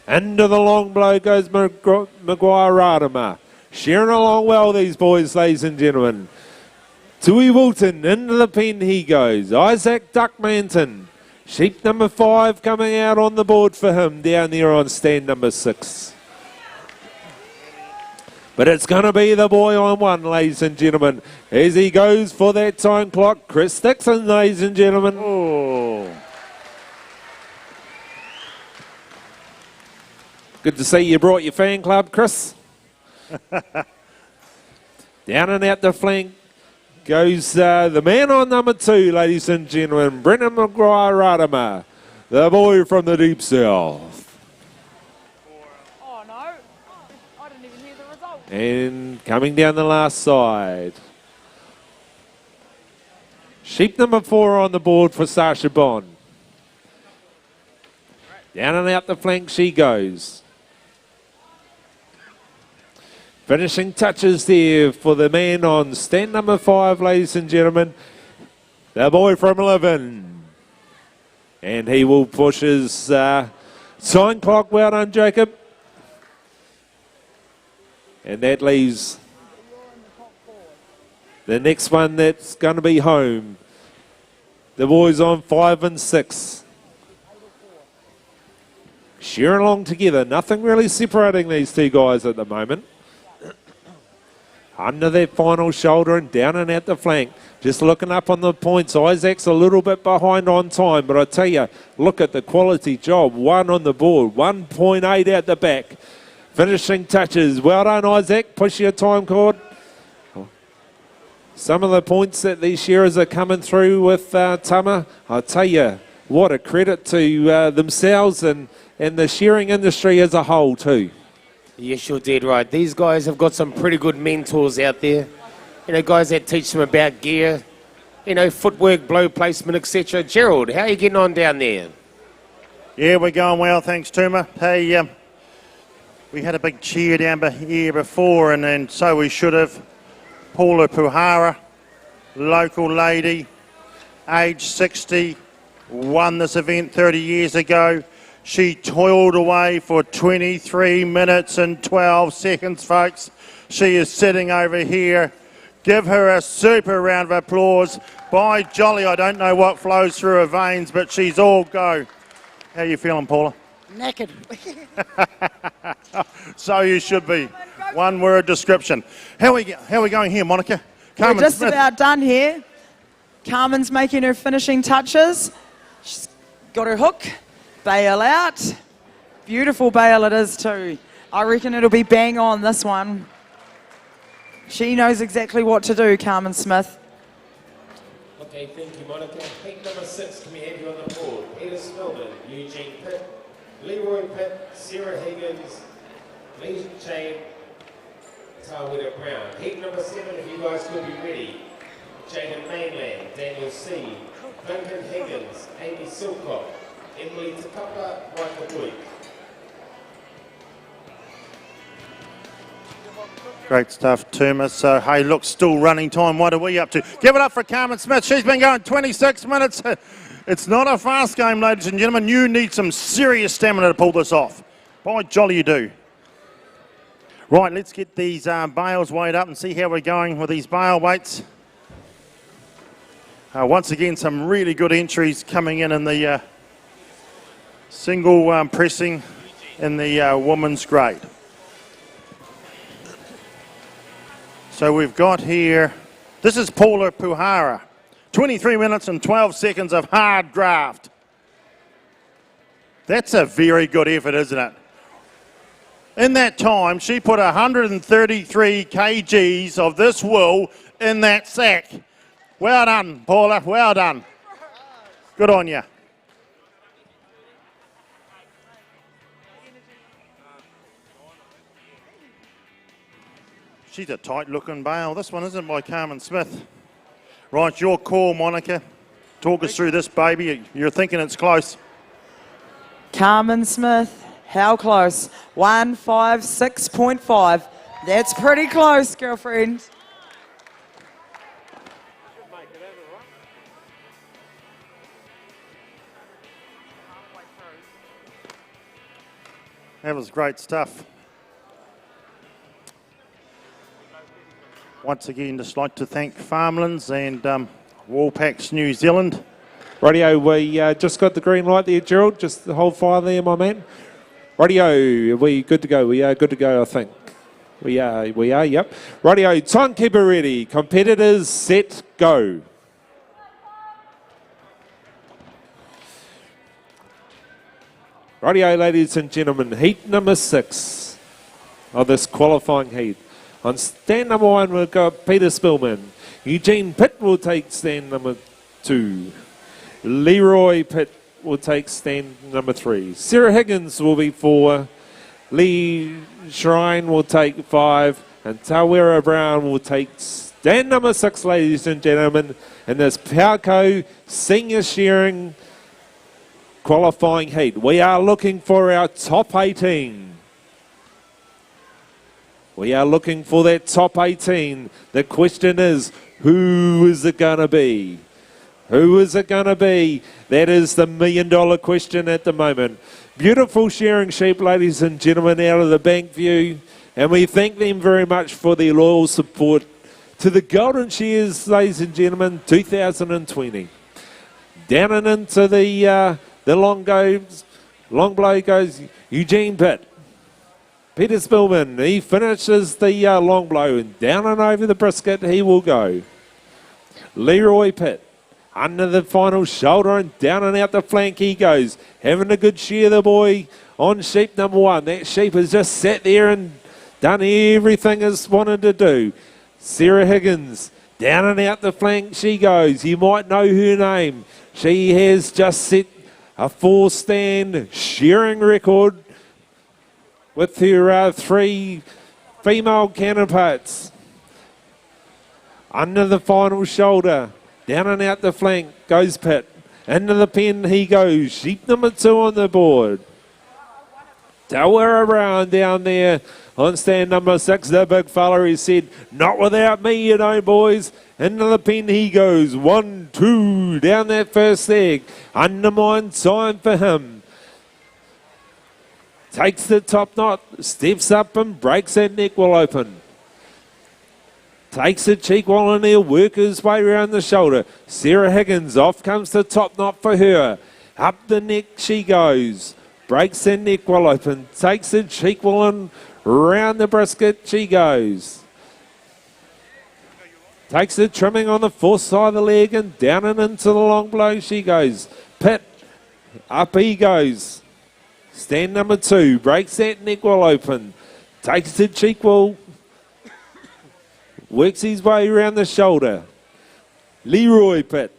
Into the long blow goes Wairarapa. Shearing along well, these boys, ladies and gentlemen. Tui Wilton, into the pen he goes. Isaac Duckmanton. Sheep number 5 coming out on the board for him down there on stand number 6. But it's going to be the boy on 1, ladies and gentlemen, as he goes for that time clock. Chris Dixon, ladies and gentlemen. Oh. Good to see you brought your fan club, Chris. Down and out the flank goes the man on number 2, ladies and gentlemen, Brendan Wairarapa, the boy from the deep south. Oh no, I didn't even hear the result. And coming down the last side. Sheep number 4 on the board for Sasha Bond. Down and out the flank she goes. Finishing touches there for the man on stand number 5, ladies and gentlemen. The boy from 11. And he will push his sign clock. Well done, Jacob. And that leaves the next one that's going to be home. The boys on 5 and 6. Shearing along together. Nothing really separating these two guys at the moment. Under their final shoulder and down and out the flank. Just looking up on the points. Isaac's a little bit behind on time, but I tell you, look at the quality job. 1 on the board, 1.8 out the back. Finishing touches. Well done, Isaac. Push your time cord. Some of the points that these shearers are coming through with Tama, I tell you, what a credit to themselves and the shearing industry as a whole too. Yes, you're dead right. These guys have got some pretty good mentors out there. You know, guys that teach them about gear, you know, footwork, blow placement, etc. Gerald, how are you getting on down there? Yeah, we're going well, thanks, Tuma. Hey, we had a big cheer down here before, and so we should have. Paula Puhara, local lady, age 60, won this event 30 years ago. She toiled away for 23 minutes and 12 seconds, folks. She is sitting over here. Give her a super round of applause. By jolly, I don't know what flows through her veins, but she's all go. How you feeling, Paula? Knackered. So you should be. One word description. How we going here, Monica? We're just Smith. about done here. Carmen's making her finishing touches. She's got her hook. Bail out. Beautiful bail it is too. I reckon it'll be bang on this one. She knows exactly what to do, Carmen Smith. Okay, thank you, Monica. Heat number 6, can we have you on the board? Peter Spillman, Eugene Pitt, Leroy Pitt, Sarah Higgins, Lee Chain, Tawira Brown. Heat number 7, if you guys could be ready. Jaden Mainland, Daniel C, Duncan Higgins, Amy Silcock, Emily Takapa, Michael Boyd. Great stuff, Tuma. So, hey, look, still running time. What are we up to? Give it up for Carmen Smith. She's been going 26 minutes. It's not a fast game, ladies and gentlemen. You need some serious stamina to pull this off. By jolly you do. Right, let's get these bales weighed up and see how we're going with these bale weights. Once again, some really good entries coming in the single pressing in the women's grade. So we've got here, this is Paula Puhara, 23 minutes and 12 seconds of hard graft. That's a very good effort, isn't it? In that time, she put 133 kgs of this wool in that sack. Well done, Paula, well done. Good on you. She's a tight-looking bale. This one isn't by Carmen Smith. Right, your call, Monica. Talk us through this, baby. You're thinking it's close. Carmen Smith, how close? 156.5. That's pretty close, girlfriend. That was great stuff. Once again, just like to thank Farmlands and Woolpacks New Zealand. Radio, we just got the green light there, Gerald. Just hold fire there, my man. Radio, are we good to go? We are good to go, I think. We are, yep. Radio, timekeeper ready. Competitors, set, go. Radio, ladies and gentlemen, heat number 6 of this qualifying heat. On stand number 1, we've got Peter Spillman. Eugene Pitt will take stand number 2. Leroy Pitt will take stand number 3. Sarah Higgins will be 4. Lee Shearing will take 5. And Tawira Brown will take stand number 6, ladies and gentlemen, in this Pauco Senior Shearing qualifying heat. We are looking for our top 18. We are looking for that top 18. The question is, who is it going to be? Who is it going to be? That is the $1 million question at the moment. Beautiful shearing sheep, ladies and gentlemen, out of the bank view. And we thank them very much for their loyal support to the Golden Shears, ladies and gentlemen, 2020. Down and into the long blow goes Eugene Pitt. Peter Spillman, he finishes the long blow, and down and over the brisket he will go. Leroy Pitt, under the final shoulder and down and out the flank he goes. Having a good shear, the boy, on sheep number 1. That sheep has just sat there and done everything it's wanted to do. Sarah Higgins, down and out the flank she goes. You might know her name. She has just set a 4-stand shearing record with her 3 female counterparts. Under the final shoulder, Down and out the flank goes Pitt. Into the pen he goes. Sheep number 2 on the board. Tower around down there on stand number 6. The big fella, he said, not without me, you know, boys. Into the pen he goes. 1, 2 down that first leg. Undermined time for him. Takes the top knot, steps up and breaks that neck well open. Takes the cheek wall and he'll work his way around the shoulder. Sarah Higgins, off comes the top knot for her. Up the neck she goes. Breaks the neck well open. Takes the cheek wall and round the brisket she goes. Takes the trimming on the fourth side of the leg and down and into the long blow she goes. Pitt, up he goes. Stand number 2, breaks that neck well open. Takes the cheek wall. Works his way around the shoulder. Leroy Pitt.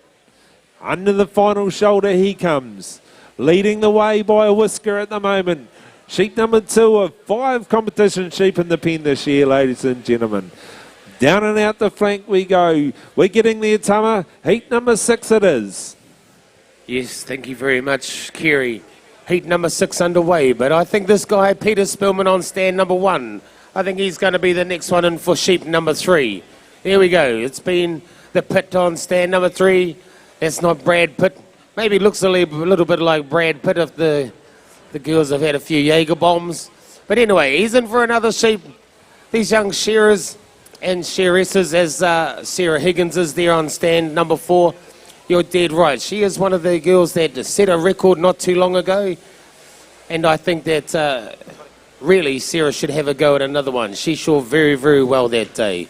Under the final shoulder he comes. Leading the way by a whisker at the moment. Sheep number 2 of 5 competition sheep in the pen this year, ladies and gentlemen. Down and out the flank we go. We're getting there, Tama. Heat number 6 it is. Yes, thank you very much, Kerry. Heat number 6 underway, but I think this guy, Peter Spillman, on stand number 1, I think he's going to be the next one in for sheep number 3. Here we go. It's been the Pitt on stand number 3. That's not Brad Pitt. Maybe looks a little bit like Brad Pitt if the girls have had a few Jaeger bombs. But anyway, he's in for another sheep. These young shearers and shearesses, as Sarah Higgins is there on stand number 4. You're dead right. She is one of the girls that set a record not too long ago. And I think that really Sarah should have a go at another one. She showed very, very well that day.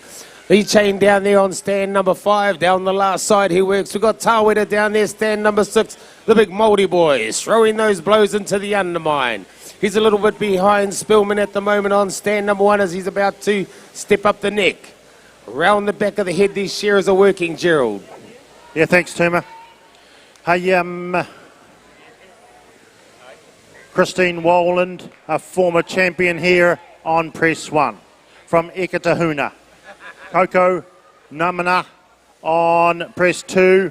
Lee Chain down there on stand number 5. Down the last side he works. We've got Taweta down there, stand number 6. The big Māori boy throwing those blows into the undermine. He's a little bit behind Spillman at the moment on stand number 1 as he's about to step up the neck. Round the back of the head these shearers are working, Gerald. Yeah, thanks, Tuma. Hey, Christine Woland, a former champion here on press 1 from Ekatahuna. Coco Namana on press 2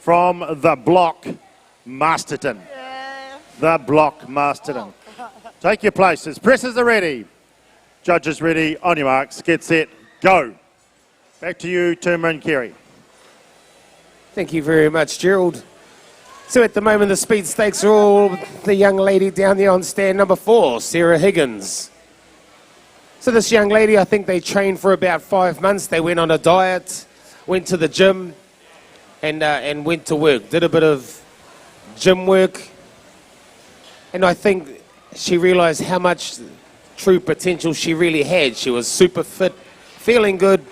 from the block Masterton. The block Masterton. Take your places. Presses are ready. Judges ready. On your marks. Get set. Go. Back to you, Tuma and Kerry. Thank you very much, Gerald. So at the moment, the speed stakes are all the young lady down there on stand number 4, Sarah Higgins. So this young lady, I think they trained for about 5 months. They went on a diet, went to the gym, and went to work. Did a bit of gym work. And I think she realised how much true potential she really had. She was super fit, feeling good.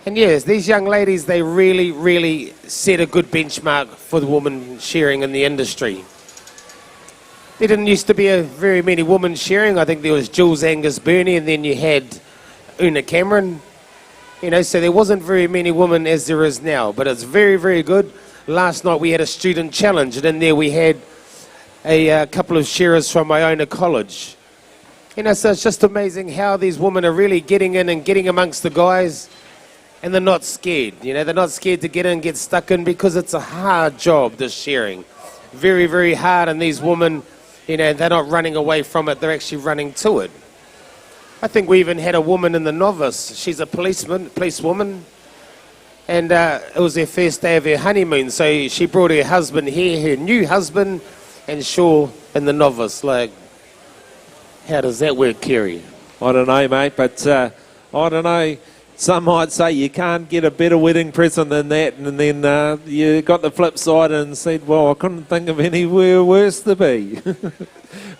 And yes, these young ladies, they really, really set a good benchmark for the women shearing in the industry. There didn't used to be very many women shearing. I think there was Jules Angus Burney and then you had Una Cameron. You know, so there wasn't very many women as there is now. But it's very, very good. Last night we had a student challenge and in there we had a couple of shearers from Iona College. You know, so it's just amazing how these women are really getting in and getting amongst the guys. And they're not scared, you know, they're not scared to get in, get stuck in because it's a hard job, this shearing. Very, very hard, and these women, you know, they're not running away from it, they're actually running to it. I think we even had a woman in the novice. She's a policewoman, and it was their first day of her honeymoon, so she brought her husband here, her new husband, and Shaw in the novice. Like, how does that work, Kerry? I don't know, mate, but I don't know. Some might say you can't get a better wedding present than that, and then you got the flip side and said, well, I couldn't think of anywhere worse to be.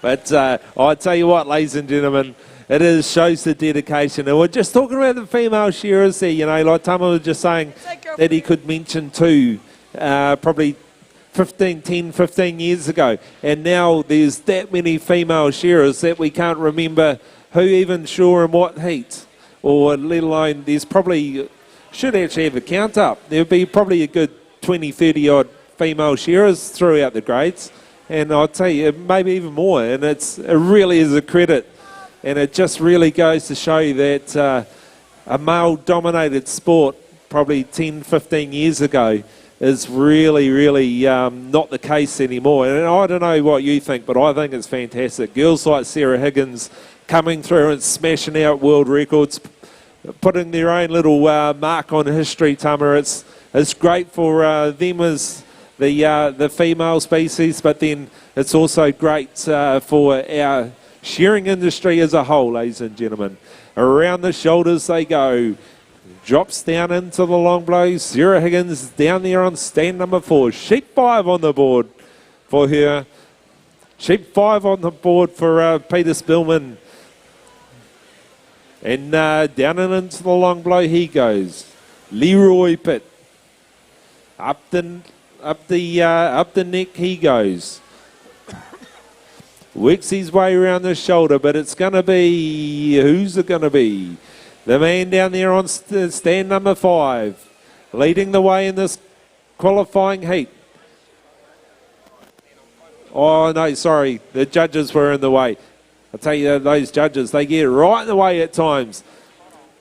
But I tell you what, ladies and gentlemen, it shows the dedication. And we're just talking about the female shearers there, you know, like Tama was just saying that he could mention two, probably 10, 15 years ago. And now there's that many female shearers that we can't remember who even shore in what heat. Or let alone, there's probably, should actually have a count up. There'll be probably a good 20, 30 odd female shearers throughout the grades. And I'll tell you, maybe even more. And it really is a credit. And it just really goes to show you that a male-dominated sport probably 10, 15 years ago is really, really not the case anymore. And I don't know what you think, but I think it's fantastic. Girls like Sarah Higgins coming through and smashing out world records, putting their own little mark on history, Tama. It's great for them as the female species, but then it's also great for our shearing industry as a whole, ladies and gentlemen. Around the shoulders they go. Drops down into the long blow. Sarah Higgins down there on stand number 4. Sheep 5 on the board for her. Sheep 5 on the board for Peter Spillman. And down and into the long blow he goes. Leroy Pitt. Up the neck he goes. Works his way around the shoulder, but it's going to be... Who's it going to be? The man down there on stand number 5, leading the way in this qualifying heat. Oh, no, sorry. The judges were in the way. I'll tell you, those judges, they get right in the way at times.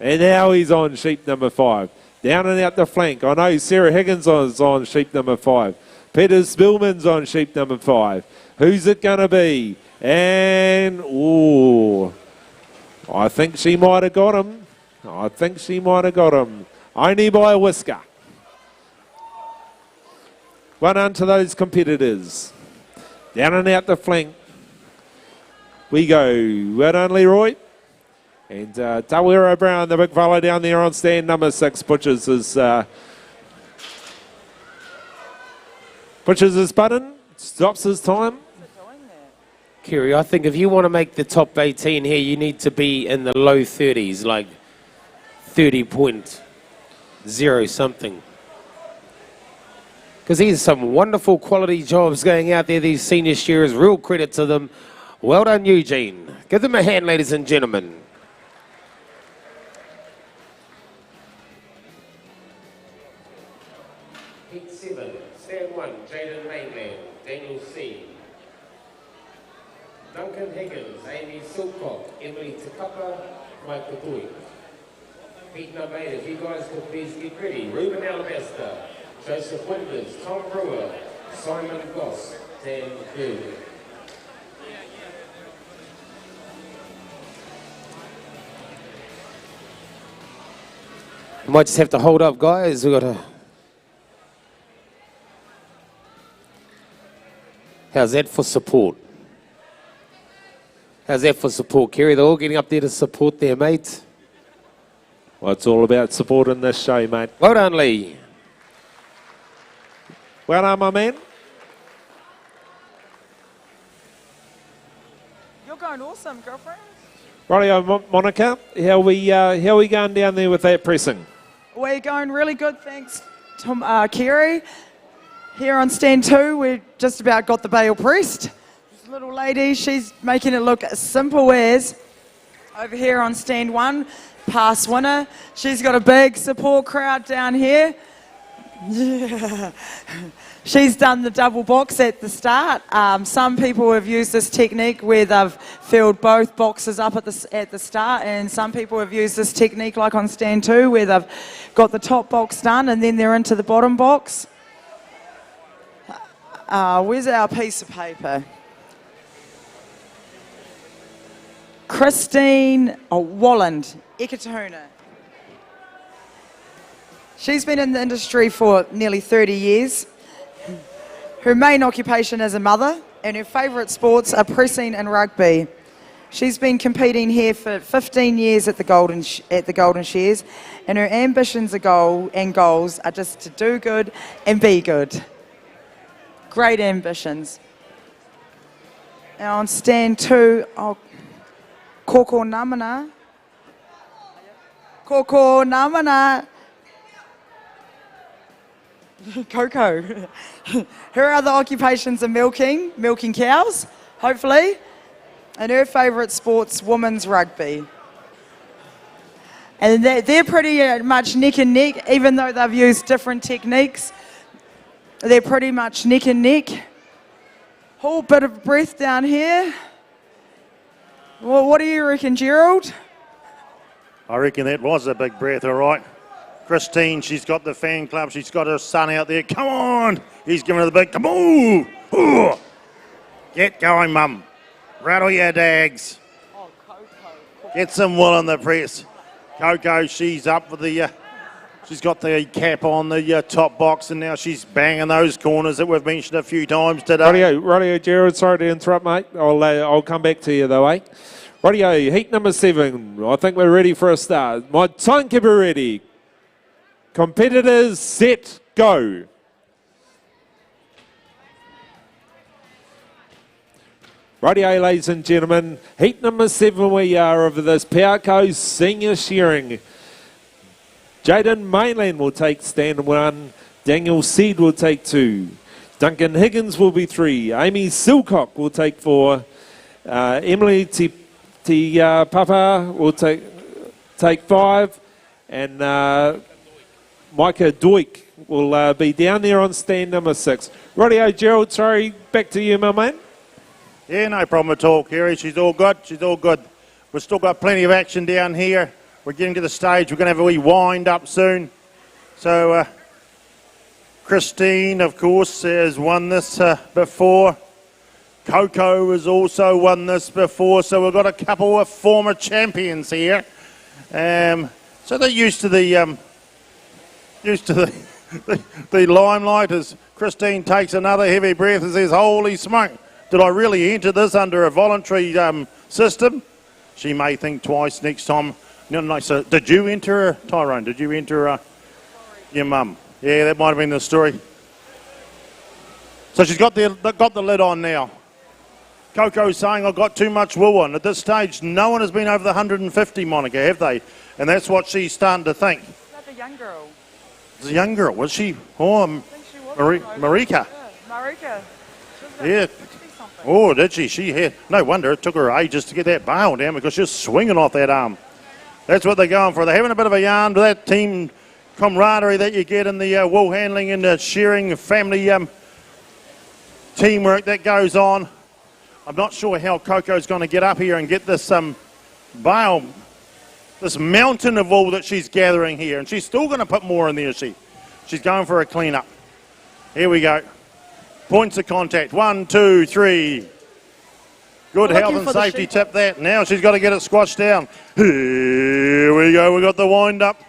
And now he's on sheep number 5. Down and out the flank. I know Sarah Higgins is on sheep number 5. Peter Spillman's on sheep number 5. Who's it going to be? And, ooh, I think she might have got him. I think she might have got him. Only by a whisker. One unto those competitors. Down and out the flank. We go. Well done, Leroy. And Tawera Brown, the big fella down there on stand number 6, pushes his button, stops his time. Kerry, I think if you want to make the top 18 here, you need to be in the low 30s, like 30.0 something. Because these are some wonderful quality jobs going out there, these senior shearers. Real credit to them. Well done, Eugene. Give them a hand, ladies and gentlemen. Heat 7, stand 1, Jaden Mainland, Daniel C. Duncan Higgins, Amy Silcock, Emily Takapa, Mike Kapui. Heat number 8, if you guys could please get ready. Ruben Alabaster, Joseph Winters, Tom Brewer, Simon Goss, Dan Good. We might just have to hold up, guys. We've got to... How's that for support? How's that for support, Kerry? They're all getting up there to support their mate. Well, it's all about supporting this show, mate. Well done, Lee. Well done, my man. You're going awesome, girlfriend. Rightio, Monica. How we going down there with that pressing? We're going really good, thanks, Tom, Kerry. Here on stand 2, we've just about got the bale pressed. This little lady, she's making it look as simple as. Over here on stand 1, past winner. She's got a big support crowd down here. Yeah. She's done the double box at the start. Some people have used this technique where they've filled both boxes up at the start, and some people have used this technique like on stand 2 where they've got the top box done and then they're into the bottom box. Where's our piece of paper? Christine Walland, Ekatuna. She's been in the industry for nearly 30 years. Her main occupation is a mother, and her favourite sports are pressing and rugby. She's been competing here for 15 years at the Golden Shears, and her ambitions and goals are just to do good and be good. Great ambitions. Now on stand 2, Koko Namana. Koko Namana. Coco. Her other occupations are milking cows, hopefully, and her favourite sport's women's rugby. And they're pretty much neck and neck, even though they've used different techniques. They're pretty much neck and neck. Whole bit of breath down here. Well, what do you reckon, Gerald? I reckon that was a big breath, all right. Christine, she's got the fan club. She's got her son out there. Come on. He's giving her the big, come on. Ooh. Get going, Mum. Rattle your dags. Get some wool in the press. Coco, she's up with the, she's got the cap on the top box, and now she's banging those corners that we've mentioned a few times today. Rightio, Jared. Sorry to interrupt, mate. I'll come back to you though, eh? Rightio, heat number 7. I think we're ready for a start. My timekeeper ready. Competitors, set, go. Rightio, ladies and gentlemen, heat number 7 we are of this Piarco Senior Shearing. Jaden Mainland will take stand 1, Daniel Seed will take 2, Duncan Higgins will be 3, Amy Silcock will take 4, Emily Papa will take 5, and Micah Doik will be down there on stand number 6. Rightio, Gerald, sorry, back to you, my man. Yeah, no problem at all, Kerry. She's all good. She's all good. We've still got plenty of action down here. We're getting to the stage. We're going to have a wee wind up soon. So, Christine, of course, has won this before. Coco has also won this before. So we've got a couple of former champions here. So they're used to the the limelight as Christine takes another heavy breath and says, "Holy smoke! Did I really enter this under a voluntary system?" She may think twice next time. No, so did you enter, Tyrone? Did you enter your mum? Yeah, that might have been the story. So she's got the lid on now. Coco's saying, "I've got too much wool on." At this stage, no one has been over the 150, Monica, have they? And that's what she's starting to think. Is that the young girl? It's a young girl, was she? Oh, Marika. Marika. Yeah. Oh, did she? She had. No wonder it took her ages to get that bail down because she was swinging off that arm. That's what they're going for. They're having a bit of a yarn with that team camaraderie that you get in the Woolhandling and the Shearing family teamwork that goes on. I'm not sure how Coco's going to get up here and get this bale, this mountain of wool that she's gathering here. And she's still going to put more in there, she's going for a clean-up. Here we go. Points of contact. 1, 2, 3. Good health and safety tip that. Now she's got to get it squashed down. Here we go. We got the wind up.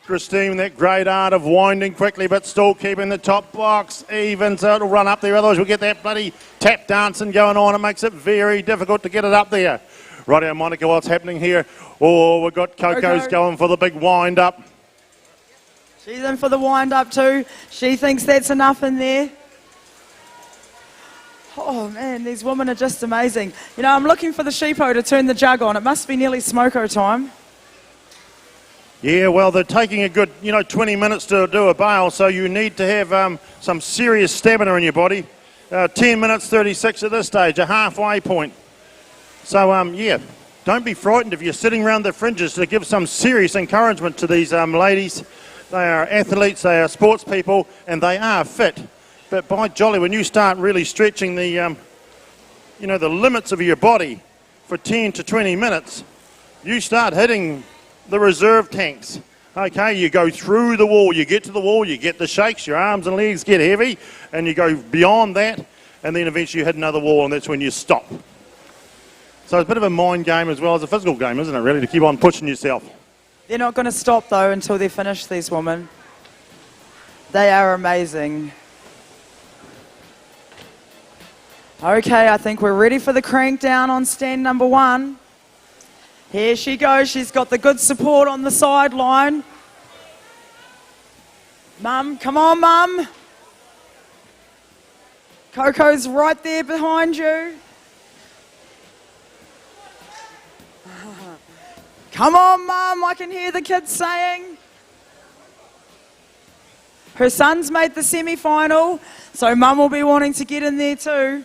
Christine, that great art of winding quickly but still keeping the top box even so it'll run up there. Otherwise we'll get that bloody tap dancing going on. It makes it very difficult to get it up there. Rightio, Monica, what's happening here? Oh, we've got Coco's going for the big wind up. She's in for the wind up too. She thinks that's enough in there. Oh man, these women are just amazing. You know, I'm looking for the sheepo to turn the jug on. It must be nearly smoko time. Yeah, well, they're taking a good, 20 minutes to do a bale, so you need to have some serious stamina in your body. 10 minutes 36 at this stage, a halfway point. So, yeah, don't be frightened if you're sitting around the fringes to give some serious encouragement to these ladies. They are athletes, they are sports people, and they are fit. But by jolly, when you start really stretching the, the limits of your body for 10 to 20 minutes, you start hitting the reserve tanks. Okay, you go through the wall, you get to the wall, you get the shakes, your arms and legs get heavy, and you go beyond that, and then eventually you hit another wall, and that's when you stop. So it's a bit of a mind game as well as a physical game, isn't it, really, to keep on pushing yourself. They're not going to stop, though, until they're finished, these women. They are amazing. Okay, I think we're ready for the crank down on stand number 1. Here she goes. She's got the good support on the sideline. Mum, come on, Mum. Coco's right there behind you. Come on, Mum, I can hear the kids saying. Her son's made the semi-final, so Mum will be wanting to get in there too.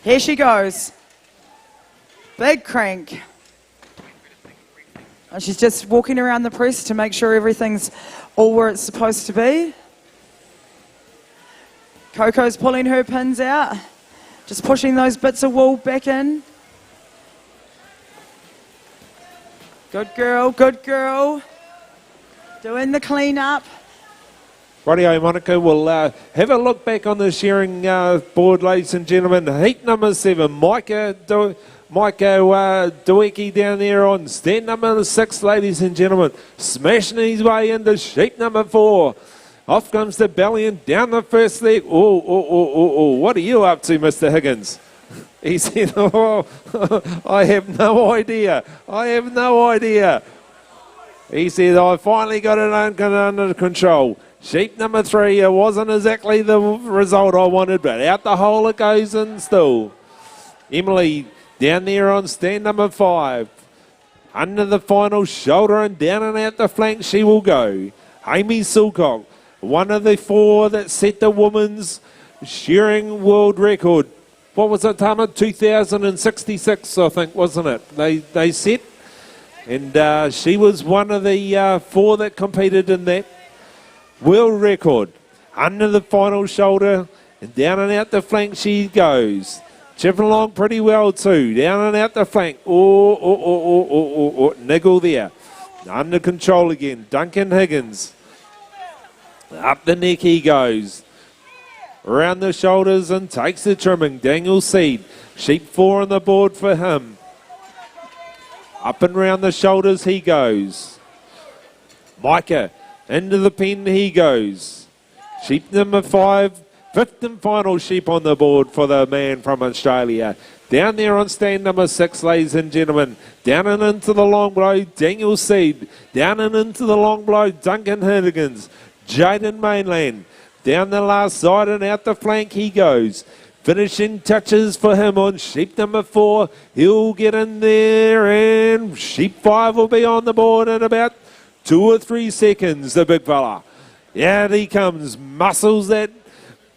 Here she goes. Big crank. And she's just walking around the press to make sure everything's all where it's supposed to be. Coco's pulling her pins out. Just pushing those bits of wool back in. Good girl, good girl. Doing the clean up. Rightio, Monica, we'll have a look back on the shearing board, ladies and gentlemen. Heat number 7, Micah Duecki down there on stand number 6, ladies and gentlemen. Smashing his way into sheep number 4. Off comes the Bellion down the first leg. Oh, what are you up to, Mr. Higgins? He said, oh, I have no idea. I have no idea. He said, I finally got it under control. Sheep number 3, it wasn't exactly the result I wanted, but out the hole it goes and still. Emily down there on stand number 5. Under the final shoulder and down and out the flank she will go. Amy Silcock, one of the 4 that set the women's shearing world record. What was it, Tama? 2066, I think, wasn't it? They set. And she was one of the 4 that competed in that world record. Under the final shoulder and down and out the flank she goes. Chipping along pretty well too. Down and out the flank. Niggle there. Under control again. Duncan Higgins. Up the neck he goes. Around the shoulders and takes the trimming. Daniel Seed. Sheep 4 on the board for him. Up and round the shoulders he goes. Micah. Into the pen he goes. Sheep number 5. 5th and final sheep on the board for the man from Australia. Down there on stand number 6, ladies and gentlemen. Down and into the long blow, Daniel Seed. Down and into the long blow, Duncan Higgins. Jaden Mainland. Down the last side and out the flank he goes. Finishing touches for him on sheep number 4. He'll get in there and sheep 5 will be on the board in about 2 or 3 seconds, the big fella. Yeah, he comes. Muscles that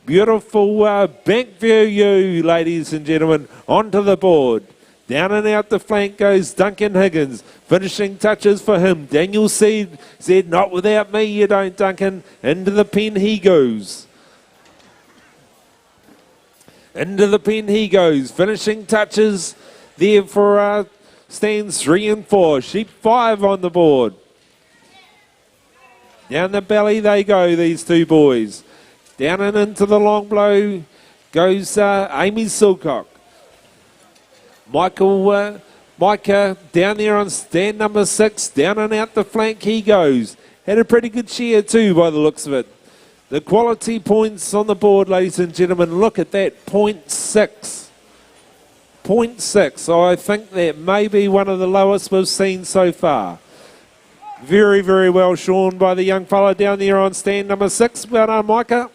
beautiful bank view, ladies and gentlemen, onto the board. Down and out the flank goes Duncan Higgins. Finishing touches for him. Daniel Seed said, not without me, you don't, Duncan. Into the pen he goes. Into the pen he goes. Finishing touches there for stands 3 and 4. Sheep 5 on the board. Down the belly they go, these 2 boys. Down and into the long blow goes Amy Silcock. Micah down there on stand number 6. Down and out the flank he goes. Had a pretty good shear too by the looks of it. The quality points on the board, ladies and gentlemen. Look at that, 0.6. 0.6. I think that may be one of the lowest we've seen so far. Very, very well shorn by the young fella down there on stand number 6. Well done, Micah.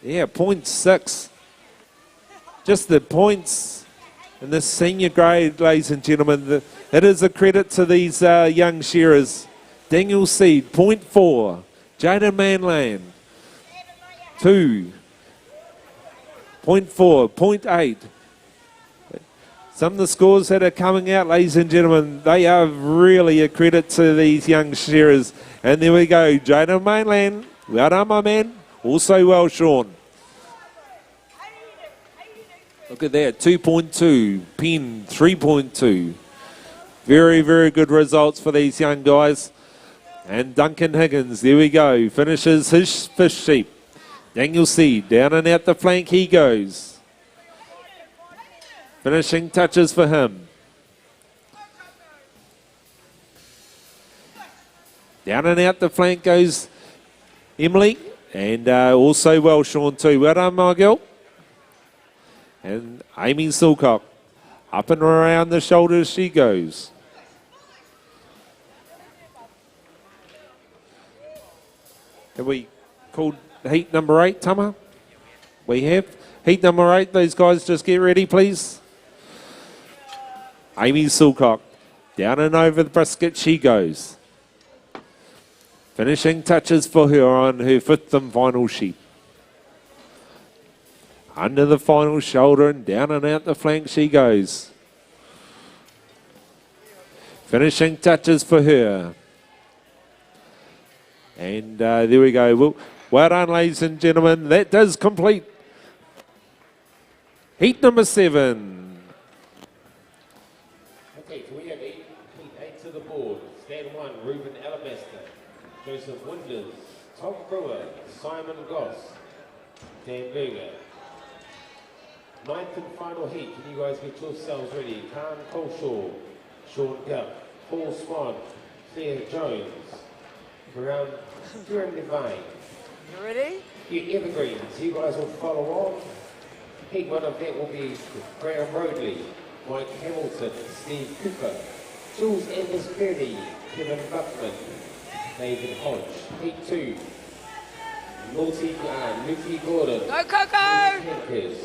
Yeah, 0.6. Just the points in this senior grade, ladies and gentlemen. It is a credit to these young shearers. Daniel Seed, 0.4. Jaden Manland, 2. 0.4, 0.8. Some of the scores that are coming out, ladies and gentlemen, they are really a credit to these young shearers. And there we go, Jaden Mainland. Well done, my man. Also well shorn. Look at that, 2.2. Pen, 3.2. Very, very good results for these young guys. And Duncan Higgins, there we go, finishes his fish sheep. Daniel Seed, down and out the flank he goes. Finishing touches for him. Down and out the flank goes Emily, and also well shorn too. Well done, my girl. And Amy Silcock, up and around the shoulders she goes. Have we called heat number 8, Tama? We have. Heat number 8, these guys just get ready, please. Amy Silcock, down and over the brisket she goes. Finishing touches for her on her 5th and final sheep. Under the final shoulder and down and out the flank she goes. Finishing touches for her. And there we go. Well done, ladies and gentlemen. That does complete heat number 7. Okay, Alabaster, Joseph Winders, Tom Brewer, Simon Goss, Dan Berger. Ninth and final heat, can you guys get yourselves ready? Khan Colshaw, Sean Gupp, Paul Swan, Claire Jones, Kieran Devine. You ready? You Evergreens, you guys will follow on. Heat one of that will be Graham Roadley, Mike Hamilton, Steve Cooper, Jules Anders Purdy, Kevin Buckman, David Hodge. Heat 2, Lucy Gordon, Go, Coco! Henkers,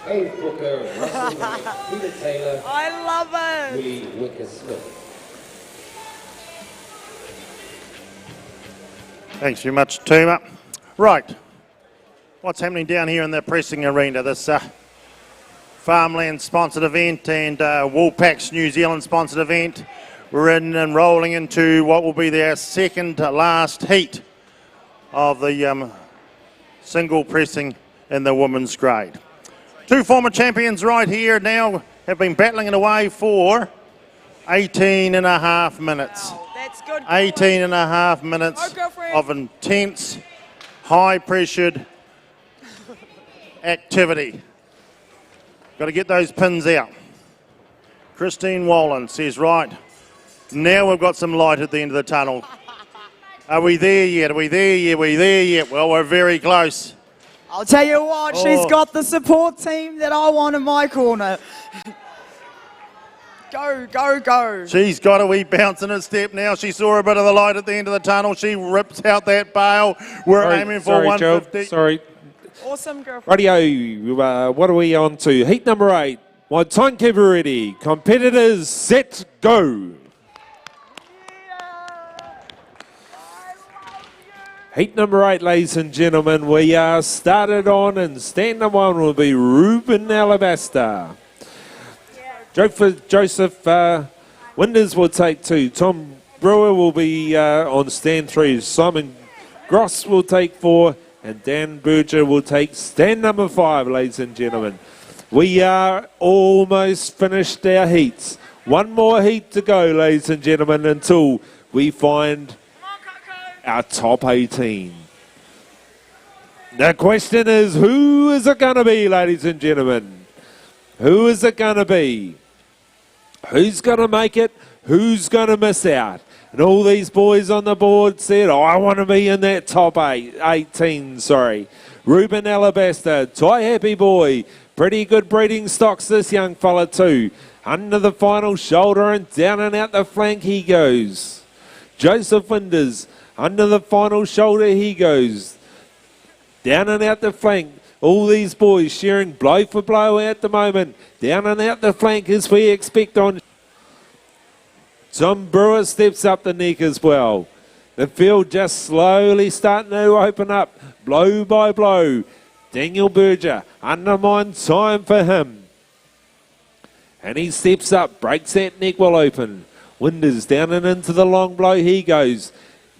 Dave Booker, Russell Knight, Peter Taylor, I love it! Willie Wicker-Smith. Thanks very much, Tuma. Right, what's happening down here in the pressing arena? This farmland sponsored event and Woolpacks New Zealand sponsored event. We're in and rolling into what will be their second to last heat of the single pressing in the women's grade. Two former champions right here now have been battling it away for 18 and a half minutes. Wow, that's good. 18 and a half minutes of intense, high-pressured activity. Got to get those pins out. Christine Wallen says, right, now we've got some light at the end of the tunnel. Are we there yet? Are we there yet? Are we there yet? Well, we're very close. I'll tell you what, she's got the support team that I want in my corner. Go, go, go. She's got a wee bounce in her step now. She saw a bit of the light at the end of the tunnel. She rips out that bale. We're aiming for 150. Joe, sorry. Awesome, girlfriend. Radio, what are we on to? Heat number 8. My timekeeper ready. Competitors set, go. Heat number 8, ladies and gentlemen. We are started on, and stand number 1 will be Ruben Alabaster. Joseph Winders will take 2. Tom Brewer will be on stand 3. Simon Gross will take 4. And Dan Berger will take stand number 5, ladies and gentlemen. We are almost finished our heats. One more heat to go, ladies and gentlemen, until we find our top 18. The question is, who is it going to be, ladies and gentlemen? Who is it going to be? Who's going to make it? Who's going to miss out? And all these boys on the board said, oh, I want to be in that top 18. Ruben Alabaster, Ty Happy Boy. Pretty good breeding stocks, this young fella too. Under the final shoulder and down and out the flank he goes. Joseph Winders, under the final shoulder he goes. Down and out the flank. All these boys sharing blow for blow at the moment. Down and out the flank as we expect on. Tom Brewer steps up the neck as well. The field just slowly starting to open up, blow by blow. Daniel Berger, undermined time for him. And he steps up, breaks that neck well open. Winders down and into the long blow he goes.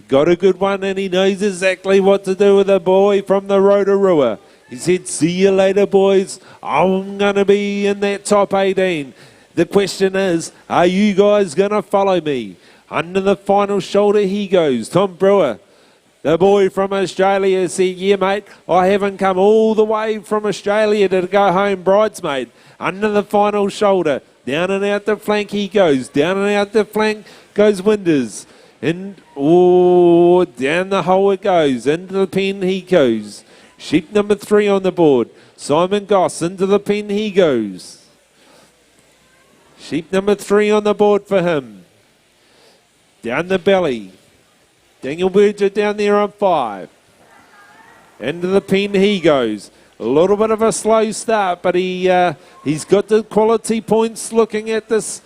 Got a good one and he knows exactly what to do with a boy from the Rotorua. He said, see you later, boys. I'm going to be in that top 18. The question is, are you guys going to follow me? Under the final shoulder he goes. Tom Brewer, the boy from Australia, said, yeah, mate, I haven't come all the way from Australia to go home bridesmaid. Under the final shoulder, down and out the flank he goes. Down and out the flank goes Winders. And down the hole it goes. Into the pen he goes. Sheep number 3 on the board. Simon Goss, into the pen he goes. Sheep number 3 on the board for him. Down the belly. Daniel Berger down there on 5. Into the pen he goes. A little bit of a slow start, but he's got the quality points looking at this.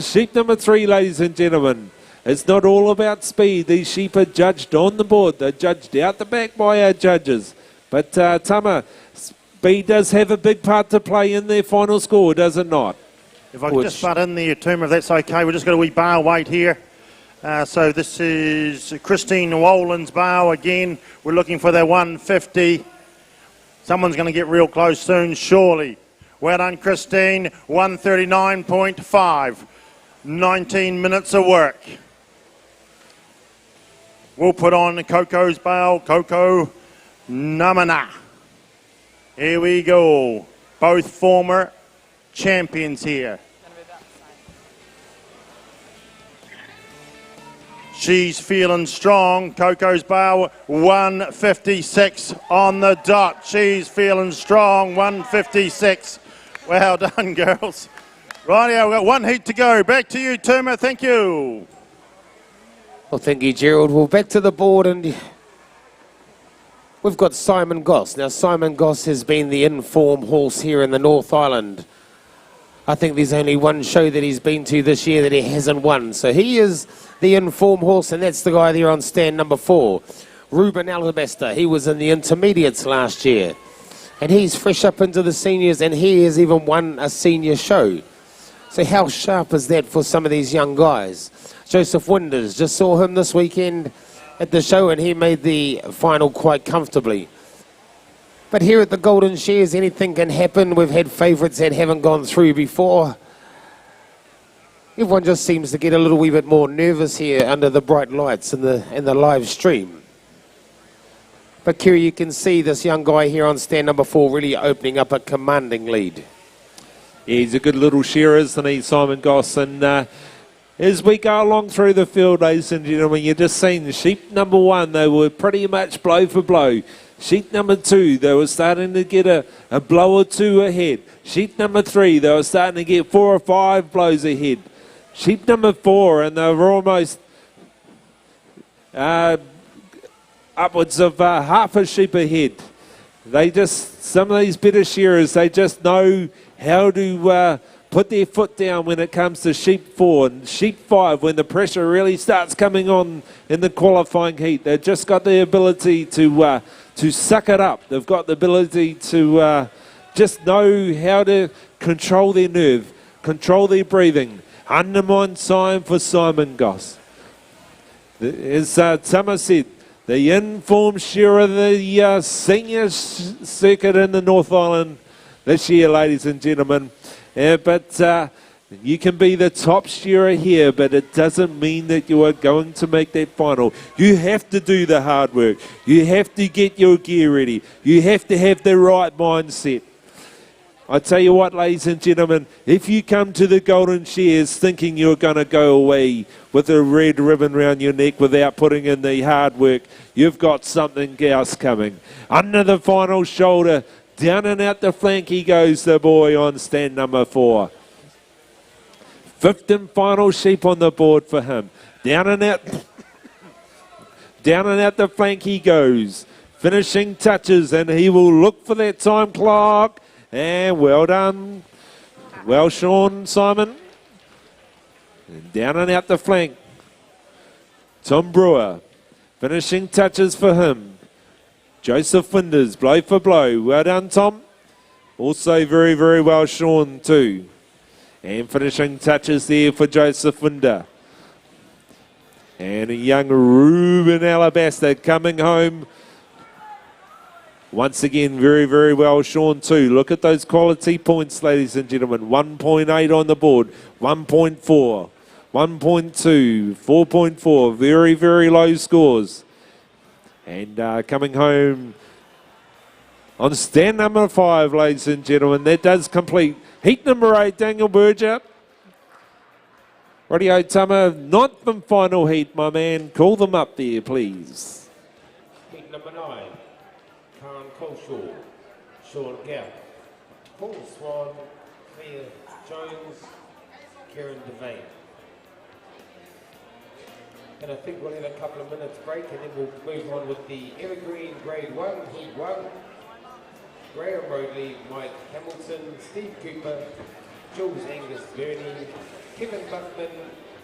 Sheep number 3, ladies and gentlemen. It's not all about speed. These sheep are judged on the board. They're judged out the back by our judges. But Tama, speed does have a big part to play in their final score, does it not? If I could just butt in there, Tuma, if that's okay. We've just got a wee bar weight here. So this is Christine Wallen's bar again. We're looking for their 150. Someone's going to get real close soon, surely. Well done, Christine. 139.5. 19 minutes of work. We'll put on Coco's bail, Coco Namana. Here we go. Both former champions here. She's feeling strong. Coco's bail, 156 on the dot. She's feeling strong, 156. Well done, girls. Rightio, we've got one heat to go. Back to you, Tuma. Thank you. Well, thank you, Gerald. Well, back to the board, and we've got Simon Goss. Now, Simon Goss has been the in-form horse here in the North Island. I think there's only one show that he's been to this year that he hasn't won. So he is the in-form horse, and that's the guy there on stand number 4. Ruben Alabaster. He was in the intermediates last year. And he's fresh up into the seniors, and he has even won a senior show. So how sharp is that for some of these young guys? Joseph Winders, just saw him this weekend at the show, and he made the final quite comfortably. But here at the Golden Shears, anything can happen. We've had favourites that haven't gone through before. Everyone just seems to get a little wee bit more nervous here under the bright lights in the live stream. But Kerry, you can see this young guy here on stand number 4 really opening up a commanding lead. Yeah, he's a good little shearer, isn't he, Simon Goss? And as we go along through the field, ladies and gentlemen, you're just seeing sheep number 1, they were pretty much blow for blow. Sheep number 2, they were starting to get a blow or 2 ahead. Sheep number 3, they were starting to get 4 or 5 blows ahead. Sheep number 4, and they were almost upwards of half a sheep ahead. They just, some of these better shearers, they just know how to put their foot down when it comes to sheep 4 and sheep 5 when the pressure really starts coming on in the qualifying heat. They've just got the ability to suck it up. They've got the ability to just know how to control their nerve, control their breathing. Undermine sign for Simon Goss. As Tama said, the in-form shearer of the senior circuit in the North Island this year, ladies and gentlemen. But you can be the top shearer here, but it doesn't mean that you are going to make that final. You have to do the hard work. You have to get your gear ready. You have to have the right mindset. I tell you what, ladies and gentlemen, if you come to the Golden Shears thinking you're going to go away with a red ribbon around your neck without putting in the hard work, you've got something else coming. Under the final shoulder, down and out the flank he goes, the boy on stand number 4. 5th and final sheep on the board for him. Down and out the flank he goes. Finishing touches, and he will look for that time clock. And well done. Well shorn, Simon. And down and out the flank. Tom Brewer. Finishing touches for him. Joseph Winders, blow for blow. Well done, Tom. Also very, very well shorn too. And finishing touches there for Joseph Winder. And a young Ruben Alabaster coming home. Once again, very, very well shorn too. Look at those quality points, ladies and gentlemen. 1.8 on the board, 1.4, 1.2, 4.4. Very, very low scores. And coming home on stand number 5, ladies and gentlemen. That does complete heat number 8, Daniel Berger. Radio Tama, 9th and final heat, my man. Call them up there, please. Heat number 9. Karen Colshaw, Sean Gow, Paul Swan, Claire Jones, Karen Devane. And I think we'll have a couple of minutes break, and then we'll move on with the Evergreens Grade 1, Heat 1. Graham Rodley, Mike Hamilton, Steve Cooper, Jules Angus Gurney, Kevin Buckman,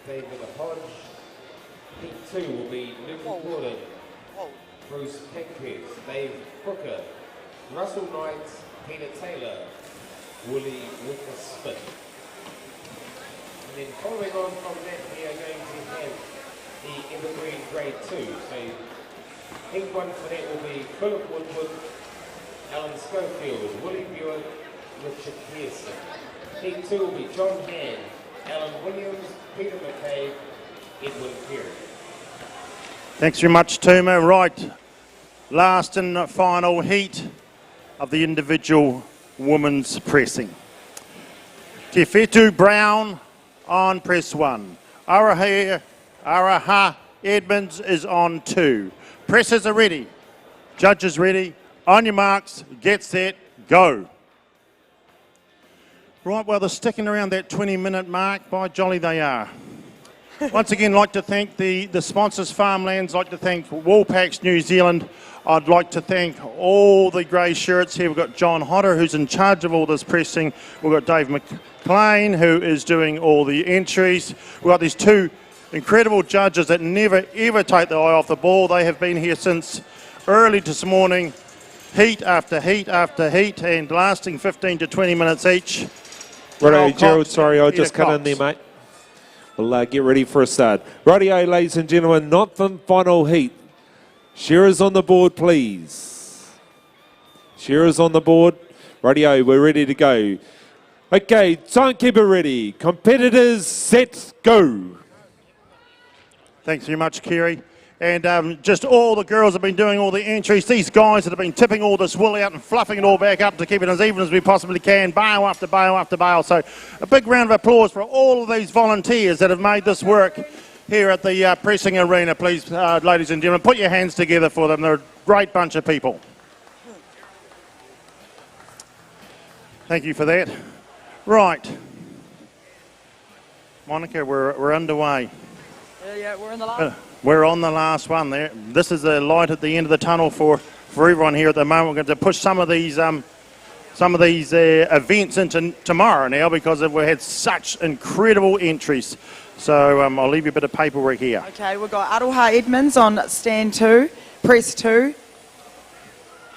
David Hodge. Heat 2 will be Luke Gordon, Bruce Pankhurst, Dave Brooker, Russell Knight, Peter Taylor, Willie Walker Smith. And then following on from that, we are going to have the Evergreens Grade 2. So heat 1 for that will be Philip Woodward, Alan Schofield, Willie Buick, Richard Pearson. Heat 2 will be John Hand, Alan Williams, Peter McCabe, Edwin Perry. Thanks very much, Tuma. Right, last and final heat of the individual women's pressing. Te Whetu Brown on press 1. Araha Edmonds is on 2. Presses are ready. Judges ready. On your marks, get set, go. Right, well, they're sticking around that 20-minute mark. By jolly they are. Once again, like to thank the sponsors, Farmlands, like to thank Woolpacks New Zealand. I'd like to thank all the grey shirts here. We've got John Hodder, who's in charge of all this pressing. We've got Dave McLean, who is doing all the entries. We've got these two incredible judges that never, ever take their eye off the ball. They have been here since early this morning, heat after heat after heat, and lasting 15 to 20 minutes each. Righto, Gerald, sorry, I just cut in there, mate. We'll get ready for a start. Rightio, ladies and gentlemen, not the final heat. Shearers on the board, please. Shearers on the board. Rightio, we're ready to go. Okay, timekeeper ready. Competitors, set, go. Thanks very much, Kerry. And just all the girls have been doing all the entries. These guys that have been tipping all this wool out and fluffing it all back up to keep it as even as we possibly can, bale after bale after bale. So a big round of applause for all of these volunteers that have made this work here at the pressing arena. Please, ladies and gentlemen, put your hands together for them. They're a great bunch of people. Thank you for that. Right. Monica, we're underway. Yeah, we're in the last. We're on the last one there. This is the light at the end of the tunnel for everyone here at the moment. We're going to push some of these events into tomorrow now because we had such incredible entries. So I'll leave you a bit of paperwork here. Okay, we've got Aroha Edmonds on stand 2, press 2.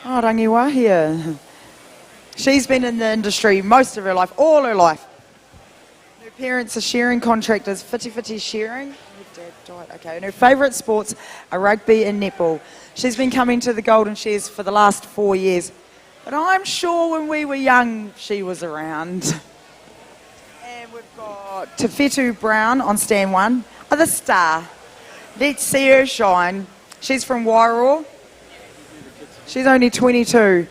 Oh, Rangiwa here. She's been in the industry most of her life, all her life. Her parents are shearing contractors, Whiti Shearing. Okay, and her favourite sports are rugby and netball. She's been coming to the Golden Shears for the last 4 years, but I'm sure when we were young, she was around. And we've got Te Whetu Brown on stand 1, the star. Let's see her shine. She's from Wairarapa. She's only 22.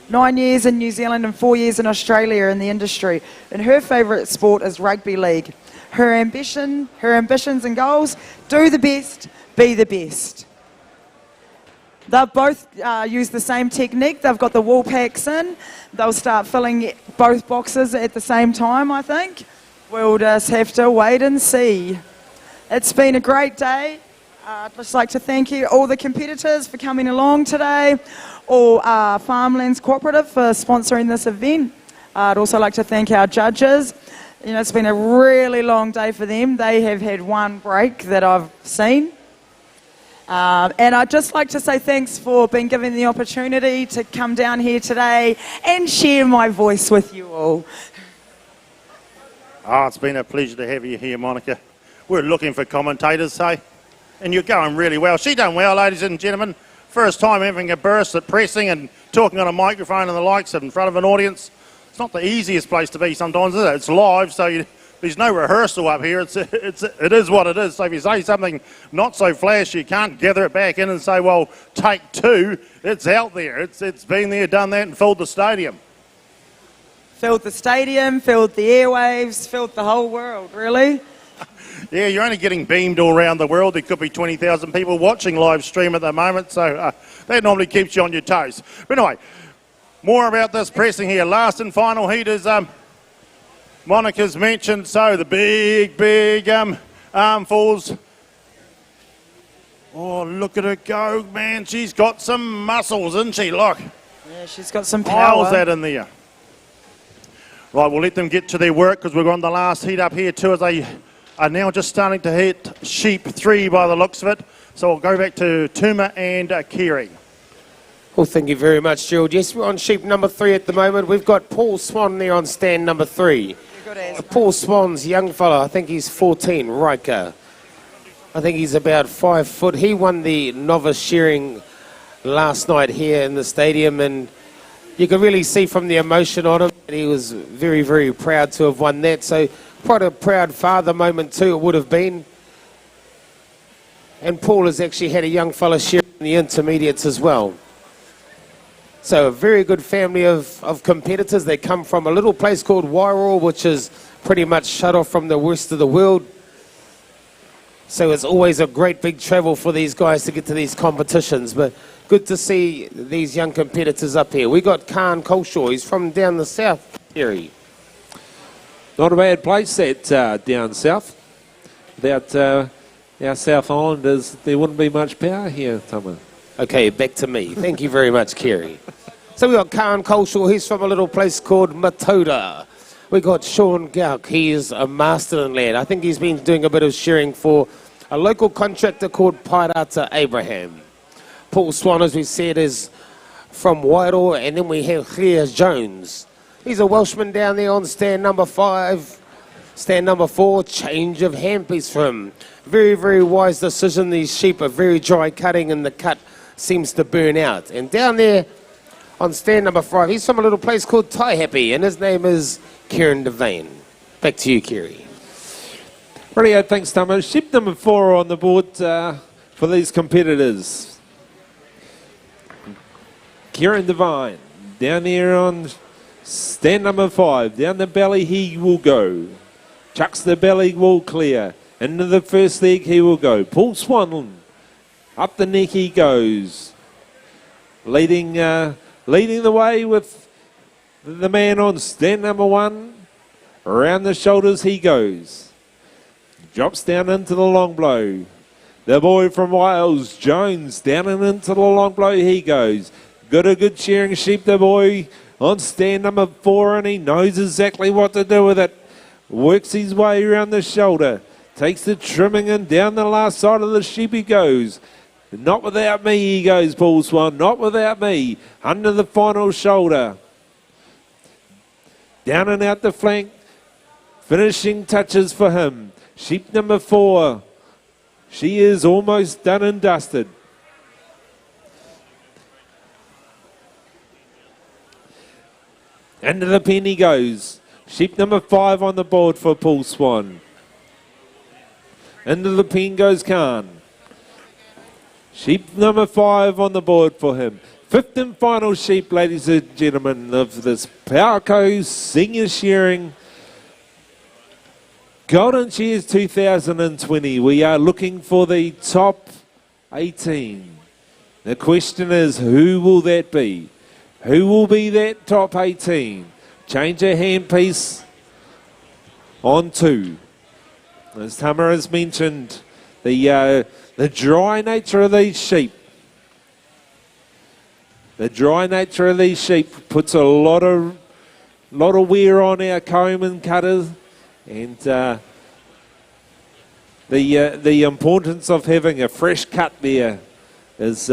9 years in New Zealand and 4 years in Australia in the industry. And her favourite sport is rugby league. Her ambitions and goals, do the best, be the best. They'll both use the same technique. They've got the wool packs in. They'll start filling both boxes at the same time, I think. We'll just have to wait and see. It's been a great day. I'd just like to thank you, all the competitors, for coming along today, all Farmlands Cooperative for sponsoring this event. I'd also like to thank our judges. You know, it's been a really long day for them. They have had one break that I've seen. And I'd just like to say thanks for being given the opportunity to come down here today and share my voice with you all. Oh, it's been a pleasure to have you here, Monica. We're looking for commentators, say, and you're going really well. She done well, ladies and gentlemen. First time having a burst at pressing and talking on a microphone and the likes in front of an audience. It's not the easiest place to be sometimes, is it? It's live, so there's no rehearsal up here. It is what it is. So if you say something not so flash, you can't gather it back in and say, well, take 2. It's out there. It's been there, done that, and filled the stadium. Filled the stadium, filled the airwaves, filled the whole world, really. Yeah, you're only getting beamed all around the world. There could be 20,000 people watching live stream at the moment, so that normally keeps you on your toes. But anyway, more about this pressing here. Last and final heat is Monica's mentioned, so the big armfuls. Oh, look at her go, man. She's got some muscles, isn't she? Look. Yeah, she's got some power. How's that in there? Right, we'll let them get to their work because we're on the last heat up here too, as they are now just starting to hit sheep 3 by the looks of it. So I'll go back to Tuma and Kerry. Well, thank you very much, Gerald. Yes, we're on sheep number 3 at the moment. We've got Paul Swan there on stand number 3. Paul Swan's young fella, I think he's 14, Riker. I think he's about 5 foot. He won the novice shearing last night here in the stadium, and you could really see from the emotion on him that he was very, very proud to have won that. So quite a proud father moment too it would have been. And Paul has actually had a young fella share in the intermediates as well. So a very good family of competitors. They come from a little place called Wairarapa, which is pretty much shut off from the rest of the world. So it's always a great big travel for these guys to get to these competitions. But good to see these young competitors up here. We got Khan Colshaw. He's from down the south area. Not a bad place that down south. Without our South Islanders, there wouldn't be much power here, Tama. Okay, back to me. Thank you very much, Kerry. So we got Khan Colshaw. He's from a little place called Matoda. We got Sean Gauk. He's a Masterton lad. I think he's been doing a bit of shearing for a local contractor called Pairata Abraham. Paul Swan, as we said, is from Wairarapa. And then we have Claire Jones. He's a Welshman down there on stand number 5. Stand number 4, change of handpiece for him. Very, very wise decision. These sheep are very dry cutting and the cut seems to burn out. And down there on stand number 5, he's from a little place called Tai Happy, and his name is Kieran Devane. Back to you, Kerry. Radio, thanks, Tama. Sheep number 4 on the board for these competitors. Kieran Devine, down there on stand number 5. Down the belly he will go. Chucks the belly wall clear. Into the first leg he will go. Paul Swanland. Up the neck he goes. Leading the way with the man on stand number 1. Around the shoulders he goes. Drops down into the long blow. The boy from Wales, Jones, down and into the long blow he goes. Got a good shearing sheep, the boy on stand number 4, and he knows exactly what to do with it. Works his way around the shoulder. Takes the trimming and down the last side of the sheep he goes. Not without me, he goes, Paul Swan. Not without me. Under the final shoulder. Down and out the flank. Finishing touches for him. Sheep number 4. She is almost done and dusted. Into the pen he goes. Sheep number 5 on the board for Paul Swan. Into the pen goes Khan. Sheep number 5 on the board for him. 5th and final sheep, ladies and gentlemen, of this Powerco Senior Shearing Golden Shears 2020. We are looking for the top 18. The question is, who will that be? Who will be that top 18? Change a handpiece on 2. As Tama has mentioned, the dry nature of these sheep. The dry nature of these sheep puts a lot of wear on our comb and cutters, and the importance of having a fresh cut there is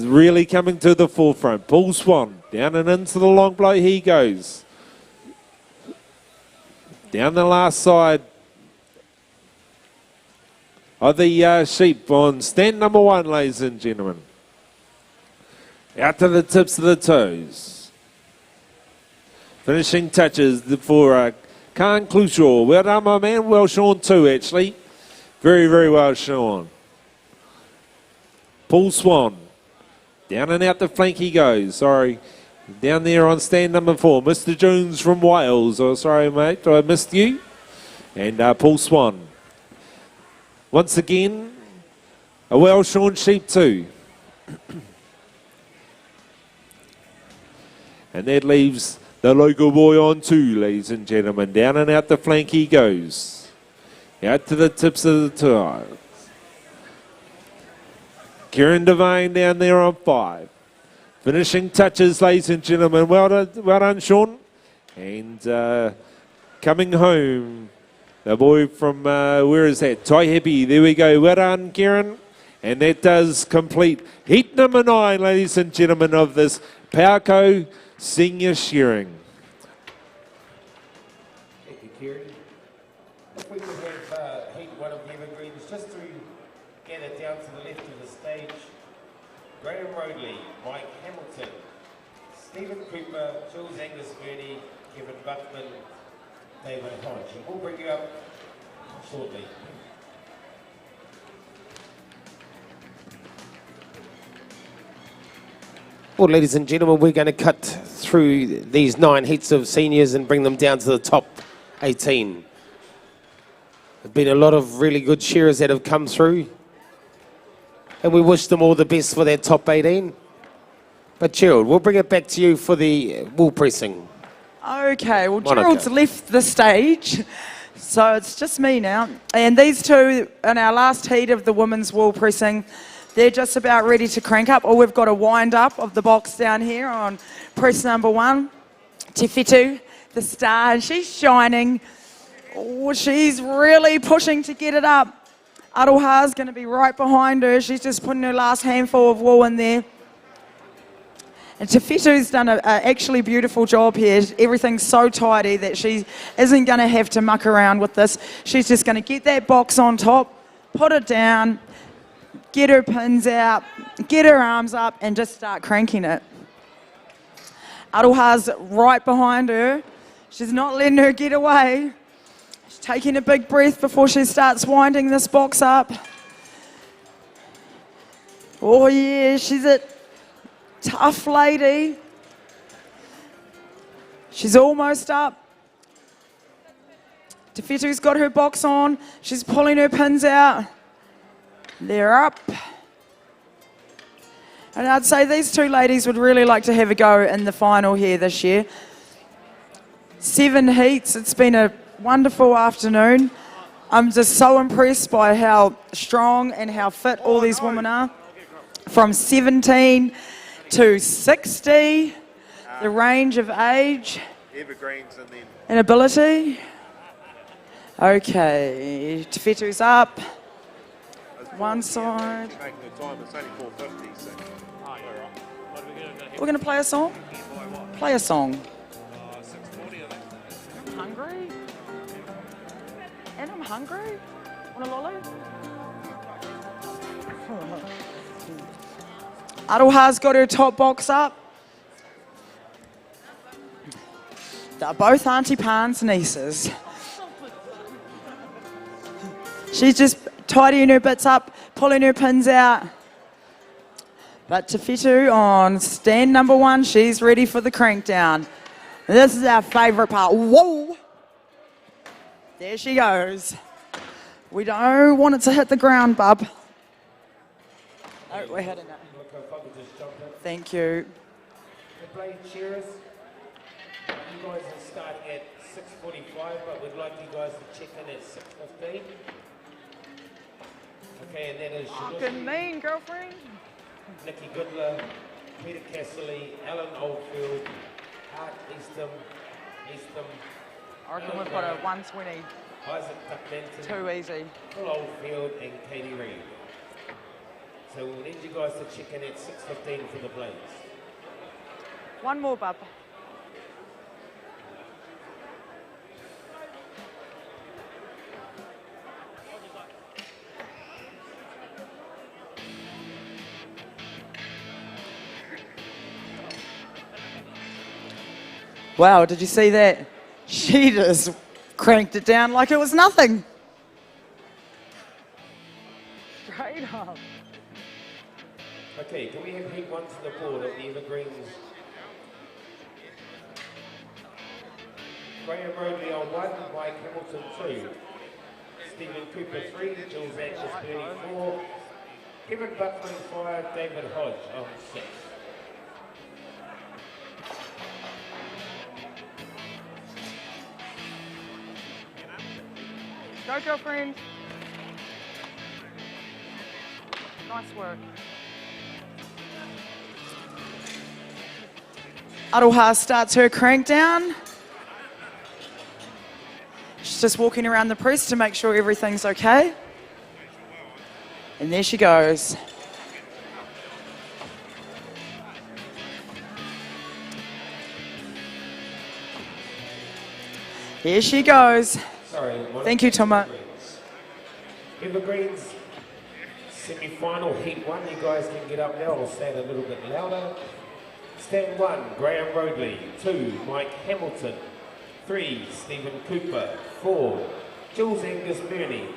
really coming to the forefront. Paul Swan, down and into the long blow he goes. Down the last side of the sheep on stand number 1, ladies and gentlemen. Out to the tips of the toes. Finishing touches for Khan Clushaw. Well done, my man. Well shorn too, actually. Very, very well shorn. Paul Swan. Down and out the flank he goes. Sorry. Down there on stand number 4. Mr. Jones from Wales. Oh, sorry, mate. I missed you. And Paul Swan. Once again, a well-shorn sheep too. And that leaves the local boy on 2, ladies and gentlemen. Down and out the flank he goes. Out to the tips of the toes. Kieran Devane down there on 5. Finishing touches, ladies and gentlemen. Well done, Sean. And coming home, the boy from, where is that? Tai Happy. There we go. Well done, Kieran. And that does complete heat number 9, ladies and gentlemen, of this Powerco Senior Shearing. Thank you, Kieran. If we could have heat 1 of the Evergreens, just to gather down to the left of the stage. Graham Rodley, Mike Hamilton, Stephen Cooper, Jules Angus Verdi, Kevin Buckman, David Hodge. And we'll bring you up shortly. Well, ladies and gentlemen, we're going to cut through these 9 heats of seniors and bring them down to the top 18. There's been a lot of really good shearers that have come through, and we wish them all the best for their top 18. But Gerald, we'll bring it back to you for the wool pressing. Okay, well, Monica. Gerald's left the stage, so it's just me now. And these two in our last heat of the women's wool pressing, they're just about ready to crank up. We've got a wind up of the box down here on press number 1. Te Whetu, the star, and she's shining. Oh, she's really pushing to get it up. Aroha's going to be right behind her. She's just putting her last handful of wool in there. And Te Whetu's done an actually beautiful job here. Everything's so tidy that she isn't going to have to muck around with this. She's just going to get that box on top, put it down, get her pins out, get her arms up, and just start cranking it. Aroha's right behind her. She's not letting her get away. She's taking a big breath before she starts winding this box up. Oh yeah, she's a tough lady. She's almost up. Te Whetu's got her box on. She's pulling her pins out. They're up. And I'd say these two ladies would really like to have a go in the final here this year. 7 heats. It's been a wonderful afternoon. I'm just so impressed by how strong and how fit all these women are. From 17 to 60, the range of age Evergreens and then and ability. Okay, Te Whetu's up. One side. making the time. It's only 4:50, so. We're going to play a song? Play a song. I'm hungry. And I'm hungry. Want a lolly? Aroha's got her top box up. They're both Auntie Pan's nieces. She's just tidying her bits up, pulling her pins out. But Te Whetu on stand number 1, she's ready for the crankdown. This is our favourite part. Whoa! There she goes. We don't want it to hit the ground, bub. Oh, we're hitting it. Thank you. The blade shearers, you guys will start at 6:45, but we'd like you guys to check in at 6:15. Okay, and that is Fucking mean, girlfriend. Nikki Goodler, Peter Casserly, Alan Oldfield, Art Eastham, I reckon we've got a 120. Isaac Tuckmanton, Too easy. Phil Oldfield, and Katie Reid. So we'll need you guys to check in at 6:15 for the blades. One more, bub. Wow, did you see that? She just cranked it down like it was nothing. Straight up. Okay, can we have heat 1 to the board at the Evergreens? Graham Roadley on 1, Mike Hamilton 2, Stephen Cooper 3, Jules Angus 34, Kevin Buckman 5, David Hodge on 6. Go, girlfriend. Nice work. Aroha starts her crankdown. She's just walking around the press to make sure everything's okay. And there she goes. Here she goes. Sorry, Thank you, Toma. Evergreens semi-final heat 1. You guys can get up now. I'll stand a little bit louder. Stand 1, Graham Roadley. 2, Mike Hamilton. 3, Stephen Cooper. 4, Jules Angus Burney.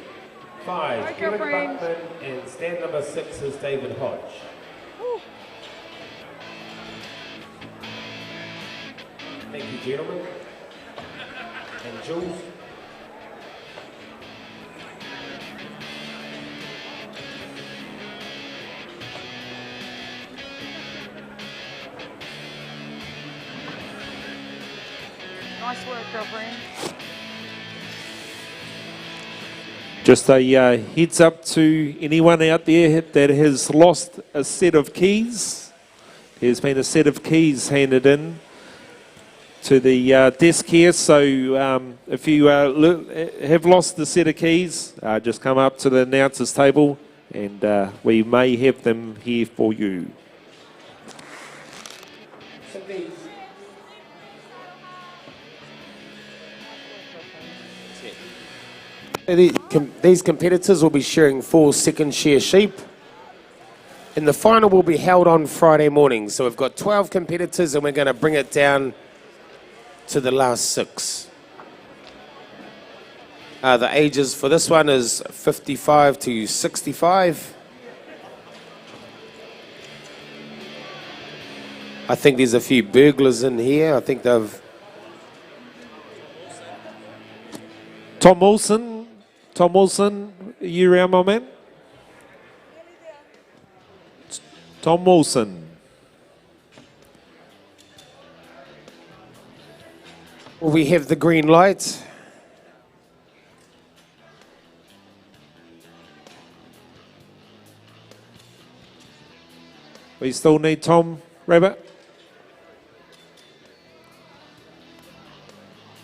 5, Kevin Buckman. And stand number 6 is David Hodge. Thank you, gentlemen. And Jules. Nice work, girlfriend. Just a heads up to anyone out there that has lost a set of keys. There's been a set of keys handed in to the desk here, so if you have lost the set of keys, just come up to the announcer's table and we may have them here for you. These competitors will be shearing 4 second shear sheep. And the final will be held on Friday morning. So we've got 12 competitors and we're going to bring it down to the last 6. The ages for this one is 55 to 65. I think there's a few burglars in here. I think they've... Tom Wilson, are you around, my man? Tom Wilson. Well, we have the green light. We still need Tom Rabbit.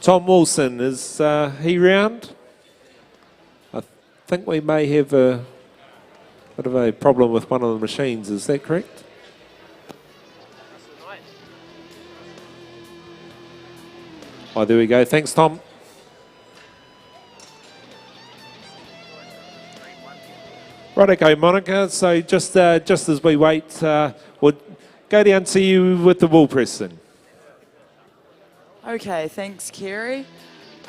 Tom Wilson, is he round? I think we may have a bit of a problem with one of the machines, is that correct? Oh, there we go. Thanks, Tom. Right, okay, Monica. So just as we wait, we'll go down to you with the wool press then. Okay, thanks, Kerry.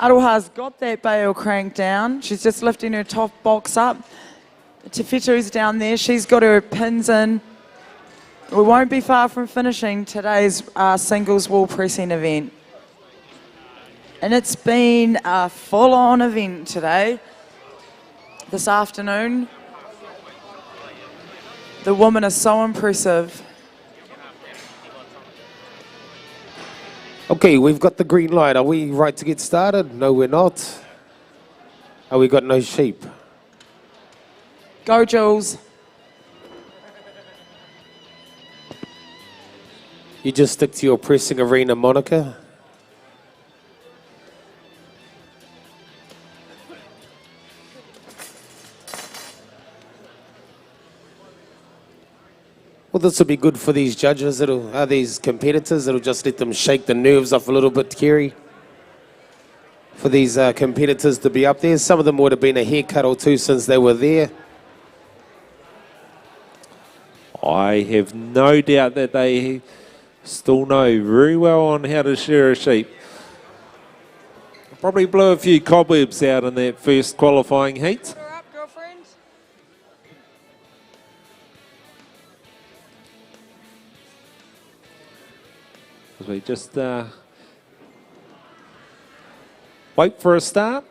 Aroha's got that bale cranked down. She's just lifting her top box up. Tefitu's down there. She's got her pins in. We won't be far from finishing today's singles wool pressing event. And it's been a full-on event today. This afternoon, the women are so impressive. Okay, we've got the green light. Are we right to get started? No, we're not. Oh, we got no sheep. Go, Jules. You just stick to your pressing arena, Monica. Well, this will be good for these judges, these competitors. It'll just let them shake the nerves off a little bit, Kerry. For these competitors to be up there. Some of them would have been a haircut or two since they were there. I have no doubt that they still know very well on how to shear a sheep. Probably blew a few cobwebs out in that first qualifying heat. As we just wait for a start.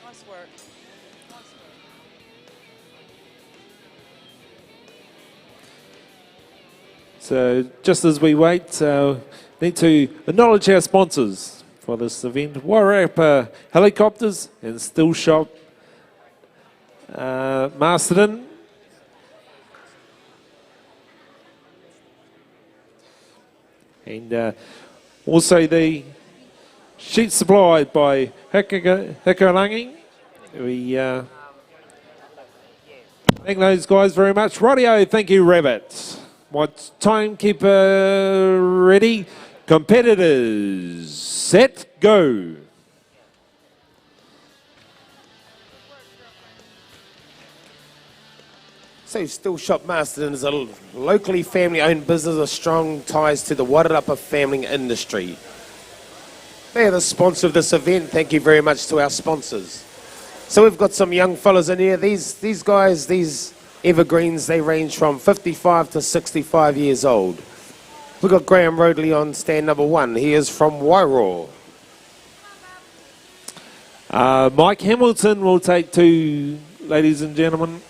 Nice work. So just as we wait, need to acknowledge our sponsors for this event. Wairarapa Helicopters and Still Shop Masterton. And also the sheet supplied by Hikarangi. We thank those guys very much. Rightio, thank you, Rabbit. What timekeeper ready? Competitors, set, go. So Still Shop Masterton is a locally family-owned business with strong ties to the Wairarapa family industry. They are the sponsor of this event. Thank you very much to our sponsors. So we've got some young fellas in here. These guys, these Evergreens, they range from 55 to 65 years old. We've got Graham Roadley on stand number 1. He is from Wairarapa. Mike Hamilton will take 2, ladies and gentlemen.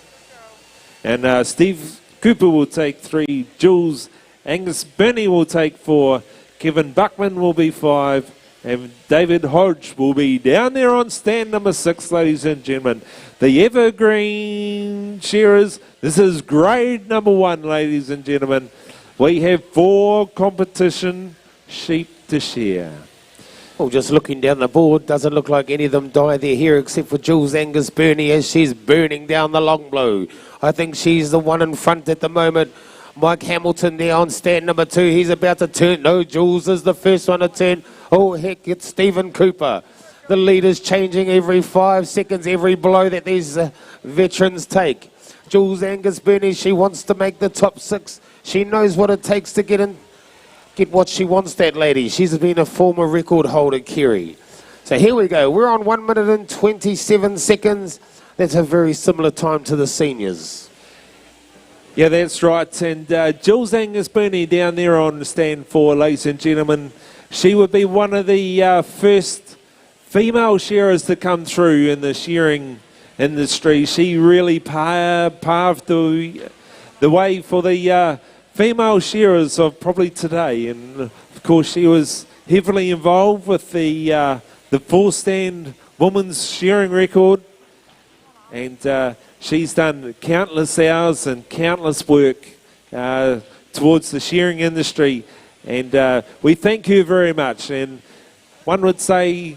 And Steve Cooper will take 3. Jules Angus Burney will take 4. Kevin Buckman will be 5. And David Hodge will be down there on stand number 6, ladies and gentlemen. The Evergreen Shearers. This is grade number 1, ladies and gentlemen. We have 4 competition sheep to shear. Well, just looking down the board, doesn't look like any of them die there here except for Jules Angus Burney as she's burning down the long blow. I think she's the one in front at the moment. Mike Hamilton there on stand number 2. He's about to turn. No, Jules is the first one to turn. Oh, heck, it's Stephen Cooper. The leader's changing every 5 seconds, every blow that these veterans take. Jules Angus Burney, she wants to make the top 6. She knows what it takes to get what she wants, that lady. She's been a former record holder, Kerry. So here we go. We're on 1 minute and 27 seconds. That's a very similar time to the seniors. Yeah, that's right. And Jules Angus Burney down there on stand 4, ladies and gentlemen. She would be one of the first female shearers to come through in the shearing industry. She really paved the way for the female shearers of probably today. And of course, she was heavily involved with the 4-stand women's shearing record. And she's done countless hours and countless work towards the shearing industry. And we thank her very much. And one would say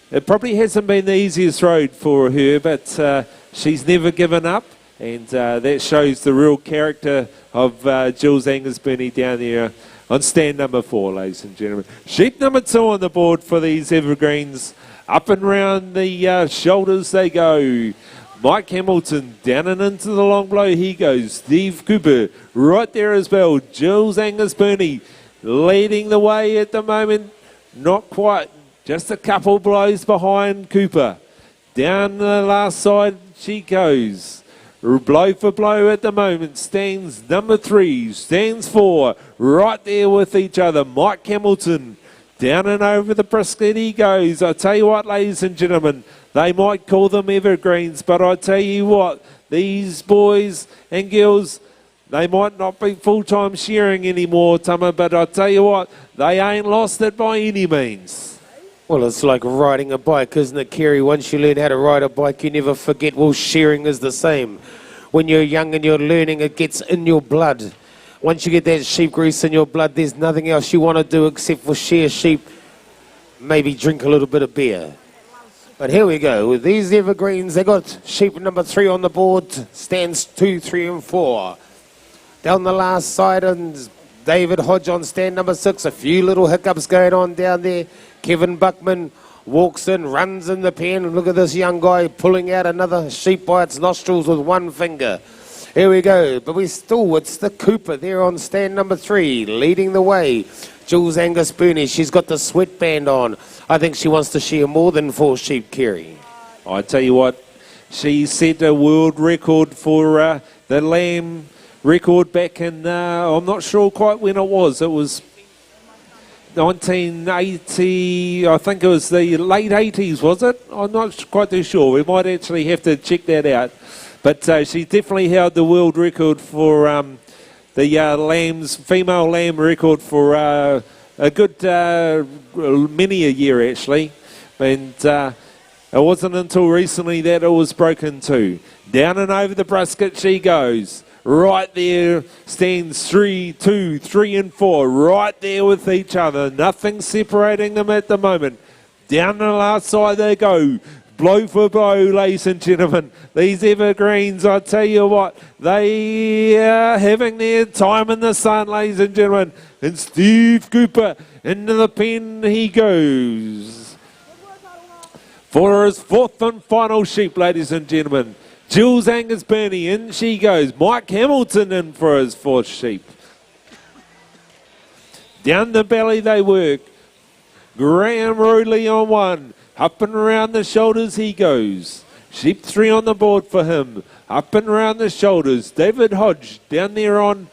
it probably hasn't been the easiest road for her, but she's never given up. And that shows the real character of Jules Angus Burney down there on stand number 4, ladies and gentlemen. Sheep number 2 on the board for these Evergreens. Up and round the shoulders they go. Mike Hamilton down and into the long blow he goes. Steve Cooper right there as well. Jules Angus Burney leading the way at the moment. Not quite, just a couple blows behind Cooper. Down the last side she goes. Blow for blow at the moment. Stands number 3, stands 4, right there with each other. Mike Hamilton down and over the brisket he goes. I tell you what, ladies and gentlemen, they might call them Evergreens, but I tell you what, these boys and girls, they might not be full-time shearing anymore, Tama, but I tell you what, they ain't lost it by any means. Well, it's like riding a bike, isn't it, Kerry? Once you learn how to ride a bike, you never forget. Well, shearing is the same. When you're young and you're learning, it gets in your blood. Once you get that sheep grease in your blood, there's nothing else you want to do except for shear sheep, maybe drink a little bit of beer. But here we go. With these Evergreens, they got sheep number 3 on the board, stands 2, 3 and 4. Down the last side, and David Hodge on stand number 6. A few little hiccups going on down there. Kevin Buckman walks in, runs in the pen. Look at this young guy pulling out another sheep by its nostrils with one finger. Here we go. But it's the Cooper there on stand number 3, leading the way. Jules Angus Burney, she's got the sweatband on. I think she wants to shear more than 4 sheep, Kerry. I tell you what, she set a world record for the lamb record back in, I'm not sure quite when it was. It was 1980, I think it was the late 80s, was it? I'm not quite too sure. We might actually have to check that out. But she definitely held the world record for the female lamb record for a good many a year, actually. And it wasn't until recently that it was broken too. Down and over the brisket she goes. Right there stands 3, 2, 3 and 4. Right there with each other. Nothing separating them at the moment. Down the last side they go. Blow for blow, ladies and gentlemen. These Evergreens, I tell you what, they are having their time in the sun, ladies and gentlemen. And Steve Cooper into the pen he goes. For his 4th and final sheep, ladies and gentlemen. Jules Angus Burney, in she goes. Mike Hamilton in for his fourth sheep. Down the belly they work. Graham Rodley on one. Up and around the shoulders he goes. Sheep 3 on the board for him. Up and around the shoulders. David Hodge down there on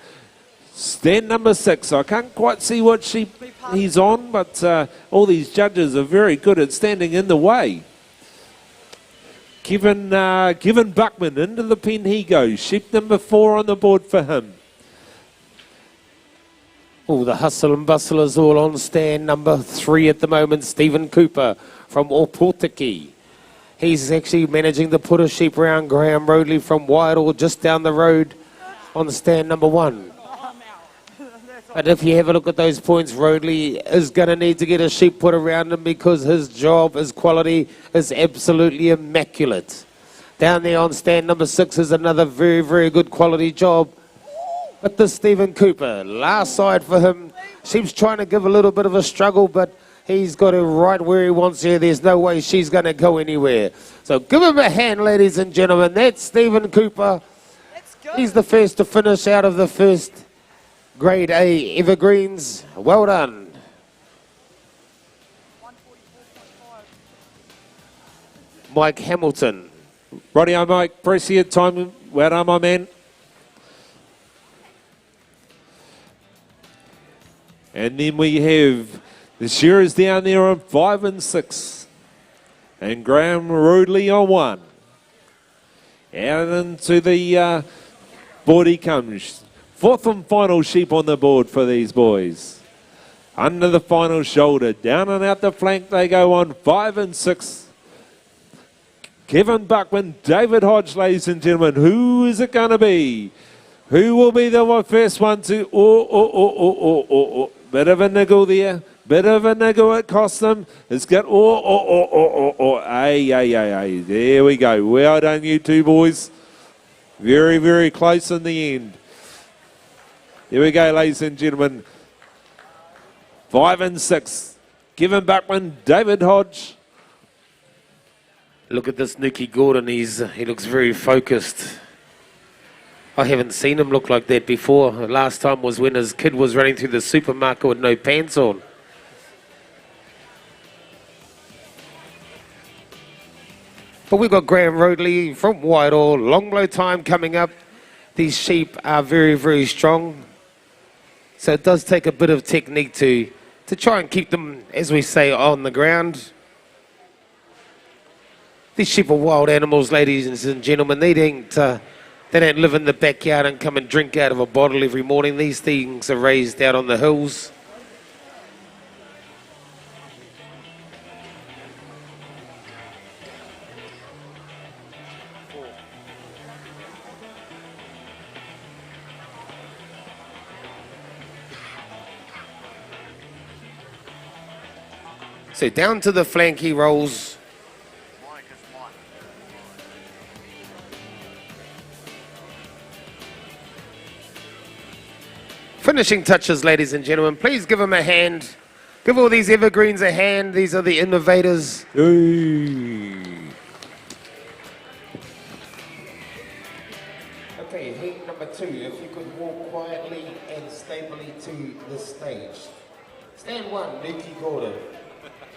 stand number 6. I can't quite see what sheep he's on, but all these judges are very good at standing in the way. Kevin Buckman into the pen he goes. Sheep number 4 on the board for him. Oh, the hustle and bustle is all on stand number 3 at the moment. Stephen Cooper from Oportiki. He's actually managing to put a sheep around. Graham Rodley from Whitehall just down the road on stand number 1. But if you have a look at those points, Rodley is going to need to get a sheep put around him because his job, his quality is absolutely immaculate. Down there on stand number 6 is another very, very good quality job. But the Stephen Cooper, last side for him. Sheep's trying to give a little bit of a struggle, but he's got her right where he wants her. There's no way she's going to go anywhere. So give him a hand, ladies and gentlemen. That's Stephen Cooper. He's the first to finish out of the first Grade A Evergreens. Well done. Mike Hamilton. Righty-o, Mike. Press here. Time. Well done, my man. And then we have the Shearers down there on 5 and 6. And Graham Rodley on 1. Out into the board he comes. 4th and final sheep on the board for these boys. Under the final shoulder. Down and out the flank they go on 5 and 6. Kevin Buckman, David Hodge, ladies and gentlemen. Who is it going to be? Who will be the first one to... Bit of a niggle there. Bit of a niggle it cost them. It's got... Ay. There we go. Well done, you two boys. Very, very close in the end. Here we go, ladies and gentlemen. 5 and 6. Kevin Buckman, David Hodge. Look at this Nuki Gordon. He looks very focused. I haven't seen him look like that before. The last time was when his kid was running through the supermarket with no pants on. But we've got Graham Rodley from Whitehall. Long low time coming up. These sheep are very, very strong. So it does take a bit of technique to try and keep them, as we say, on the ground. These sheep are wild animals, ladies and gentlemen. They don't live in the backyard and come and drink out of a bottle every morning. These things are raised out on the hills. So down to the flank he rolls. Finishing touches, ladies and gentlemen. Please give them a hand. Give all these evergreens a hand. These are the innovators. Okay, heat number 2. If you could walk quietly and stably to the stage. Stand 1, Nuki Gordon.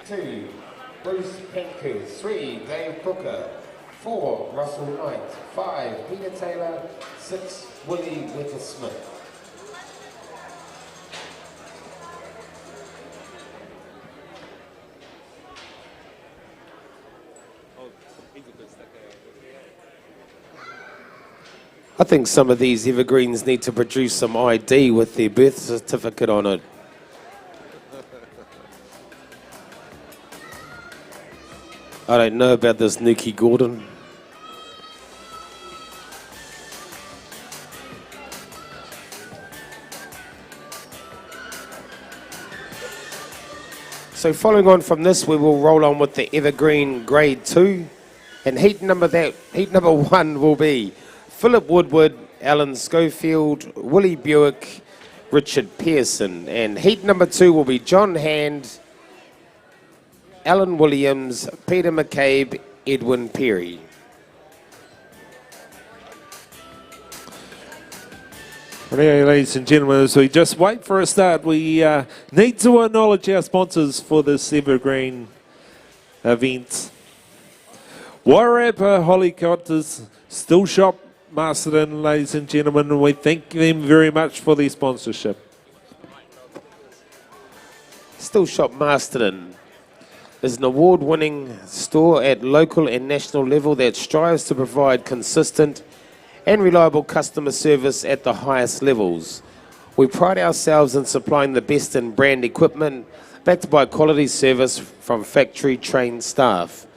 2, Bruce Pankhurst. 3, Dave Booker. 4, Russell Knight. 5, Peter Taylor. 6, Willie Witter-Smith. I think some of these evergreens need to produce some ID with their birth certificate on it. I don't know about this Nuki Gordon. So following on from this, we will roll on with the Evergreen Grade 2. And heat number 1 will be Philip Woodward, Alan Schofield, Willie Buick, Richard Pearson. And heat number 2 will be John Hand, Alan Williams, Peter McCabe, Edwin Perry. Righto, ladies and gentlemen, as we just wait for a start, we need to acknowledge our sponsors for this Evergreen event. Wairarapa, Hollycotters, Still Shop, Masterton, ladies and gentlemen, and we thank them very much for their sponsorship. Still Shop Masterton is an award-winning store at local and national level that strives to provide consistent and reliable customer service at the highest levels. We pride ourselves in supplying the best in brand equipment, backed by quality service from factory-trained staff.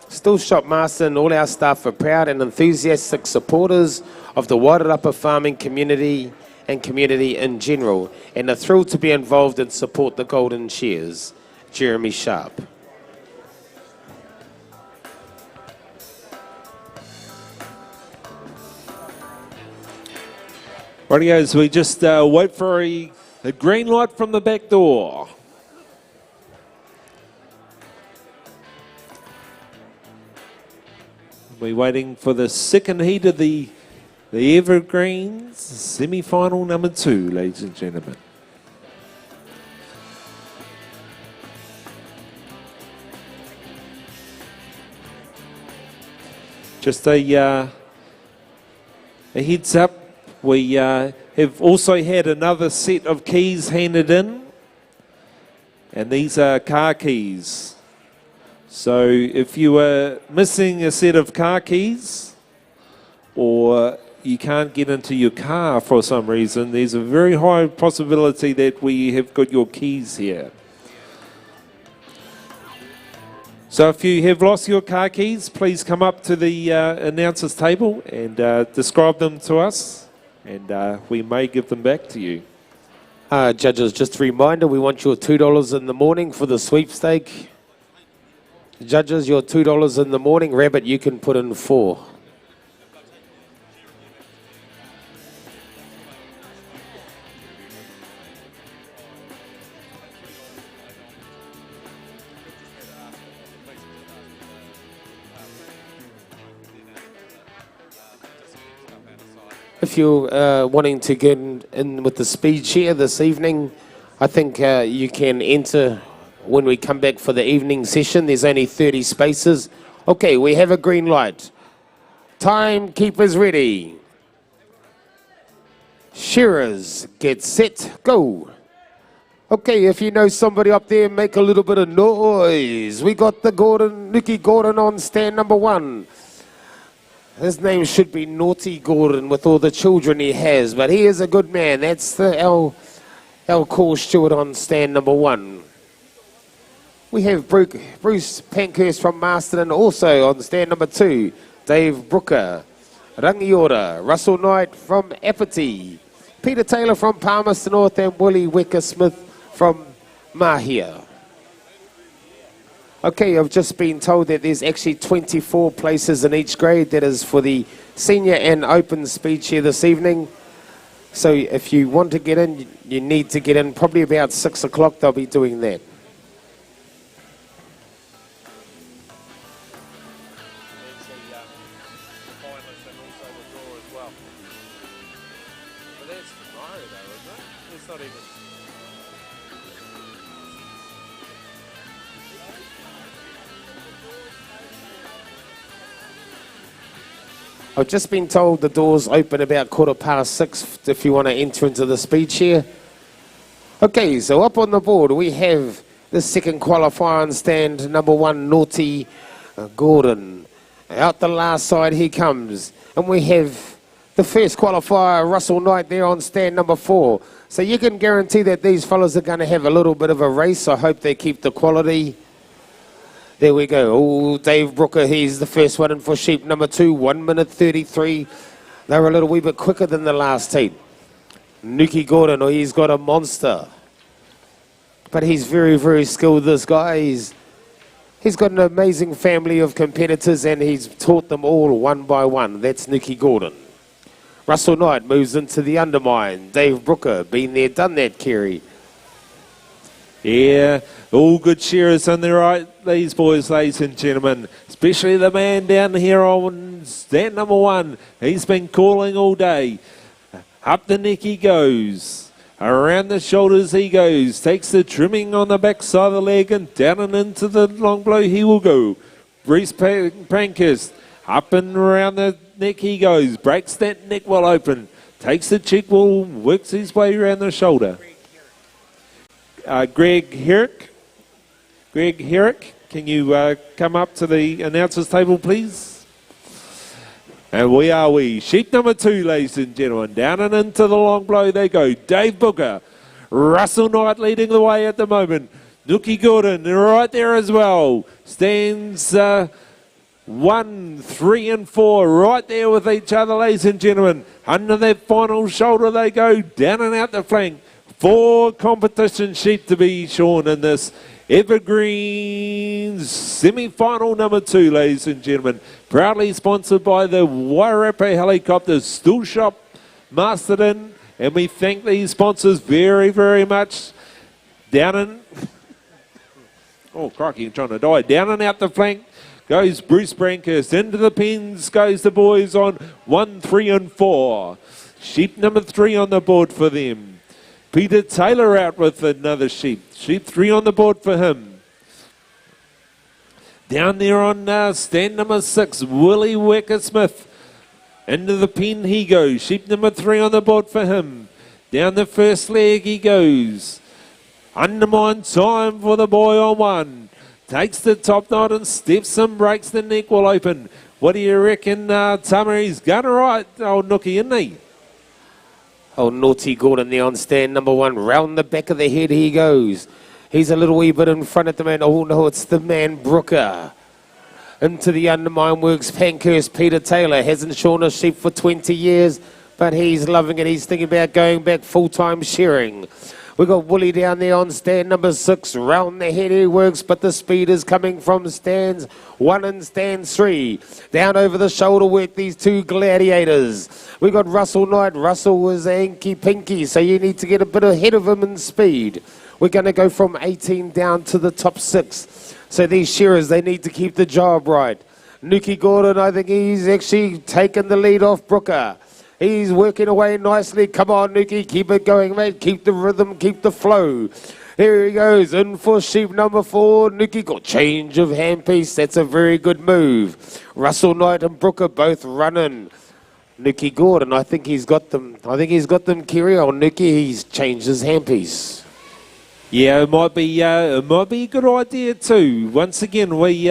Still Shop Masterton, all our staff are proud and enthusiastic supporters of the Wairarapa farming community and community in general, and are thrilled to be involved and support the Golden Shears. Jeremy Sharp. Rightio, so we just wait for a green light from the back door. We're waiting for the second heat of the Evergreens semi-final number 2, ladies and gentlemen. Just a heads up, we have also had another set of keys handed in, and these are car keys. So if you are missing a set of car keys, or you can't get into your car for some reason, there's a very high possibility that we have got your keys here. So if you have lost your car keys, please come up to the announcer's table and describe them to us, and we may give them back to you. Judges, just a reminder, we want your $2 in the morning for the sweepstake. Judges, your $2 in the morning. Rabbit, you can put in 4. If you're wanting to get in with the speed share this evening, I think you can enter when we come back for the evening session. There's only 30 spaces. Okay, we have a green light. Timekeepers ready. Shearers, get set, go. Okay, if you know somebody up there, make a little bit of noise. We got the Nuki Gordon on stand number 1. His name should be Naughty Gordon with all the children he has, but he is a good man. That's our call steward on stand number 1. We have Bruce Pankhurst from Masterton also on stand number 2. Dave Brooker, Rangiora, Russell Knight from Apathy, Peter Taylor from Palmerston North, and Willie Wecker-Smith from Mahia. Okay, I've just been told that there's actually 24 places in each grade. That is for the senior and open speed share this evening. So if you want to get in, you need to get in probably about 6 o'clock. They'll be doing that. I've just been told the doors open about 6:15 if you want to enter into the speed share. Okay, so up on the board we have the second qualifier on stand number 1, Naughty Gordon. Out the last side he comes. And we have the first qualifier, Russell Knight, there on stand number 4. So you can guarantee that these fellas are going to have a little bit of a race. I hope they keep the quality. There we go. Oh, Dave Brooker, he's the first one in for sheep number 2, 1 minute 33. They were a little wee bit quicker than the last heat. Nuki Gordon, he's got a monster. But he's very, very skilled, this guy. He's got an amazing family of competitors and he's taught them all one by one. That's Nuki Gordon. Russell Knight moves into the undermine. Dave Brooker, been there, done that, Kerry. Yeah, all good shearers on the right, these boys, ladies and gentlemen. Especially the man down here on stand number 1. He's been calling all day. Up the neck he goes. Around the shoulders he goes. Takes the trimming on the back side of the leg and down and into the long blow he will go. Bruce Pankhurst. Up and around the neck he goes. Breaks that neck well open. Takes the cheek wall. Works his way around the shoulder. Greg Herrick. Greg Herrick, can you come up to the announcers table, please? And we. Sheep number 2, ladies and gentlemen. Down and into the long blow they go. Dave Booker. Russell Knight leading the way at the moment. Nookie Gordon right there as well. Stands 1, 3 and 4 right there with each other, ladies and gentlemen. Under that final shoulder they go. Down and out the flank. 4 competition sheep to be shorn in this Evergreens semi-final number 2, ladies and gentlemen. Proudly sponsored by the Wairarapa Helicopters, Stool Shop, Masterton, and we thank these sponsors very, very much. Down and... oh, crikey, I'm trying to die. Down and out the flank goes Bruce Pankhurst. Into the pins goes the boys on 1, 3 and 4. Sheep number 3 on the board for them. Peter Taylor out with another sheep. Sheep 3 on the board for him. Down there on stand number 6, Willie Wecker-Smith. Into the pin he goes. Sheep number 3 on the board for him. Down the first leg he goes. Undermine time for the boy on 1. Takes the top knot and steps and breaks the neck well open. What do you reckon, Tama? He's going right, old Nookie, isn't he? Oh, Naughty Gordon there on stand number 1. Round the back of the head he goes. He's a little wee bit in front of the man. Oh, no, it's the man Brooker. Into the undermine works Pankhurst. Peter Taylor hasn't shorn a sheep for 20 years, but he's loving it. He's thinking about going back full-time shearing. We've got Wooly down there on stand number 6. Round the head he works, but the speed is coming from stands 1 and stands 3. Down over the shoulder work these 2 gladiators. We've got Russell Knight. Russell was inky pinky, so you need to get a bit ahead of him in speed. We're going to go from 18 down to the top 6. So these shearers, they need to keep the job right. Nookie Gordon, I think he's actually taken the lead off Brooker. He's working away nicely. Come on, Nookie, keep it going, mate. Keep the rhythm, keep the flow. Here he goes, in for sheep number 4. Nookie got change of handpiece. That's a very good move. Russell Knight and Brooker both running. Nookie Gordon, I think he's got them. Kerry, on Nookie. He's changed his handpiece. Yeah, it might be a good idea too. Once again, we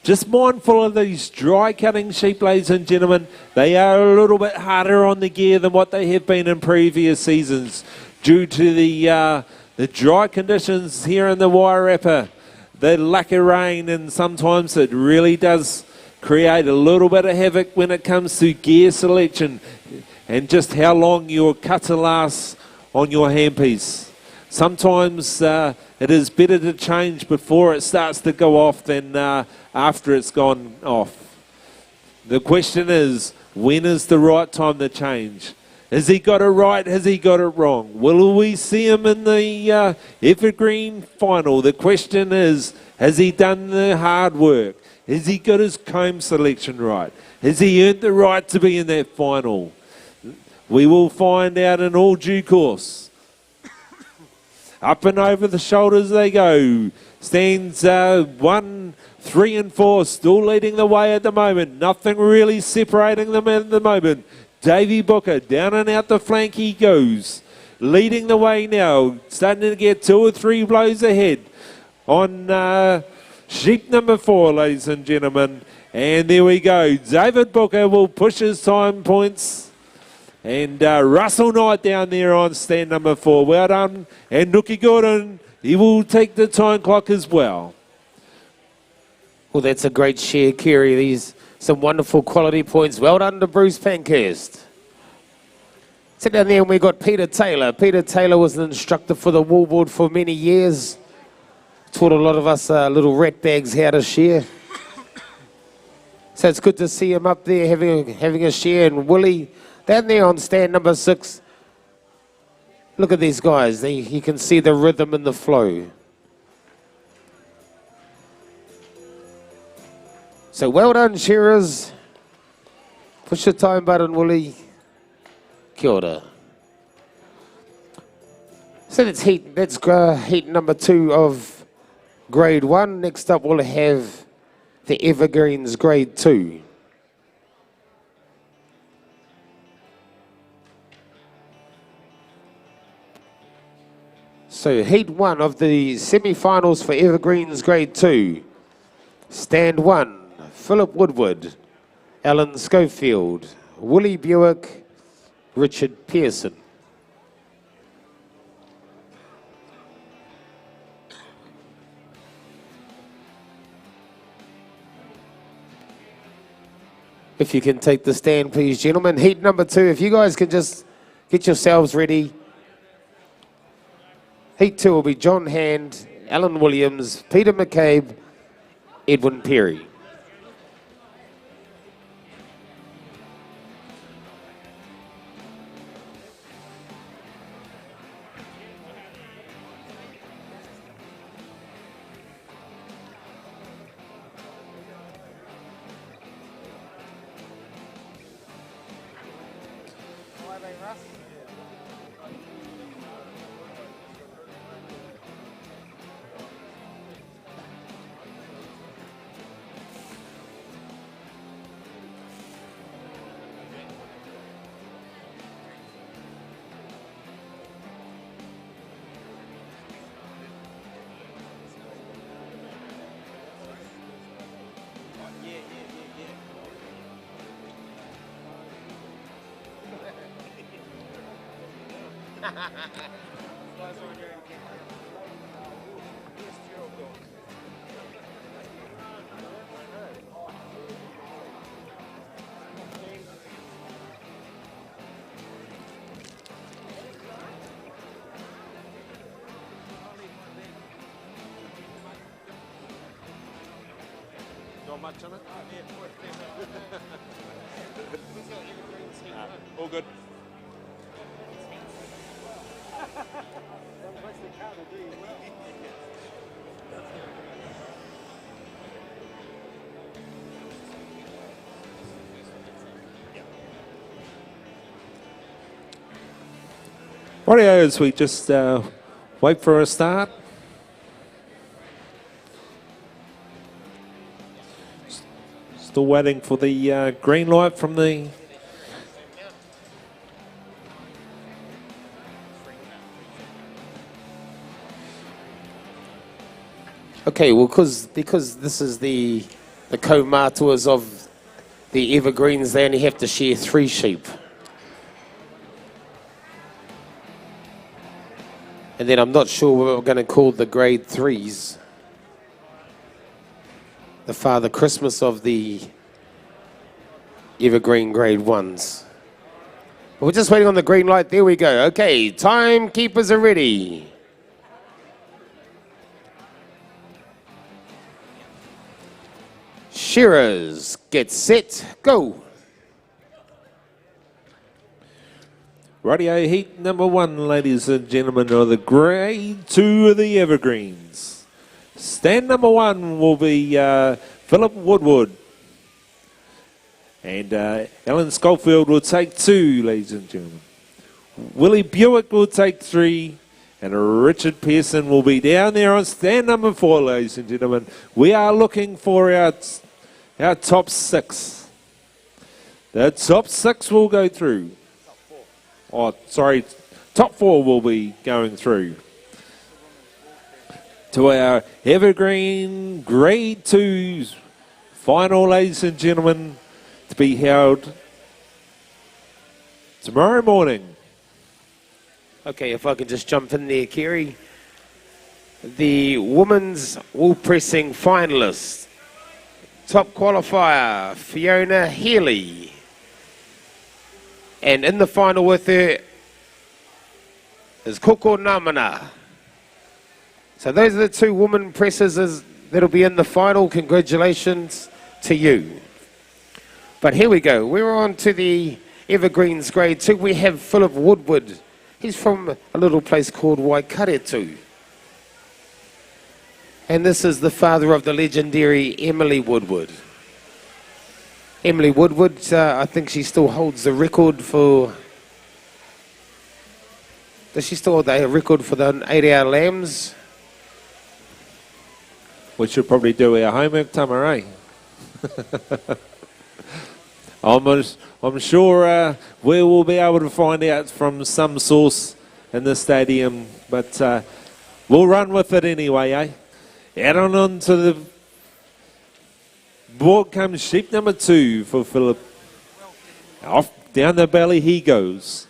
just mindful of these dry cutting sheep, ladies and gentlemen. They are a little bit harder on the gear than what they have been in previous seasons due to the dry conditions here in the Wairarapa, the lack of rain, and sometimes it really does create a little bit of havoc when it comes to gear selection and just how long your cutter lasts on your handpiece. Sometimes it is better to change before it starts to go off than after it's gone off. The question is, when is the right time to change? Has he got it right? Has he got it wrong? Will we see him in the Evergreen final? The question is, has he done the hard work? Has he got his comb selection right? Has he earned the right to be in that final? We will find out in all due course. Up and over the shoulders they go. Stands 1, 3 and 4, still leading the way at the moment. Nothing really separating them at the moment. Davey Booker, down and out the flank he goes. Leading the way now. Starting to get 2 or 3 blows ahead on sheep number 4, ladies and gentlemen. And there we go. David Booker will push his time points. And Russell Knight down there on stand number 4. Well done. And Nookie Gordon, he will take the time clock as well. Well, that's a great share, Kerry. These some wonderful quality points. Well done to Bruce Pankhurst. Sit down there and we got Peter Taylor. Peter Taylor was an instructor for the Wool Board for many years. Taught a lot of us little rat bags how to shear. So it's good to see him up there having a share. And Willie down there on stand number 6. Look at these guys. You can see the rhythm and the flow. So well done, shearers. Push the time button, Willie. Kia ora. So that's heat number 2 of Grade 1. Next up we'll have the Evergreens Grade 2. So heat 1 of the semi-finals for Evergreens Grade 2. Stand 1, Philip Woodward, Alan Schofield, Willie Buick, Richard Pearson. If you can take the stand, please, gentlemen. Heat number 2, if you guys can just get yourselves ready. Heat 2 will be John Hand, Alan Williams, Peter McCabe, Edwin Perry. Not much on it? All good. Rightio, as we just wait for a start. Still waiting for the green light from the... Okay, well, because this is the co-martyrs of the Evergreens, they only have to share 3 sheep. And then I'm not sure what we're going to call the Grade 3s. The Father Christmas of the Evergreen Grade 1s. We're just waiting on the green light. There we go. Okay, timekeepers are ready. Shearers, get set, go. Radio heat number 1, ladies and gentlemen, of the Grade 2 of the Evergreens. Stand number 1 will be Philip Woodward. And Alan Schofield will take 2, ladies and gentlemen. Willie Buick will take 3. And Richard Pearson will be down there on stand number 4, ladies and gentlemen. We are looking for our top 6. The top 6 will go through. Oh, sorry, top 4 will be going through to our Evergreen Grade 2 final, ladies and gentlemen, to be held tomorrow morning. Okay, if I can just jump in there, Kerry. The women's wool pressing finalists. Top qualifier, Fiona Healy. And in the final with her is Koko Namana. So those are the 2 women pressers that'll be in the final. Congratulations to you. But here we go. We're on to the Evergreens Grade 2. We have Philip Woodward. He's from a little place called Wairarapa. And this is the father of the legendary Emily Woodward. Emily Woodward, I think she still holds the record for Does she still hold a record for the 8-hour lambs? We should probably do our homework, Tamara, eh? I'm sure we will be able to find out from some source in the stadium, but we'll run with it anyway, eh? Out on to the board comes sheep number 2 for Philip. Off down the belly he goes.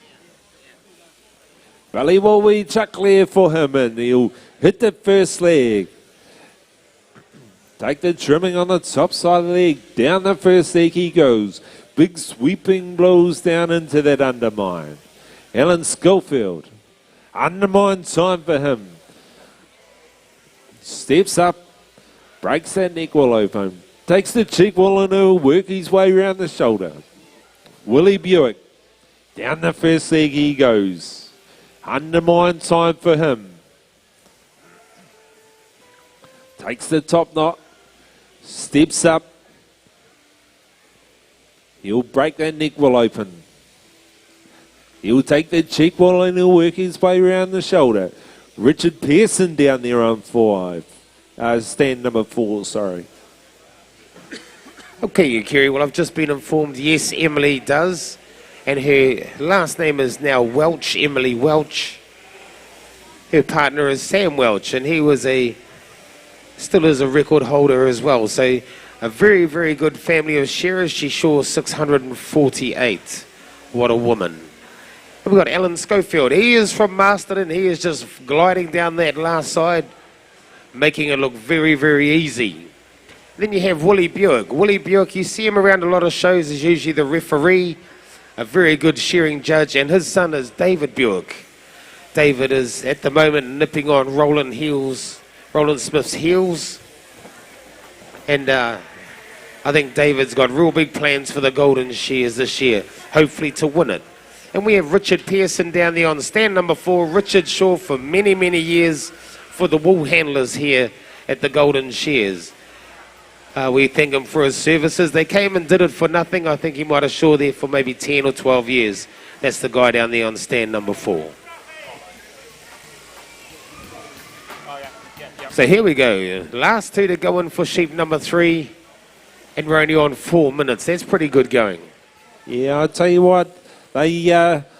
Belly will be chuck clear for him, and he'll hit the first leg. Take the trimming on the top side of the leg. Down the first leg he goes. Big sweeping blows down into that undermine. Alan Schofield. Undermine time for him. Steps up. Breaks that neck wall open. Takes the cheek wall and he'll work his way around the shoulder. Willie Buick. Down the first leg he goes. Undermine time for him. Takes the top knot. Steps up. He'll break that neck wall open. He'll take the cheek wall and he'll work his way around the shoulder. Richard Pearson down there on 5. Stand number 4, sorry. Okay, Kerry. Well, I've just been informed, yes, Emily does. And her last name is now Welch, Emily Welch. Her partner is Sam Welch, and he was still is a record holder as well. So a very, very good family of shearers. She shore 648. What a woman. And we've got Alan Schofield. He is from Masterton. He is just gliding down that last side, making it look very, very easy. Then you have Willie Buick. Willie Buick, you see him around a lot of shows, is usually the referee, a very good shearing judge, and his son is David Buick. David is at the moment nipping on Roland Smith's heels. And I think David's got real big plans for the Golden Shears this year, hopefully to win it. And we have Richard Pearson down there on stand number 4. Richard Shaw for many, many years for the Woolhandlers here at the Golden Shears. We thank him for his services. They came and did it for nothing. I think he might have shored there for maybe 10 or 12 years. That's the guy down there on stand number 4. So here we go. Last 2 to go in for sheep number 3. And we're only on 4 minutes. That's pretty good going. Yeah, I'll tell you what. They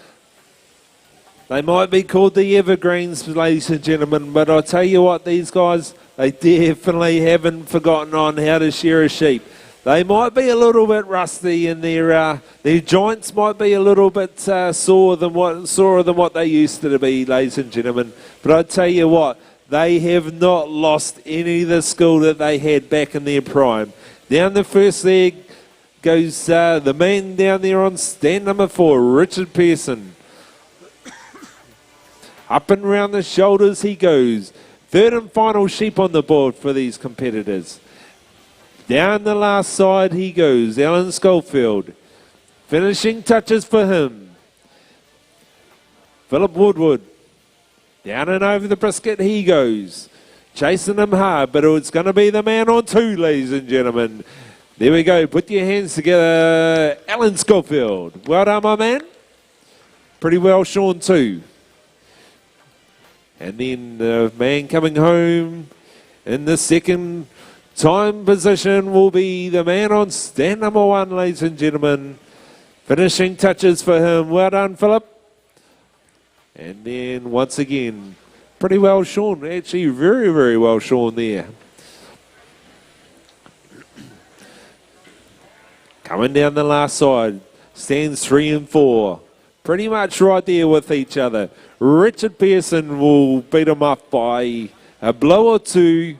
might be called the Evergreens, ladies and gentlemen, but I'll tell you what, these guys, they definitely haven't forgotten on how to shear a sheep. They might be a little bit rusty and their joints might be a little bit sorer than what they used to be, ladies and gentlemen. But I tell you what, they have not lost any of the skill that they had back in their prime. Down the first leg goes the man down there on stand number 4, Richard Pearson. Up and round the shoulders he goes. Third and final sheep on the board for these competitors. Down the last side he goes, Alan Schofield. Finishing touches for him. Philip Woodward. Down and over the brisket he goes. Chasing him hard, but it's going to be the man on 2, ladies and gentlemen. There we go. Put your hands together. Alan Schofield. Well done, my man. Pretty well shorn too. And then the man coming home in the second time position will be the man on stand number 1, ladies and gentlemen. Finishing touches for him. Well done, Philip. And then once again, pretty well shorn. Actually, very, very well shorn there. Coming down the last side, stands 3 and 4. Pretty much right there with each other. Richard Pearson will beat him up by a blow or 2.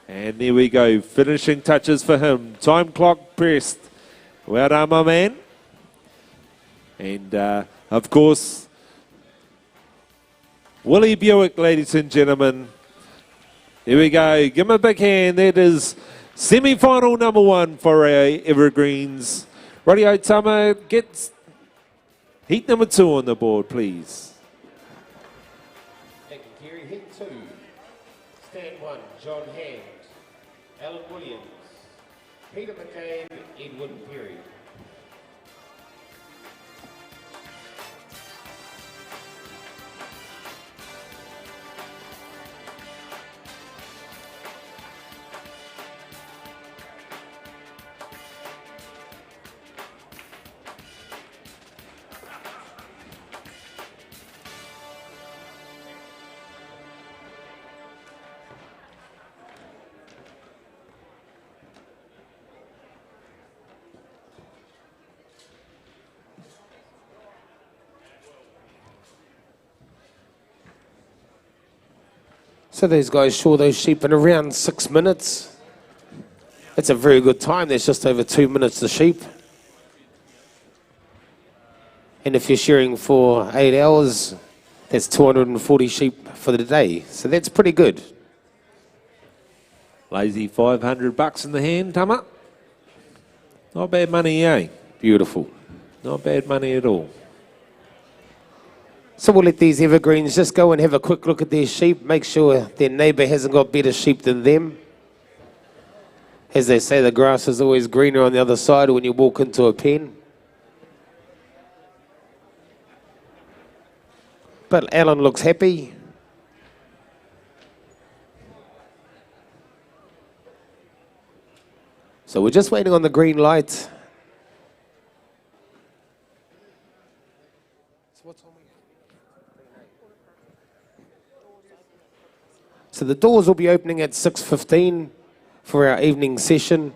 And there we go, finishing touches for him. Time clock pressed. Well done, my man. And of course, Willie Buick, ladies and gentlemen. Here we go, give him a big hand. That is semi-final number 1 for our Evergreens. Radio Tama, gets heat number 2 on the board, please. Thank you, Kerry. Heat 2. Stand 1, John Hand. Alan Williams. Peter McCain, Edwin Perry. So those guys shore those sheep in around 6 minutes. That's a very good time. There's just over 2 minutes a sheep. And if you're shearing for 8 hours, that's 240 sheep for the day. So that's pretty good. Lazy $500 in the hand, Tama. Not bad money, eh? Beautiful. Not bad money at all. So we'll let these evergreens just go and have a quick look at their sheep, make sure their neighbour hasn't got better sheep than them. As they say, the grass is always greener on the other side when you walk into a pen. But Alan looks happy. So we're just waiting on the green light. So the doors will be opening at 6:15 for our evening session.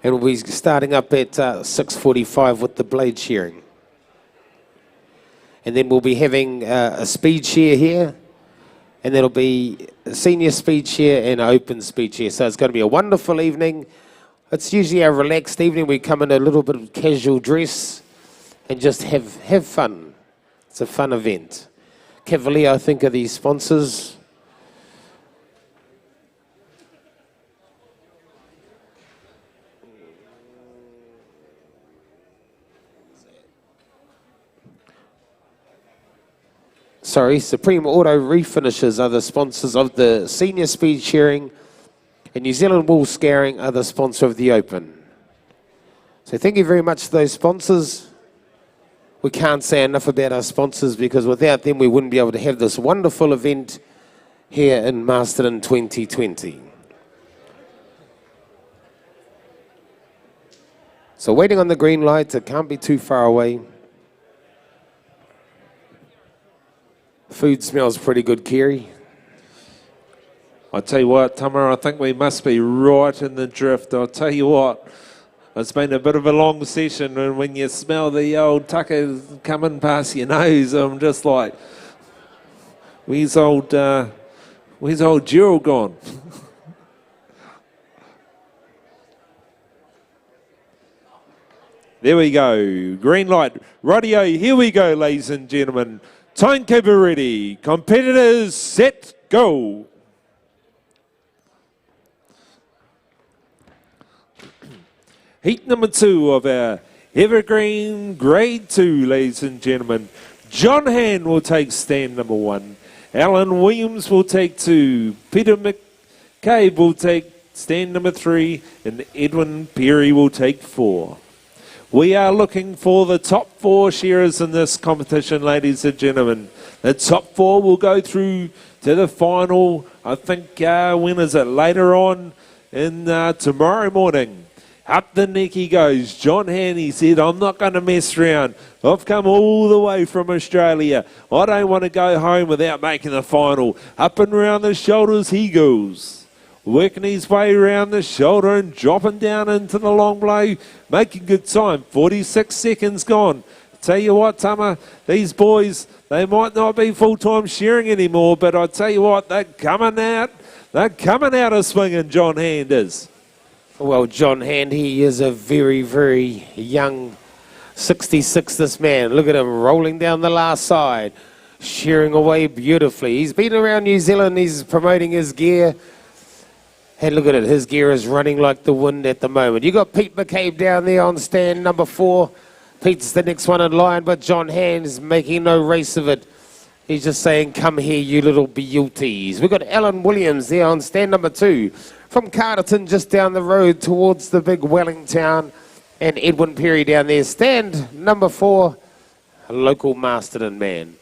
And we'll be starting up at 6:45 with the blade shearing. And then we'll be having a speed shear here. And that'll be a senior speed shear and an open speed shear. So it's going to be a wonderful evening. It's usually a relaxed evening. We come in a little bit of casual dress and just have fun. It's a fun event. Cavalier, I think, are the sponsors. Sorry, Supreme Auto Refinishes are the sponsors of the senior speed shearing, and New Zealand Wool Scouring are the sponsor of the Open. So thank you very much to those sponsors. We can't say enough about our sponsors because without them we wouldn't be able to have this wonderful event here in Masterton 2020. So waiting on the green light, it can't be too far away. Food smells pretty good, Kerry. I tell you what, Tama, I think we must be right in the drift. I'll tell you what, it's been a bit of a long session, and when you smell the old tucker coming past your nose, I'm just like, where's old Gerald gone? There we go, green light, radio, here we go, ladies and gentlemen. Timekeeper ready, competitors set, go. Heat number 2 of our Evergreen Grade 2, ladies and gentlemen. John Hand will take stand number 1. Alan Williams will take 2. Peter McCabe will take stand number 3. And Edwin Perry will take 4. We are looking for the top 4 shearers in this competition, ladies and gentlemen. The top 4 will go through to the final, I think, when is it? Later on in tomorrow morning. Up the neck he goes. John Haney said, I'm not going to mess around. I've come all the way from Australia. I don't want to go home without making the final. Up and round the shoulders he goes. Working his way around the shoulder and dropping down into the long blow. Making good time. 46 seconds gone. Tell you what, Tama, these boys, they might not be full-time shearing anymore, but I tell you what, they're coming out. They're coming out of swinging, John Hand is. Well, John Hand, he is a very, very young 66, this man. Look at him rolling down the last side, shearing away beautifully. He's been around New Zealand, he's promoting his gear. And look at it, his gear is running like the wind at the moment. You got Pete McCabe down there on stand number 4. Pete's the next one in line, but John Hand is making no race of it. He's just saying, come here, you little beauties. We've got Alan Williams there on stand number 2. From Carterton, just down the road towards the big Wellington, and Edwin Perry down there. Stand number 4, a local Masterton man.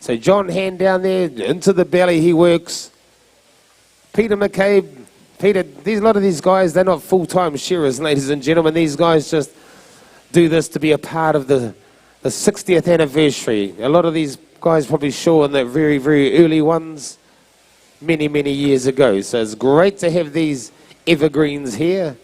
So John Hand down there, into the belly he works. Peter McCabe, Peter, a lot of these guys, they're not full-time shearers, ladies and gentlemen. These guys just do this to be a part of the 60th anniversary. A lot of these guys probably shore in the very, very early ones. Many, many years ago. So it's great to have these evergreens here.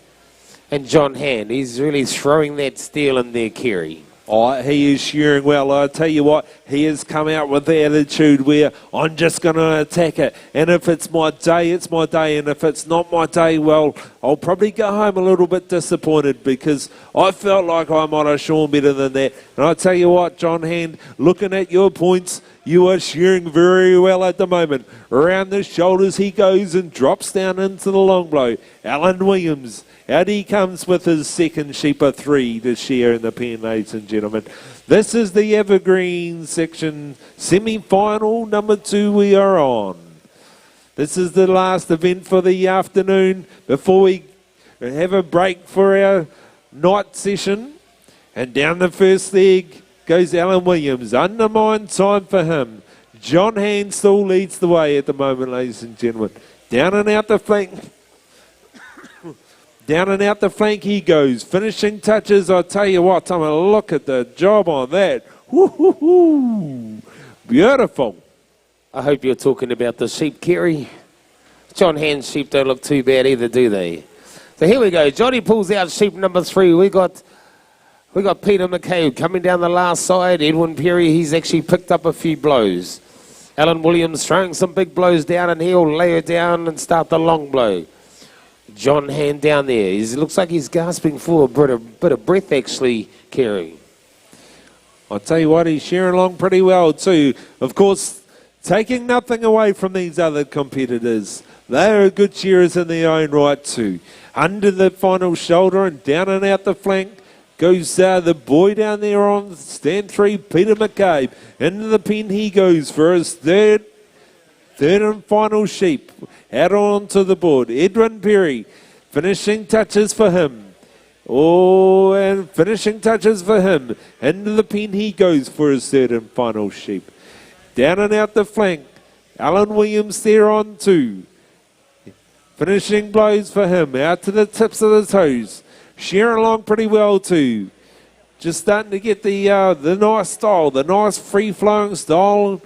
And John Hand, he's really throwing that steel in there, Kerry. Oh, he is shearing well. I tell you what, he has come out with the attitude where I'm just going to attack it. And if it's my day, it's my day. And if it's not my day, well, I'll probably go home a little bit disappointed because I felt like I might have shorn better than that. And I tell you what, John Hand, looking at your points, you are shearing very well at the moment. Around the shoulders he goes and drops down into the long blow. Alan Williams. Out he comes with his second sheep of 3 to share in the pen, ladies and gentlemen. This is the Evergreens section semi-final number 2 we are on. This is the last event for the afternoon before we have a break for our night session. And down the first leg goes Alan Williams. Undermine time for him. John Hand still leads the way at the moment, ladies and gentlemen. Down and out the flank. Down and out the flank he goes. Finishing touches, I tell you what, Tom, look at the job on that. Woo-hoo-hoo. Beautiful. I hope you're talking about the sheep, Kerry. John Hand's sheep don't look too bad either, do they? So here we go. Johnny pulls out sheep number 3. We got Peter McCabe coming down the last side. Edwin Perry, he's actually picked up a few blows. Alan Williams throwing some big blows down, and he'll lay her down and start the long blow. John Hand down there. He looks like he's gasping for a bit of breath, actually, Kerry. I'll tell you what, he's shearing along pretty well too. Of course, taking nothing away from these other competitors. They are good shearers in their own right too. Under the final shoulder and down and out the flank goes the boy down there on stand 3, Peter McCabe. Into the pen he goes for his third and final sheep. Out onto the board. Edwin Perry. Finishing touches for him. Oh, and finishing touches for him. Into the pen he goes for his third and final sheep. Down and out the flank. Alan Williams there on 2. Finishing blows for him. Out to the tips of the toes. Shearing along pretty well too. Just starting to get the nice style. The nice free-flowing style.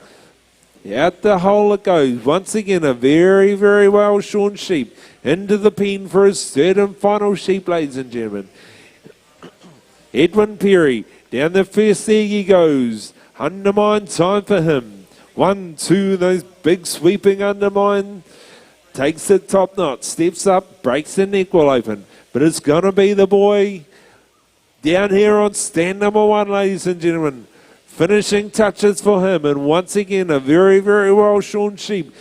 Out the hole it goes. Once again, a very, very well shorn sheep. Into the pen for his third and final sheep, ladies and gentlemen. Edwin Perry. Down the first leg he goes. Undermine time for him. 1, 2, those big sweeping undermine. Takes the top knot. Steps up. Breaks the neck will open. But it's going to be the boy down here on stand number 1, ladies and gentlemen. Finishing touches for him, and once again a very, very well shorn sheep.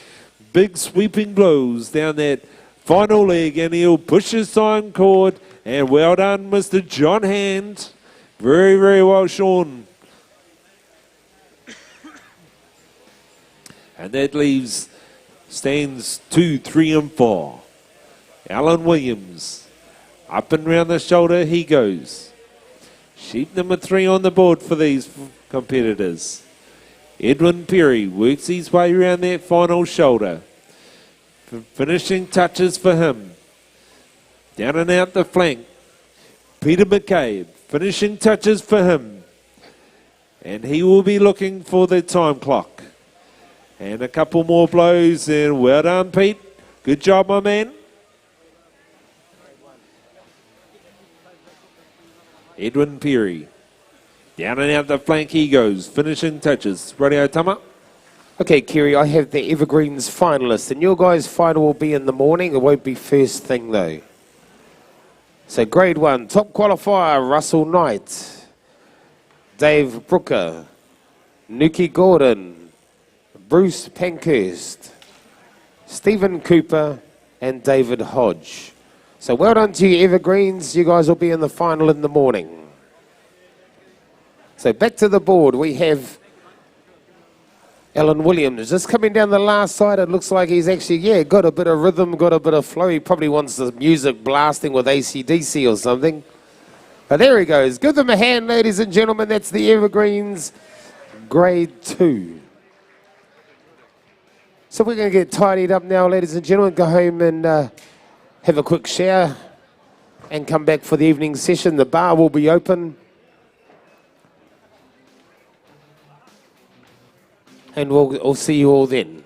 Big sweeping blows down that final leg, and he'll push his time cord. And well done, Mr. John Hand. Very, very well shorn. And that leaves stands 2, 3, and 4. Alan Williams. Up and round the shoulder he goes. Sheep number 3 on the board for these competitors. Edwin Perry works his way around that final shoulder. Finishing touches for him. Down and out the flank. Peter McCabe. Finishing touches for him. And he will be looking for the time clock. And a couple more blows, and well done, Pete. Good job, my man. Edwin Perry. Down and out the flank he goes. Finishing touches. Radio Tama. Okay, Kerry, I have the Evergreens finalists, and your guys' final will be in the morning. It won't be first thing, though. So, grade 1, top qualifier, Russell Knight, Dave Brooker, Nuki Gordon, Bruce Pankhurst, Stephen Cooper, and David Hodge. So well done to you, Evergreens. You guys will be in the final in the morning. So back to the board. We have Alan Williams just coming down the last side. It looks like he's actually, got a bit of rhythm, got a bit of flow. He probably wants the music blasting with AC/DC or something. But there he goes. Give them a hand, ladies and gentlemen. That's the Evergreens Grade 2. So we're going to get tidied up now, ladies and gentlemen. Go home and have a quick shower and come back for the evening session. The bar will be open. And we'll see you all then.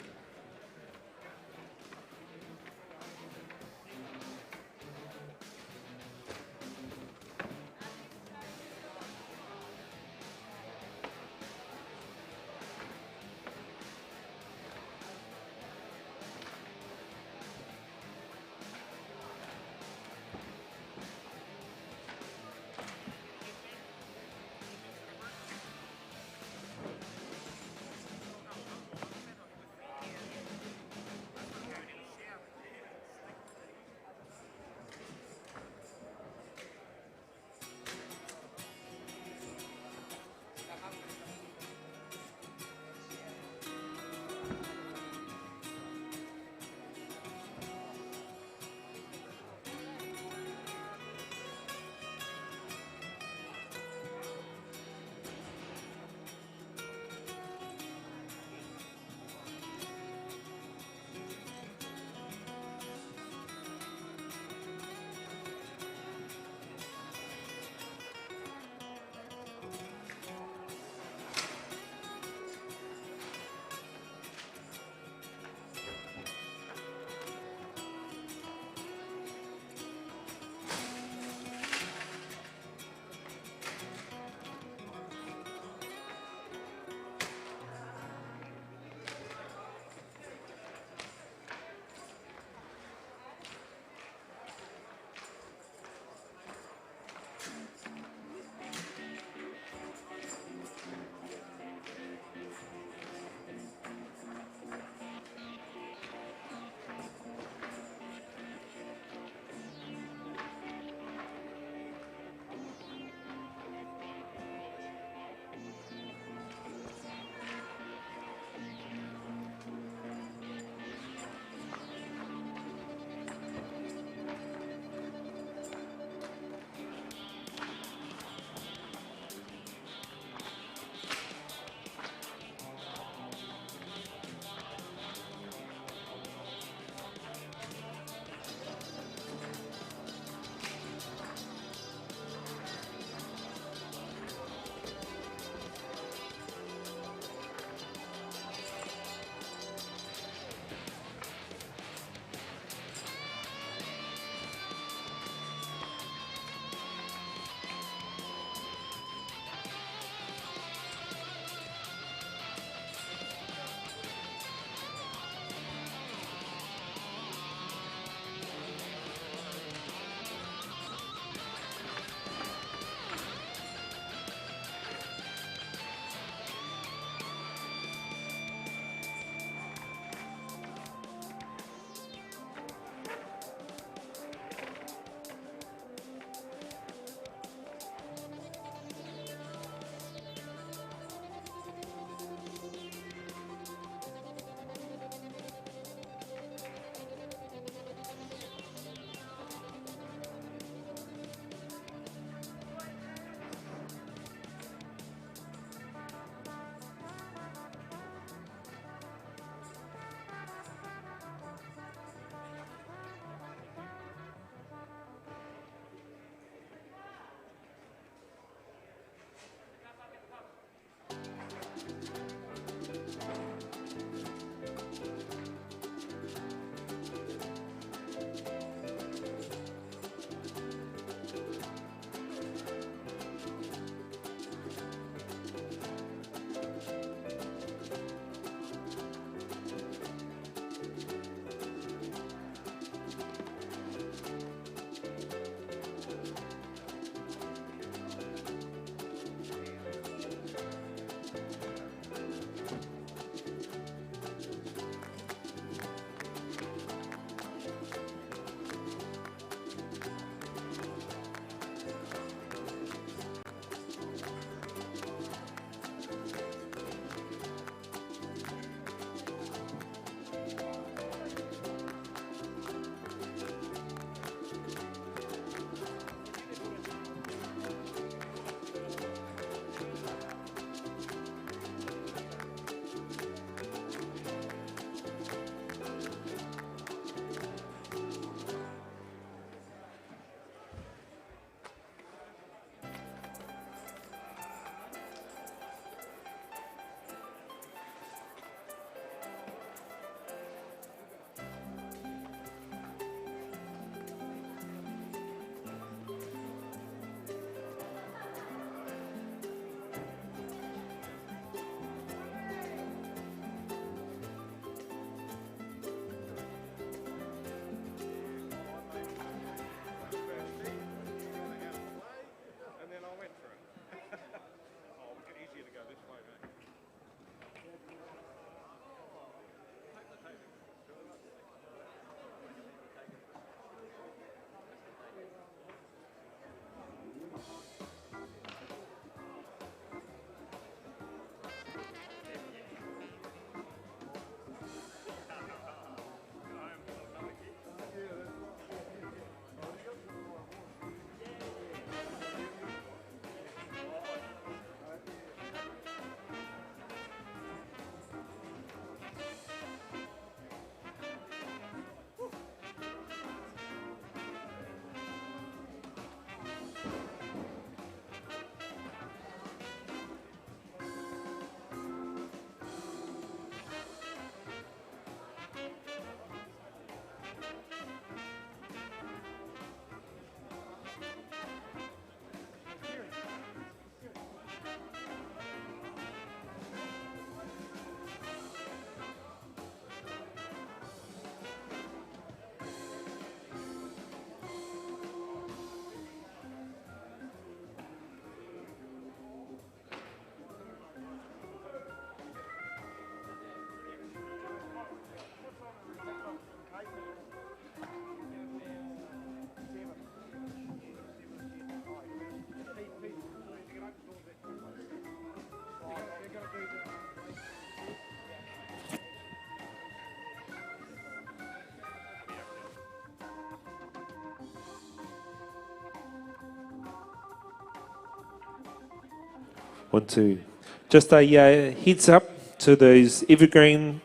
1, 2. Just a heads up to those Evergreen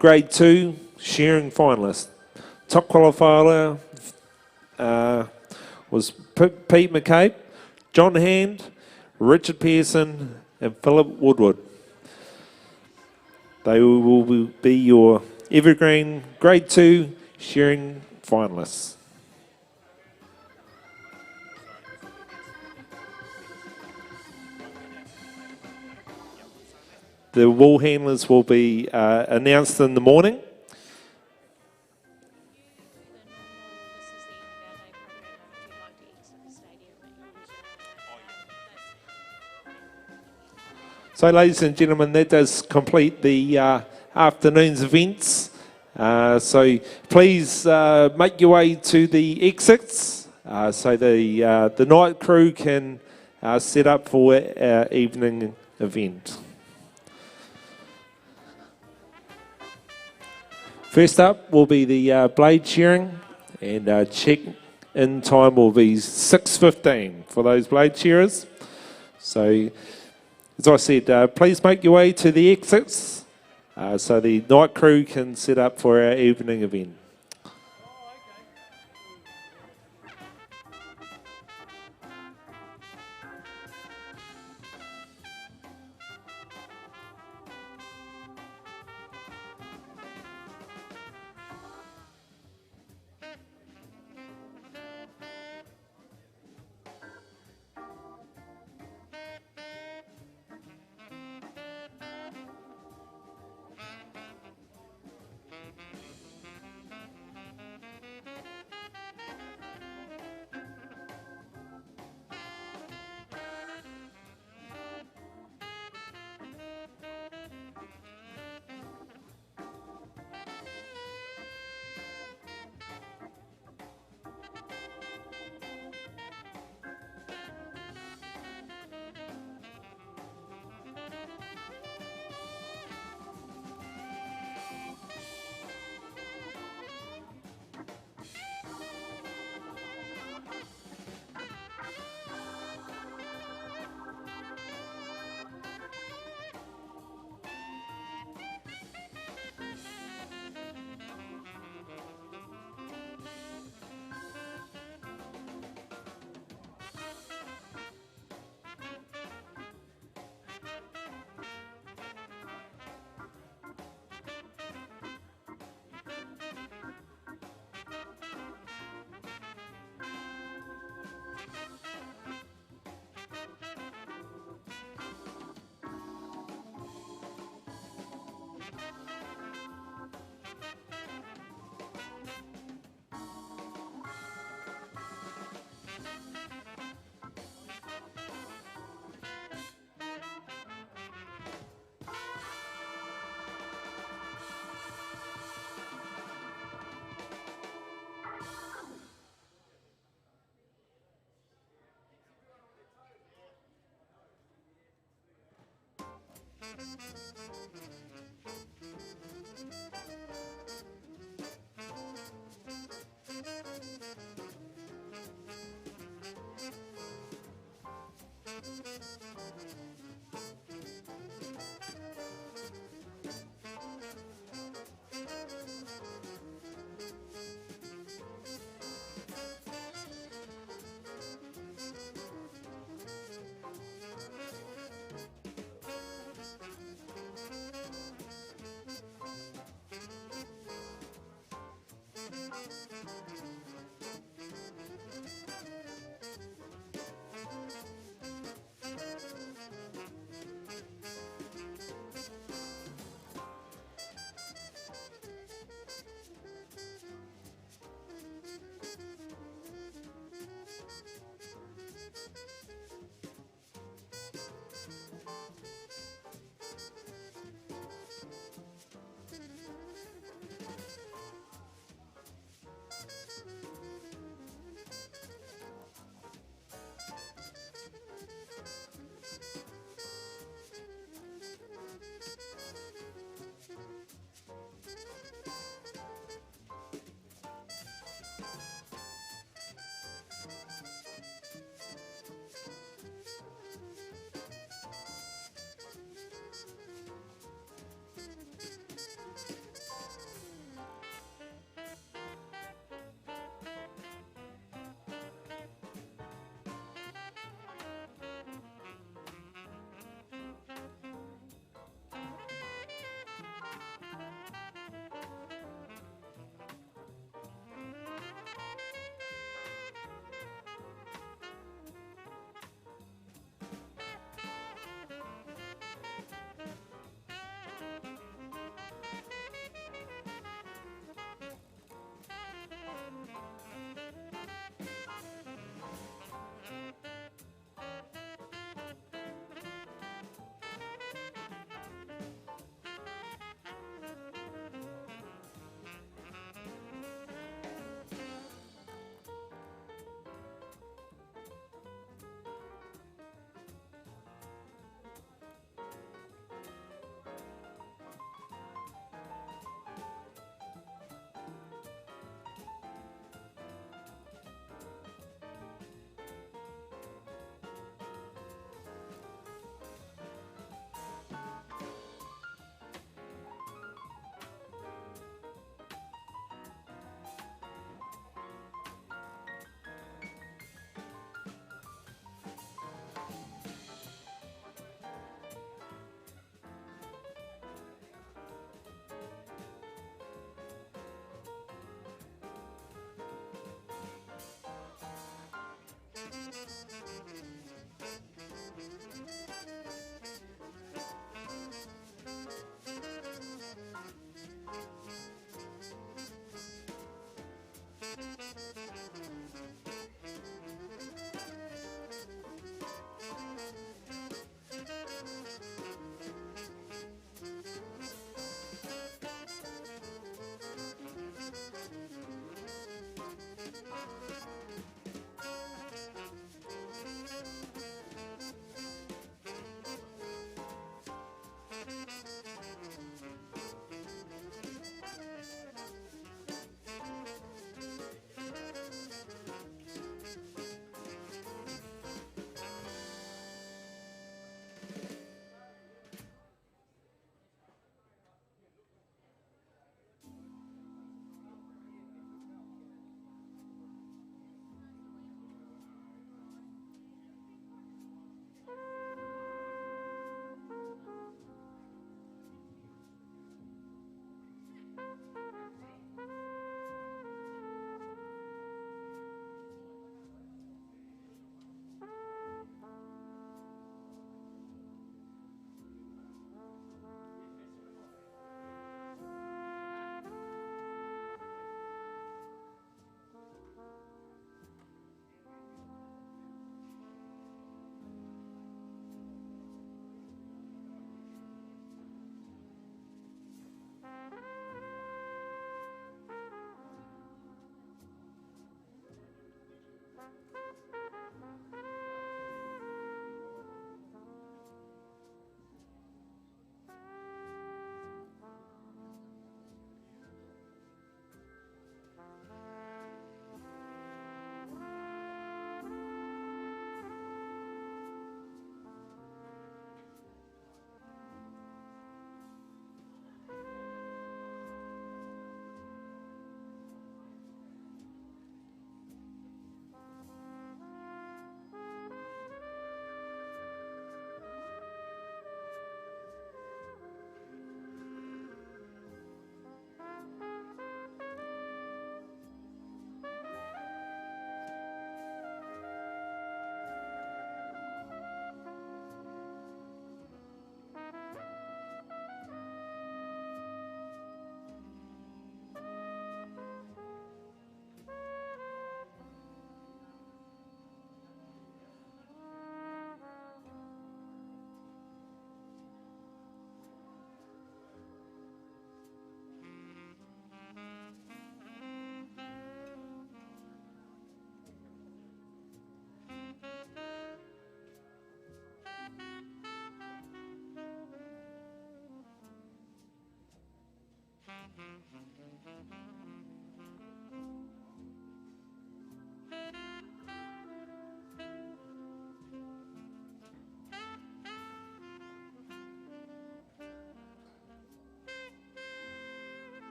Grade 2 Shearing finalists. Top qualifier was Pete McCabe, John Hand, Richard Pearson and Philip Woodward. They will be your Evergreen Grade 2 Shearing finalists. The wool handlers will be announced in the morning. So, ladies and gentlemen, that does complete the afternoon's events. So please make your way to the exits so the night crew can set up for our evening event. First up will be the blade shearing, and check-in time will be 6:15 for those blade shearers. So, as I said, please make your way to the exits so the night crew can set up for our evening event.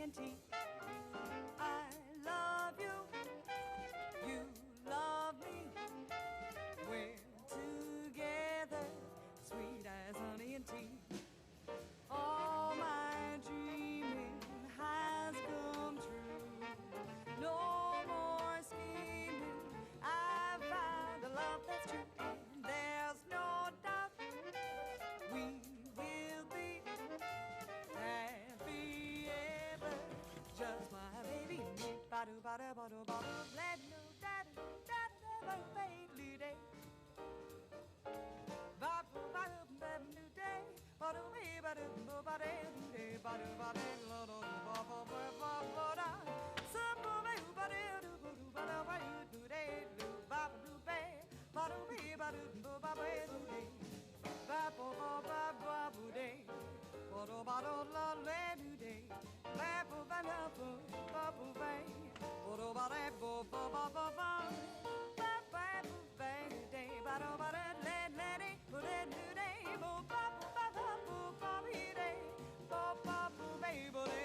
S-O-N-T. I love you, you love me. We're together, sweet as honey and tea. All my dreaming has come true. No more scheming, I've found a love that's true. And there's no doubt we will be happy ever. Just my baby and me. Ba-do, ba-do, ba-do, ba-do, let no da-do, da-do, ba-do, day. Ba-do, ba-do, ba-do, day. Ba-do, ba-do, ba-do, day. Ba-do, ba-do, ba-do, ba-do, ba-do, simple, ba-do, ba-do, ba-do, ba-do, day. Ba-do, ba-do, ba-do, ba-do, ba-do, day. Ba-do, ba-do, day. Ba-do, ba-do, la-do, day. Ba-do, ba-do, ba-do, day. Ba-do, ba-do, ba-do, day. Ba-do, ba-do, la-do, day.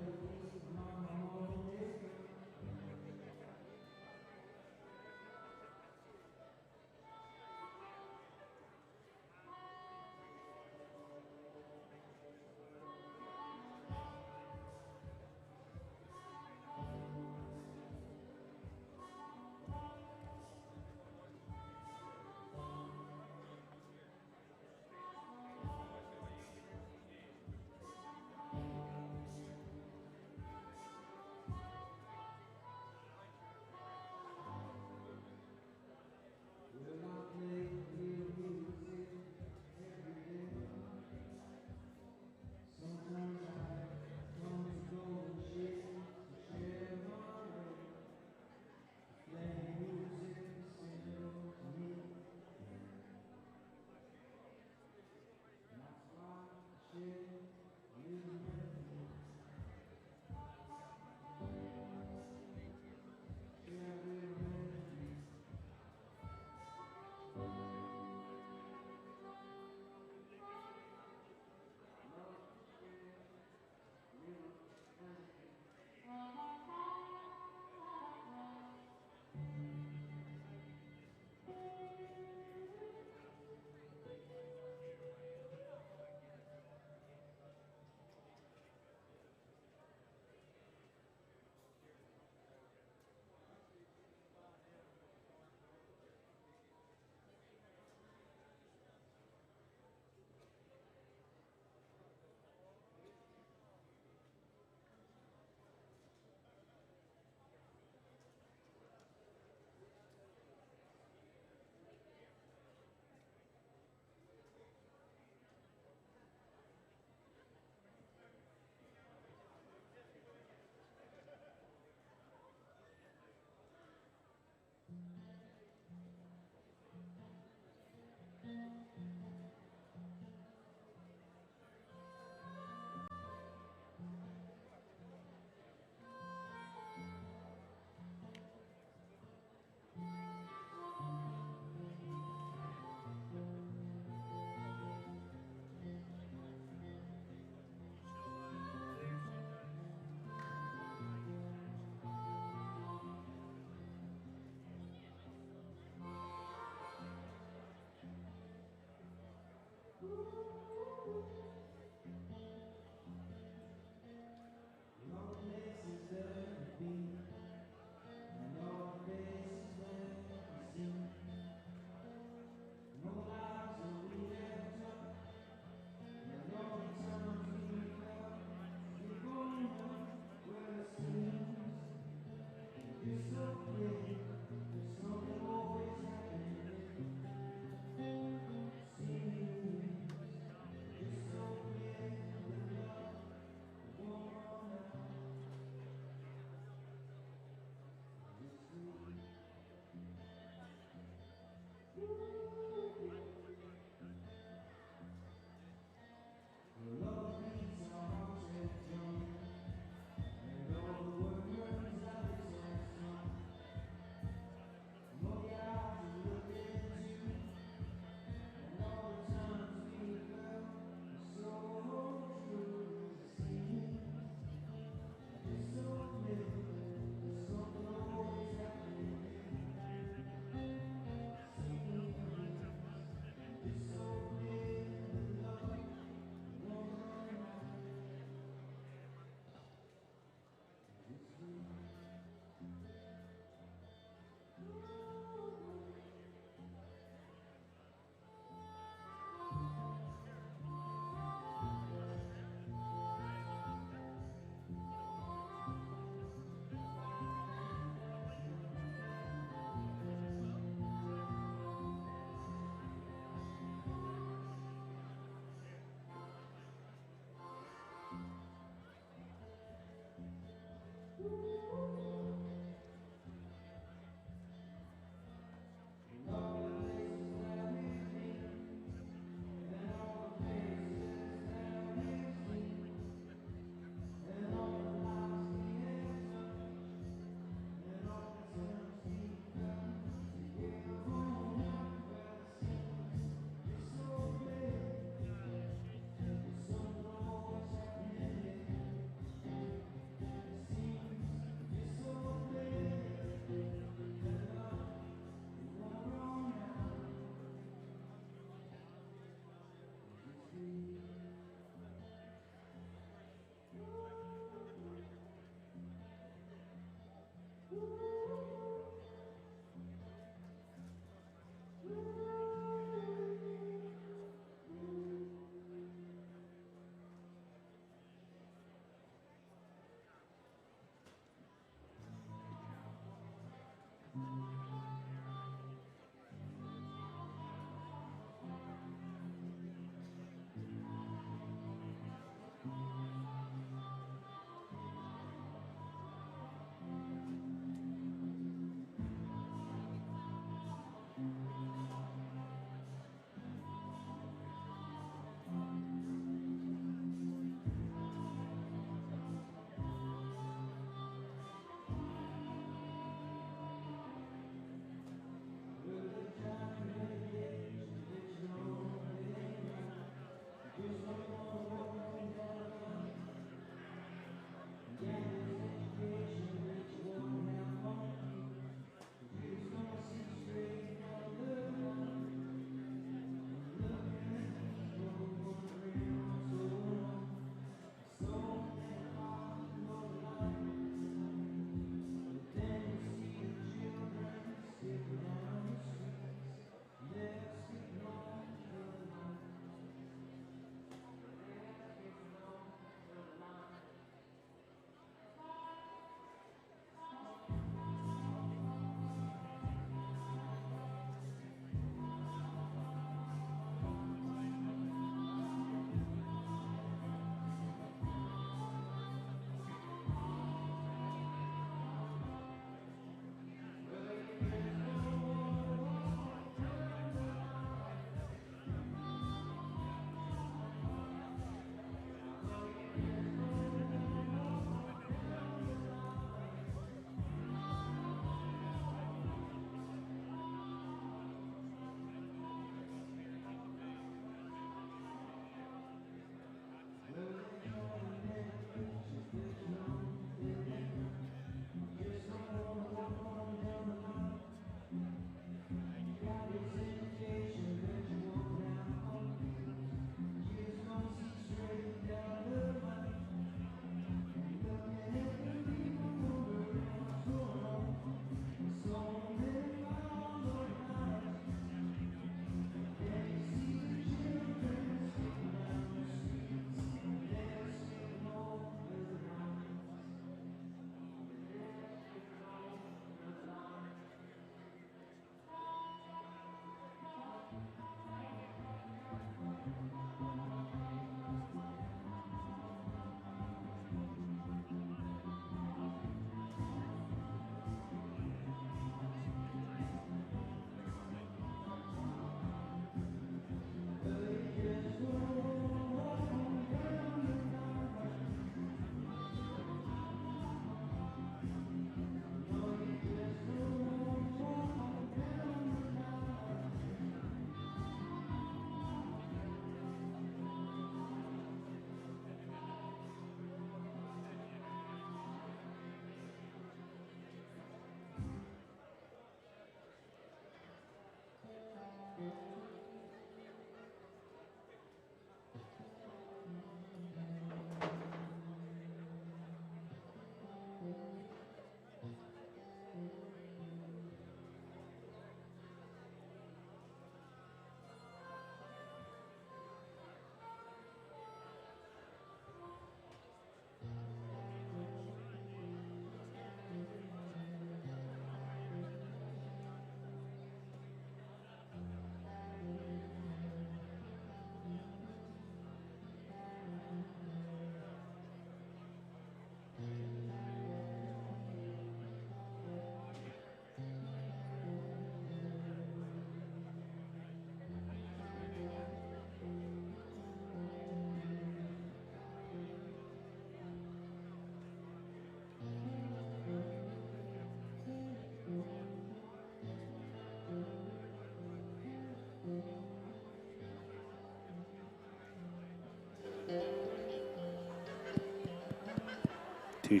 Two.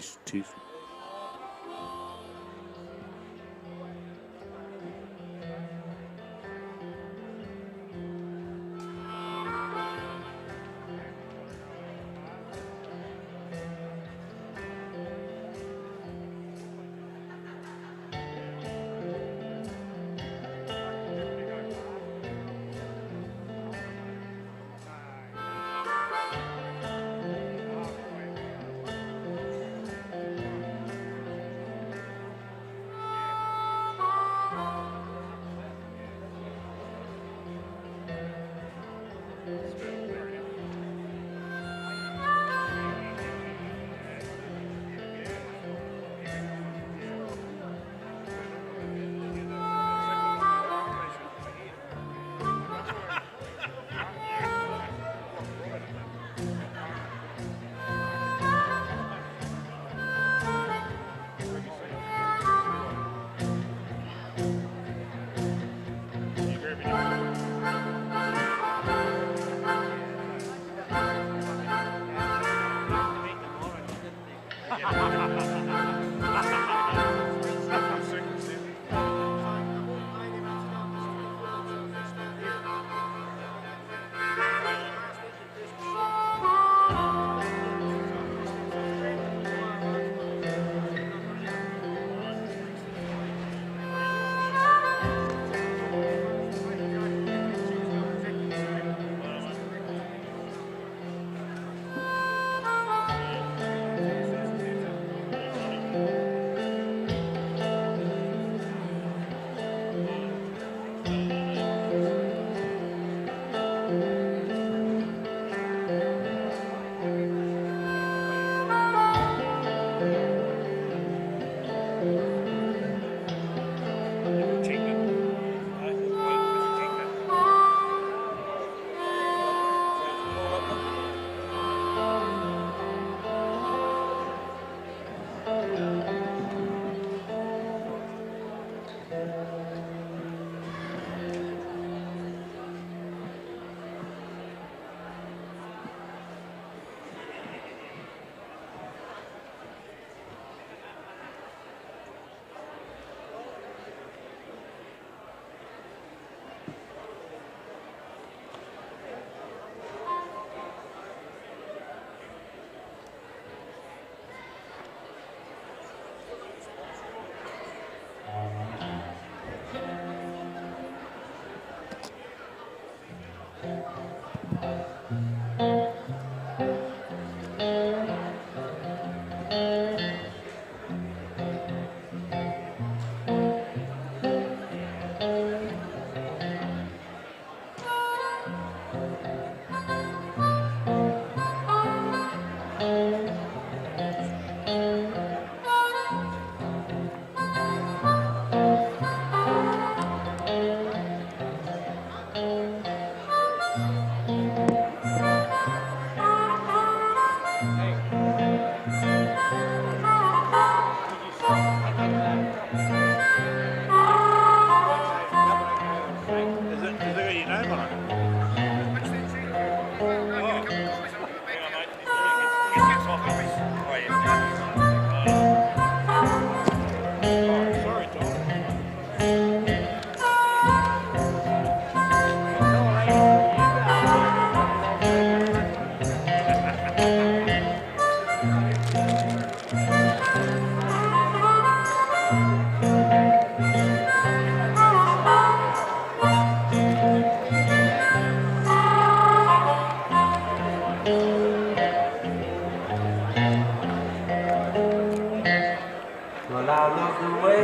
Well, I love the way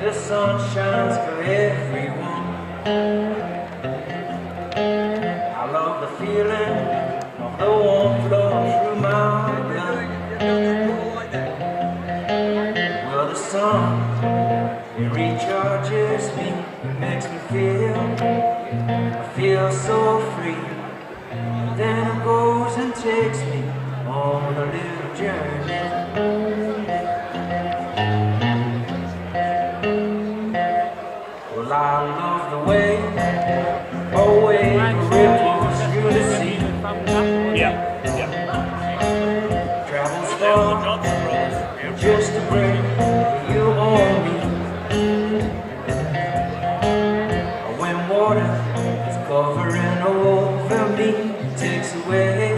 the sun shines for everyone. I love the feeling of the warm flow through my blood. Well, the sun, it recharges me, it makes me I feel so free. Then it goes and takes me on a little journey. Well, I love the way, away the ripples through the sea. Travels far hovering over me, takes away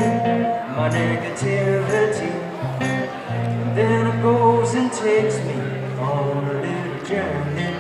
my negativity. And then it goes and takes me on a little journey.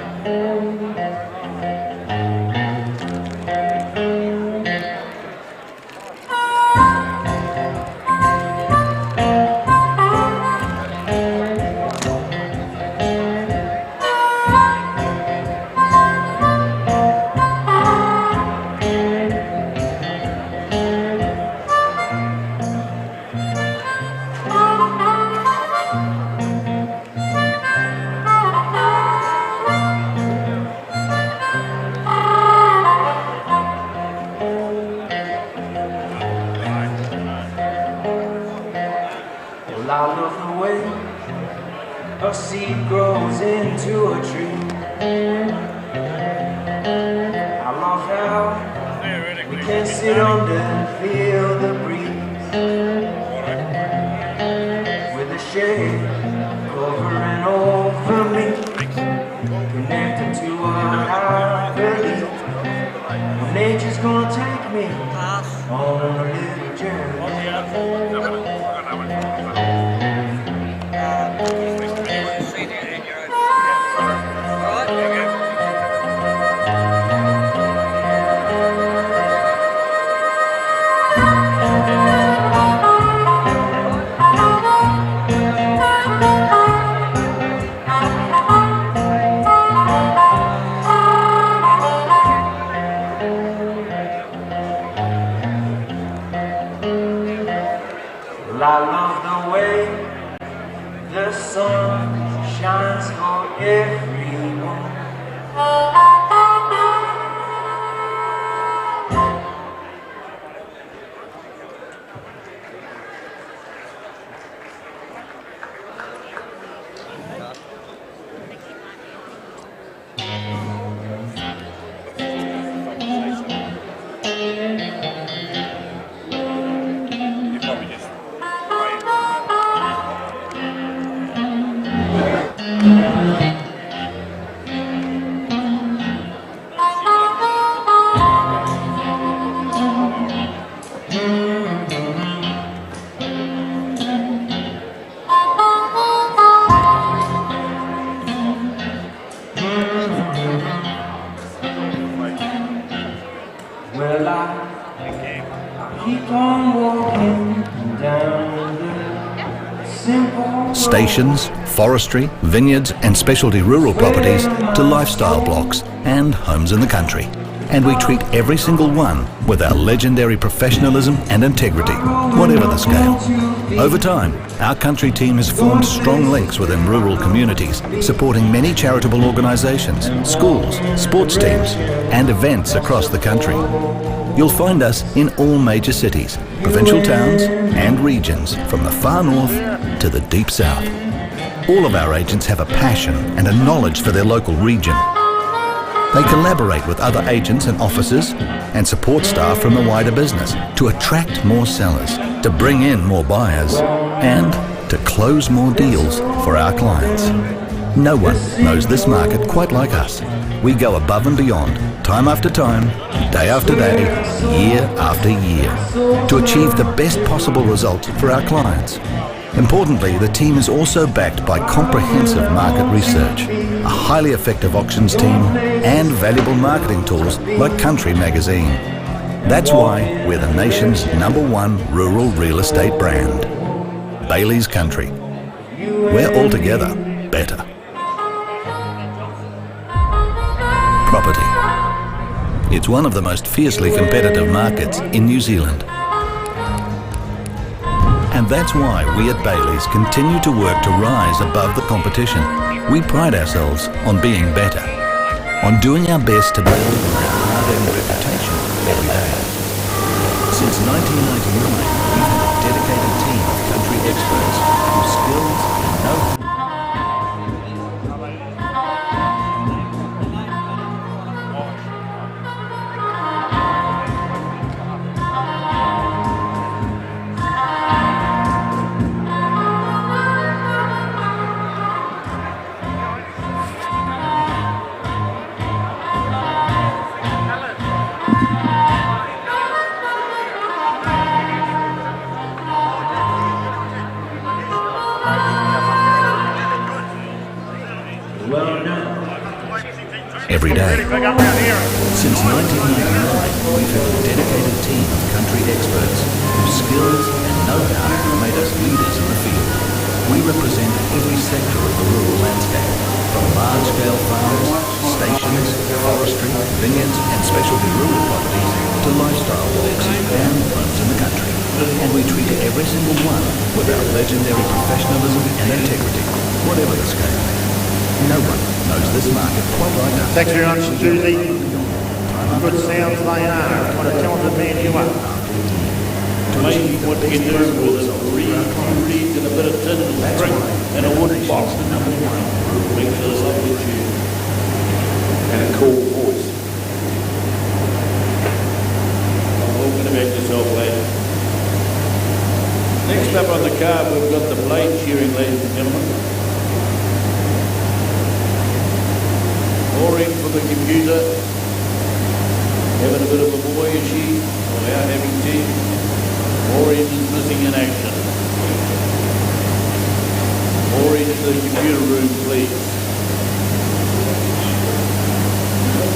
Well, I love the way a seed grows into a tree. I love how we can sit under and feel the breeze, with the shade covering over me, connected to what I believe. Well, nature's gonna take me on a little journey. Well, I love the way the sun shines for everyone. Well, I keep on walking down the simple Stations, forestry, vineyards and specialty rural properties to lifestyle blocks and homes in the country. And we treat every single one with our legendary professionalism and integrity, whatever the scale. Over time, our country team has formed strong links within rural communities, supporting many charitable organisations, schools, sports teams and events across the country. You'll find us in all major cities, provincial towns and regions, from the far north to the deep south. All of our agents have a passion and a knowledge for their local region. They collaborate with other agents and officers and support staff from the wider business to attract more sellers, to bring in more buyers and to close more deals for our clients. No one knows this market quite like us. We go above and beyond, time after time, day after day, year after year, to achieve the best possible results for our clients. Importantly, the team is also backed by comprehensive market research, a highly effective auctions team, and valuable marketing tools like Country Magazine. That's why we're the nation's #1 rural real estate brand. Bailey's Country. We're altogether better. Property. It's one of the most fiercely competitive markets in New Zealand. And that's why we at Bailey's continue to work to rise above the competition. We pride ourselves on being better, on doing our best to build a hard-earned reputation every day. Since 1999, we've had a dedicated team of country experts whose skills and know-how every day. Since 1999, we've had a dedicated team of country experts whose skills and know-how made us leaders in the field. We represent every sector of the rural landscape, from large-scale farms, stations, forestry, vineyards and specialty rural properties to lifestyle walks and homes in the country. And we treat every single one with our legendary professionalism and integrity, whatever the scale. No one knows this market quite like us. Thanks very much, Julie. Good sounds they are. What a talented man you are. Amazing what you do with a reed and a bit of tin and a string and a wooden box. Makes a lovely tune. And a cool voice. I'm talking about yourself, lad. Next up on the card, we've got the blade shearing, ladies and gentlemen. Maureen for the computer. Having a bit of a boy, is she? Or out having tea? Maureen is missing in action. Maureen to the computer room, please.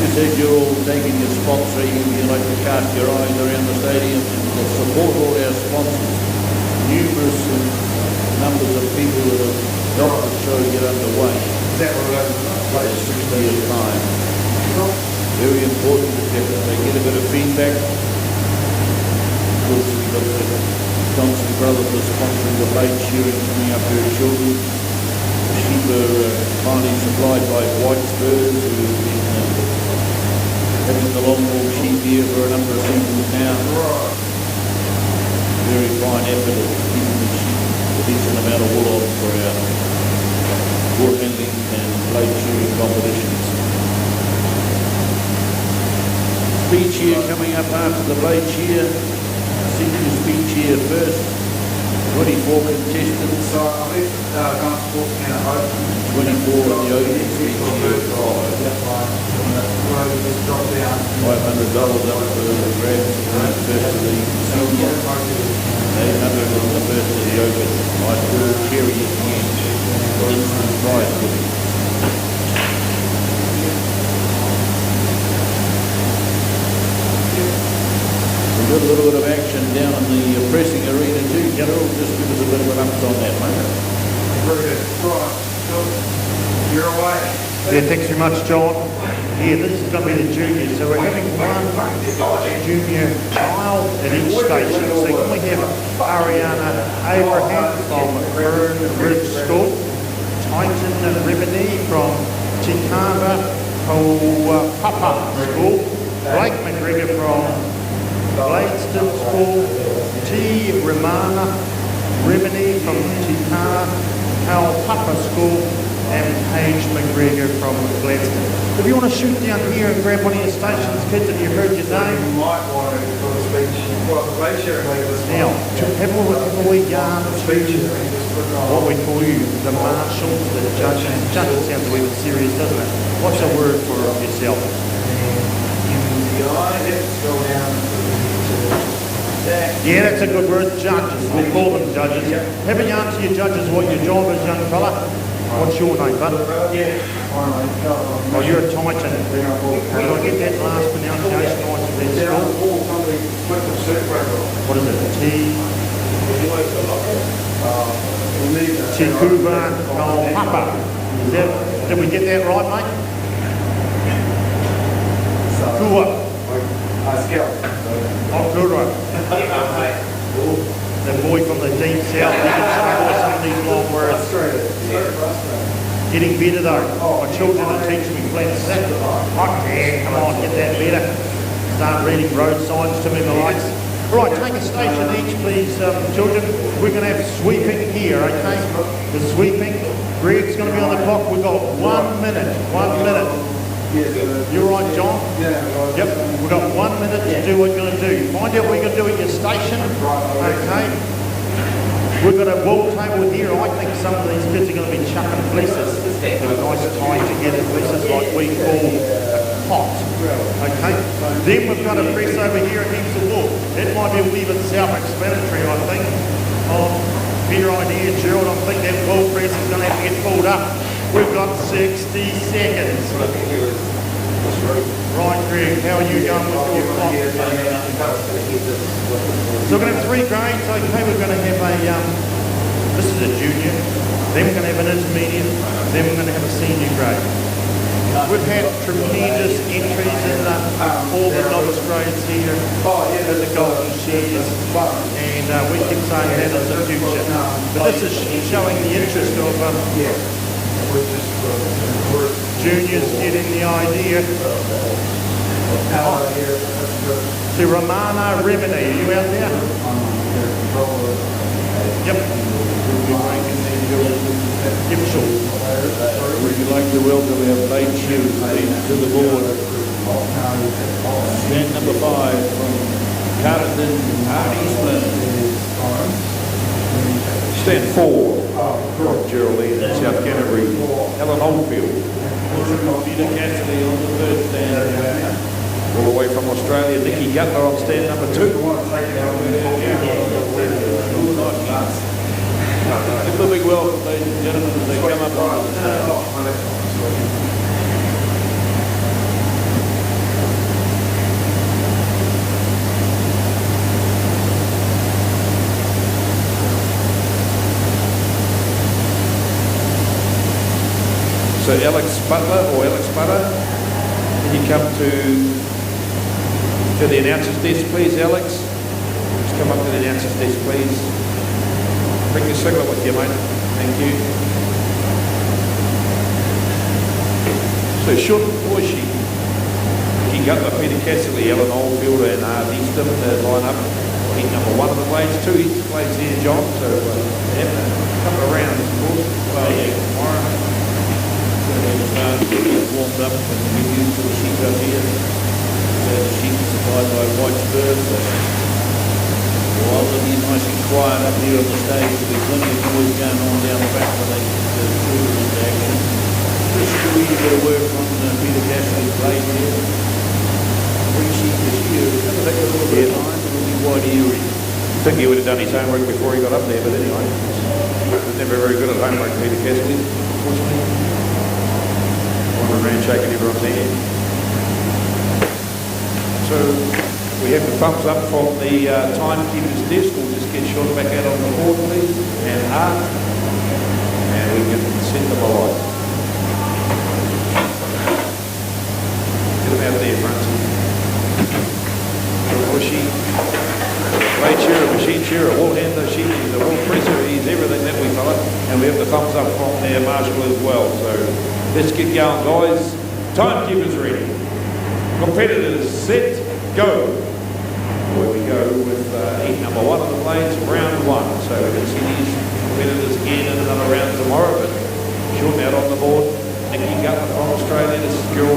You said you're all taking your spots, so you like to cast your eyes around the stadium and support all our sponsors. Numerous numbers of people that have helped the show get underway. Is that right? 60 years time. Very important that they get a bit of feedback. Of course, we've got the Johnson brothers are sponsoring the blade shearing coming up very shortly. The sheep are finally supplied by White Spurs, who have been having the long haul sheep here for a number of seasons now. Very fine effort at keeping the sheep a decent amount of wool on for our Woolhandling and blade shearing competitions. Speed shear coming up after the blade shear. Senior speed shear first. 24 contestants. 24 in the opening speed shear. $500 up for the grabs first of the senior. 800 on the first of the open. Nice little cherry at the end. For instant prize giving. We've got a little bit of action down in the pressing arena too. General, just give us a bit of an update on that, mate. You're away. Yeah, thanks very much, John. Yeah, this is going to be the juniors. So we're having one junior child at each station. So can we have Ariana Abraham from Fern Ridge School, Titan Rimini from Tikava Papa School, Blake McGregor from Bladeston School, T. Romana Rimini from Tikana Papa School, and Paige McGregor from Gladstone. If you want to shoot down here and grab one of your stations, kids, if you heard your name. You might want to for the speech. Now, to have a look at the wee yarn speeches, what we call you, the marshals, the judges. Judges sounds a wee bit serious, doesn't it? What's a word for yourself? Yeah, that's a good word, judges. We'll call them judges. Have a yarn to your judges what your job is, young fella. What's your name, bud? Yeah. Oh, you're a Titan. Did I get that last pronunciation right to their school? What is it? Tikuba Papa. Did we get that right, mate? Kua. Oh, Kura. The boy from the deep south, he can struggle with some of these long words. Getting better though. My children are teaching me plenty. Yeah, come on, get that better. Start reading road signs to me, my likes. Right, take a station each, please, children. We're going to have sweeping here, okay? The sweeping. Greg's going to be on the clock. We've got 1 minute. 1 minute. You're right, John? Yep. We've got 1 minute to do what you're going to do. Find out what you're going to do at your station. Okay. We've got a wool table here. I think some of these kids are going to be chucking fleeces. They're nice tied together fleeces like we call a pot. Okay. Then we've got a press over here and heaps of wool. It might be a wee bit self-explanatory, I think. Fair idea, Gerald. I think that wool press is going to have to get pulled up. We've got 60 seconds. Right, Greg, how are you going with your clock? So we're going to have 3 grades. Okay, we're going to have a, this is a junior, then we're going to have an intermediate, then we're going to have a senior grade. We've had tremendous entries in all the novice grades here in the Golden Shears, and we keep saying that is the future. But this is showing the interest of juniors getting the idea. To Romana Remini, are you out there? Yep. Yep, sure. Would you like to welcome our late shoes to the board? Stand number 5 from Carlton, Eastman. Stand 4 from Geraldine and South Canterbury, Ellen Oldfield. Peter Cassidy on the 3rd stand. All the way from Australia, Nikki Gutler on stand number 2. Give a big welcome, ladies and gentlemen, as they come up on the stage. So Alex Butler or Alex Butter, can you come to the announcer's desk, please, Alex? Just come up to the announcer's desk, please. Bring your cigarette with you, mate. Thank you. So short before she got the Peter Cassidy, Ellen Oldfield and Easton line up. Heat number 1 of the blades, 2 heats blades here, John. So yeah, a couple of rounds, of course. Well, yeah, tomorrow. Warmed up and get used to the sheep up here. The sheep is supplied by White Spurs. While it'll be nice and quiet up here on the stage, there'll be plenty of noise going on down the back when they get the children into action. Just a wee bit of work on Peter Cassidy's blade here. 3 sheep this year. It's going to take a little bit of time, but it'll be wide eerie. I think he would have done his homework before he got up there, but anyway. He was never very good at homework, Peter Cassidy, unfortunately. Ran shaking everyone's hand. So we have the thumbs up from the timekeeper's desk. We'll just get Sean back out on the board, please, and Art, and we can send them alight. Get them out there, Francis. Bushy, blade shearer, machine shearer, wall handler, sheep, he's a wall presser, he's everything that we follow, and we have the thumbs up from their marshal as well. So let's get going, guys. Timekeepers ready. Competitors set, go. Here we go with heat number 1 of the blades, round 1. So we're going to see these competitors again in another round tomorrow, but Sean out on the board. Nikki Gutler from Australia. This is girl,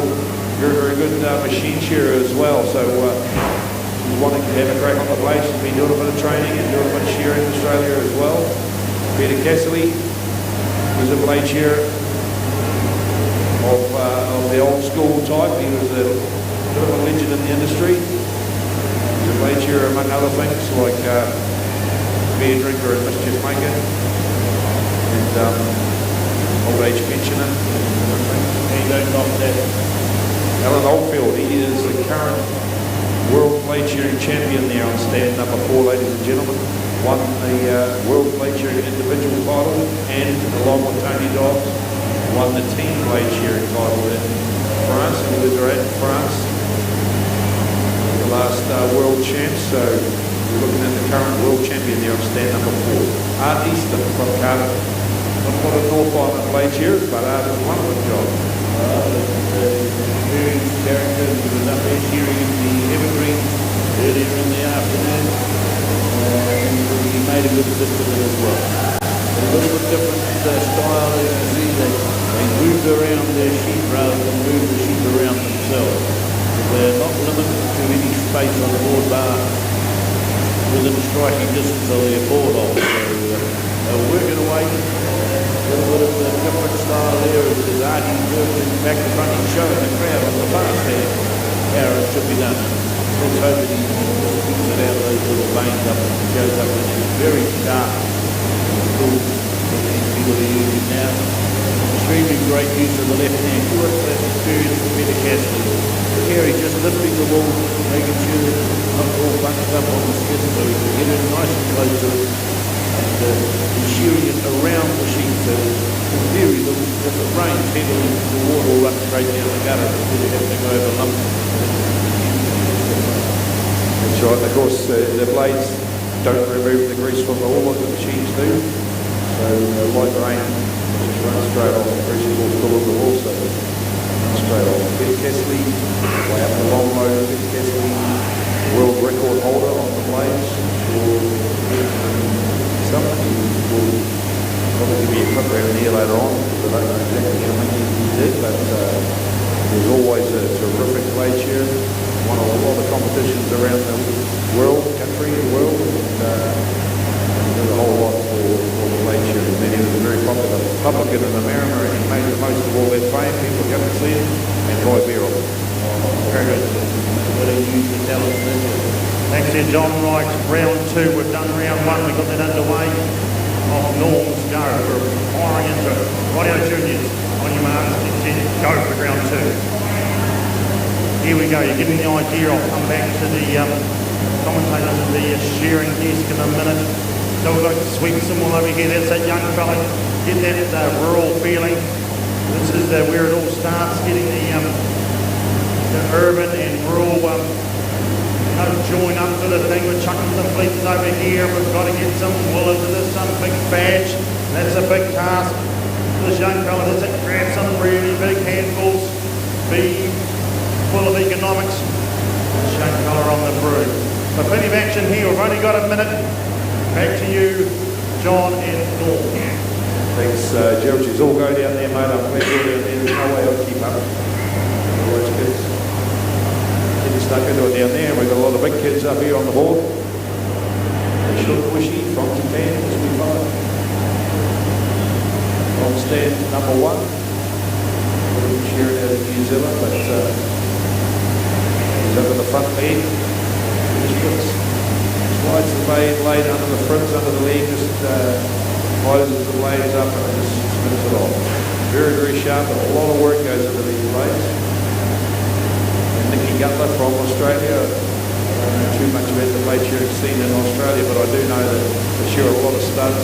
very, very good machine shearer as well. So she's wanting to have a crack on the blades. She's been doing a bit of training and doing a bit of shearing in Australia as well. Peter Cassidy was a blade shearer of the old school type. He was a bit of a legend in the industry. He's a blade shearer among other things like beer drinker and mischief maker and old age pensioner. There you go, top that. Alan Oldfield, he is the current world blade shearing champion there on stand number 4, ladies and gentlemen. Won the world blade shearing individual title and along with Tony Dobbs won the team blade shearing title in France, and he was in France, the last world champ. So we're looking at the current world champion there on stand number 4. Art Easton from Cardiff. Not a lot of North Island blade shearers, but Art is one of them, John. Experienced character who was up there shearing in the Evergreens earlier in the afternoon, and he made a good assist with it as well. A little bit different style, as you see, they moved around their sheep rather than move the sheep around themselves. They're not limited to any space on the board bar within striking distance of their board hole. So they're working away. A little bit of a different style there as Artie's working back to front. He's showing the crowd on the fast there how it should be done. Let's hope that he picks it out of those little veins up and shows up in his very sharp tools that these people are using now. Extremely great use of the left hand foot. That's experience for Peter Cassidy. nice and close to it, and shearing it around the sheep. So in theory, if it rains heavily, the water will run straight down the gutter instead of having to go over lumps. That's right. Of course, the blades don't remove the grease from the wool like the machines do. So light rain just runs straight off. The grease is all full of the wool, so it runs straight off. Very carefully, way up the long load, very carefully. World record holder on the blades. Something will probably give me a clip around here later on, because I don't know exactly how many he did, but there's always a terrific blade shearer. Won a lot of competitions around the world, country and world, and did a whole lot for the blade shearing. Many of them are very popular. Publican in America, and he made the most of all that fame. People come to see him and buy beer of him. Very good. Use the talent. Thanks there, John. Right, round two. We've done round one. We've got that underway. Off Norm's go. We're firing into it. Rightio Juniors. On your marks, go for round two. Here we go. You're getting the idea. I'll come back to the commentators of the shearing desk in a minute. So we've got sweep someone over here. That's that young fella. Get that rural feeling. This is where it all starts. Getting the urban and rural join up to the thing. We're chucking some fleeces over here. We've got to get some wool into this, some big badge. That's a big task. This young fella has to grab some really big handfuls, be full of economics. This young fella on the broom. So plenty of action here. We've only got a minute. Back to you, John and Norm. Thanks, George. All go down there, mate. I'm glad you're down there. There's no way I'll keep up. Otherwise, kids getting stuck into it down there. We've got a lot of big kids up here on the board. Bushy from Japan, as we follow. On stand number one. Golden Shears out of New Zealand, but he's up in the front leg. Slides the blade under the fringe, under the leg, just closes the blades up and just spins it off. Very, very sharp, and a lot of work goes into these blades. And Nicky Gutler from Australia. I don't know too much about the blade shearing scene in Australia, but I do know that they shear a lot of studs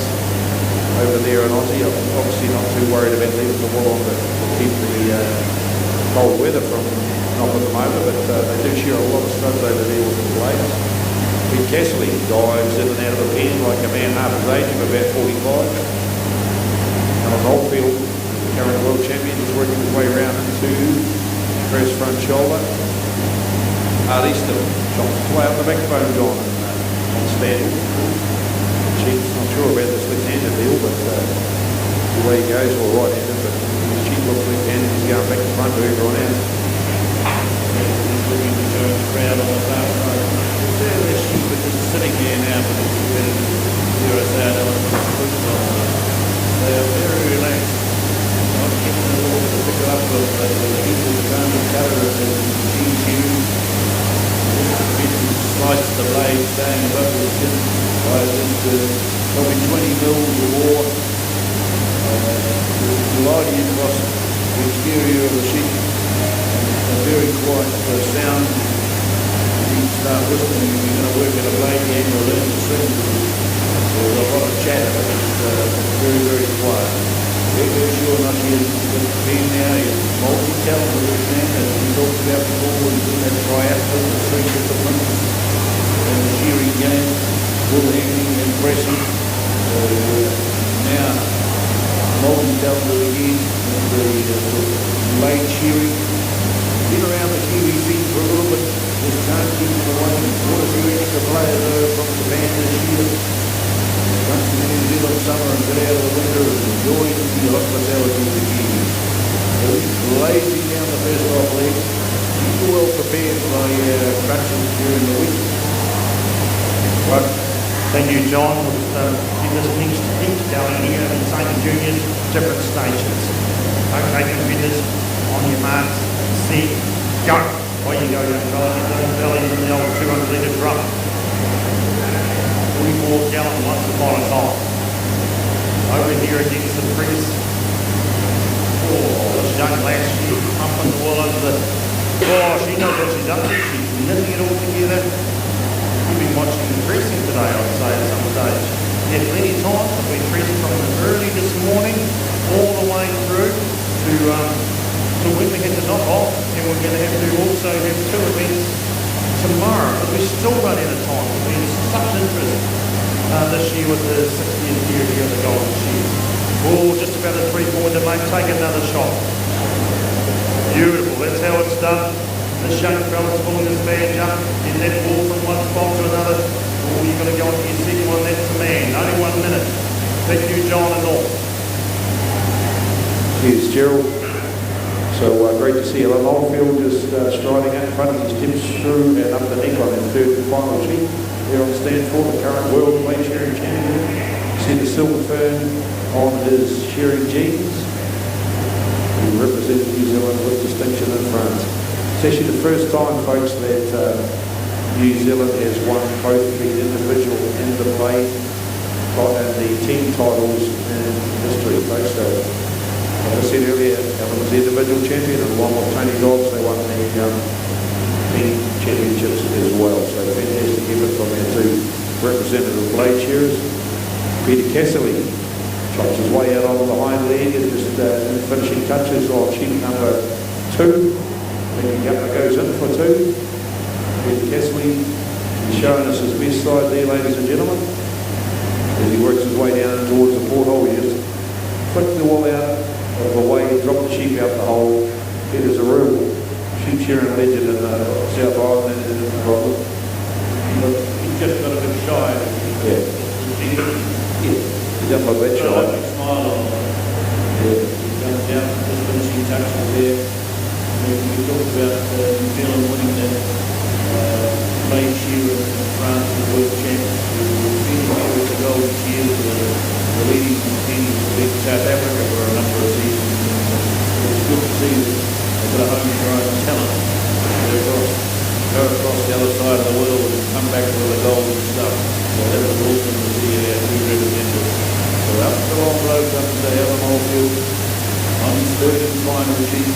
over there in Aussie. I'm obviously not too worried about leaving the wool on to keep the cold weather from knocking them over, but they do shear a lot of studs over there with the blades. Pete Castley dives in and out of the pen like a man half his age of about 45. Alan Oldfield, the current world champion, is working his way around into press front shoulder. Art Easton chops way up the backbone gone on stand. Chief's not sure about this left-handed deal, but the way he goes, all right-handed, but his chief looks left-handed, he's going back to front to everyone else. He's looking to join the crowd on the far side. Their sheep are just sitting here now for the competitors. Here is our they are very relaxed. Not getting the water to pick up with the heat of the ground and cover it and machine shearing. Slice the blade, staying above the skin. Probably 20 mils or more. Gliding across the exterior of the sheep. A very quiet sound. You start listening and you're going to work at a blade game or learn to sing. There's a lot of chatter, but it's very, very quiet. Very sure not here with the team now. He's multi-talented man, as we talked about before. He's in that triathlon, the three disciplines, and the shearing game, woolhandling and pressing. Now, multi-talented again, and the blade shearing. Been around the Kiwi scene for a little bit. Just can't keep them away. What a few extra players though from Japan this year. Come to the New Zealand summer and get out of the winter and enjoy the hospitality of the Kiwis. So he's blazing down the first off leg. He's well prepared by crunches during the week. Right. Thank you, John. We'll just get this next heat going here in Senior Juniors, different stations. Okay, competitors, on your marks, set, go. Away you go, young fella. Get those bellies in the old 200-litre drum. 44 gallon once upon a time. Over here against the press. Oh, this young lass, she's pumping the wool under the... Oh, she knows what she's up to. She's knitting it all together. You've been watching the dressing today, I'd say, this year with the 60th year here at the Golden Shears. Oh, just about a 3-pointer, mate. Take another shot. Beautiful, that's how it's done. This young fella's pulling his badge up. Get that ball from one spot to another. Oh, you've got to go on to your second one. That's the man. Only 1 minute. Thank you, John and all. Cheers, Gerald. So great to see Alan Oldfield just striding out in front. He steps through and underneath on his third and final sheet. Here on Stanford, the current world weight shearing champion. See the silver fern on his shearing jeans. He represents New Zealand with distinction in France. It's actually the first time, folks, that New Zealand has won both the individual and the play and the team titles in history, folks. So, like I said earlier, Alan was the individual champion, and along with Tony Dobbs, they won the team championships as well. So fantastic effort from our two representative blade shearers. Peter Cassidy chops his way out on the hind leg and just in finishing touches on sheet number 2. Then Gupper goes in for 2. Peter Cassidy is showing us his best side there, ladies and gentlemen. As he works his way down towards the porthole, he just flicked the wall out of the way, dropped the sheep out the hole. Peter's a real sheep shearing legend in South Island and in Robert. He's just got a bit shy. Yeah. He's done like that shy. Smile on. Yeah. He's done down just finishing touches there. We talked about New Zealand winning the blade shear in France, the world champions. We've been here with the Golden Shears, the leading contenders in South Africa for a number of seasons. It's good to see that they've got a homegrown talent. Go across the other side of the world and come back with the golden stuff. So that was awesome to see our two representatives. So up the long road comes to Alan Oldfield on his third and final sheet.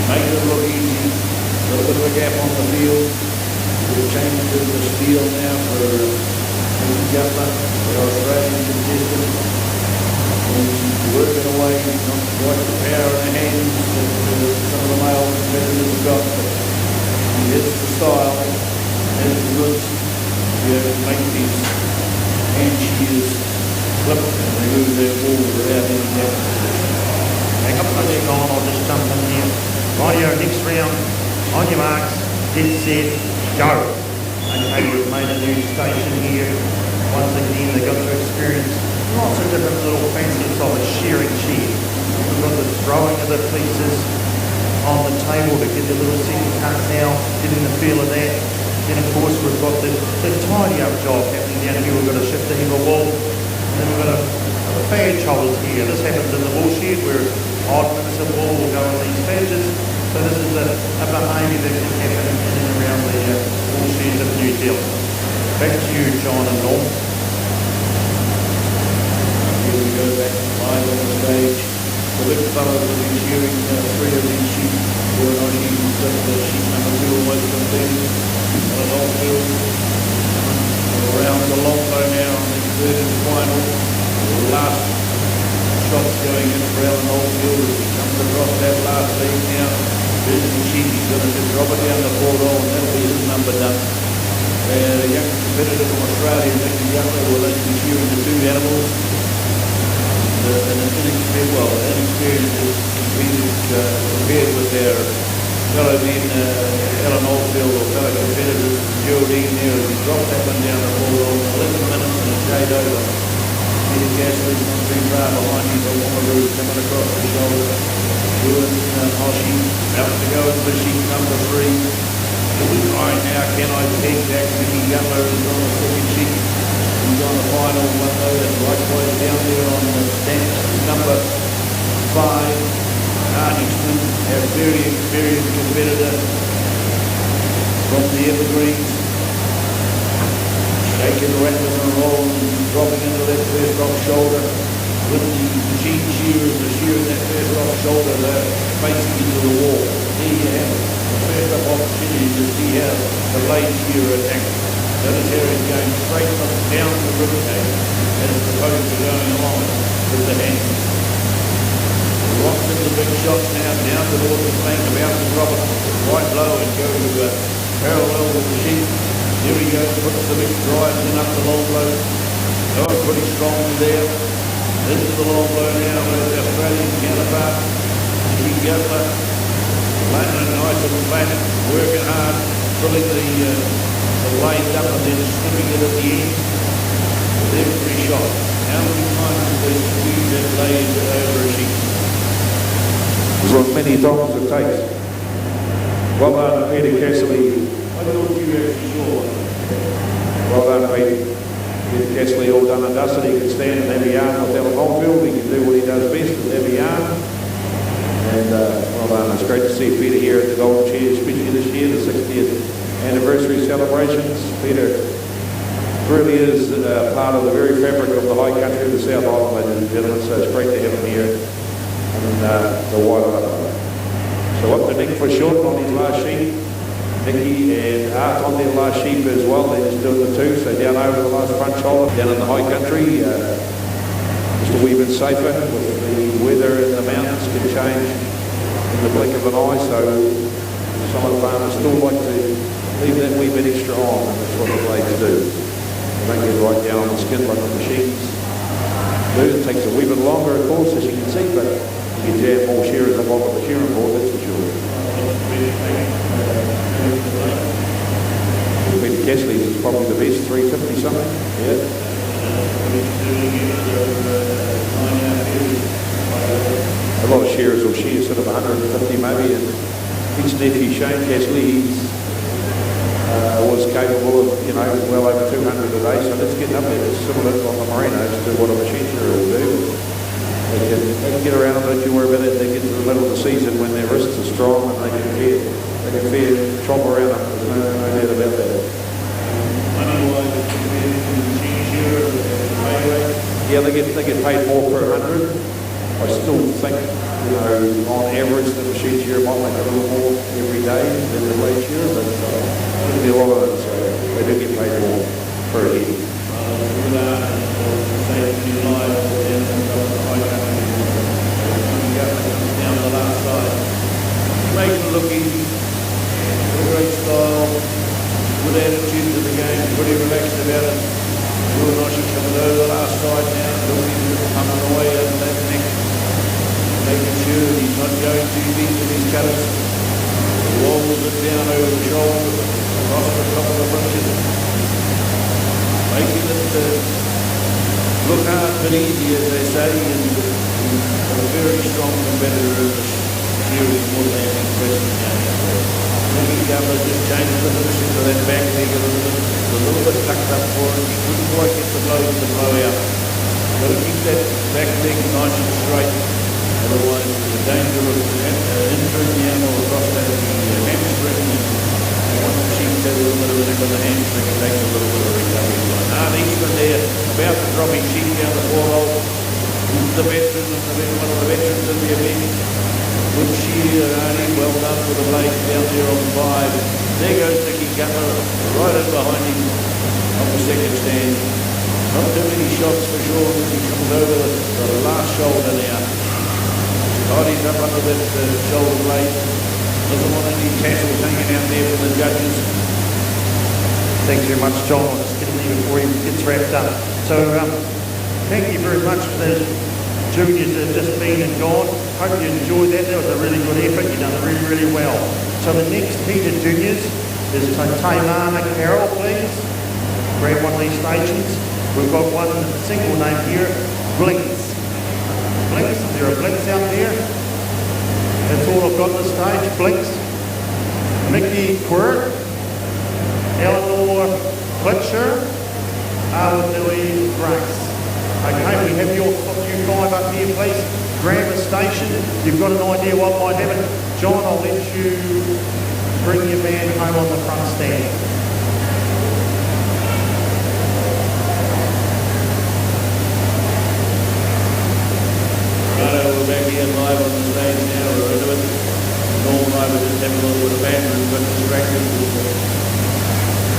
Make it look easy. A little bit of a gap on the field. We'll change to the steel now for Mr. Gutler, the Australian contestant. He's working away, not quite the power in the hands that some of the male competitors have got, but he hits the style, has the goods, make these hand shears flip and they move their ball without any damage. Hang up the neck on, I'll just jump in here. On your next round, on your marks, get set, go. Okay, we've made a new station here. Once again, they got to experience lots of different little facets of a shearing shear. We've got the throwing of the pieces on the table to get the little second cuts out, getting the feel of that. Then of course we've got the tidy up job happening down here. We've got to shift the hem of wool. And then we've got a badge holders here. This happens in the wool shed where odd minutes of wool will go on these badges. So this is a behaviour that can happen in and around the wool sheds of New Zealand. Back to you, John and Norm. Here we go back live on the stage. The big fellows will be shearing 3 of these sheep. We're not even the sheep number 2 almost completed. Alan Oldfield around the long bow now on the third and final. The last shots going in for Alan Oldfield as he comes across that last lead now. There's the sheep. He's going to just drop it down the porthole and that'll be his number done. The young competitor from Australia, Mr. Youngler, will only be shearing the 2 animals. An inexperienced compared with their fellow men, Alan Oldfield, or fellow competitors, Geraldine there, as he dropped that one down the porthole, 11 minutes and a shade over. Peter Cassidy not too far behind him, but Wangaroo coming across the shoulder. Ewan Hoshi out to go into sheet number 3. Right now, can I peg that? Mickey Gutler is on the second sheet. He's on the final one though, and likewise down there on the stand number 5. Arningston, a very experienced competitor from the Evergreens. Shaking, rattling and rolling, dropping into that first rock shoulder. With the machine shearers, the shearing that first rock shoulder, they're facing into the wall. There you have it. The first up opportunity to see how the blade shearer attacks. The other hair is going straight up down the rib cage as opposed to going along with the hands. Rocks into the big shots now, down towards the flank, about to drop it right low and go to parallel with the sheep. Here he goes, puts the big drive in up the long blow. Oh, pretty strongly there. Into the long blow now with the Australian counterpart. He Gatler, landing nice and flat, working hard, filling the blades up and then snipping it at the end. With every shot. How many times do they squeeze that blade over a sheet? There's not many times it takes. Well done, Peter Castley. I thought you actually saw one. Well done, Peter. Peter Castley, all done and dusted. He can stand and have a yarn with Alan Longfield. He can do what he does best, and have a yarn. And well done. It's great to see Peter here at the Golden Shears, especially this year, the 60th anniversary celebrations. Peter really is part of the very fabric of the high country of the South Island, ladies and gentlemen, so it's great to have him here in the Wairarapa. So up to Nick for short on his last sheet. Nicky and Art on their last sheep as well. They're just doing the two, so down over the last front shoulder, down in the high country. Just a wee bit safer with the weather and the mountains can change in the blink of an eye, so some of the farmers still like to leave that wee bit extra on, and that's what the blades do. They don't get right down on the skin like the machines do. It takes a wee bit longer, of course, as you can see, but you can jam more shearers up onto the shearing board, that's for sure. Peter Castley's is probably the best, 350 something. Yeah. A lot of shearers will shear sort of 150 maybe, and his nephew Shane Castley was capable of, you know, well over 200 a day, so that's getting up there. It's similar on the merinos to what a machine shearer will do. They can get around them, don't you worry about it. They get to the middle of the season when their wrists are strong and they can fair chomp around them. There's no doubt about that. Yeah, they get paid more per 100. I still think, you know, on average the machine shearer might make a little more every day than the blade shearer, but there'll be a lot of them, so they do get paid more per head. Down the last side. Make it look easy. Great style. Good attitude to the game. Pretty relaxed about it. Real nice. He comes over the last side now. Looking coming away over that neck. Making sure he's not going too deep with his cutters. Wobbles it down over the shoulder. Across the top of the bunches. Making it look hard but easy, as they say. And a very strong competitor in the Shearing Woolhandling question game. Nicky Gabler just changes the position to that back leg a little bit. It's a little bit tucked up for him. He couldn't quite get the blows to blow out. Got to keep that back leg nice and straight. Otherwise there's a danger of injuring the animal across that hamstring. And once the sheep has a little bit of a nick on the hamstring, it takes a little bit of recovery time. Eastman there, about to drop his sheep down the 4-hole. He's the veteran and one of the veterans in the event. Good shear, Arnie, well done with the blades down there on 5. There goes Nicky Gutler, right in behind him on the second stand. Not too many shots for sure as he comes over the last shoulder now. Bodies up under that shoulder blade. Doesn't want any tassels hanging out there for the judges. Thanks very much, John. I'll just get in there before he gets wrapped up. So, thank you very much for the juniors that have just been and gone. Hope you enjoyed that. That was a really good effort. You've done really, really well. So the next heated juniors is Taimana Carroll, please. Grab one of these stations. We've got one single name here, Blinks. Blinks, is there a Blinks out there? That's all I've got on the stage, Blinks. Mickey Quirk. Eleanor Fletcher, Louise Grace. Okay, we have you 5 up here, please. Grab a station. You've got an idea what might happen. John, I'll let you bring your man home on the front stand. Righto, we're back here live on the stage now. We're into it. Norm and I were just having a little bit of banter and got distracted with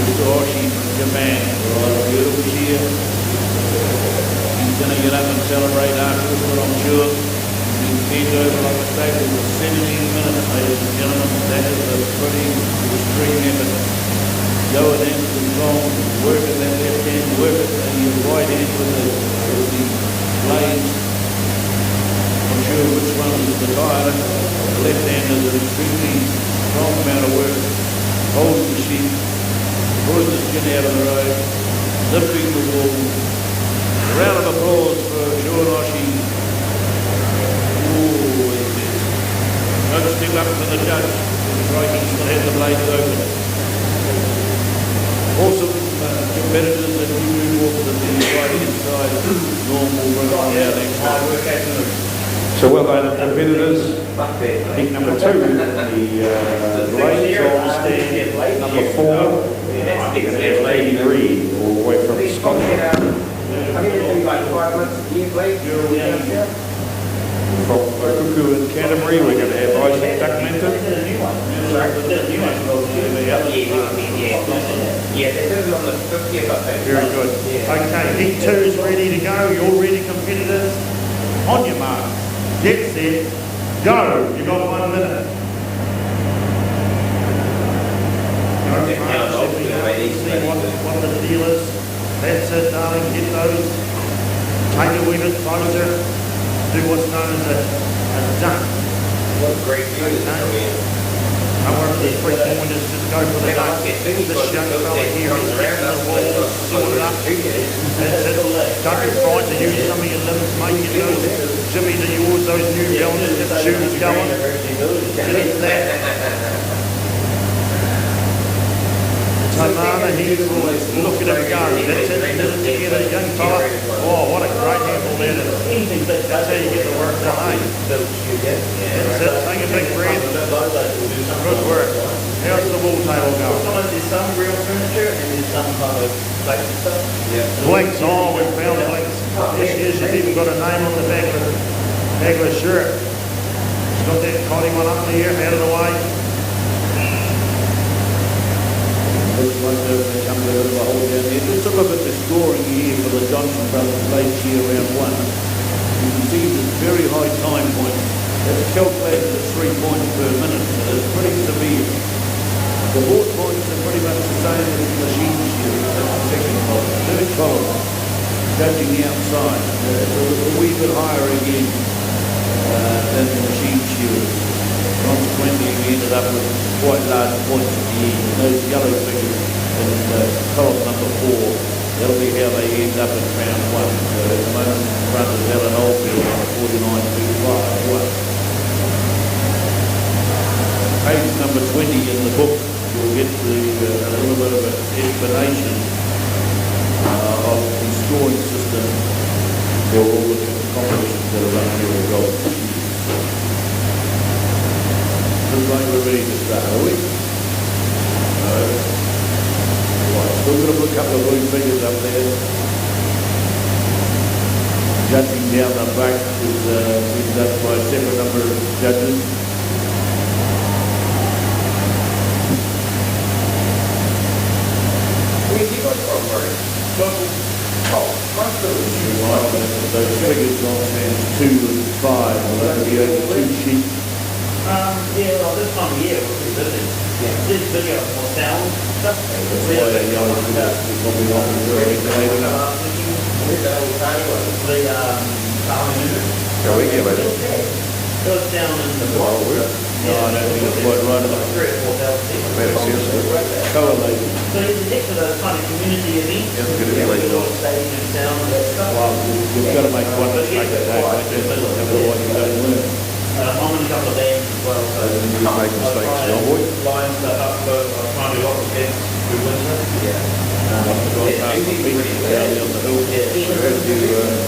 Mr. Oshii from Japan. Right, beautiful shear. He's going to get up and celebrate afterwards, but I'm sure he's bent over like a staple for 17 minutes, ladies and gentlemen. That is a pretty extreme effort. go and answer the wrong, work at that left hand, work at the right hand with the blades. Not sure which one is the tighter. The left hand is an extremely strong amount of work. Holds the sheep, pulls the skin out of the road, lifting the wool. A round of applause for Sean Oshie. Ooh, don't step up to the judge. Crikey, still has the blades open. Awesome competitors that you move off to the right inside normal run down next time. So well done, competitors. Heat number 2, the ladies on stand number 4, Lady Reed, all the way from Scotland. From Cuckoo in Canterbury, we're going to have Isaac Ducklinton. Very good. Okay, heat 2 is ready to go. You're ready, competitors. On your mark. Get set. Go. You've got 1 minute. What the deal is. That's it, darling. Get those. Take a wee bit closer. Do what's known as a dunk. What a great view is that? Don't worry about the 3 pointers, just go for the dunk. This young fella here is getting the wall sorted up. That's it. Don't be frightened to use some of your limbs, mate. Get those jimmies of yours, those new balance shoes going. Get into that. Tamana here will look at him go. That's it, get it together, young fella. Oh, what a great handle that is. That's how you get the work done, eh? That's it, take a big breath. Good work. How's the wool table going? There's some real furniture and there's some kind of plastic stuff. Blinks, oh, we've found blinks. Yes, you've even got a name on the back of the shirt. She's got that cotty one up in the air, out of the way. Looks like they've come to a bit of a hold down there. Let's look at the scoring here for the Johnson brothers late year round 1. You can see the very high time point. That's calculated at 3 points per minute. So it's pretty severe. The board points are pretty much the same as the machine shearing. That's the second column. Third column, judging the outside. It's a wee bit higher again than the machine shearing. Consequently, we ended up with quite large points at the end. Those yellow figures in column number 4, that'll be how they end up in round 1. So at the moment, in front of Helen Oldfield on a 49.25. Page number 20 in the book, you'll get a little bit of an explanation of the scoring system for all the different competitions that are run here at Golden Shears. Looks like we're ready to start, are we? No. Right, still got to put a couple of blue figures up there. Judging down the back is been done by a separate number of judges. Where's he got from, Murray? Those figures on hands 2 and 5, will that be over 2 sheets? Yeah, well, this time of year we're pretty busy. Yeah. This video more sound stuff. That's why they yell at us. We probably want to do it later. Where's that old tiny one? The parliament. Yeah, we give it. It was down in the bottom. No, I don't think it's quite right enough. Better seriously. Correlated. So you get to those kind of community events. It's going to be late. Stage and sound and that stuff. Well, you've got to make one mistake a day, right? Otherwise you don't learn. I'm in a couple of bands as well, so you make mistakes, young boy. Line stuff up, so I'm trying to do lots of events through winter. Down the hill. I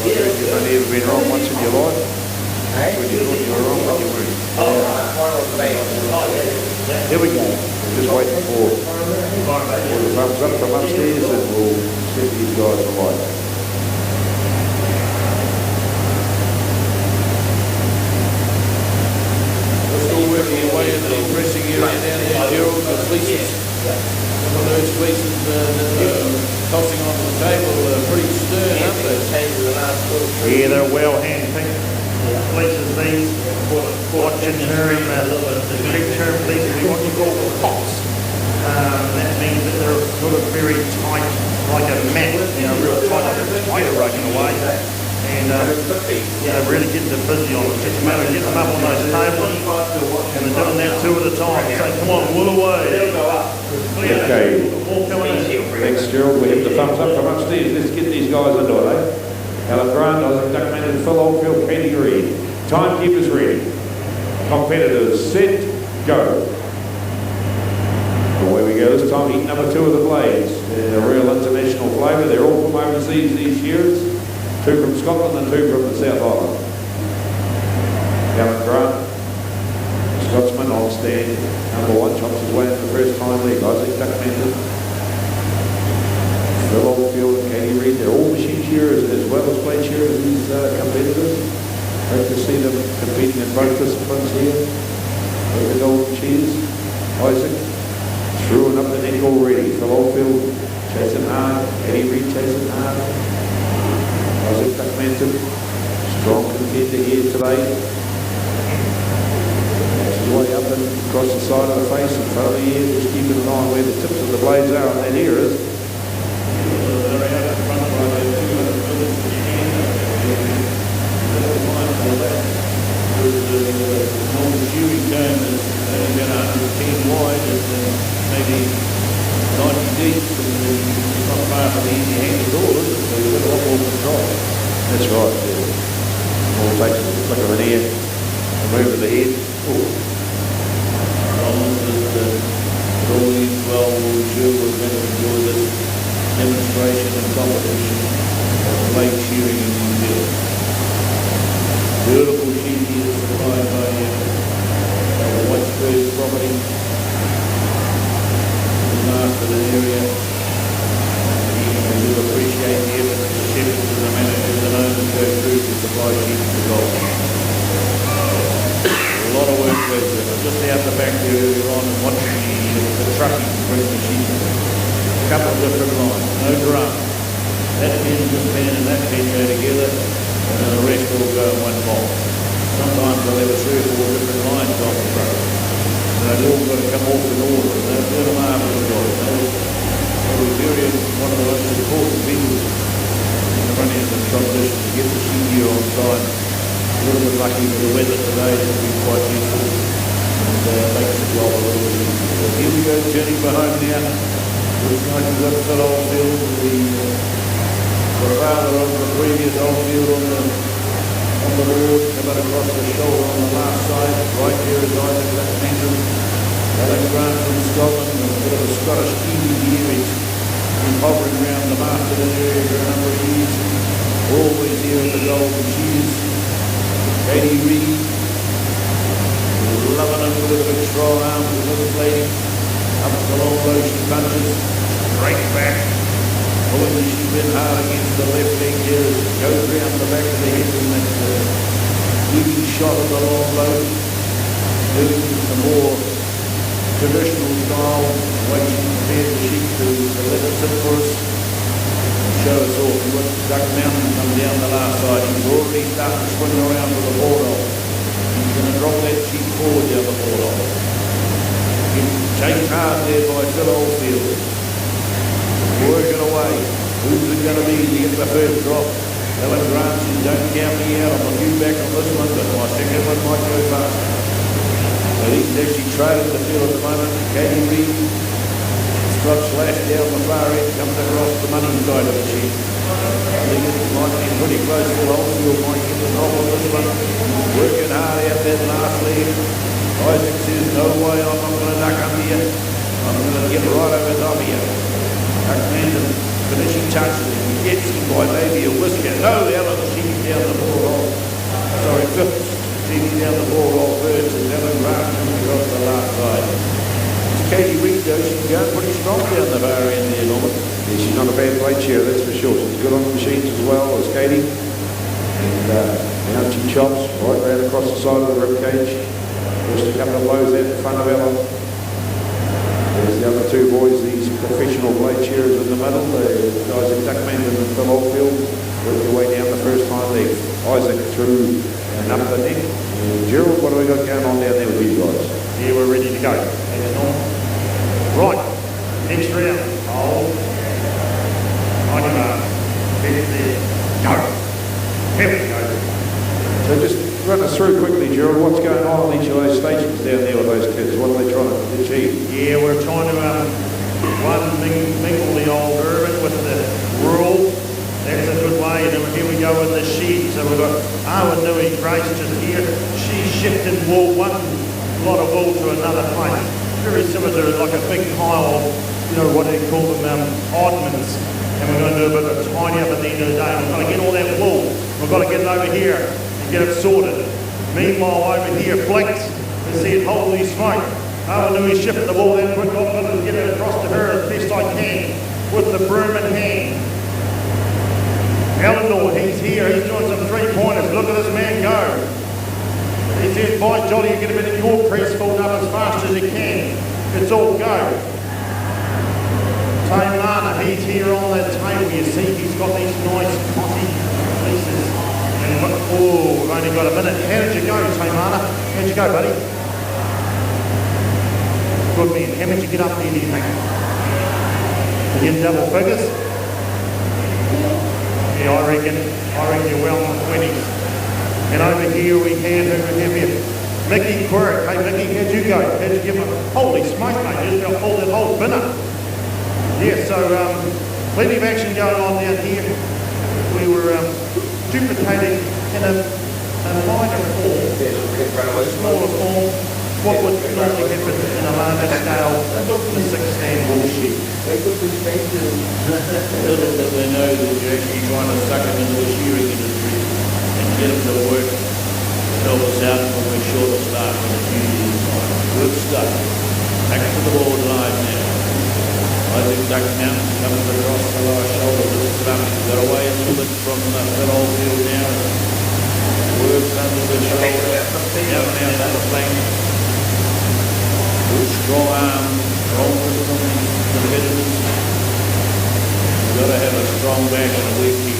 heard you've only ever been wrong once in your life. When you thought you were wrong, but you weren't. Here we go. We're just waiting for the thumbs up from upstairs and we'll set these guys alight. Working away in the dressing area down there, Gerald, the fleeces. Some of those fleeces that are tossing onto the table are pretty stern, aren't they? Yeah, they're well hand-picked. Fleeces these. What in term, the Greek term fleeces, what you call pots. That means that they're sort of very tight, like a mat, real tight racking away. And really getting them busy on it. Just a matter of getting them up on those tables and they're doing that two at a time. So come on, wool away. Okay. Thanks, Gerald. We have the thumbs up from upstairs. Let's get these guys into it, eh? Alan Grant, Isaac Duckman and Phil Oldfield, Katie Reid. Timekeepers ready. Competitors set, go. Away we go this time, heat number 2 of the blades. They're a real international flavour. They're all from overseas these years. 2 from Scotland and 2 from the South Island. Alan Grant, Scotsman on stand. Number 1 chops his way in the first time league. Isaac Duckman, Phil Oldfield and Katie Reid. They're all machine shearers as well as blade shearers, these competitors. Great to see them competing in both disciplines here. Look at Golden Shears. Isaac screwing up the neck already. Phil Oldfield chasing hard. Katie Reid chasing hard. Isaac Duckmanton, strong contender here today. Makes his way up and across the side of the face in front of the ear, just keeping an eye on where the tips of the blades are on that ear is. Normal shearing comb is only about 110 wide and maybe 90 deep, and it's not far from the easy handle door, is it? So you've got a lot more control. That's right. All takes a flick of an ear, a move of the head. Problems that all these well will ensure we're going to enjoy this demonstration and competition of blade shearing in New Zealand. Beautiful sheep here supplied by the Whitesburg property, the Masterton area. We do appreciate the effort that the shepherds and the managers and owners go through to supply sheep to the Gold. A lot of work goes in. I'm just out the back there earlier on and watching the trucking bring the sheep. A couple of different lines, no drum. That pen just pen and that pen go together, and then the rest all go in one box. Sometimes they'll have 3 or 4 different lines on the truck. And they've all got to come off in order. And they're doing a marvellous job. They're very one of the most important people in the running of the competition to get the sheep here on time. A little bit lucky with the weather today, it's been quite useful. And makes the job a little bit easier. So here we go, turning for home now. Looks like we've got Phil Oldfield, the father of the previous Oldfield on the board, coming across the shoulder on the last side. Right here is Isaac Duckmanton. Alan Grant from Scotland, a bit of a Scottish Kiwi here. He's been hovering around the Masterton area for a number of years. Always here at the Golden Shears. Katie Reid, loving him with the big strong arms, the little lady. Up the long low she punches, right back. Pulling the sheep in hard against the left leg here. Goes round the back of the head in that weaving shot of the long low. Doing some more traditional style, way she prepared the sheep to let it sit for us and show us off. We watched Duck Mountain come down the last side. He's already starting to swing around with the board-off. He's going to drop that sheep forward down the board-off. Chased hard there by Phil Oldfield. Working away. Who's it going to be to get the first drop? Alan Grant says, don't count me out. I'm a few back on this one, but my second one might go faster. So he's actually trailing the field at the moment. Katie Reid, Scott Slash down the far end, coming across the money side of the sheet. I think it might be pretty close. Phil Oldfield might get the drop on this one. Working hard out that last leg. Isaac says, no way, I'm not going to duck under you. I'm going to get right over top of you. Duckmanton, finishing touches. He gets him by maybe a whisker. No, Alan's cheating down the ball hole. Sorry, Phil's cheating down the ball hole first, and Alan Grant comes across the last side. It's Katie Reid, though. She's going pretty strong down the far end there, Norman. Yeah, she's not a bad blade shearer, that's for sure. She's good on the machines as well as Katie. And now she chops right round across the side of the rib cage. Just a couple of blows out in front of Ella. There's the other 2 boys, these professional blade shearers in the middle. Isaac Duckmanton and Phil Oldfield work their way down the first time leg. Isaac through and up the neck. Gerald, what do we got going on down there with these guys? Yeah, we're ready to go. Right, next round. Hold go in the shed. So we've got Awanui Grace just here. She's shifted wool, one lot of wool to another place. Very similar to like a big pile of, you know, what do you call them, oddments. And we're going to do a bit of a tidy up at the end of the day. We've got to get all that wool. We've got to get it over here and get it sorted. Meanwhile, over here, Flicked has said, holy smoke. Awanui shifted the wool that quick off and get it across to her as best I can with the broom in hand. Eleanor, he's here, he's doing some three-pointers. Look at this man go. He says, by jolly, you get a bit of your press filled up as fast as you can. It's all go. Taimana, he's here on the table. You see, he's got these nice cotty pieces. And oh, we've only got a minute. How did you go, Taimana? How'd you go, buddy? Good man. How much you get up there, do you think? You get double figures? Yeah, I reckon you're well in the 20s. And over here we have here Mickey Quirk. Hey Mickey, how'd you go? How'd you give him? Holy smoke, mate, you just got that whole bin up. Yeah, so plenty of action going on down here. We were duplicating in a minor form, a smaller form, what would normally happen in a larger scale, the 6-stand wool shed. Little did they know that you're actually trying to suck them into the shearing industry and get them to work to help us out when we're short of staff on the duty time. Good stuff. Back to the board live now. I think Duck Mountain comes across the lower shoulder with the stomach. Got away a little bit from the old field now. Works under the shoulder. Down on the flank. Good strong arm. Strong wrist on the veterans. You've got to have a strong back and a weak kick